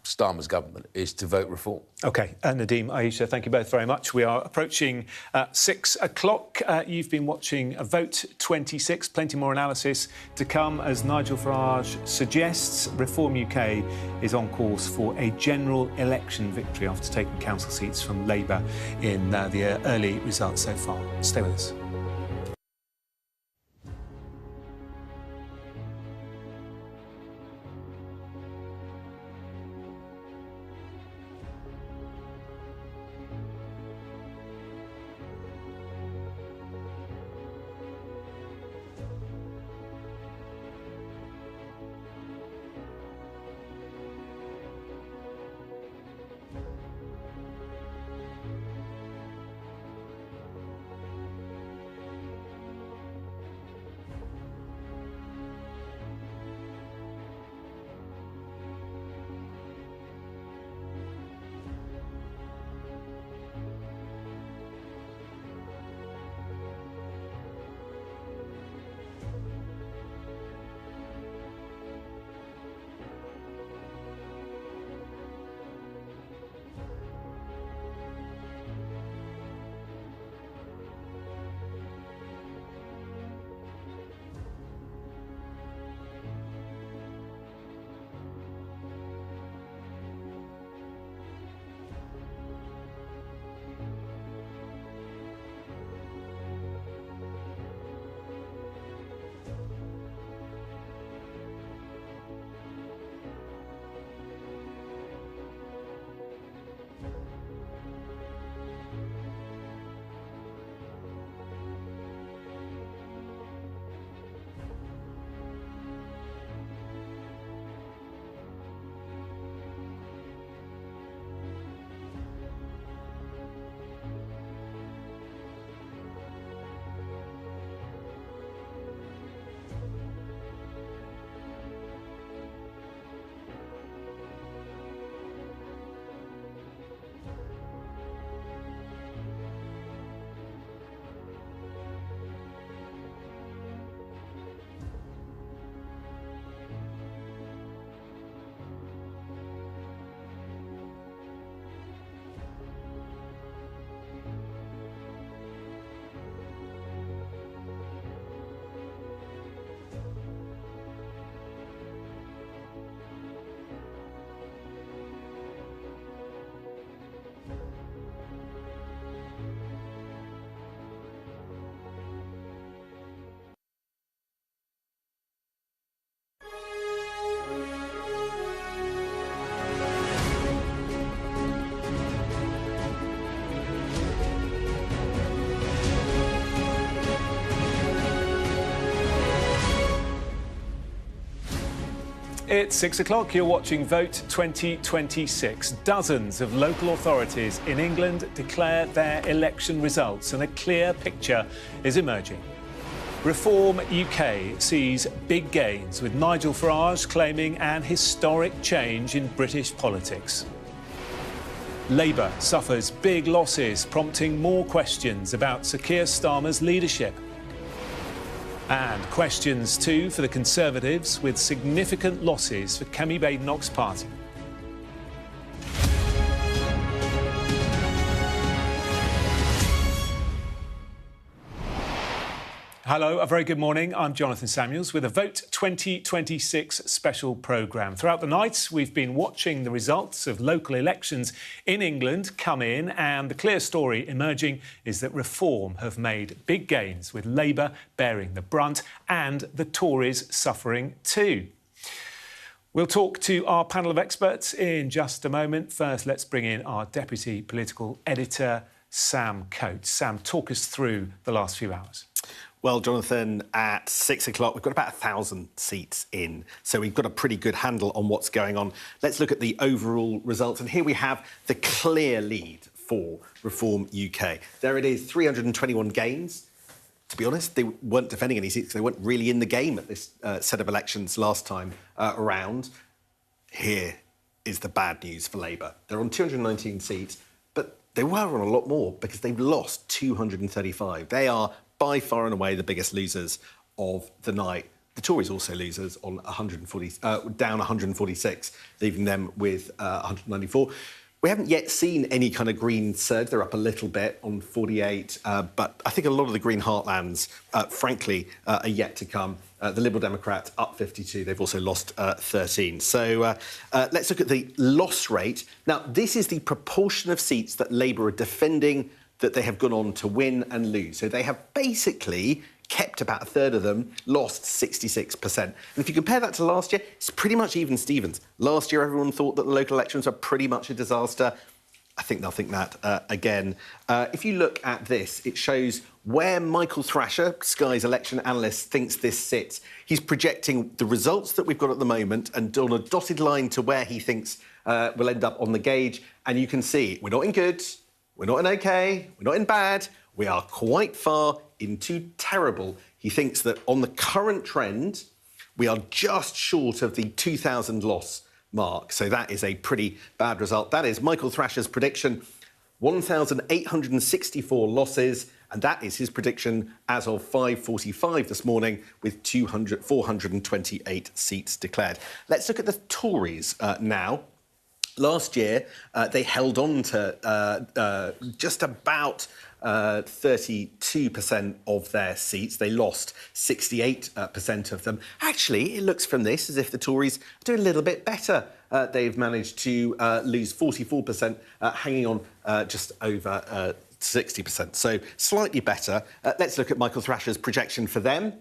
Starmer's government is to vote Reform. OK, Nadeem, Aisha, thank you both very much. We are approaching 6 o'clock. You've been watching Vote 26. Plenty more analysis to come. As Nigel Farage suggests, Reform UK is on course for a general election victory after taking council seats from Labour in the early results so far. Stay with us. It's 6 o'clock. You're watching Vote 2026. Dozens of local authorities in England declare their election results, and a clear picture is emerging. Reform UK sees big gains, with Nigel Farage claiming an historic change in British politics. Labour suffers big losses, prompting more questions about Sir Keir Starmer's leadership. And questions too for the Conservatives, with significant losses for Kemi Badenoch's party. Hello, a very good morning. I'm Jonathan Samuels with a Vote 2026 special programme. Throughout the night, we've been watching the results of local elections in England come in, and the clear story emerging is that Reform have made big gains, with Labour bearing the brunt and the Tories suffering too. We'll talk to our panel of experts in just a moment. First, let's bring in our Deputy Political Editor, Sam Coates. Sam, talk us through the last few hours. Well, Jonathan, at 6 o'clock, we've got about 1,000 seats in, so we've got a pretty good handle on what's going on. Let's look at the overall results, and here we have the clear lead for Reform UK. There it is, 321 gains. To be honest, they weren't defending any seats. They weren't really in the game at this set of elections last time around. Here is the bad news for Labour. They're on 219 seats, but they were on a lot more because they've lost 235. They are by far and away the biggest losers of the night. The Tories also losers on 140, down 146, leaving them with 194. We haven't yet seen any kind of green surge. They're up a little bit on 48, but I think a lot of the green heartlands, frankly, are yet to come. The Liberal Democrats up 52. They've also lost 13. So let's look at the loss rate. Now, this is the proportion of seats that Labour are defending that they have gone on to win and lose. So they have basically kept about a third of them, lost 66%. And if you compare that to last year, it's pretty much even Stevens. Last year, everyone thought that the local elections were pretty much a disaster. I think they'll think that again. If you look at this, it shows where Michael Thrasher, Sky's election analyst, thinks this sits. He's projecting the results that we've got at the moment and on a dotted line to where he thinks will end up on the gauge. And you can see we're not in good, we're not in OK, we're not in bad, we are quite far into terrible. He thinks that on the current trend, we are just short of the 2,000 loss mark. So that is a pretty bad result. That is Michael Thrasher's prediction, 1,864 losses, and that is his prediction as of 5:45 this morning, with 428 seats declared. Let's look at the Tories now. Last year, they held on to just about 32% of their seats. They lost 68% of them. Actually, it looks from this as if the Tories are doing a little bit better. They've managed to lose 44%, hanging on just over 60%. So slightly better. Let's look at Michael Thrasher's projection for them.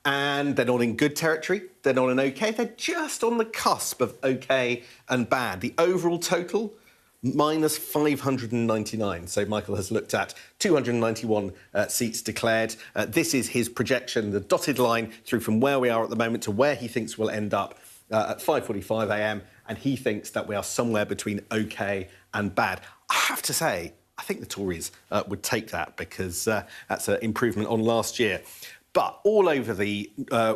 And they're not in good territory. They're not in OK. They're just on the cusp of OK and bad. The overall total, minus 599. So Michael has looked at 291 seats declared. This is his projection, the dotted line through from where we are at the moment to where he thinks we'll end up at 5:45 a.m. And he thinks that we are somewhere between OK and bad. I have to say, I think the Tories would take that because that's an improvement on last year. But all over the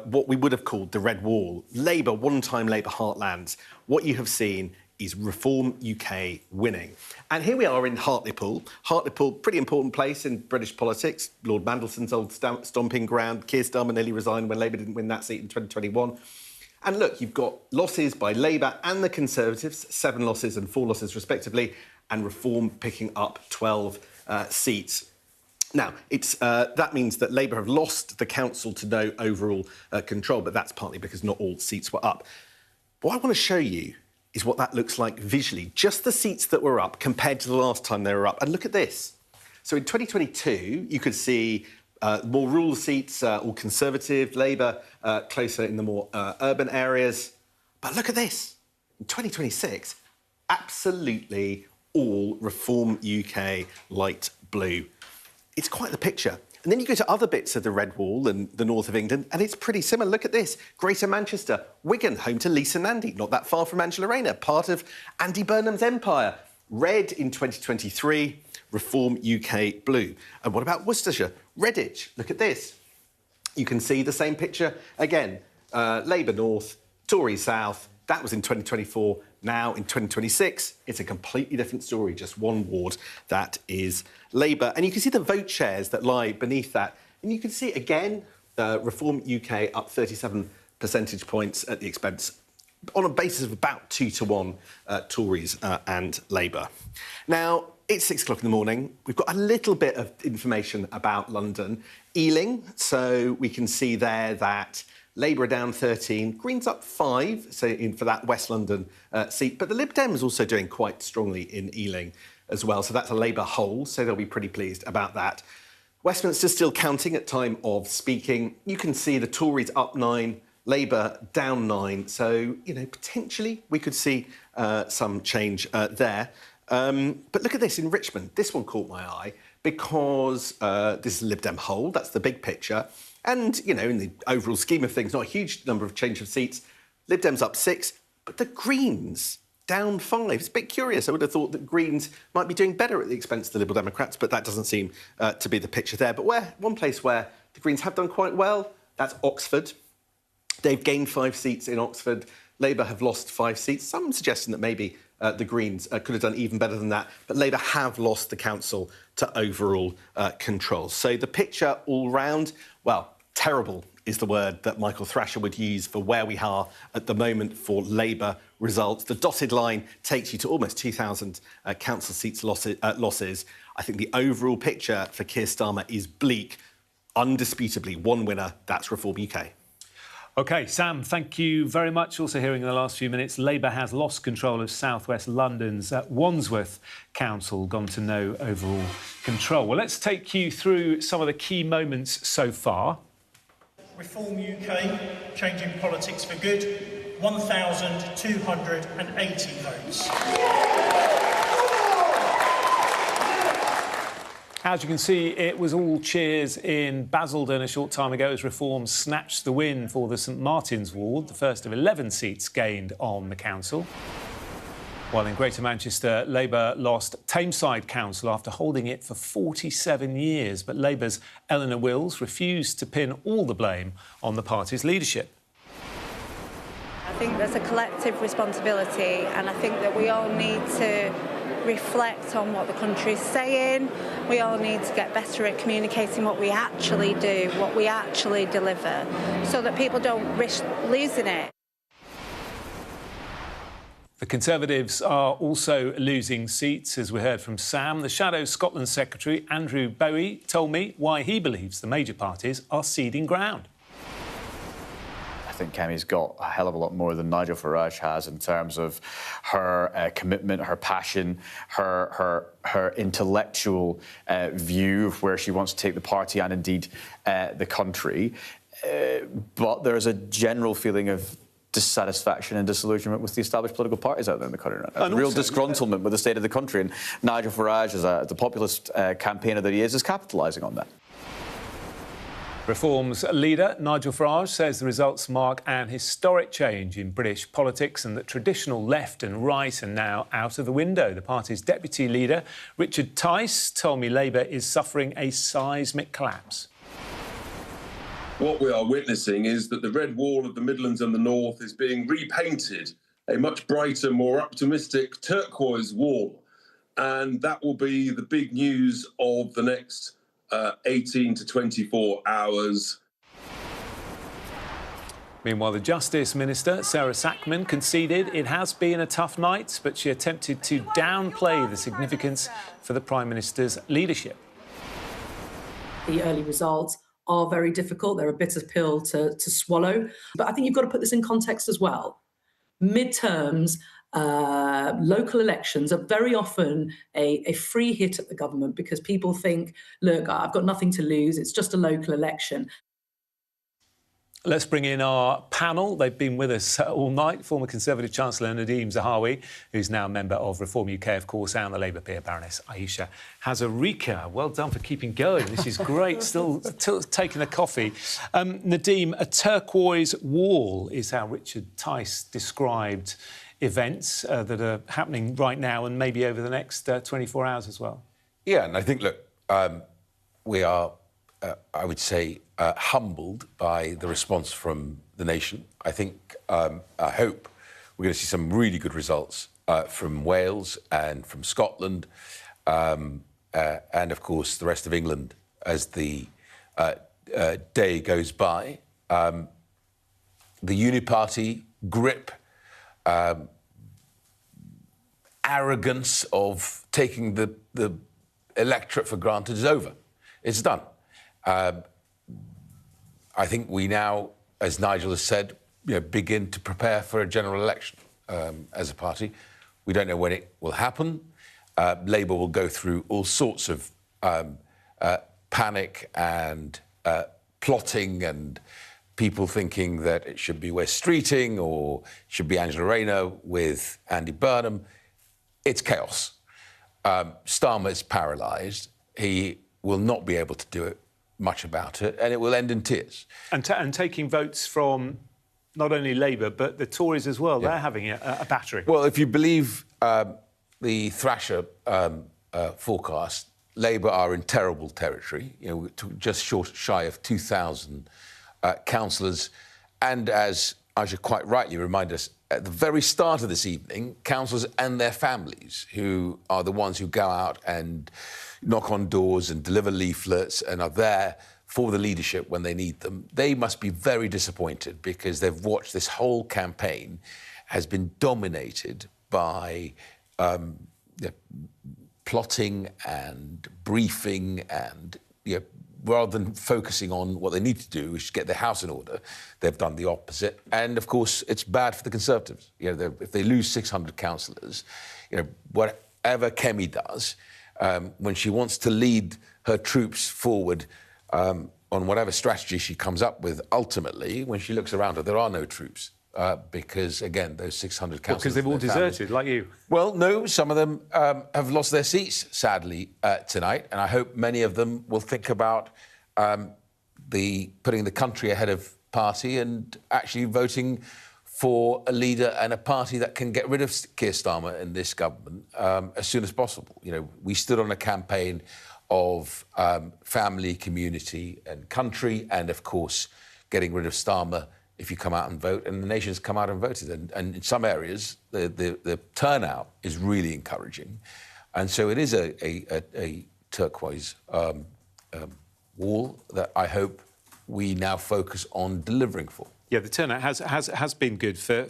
what we would have called the red wall, Labour, one-time Labour heartlands, what you have seen is Reform UK winning. And here we are in Hartlepool. Hartlepool, pretty important place in British politics. Lord Mandelson's old stomping ground. Keir Starmer nearly resigned when Labour didn't win that seat in 2021. And look, you've got losses by Labour and the Conservatives, 7 losses and 4 losses respectively, and Reform picking up 12 seats. Now, that means that Labour have lost the council to no overall control, but that's partly because not all seats were up. What I want to show you is what that looks like visually. Just the seats that were up compared to the last time they were up. And look at this. So in 2022, you could see more rural seats, all Conservative, Labour, closer in the more urban areas. But look at this. In 2026, absolutely all Reform UK light blue. It's quite the picture. And then you go to other bits of the red wall and the north of England, and it's pretty similar. Look at this. Greater Manchester, Wigan, home to Lisa Nandy, not that far from Angela Rayner, part of Andy Burnham's empire. Red in 2023, Reform UK blue. And what about Worcestershire? Redditch, look at this. You can see the same picture again. Labour North, Tory South, That was in 2024. Now, in 2026, it's a completely different story, just one ward that is Labour. And you can see the vote shares that lie beneath that. And you can see, again, Reform UK up 37 percentage points at the expense, on a basis of about 2-1 Tories and Labour. Now, it's 6 o'clock in the morning. We've got a little bit of information about London. Ealing, so we can see there that Labour are down 13, Greens up 5, so for that West London seat. But the Lib Dems also doing quite strongly in Ealing as well. So that's a Labour hole, so they'll be pretty pleased about that. Westminster still counting at time of speaking. You can see the Tories up 9, Labour down 9. So, you know, potentially we could see some change there. But look at this in Richmond. This one caught my eye because this is a Lib Dem hole. That's the big picture. And, you know, in the overall scheme of things, not a huge number of change of seats. Lib Dems up 6, but the Greens down 5. It's a bit curious. I would have thought that Greens might be doing better at the expense of the Liberal Democrats, but that doesn't seem to be the picture there. But one place where the Greens have done quite well, that's Oxford. They've gained 5 seats in Oxford. Labour have lost 5 seats. Some suggesting that maybe the Greens could have done even better than that. But Labour have lost the council to overall control. So the picture all round, well, terrible is the word that Michael Thrasher would use for where we are at the moment for Labour results. The dotted line takes you to almost 2,000 council seats losses. I think the overall picture for Keir Starmer is bleak. Undisputably, one winner, that's Reform UK. OK, Sam, thank you very much. Also hearing in the last few minutes, Labour has lost control of South West London's Wandsworth Council, gone to no overall control. Well, let's take you through some of the key moments so far. Reform UK, changing politics for good, 1,280 votes. As you can see, it was all cheers in Basildon a short time ago as Reform snatched the win for the St Martin's ward, the first of 11 seats gained on the council. While in Greater Manchester, Labour lost Tameside Council after holding it for 47 years. But Labour's Eleanor Wills refused to pin all the blame on the party's leadership. I think there's a collective responsibility, and I think that we all need to reflect on what the country's saying. We all need to get better at communicating what we actually do, what we actually deliver, so that people don't risk losing it. The Conservatives are also losing seats, as we heard from Sam. The Shadow Scotland Secretary, Andrew Bowie, told me why he believes the major parties are ceding ground. I think Kemi's got a hell of a lot more than Nigel Farage has in terms of her commitment, her passion, her intellectual view of where she wants to take the party and indeed the country. But there is a general feeling of dissatisfaction and disillusionment with the established political parties out there in the country right now. And real disgruntlement with the state of the country. And Nigel Farage, as the populist campaigner that he is capitalising on that. Reform's leader, Nigel Farage, says the results mark an historic change in British politics and that traditional left and right are now out of the window. The party's deputy leader, Richard Tice, told me Labour is suffering a seismic collapse. What we are witnessing is that the red wall of the Midlands and the North is being repainted a much brighter, more optimistic turquoise wall. And that will be the big news of the next 18 to 24 hours. Meanwhile, the Justice Minister, Sarah Sackman, conceded it has been a tough night, but she attempted to downplay the significance for the Prime Minister's leadership. The early results are very difficult. They're a bitter pill to swallow. But I think you've got to put this in context as well. Midterms, local elections are very often a free hit at the government because people think, look, I've got nothing to lose. It's just a local election. Let's bring in our panel. They've been with us all night. Former Conservative Chancellor Nadeem Zahawi, who's now a member of Reform UK, of course, and the Labour peer Baroness Ayesha Hazarika. Well done for keeping going. This is great. Still taking a coffee. Nadeem, a turquoise wall is how Richard Tice described events that are happening right now and maybe over the next 24 hours as well. Yeah, and I think, look, we are, I would say, humbled by the response from the nation. I think, I hope We're going to see some really good results from Wales and from Scotland, and of course the rest of England as the day goes by. The Uniparty grip, arrogance of taking the electorate for granted is over. It's done. I think we now, as Nigel has said, begin to prepare for a general election as a party. We don't know when it will happen. Labour will go through all sorts of panic and plotting and people thinking that it should be Wes Streeting or it should be Angela Rayner with Andy Burnham. It's chaos. Starmer is paralysed. He will not be able to do much about it, and it will end in tears. And taking votes from not only Labour, but the Tories as well. Yeah. They're having a battering. Well, if you believe the Thrasher forecast, Labour are in terrible territory, just shy of 2,000 councillors. And as Aisha quite rightly reminded us, at the very start of this evening, councillors and their families, who are the ones who go out and knock on doors and deliver leaflets and are there for the leadership when they need them, they must be very disappointed because they've watched this whole campaign has been dominated by plotting and briefing and, rather than focusing on what they need to do, which is get their house in order, they've done the opposite. And, of course, it's bad for the Conservatives. If they lose 600 councillors, whatever Kemi does, when she wants to lead her troops forward on whatever strategy she comes up with, ultimately, when she looks around her, there are no troops. Because, again, those 600 councillors... Because they've all deserted, like you. Well, no, some of them have lost their seats, sadly, tonight, and I hope many of them will think about putting the country ahead of party and actually voting for a leader and a party that can get rid of Keir Starmer in this government as soon as possible. We stood on a campaign of family, community and country, and, of course, getting rid of Starmer if you come out and vote, and the nation's come out and voted. And in some areas, the turnout is really encouraging. And so it is a turquoise wall that I hope we now focus on delivering for. Yeah, the turnout has been good for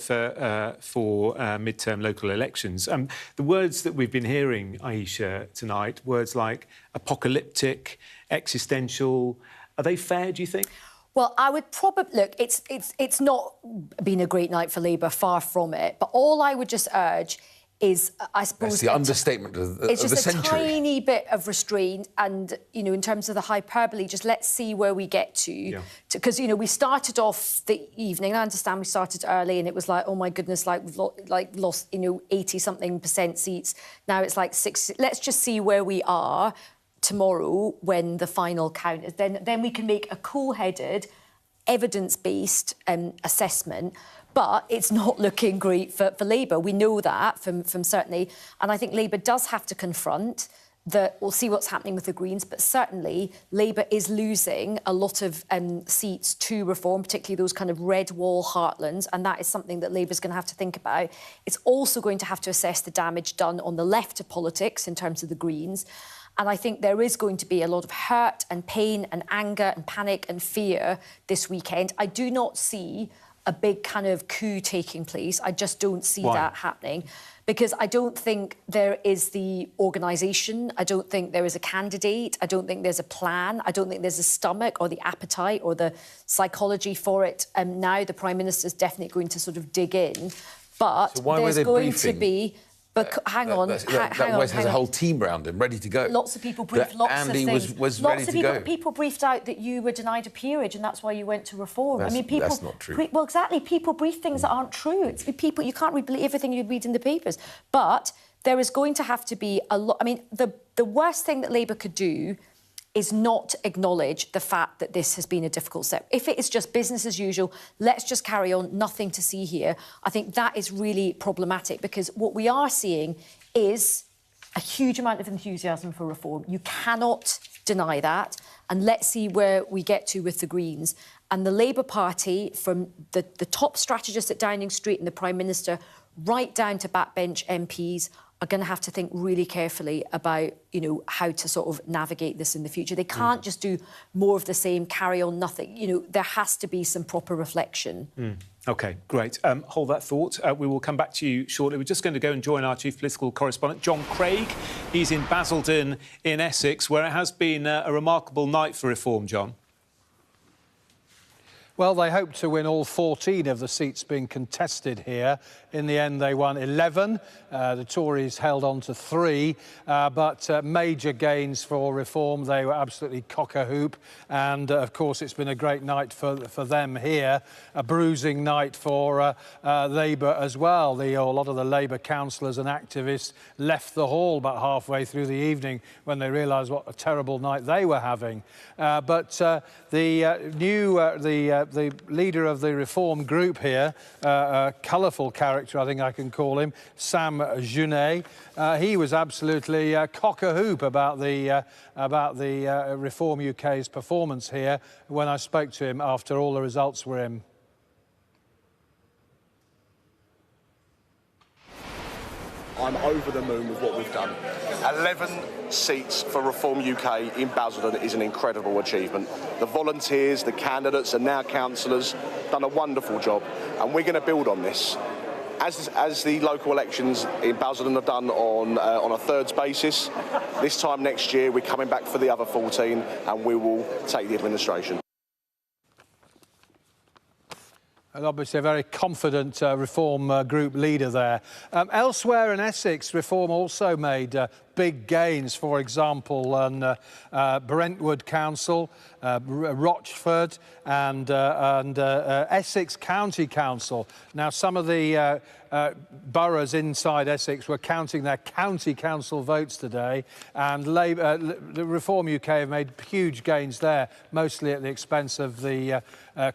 midterm local elections. The words that we've been hearing, Aisha, tonight, words like apocalyptic, existential, are they fair, do you think? Well, I would probably... Look, it's not been a great night for Labour, far from it. But all I would just urge is, I suppose... That's the understatement of the century. It's just a tiny bit of restraint and, in terms of the hyperbole, just let's see where we get to. Because, we started off the evening, I understand we started early and it was like, oh, my goodness, we've lost, 80-something% seats. Now it's like 6... Let's just see where we are tomorrow when the final count is. Then we can make a cool-headed, evidence-based assessment. But it's not looking great for Labour. We know that from certainly. And I think Labour does have to confront that. We'll see what's happening with the Greens, but certainly Labour is losing a lot of seats to Reform, particularly those kind of red wall heartlands, and that is something that Labour's going to have to think about. It's also going to have to assess the damage done on the left of politics in terms of the Greens. And I think there is going to be a lot of hurt and pain and anger and panic and fear this weekend. I do not see a big kind of coup taking place. I just don't see that happening because I don't think there is the organisation. I don't think there is a candidate. I don't think there's a plan. I don't think there's a stomach or the appetite or the psychology for it. Now the Prime Minister's definitely going to sort of dig in. But so why there's were they going briefing? to be... But hang on. Wes has a whole team around him, ready to go. Lots of people briefed lots of things. Andy was ready to go. People briefed out that you were denied a peerage and that's why you went to Reform. That's not true. Well, exactly. People brief things that aren't true. It's people. You can't believe everything you read in the papers. But there is going to have to be a lot... the worst thing that Labour could do is not acknowledge the fact that this has been a difficult step. If it is just business as usual, let's just carry on, nothing to see here, I think that is really problematic because what we are seeing is a huge amount of enthusiasm for Reform. You cannot deny that. And let's see where we get to with the Greens. And the Labour Party, from the top strategist at Downing Street and the Prime Minister, right down to backbench MPs, are going to have to think really carefully about, you know, how to sort of navigate this in the future. They can't just do more of the same, carry on nothing. You know, there has to be some proper reflection. OK, great. Hold that thought. We will come back to you shortly. We're just going to go and join our chief political correspondent, John Craig. He's in Basildon in Essex, where it has been a remarkable night for reform, John. Well, they hope to win all 14 of the seats being contested here. In the end, they won 11. The Tories held on to 3, but major gains for reform. They were absolutely cock-a-hoop. And, of course, it's been a great night for them here. A bruising night for Labour as well. A lot of the Labour councillors and activists left the hall about halfway through the evening when they realised what a terrible night they were having. But the leader of the reform group here, a colourful character, I think I can call him, Sam Junet. He was absolutely cock-a-hoop about the Reform UK's performance here when I spoke to him after all the results were in. I'm over the moon with what we've done. 11 seats for Reform UK in Basildon is an incredible achievement. The volunteers, the candidates and now councillors done a wonderful job, and we're going to build on this. As the local elections in Basildon are done on a thirds basis, this time next year we're coming back for the other 14 and we will take the administration. And obviously a very confident Reform group leader there. Elsewhere in Essex, Reform also made big gains, for example, on Brentwood Council, Rochford and Essex County Council. Now, some of the boroughs inside Essex were counting their county council votes today, and the Reform UK have made huge gains there, mostly at the expense of the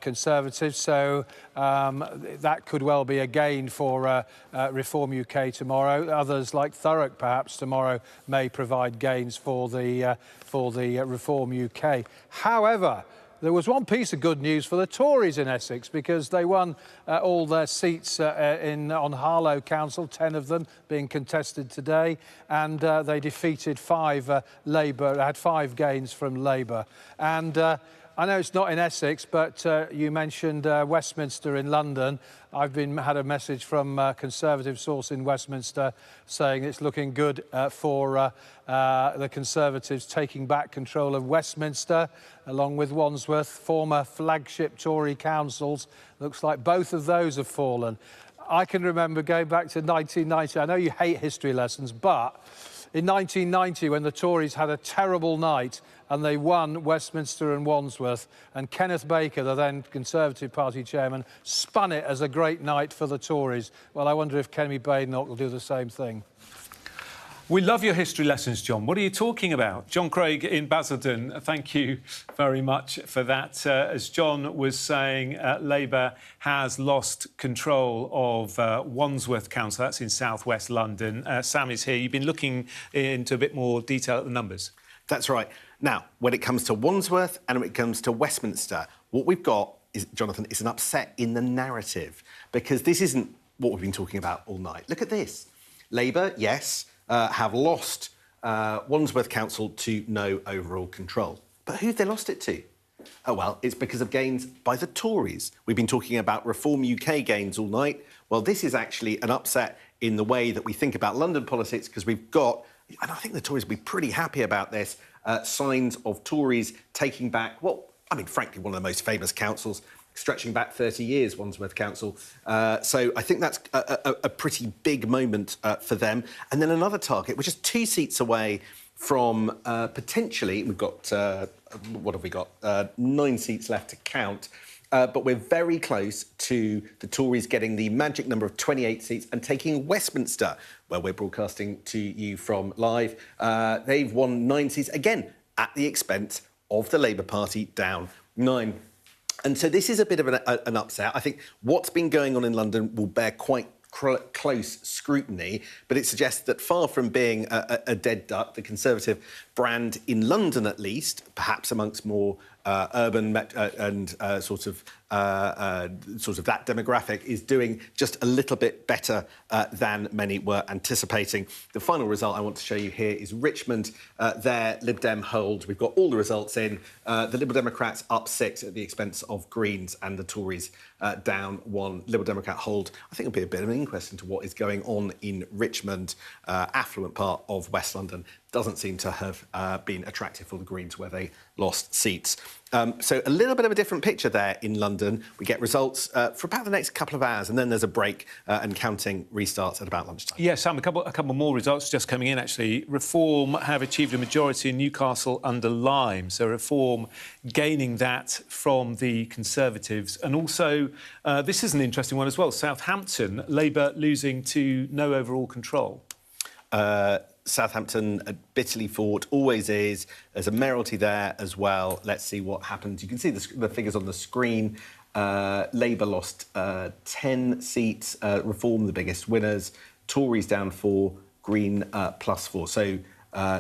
Conservatives. So that could well be a gain for Reform UK tomorrow. Others, like Thurrock, perhaps tomorrow, may provide gains for the Reform UK. However, there was one piece of good news for the Tories in Essex, because they won all their seats on Harlow Council, 10 of them being contested today, and they defeated 5 Labour, had 5 gains from Labour. And I know it's not in Essex, but you mentioned Westminster in London. I've had a message from a Conservative source in Westminster saying it's looking good for the Conservatives taking back control of Westminster, along with Wandsworth, former flagship Tory councils. Looks like both of those have fallen. I can remember going back to 1990. I know you hate history lessons, but in 1990, when the Tories had a terrible night and they won Westminster and Wandsworth, and Kenneth Baker, the then Conservative Party chairman, spun it as a great night for the Tories. Well, I wonder if Kemi Badenoch will do the same thing. We love your history lessons, John. What are you talking about? John Craig in Basildon, thank you very much for that. As John was saying, Labour has lost control of Wandsworth Council. That's in south-west London. Sam is here. You've been looking into a bit more detail at the numbers. That's right. Now, when it comes to Wandsworth and when it comes to Westminster, what we've got is, Jonathan, is an upset in the narrative, because this isn't what we've been talking about all night. Look at this. Labour, yes, have lost Wandsworth Council to no overall control. But who've they lost it to? Oh, well, it's because of gains by the Tories. We've been talking about Reform UK gains all night. Well, this is actually an upset in the way that we think about London politics, because we've got, and I think the Tories will be pretty happy about this, signs of Tories taking back, well, I mean, frankly, one of the most famous councils, stretching back 30 years, Wandsworth Council. So I think that's a pretty big moment for them. And then another target, which is 2 seats away from potentially, we've got, what have we got? 9 seats left to count. But we're very close to the Tories getting the magic number of 28 seats and taking Westminster, where we're broadcasting to you from live. They've won 9 seats, again, at the expense of the Labour Party, down 9. And so this is a bit of an upset. I think what's been going on in London will bear quite close scrutiny, but it suggests that far from being a dead duck, the Conservative brand in London, at least, perhaps amongst more urban and sort of that demographic is doing just a little bit better than many were anticipating. The final result I want to show you here is Richmond. Their Lib Dem hold. We've got all the results in. The Liberal Democrats up 6 at the expense of Greens, and the Tories down 1. Liberal Democrat hold. I think it'll be a bit of an inquest into what is going on in Richmond, affluent part of West London. Doesn't seem to have been attractive for the Greens, where they lost seats. So a little bit of a different picture there in London. We get results for about the next couple of hours, and then there's a break, and counting restarts at about lunchtime. Yeah, Sam, a couple more results just coming in, actually. Reform have achieved a majority in Newcastle under Lyme, so Reform gaining that from the Conservatives. And also, this is an interesting one as well, Southampton, Labour losing to no overall control. Southampton bitterly fought, always is. There's a mayoralty there as well. Let's see what happens. You can see the figures on the screen. Labour lost 10 seats, Reform the biggest winners, Tories down 4, Green +4. So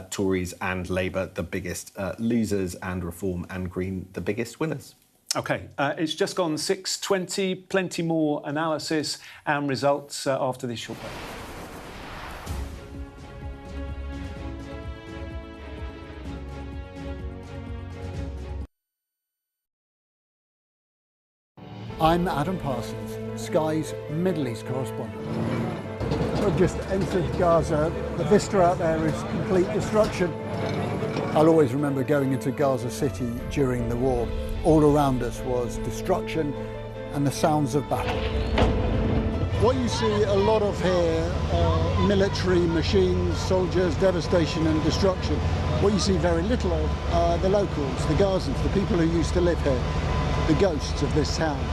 Tories and Labour the biggest losers, and Reform and Green the biggest winners. OK, it's just gone 6:20. Plenty more analysis and results after this short break. I'm Adam Parsons, Sky's Middle East correspondent. We've just entered Gaza. The vista out there is complete destruction. I'll always remember going into Gaza City during the war. All around us was destruction and the sounds of battle. What you see a lot of here are military machines, soldiers, devastation and destruction. What you see very little of are the locals, the Gazans, the people who used to live here, the ghosts of this town.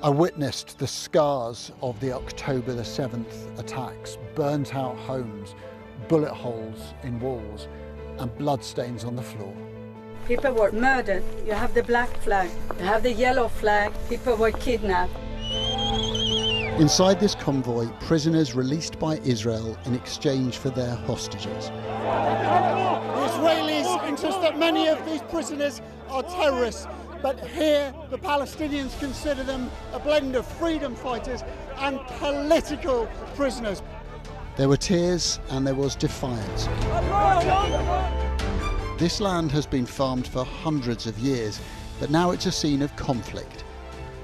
I witnessed the scars of the October the 7th attacks, burnt out homes, bullet holes in walls and bloodstains on the floor. People were murdered. You have the black flag, you have the yellow flag, people were kidnapped. Inside this convoy, prisoners released by Israel in exchange for their hostages. The Israelis insist that many of these prisoners are terrorists. But here, the Palestinians consider them a blend of freedom fighters and political prisoners. There were tears and there was defiance. This land has been farmed for hundreds of years, but now it's a scene of conflict.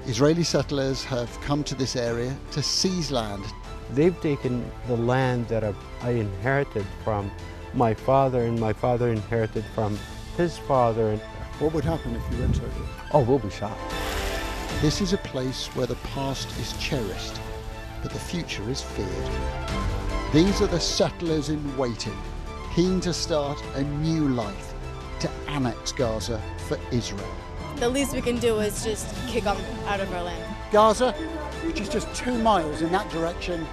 Israeli settlers have come to this area to seize land. They've taken the land that I inherited from my father, and my father inherited from his father. What would happen if you entered it? Oh, we'll be shot. This is a place where the past is cherished, but the future is feared. These are the settlers in waiting, keen to start a new life, to annex Gaza for Israel. The least we can do is just kick them out of our land. Gaza, which is just 2 miles in that direction,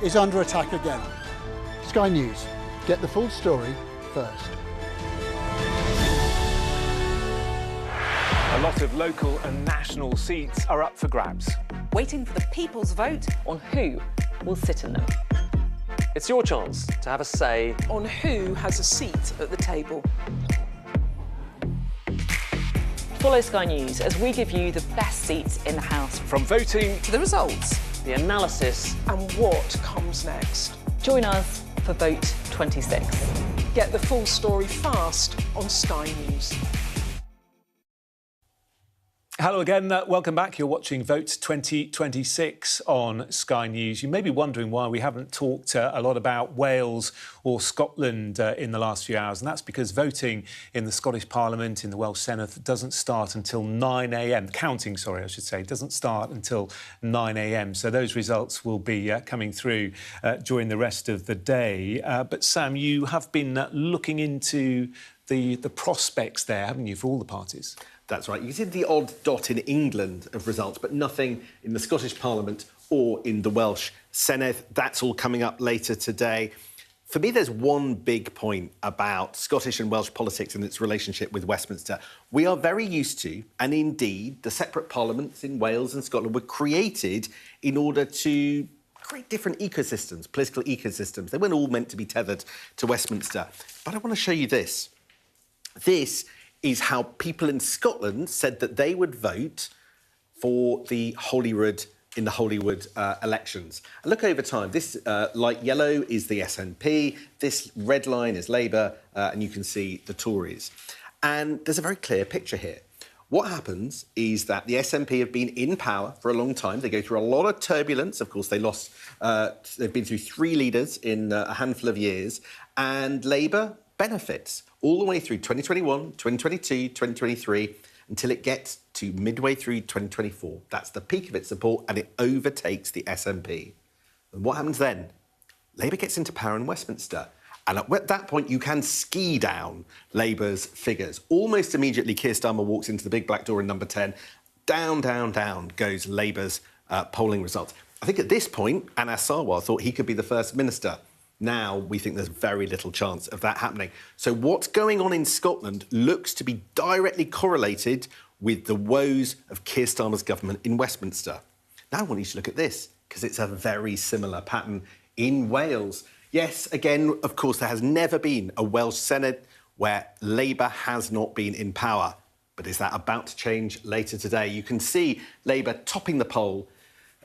is under attack again. Sky News, get the full story first. A lot of local and national seats are up for grabs. Waiting for the people's vote on who will sit in them. It's your chance to have a say on who has a seat at the table. Follow Sky News as we give you the best seats in the House. From voting to the results, the analysis, and what comes next. Join us for Vote 26. Get the full story fast on Sky News. Hello again, welcome back. You're watching Vote 2026 on Sky News. You may be wondering why we haven't talked a lot about Wales or Scotland in the last few hours, and that's because voting in the Scottish Parliament, in the Welsh Senedd, doesn't start until 9 a.m. Counting, sorry, I should say, doesn't start until 9 a.m. So those results will be coming through during the rest of the day. But Sam, you have been looking into the prospects there, haven't you, for all the parties? That's right. You can see the odd dot in England of results, but nothing in the Scottish Parliament or in the Welsh Senedd. That's all coming up later today. For me, there's one big point about Scottish and Welsh politics and its relationship with Westminster. We are very used to, and indeed, the separate parliaments in Wales and Scotland were created in order to create different ecosystems, political ecosystems. They weren't all meant to be tethered to Westminster. But I want to show you this. This is how people in Scotland said that they would vote for the Holyrood in the Holyrood elections. And look over time. This light yellow is the SNP, this red line is Labour, and you can see the Tories. And there's a very clear picture here. What happens is that the SNP have been in power for a long time. They go through a lot of turbulence. Of course, they've been through 3 leaders in a handful of years. And Labour benefits all the way through 2021, 2022, 2023, until it gets to midway through 2024. That's the peak of its support, and it overtakes the SNP. And what happens then? Labour gets into power in Westminster. And at that point, you can ski down Labour's figures. Almost immediately, Keir Starmer walks into the big black door in number 10. Down, down, down goes Labour's polling results. I think at this point, Anas Sarwar thought he could be the first minister. Now, we think there's very little chance of that happening. So what's going on in Scotland looks to be directly correlated with the woes of Keir Starmer's government in Westminster. Now I want you to look at this, because it's a very similar pattern in Wales. Yes, again, of course, there has never been a Welsh Senate where Labour has not been in power. But is that about to change later today? You can see Labour topping the poll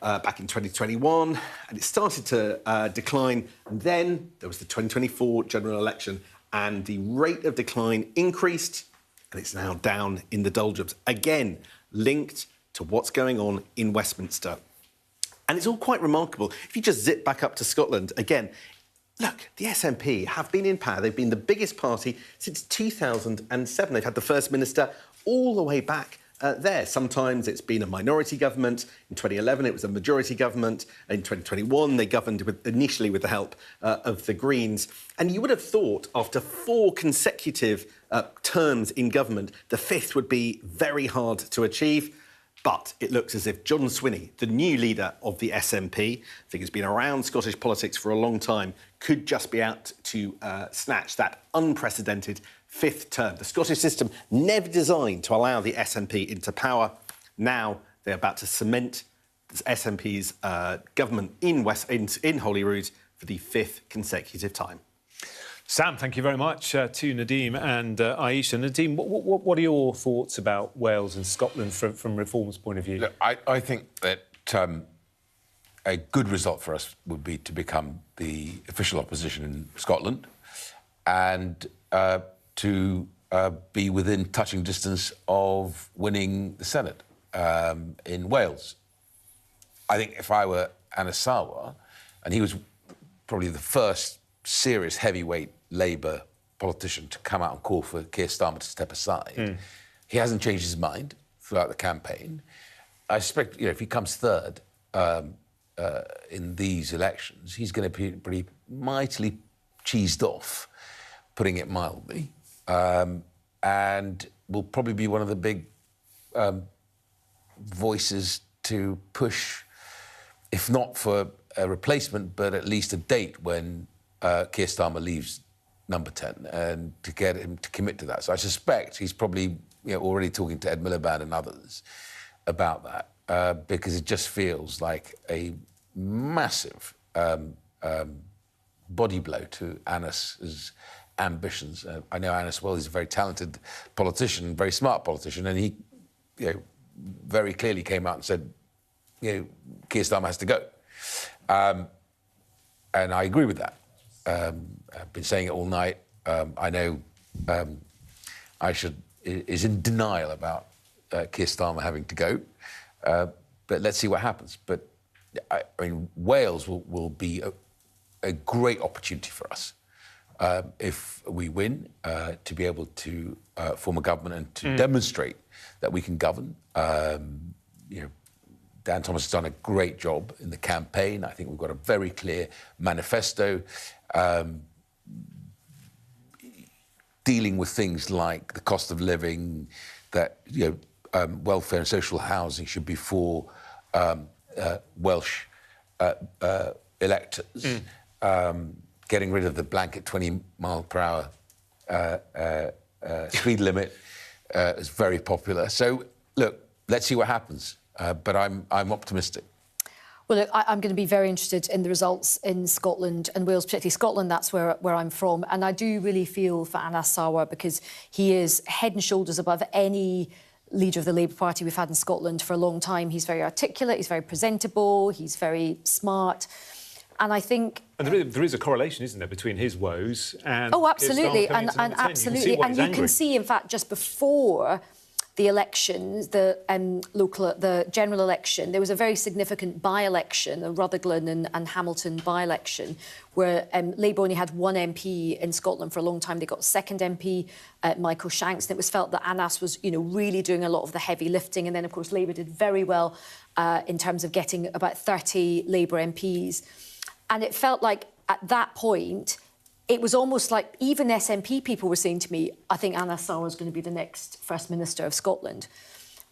back in 2021, and it started to decline. And then there was the 2024 general election, and the rate of decline increased, and it's now down in the doldrums. Again, linked to what's going on in Westminster. And it's all quite remarkable. If you just zip back up to Scotland, again, look, the SNP have been in power. They've been the biggest party since 2007. They've had the First Minister all the way back there. Sometimes it's been a minority government. In 2011, it was a majority government. In 2021, they governed initially with the help of the Greens. And you would have thought, after 4 consecutive terms in government, the 5th would be very hard to achieve. But it looks as if John Swinney, the new leader of the SNP, I think has been around Scottish politics for a long time, could just be out to snatch that unprecedented 5th term. The Scottish system never designed to allow the SNP into power. Now they're about to cement the SNP's government in Holyrood for the 5th consecutive time. Sam, thank you very much to Nadeem and Aisha. Nadeem, what are your thoughts about Wales and Scotland from Reform's point of view? Look, I think that a good result for us would be to become the official opposition in Scotland and to be within touching distance of winning the Senate in Wales. I think if I were Anas Sarwar, and he was probably the first serious heavyweight Labour politician to come out and call for Keir Starmer to step aside. He hasn't changed his mind throughout the campaign. I suspect, if he comes third in these elections, he's going to be pretty mightily cheesed off, putting it mildly, and will probably be one of the big voices to push, if not for a replacement, but at least a date when Keir Starmer leaves number 10, and to get him to commit to that. So I suspect he's probably already talking to Ed Miliband and others about that, because it just feels like a massive body blow to Anas's ambitions. I know Anas well. He's a very talented politician, very smart politician, and he very clearly came out and said, Keir Starmer has to go. And I agree with that. I've been saying it all night. I know Aisha is in denial about Keir Starmer having to go, but let's see what happens. But I mean, Wales will be a great opportunity for us if we win to be able to form a government and to demonstrate that we can govern. Dan Thomas has done a great job in the campaign. I think we've got a very clear manifesto dealing with things like the cost of living, that welfare and social housing should be for Welsh electors. Getting rid of the blanket 20-mile-per-hour speed limit is very popular. So, look, let's see what happens. But I'm optimistic. Well, look, I'm going to be very interested in the results in Scotland and Wales, particularly Scotland. That's where I'm from. And I do really feel for Anas Sarwar because he is head and shoulders above any leader of the Labour Party we've had in Scotland for a long time. He's very articulate, he's very presentable, he's very smart. And I think... And there is a correlation, isn't there, between his woes and... Oh, absolutely, and absolutely. And you can see, in fact, just before the elections, the general election, there was a very significant by-election, a Rutherglen and Hamilton by-election, where Labour only had one MP in Scotland for a long time. They got a second MP, Michael Shanks, and it was felt that Anas was, really doing a lot of the heavy lifting. And then, of course, Labour did very well in terms of getting about 30 Labour MPs. And it felt like, at that point, it was almost like even SNP people were saying to me, I think Anas Sarwar is going to be the next First Minister of Scotland.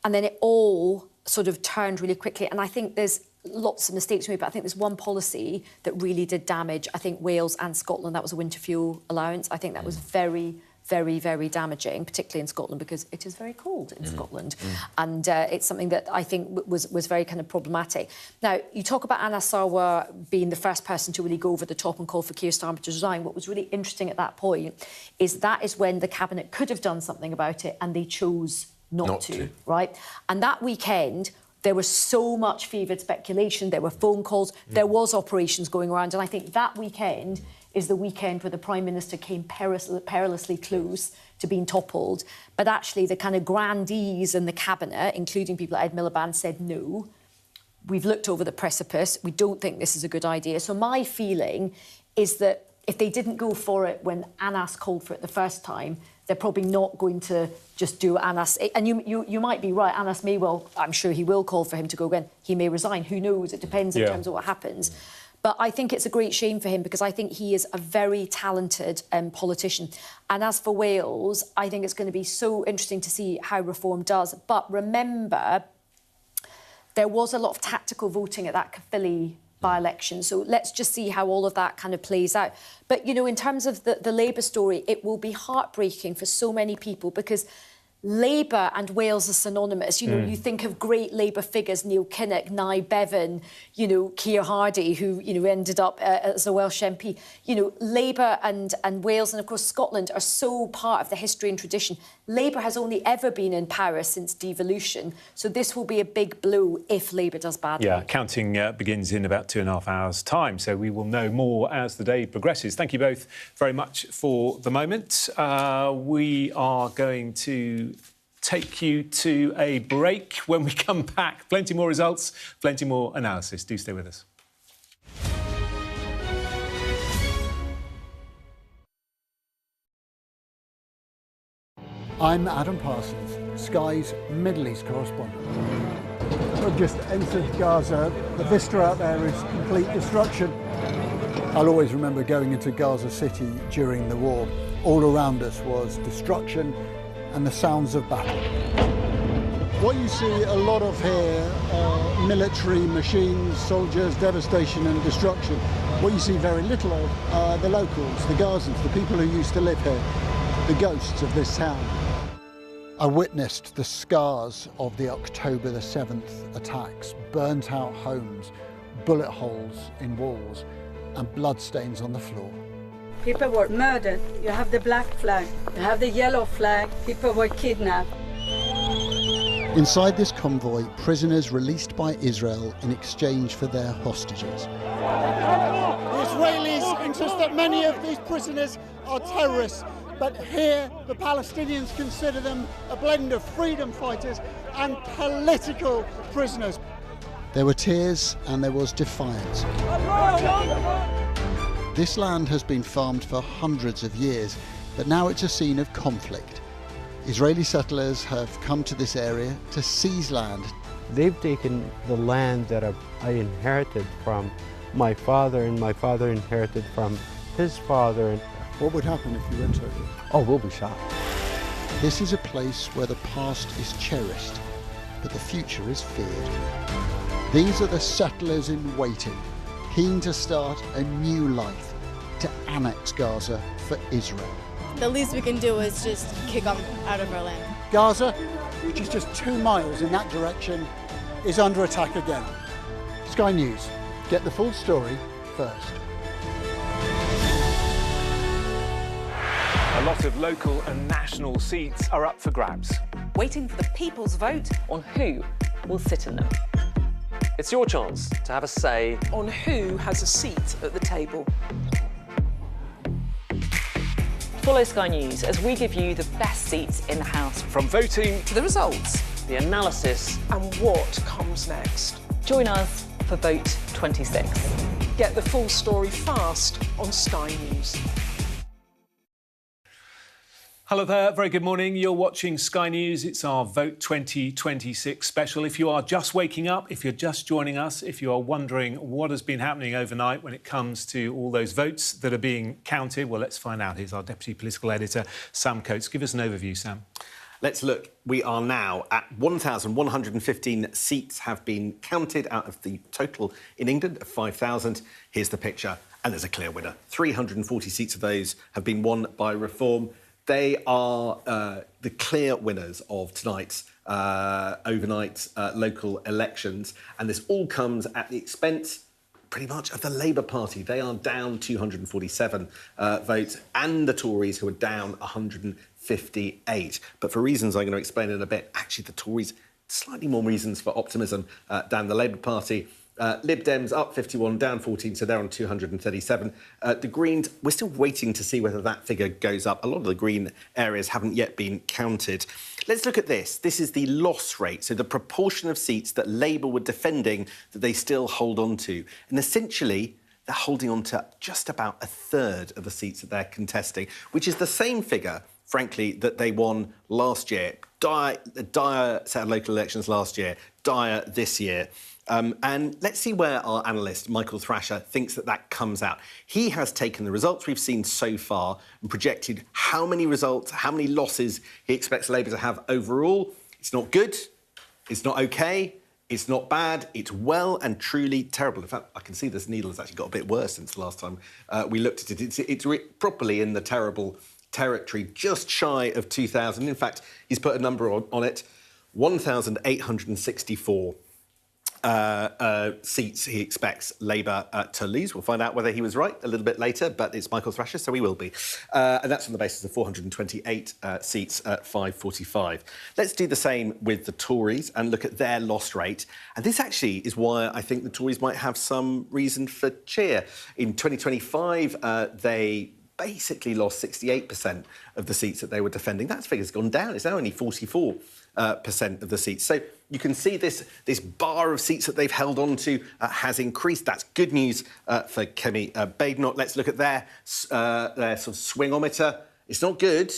And then it all sort of turned really quickly. And I think there's lots of mistakes made, but I think there's one policy that really did damage, I think, Wales and Scotland. That was a winter fuel allowance. I think that was very, very, very damaging, particularly in Scotland, because it is very cold in Scotland. And it's something that I think was very kind of problematic. Now, you talk about Anas Sarwar being the first person to really go over the top and call for Keir Starmer to resign. What was really interesting at that point is that is when the Cabinet could have done something about it and they chose not to, right? And that weekend, there was so much fevered speculation, there were phone calls, there was operations going around, and I think that weekend is the weekend where the Prime Minister came perilously close to being toppled. But actually, the kind of grandees in the Cabinet, including people like Ed Miliband, said no. We've looked over the precipice. We don't think this is a good idea. So my feeling is that if they didn't go for it when Anas called for it the first time, they're probably not going to just do Anas. And you might be right. Anas may well, I'm sure he will call for him to go again. He may resign. Who knows? It depends in terms of what happens. But I think it's a great shame for him because I think he is a very talented politician. And as for Wales, I think it's going to be so interesting to see how reform does. But remember, there was a lot of tactical voting at that Caerphilly by-election. So let's just see how all of that kind of plays out. But, in terms of the Labour story, it will be heartbreaking for so many people because Labour and Wales are synonymous. You think of great Labour figures, Neil Kinnock, Nye Bevan, Keir Hardie, who, ended up as a Welsh MP. Labour and Wales and, of course, Scotland are so part of the history and tradition. Labour has only ever been in power since devolution. So this will be a big blow if Labour does badly. Yeah, counting begins in about 2.5 hours' time. So we will know more as the day progresses. Thank you both very much for the moment. We are going to take you to a break. When we come back, plenty more results, plenty more analysis. Do stay with us. I'm Adam Parsons, Sky's Middle East correspondent. We've just entered Gaza. The vista out there is complete destruction. I'll always remember going into Gaza City during the war. All around us was destruction and the sounds of battle. What you see a lot of here are military machines, soldiers, devastation and destruction. What you see very little of are the locals, the Gazans, the people who used to live here, the ghosts of this town. I witnessed the scars of the October the 7th attacks, burnt out homes, bullet holes in walls and bloodstains on the floor. People were murdered. You have the black flag, you have the yellow flag. People were kidnapped. Inside this convoy, prisoners released by Israel in exchange for their hostages. The Israelis insist that many of these prisoners are terrorists, but here the Palestinians consider them a blend of freedom fighters and political prisoners. There were tears and there was defiance. This land has been farmed for hundreds of years, but now it's a scene of conflict. Israeli settlers have come to this area to seize land. They've taken the land that I inherited from my father, and my father inherited from his father. What would happen if you went over? Oh, we'll be shot. This is a place where the past is cherished, but the future is feared. These are the settlers in waiting, keen to start a new life, to annex Gaza for Israel. The least we can do is just kick them out of our land. Gaza, which is just 2 miles in that direction, is under attack again. Sky News. Get the full story first. A lot of local and national seats are up for grabs. Waiting for the people's vote on who will sit in them. It's your chance to have a say on who has a seat at the table. Follow Sky News as we give you the best seats in the House. From voting To the results the analysis and what comes next. Join us for Vote 26. Get the full story fast on Sky News. Hello there, very good morning. You're watching Sky News. It's our Vote 2026 special. If you are just waking up, if you're just joining us, if you are wondering what has been happening overnight when it comes to all those votes that are being counted, well, let's find out. Here's our Deputy Political Editor, Sam Coates. Give us an overview, Sam. Let's look. We are now at 1,115 seats have been counted out of the total in England of 5,000. Here's the picture, and there's a clear winner. 340 seats of those have been won by Reform. They are the clear winners of tonight's overnight local elections. And this all comes at the expense, pretty much, of the Labour Party. They are down 247 votes, and the Tories, who are down 158. But for reasons I'm going to explain in a bit, actually, the Tories, slightly more reasons for optimism than the Labour Party. Lib Dems up 51, down 14, so they're on 237. The Greens, we're still waiting to see whether that figure goes up. A lot of the green areas haven't yet been counted. Let's look at this. This is the loss rate, so the proportion of seats that Labour were defending that they still hold on to. And essentially, they're holding on to just about a third of the seats that they're contesting, which is the same figure, frankly, that they won last year. Dire set of local elections last year, dire this year. And let's see where our analyst, Michael Thrasher, thinks that comes out. He has taken the results we've seen so far and projected how many results, how many losses he expects Labour to have overall. It's not good, it's not OK, it's not bad, it's well and truly terrible. In fact, I can see this needle has actually got a bit worse since the last time we looked at it. It's properly in the terrible territory, just shy of 2,000. In fact, he's put a number on it, 1,864. Seats he expects Labour to lose. We'll find out whether he was right a little bit later, but it's Michael Thrasher, so he will be. And that's on the basis of 428 seats at 545. Let's do the same with the Tories and look at their loss rate. And this actually is why I think the Tories might have some reason for cheer. In 2025, they basically lost 68% of the seats that they were defending. That figure's gone down. It's now only 44% of the seats. So you can see this bar of seats that they've held on to has increased. That's good news for Kemi Badenoch. Let's look at their sort of swingometer. It's not good.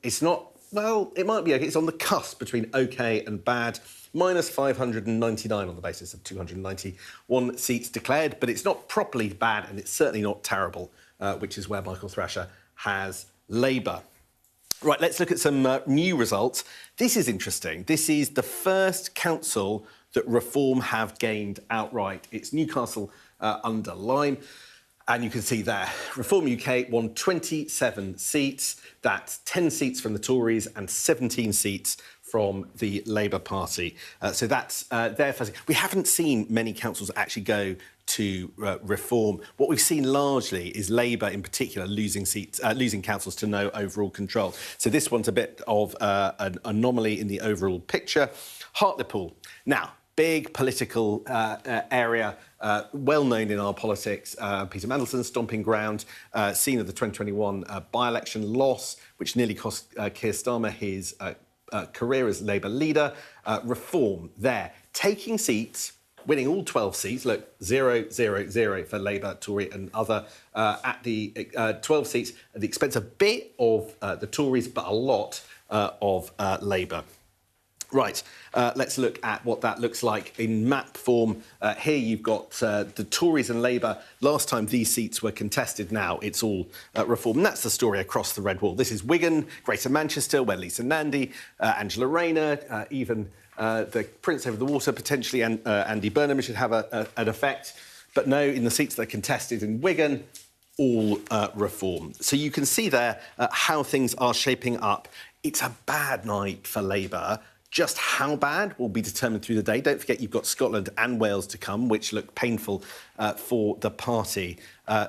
It's not, well, it might be OK. It's on the cusp between OK and bad. Minus 599 on the basis of 291 seats declared. But it's not properly bad, and it's certainly not terrible, which is where Michael Thrasher has Labour. Right, let's look at some new results. This is interesting. This is the first council that Reform have gained outright. It's Newcastle under Lyme. And you can see there, Reform UK won 27 seats. That's 10 seats from the Tories and 17 seats from the Labour Party. So that's their first. We haven't seen many councils actually go to Reform. What we've seen largely is Labour, in particular, losing councils to no overall control. So this one's a bit of an anomaly in the overall picture. Hartlepool. Now, big political area, well known in our politics. Peter Mandelson's stomping ground, scene of the 2021 by-election loss, which nearly cost Keir Starmer his career as Labour leader. Reform there, taking seats, winning all 12 seats. Look, 0-0-0 for Labour, Tory and other at the 12 seats at the expense a bit of the Tories, but a lot of Labour. Right, let's look at what that looks like in map form. Here you've got the Tories and Labour. Last time these seats were contested, now it's all Reform. And that's the story across the Red Wall. This is Wigan, Greater Manchester, where Lisa Nandy, Angela Rayner, even the Prince over the water, potentially, and Andy Burnham should have an effect. But no, in the seats that are contested in Wigan, all Reform. So you can see there how things are shaping up. It's a bad night for Labour Just how bad will be determined through the day. Don't forget you've got Scotland and Wales to come, which look painful for the party.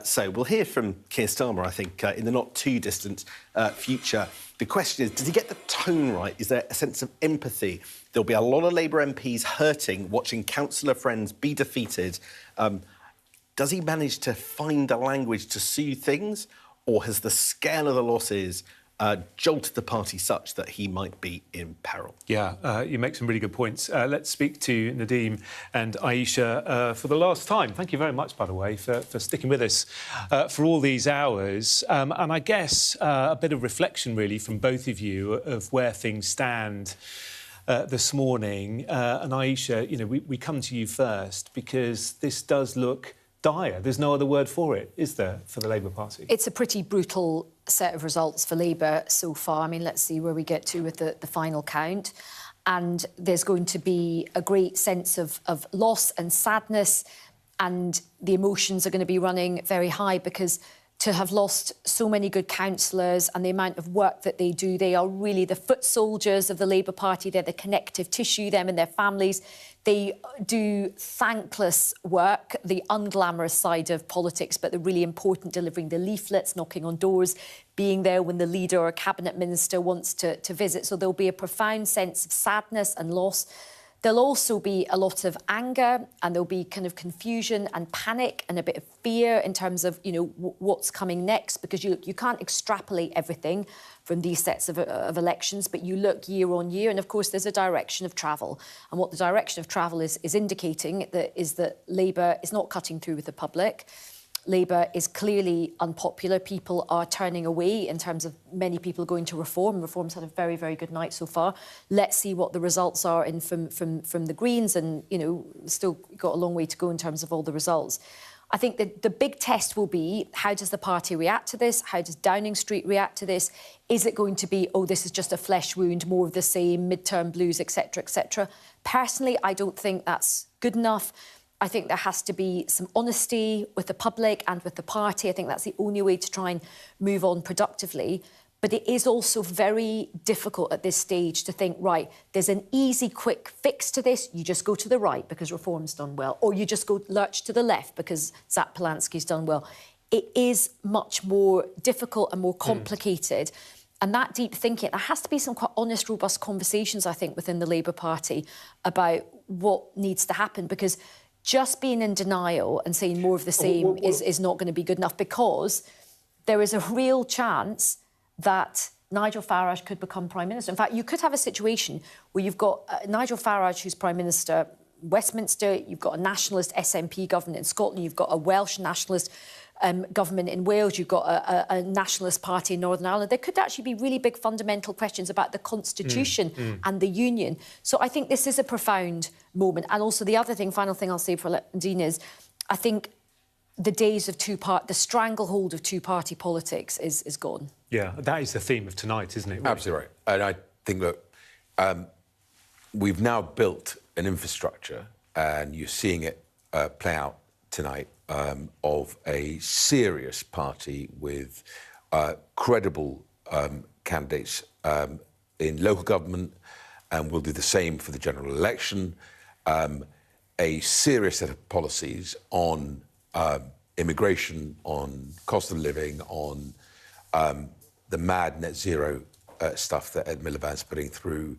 So we'll hear from Keir Starmer, I think, in the not-too-distant future. The question is, does he get the tone right? Is there a sense of empathy? There'll be a lot of Labour MPs hurting, watching councillor friends be defeated. Does he manage to find the language to soothe things, or has the scale of the losses jolted the party such that he might be in peril? Yeah, you make some really good points. Let's speak to Nadeem and Aisha for the last time. Thank you very much, by the way, for sticking with us for all these hours. And I guess a bit of reflection, really, from both of you of where things stand this morning. And Aisha, you know, we come to you first because this does look dire. There's no other word for it, is there, for the Labour Party? It's a pretty brutal set of results for Labour so far. I mean, let's see where we get to with the final count. And there's going to be a great sense of loss and sadness, and the emotions are going to be running very high because to have lost so many good councillors and the amount of work that they do, they are really the foot soldiers of the Labour Party. They're the connective tissue, them and their families. They do thankless work, the unglamorous side of politics, but the really important, delivering the leaflets, knocking on doors, being there when the leader or cabinet minister wants to visit. So there'll be a profound sense of sadness and loss. There'll also be a lot of anger, and there'll be kind of confusion and panic and a bit of fear in terms of, you know, what's coming next, because you can't extrapolate everything from these sets of elections, but you look year on year, and of course there's a direction of travel. And what the direction of travel is indicating is that Labour is not cutting through with the public. Labour is clearly unpopular. People are turning away in terms of many people going to Reform. Reform's had a very, very good night so far. Let's see what the results are from the Greens, and, you know, still got a long way to go in terms of all the results. I think that the big test will be, how does the party react to this? How does Downing Street react to this? Is it going to be, oh, this is just a flesh wound, more of the same, midterm blues, etc., etc.? Personally, I don't think that's good enough. I think there has to be some honesty with the public and with the party. I think that's the only way to try and move on productively. But it is also very difficult at this stage to think, right, there's an easy, quick fix to this. You just go to the right because Reform's done well, or you just go lurch to the left because Zap Polanski's done well. It is much more difficult and more complicated. And that deep thinking, there has to be some quite honest, robust conversations, I think, within the Labour Party about what needs to happen, because just being in denial and saying more of the same is not going to be good enough, because there is a real chance that Nigel Farage could become Prime Minister. In fact, you could have a situation where you've got Nigel Farage, who's Prime Minister Westminster, you've got a nationalist SNP government in Scotland, you've got a Welsh nationalist government in Wales, you've got a nationalist party in Northern Ireland. There could actually be really big fundamental questions about the Constitution and the Union. So I think this is a profound moment. And also the other thing, final thing I'll say for Dean is, I think the days of the stranglehold of two-party politics is gone. Yeah, that is the theme of tonight, isn't it? Really? Absolutely right. And I think, look, we've now built an infrastructure, and you're seeing it play out tonight, of a serious party with credible candidates in local government, and we'll do the same for the general election, a serious set of policies on immigration, on cost of living, on the mad net zero stuff that Ed Miliband's putting through.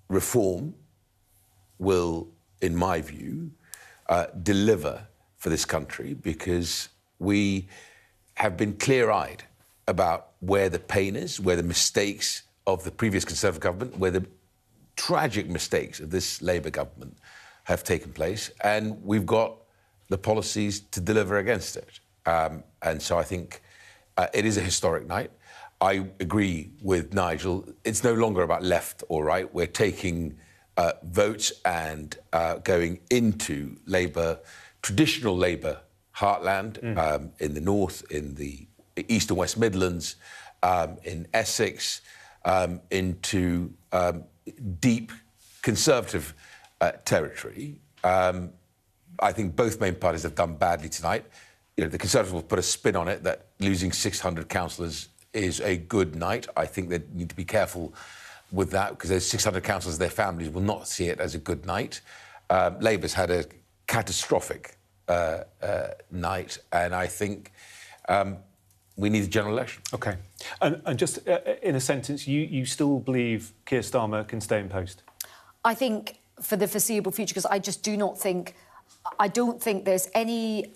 Reform will, in my view, deliver for this country, because we have been clear-eyed about where the pain is, where the mistakes of the previous Conservative government, where the tragic mistakes of this Labour government have taken place, and we've got the policies to deliver against it. And so I think it is a historic night. I agree with Nigel. It's no longer about left or right. We're taking votes and going into Labour, traditional Labour heartland, in the north, in the East and West Midlands, in Essex, into deep Conservative territory. I think both main parties have done badly tonight. You know, the Conservatives will put a spin on it that losing 600 councillors is a good night. I think they need to be careful with that, because those 600 councillors, their families will not see it as a good night. Labour's had a catastrophic night, and I think we need a general election. OK. And just in a sentence, you still believe Keir Starmer can stay in post? I think for the foreseeable future, because I just I don't think there's any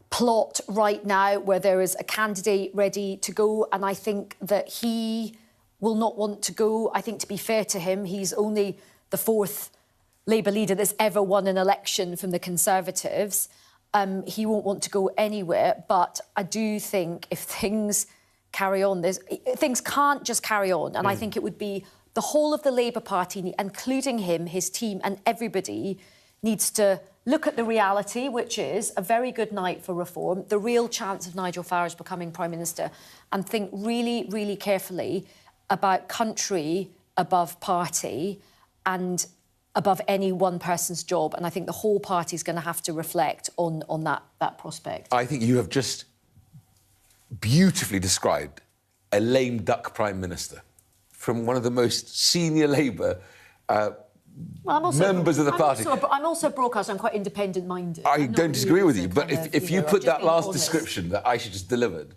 plot right now where there is a candidate ready to go, and I think that he will not want to go. I think, to be fair to him, he's only the 4th Labour leader that's ever won an election from the Conservatives. He won't want to go anywhere, but I do think if things carry on, things can't just carry on, and I think it would be the whole of the Labour Party, including him, his team, and everybody needs to look at the reality, which is a very good night for reform, the real chance of Nigel Farage becoming Prime Minister, and think really, really carefully about country above party and above any one person's job. And I think the whole party is going to have to reflect on that prospect. I think you have just beautifully described a lame duck Prime Minister from one of the most senior Labour members of the party. I'm also a broadcaster. I'm quite independent-minded. I don't disagree with you, but if you put that last description that Aisha just delivered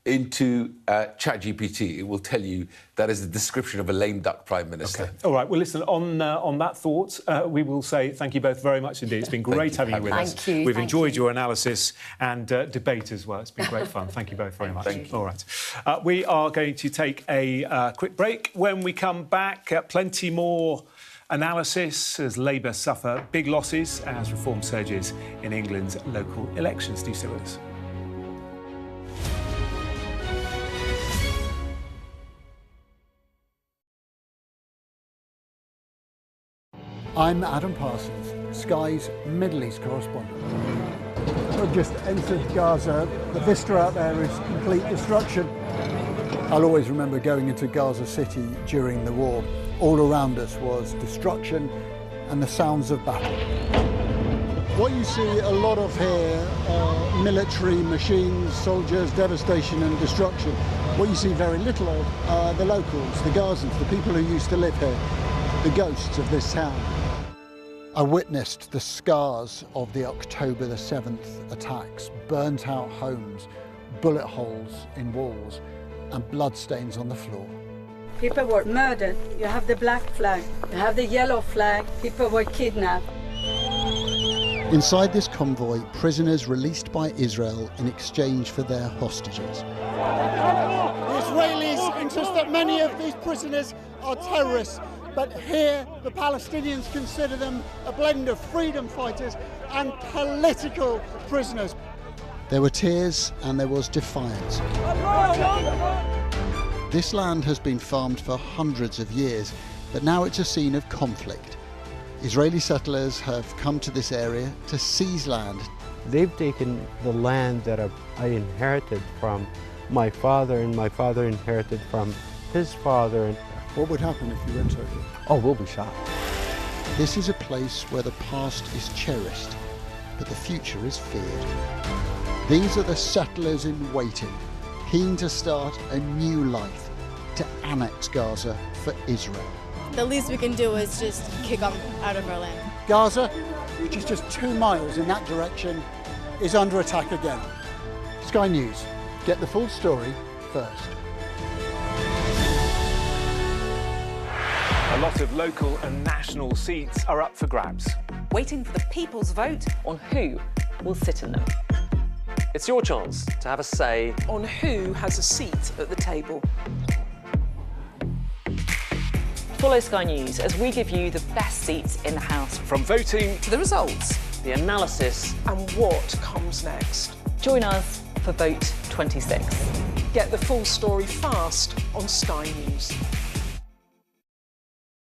into ChatGPT, it will tell you that is the description of a lame duck Prime Minister. Okay. All right, well, listen, on that thought, we will say thank you both very much indeed. It's been great having you with us. Thank you. We've enjoyed your analysis and debate as well. It's been great fun. Thank you both very much. Thank you. All right. We are going to take a quick break. When we come back, plenty more analysis as Labour suffer big losses as reform surges in England's local elections. Do stay with us. I'm Adam Parsons, Sky's Middle East correspondent. We've just entered Gaza. The vista out there is complete destruction. I'll always remember going into Gaza City during the war. All around us was destruction and the sounds of battle. What you see a lot of here are military machines, soldiers, devastation and destruction. What you see very little of are the locals, the Gazans, the people who used to live here, the ghosts of this town. I witnessed the scars of the October the 7th attacks, burnt out homes, bullet holes in walls and bloodstains on the floor. People were murdered. You have the black flag, you have the yellow flag, people were kidnapped. Inside this convoy, prisoners released by Israel in exchange for their hostages. The Israelis insist that many of these prisoners are terrorists, but here the Palestinians consider them a blend of freedom fighters and political prisoners. There were tears and there was defiance. This land has been farmed for hundreds of years, but now it's a scene of conflict. Israeli settlers have come to this area to seize land. They've taken the land that I inherited from my father, and my father inherited from his father. What would happen if you went over? Oh, we'll be shot. This is a place where the past is cherished, but the future is feared. These are the settlers in waiting, keen to start a new life, to annex Gaza for Israel. The least we can do is just kick them out of our land. Gaza, which is just 2 miles in that direction, is under attack again. Sky News, get the full story first. A lot of local and national seats are up for grabs. Waiting for the people's vote on who will sit in them. It's your chance to have a say on who has a seat at the table. Follow Sky News as we give you the best seats in the House. From voting To the results the analysis and what comes next. Join us for Vote 26. Get the full story fast on Sky News.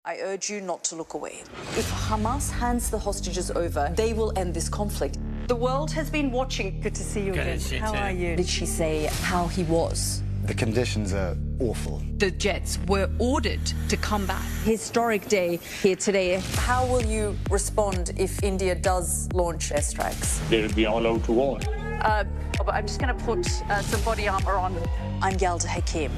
I urge you not to look away. If Hamas hands the hostages over, they will end this conflict. The world has been watching. Good to see you again. How are you? Did she say how he was? The conditions are awful. The jets were ordered to come back. Historic day here today. How will you respond if India does launch airstrikes? They'll be all out to war. I'm just going to put some body armor on. I'm Yalda Hakim.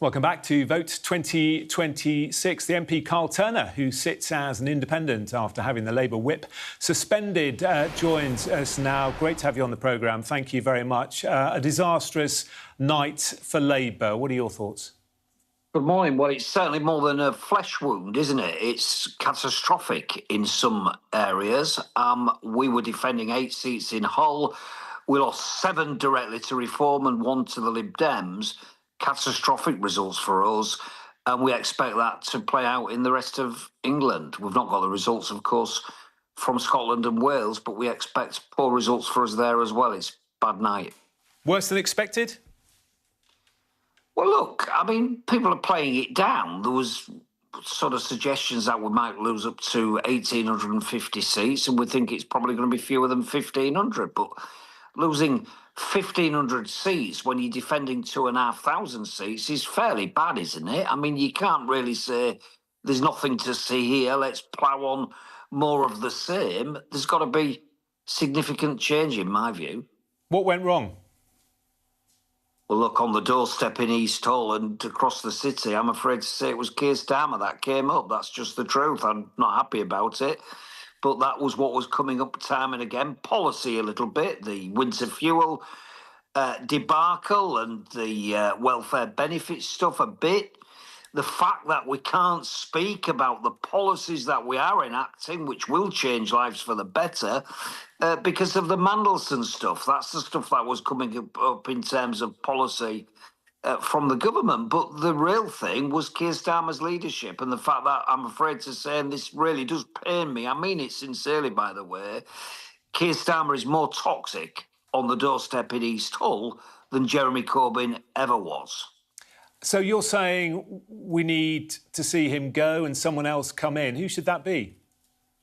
Welcome back to Vote 2026. The MP Carl Turner, who sits as an independent after having the Labour whip suspended, joins us now. Great to have you on the programme. Thank you very much. A disastrous night for Labour. What are your thoughts? Good morning. Well, it's certainly more than a flesh wound, isn't it? It's catastrophic in some areas. We were defending 8 seats in Hull. We lost 7 directly to Reform and 1 to the Lib Dems. Catastrophic results for us, and we expect that to play out in the rest of England. We've not got the results, of course, from Scotland and Wales, but we expect poor results for us there as well. It's a bad night. Worse than expected? Well, look, I mean, people are playing it down. There was sort of suggestions that we might lose up to 1,850 seats, and we think it's probably going to be fewer than 1,500, but losing 1,500 seats when you're defending 2,500 seats is fairly bad, isn't it? I mean, you can't really say there's nothing to see here, let's plough on more of the same. There's got to be significant change, in my view. What went wrong? Well, look, on the doorstep in East Hull and across the city, I'm afraid to say it was Keir Starmer that came up. That's just the truth. I'm not happy about it. But that was what was coming up time and again. Policy a little bit, the winter fuel debacle and the welfare benefits stuff a bit. The fact that we can't speak about the policies that we are enacting, which will change lives for the better, because of the Mandelson stuff. That's the stuff that was coming up in terms of policy from the government. But the real thing was Keir Starmer's leadership, and the fact that, I'm afraid to say, and this really does pain me, I mean it sincerely, by the way, Keir Starmer is more toxic on the doorstep in East Hull than Jeremy Corbyn ever was. So you're saying we need to see him go and someone else come in. Who should that be?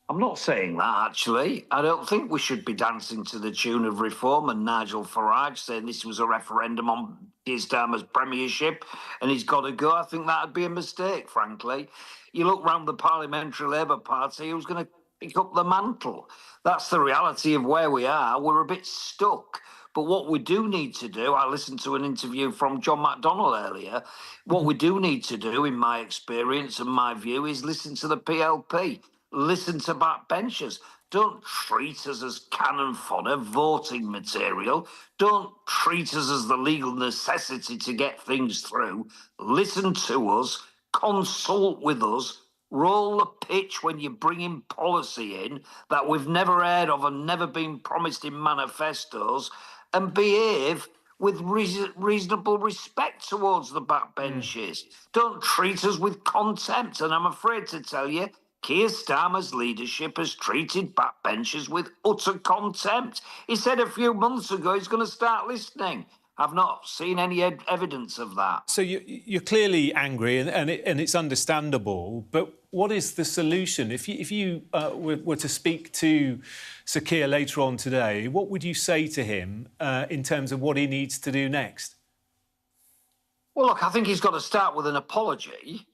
I'm not saying that, actually. I don't think we should be dancing to the tune of Reform and Nigel Farage saying this was a referendum on Keir Starmer's premiership and he's got to go. I think that would be a mistake, frankly. You look round the Parliamentary Labour Party, who's going to pick up the mantle? That's the reality of where we are. We're a bit stuck. But what we do need to do, I listened to an interview from John McDonnell earlier, what we do need to do, in my experience and my view, is listen to the PLP, listen to backbenchers. Don't treat us as cannon fodder, voting material. Don't treat us as the legal necessity to get things through. Listen to us, consult with us, roll the pitch when you bring in policy in that we've never heard of and never been promised in manifestos, and behave with reasonable respect towards the backbenches. Don't treat us with contempt. And I'm afraid to tell you, Keir Starmer's leadership has treated backbenchers with utter contempt. He said a few months ago he's going to start listening. I've not seen any evidence of that. So you're clearly angry, and it's understandable, but what is the solution? If you were to speak to Sir Keir later on today, what would you say to him in terms of what he needs to do next? Well, look, I think he's got to start with an apology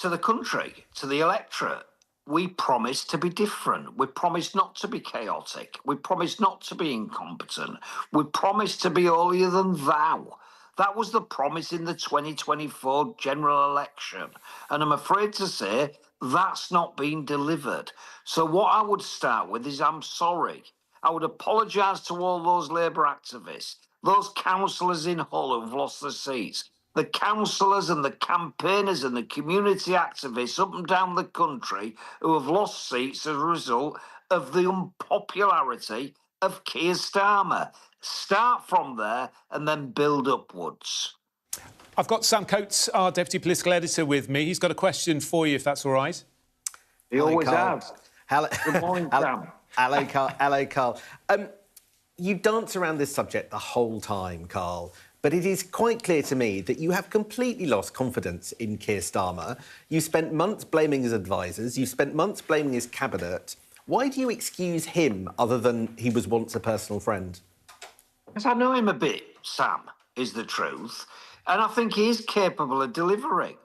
to the country, to the electorate. We promised to be different. We promised not to be chaotic. We promised not to be incompetent. We promised to be holier than thou. That was the promise in the 2024 general election. And I'm afraid to say that's not been delivered. So what I would start with is I'm sorry. I would apologise to all those Labour activists, those councillors in Hull who've lost their seats, the councillors and the campaigners and the community activists up and down the country who have lost seats as a result of the unpopularity of Keir Starmer. Start from there and then build upwards. I've got Sam Coates, our Deputy Political Editor, with me. He's got a question for you, if that's all right. He always has. Good morning, Sam. Hello, Carl. You dance around this subject the whole time, Carl. But it is quite clear to me that you have completely lost confidence in Keir Starmer. You spent months blaming his advisers. You spent months blaming his cabinet. Why do you excuse him other than he was once a personal friend? Because I know him a bit, Sam, is the truth. And I think he is capable of delivering.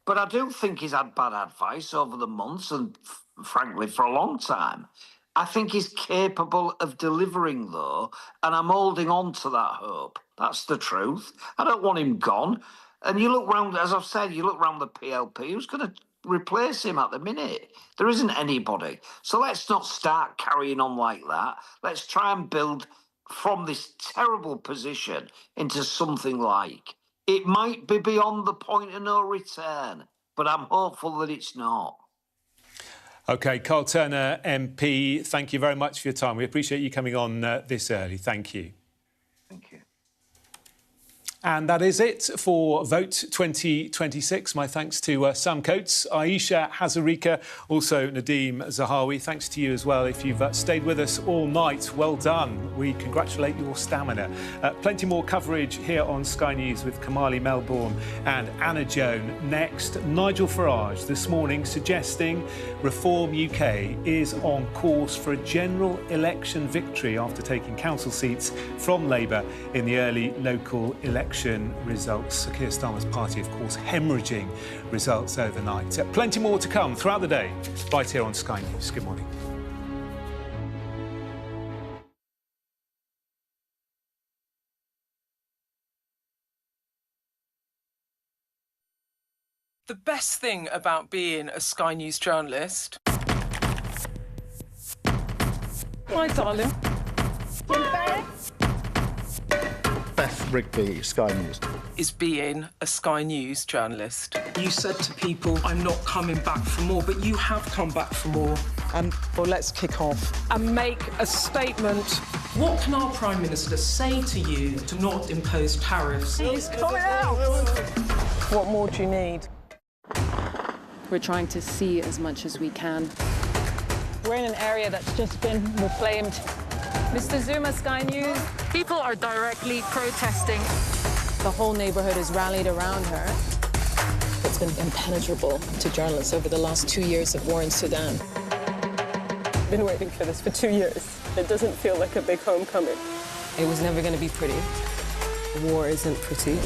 But I do think he's had bad advice over the months and, frankly, for a long time. I think he's capable of delivering, though, and I'm holding on to that hope. That's the truth. I don't want him gone. And you look round, as I've said, you look round the PLP, who's going to replace him at the minute? There isn't anybody. So let's not start carrying on like that. Let's try and build from this terrible position into something like, it might be beyond the point of no return, but I'm hopeful that it's not. OK, Carl Turner, MP, thank you very much for your time. We appreciate you coming on this early. Thank you. Thank you. And that is it for Vote 2026. My thanks to Sam Coates, Aisha Hazarika, also Nadeem Zahawi. Thanks to you as well if you've stayed with us all night. Well done. We congratulate your stamina. Plenty more coverage here on Sky News with Kamali Melbourne and Anna Joan. Next, Nigel Farage this morning suggesting Reform UK is on course for a general election victory after taking council seats from Labour in the early local election results. Keir Starmer's party, of course, hemorrhaging results overnight. Plenty more to come throughout the day, right here on Sky News. Good morning. The best thing about being a Sky News journalist... My darling. Beth Rigby, Sky News. Is being a Sky News journalist. You said to people, I'm not coming back for more, but you have come back for more. Well, let's kick off and make a statement. What can our Prime Minister say to you to not impose tariffs? He's coming out! What more do you need? We're trying to see as much as we can. We're in an area that's just been reclaimed. Mr. Zuma, Sky News. People are directly protesting. The whole neighbourhood has rallied around her. It's been impenetrable to journalists over the last 2 years of war in Sudan. I've been waiting for this for 2 years. It doesn't feel like a big homecoming. It was never going to be pretty. War isn't pretty.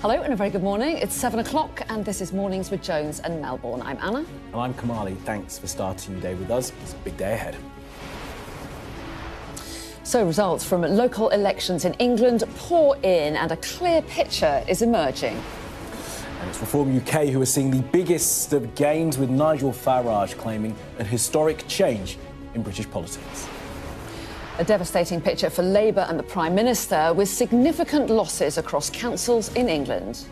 Hello and a very good morning. It's 7 o'clock and this is Mornings with Jones and Melbourne. I'm Anna. And I'm Kamali. Thanks for starting your day with us. It's a big day ahead. So results from local elections in England pour in and a clear picture is emerging. And it's Reform UK who are seeing the biggest of gains, with Nigel Farage claiming a historic change in British politics. A devastating picture for Labour and the Prime Minister, with significant losses across councils in England.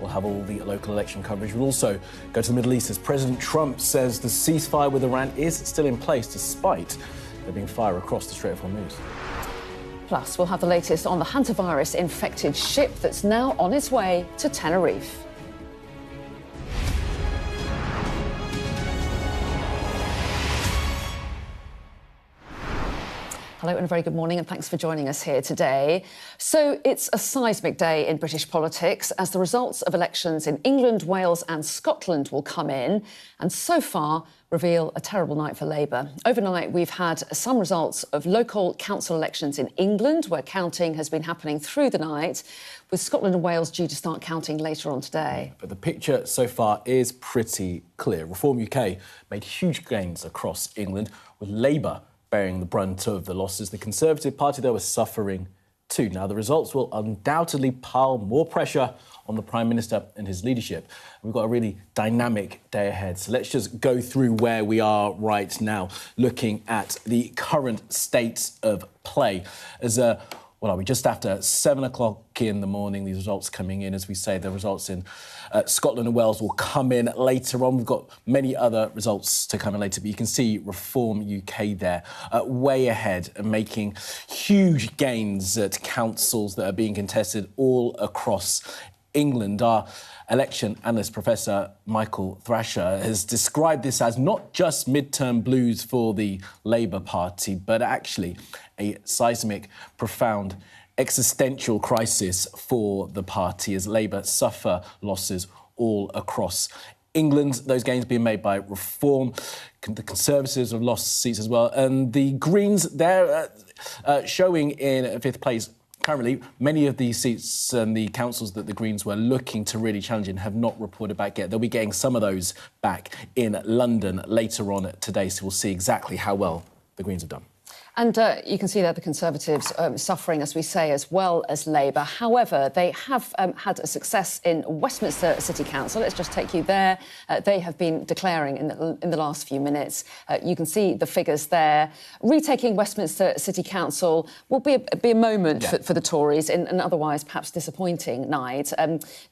We'll have all the local election coverage. We'll also go to the Middle East as President Trump says the ceasefire with Iran is still in place despite there being fire across the Strait of Hormuz. Plus, we'll have the latest on the hantavirus-infected ship that's now on its way to Tenerife. Hello and a very good morning and thanks for joining us here today. So it's a seismic day in British politics as the results of elections in England, Wales and Scotland will come in and so far reveal a terrible night for Labour. Overnight, we've had some results of local council elections in England, where counting has been happening through the night, with Scotland and Wales due to start counting later on today. But the picture so far is pretty clear. Reform UK made huge gains across England, with Labour bearing the brunt of the losses. The Conservative Party, though, was suffering too. Now, the results will undoubtedly pile more pressure on the Prime Minister and his leadership. We've got a really dynamic day ahead. So let's just go through where we are right now, looking at the current state of play. As what are we, just after 7 o'clock in the morning, these results coming in. As we say, the results in Scotland and Wales will come in later on. We've got many other results to come in later, but you can see Reform UK there, way ahead and making huge gains at councils that are being contested all across England. Our election analyst, Professor Michael Thrasher, has described this as not just midterm blues for the Labour Party, but actually a seismic, profound, existential crisis for the party as Labour suffer losses all across England. Those gains being made by Reform. The Conservatives have lost seats as well. And the Greens, they're showing in fifth place. Currently, many of the seats and the councils that the Greens were looking to really challenge in have not reported back yet. They'll be getting some of those back in London later on today, so we'll see exactly how well the Greens have done. And you can see there the Conservatives suffering, as we say, as well as Labour. However, they have had a success in Westminster City Council. Let's just take you there. They have been declaring in the last few minutes. You can see the figures there. Retaking Westminster City Council will be a moment for the Tories in an otherwise perhaps disappointing night.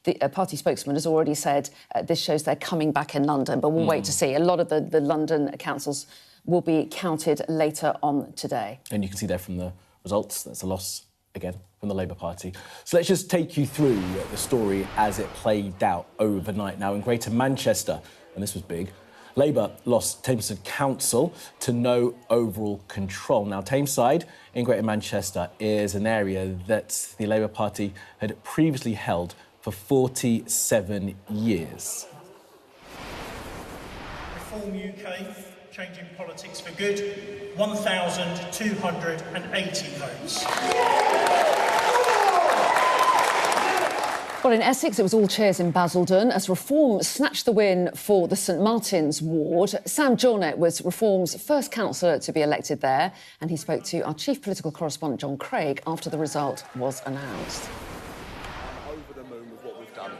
The party spokesman has already said this shows they're coming back in London, but we'll wait to see. A lot of the London councils will be counted later on today. And you can see there from the results, that's a loss, again, from the Labour Party. So let's just take you through the story as it played out overnight. Now, in Greater Manchester, and this was big, Labour lost Tameside Council to no overall control. Now, Tameside in Greater Manchester is an area that the Labour Party had previously held for 47 years. Reform UK, changing politics for good, 1,280 votes. Well, in Essex, it was all cheers in Basildon as Reform snatched the win for the St Martin's ward. Sam Jornet was Reform's first councillor to be elected there, and he spoke to our chief political correspondent, John Craig, after the result was announced. I'm over the moon with what we've done.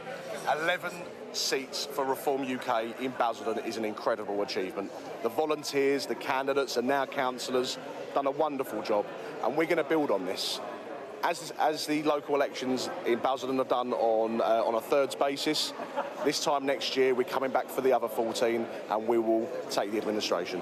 11 seats for Reform UK in Basildon is an incredible achievement. The volunteers, the candidates and now councillors done a wonderful job, and we're going to build on this. As the local elections in Basildon are done on a thirds basis, this time next year we're coming back for the other 14 and we will take the administration.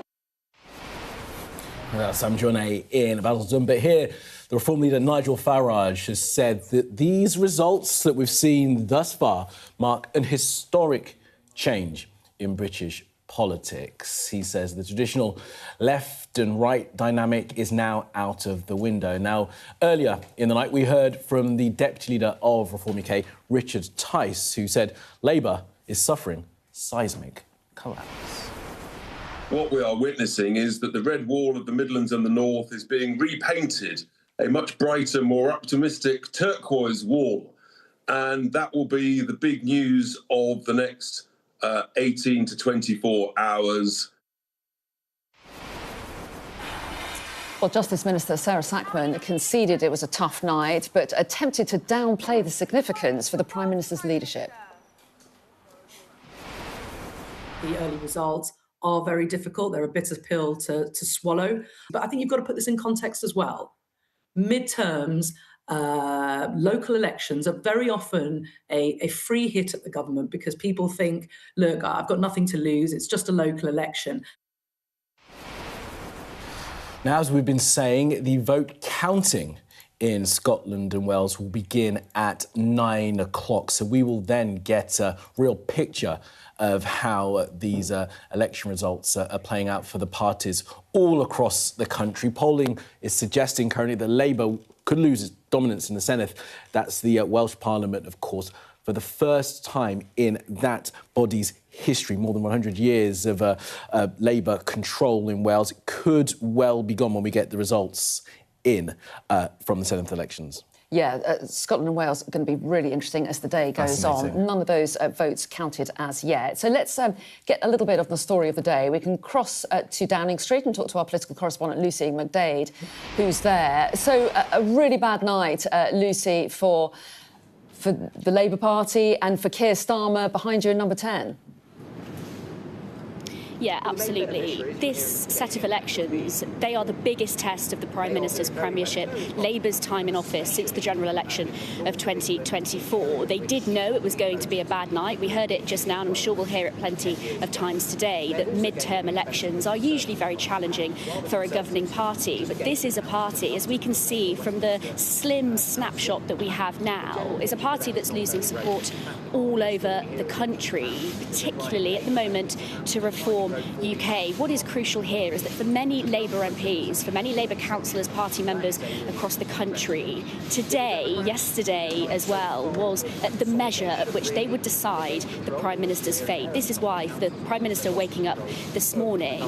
Sam Jornet in Battleground, but here the Reform leader Nigel Farage has said that these results that we've seen thus far mark an historic change in British politics. He says the traditional left and right dynamic is now out of the window. Now, earlier in the night, we heard from the deputy leader of Reform UK, Richard Tice, who said Labour is suffering seismic collapse. What we are witnessing is that the red wall of the Midlands and the North is being repainted, a much brighter, more optimistic turquoise wall. and that will be the big news of the next 18 to 24 hours. Well, Justice Minister Sarah Sackman conceded it was a tough night, but attempted to downplay the significance for the Prime Minister's leadership. The early results are very difficult. They're a bitter pill to swallow. But I think you've got to put this in context as well. Midterms, local elections are very often a free hit at the government because people think, look, I've got nothing to lose. It's just a local election. Now, as we've been saying, the vote counting in Scotland and Wales will begin at 9 o'clock. So we will then get a real picture of how these election results are playing out for the parties all across the country. Polling is suggesting currently that Labour could lose its dominance in the Senedd. That's the Welsh Parliament, of course, for the first time in that body's history. More than 100 years of Labour control in Wales could well be gone when we get the results in from the Senedd elections. Yeah, Scotland and Wales are going to be really interesting as the day goes on. None of those votes counted as yet. So let's get a little bit of the story of the day. We can cross to Downing Street and talk to our political correspondent, Lucy McDade, who's there. So a really bad night, Lucy, for the Labour Party and for Keir Starmer behind you in number 10. Yeah, absolutely. This set of elections, they are the biggest test of the Prime Minister's premiership, Labour's time in office since the general election of 2024. They did know it was going to be a bad night. We heard it just now, and I'm sure we'll hear it plenty of times today, that midterm elections are usually very challenging for a governing party. But this is a party, as we can see from the slim snapshot that we have now, is a party that's losing support all over the country, particularly at the moment to reform UK. What is crucial here is that for many Labour MPs, for many Labour councillors, party members across the country, today, yesterday as well, was the measure at which they would decide the Prime Minister's fate. This is why the Prime Minister waking up this morning,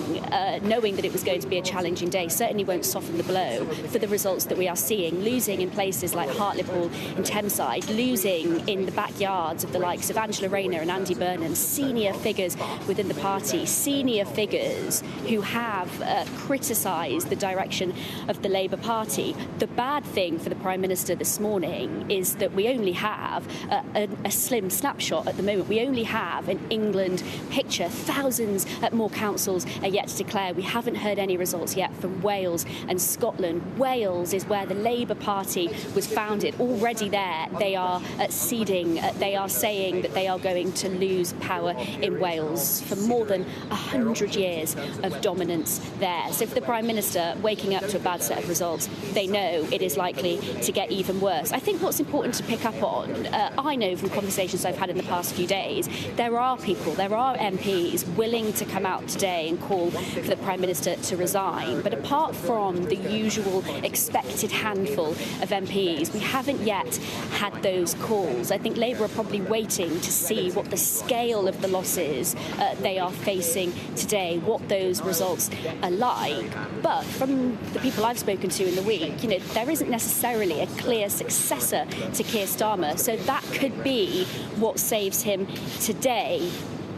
knowing that it was going to be a challenging day, certainly won't soften the blow for the results that we are seeing, losing in places like Hartlepool and Thameside, losing in the backyards of the likes of Angela Rayner and Andy Burnham, senior figures within the party, senior figures who have criticised the direction of the Labour Party. The bad thing for the Prime Minister this morning is that we only have a slim snapshot at the moment. We only have an England picture. Thousands more councils are yet to declare. We haven't heard any results yet from Wales and Scotland. Wales is where the Labour Party was founded. Already there, they are ceding. They are saying that they are going to lose power in Wales for more than 100 years of dominance there. So for the Prime Minister waking up to a bad set of results, they know it is likely to get even worse. I think what's important to pick up on, I know from conversations I've had in the past few days, there are people, there are MPs willing to come out today and call for the Prime Minister to resign. But apart from the usual expected handful of MPs, we haven't yet had those calls. I think Labour are probably waiting to see what the scale of the losses they are facing today, what those results are like. But from the people I've spoken to in the week, there isn't necessarily a clear successor to Keir Starmer, so that could be what saves him today.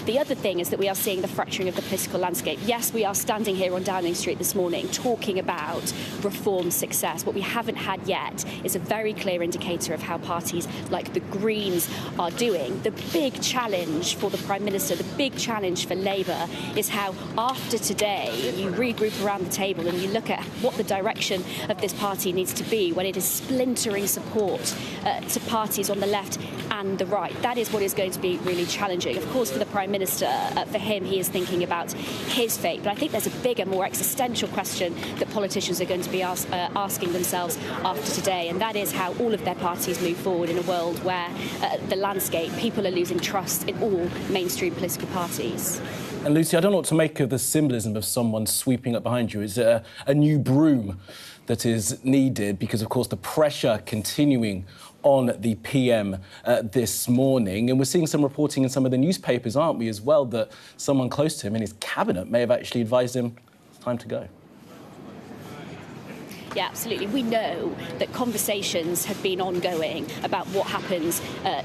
The other thing is that we are seeing the fracturing of the political landscape. Yes, we are standing here on Downing Street this morning talking about reform success. What we haven't had yet is a very clear indicator of how parties like the Greens are doing. The big challenge for the Prime Minister, the big challenge for Labour is how after today you regroup around the table and you look at what the direction of this party needs to be when it is splintering support to parties on the left and the right. That is what is going to be really challenging. Of course, for the Prime Minister, for him, he is thinking about his fate. But I think there's a bigger, more existential question that politicians are going to be asking themselves after today, and that is how all of their parties move forward in a world where the landscape, people are losing trust in all mainstream political parties. And Lucy, I don't know what to make of the symbolism of someone sweeping up behind you. Is it a new broom that is needed? Because, of course, the pressure continuing on the PM this morning. And we're seeing some reporting in some of the newspapers, aren't we, as well, that someone close to him in his cabinet may have actually advised him it's time to go. Yeah, absolutely. We know that conversations have been ongoing about what happens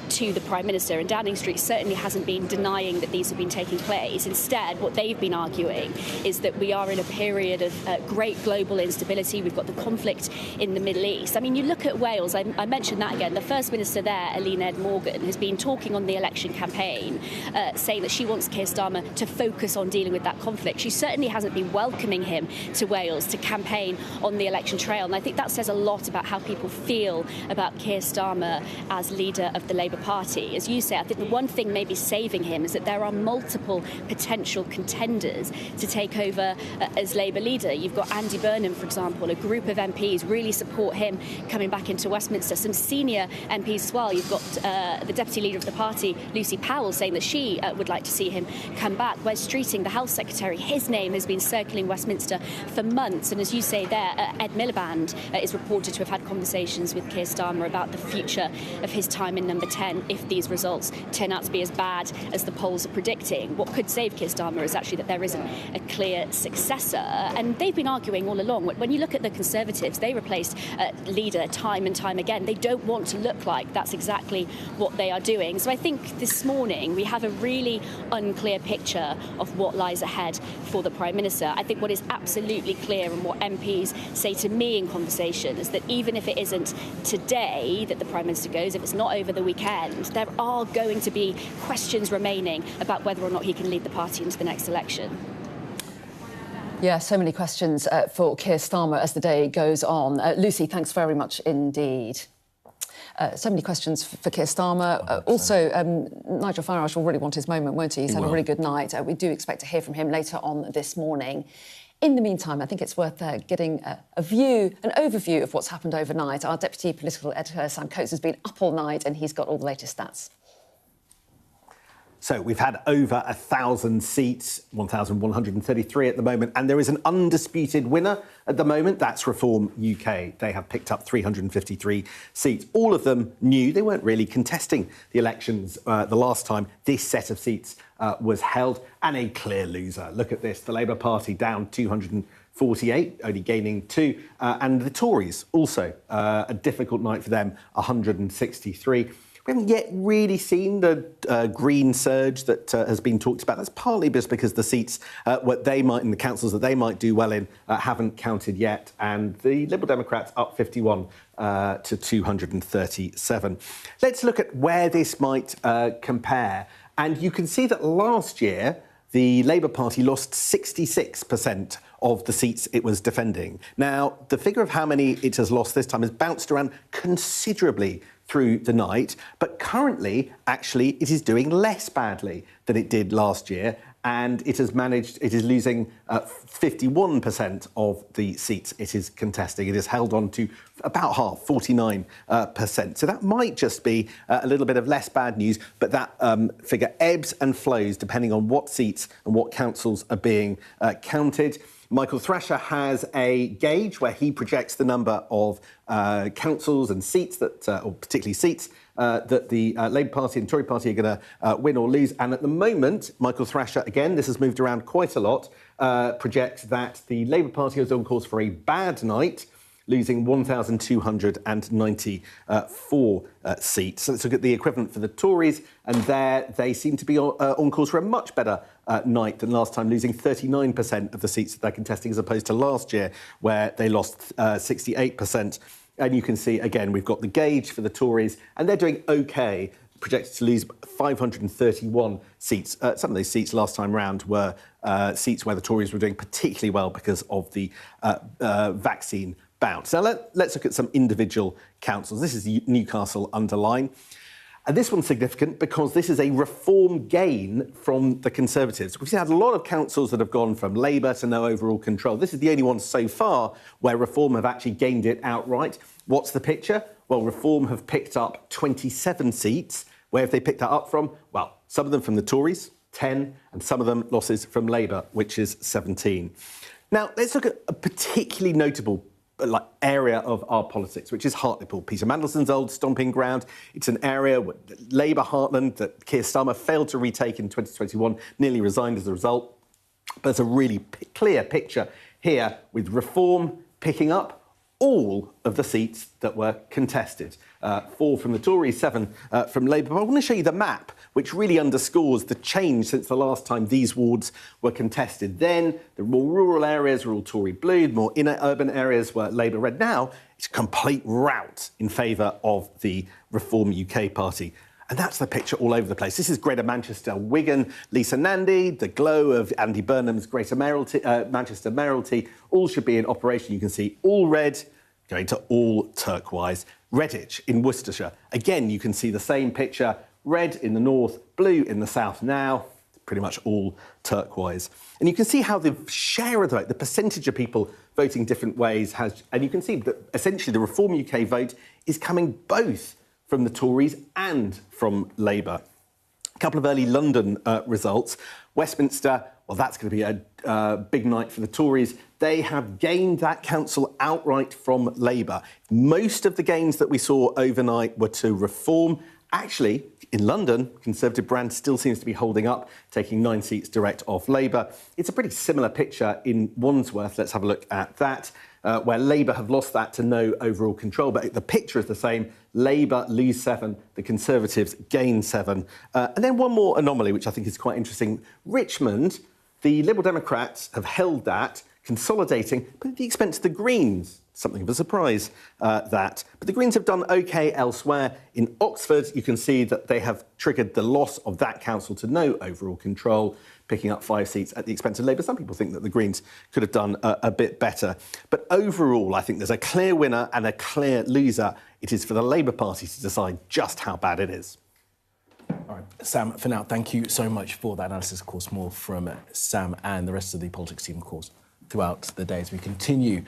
to the Prime Minister, and Downing Street certainly hasn't been denying that these have been taking place. Instead, what they've been arguing is that we are in a period of great global instability. We've got the conflict in the Middle East. I mean, you look at Wales, I mentioned that again. The First Minister there, Eluned Morgan, has been talking on the election campaign, saying that she wants Keir Starmer to focus on dealing with that conflict. She certainly hasn't been welcoming him to Wales to campaign on the election trail, and I think that says a lot about how people feel about Keir Starmer as leader of the Labour Party. As you say, I think the one thing maybe saving him is that there are multiple potential contenders to take over as Labour leader. You've got Andy Burnham, for example. A group of MPs really support him coming back into Westminster. Some senior MPs as well. You've got the deputy leader of the party, Lucy Powell, saying that she would like to see him come back. Wes Streeting, the Health Secretary, his name has been circling Westminster for months. And as you say there, Ed Miliband is reported to have had conversations with Keir Starmer about the future of his time in Number 10 if these results turn out to be as bad as the polls are predicting. What could save Keir Starmer is actually that there isn't a clear successor. And they've been arguing all along. When you look at the Conservatives, they replaced leader time and time again. They don't want to look like that's exactly what they are doing. So I think this morning we have a really unclear picture of what lies ahead for the Prime Minister. I think what is absolutely clear, and what MPs say to me in conversation, is that even if it isn't today that the Prime Minister goes, if it's not over the weekend, there are going to be questions remaining about whether or not he can lead the party into the next election. Yeah, so many questions for Keir Starmer as the day goes on. Lucy, thanks very much indeed. So many questions for Keir Starmer. Nigel Farage will really want his moment, won't he? He's had a really good night. We do expect to hear from him later on this morning. In the meantime, I think it's worth getting an overview of what's happened overnight. Our Deputy Political Editor, Sam Coates, has been up all night and he's got all the latest stats. So we've had over 1,000 seats, 1,133 at the moment, and there is an undisputed winner at the moment. That's Reform UK. They have picked up 353 seats. All of them new. They weren't really contesting the elections the last time this set of seats was held, and a clear loser. Look at this. The Labour Party down 248, only gaining 2, and the Tories also a difficult night for them, 163. We haven't yet really seen the green surge that has been talked about. That's partly just because the seats what they might in the councils that they might do well in haven't counted yet, and the Liberal Democrats up 51 to 237. Let's look at where this might compare, and you can see that last year the Labour Party lost 66% of the seats it was defending. Now, the figure of how many it has lost this time has bounced around considerably through the night, but currently, actually, it is doing less badly than it did last year, and it is losing 51% of the seats it is contesting. It is held on to about half, 49%. So that might just be a little bit of less bad news, but that figure ebbs and flows depending on what seats and what councils are being counted. Michael Thrasher has a gauge where he projects the number of councils and seats or particularly seats that the Labour Party and Tory Party are going to win or lose. And at the moment, Michael Thrasher, again, this has moved around quite a lot, projects that the Labour Party is on course for a bad night, losing 1,294 seats. So let's look at the equivalent for the Tories, and there they seem to be on course for a much better night than last time, losing 39% of the seats that they're contesting, as opposed to last year, where they lost 68%. And you can see, again, we've got the gauge for the Tories, and they're doing OK, projected to lose 531 seats. Some of those seats last time round were seats where the Tories were doing particularly well because of the vaccine bounce. Now, let's look at some individual councils. This is Newcastle Underline. And this one's significant because this is a Reform gain from the Conservatives. We've had a lot of councils that have gone from Labour to no overall control. This is the only one so far where Reform have actually gained it outright. What's the picture? Well, Reform have picked up 27 seats. Where have they picked that up from? Well, some of them from the Tories, 10, and some of them losses from Labour, which is 17. Now, let's look at a particularly notable area of our politics, which is Hartlepool, Peter Mandelson's old stomping ground. It's an area, Labour heartland, that Keir Starmer failed to retake in 2021, nearly resigned as a result. But there's a really clear picture here with Reform picking up all of the seats that were contested. 4 from the Tories, 7 from Labour. But I want to show you the map, which really underscores the change since the last time these wards were contested. Then the more rural areas were all Tory blue, the more inner urban areas were Labour red. Now it's a complete rout in favour of the Reform UK party. And that's the picture all over the place. This is Greater Manchester, Wigan, Lisa Nandy, the glow of Andy Burnham's Greater Manchester mayoralty. All should be in operation. You can see all red going to all turquoise. Redditch in Worcestershire. Again, you can see the same picture. Red in the north, blue in the south now. Pretty much all turquoise. And you can see how the share of the vote, the percentage of people voting different ways has... And you can see that essentially the Reform UK vote is coming both from the Tories and from Labour. A couple of early London results. Westminster, well, that's going to be a big night for the Tories. They have gained that council outright from Labour. Most of the gains that we saw overnight were to Reform. Actually, in London, Conservative brand still seems to be holding up, taking 9 seats direct off Labour. It's a pretty similar picture in Wandsworth. Let's have a look at that, where Labour have lost that to no overall control. But the picture is the same. Labour lose 7, the Conservatives gain 7. And then one more anomaly, which I think is quite interesting. Richmond, the Liberal Democrats have held that, consolidating, but at the expense of the Greens. Something of a surprise, that. But the Greens have done OK elsewhere. In Oxford, you can see that they have triggered the loss of that council to no overall control, picking up 5 seats at the expense of Labour. Some people think that the Greens could have done a bit better. But overall, I think there's a clear winner and a clear loser. It is for the Labour Party to decide just how bad it is. All right, Sam, for now, thank you so much for that analysis. Of course, more from Sam and the rest of the politics team, of course, throughout the day as we continue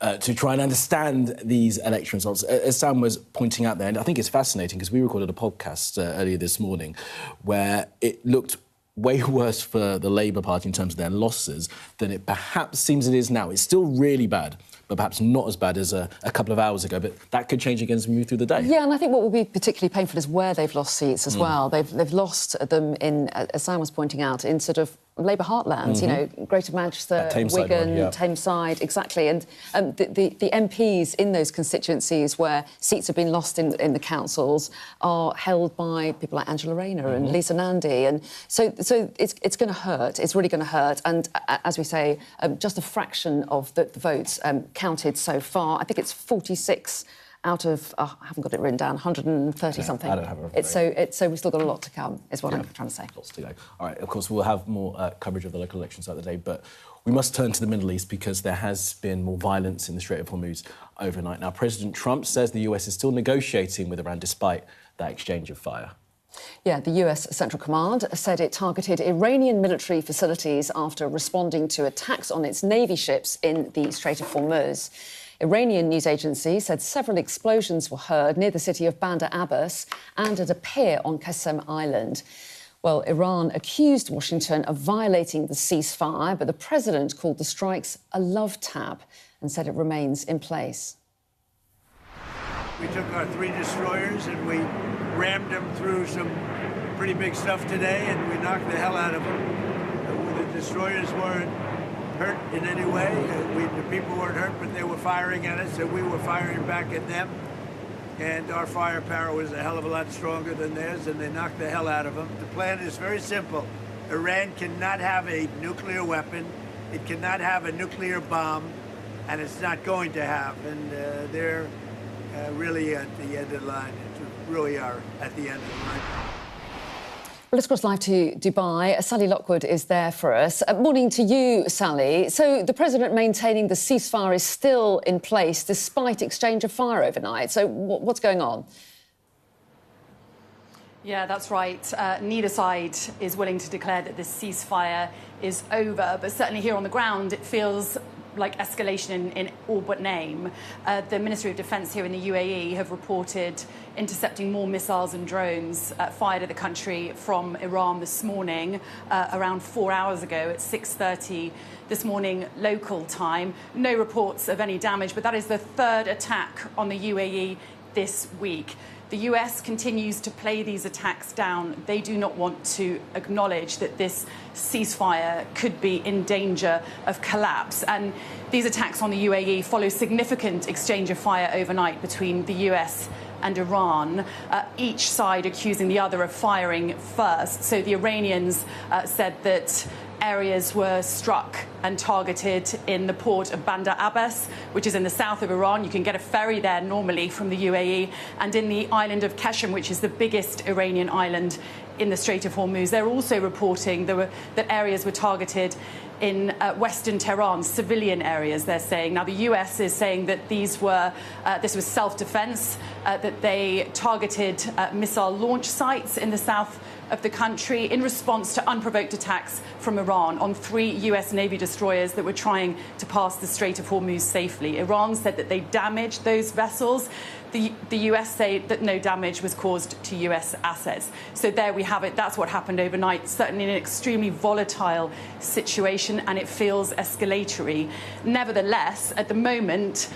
to try and understand these election results. As Sam was pointing out there, and I think it's fascinating because we recorded a podcast earlier this morning where it looked way worse for the Labour Party in terms of their losses than it perhaps seems it is now. It's still really bad, but perhaps not as bad as a couple of hours ago. But that could change again as we move through the day. Yeah, and I think what will be particularly painful is where they've lost seats as well. They've lost them in, as Sam was pointing out, in sort of Labour heartlands, you know, Greater Manchester, Wigan, Tameside, exactly. And the MPs in those constituencies where seats have been lost in the councils are held by people like Angela Rayner and Lisa Nandy. And so it's going to hurt. It's really going to hurt. And as we say, just a fraction of the votes counted so far. I think it's 46 out of, I haven't got it written down, 130 something. I don't have it. So we've still got a lot to come, is what I'm trying to say. Lots to go. All right, of course, we'll have more coverage of the local elections throughout the day, but we must turn to the Middle East because there has been more violence in the Strait of Hormuz overnight. Now, President Trump says the US is still negotiating with Iran despite that exchange of fire. Yeah, the US Central Command said it targeted Iranian military facilities after responding to attacks on its Navy ships in the Strait of Hormuz. Iranian news agency said several explosions were heard near the city of Bandar Abbas and at a pier on Qasem Island. Well, Iran accused Washington of violating the ceasefire, but the president called the strikes a love tap and said it remains in place. We took our 3 destroyers and we rammed them through some pretty big stuff today, and we knocked the hell out of them. The destroyers weren't hurt in any way. The people weren't hurt, but they were firing at us, and we were firing back at them. And our firepower was a hell of a lot stronger than theirs, and they knocked the hell out of them. The plan is very simple. Iran cannot have a nuclear weapon. It cannot have a nuclear bomb, and it's not going to have. And they're really at the end of the line. Really are at the end of the line. Well, let's cross live to Dubai. Sally Lockwood is there for us. Morning to you, Sally. So the president maintaining the ceasefire is still in place despite exchange of fire overnight. So what's going on? Yeah, that's right. Neither side is willing to declare that this ceasefire is over. But certainly here on the ground, it feels like escalation in all but name. The Ministry of Defence here in the UAE have reported intercepting more missiles and drones fired at the country from Iran this morning, around 4 hours ago at 6:30 this morning local time. No reports of any damage, but that is the 3rd attack on the UAE this week. The US continues to play these attacks down. They do not want to acknowledge that this ceasefire could be in danger of collapse. And these attacks on the UAE follow significant exchange of fire overnight between the US and Iran, each side accusing the other of firing first. So the Iranians said that areas were struck and targeted in the port of Bandar Abbas, which is in the south of Iran. You can get a ferry there normally from the UAE, and in the island of Qashm, which is the biggest Iranian island in the Strait of Hormuz. They're also reporting that areas were targeted in western Tehran, civilian areas, they're saying. Now, the US is saying that this was self-defense, that they targeted missile launch sites in the south of the country in response to unprovoked attacks from Iran on 3 US Navy destroyers that were trying to pass the Strait of Hormuz safely. Iran said that they damaged those vessels. The US say that no damage was caused to US assets. So there we have it. That's what happened overnight, certainly an extremely volatile situation, and it feels escalatory. Nevertheless, at the moment,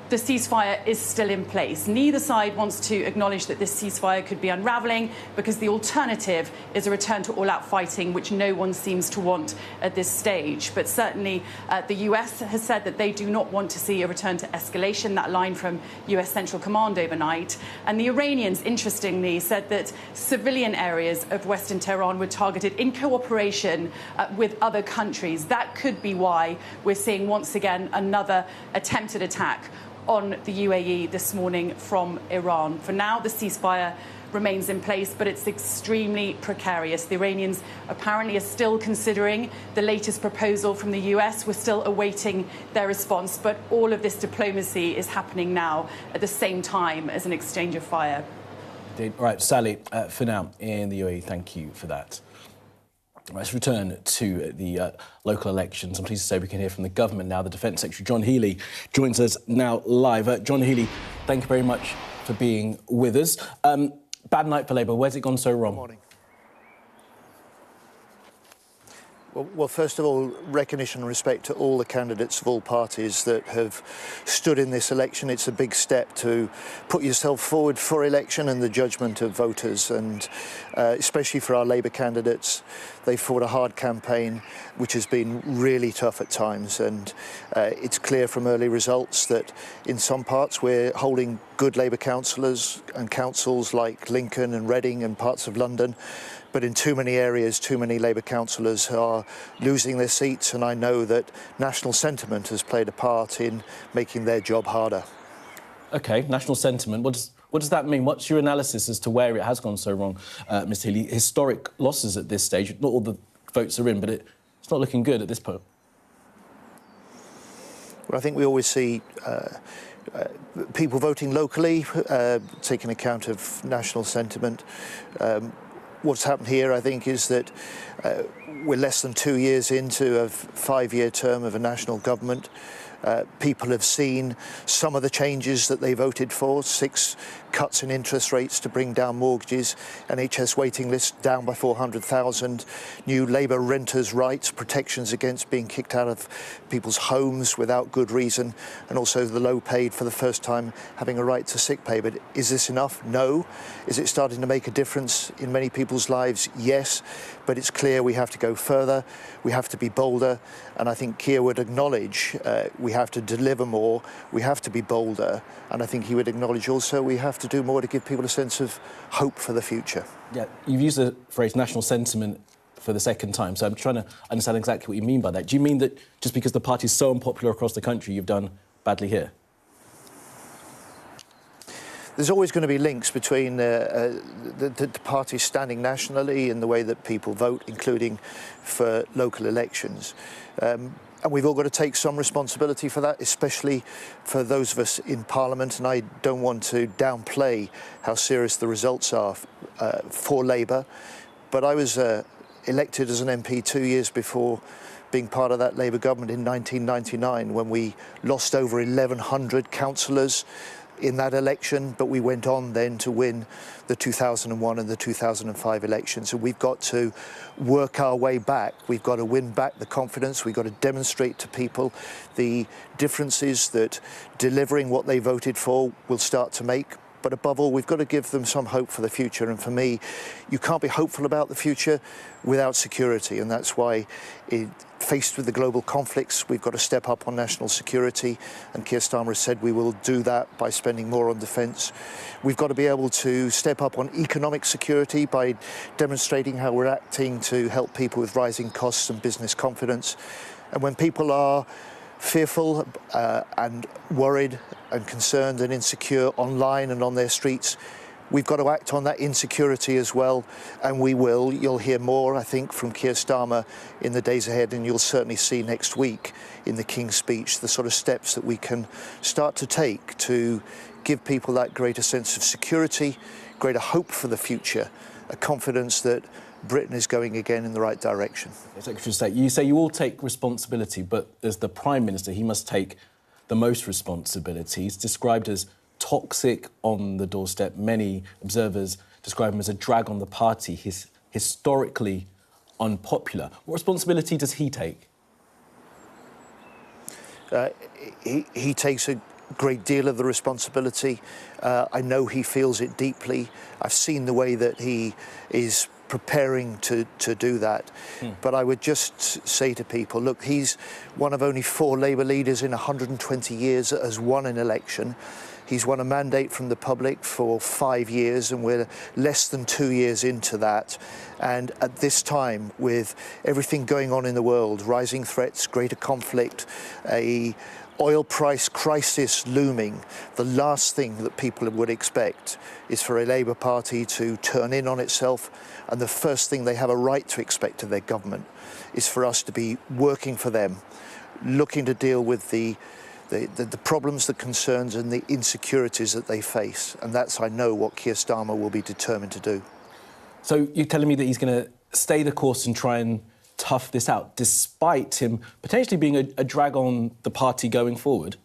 the ceasefire is still in place. Neither side wants to acknowledge that this ceasefire could be unravelling, because the alternative is a return to all-out fighting, which no one seems to want at this stage. But certainly the US has said that they do not want to see a return to escalation, that line from US Central Command overnight. And the Iranians, interestingly, said that civilian areas of western Tehran were targeted in cooperation with other countries. That could be why we're seeing once again another attempted attack on the UAE this morning from Iran. For now, the ceasefire remains in place, but it's extremely precarious. The Iranians apparently are still considering the latest proposal from the US. We're still awaiting their response, but all of this diplomacy is happening now at the same time as an exchange of fire. All right, Sally, for now in the UAE, thank you for that. Let's return to the local elections. I'm pleased to say we can hear from the government now. The Defence Secretary, John Healey, joins us now live. John Healey, thank you very much for being with us. Bad night for Labour. Where's it gone so wrong? Good morning. Well, first of all, recognition and respect to all the candidates of all parties that have stood in this election. It's a big step to put yourself forward for election and the judgment of voters, and especially for our Labour candidates. They fought a hard campaign, which has been really tough at times, and it's clear from early results that in some parts we're holding good Labour councillors and councils like Lincoln and Reading and parts of London. But in too many areas, too many Labour councillors are losing their seats, and I know that national sentiment has played a part in making their job harder. OK, national sentiment. What does that mean? What's your analysis as to where it has gone so wrong, Mr Healey? Historic losses at this stage. Not all the votes are in, but it's not looking good at this point. Well, I think we always see people voting locally, taking account of national sentiment. What's happened here, I think, is that we're less than 2 years into a 5-year term of a national government. People have seen some of the changes that they voted for: 6 cuts in interest rates to bring down mortgages, NHS waiting lists down by 400,000, new Labour renters' rights, protections against being kicked out of people's homes without good reason, and also the low paid for the first time having a right to sick pay. But is this enough? No. Is it starting to make a difference in many people's lives? Yes. But it's clear we have to go further, we have to be bolder, and I think Keir would acknowledge we have to deliver more, we have to be bolder, and I think he would acknowledge also we have to do more to give people a sense of hope for the future. Yeah, you've used the phrase national sentiment for the second time, so I'm trying to understand exactly what you mean by that. Do you mean that just because the party is so unpopular across the country, you've done badly here? There's always going to be links between the parties standing nationally and the way that people vote, including for local elections. And we've all got to take some responsibility for that, especially for those of us in Parliament. And I don't want to downplay how serious the results are for Labour. But I was elected as an MP 2 years before being part of that Labour government in 1999, when we lost over 1,100 councillors in that election, but we went on then to win the 2001 and the 2005 elections. And we've got to work our way back. We've got to win back the confidence. We've got to demonstrate to people the differences that delivering what they voted for will start to make. But above all, we've got to give them some hope for the future. And for me, you can't be hopeful about the future without security. And that's why, faced with the global conflicts, we've got to step up on national security. And Keir Starmer has said we will do that by spending more on defence. We've got to be able to step up on economic security by demonstrating how we're acting to help people with rising costs and business confidence. And when people are fearful and worried and concerned and insecure online and on their streets, we've got to act on that insecurity as well, and we will. You'll hear more, I think, from Keir Starmer in the days ahead, and you'll certainly see next week in the King's speech the sort of steps that we can start to take to give people that greater sense of security, greater hope for the future, a confidence that Britain is going again in the right direction. Secretary of State, you say you all take responsibility, but as the Prime Minister, he must take the most responsibility. He's described as toxic on the doorstep. Many observers describe him as a drag on the party. He's historically unpopular. What responsibility does he take? He takes a great deal of the responsibility. I know he feels it deeply. I've seen the way that he is preparing to do that. But I would just say to people, look, he's one of only 4 Labour leaders in 120 years that has won an election. He's won a mandate from the public for 5 years, and we're less than 2 years into that. And at this time, with everything going on in the world, rising threats, greater conflict, a oil price crisis looming, the last thing that people would expect is for a Labour Party to turn in on itself, and the first thing they have a right to expect of their government is for us to be working for them, looking to deal with the problems, the concerns and the insecurities that they face. And that's, I know, what Keir Starmer will be determined to do. So you're telling me that he's going to stay the course and try and tough this out, despite him potentially being a drag on the party going forward?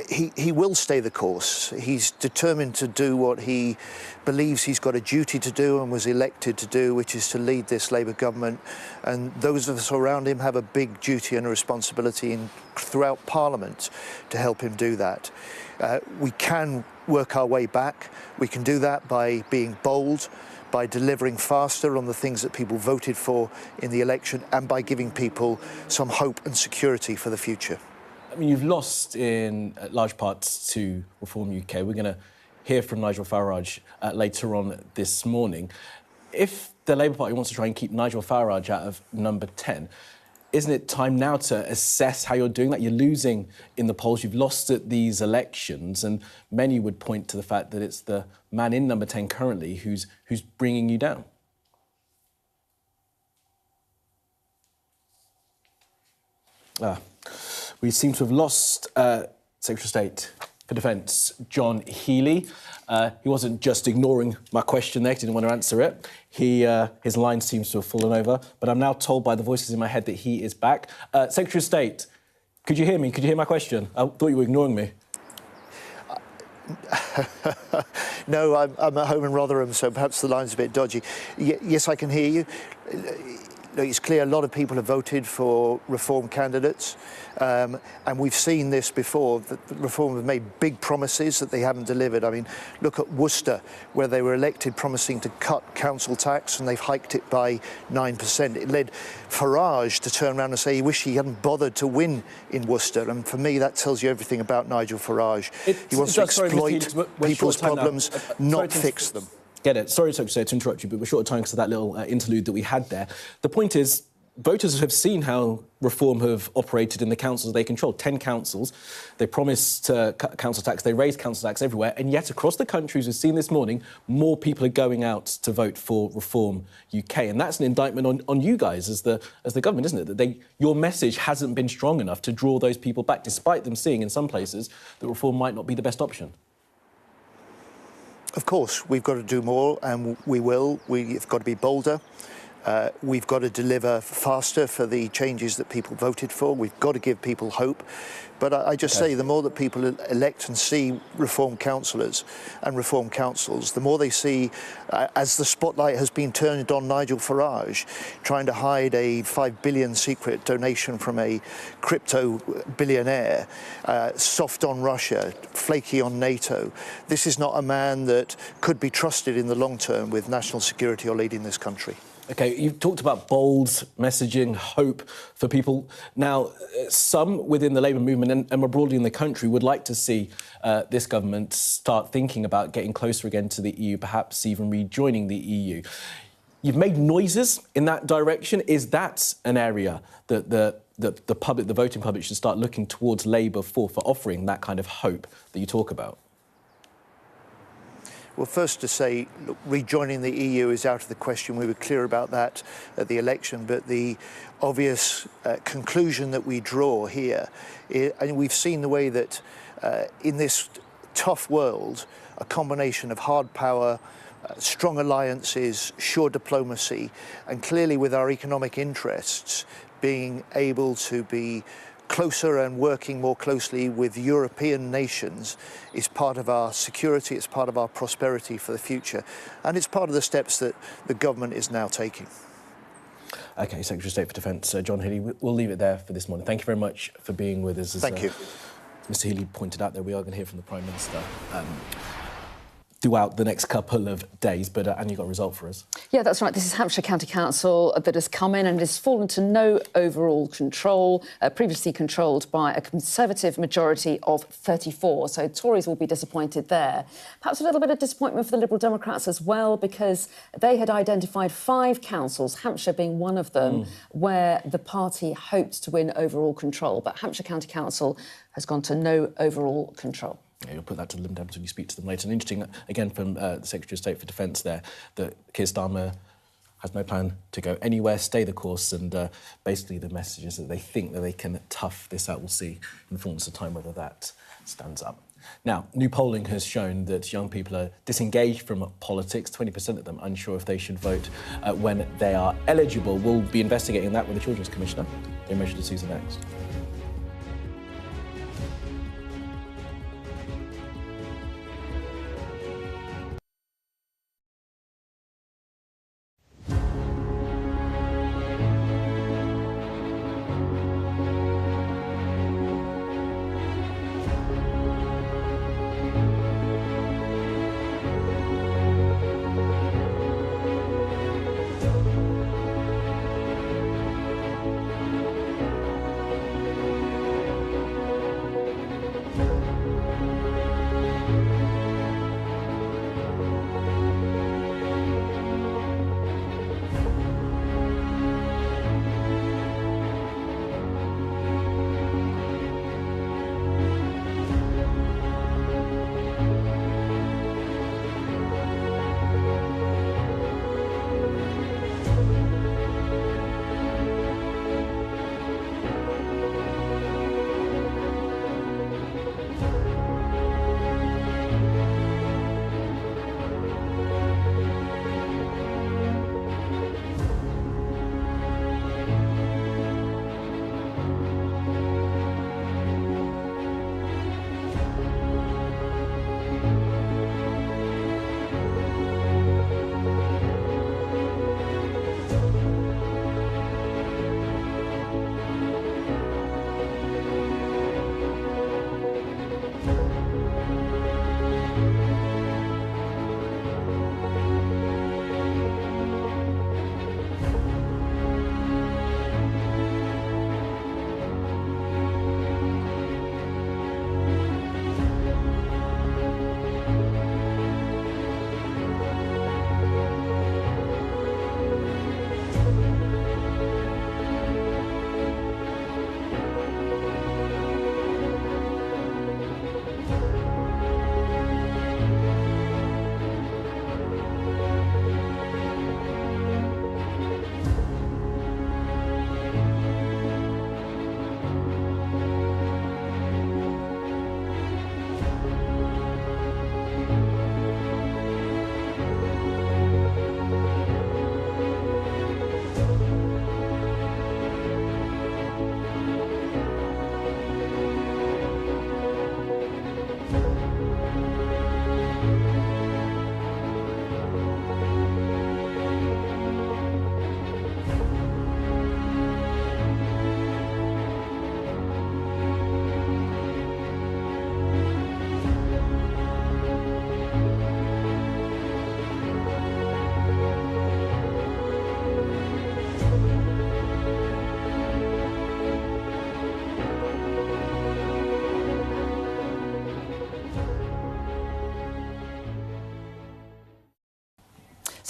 He will stay the course. He's determined to do what he believes he's got a duty to do and was elected to do, which is to lead this Labour government. And those of us around him have a big duty and a responsibility throughout Parliament to help him do that. We can work our way back. We can do that by being bold, by delivering faster on the things that people voted for in the election, and by giving people some hope and security for the future. I mean, you've lost in large parts to Reform UK. We're going to hear from Nigel Farage later on this morning. If the Labour Party wants to try and keep Nigel Farage out of number 10, isn't it time now to assess how you're doing that? You're losing in the polls, you've lost at these elections, and many would point to the fact that it's the man in number 10 currently who's bringing you down. We seem to have lost Secretary of State for Defence John Healey. He wasn't just ignoring my question there, he didn't want to answer it. His line seems to have fallen over, but I'm now told by the voices in my head that he is back. Secretary of State, could you hear me? Could you hear my question? I thought you were ignoring me. No, I'm at home in Rotherham, so perhaps the line's a bit dodgy. Yes, I can hear you. It's clear a lot of people have voted for Reform candidates, and we've seen this before, that Reform have made big promises that they haven't delivered. I mean, look at Worcester, where they were elected promising to cut council tax, and they've hiked it by 9%. It led Farage to turn around and say he wished he hadn't bothered to win in Worcester, and for me that tells you everything about Nigel Farage. He wants to exploit people's problems, not fix them. Get it. Sorry, Secretary, to interrupt you, but we're short of time because of that little interlude that we had there. The point is, voters have seen how Reform have operated in the councils they control. 10 councils. They promised to cut council tax. They raised council tax everywhere. And yet, across the country, as we've seen this morning, more people are going out to vote for Reform UK. And that's an indictment on you guys as the government, isn't it? That your message hasn't been strong enough to draw those people back, despite them seeing in some places that Reform might not be the best option. Of course, we've got to do more, and we will. We've got to be bolder. We've got to deliver faster for the changes that people voted for. We've got to give people hope. But I just say the more that people elect and see reform councillors and reform councils, the more they see, as the spotlight has been turned on Nigel Farage, trying to hide a $5 billion secret donation from a crypto billionaire, soft on Russia, flaky on NATO. This is not a man that could be trusted in the long term with national security or leading this country. OK, you've talked about bold messaging, hope for people. Now, some within the Labour movement and more broadly in the country would like to see this government start thinking about getting closer again to the EU, perhaps even rejoining the EU. You've made noises in that direction. Is that an area that the public, the voting public, should start looking towards Labour for offering that kind of hope that you talk about? Well, first to say, look, rejoining the EU is out of the question. We were clear about that at the election, but the obvious conclusion that we draw here, and we've seen the way that in this tough world, a combination of hard power, strong alliances, sure diplomacy, and clearly with our economic interests being able to be closer and working more closely with European nations is part of our security, it's part of our prosperity for the future, and it's part of the steps that the government is now taking. OK, Secretary of State for Defence, John Healey, we'll leave it there for this morning. Thank you very much for being with us. Thank you. Mr Healey pointed out that we are going to hear from the Prime Minister throughout the next couple of days, but Anne, you got a result for us. Yeah, that's right. This is Hampshire County Council that has come in and has fallen to no overall control, previously controlled by a Conservative majority of 34. So Tories will be disappointed there. Perhaps a little bit of disappointment for the Liberal Democrats as well, because they had identified 5 councils, Hampshire being one of them, where the party hoped to win overall control. But Hampshire County Council has gone to no overall control. Yeah, you'll put that to the Lib Dems when you speak to them later. And interesting, again, from the Secretary of State for Defence there, that Keir Starmer has no plan to go anywhere, stay the course, and basically the message is that they think that they can tough this out. We'll see in the fullness of time whether that stands up. Now, new polling has shown that young people are disengaged from politics, 20% of them unsure if they should vote when they are eligible. We'll be investigating that with the Children's Commissioner, Image to Susan next.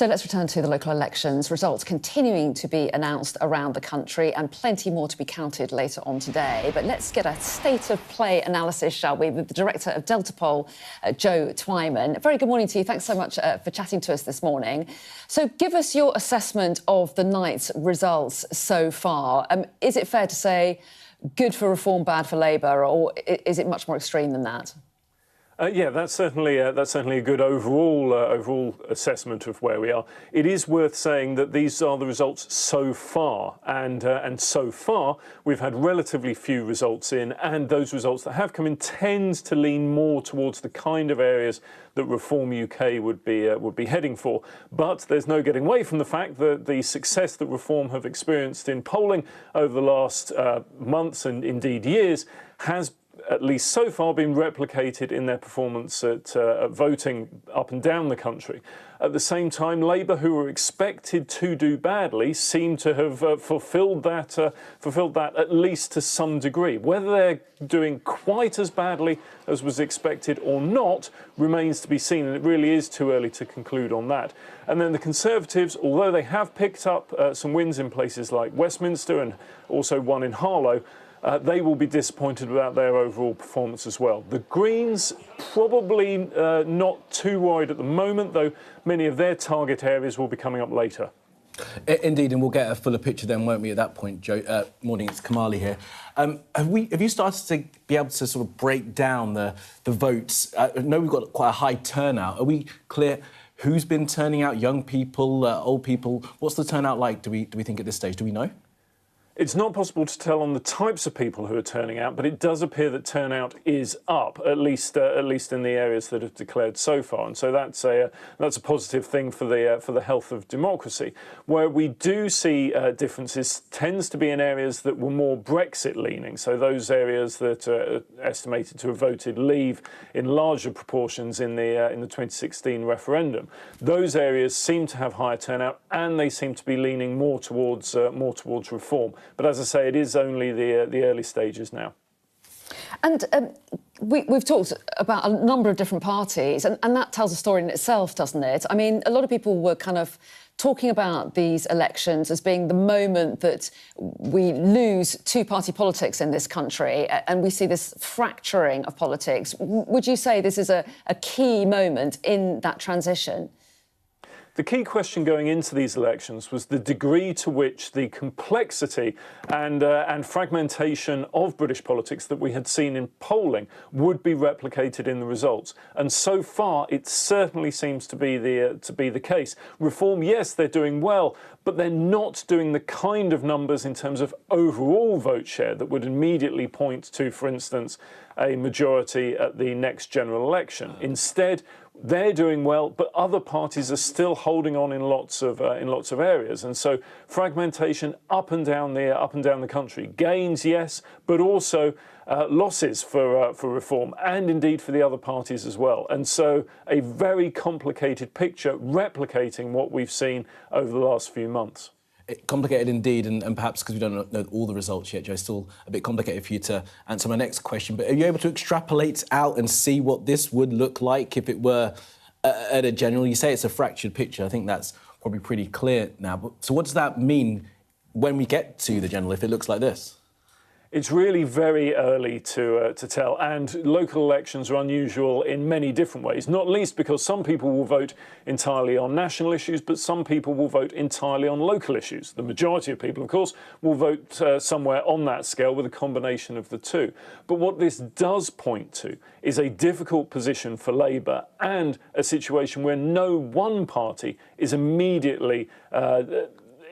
So let's return to the local elections. Results continuing to be announced around the country and plenty more to be counted later on today. But let's get a state of play analysis, shall we, with the director of Delta Poll, Joe Twyman. Very good morning to you. Thanks so much for chatting to us this morning. So give us your assessment of the night's results so far. Is it fair to say good for Reform, bad for Labour, or is it much more extreme than that? Yeah, that's certainly a good overall assessment of where we are. It is worth saying that these are the results so far, and so far we've had relatively few results in, and those results that have come in tend to lean more towards the kind of areas that Reform UK would be heading for. But there's no getting away from the fact that the success that Reform have experienced in polling over the last months and indeed years has, at least so far, been replicated in their performance at voting up and down the country. At the same time, Labour, who were expected to do badly, seem to have fulfilled that at least to some degree. Whether they're doing quite as badly as was expected or not remains to be seen, and it really is too early to conclude on that. And then the Conservatives, although they have picked up some wins in places like Westminster and also one in Harlow, they will be disappointed about their overall performance as well. The Greens probably not too worried at the moment, though many of their target areas will be coming up later. Indeed, and we'll get a fuller picture then, won't we, at that point, Joe? Morning, it's Kamali here. Have you started to be able to sort of break down the votes? I know we've got quite a high turnout. Are we clear who's been turning out? Young people, old people? What's the turnout like, do we think, at this stage? Do we know? It's not possible to tell on the types of people who are turning out, but it does appear that turnout is up, at least in the areas that have declared so far, and so that's a positive thing for the health of democracy. Where we do see differences tends to be in areas that were more Brexit leaning, so those areas that are estimated to have voted Leave in larger proportions in the 2016 referendum. Those areas seem to have higher turnout, and they seem to be leaning more towards Reform. But as I say, it is only the early stages now. And we've talked about a number of different parties, and that tells a story in itself, doesn't it? I mean, a lot of people were kind of talking about these elections as being the moment that we lose two-party politics in this country, and we see this fracturing of politics. Would you say this is a key moment in that transition? The key question going into these elections was the degree to which the complexity and fragmentation of British politics that we had seen in polling would be replicated in the results. And so far, it certainly seems to be the case. Reform, yes, they're doing well, but they're not doing the kind of numbers in terms of overall vote share that would immediately point to, for instance, a majority at the next general election. Instead, they're doing well, but other parties are still holding on in lots of areas, and so fragmentation up and down the country. Gains, yes, but also losses for Reform, and indeed for the other parties as well. And so a very complicated picture, replicating what we've seen over the last few months. Complicated indeed, and perhaps because we don't know all the results yet, Joe, it's still a bit complicated for you to answer my next question. But are you able to extrapolate out and see what this would look like if it were at a general? You say it's a fractured picture. I think that's probably pretty clear now. But, so what does that mean when we get to the general, if it looks like this? It's really very early to tell, and local elections are unusual in many different ways, not least because some people will vote entirely on national issues, but some people will vote entirely on local issues. The majority of people, of course, will vote somewhere on that scale with a combination of the two. But what this does point to is a difficult position for Labour and a situation where no one party is immediately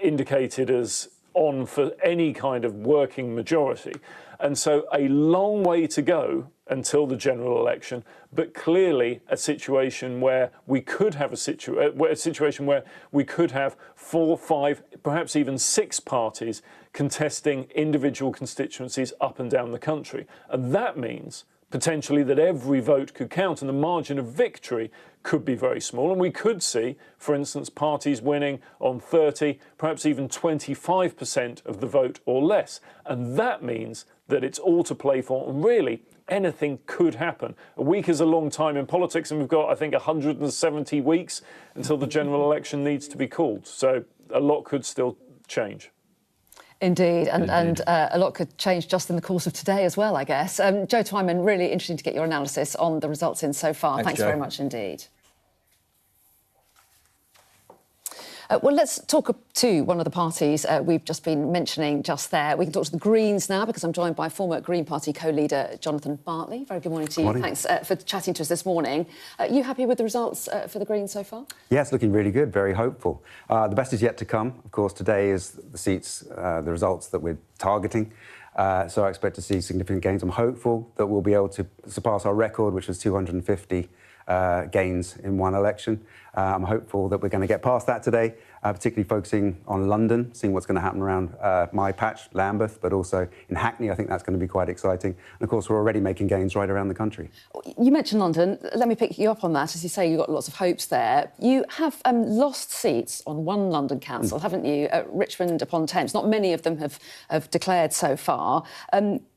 indicated as on for any kind of working majority. And so a long way to go until the general election, but clearly a situation where we could have a situation where we could have 4, 5, perhaps even 6 parties contesting individual constituencies up and down the country. And that means potentially that every vote could count and the margin of victory could be very small. And we could see, for instance, parties winning on 30, perhaps even 25% of the vote or less. And that means that it's all to play for. And really, anything could happen. A week is a long time in politics, and we've got, I think, 170 weeks until the general election needs to be called. So a lot could still change. Indeed, and a lot could change just in the course of today as well, I guess. Joe Twyman, really interesting to get your analysis on the results in so far. Thanks very much indeed. Well, let's talk to one of the parties we've just been mentioning just there. We can talk to the Greens now because I'm joined by former Green Party co-leader Jonathan Bartley. Very good morning to you. Morning. Thanks for chatting to us this morning. You happy with the results for the Greens so far? Yes, looking really good, very hopeful. The best is yet to come. Of course, today is the seats, the results that we're targeting. So I expect to see significant gains. I'm hopeful that we'll be able to surpass our record, which was 250 gains in one election. I'm hopeful that we're going to get past that today, particularly focusing on London, seeing what's going to happen around my patch, Lambeth, but also in Hackney. I think that's going to be quite exciting. And of course, we're already making gains right around the country. You mentioned London. Let me pick you up on that. As you say, you've got lots of hopes there. You have lost seats on one London council, haven't you, at Richmond upon Thames. Not many of them have declared so far.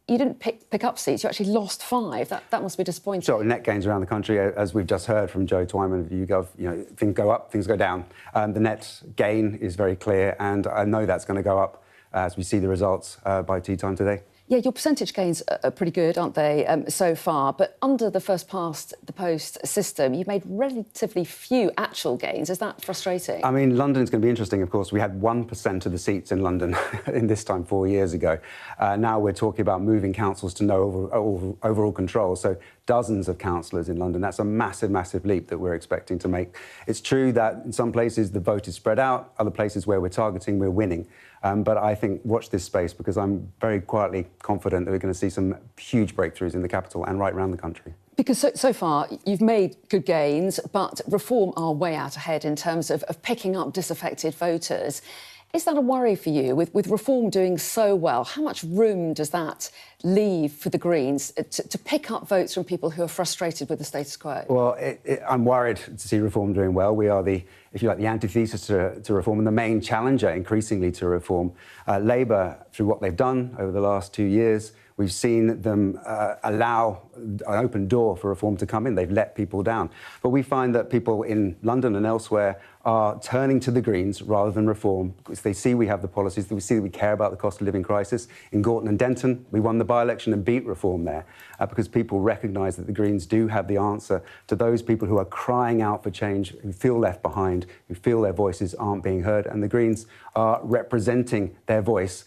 You didn't pick up seats, you actually lost 5. That must be disappointing. So net gains around the country, as we've just heard from Joe Twyman of YouGov, you know, things go up, things go down. The net gain is very clear, and I know that's going to go up as we see the results by tea time today. Yeah, your percentage gains are pretty good, aren't they, so far? But under the first past the post system, you've made relatively few actual gains. Is that frustrating? I mean, London's going to be interesting, of course. We had 1% of the seats in London in this time 4 years ago. Now we're talking about moving councils to no overall control. So dozens of councillors in London. That's a massive, massive leap that we're expecting to make. It's true that in some places the vote is spread out. Other places where we're targeting, we're winning. But I think watch this space because I'm very quietly confident that we're going to see some huge breakthroughs in the capital and right around the country. Because so far you've made good gains, but Reform are way out ahead in terms of picking up disaffected voters. Is that a worry for you? With Reform doing so well, how much room does that leave for the Greens to pick up votes from people who are frustrated with the status quo? Well, I'm worried to see Reform doing well. We are the, if you like, the antithesis to Reform and the main challenger increasingly to Reform. Labour, through what they've done over the last 2 years, we've seen them allow an open door for Reform to come in. They've let people down. But we find that people in London and elsewhere are turning to the Greens rather than Reform because they see we have the policies, we see that we care about the cost of living crisis. In Gorton and Denton, we won the by-election and beat Reform there because people recognise that the Greens do have the answer to those people who are crying out for change, who feel left behind, who feel their voices aren't being heard. And the Greens are representing their voice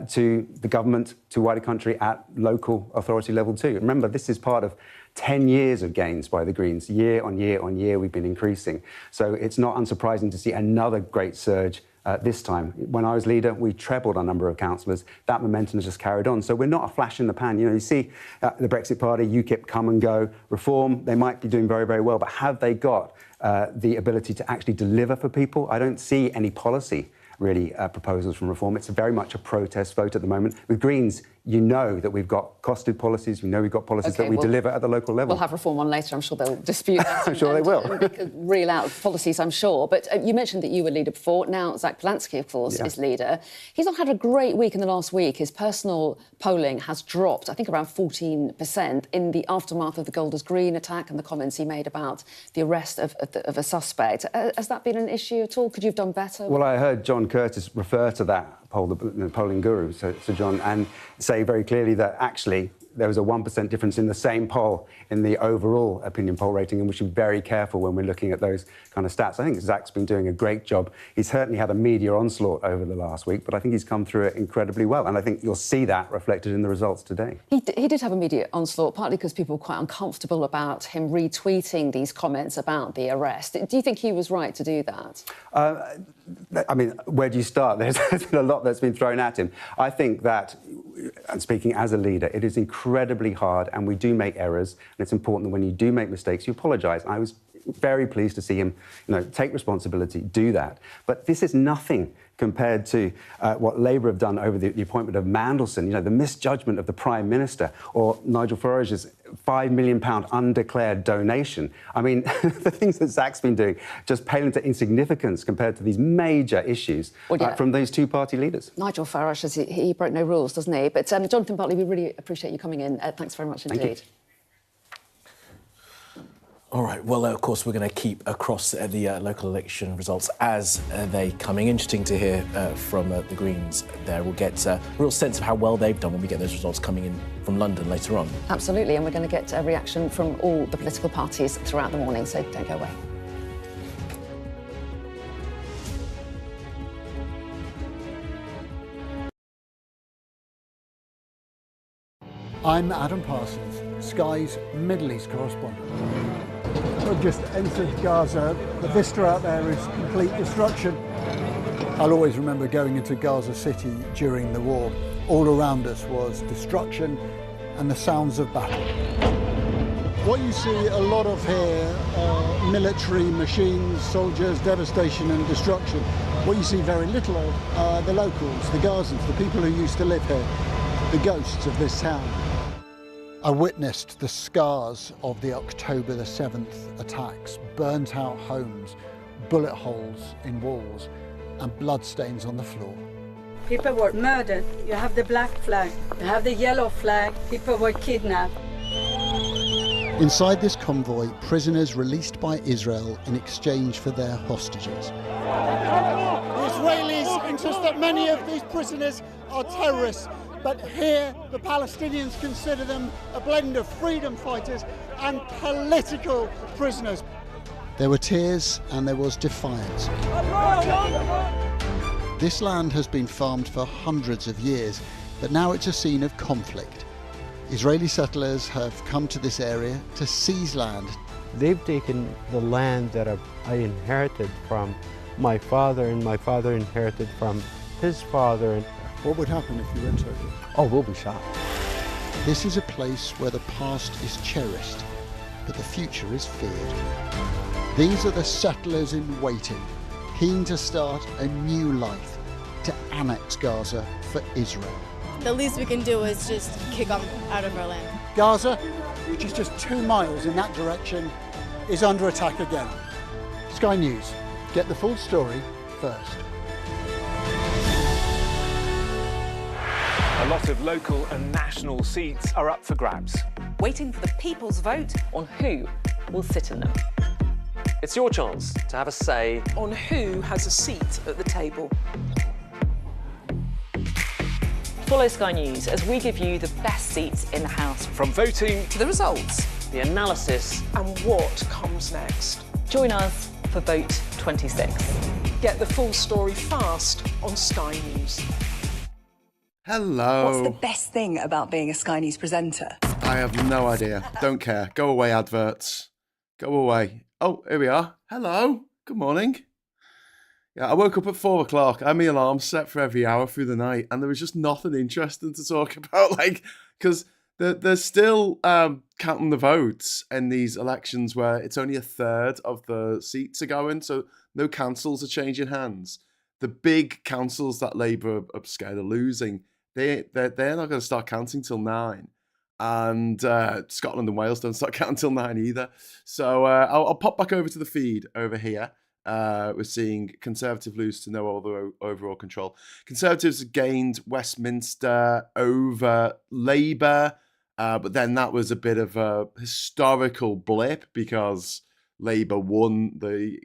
to the government, to wider country at local authority level too. Remember, this is part of 10 years of gains by the Greens. Year on year on year, we've been increasing. So it's not unsurprising to see another great surge this time. When I was leader, we trebled our number of councillors. That momentum has just carried on. So we're not a flash in the pan. You know, you see the Brexit Party, UKIP come and go. Reform, they might be doing very, very well, but have they got the ability to actually deliver for people? I don't see any policy really proposals from Reform. It's very much a protest vote at the moment. With Greens, you know that we've got costed policies, we know we've got policies that we deliver at the local level. We'll have Reform on later. I'm sure they'll dispute that. I'm sure they will. They could reel out policies, I'm sure. But you mentioned that you were leader before. Now Zach Polanski, of course, is leader. He's not had a great week in the last week. His personal polling has dropped, I think, around 14% in the aftermath of the Golders Green attack and the comments he made about the arrest of a suspect. Has that been an issue at all? Could you have done better? Well, I heard John Curtis refer to that poll, the polling guru, so John, and say very clearly that actually there was a 1% difference in the same poll in the overall opinion poll rating, and we should be very careful when we're looking at those kind of stats. I think Zach's been doing a great job. He's certainly had a media onslaught over the last week, but I think he's come through it incredibly well, and I think you'll see that reflected in the results today. He did have a media onslaught, partly because people were quite uncomfortable about him retweeting these comments about the arrest. Do you think he was right to do that? I mean, where do you start? There's been a lot that's been thrown at him. I think that, and speaking as a leader, it is incredibly hard, and we do make errors, and it's important that when you do make mistakes, you apologise. I was very pleased to see him, take responsibility, do that. But this is nothing compared to what Labour have done over the appointment of Mandelson, the misjudgment of the Prime Minister, or Nigel Farage's £5 million undeclared donation. I mean, the things that Zach's been doing just pale into insignificance compared to these major issues from those two-party leaders. Nigel Farage says he broke no rules, doesn't he? But Jonathan Buckley, we really appreciate you coming in. Thanks very much indeed. All right, well, of course, we're going to keep across the local election results as they come in. Interesting to hear from the Greens there. We'll get a real sense of how well they've done when we get those results coming in from London later on. Absolutely, and we're going to get a reaction from all the political parties throughout the morning, so don't go away. I'm Adam Parsons, Sky's Middle East correspondent. We've just entered Gaza. The vista out there is complete destruction. I'll always remember going into Gaza City during the war. All around us was destruction and the sounds of battle. What you see a lot of here are military machines, soldiers, devastation and destruction. What you see very little of are the locals, the Gazans, the people who used to live here, the ghosts of this town. I witnessed the scars of the October the 7th attacks, burnt out homes, bullet holes in walls and bloodstains on the floor. People were murdered. You have the black flag, you have the yellow flag, people were kidnapped. Inside this convoy, prisoners released by Israel in exchange for their hostages. The Israelis insist that many of these prisoners are terrorists. But here, the Palestinians consider them a blend of freedom fighters and political prisoners. There were tears and there was defiance. This land has been farmed for hundreds of years, but now it's a scene of conflict. Israeli settlers have come to this area to seize land. They've taken the land that I inherited from my father, and my father inherited from his father. What would happen if you entered? Oh, we'll be shot. This is a place where the past is cherished, but the future is feared. These are the settlers in waiting, keen to start a new life, to annex Gaza for Israel. The least we can do is just kick them out of our land. Gaza, which is just 2 miles in that direction, is under attack again. Sky News, get the full story first. A lot of local and national seats are up for grabs. Waiting for the people's vote on who will sit in them. It's your chance to have a say on who has a seat at the table. Follow Sky News as we give you the best seats in the House. From voting to the results, the analysis, and what comes next. Join us for Vote 26. Get the full story fast on Sky News. Hello. What's the best thing about being a Sky News presenter? I have no idea. Don't care. Go away, adverts. Go away. Oh, here we are. Hello. Good morning. Yeah, I woke up at 4 o'clock. I had my alarm set for every hour through the night, and there was just nothing interesting to talk about, because they're still counting the votes in these elections where it's only a third of the seats are going, so no councils are changing hands. The big councils that Labour are scared of losing, they're not going to start counting till 9. And Scotland and Wales don't start counting till 9 either. So I'll pop back over to the feed over here. We're seeing Conservative lose to no other overall control. Conservatives gained Westminster over Labour, but then that was a bit of a historical blip because Labour won the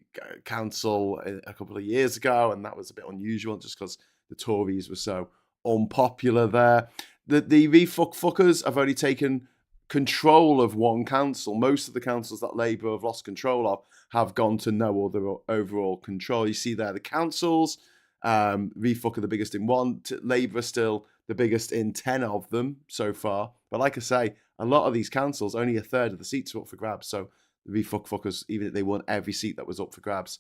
council a couple of years ago, and that was a bit unusual just because the Tories were so unpopular there. The refuckers have only taken control of one council. Most of the councils that Labour have lost control of have gone to no other overall control. You see there the councils, refuck are the biggest in one. Labour still the biggest in 10 of them so far. But like I say, a lot of these councils, only a third of the seats are up for grabs. So the refuckers, even if they won every seat that was up for grabs,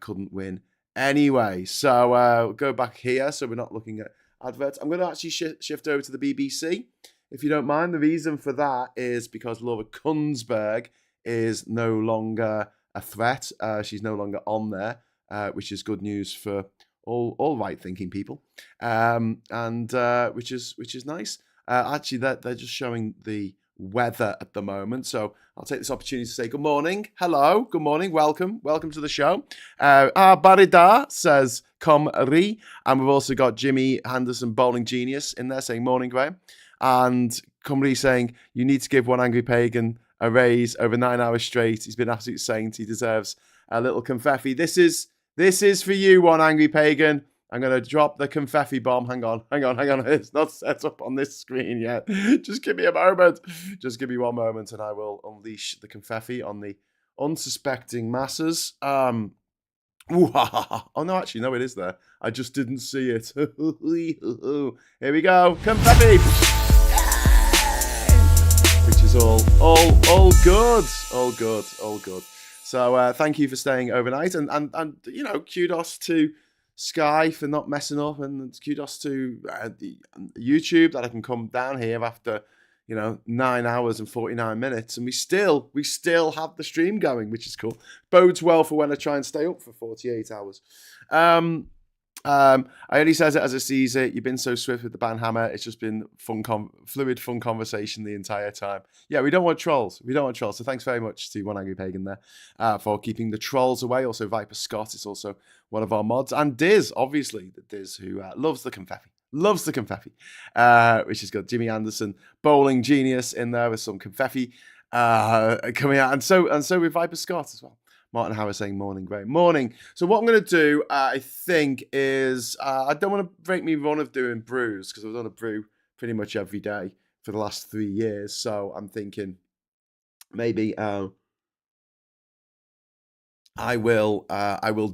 couldn't win anyway. So we'll go back here so we're not looking at adverts. I'm going to actually shift over to the BBC, if you don't mind. The reason for that is because Laura Kunsberg is no longer a threat. She's no longer on there, which is good news for all right-thinking people, and which is nice. Actually, they're just showing the weather at the moment. So I'll take this opportunity to say good morning. Hello, good morning, welcome to the show. Barida says Comrie, and we've also got Jimmy Henderson, bowling genius, in there saying morning, Graham. And Comrie saying, you need to give one angry pagan a raise over 9 hours straight. He's been an absolute saint. He deserves a little confetti. This is for you, one angry pagan. I'm going to drop the confetti bomb. Hang on. It's not set up on this screen yet. Just give me a moment. Just give me one moment and I will unleash the confetti on the unsuspecting masses. Oh, no, actually, no, it is there. I just didn't see it. Here we go. Confetti. Which is all good. All good. So thank you for staying overnight. And you know, kudos to Sky for not messing up, and kudos to YouTube that I can come down here after, 9 hours and 49 minutes, and we still have the stream going, which is cool. Bodes well for when I try and stay up for 48 hours. I only says it as I sees it. You've been so swift with the banhammer. It's just been fluid, fun conversation the entire time. Yeah, we don't want trolls. So thanks very much to One Angry Pagan there for keeping the trolls away. Also, Viper Scott is also one of our mods. And Diz, obviously, Diz, who loves the confetti. Which is good. Jimmy Anderson, bowling genius, in there with some confetti coming out. And so with Viper Scott as well. Martin Howard saying morning, great morning. So what I'm going to do, I think, is I don't want to break me run of doing brews, because I've done a brew pretty much every day for the last 3 years. So I'm thinking maybe I will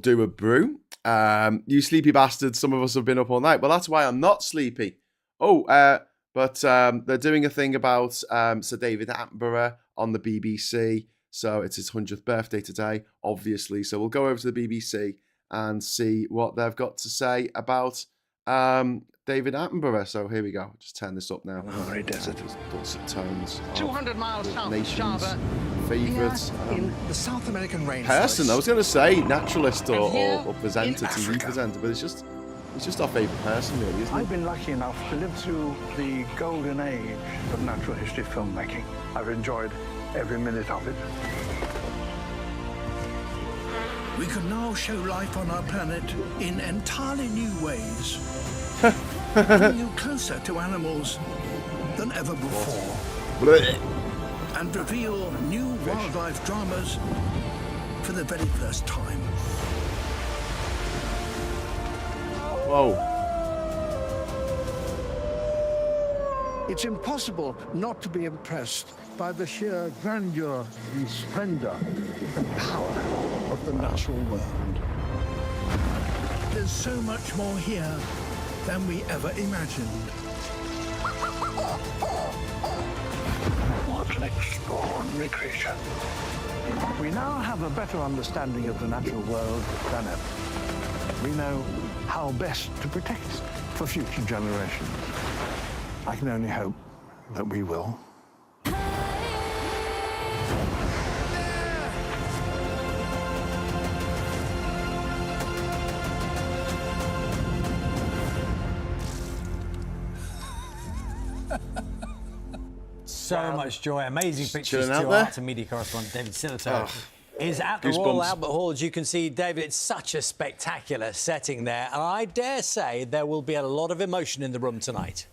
do a brew. You sleepy bastards! Some of us have been up all night. Well, that's why I'm not sleepy. But they're doing a thing about Sir David Attenborough on the BBC. So it's his 100th birthday today, obviously. So we'll go over to the BBC and see what they've got to say about David Attenborough. So here we go. I'll just turn this up now. Very desert. Dulcet tones. 200 miles south of Java. Favourites. In the South American rainforest. Person, I was going to say naturalist or presenter, TV presenter, but it's just our favourite person, really, isn't it? I've been lucky enough to live through the golden age of natural history filmmaking. I've enjoyed every minute of it. We can now show life on our planet in entirely new ways, bringing you closer to animals than ever before, and reveal new wildlife dramas for the very first time. Whoa. It's impossible not to be impressed by the sheer grandeur and splendor and power of the natural world. There's so much more here than we ever imagined. What an extraordinary creature. We now have a better understanding of the natural world than ever. We know how best to protect it for future generations. I can only hope that we will. So much joy, amazing pictures to our art and media correspondent David Sillitoe. Is at the Royal Albert Hall. As you can see, David, it's such a spectacular setting there, and I dare say there will be a lot of emotion in the room tonight.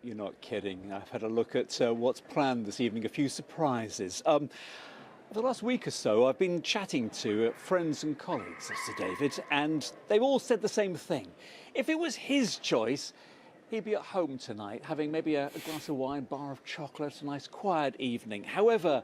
You're not kidding. I've had a look at what's planned this evening, a few surprises. For the last week or so, I've been chatting to friends and colleagues of Sir David, and they've all said the same thing. If it was his choice, he'd be at home tonight, having maybe a glass of wine, bar of chocolate, a nice quiet evening. However,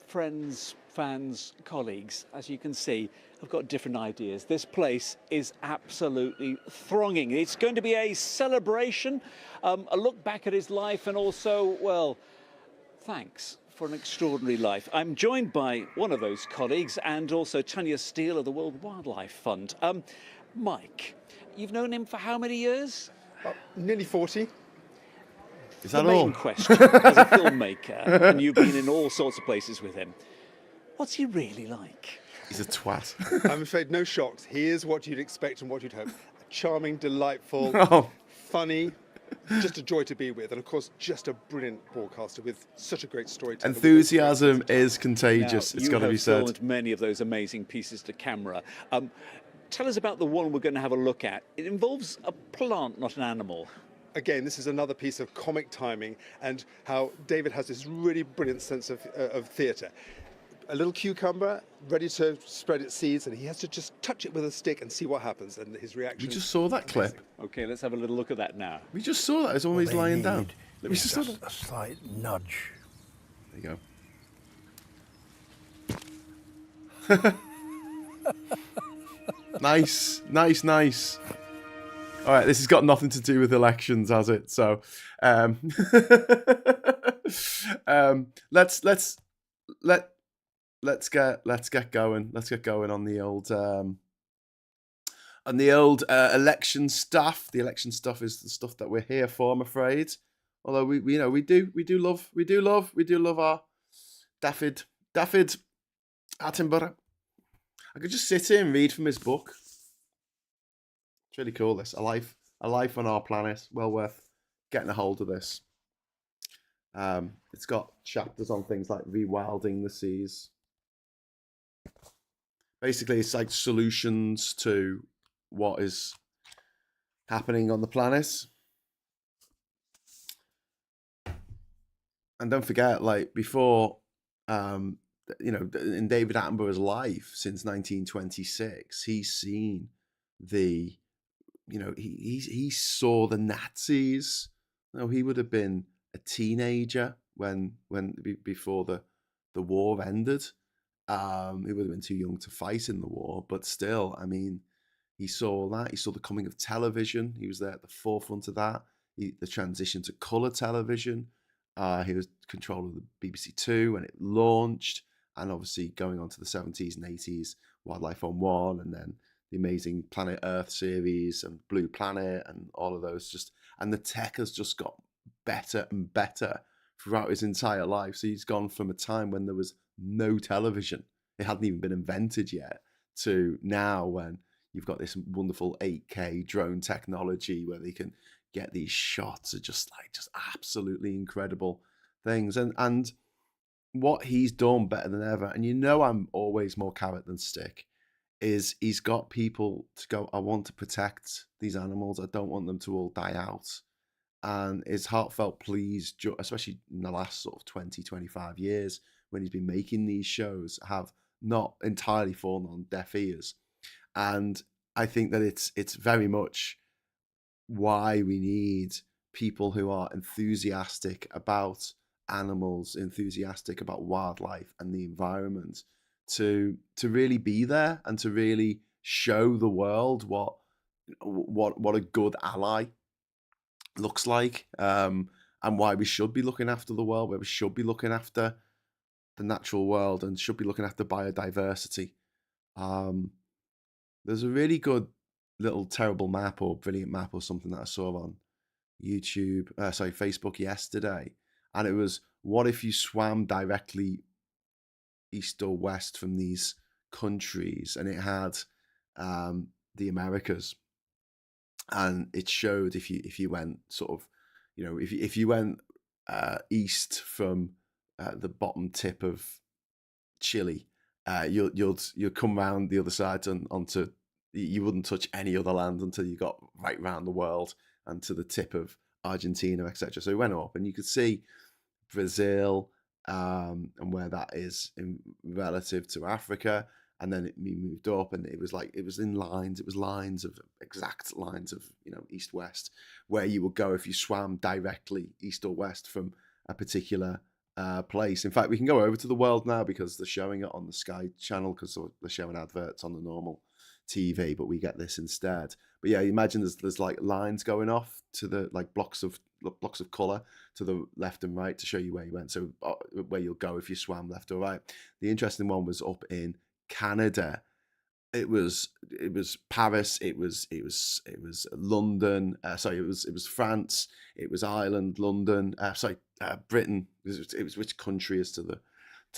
friends, fans, colleagues, as you can see, have got different ideas. This place is absolutely thronging. It's going to be a celebration, a look back at his life, and also, well, thanks for an extraordinary life. I'm joined by one of those colleagues, and also Tanya Steele of the World Wildlife Fund. Mike, you've known him for how many years? Nearly 40. Is that the main all? question, as a filmmaker, and you've been in all sorts of places with him, what's he really like? He's a twat. I'm afraid no shocks. He is what you'd expect and what you'd hope. Charming, delightful, funny, just a joy to be with, and of course, just a brilliant broadcaster with such a great story. Enthusiasm is contagious. It's got to be said. You have filmed many of those amazing pieces to camera. Tell us about the one we're going to have a look at. It involves a plant, not an animal. Again, this is another piece of comic timing and how David has this really brilliant sense of theatre. A little cucumber ready to spread its seeds, and he has to just touch it with a stick and see what happens, and his reaction. We just saw that clip. Okay, let's have a little look at that now. We just saw that as when he's lying down. Let me just saw that. A slight nudge. There you go. Nice. All right, this has got nothing to do with elections, has it? So, let's get going. Let's get going on the old election stuff. The election stuff is the stuff that we're here for, I'm afraid. Although we do love our David Attenborough. I could just sit here and read from his book. It's really cool, this. A life on our planet. Well worth getting a hold of this. It's got chapters on things like rewilding the seas. Basically, it's like solutions to what is happening on the planet. And don't forget, like, before, in David Attenborough's life since 1926, he's seen he saw the Nazis. He would have been a teenager before the war ended. He would have been too young to fight in the war, but still, I mean, he saw that. He saw the coming of television. He was there at the forefront of that. The transition to colour television. He was control of the BBC Two when it launched, and obviously going on to the 70s and 80s, Wildlife on One, and then the amazing Planet Earth series and Blue Planet and all of those. And the tech has just got better and better throughout his entire life. So he's gone from a time when there was no television, it hadn't even been invented yet, to now when you've got this wonderful 8K drone technology where they can get these shots of just absolutely incredible things. And what he's done better than ever, and I'm always more carrot than stick, is he's got people to go, I want to protect these animals. I don't want them to all die out. And his heartfelt pleas, especially in the last sort of 20, 25 years, when he's been making these shows, have not entirely fallen on deaf ears. And I think that it's very much why we need people who are enthusiastic about animals, enthusiastic about wildlife and the environment, to really be there and to really show the world what a good ally looks like, and why we should be looking after the world, where we should be looking after the natural world and should be looking after biodiversity. There's a really good little terrible map or brilliant map or something that I saw on Facebook yesterday, and it was, what if you swam directly east or west from these countries, and it had the Americas, and it showed if you went sort of, if you went east from the bottom tip of Chile, you'll come round the other side and onto, you wouldn't touch any other land until you got right round the world and to the tip of Argentina, etc. So we went up and you could see Brazil and where that is in relative to Africa, and then we moved up and it was exact lines of east west, where you would go if you swam directly east or west from a particular place. In fact, we can go over to the world now because they're showing it on the Sky channel, because they're showing adverts on the normal TV, but we get this instead. But yeah, imagine there's like lines going off to the like blocks of colour to the left and right to show you where you went, so where you'll go if you swam left or right. The interesting one was up in Canada. It was Paris, it was London, it was France, it was Ireland, London, Britain. It was which country is to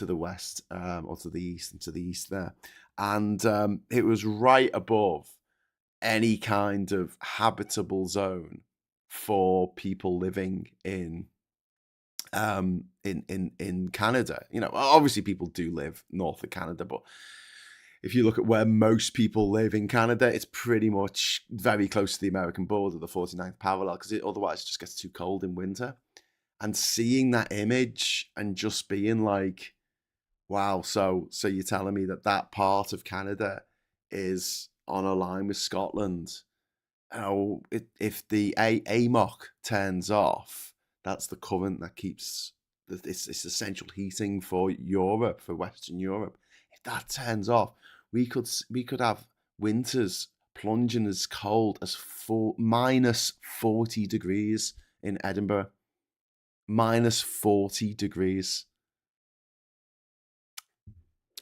the west or to the east, and to the east there. And it was right above any kind of habitable zone for people living in Canada. You know, obviously people do live north of Canada, but if you look at where most people live in Canada, it's pretty much very close to the American border, the 49th parallel, because otherwise it just gets too cold in winter. And seeing that image and just being like, wow, so you're telling me that part of Canada is on a line with Scotland. Oh, if the AMOC turns off, that's the current that keeps it's essential heating for Europe, for Western Europe. If that turns off, we could have winters plunging as cold as minus 40 degrees in Edinburgh. Minus 40 degrees.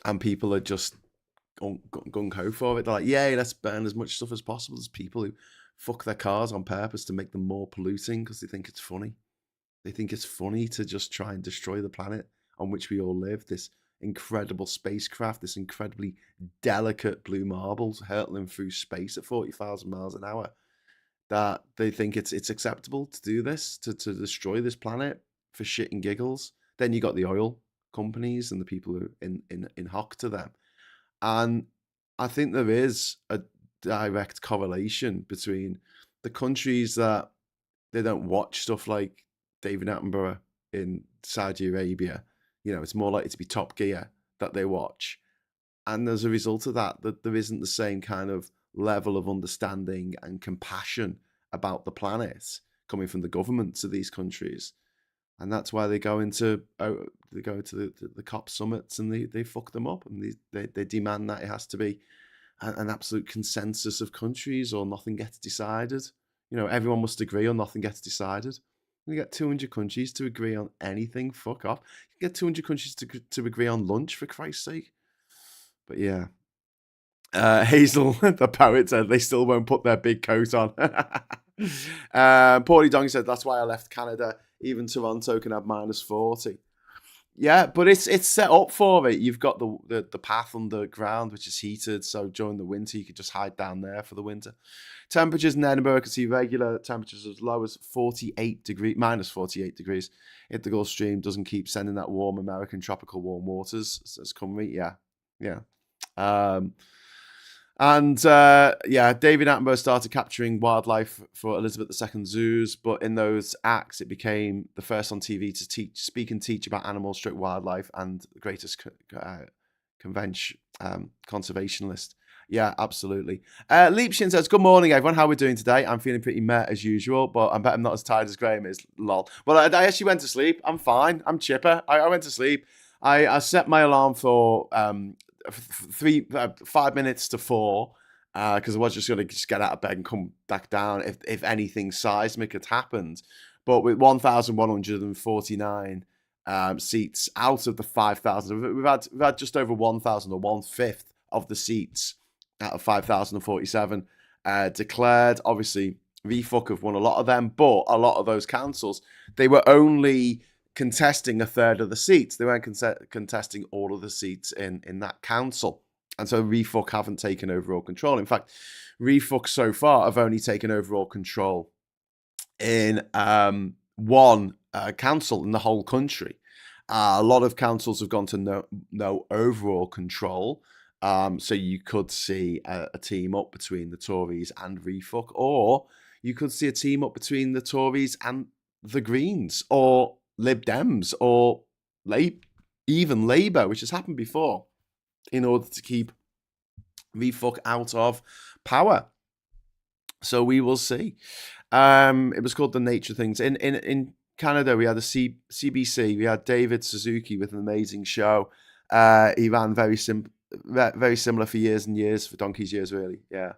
And people are just gung-ho for it. They're like, yay, let's burn as much stuff as possible. There's people who fuck their cars on purpose to make them more polluting because they think it's funny. They think it's funny to just try and destroy the planet on which we all live. This incredible spacecraft, this incredibly delicate blue marbles hurtling through space at 40,000 miles an hour. That they think it's acceptable to do this, to destroy this planet for shit and giggles. Then you got the oil companies and the people who in hock to them. And I think there is a direct correlation between the countries that they don't watch stuff like David Attenborough in Saudi Arabia. You know, it's more likely to be Top Gear that they watch. And as a result of that there isn't the same kind of level of understanding and compassion about the planet coming from the governments of these countries. And that's why they go into the COP summits and they fuck them up, and they demand that it has to be an absolute consensus of countries or nothing gets decided. You know, everyone must agree or nothing gets decided. You get 200 countries to agree on anything, fuck off. You get 200 countries to agree on lunch, for Christ's sake. But yeah. Hazel, the poet, said they still won't put their big coat on. Paulie Dong said, that's why I left Canada. Even Toronto can have minus 40. Yeah, but it's set up for it. You've got the path underground, which is heated. So during the winter, you could just hide down there for the winter. Temperatures in Edinburgh could see regular temperatures as low as 48 degrees, minus 48 degrees. If the Gulf Stream doesn't keep sending that warm American tropical warm waters, as Cymru, yeah. David Attenborough started capturing wildlife for Elizabeth II zoos, but in those acts, it became the first on TV to speak and teach about animals, wildlife, and the greatest conservationalist. Yeah, absolutely. Leapshin says, good morning, everyone. How are we doing today? I'm feeling pretty meh as usual, but I bet I'm not as tired as Graham is. Lol. Well, I actually went to sleep. I'm fine. I'm chipper. I went to sleep. I set my alarm for 5 minutes to 4 because I was just going to get out of bed and come back down if anything seismic had happened. But with 1,149 seats out of the 5,000, we've had just over 1,000 or 1/5 of the seats out of 5,047 declared. Obviously, REFUC have won a lot of them, but a lot of those councils, they were only contesting a third of the seats. They weren't contesting all of the seats in that council. And so REFUC haven't taken overall control. In fact, REFUC so far have only taken overall control in one council in the whole country. A lot of councils have gone to no overall control. So you could see a team up between the Tories and REFUC, or you could see a team up between the Tories and the Greens, or Lib Dems, or even Labour, which has happened before, in order to keep REFUC out of power. So we will see. It was called The Nature of Things. In Canada, we had a CBC. We had David Suzuki with an amazing show. He ran very similar for years and years, for donkey's years, really. Yeah.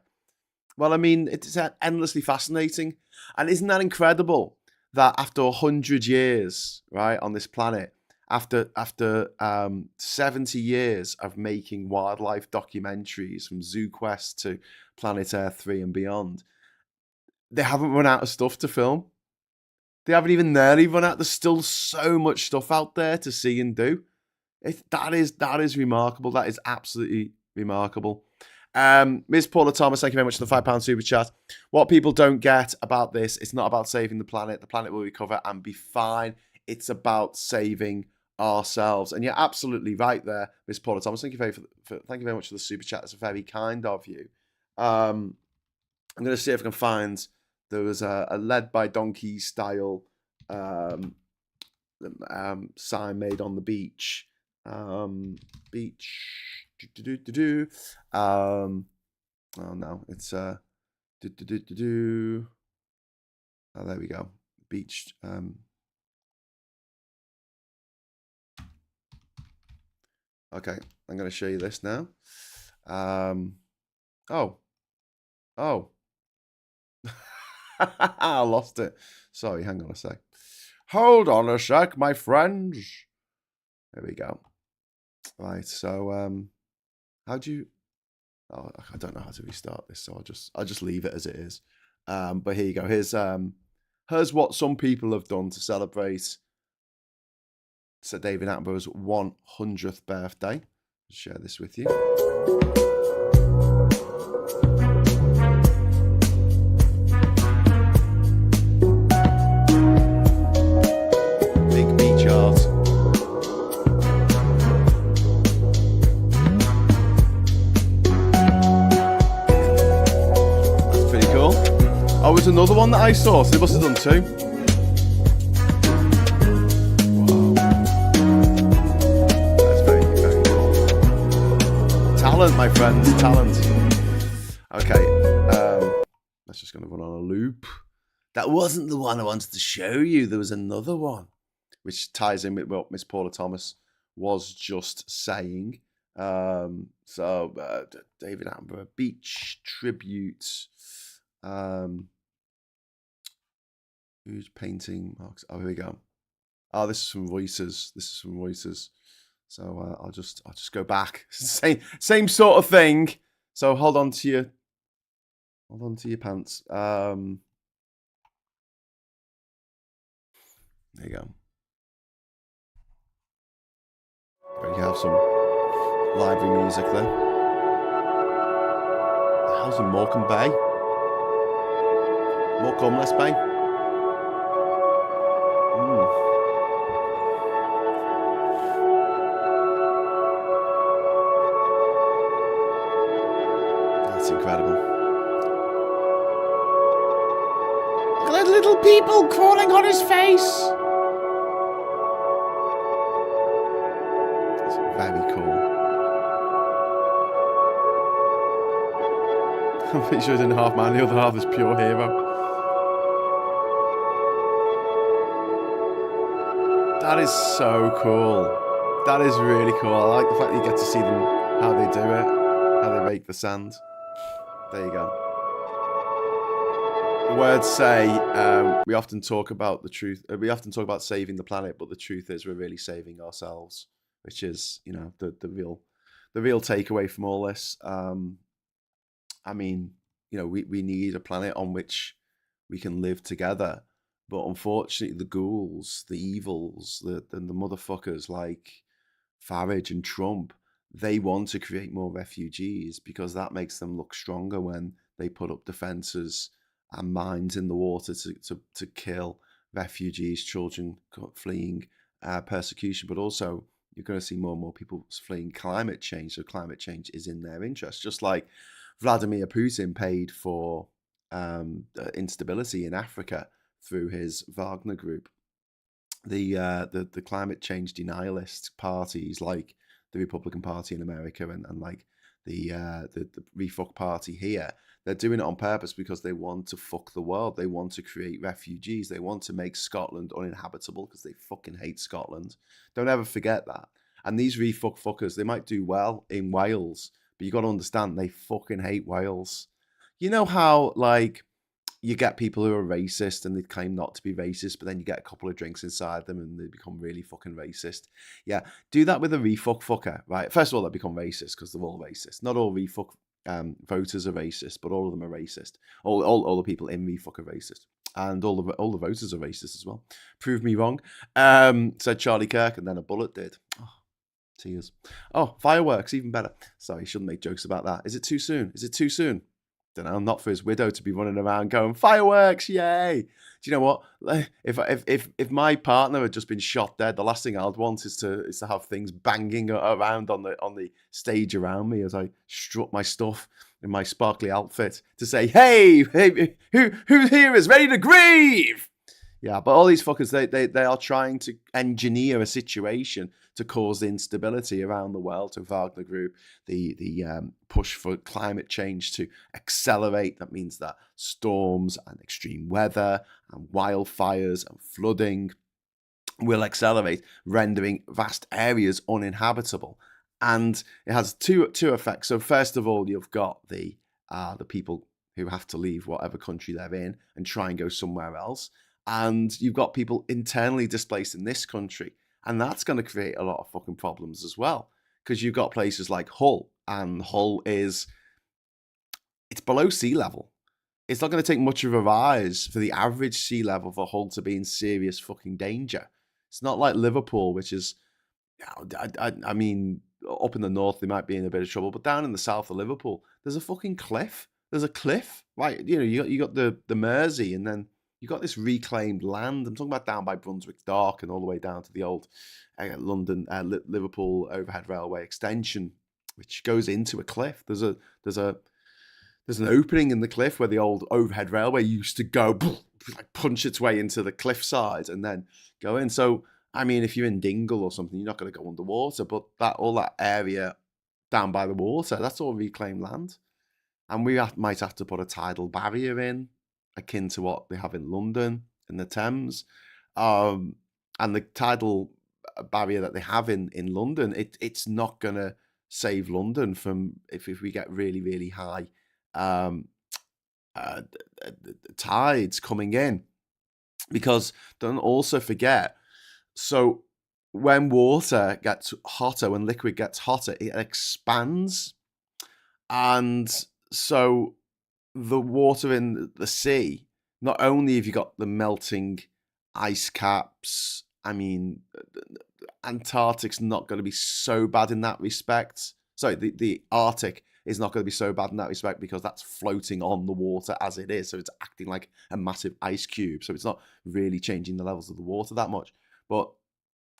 Well, I mean, it's endlessly fascinating. And isn't that incredible that after 100 years, right, on this planet, after 70 years of making wildlife documentaries from ZooQuest to Planet Earth 3 and beyond, they haven't run out of stuff to film. They haven't even nearly run out. There's still so much stuff out there to see and do. That is remarkable. That is absolutely remarkable. Ms. Paula Thomas, thank you very much for the £5 super chat. What people don't get about this, it's not about saving the planet. The planet will recover and be fine. It's about saving ourselves. And you're absolutely right there, Ms. Paula Thomas. Thank you very much for the super chat. It's very kind of you. I'm going to see if I can find, there was a led by donkey style sign made on the beach. Beach. Oh no, it's oh, there we go. Beach. Okay, I'm going to show you this now. Oh. I lost it. Sorry, hang on a sec. Hold on a sec, my friends. There we go. Right, so how do you... Oh, I don't know how to restart this, so I'll just leave it as it is. But here you go. Here's what some people have done to celebrate Sir David Attenborough's 100th birthday. I'll share this with you. Big beach art. That's pretty cool. Oh, there's another one that I saw, so they must have done two. Talent, my friends, talent. Okay, that's just going to run on a loop. That wasn't the one I wanted to show you. There was another one, which ties in with what Miss Paula Thomas was just saying. David Attenborough, beach tribute. Who's painting marks? Oh, here we go. Oh, this is from Reuters. So I'll just go back. Same sort of thing. So hold on to your pants. There you go. But you have some lively music there. The hell's in Morecambe Bay? Morecambe Bay? That's incredible. Look at the little people crawling on his face. That's very cool. I'm pretty sure he's in half man, the other half is pure hero. That is so cool. That is really cool. I like the fact that you get to see them, how they do it, how they rake the sand. There you go. The words say, we often talk about the truth. We often talk about saving the planet, but the truth is we're really saving ourselves, which is, you know, the real takeaway from all this. I mean, you know, we need a planet on which we can live together. But unfortunately, the ghouls, the evils, the motherfuckers like Farage and Trump, they want to create more refugees because that makes them look stronger when they put up defences and mines in the water to kill refugees, children fleeing persecution. But also, you're going to see more and more people fleeing climate change. So climate change is in their interest. Just like Vladimir Putin paid for instability in Africa through his Wagner group. The climate change denialist parties like the Republican Party in America and like the refuck party here, they're doing it on purpose because they want to fuck the world. They want to create refugees. They want to make Scotland uninhabitable because they fucking hate Scotland. Don't ever forget that. And these refuck fuckers, they might do well in Wales, but you got to understand they fucking hate Wales. You know how like you get people who are racist and they claim not to be racist, but then you get a couple of drinks inside them and they become really fucking racist. Yeah, do that with a refuck fucker, right? First of all, they become racist because they're all racist. Not all refuck voters are racist, but all of them are racist. All the people in refuck are racist. And all the voters are racist as well. Prove me wrong. Said Charlie Kirk, and then a bullet did. Oh, Tears. Oh, fireworks, even better. Sorry, shouldn't make jokes about that. Is it too soon? Is it too soon? Don't know. Not for his widow to be running around going fireworks, yay! Do you know what? If my partner had just been shot dead, the last thing I'd want is to have things banging around on the stage around me as I strut my stuff in my sparkly outfit to say, hey, who here is ready to grieve? Yeah, but all these fuckers, they are trying to engineer a situation to cause instability around the world. So Wagner Group, the push for climate change to accelerate. That means that storms and extreme weather and wildfires and flooding will accelerate, rendering vast areas uninhabitable. And it has two effects. So first of all, you've got the people who have to leave whatever country they're in and try and go somewhere else. And you've got people internally displaced in this country. And that's going to create a lot of fucking problems as well. Because you've got places like Hull. And Hull it's below sea level. It's not going to take much of a rise for the average sea level for Hull to be in serious fucking danger. It's not like Liverpool, which is, I mean, up in the north, they might be in a bit of trouble. But down in the south of Liverpool, there's a fucking cliff. There's a cliff, right? You know, you got the Mersey, and then you got this reclaimed land. I'm talking about down by Brunswick Dock and all the way down to the old London Liverpool overhead railway extension, which goes into a cliff. There's an opening in the cliff where the old overhead railway used to go, like punch its way into the cliffside and then go in. So, I mean, if you're in Dingle or something, you're not going to go underwater. But all that area down by the water, that's all reclaimed land. And we might have to put a tidal barrier in, akin to what they have in London, in the Thames. And the tidal barrier that they have in London, it's not going to save London from if we get really, really high tides coming in. Because don't also forget, so when water gets hotter, when liquid gets hotter, it expands. And so the water in the sea, not only have you got the melting ice caps, I mean, Antarctic's not going to be so bad in that respect. Sorry, the Arctic is not going to be so bad in that respect because that's floating on the water as it is. So it's acting like a massive ice cube. So it's not really changing the levels of the water that much. But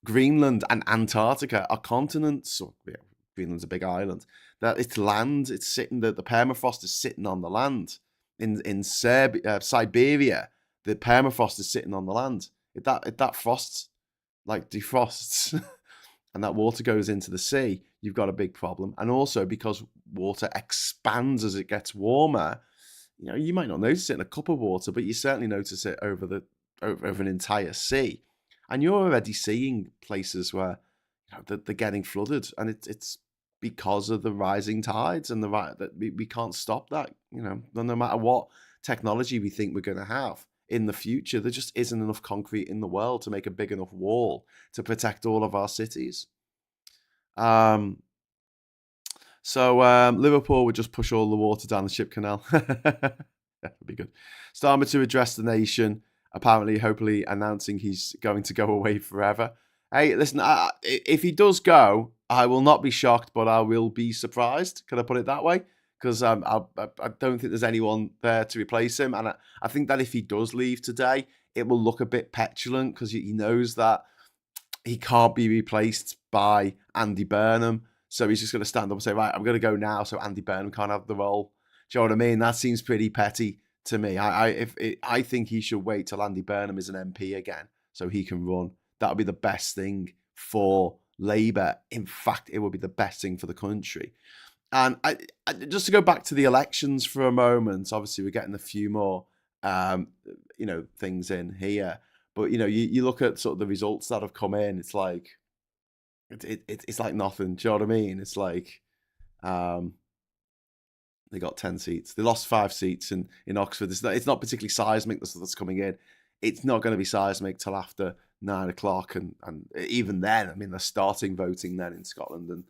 Greenland and Antarctica are continents. Or, yeah, Greenland's a big island. That it's land. It's sitting. The permafrost is sitting on the land. In Siberia, the permafrost is sitting on the land. If that frost like defrosts and that water goes into the sea, you've got a big problem. And also because water expands as it gets warmer, you know, you might not notice it in a cup of water, but you certainly notice it over an entire sea. And you're already seeing places where, you know, they're getting flooded, and it's because of the rising tides and that we can't stop that. You know, no matter what technology we think we're going to have in the future, there just isn't enough concrete in the world to make a big enough wall to protect all of our cities. So Liverpool would just push all the water down the ship canal. That would be good. Starmer to address the nation, apparently, hopefully announcing he's going to go away forever. Hey, listen, if he does go, I will not be shocked, but I will be surprised. Can I put it that way? Because I don't think there's anyone there to replace him. And I think that if he does leave today, it will look a bit petulant because he knows that he can't be replaced by Andy Burnham. So he's just going to stand up and say, right, I'm going to go now so Andy Burnham can't have the role. Do you know what I mean? That seems pretty petty to me. I think he should wait till Andy Burnham is an MP again so he can run. That would be the best thing for Labour. In fact, it would be the best thing for the country. And I just to go back to the elections for a moment, obviously we're getting a few more, things in here. But, you know, you look at sort of the results that have come in, it's like, it's like nothing. Do you know what I mean? It's like, they got 10 seats. They lost 5 seats in Oxford. It's not particularly seismic, the stuff that's coming in. It's not going to be seismic till after 9 o'clock. And even then, I mean, they're starting voting then in Scotland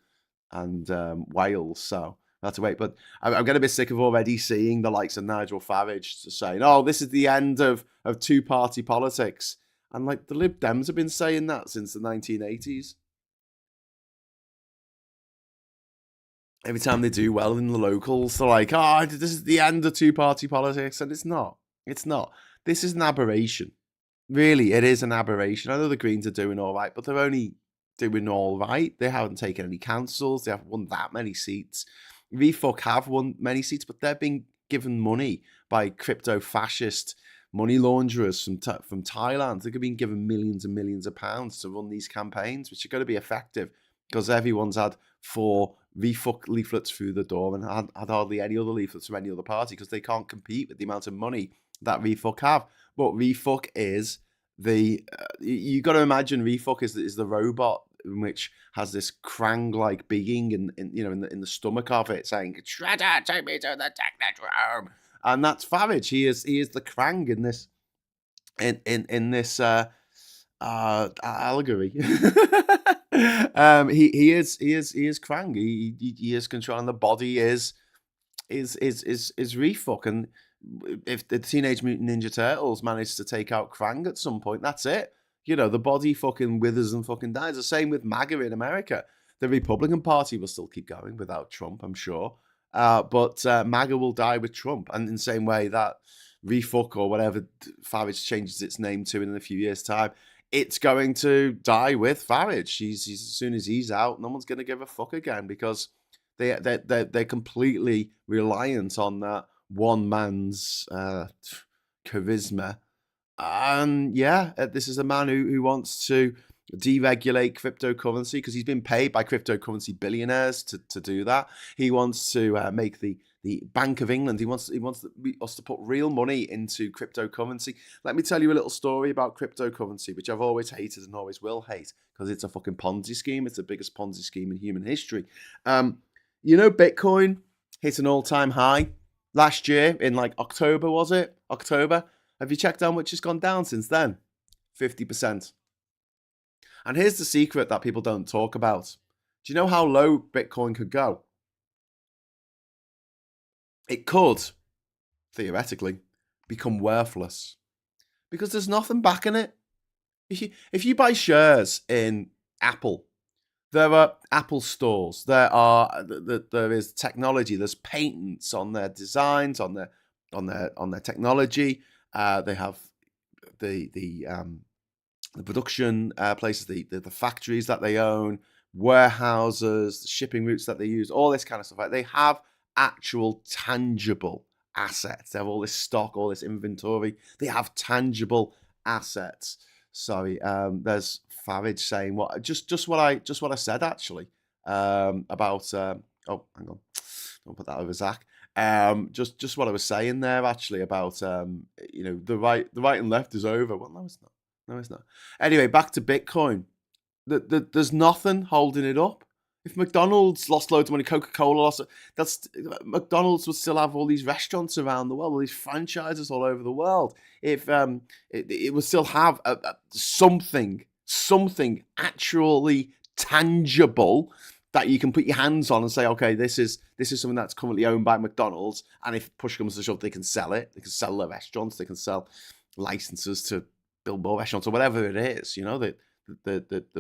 and Wales. So I have to wait. But I'm getting a bit sick of already seeing the likes of Nigel Farage saying, oh, this is the end of two-party politics. And like the Lib Dems have been saying that since the 1980s. every time they do well in the locals, they're like, oh, this is the end of two-party politics. And it's not. It's not. This is an aberration. Really, it is an aberration. I know the Greens are doing all right, but they're only doing all right. They haven't taken any councils. They haven't won that many seats. Refuck have won many seats, but they're being given money by crypto-fascist money launderers from Thailand. They're being given millions and millions of pounds to run these campaigns, which are going to be effective because everyone's had 4 Refuck leaflets through the door and had hardly any other leaflets from any other party because they can't compete with the amount of money that Refuck have. But Refuck is the you got to imagine Refuck is the robot which has this Krang-like being in the stomach of it saying, "Shredder, take me to the Technodrome," and that's Farage. He is the Krang in this allegory. He is Krang. He is controlling the body. Is Refuck, and if the Teenage Mutant Ninja Turtles manage to take out Krang at some point, that's it. You know, the body fucking withers and fucking dies. The same with MAGA in America. The Republican Party will still keep going without Trump, I'm sure. But MAGA will die with Trump. And in the same way that Refuck or whatever Farage changes its name to in a few years' time, it's going to die with Farage. He's as soon as he's out, no one's going to give a fuck again because they're completely reliant on that one man's charisma. And this is a man who wants to deregulate cryptocurrency because he's been paid by cryptocurrency billionaires to do that. He wants to make the Bank of England. He wants us to put real money into cryptocurrency. Let me tell you a little story about cryptocurrency, which I've always hated and always will hate because it's a fucking Ponzi scheme. It's the biggest Ponzi scheme in human history. Bitcoin hit an all-time high last year in like October, was it? October. Have you checked how much it's gone down since then? 50%. And here's the secret that people don't talk about. Do you know how low Bitcoin could go? It could, theoretically, become worthless because there's nothing backing it. If you buy shares in Apple, there are Apple stores. There is technology. There's patents on their designs, on their technology. They have the production places, the factories that they own, warehouses, the shipping routes that they use, all this kind of stuff. They have actual tangible assets. They have all this stock, all this inventory. They have tangible assets. Sorry, there's Farage saying just what I said actually about. Oh, hang on, don't put that over Zach. Just what I was saying there actually about the right and left is over. Well, no, it's not. Anyway, back to Bitcoin. There's nothing holding it up. If McDonald's lost loads of money, Coca-Cola lost it, McDonald's would still have all these restaurants around the world, all these franchises all over the world. If it would still have something actually tangible that you can put your hands on and say, okay, this is something that's currently owned by McDonald's, and if push comes to shove, they can sell it. They can sell their restaurants. They can sell licenses to build more restaurants or whatever it is. You know, the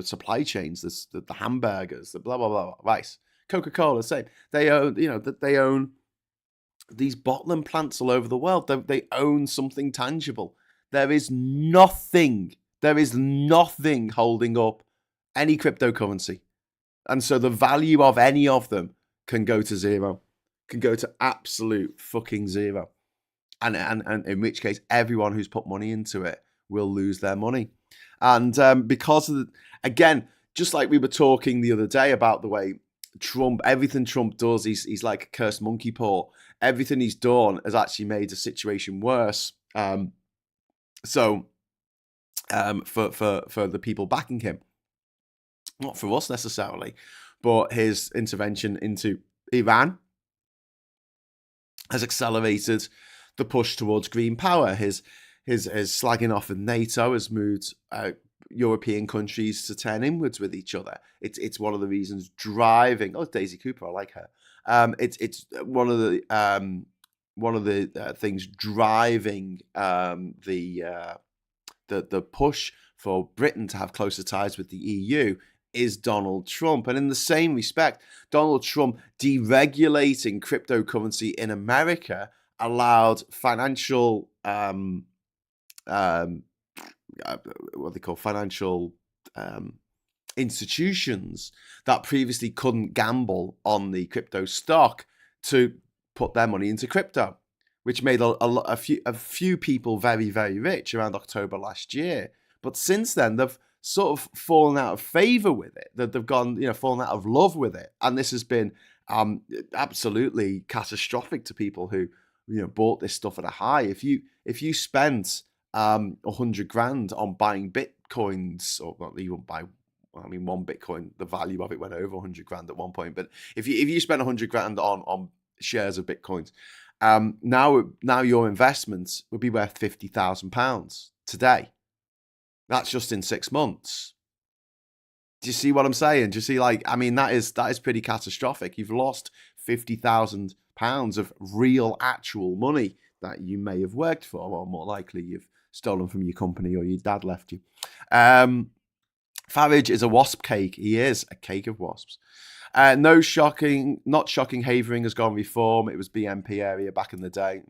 supply chains, the hamburgers, the blah blah blah, rice, Coca-Cola, same. They own, they own these bottling plants all over the world. They own something tangible. There is nothing holding up any cryptocurrency. And so the value of any of them can go to zero, can go to absolute fucking zero. And in which case, everyone who's put money into it will lose their money. And because of again, just like we were talking the other day about the way everything Trump does, he's like a cursed monkey paw. Everything he's done has actually made the situation worse. For the people backing him. Not for us necessarily, but his intervention into Iran has accelerated the push towards green power. His slagging off of NATO has moved European countries to turn inwards with each other. It's one of the reasons driving. Oh, Daisy Cooper, I like her. It's one of the things driving the push for Britain to have closer ties with the EU is Donald Trump. And in the same respect, Donald Trump deregulating cryptocurrency in America allowed financial, what they call financial institutions that previously couldn't gamble on the crypto stock to put their money into crypto, which made a few people very, very rich around October last year. But since then, they've sort of fallen out of favor with it. That they've gone, fallen out of love with it, and this has been absolutely catastrophic to people who, bought this stuff at a high. If you spent 100 grand on buying bitcoins, or not even buy. I mean, one Bitcoin, the value of it went over 100 grand at one point. But if you spent 100 grand on shares of Bitcoins, now your investments would be worth £50,000 today. That's just in 6 months. Do you see what I'm saying? Do you see, that is pretty catastrophic. You've lost £50,000 of real, actual money that you may have worked for, or more likely you've stolen from your company or your dad left you. Farage is a wasp cake. He is a cake of wasps. Not shocking, Havering has gone reform. It was BNP area back in the day.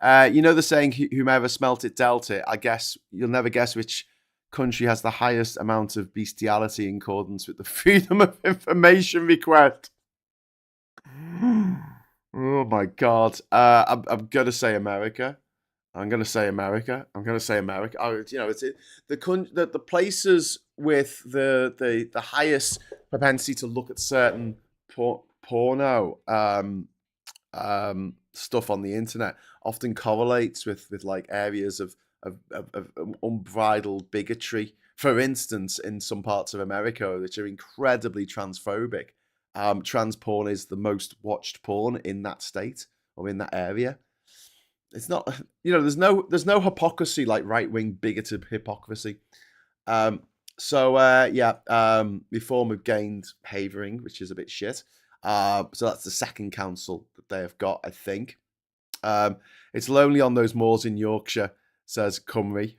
The saying, whomever smelt it, dealt it. I guess you'll never guess which country has the highest amount of bestiality in accordance with the Freedom of Information request. Oh my God. I'm going to say America. Oh, it's the places with the highest propensity to look at certain porno stuff on the internet often correlates with areas of unbridled bigotry. For instance, in some parts of America, which are incredibly transphobic, trans porn is the most watched porn in that state or in that area. It's not, there's no hypocrisy like right-wing bigoted hypocrisy. Reform have gained Havering, which is a bit shit. So that's the second council that they have got, I think. It's lonely on those moors in Yorkshire, says Cymru.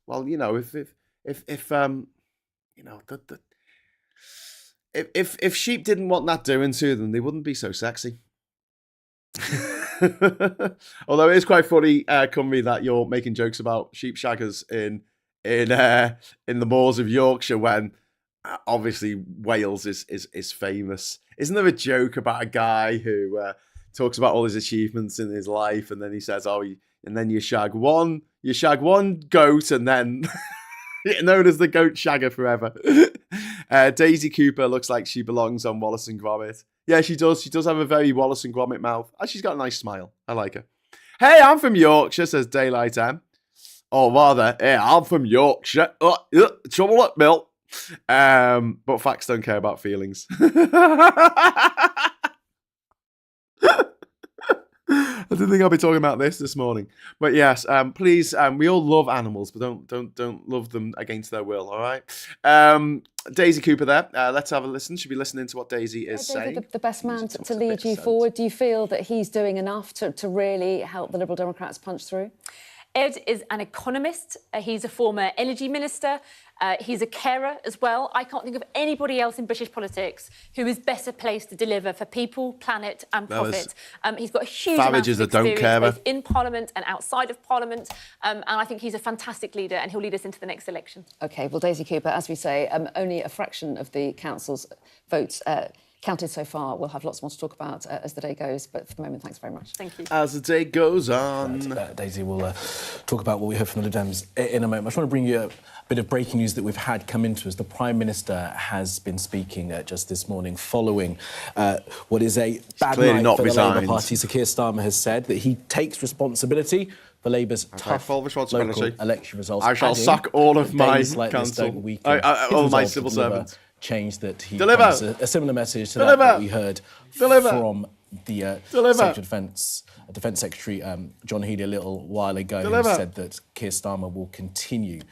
Well, if sheep didn't want that doing to them, they wouldn't be so sexy. Although it is quite funny, Cymru, that you're making jokes about sheep shaggers in the moors of Yorkshire when obviously Wales is famous. Isn't there a joke about a guy who talks about all his achievements in his life, and then he says, and then you shag one goat, and then known as the goat shagger forever. Daisy Cooper looks like she belongs on Wallace and Gromit. Yeah, she does. She does have a very Wallace and Gromit mouth. And she's got a nice smile. I like her. Hey, I'm from Yorkshire, says Daylight M. Or rather, hey, I'm from Yorkshire. Trouble at Mill. But facts don't care about feelings. I didn't think I'd be talking about this morning. But yes, please, we all love animals, but don't love them against their will, all right? Daisy Cooper there. Let's have a listen. Should be listening to what Daisy is saying. The best man to lead you forward. Do you feel that he's doing enough to really help the Liberal Democrats punch through? Ed is an economist. He's a former energy minister. He's a carer as well. I can't think of anybody else in British politics who is better placed to deliver for people, planet and profit. He's got a huge amount of experience both in Parliament and outside of Parliament. And I think he's a fantastic leader and he'll lead us into the next election. OK, well, Daisy Cooper, as we say, only a fraction of the council's votes counted so far. We'll have lots more to talk about as the day goes, but for the moment, thanks very much. Thank you. As the day goes on. Daisy, we'll talk about what we heard from the Lib Dems in a moment. I just want to bring you a bit of breaking news that we've had come into us. The Prime Minister has been speaking just this morning following what is a bad night for the Labour Party. So Keir Starmer has said that he takes responsibility for Labour's tough local election results. I shall sack all of my council, all my civil servants. Change that he has a similar message to that we heard from the Secretary of Defence Secretary John Healey a little while ago, who said that Keir Starmer will continue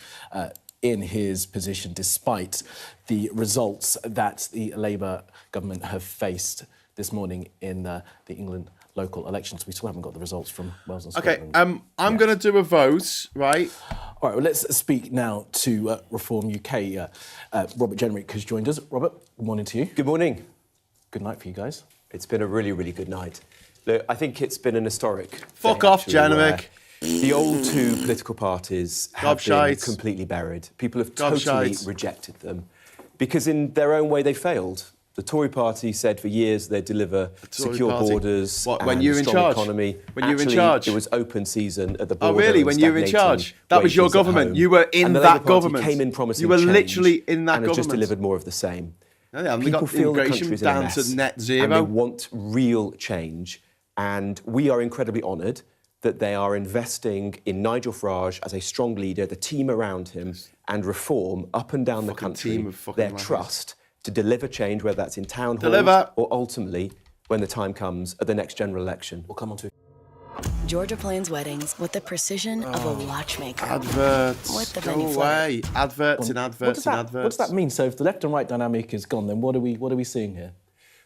in his position despite the results that the Labour government have faced this morning in the England local elections. We still haven't got the results from Wales and Scotland. OK, I'm going to do a vote, right? All All right, well, let's speak now to Reform UK. Robert Jenrick has joined us. Robert, good morning to you. Good morning. Good night for you guys. It's been a really, really good night. Look, I think it's been an historic Fuck day, off, actually, Jenrick. The old two political parties have been completely buried. People have totally rejected them because in their own way they failed. The Tory party said for years they'd deliver secure borders and a strong economy. When you were in charge? It was open season at the border. Oh, really? When you were in charge? That was your government. You were in that government. Came in promising you were change literally in that and government. has just delivered more of the same. Yeah, People feel the country is in a down mess, to net zero. and they want real change. And we are incredibly honoured that they are investing in Nigel Farage as a strong leader, the team around him, and reform up and down the country, their trust to deliver change, whether that's in town halls or ultimately, when the time comes, at the next general election. We'll come on to Georgia plans weddings with the precision of a watchmaker. Adverts. With the Go venue away. Adverts and adverts and adverts. What does that mean? So if the left and right dynamic is gone, then what are we seeing here?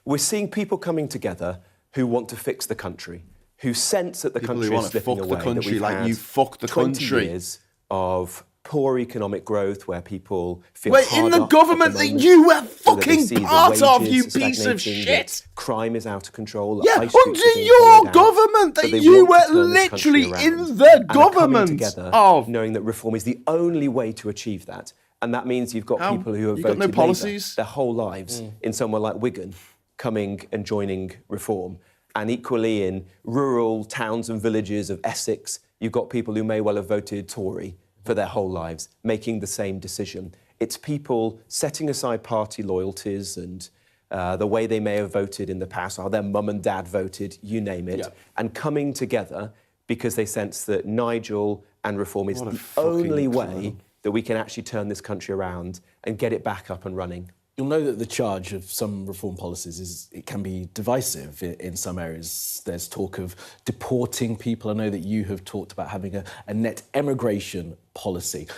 We're seeing people coming together who want to fix the country, who sense that the country is slipping away. The country, that we've like had you fuck the 20 country. years of poor economic growth where people feel We're hard in the up government at the that moment, you were so that they fucking see the part of, wages you piece of stagnating, shit. that crime is out of control. that Yeah, high streets under are being your hollowed out, government but that they you want to were turn this country literally around. in the And are coming government together, of. knowing that reform is the only way to achieve that. And that means you've got people who have You got voted no policies? Labour their whole lives in somewhere like Wigan, coming and joining reform. And equally in rural towns and villages of Essex, you've got people who may well have voted Tory for their whole lives, making the same decision. It's people setting aside party loyalties and the way they may have voted in the past, how their mum and dad voted, you name it, and coming together because they sense that Nigel and reform is the only way that we can actually turn this country around and get it back up and running. You'll know that the charge of some reform policies is it can be divisive in some areas. There's talk of deporting people. I know that you have talked about having a net emigration policy.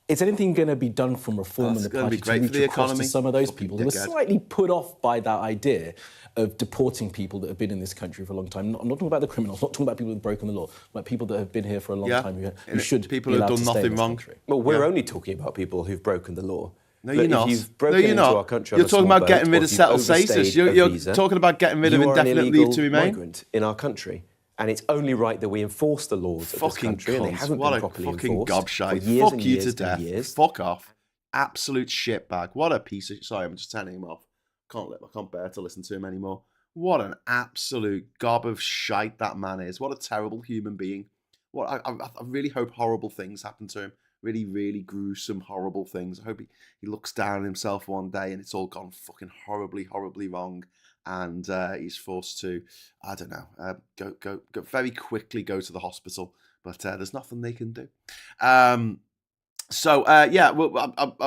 Is anything going to be done from reform in the party to reach across to some of those people who were slightly put off by that idea of deporting people that have been in this country for a long time? I'm not talking about the criminals, not talking about people who've broken the law, but people that have been here for a long time who should people be who've allowed done to stay in nothing this wrong. country. Well, we're only talking about people who've broken the law. No, you're not. If you've broken into our country You're on a talking small about getting boat, rid or of if you've settled overstayed status. a You're visa, talking about getting rid of you are an indefinite leave to illegal remain. migrant in our country. And it's only right that we enforce the laws of this country, and they haven't been properly enforced for years Fuck and you years to death. and years. Fuck off. Absolute shitbag. What a piece of... Sorry, I'm just turning him off. I can't bear to listen to him anymore. What an absolute gob of shite that man is. What a terrible human being. I really hope horrible things happen to him. Really, really gruesome, horrible things. I hope he looks down on himself one day and it's all gone fucking horribly, horribly wrong. And he's forced to, I don't know, go very quickly go to the hospital. But there's nothing they can do. I'll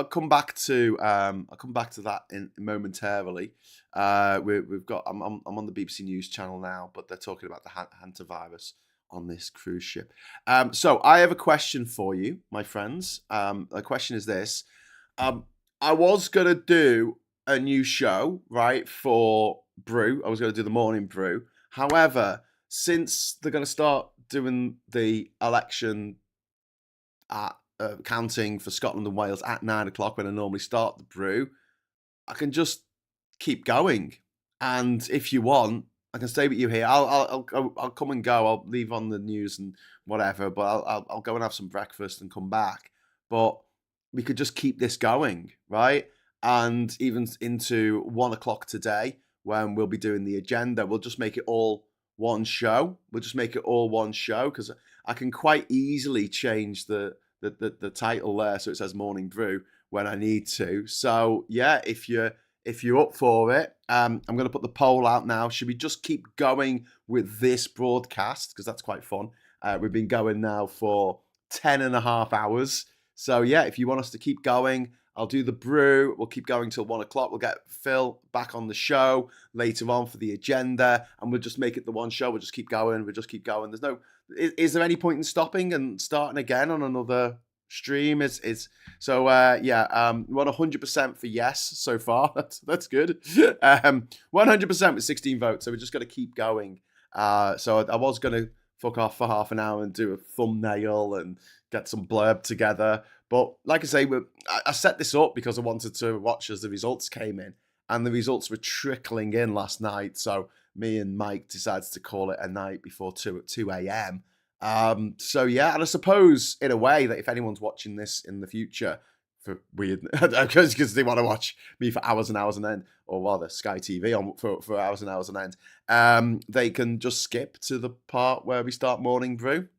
come back to that in momentarily. We've got. I'm on the BBC News channel now, but they're talking about the hantavirus on this cruise ship. So I have a question for you, my friends. The question is this: I was gonna do a new show, right, for Brew. I was gonna do the morning Brew. However, since they're gonna start doing the election at counting for Scotland and Wales at 9 o'clock when I normally start the Brew, I can just keep going. And if you want, I can stay with you here. I'll come and go. I'll leave on the news and whatever, but I'll go and have some breakfast and come back. But we could just keep this going, right? And even into 1 o'clock today, when we'll be doing the agenda, we'll just make it all one show. We'll just make it all one show because I can quite easily change the title there so it says Morning Brew when I need to. So yeah, if you're up for it, I'm going to put the poll out now. Should we just keep going with this broadcast? Because that's quite fun. We've been going now for 10 and a half hours. So yeah, if you want us to keep going, I'll do the Brew. We'll keep going till 1 o'clock. We'll get Phil back on the show later on for the agenda, and we'll just make it the one show. We'll just keep going. We'll just keep going. There's no... Is there any point in stopping and starting again on another stream? We're on 100% for yes so far. That's good. 100% with 16 votes. So we're just going to keep going. So I was going to fuck off for half an hour and do a thumbnail and get some blurb together. But like I say, I set this up because I wanted to watch as the results came in, and the results were trickling in last night. So me and Mike decided to call it a night before 2 a.m. So yeah, and I suppose in a way that if anyone's watching this in the future, for weird, because they want to watch me for hours and hours on end, or rather Sky TV for hours and hours on end, they can just skip to the part where we start Morning Brew.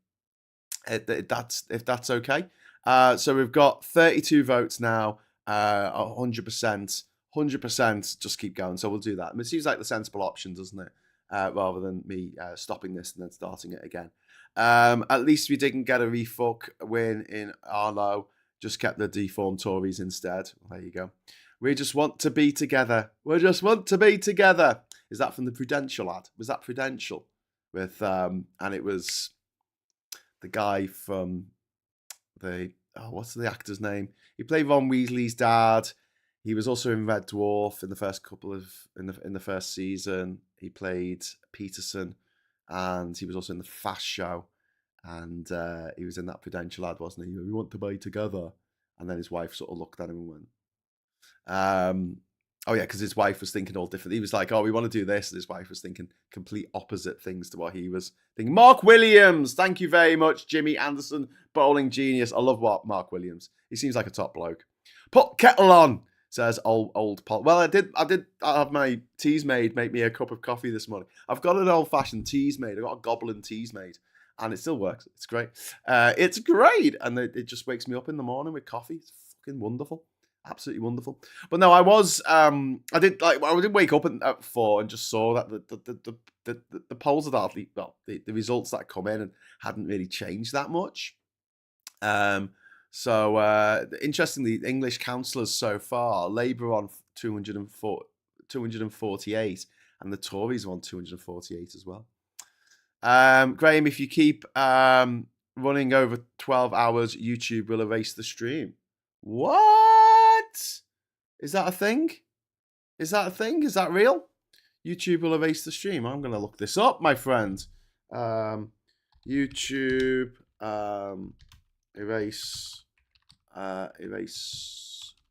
If that's okay. So we've got 32 votes now, 100%. 100%, just keep going. So we'll do that. I mean, it seems like the sensible option, doesn't it? Rather than me stopping this and then starting it again. At least we didn't get a refuck win in Arlo. Just kept the deformed Tories instead. There you go. We just want to be together. We just want to be together. Is that from the Prudential ad? Was that Prudential? With and it was the guy from what's the actor's name? He played Ron Weasley's dad. He was also in Red Dwarf in the first in the first season. He played Peterson, and he was also in the Fast Show, and he was in that Prudential ad, wasn't he? We want to be together, and then his wife sort of looked at him and went, "Oh yeah," because his wife was thinking all different. He was like, "Oh, we want to do this," and his wife was thinking complete opposite things to what he was thinking. Mark Williams, thank you very much, Jimmy Anderson, bowling genius. I love Mark Williams. He seems like a top bloke. Put kettle on. Says old Paul. Well, I did have my teas made make me a cup of coffee this morning. I've got an old-fashioned teas made. I've got a goblin teas made, and it still works. It's great. It's great, and it just wakes me up in the morning with coffee. It's fucking wonderful, absolutely wonderful. But no, I did wake up at 4 and just saw that the polls had hardly, well, the results that come in and hadn't really changed that much. So, interestingly, English councillors so far, Labour on 248, and the Tories are on 248 as well. Graham, if you keep running over 12 hours, YouTube will erase the stream. What? Is that a thing? Is that a thing? Is that real? YouTube will erase the stream. I'm going to look this up, my friend. YouTube... erase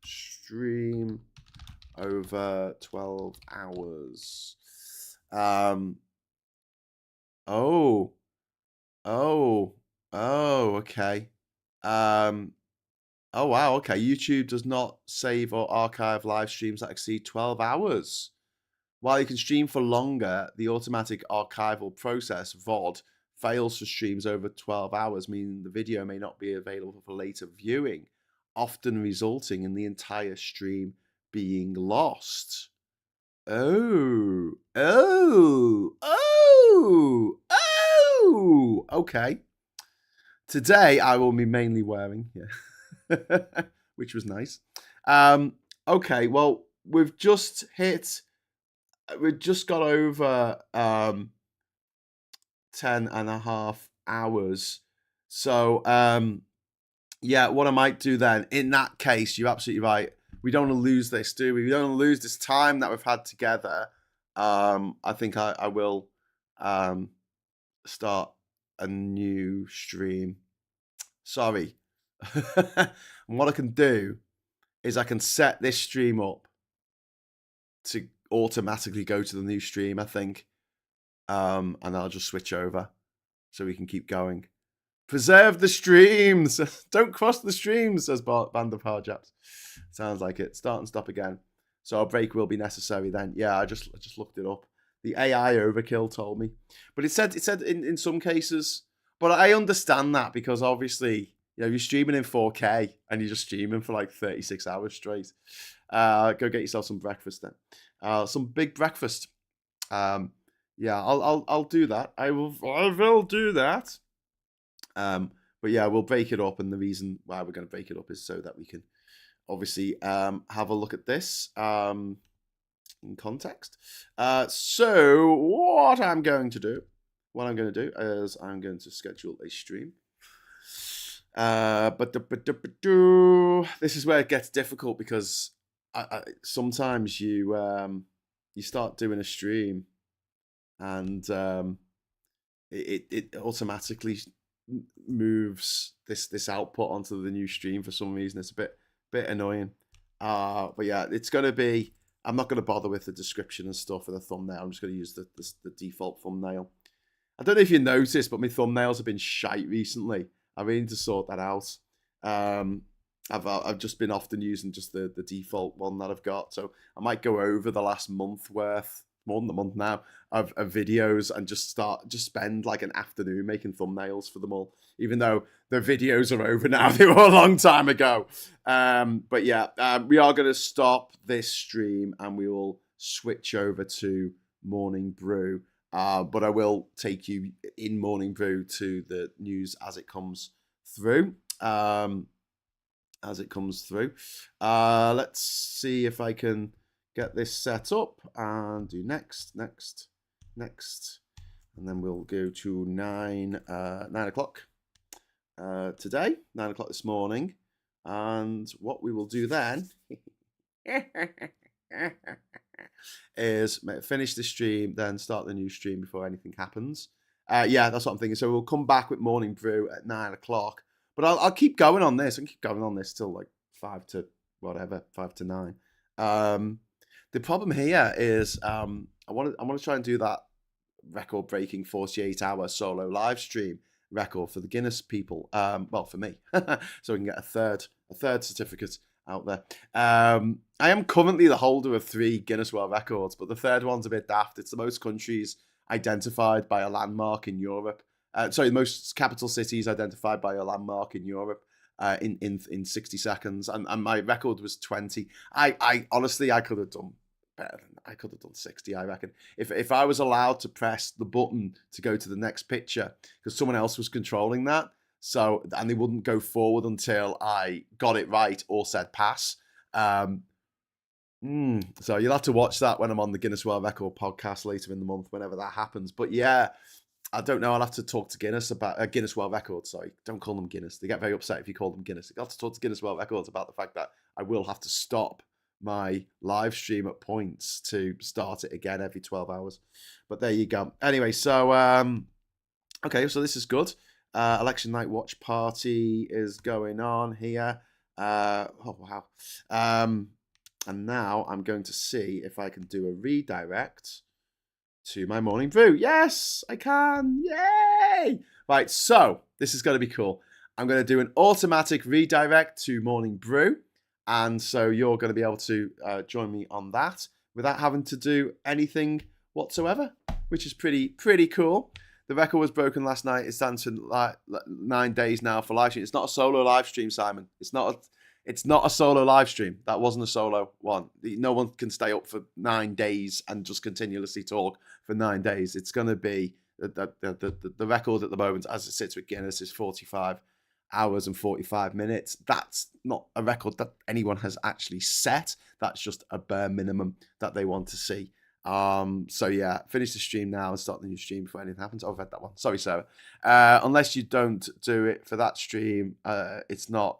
stream over 12 hours. Okay. Oh wow, okay. YouTube does not save or archive live streams that exceed 12 hours. While you can stream for longer, the automatic archival process, VOD, fails for streams over 12 hours, meaning the video may not be available for later viewing, often resulting in the entire stream being lost. Okay. Today I will be mainly wearing, which was nice. Okay, well, we've just got over 10.5 hours. So, yeah, what I might do then, in that case, you're absolutely right. We don't want to lose this, do we? We don't want to lose this time that we've had together. I think I will start a new stream. Sorry. And what I can do is I can set this stream up to automatically go to the new stream, I think. And I'll just switch over so we can keep going. Preserve the streams. Don't cross the streams, says Band of Hardjaps. Sounds like it. Start and stop again. So a break will be necessary then. Yeah, I just looked it up. The AI overkill told me. But it said in some cases, but I understand that because obviously, you know, you're streaming in 4K and you're just streaming for like 36 hours straight. Go get yourself some breakfast then. Some big breakfast. Yeah, I'll do that. I will do that. But yeah, we'll break it up, and the reason why we're going to break it up is so that we can obviously have a look at this in context. So what I'm going to do is I'm going to schedule a stream. But this is where it gets difficult because sometimes you start doing a stream and it automatically moves this output onto the new stream for some reason. It's a bit annoying. But yeah, it's going to be. I'm not going to bother with the description and stuff and the thumbnail. I'm just going to use the default thumbnail. I don't know if you noticed, but my thumbnails have been shite recently. I really need to sort that out. I've just been often using just the default one that I've got. So I might go over the last month worth, more than a month now, of videos and just spend like an afternoon making thumbnails for them all. Even though the videos are over now, they were a long time ago. But yeah, we are going to stop this stream and we will switch over to Morning Brew. But I will take you in Morning Brew to the news as it comes through. Let's see if I can get this set up and do next, and then we'll go to 9 o'clock today, 9 o'clock this morning, and what we will do then is finish the stream, then start the new stream before anything happens. Yeah, that's what I'm thinking. So we'll come back with Morning Brew at 9 o'clock. But I'll keep going on this. I can keep going on this till like 5 to 9. The problem here is I want to try and do that record-breaking 48-hour solo live stream record for the Guinness people. Well, for me, so we can get a third certificate out there. I am currently the holder of 3 Guinness World Records, but the third one's a bit daft. It's the most countries identified by a landmark in Europe. Most capital cities identified by a landmark in Europe in 60 seconds, and my record was 20. I honestly, I could have done better than that. I could have done 60, I reckon. If I was allowed to press the button to go to the next picture, because someone else was controlling that, and they wouldn't go forward until I got it right or said pass. So you'll have to watch that when I'm on the Guinness World Record podcast later in the month, whenever that happens. But yeah, I don't know. I'll have to talk to Guinness about Guinness World Records. Sorry, don't call them Guinness. They get very upset if you call them Guinness. I'll have to talk to Guinness World Records about the fact that I will have to stop my live stream at points to start it again every 12 hours. But there you go. Anyway, so okay, so this is good. Election night watch party is going on here. Oh wow. And now I'm going to see if I can do a redirect to my Morning Brew. Yes, I can. Yay! Right, so this is going to be cool. I'm going to do an automatic redirect to Morning Brew. And so you're going to be able to join me on that without having to do anything whatsoever, which is pretty cool. The record was broken last night. It's down to like 9 days now for live stream. It's not a solo live stream, Simon. It's not a solo live stream. That wasn't a solo one. No one can stay up for 9 days and just continuously talk for 9 days. It's going to be the record at the moment, as it sits with Guinness, is 45 hours and 45 minutes. That's not a record that anyone has actually set. That's just a bare minimum that they want to see. So yeah, finish the stream now and start the new stream before anything happens. I've read that one. Sorry, Sarah. Unless you don't do it for that stream, it's not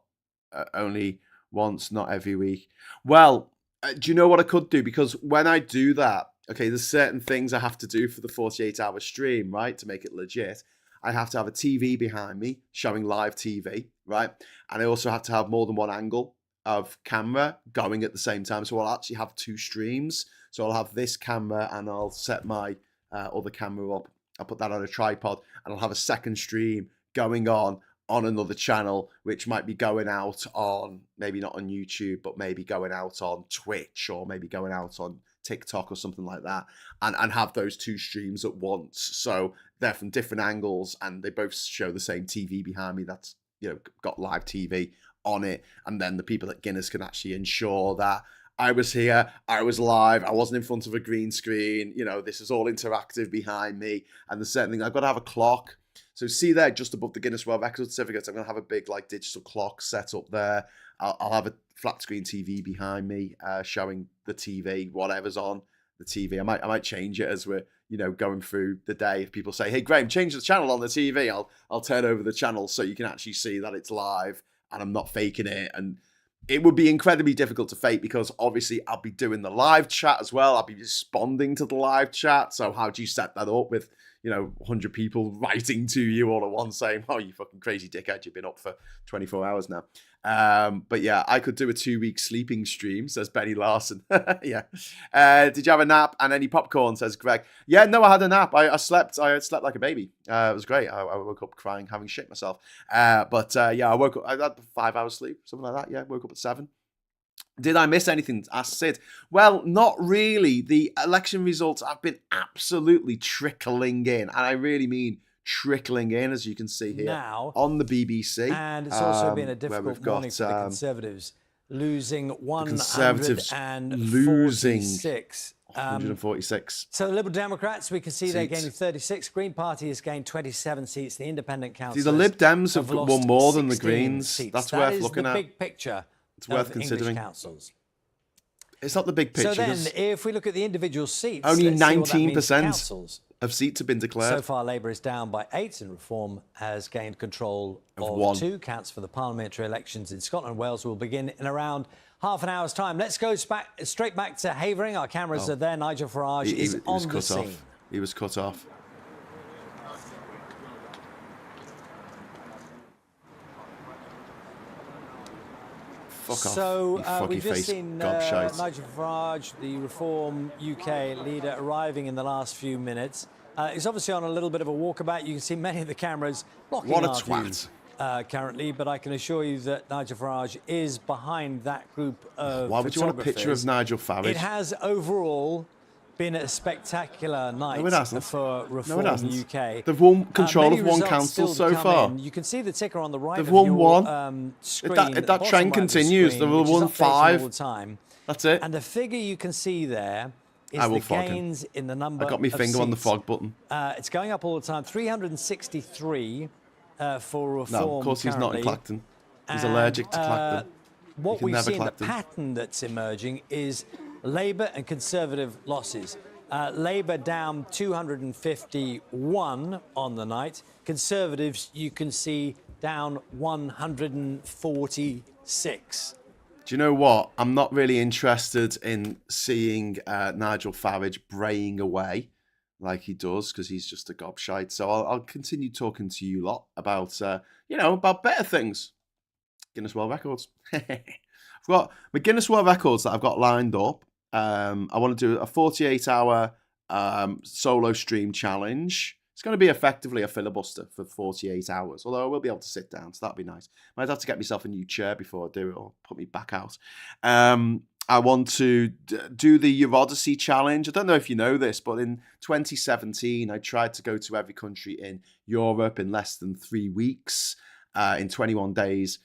only once, not every week. Well, do you know what I could do? Because when I do that, okay, there's certain things I have to do for the 48-hour stream, right, to make it legit. I have to have a TV behind me showing live TV, right? And I also have to have more than one angle of camera going at the same time. So I'll actually have 2 streams. So I'll have this camera and I'll set my other camera up. I'll put that on a tripod and I'll have a second stream going on another channel, which might be going out on, maybe not on YouTube, but maybe going out on Twitch or maybe going out on TikTok or something like that, and have those 2 streams at once. So they're from different angles and they both show the same TV behind me that's, you know, got live TV on it. And then the people at Guinness can actually ensure that I was here, I was live, I wasn't in front of a green screen, you know, this is all interactive behind me. And the certain thing, I've got to have a clock. So see there, just above the Guinness World Record certificates, I'm going to have a big like digital clock set up there. I'll have a flat screen TV behind me showing the TV, whatever's on the TV. I might change it as we're, you know, going through the day. If people say, hey, Graham, change the channel on the TV, I'll turn over the channel so you can actually see that it's live and I'm not faking it. And it would be incredibly difficult to fake because obviously I'll be doing the live chat as well. I'll be responding to the live chat. So how do you set that up with, 100 people writing to you all at once saying, "Oh, you fucking crazy dickhead, you've been up for 24 hours now." But yeah, I could do a 2-week sleeping stream, says Benny Larson. Yeah. Did you have a nap and any popcorn, says Greg. Yeah, no, I had a nap. I slept like a baby. It was great. I woke up crying, having shit myself. But yeah, I woke up, I had 5 hours sleep, something like that. Yeah, woke up at 7. Did I miss anything? Asked Sid. Well, not really. The election results have been absolutely trickling in. And I really mean trickling in, as you can see here now on the BBC. And it's also been a difficult morning for the Conservatives, losing 146. 146. So the Liberal Democrats, we can see they're gaining 36. Green Party has gained 27 seats. The independent councillors. See, the Lib Dems have won more than the Greens. Seats. That's that worth looking at. That is the big picture. It's worth considering. English councils. It's not the big picture. So then, if we look at the individual seats, only 19% of seats have been declared. So far, Labour is down by 8, and Reform has gained control of 2. Counts for the parliamentary elections in Scotland and Wales will begin in around half an hour's time. Let's go straight back to Havering. Our cameras are there. Nigel Farage is on the scene. He was cut off. So we've just seen Nigel Farage, the Reform UK leader, arriving in the last few minutes. He's obviously on a little bit of a walkabout. You can see many of the cameras blocking our view currently, but I can assure you that Nigel Farage is behind that group of Why would you want a picture of Nigel Farage? It has overall been a spectacular night for Reform UK. They've won control of one council so far. You can see the ticker on the right. They've won one. Screen, if that trend continues, they've won 5. All the time. That's it. And the figure you can see there is the gains in the number of I got my finger on the fog button. It's going up all the time. 363 for Reform. No, of course he's not in Clacton. He's allergic to Clacton. What we've seen, the pattern that's emerging is Labour and Conservative losses. Labour down 251 on the night. Conservatives, you can see, down 146. Do you know what? I'm not really interested in seeing Nigel Farage braying away like he does, because he's just a gobshite. So I'll continue talking to you lot about, about better things. Guinness World Records. I've got my Guinness World Records that I've got lined up. I want to do a 48-hour solo stream challenge. It's going to be effectively a filibuster for 48 hours, although I will be able to sit down, so that'd be nice. Might have to get myself a new chair before I do it, or put me back out. I want to do the Eurodyssey challenge. I don't know if you know this, but in 2017, I tried to go to every country in Europe in less than 3 weeks, in 21 days.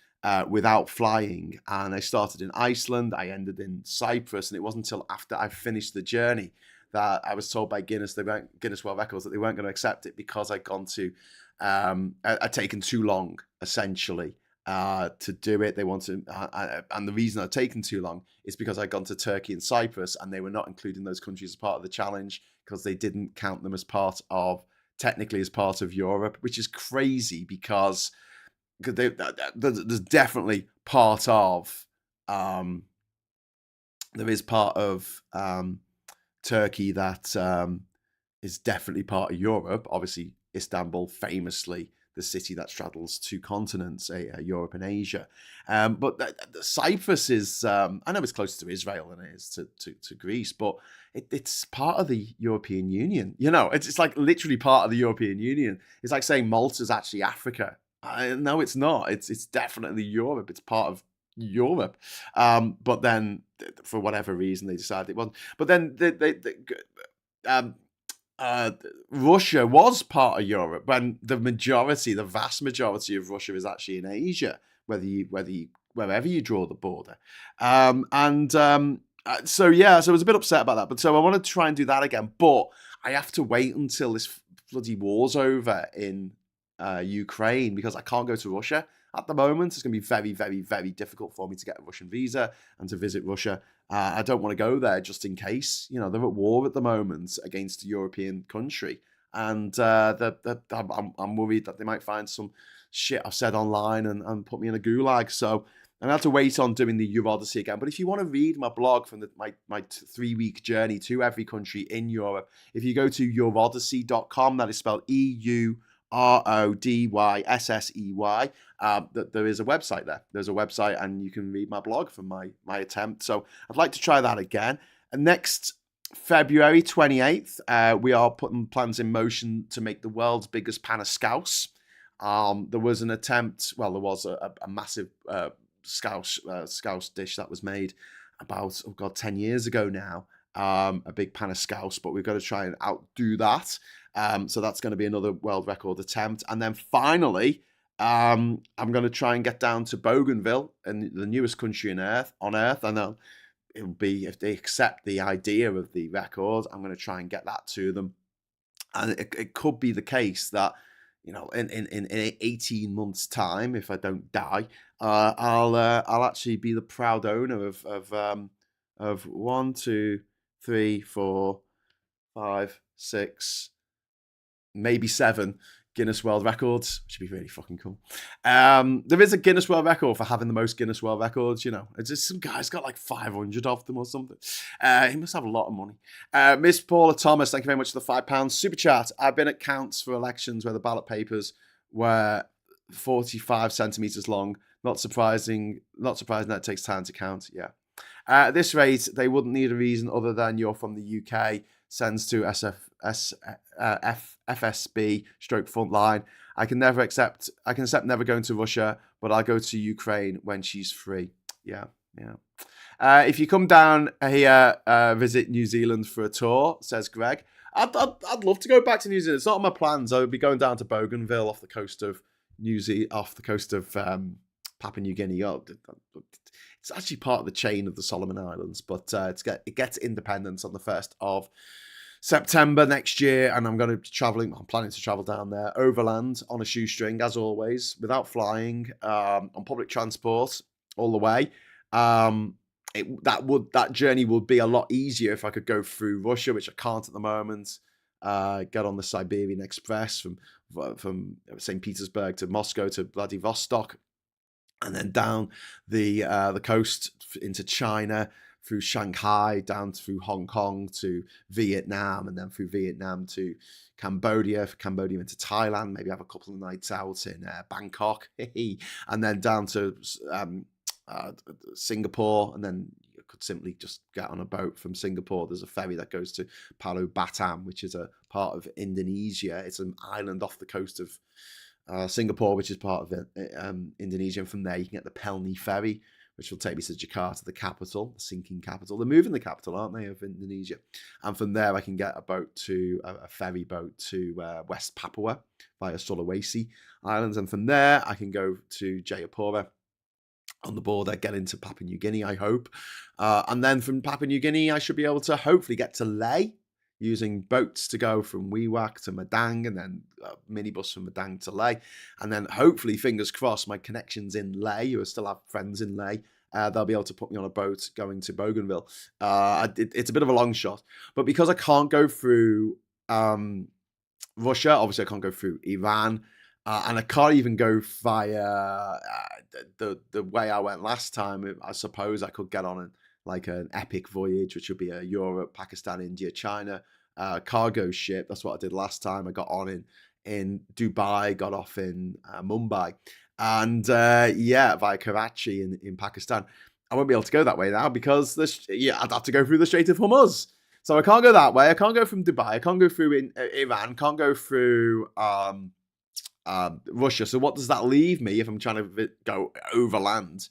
Without flying, and I started in Iceland, I ended in Cyprus, and it wasn't until after I finished the journey that I was told by Guinness World Records that they weren't going to accept it because I'd gone to, I'd taken too long, essentially, to do it. They wanted, and the reason I'd taken too long is because I'd gone to Turkey and Cyprus, and they were not including those countries as part of the challenge because they didn't count them as technically as part of Europe, which is crazy because there's definitely part of there is part of Turkey that is definitely part of Europe. Obviously, Istanbul, famously the city that straddles 2 continents, Europe and Asia. But Cyprus is, I know it's closer to Israel than it is to Greece, but it's part of the European Union. It's like literally part of the European Union. It's like saying Malta's actually Africa. No, it's not. It's definitely Europe. It's part of Europe. But then, for whatever reason, they decided it wasn't. But then Russia was part of Europe when the vast majority of Russia is actually in Asia, wherever you draw the border. So I was a bit upset about that. But so I want to try and do that again. But I have to wait until this bloody war's over in Ukraine, because I can't go to Russia at the moment. It's going to be very, very, very difficult for me to get a Russian visa and to visit Russia. I don't want to go there just in case. They're at war at the moment against a European country, and I'm worried that they might find some shit I've said online and put me in a gulag. So I'm going to have to wait on doing the Eurodyssey again. But if you want to read my blog from my 3-week journey to every country in Europe, if you go to eurodyssey.com, that is spelled EURODYSSEY, there is a website there. There's a website and you can read my blog from my attempt. So I'd like to try that again. And next February 28th, we are putting plans in motion to make the world's biggest pan of scouse. There was an attempt, well, there was a massive scouse dish that was made about 10 years ago now, a big pan of scouse, but we've got to try and outdo that. So that's going to be another world record attempt. And then finally, I'm going to try and get down to Bougainville, and the newest country on earth. And it'll be, if they accept the idea of the record, I'm going to try and get that to them. And it could be the case that, in 18 months' time, if I don't die, I'll actually be the proud owner of 1, 2, 3, 4, 5, 6, maybe 7 Guinness World Records, which would be really fucking cool. There is a Guinness World Record for having the most Guinness World Records, It's just some guy's got like 500 of them or something. He must have a lot of money. Miss Paula Thomas, thank you very much for the £5 super chat. I've been at counts for elections where the ballot papers were 45 centimetres long. Not surprising that it takes time to count. Yeah. At this rate, they wouldn't need a reason other than you're from the UK, sends to FSB / frontline. I can accept never going to Russia, but I'll go to Ukraine when she's free. Yeah. If you come down here, visit New Zealand for a tour, says Greg. I'd love to go back to New Zealand. It's not on my plans. I would be going down to Bougainville off the coast of Papua New Guinea. It's actually part of the chain of the Solomon Islands, but it gets independence on the 1st of September next year, and I'm planning to travel down there overland on a shoestring, as always, without flying, on public transport all the way. That journey would be a lot easier if I could go through Russia, which I can't at the moment. Get on the Siberian Express from St. Petersburg to Moscow to Vladivostok, and then down the coast into China, through Shanghai, down through Hong Kong to Vietnam, and then through Vietnam to Cambodia, from Cambodia into Thailand, maybe have a couple of nights out in Bangkok, and then down to Singapore, and then you could simply just get on a boat from Singapore. There's a ferry that goes to Pulau Batam, which is a part of Indonesia. It's an island off the coast of Singapore, which is part of Indonesia, and from there you can get the Pelni ferry, which will take me to Jakarta, the capital, the sinking capital. They're moving the capital, aren't they, of Indonesia? And from there, I can get a ferry boat to West Papua via Sulawesi Islands. And from there, I can go to Jayapura on the border, get into Papua New Guinea, I hope. And then from Papua New Guinea, I should be able to hopefully get to Lae, using boats to go from Wewak to Madang, and then a minibus from Madang to Lae. And then hopefully, fingers crossed, my connections in Lae, who still have friends in Lae, they'll be able to put me on a boat going to Bougainville. It's a bit of a long shot. But because I can't go through Russia, obviously I can't go through Iran, and I can't even go via the way I went last time. I suppose I could get on an epic voyage, which would be a Europe, Pakistan, India, China cargo ship. That's what I did last time. I got on in Dubai, got off in Mumbai, and via Karachi in Pakistan. I won't be able to go that way now because I'd have to go through the Strait of Hormuz. So I can't go that way. I can't go from Dubai. I can't go through Iran. Can't go through Russia. So what does that leave me if I'm trying to go overland?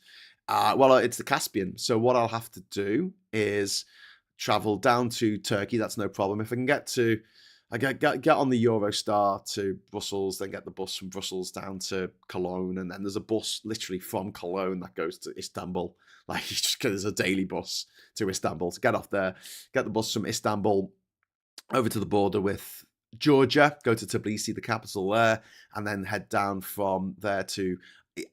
Well, it's the Caspian. So what I'll have to do is travel down to Turkey. That's no problem. If I can get on the Eurostar to Brussels, then get the bus from Brussels down to Cologne, and then there's a bus literally from Cologne that goes to Istanbul. Like, there's a daily bus to Istanbul. To get off there, get the bus from Istanbul over to the border with Georgia, go to Tbilisi, the capital there, and then head down from there to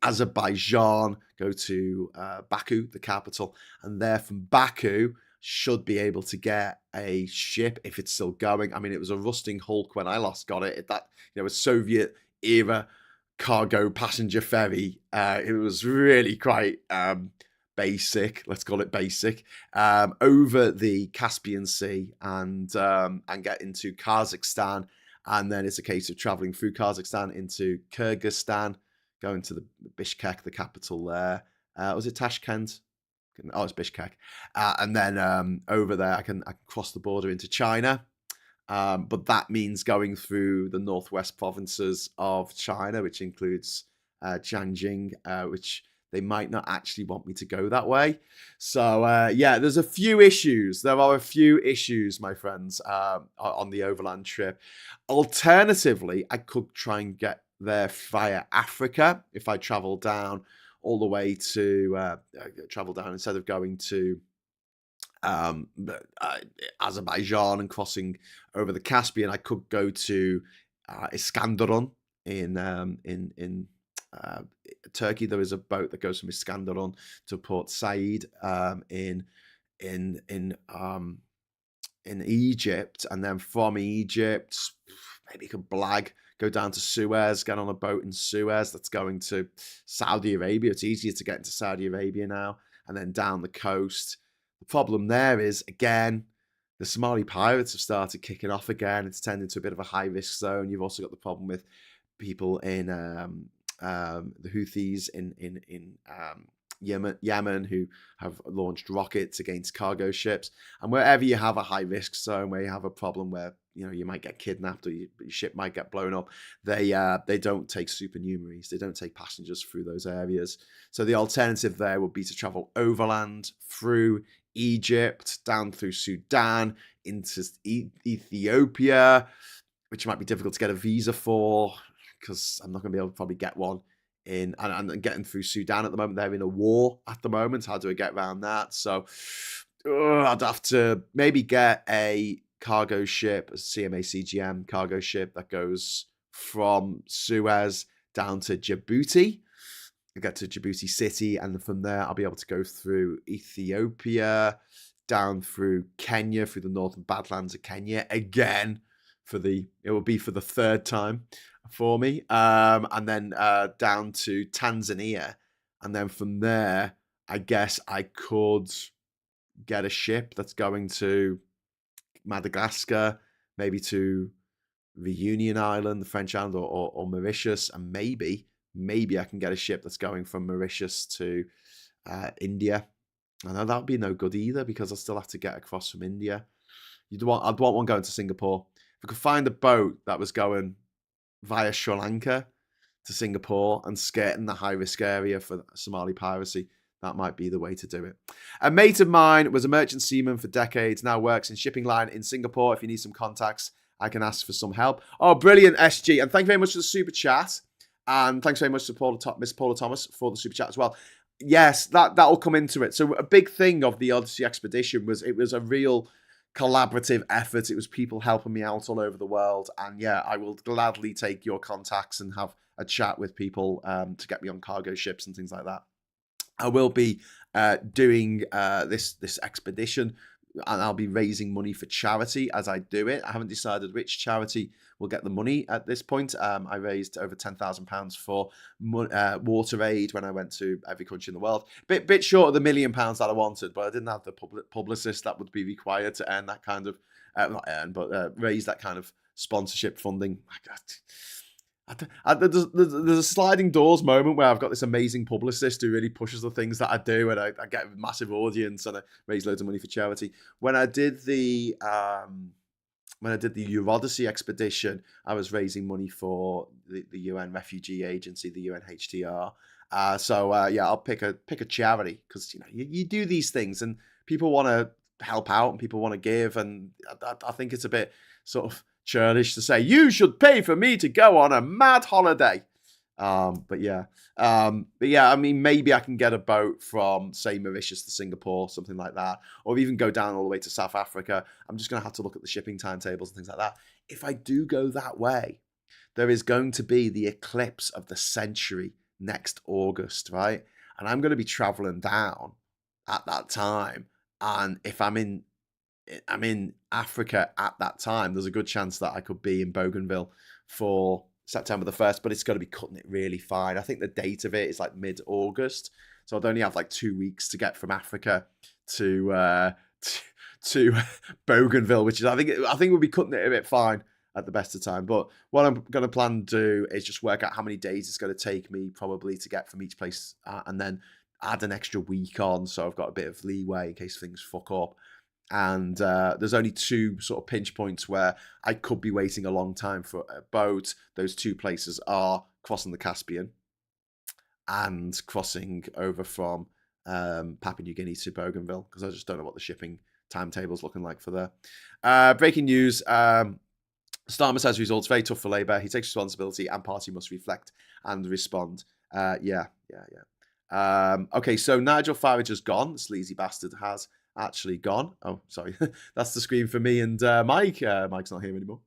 Azerbaijan, go to Baku, the capital, and there from Baku should be able to get a ship if it's still going. I mean, it was a rusting hulk when I last got it. That, it was Soviet era cargo passenger ferry. It was really quite basic, let's call it basic, over the Caspian Sea and get into Kazakhstan. And then it's a case of traveling through Kazakhstan into Kyrgyzstan, going to the Bishkek, the capital there. Was it Tashkent? Oh, it's Bishkek. And then over there, I can cross the border into China. But that means going through the northwest provinces of China, which includes Jiangxing, which they might not actually want me to go that way. So, yeah, there's a few issues. There are a few issues, my friends, on the overland trip. Alternatively, I could try and get there via Africa if I travel down all the way to, travel down instead of going to Azerbaijan and crossing over the Caspian. I could go to Iskenderun in Turkey. There is a boat that goes from Iskenderun to Port Said in Egypt, and then from Egypt, maybe you could go down to Suez, get on a boat in Suez that's going to Saudi Arabia. It's easier to get into Saudi Arabia now, and then down the coast. The problem there is, again, the Somali pirates have started kicking off again. It's turned into a bit of a high-risk zone. You've also got the problem with people in the Houthis in Yemen who have launched rockets against cargo ships. And wherever you have a high-risk zone, where you have a problem where you might get kidnapped or your ship might get blown up, they don't take supernumeraries. They don't take passengers through those areas. So the alternative there would be to travel overland through Egypt, down through Sudan, into Ethiopia, which might be difficult to get a visa for, because I'm not going to be able to probably get one in, and getting through Sudan at the moment. They're in a war at the moment. How do I get around that? So I'd have to maybe get a cargo ship, a CMA CGM cargo ship that goes from Suez down to Djibouti. I get to Djibouti City, and from there I'll be able to go through Ethiopia, down through Kenya, through the northern Badlands of Kenya again. It will be for the third time for me, and then down to Tanzania, and then from there I guess I could get a ship that's going to Madagascar, maybe to Reunion Island, the French Island, or Mauritius, and maybe I can get a ship that's going from Mauritius to India. I know that would be no good either, because I still have to get across from India. I'd want one going to Singapore. If I could find a boat that was going via Sri Lanka to Singapore and skirting the high-risk area for Somali piracy, that might be the way to do it. A mate of mine was a merchant seaman for decades, now works in shipping line in Singapore. If you need some contacts, I can ask for some help. Oh, brilliant, SG. And thank you very much for the super chat. And thanks very much to Miss Paula Thomas for the super chat as well. Yes, that'll come into it. So a big thing of the Odyssey expedition was it was a real collaborative effort. It was people helping me out all over the world. And yeah, I will gladly take your contacts and have a chat with people to get me on cargo ships and things like that. I will be doing this expedition, and I'll be raising money for charity as I do it. I haven't decided which charity will get the money at this point. I raised over £10,000 for water aid when I went to every country in the world. Bit short of the £1 million that I wanted, but I didn't have the publicist that would be required to earn that kind of, raise that kind of sponsorship funding. There's a sliding doors moment where I've got this amazing publicist who really pushes the things that I do, and I get a massive audience, and I raise loads of money for charity. When I did the Eurodyssey expedition, I was raising money for the UN Refugee Agency, the UNHCR. Yeah, I'll pick a charity, because you do these things and people want to help out and people want to give, and I think it's a bit sort of churlish to say you should pay for me to go on a mad holiday. But yeah, I mean, maybe I can get a boat from, say, Mauritius to Singapore, something like that, or even go down all the way to South Africa. I'm just going to have to look at the shipping timetables and things like that. If I do go that way, there is going to be the eclipse of the century next August, right? And I'm going to be traveling down at that time. And if I'm in Africa at that time, there's a good chance that I could be in Bougainville for September the 1st, but it's going to be cutting it really fine. I think the date of it is like mid-August, so I'd only have like 2 weeks to get from Africa to Bougainville, which is I think we'll be cutting it a bit fine at the best of time. But what I'm going to plan to do is just work out how many days it's going to take me probably to get from each place, and then add an extra week on, so I've got a bit of leeway in case things fuck up. And there's only 2 sort of pinch points where I could be waiting a long time for a boat. Those 2 places are crossing the Caspian and crossing over from Papua New Guinea to Bougainville, because I just don't know what the shipping timetable's looking like for there. Breaking news. Starmer says results very tough for Labour. He takes responsibility and party must reflect and respond. Yeah. Okay, so Nigel Farage has gone. The sleazy bastard has actually gone. Oh, sorry. That's the screen for me and Mike. Mike's not here anymore.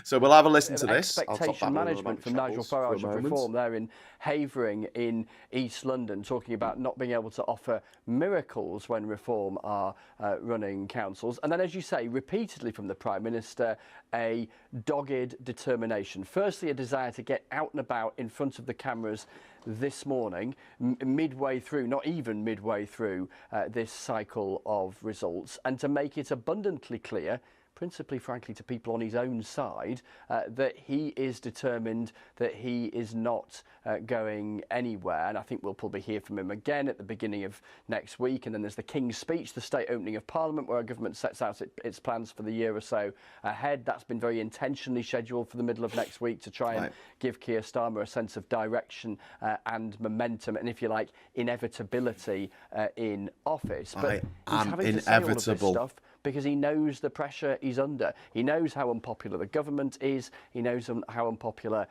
So we'll have a listen to this. Expectation management from Nigel Farage of Reform there in Havering in East London, talking about not being able to offer miracles when Reform are running councils. And then, as you say, repeatedly from the Prime Minister, a dogged determination. Firstly, a desire to get out and about in front of the cameras this morning, midway through, not even midway through this cycle of results, and to make it abundantly clear, principally, frankly, to people on his own side, that he is determined, that he is not going anywhere. And I think we'll probably hear from him again at the beginning of next week. And then there's the King's Speech, the state opening of Parliament, where our government sets out its plans for the year or so ahead. That's been very intentionally scheduled for the middle of next week to try and give Keir Starmer a sense of direction and momentum, and, if you like, inevitability in office. But he's having to say all of this stuff because he knows the pressure he's under. He knows how unpopular the government is. He knows how unpopular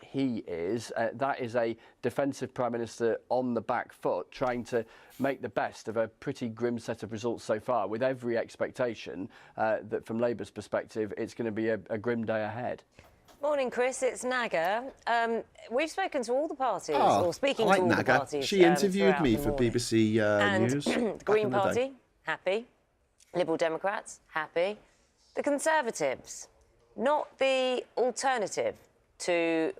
he is. That is a defensive Prime Minister on the back foot, trying to make the best of a pretty grim set of results so far, with every expectation that from Labour's perspective, it's going to be a grim day ahead. Morning, Chris. It's Naga. We've spoken to all the parties, or speaking to all Naga. the parties. She interviewed me for BBC News. The Green Party, happy. Liberal Democrats, happy. The Conservatives, not the alternative to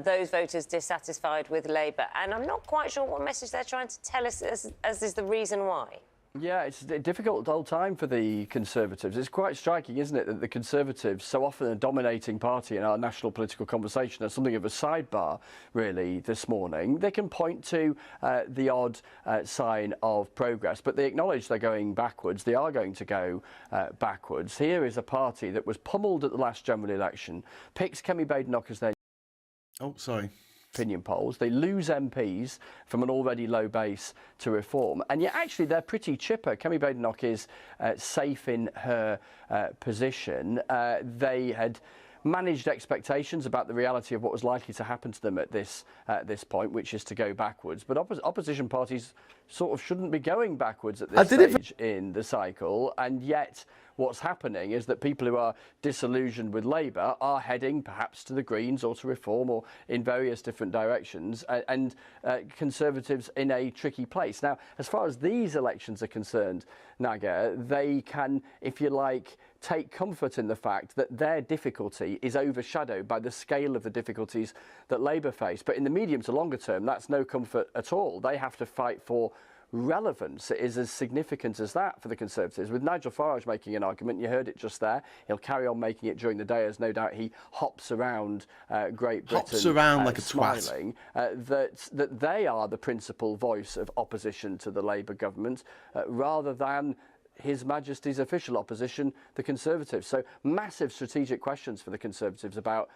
those voters dissatisfied with Labour. And I'm not quite sure what message they're trying to tell us as is the reason why. Yeah, it's a difficult old time for the Conservatives. It's quite striking, isn't it, that the Conservatives, so often a dominating party in our national political conversation, are something of a sidebar, really, this morning. They can point to the odd sign of progress, but they acknowledge they're going backwards. They are going to go backwards. Here is a party that was pummeled at the last general election, picks Kemi Badenoch as their opinion polls. They lose MPs from an already low base to Reform, and yet actually they're pretty chipper. Kemi Badenoch is safe in her position. They had managed expectations about the reality of what was likely to happen to them at this point, which is to go backwards. But opposition parties sort of shouldn't be going backwards at this stage in the cycle, and yet what's happening is that people who are disillusioned with Labour are heading perhaps to the Greens or to Reform or in various different directions, and Conservatives in a tricky place. Now, as far as these elections are concerned, Naga, they can, if you like, take comfort in the fact that their difficulty is overshadowed by the scale of the difficulties that Labour face. But in the medium to longer term, that's no comfort at all. They have to fight for relevance. It is as significant as that for the Conservatives. With Nigel Farage making an argument, you heard it just there, he'll carry on making it during the day, as no doubt he hops around Great Britain, hops around like a smiling, that they are the principal voice of opposition to the Labour government, rather than His Majesty's official opposition, the Conservatives. So massive strategic questions for the Conservatives about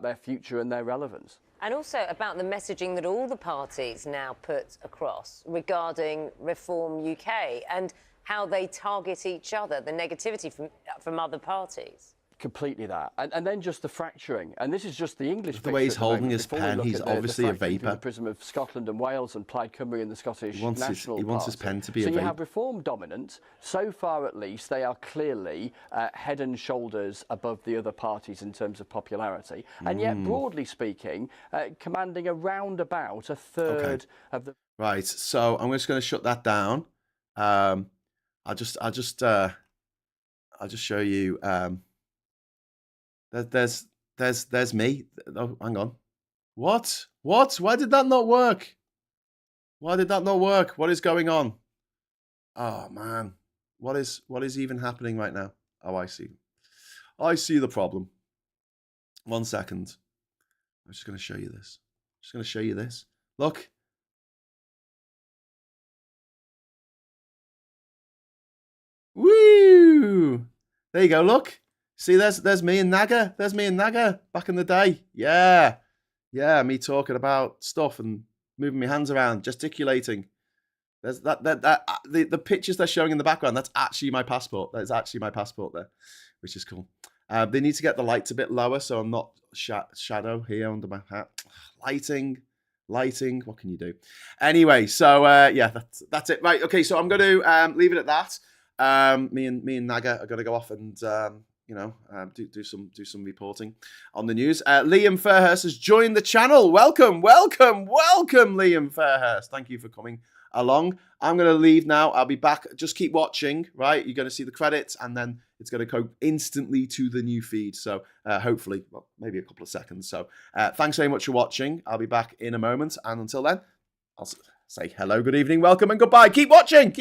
their future and their relevance. And also about the messaging that all the parties now put across regarding Reform UK and how they target each other, the negativity from other parties. Completely that. And then just the fracturing. And this is just the English the way he's holding his pen, he's obviously a vapour. The prism of Scotland and Wales and Plaid Cymru and the Scottish National Party. He wants his pen to be a vapour. So you have Reform dominant. So far, at least, they are clearly head and shoulders above the other parties in terms of popularity. And yet, broadly speaking, commanding around about a third of the... Right, so I'm just going to shut that down. I'll just show you... There's There's me. Oh, hang on. What? Why did that not work? Why did that not work? What is going on? Oh man, what is even happening right now? Oh, I see the problem. 1 second. I'm just going to show you this. Look. Woo! There you go. Look. See, there's me and Naga. There's me and Naga back in the day. Yeah, me talking about stuff and moving my hands around, gesticulating. There's the pictures they're showing in the background. That's actually my passport. That's actually my passport there, which is cool. They need to get the lights a bit lower, so I'm not shadow here under my hat. Lighting. What can you do? Anyway, so yeah, that's it. Right. Okay. So I'm going to leave it at that. Me and Naga are going to go off and do some reporting on the news. Liam Fairhurst has joined the channel. Welcome, Liam Fairhurst. Thank you for coming along. I'm going to leave now. I'll be back. Just keep watching, right? You're going to see the credits, and then it's going to go instantly to the new feed. So hopefully, well, maybe a couple of seconds. So thanks very much for watching. I'll be back in a moment. And until then, I'll say hello, good evening, welcome, and goodbye. Keep watching.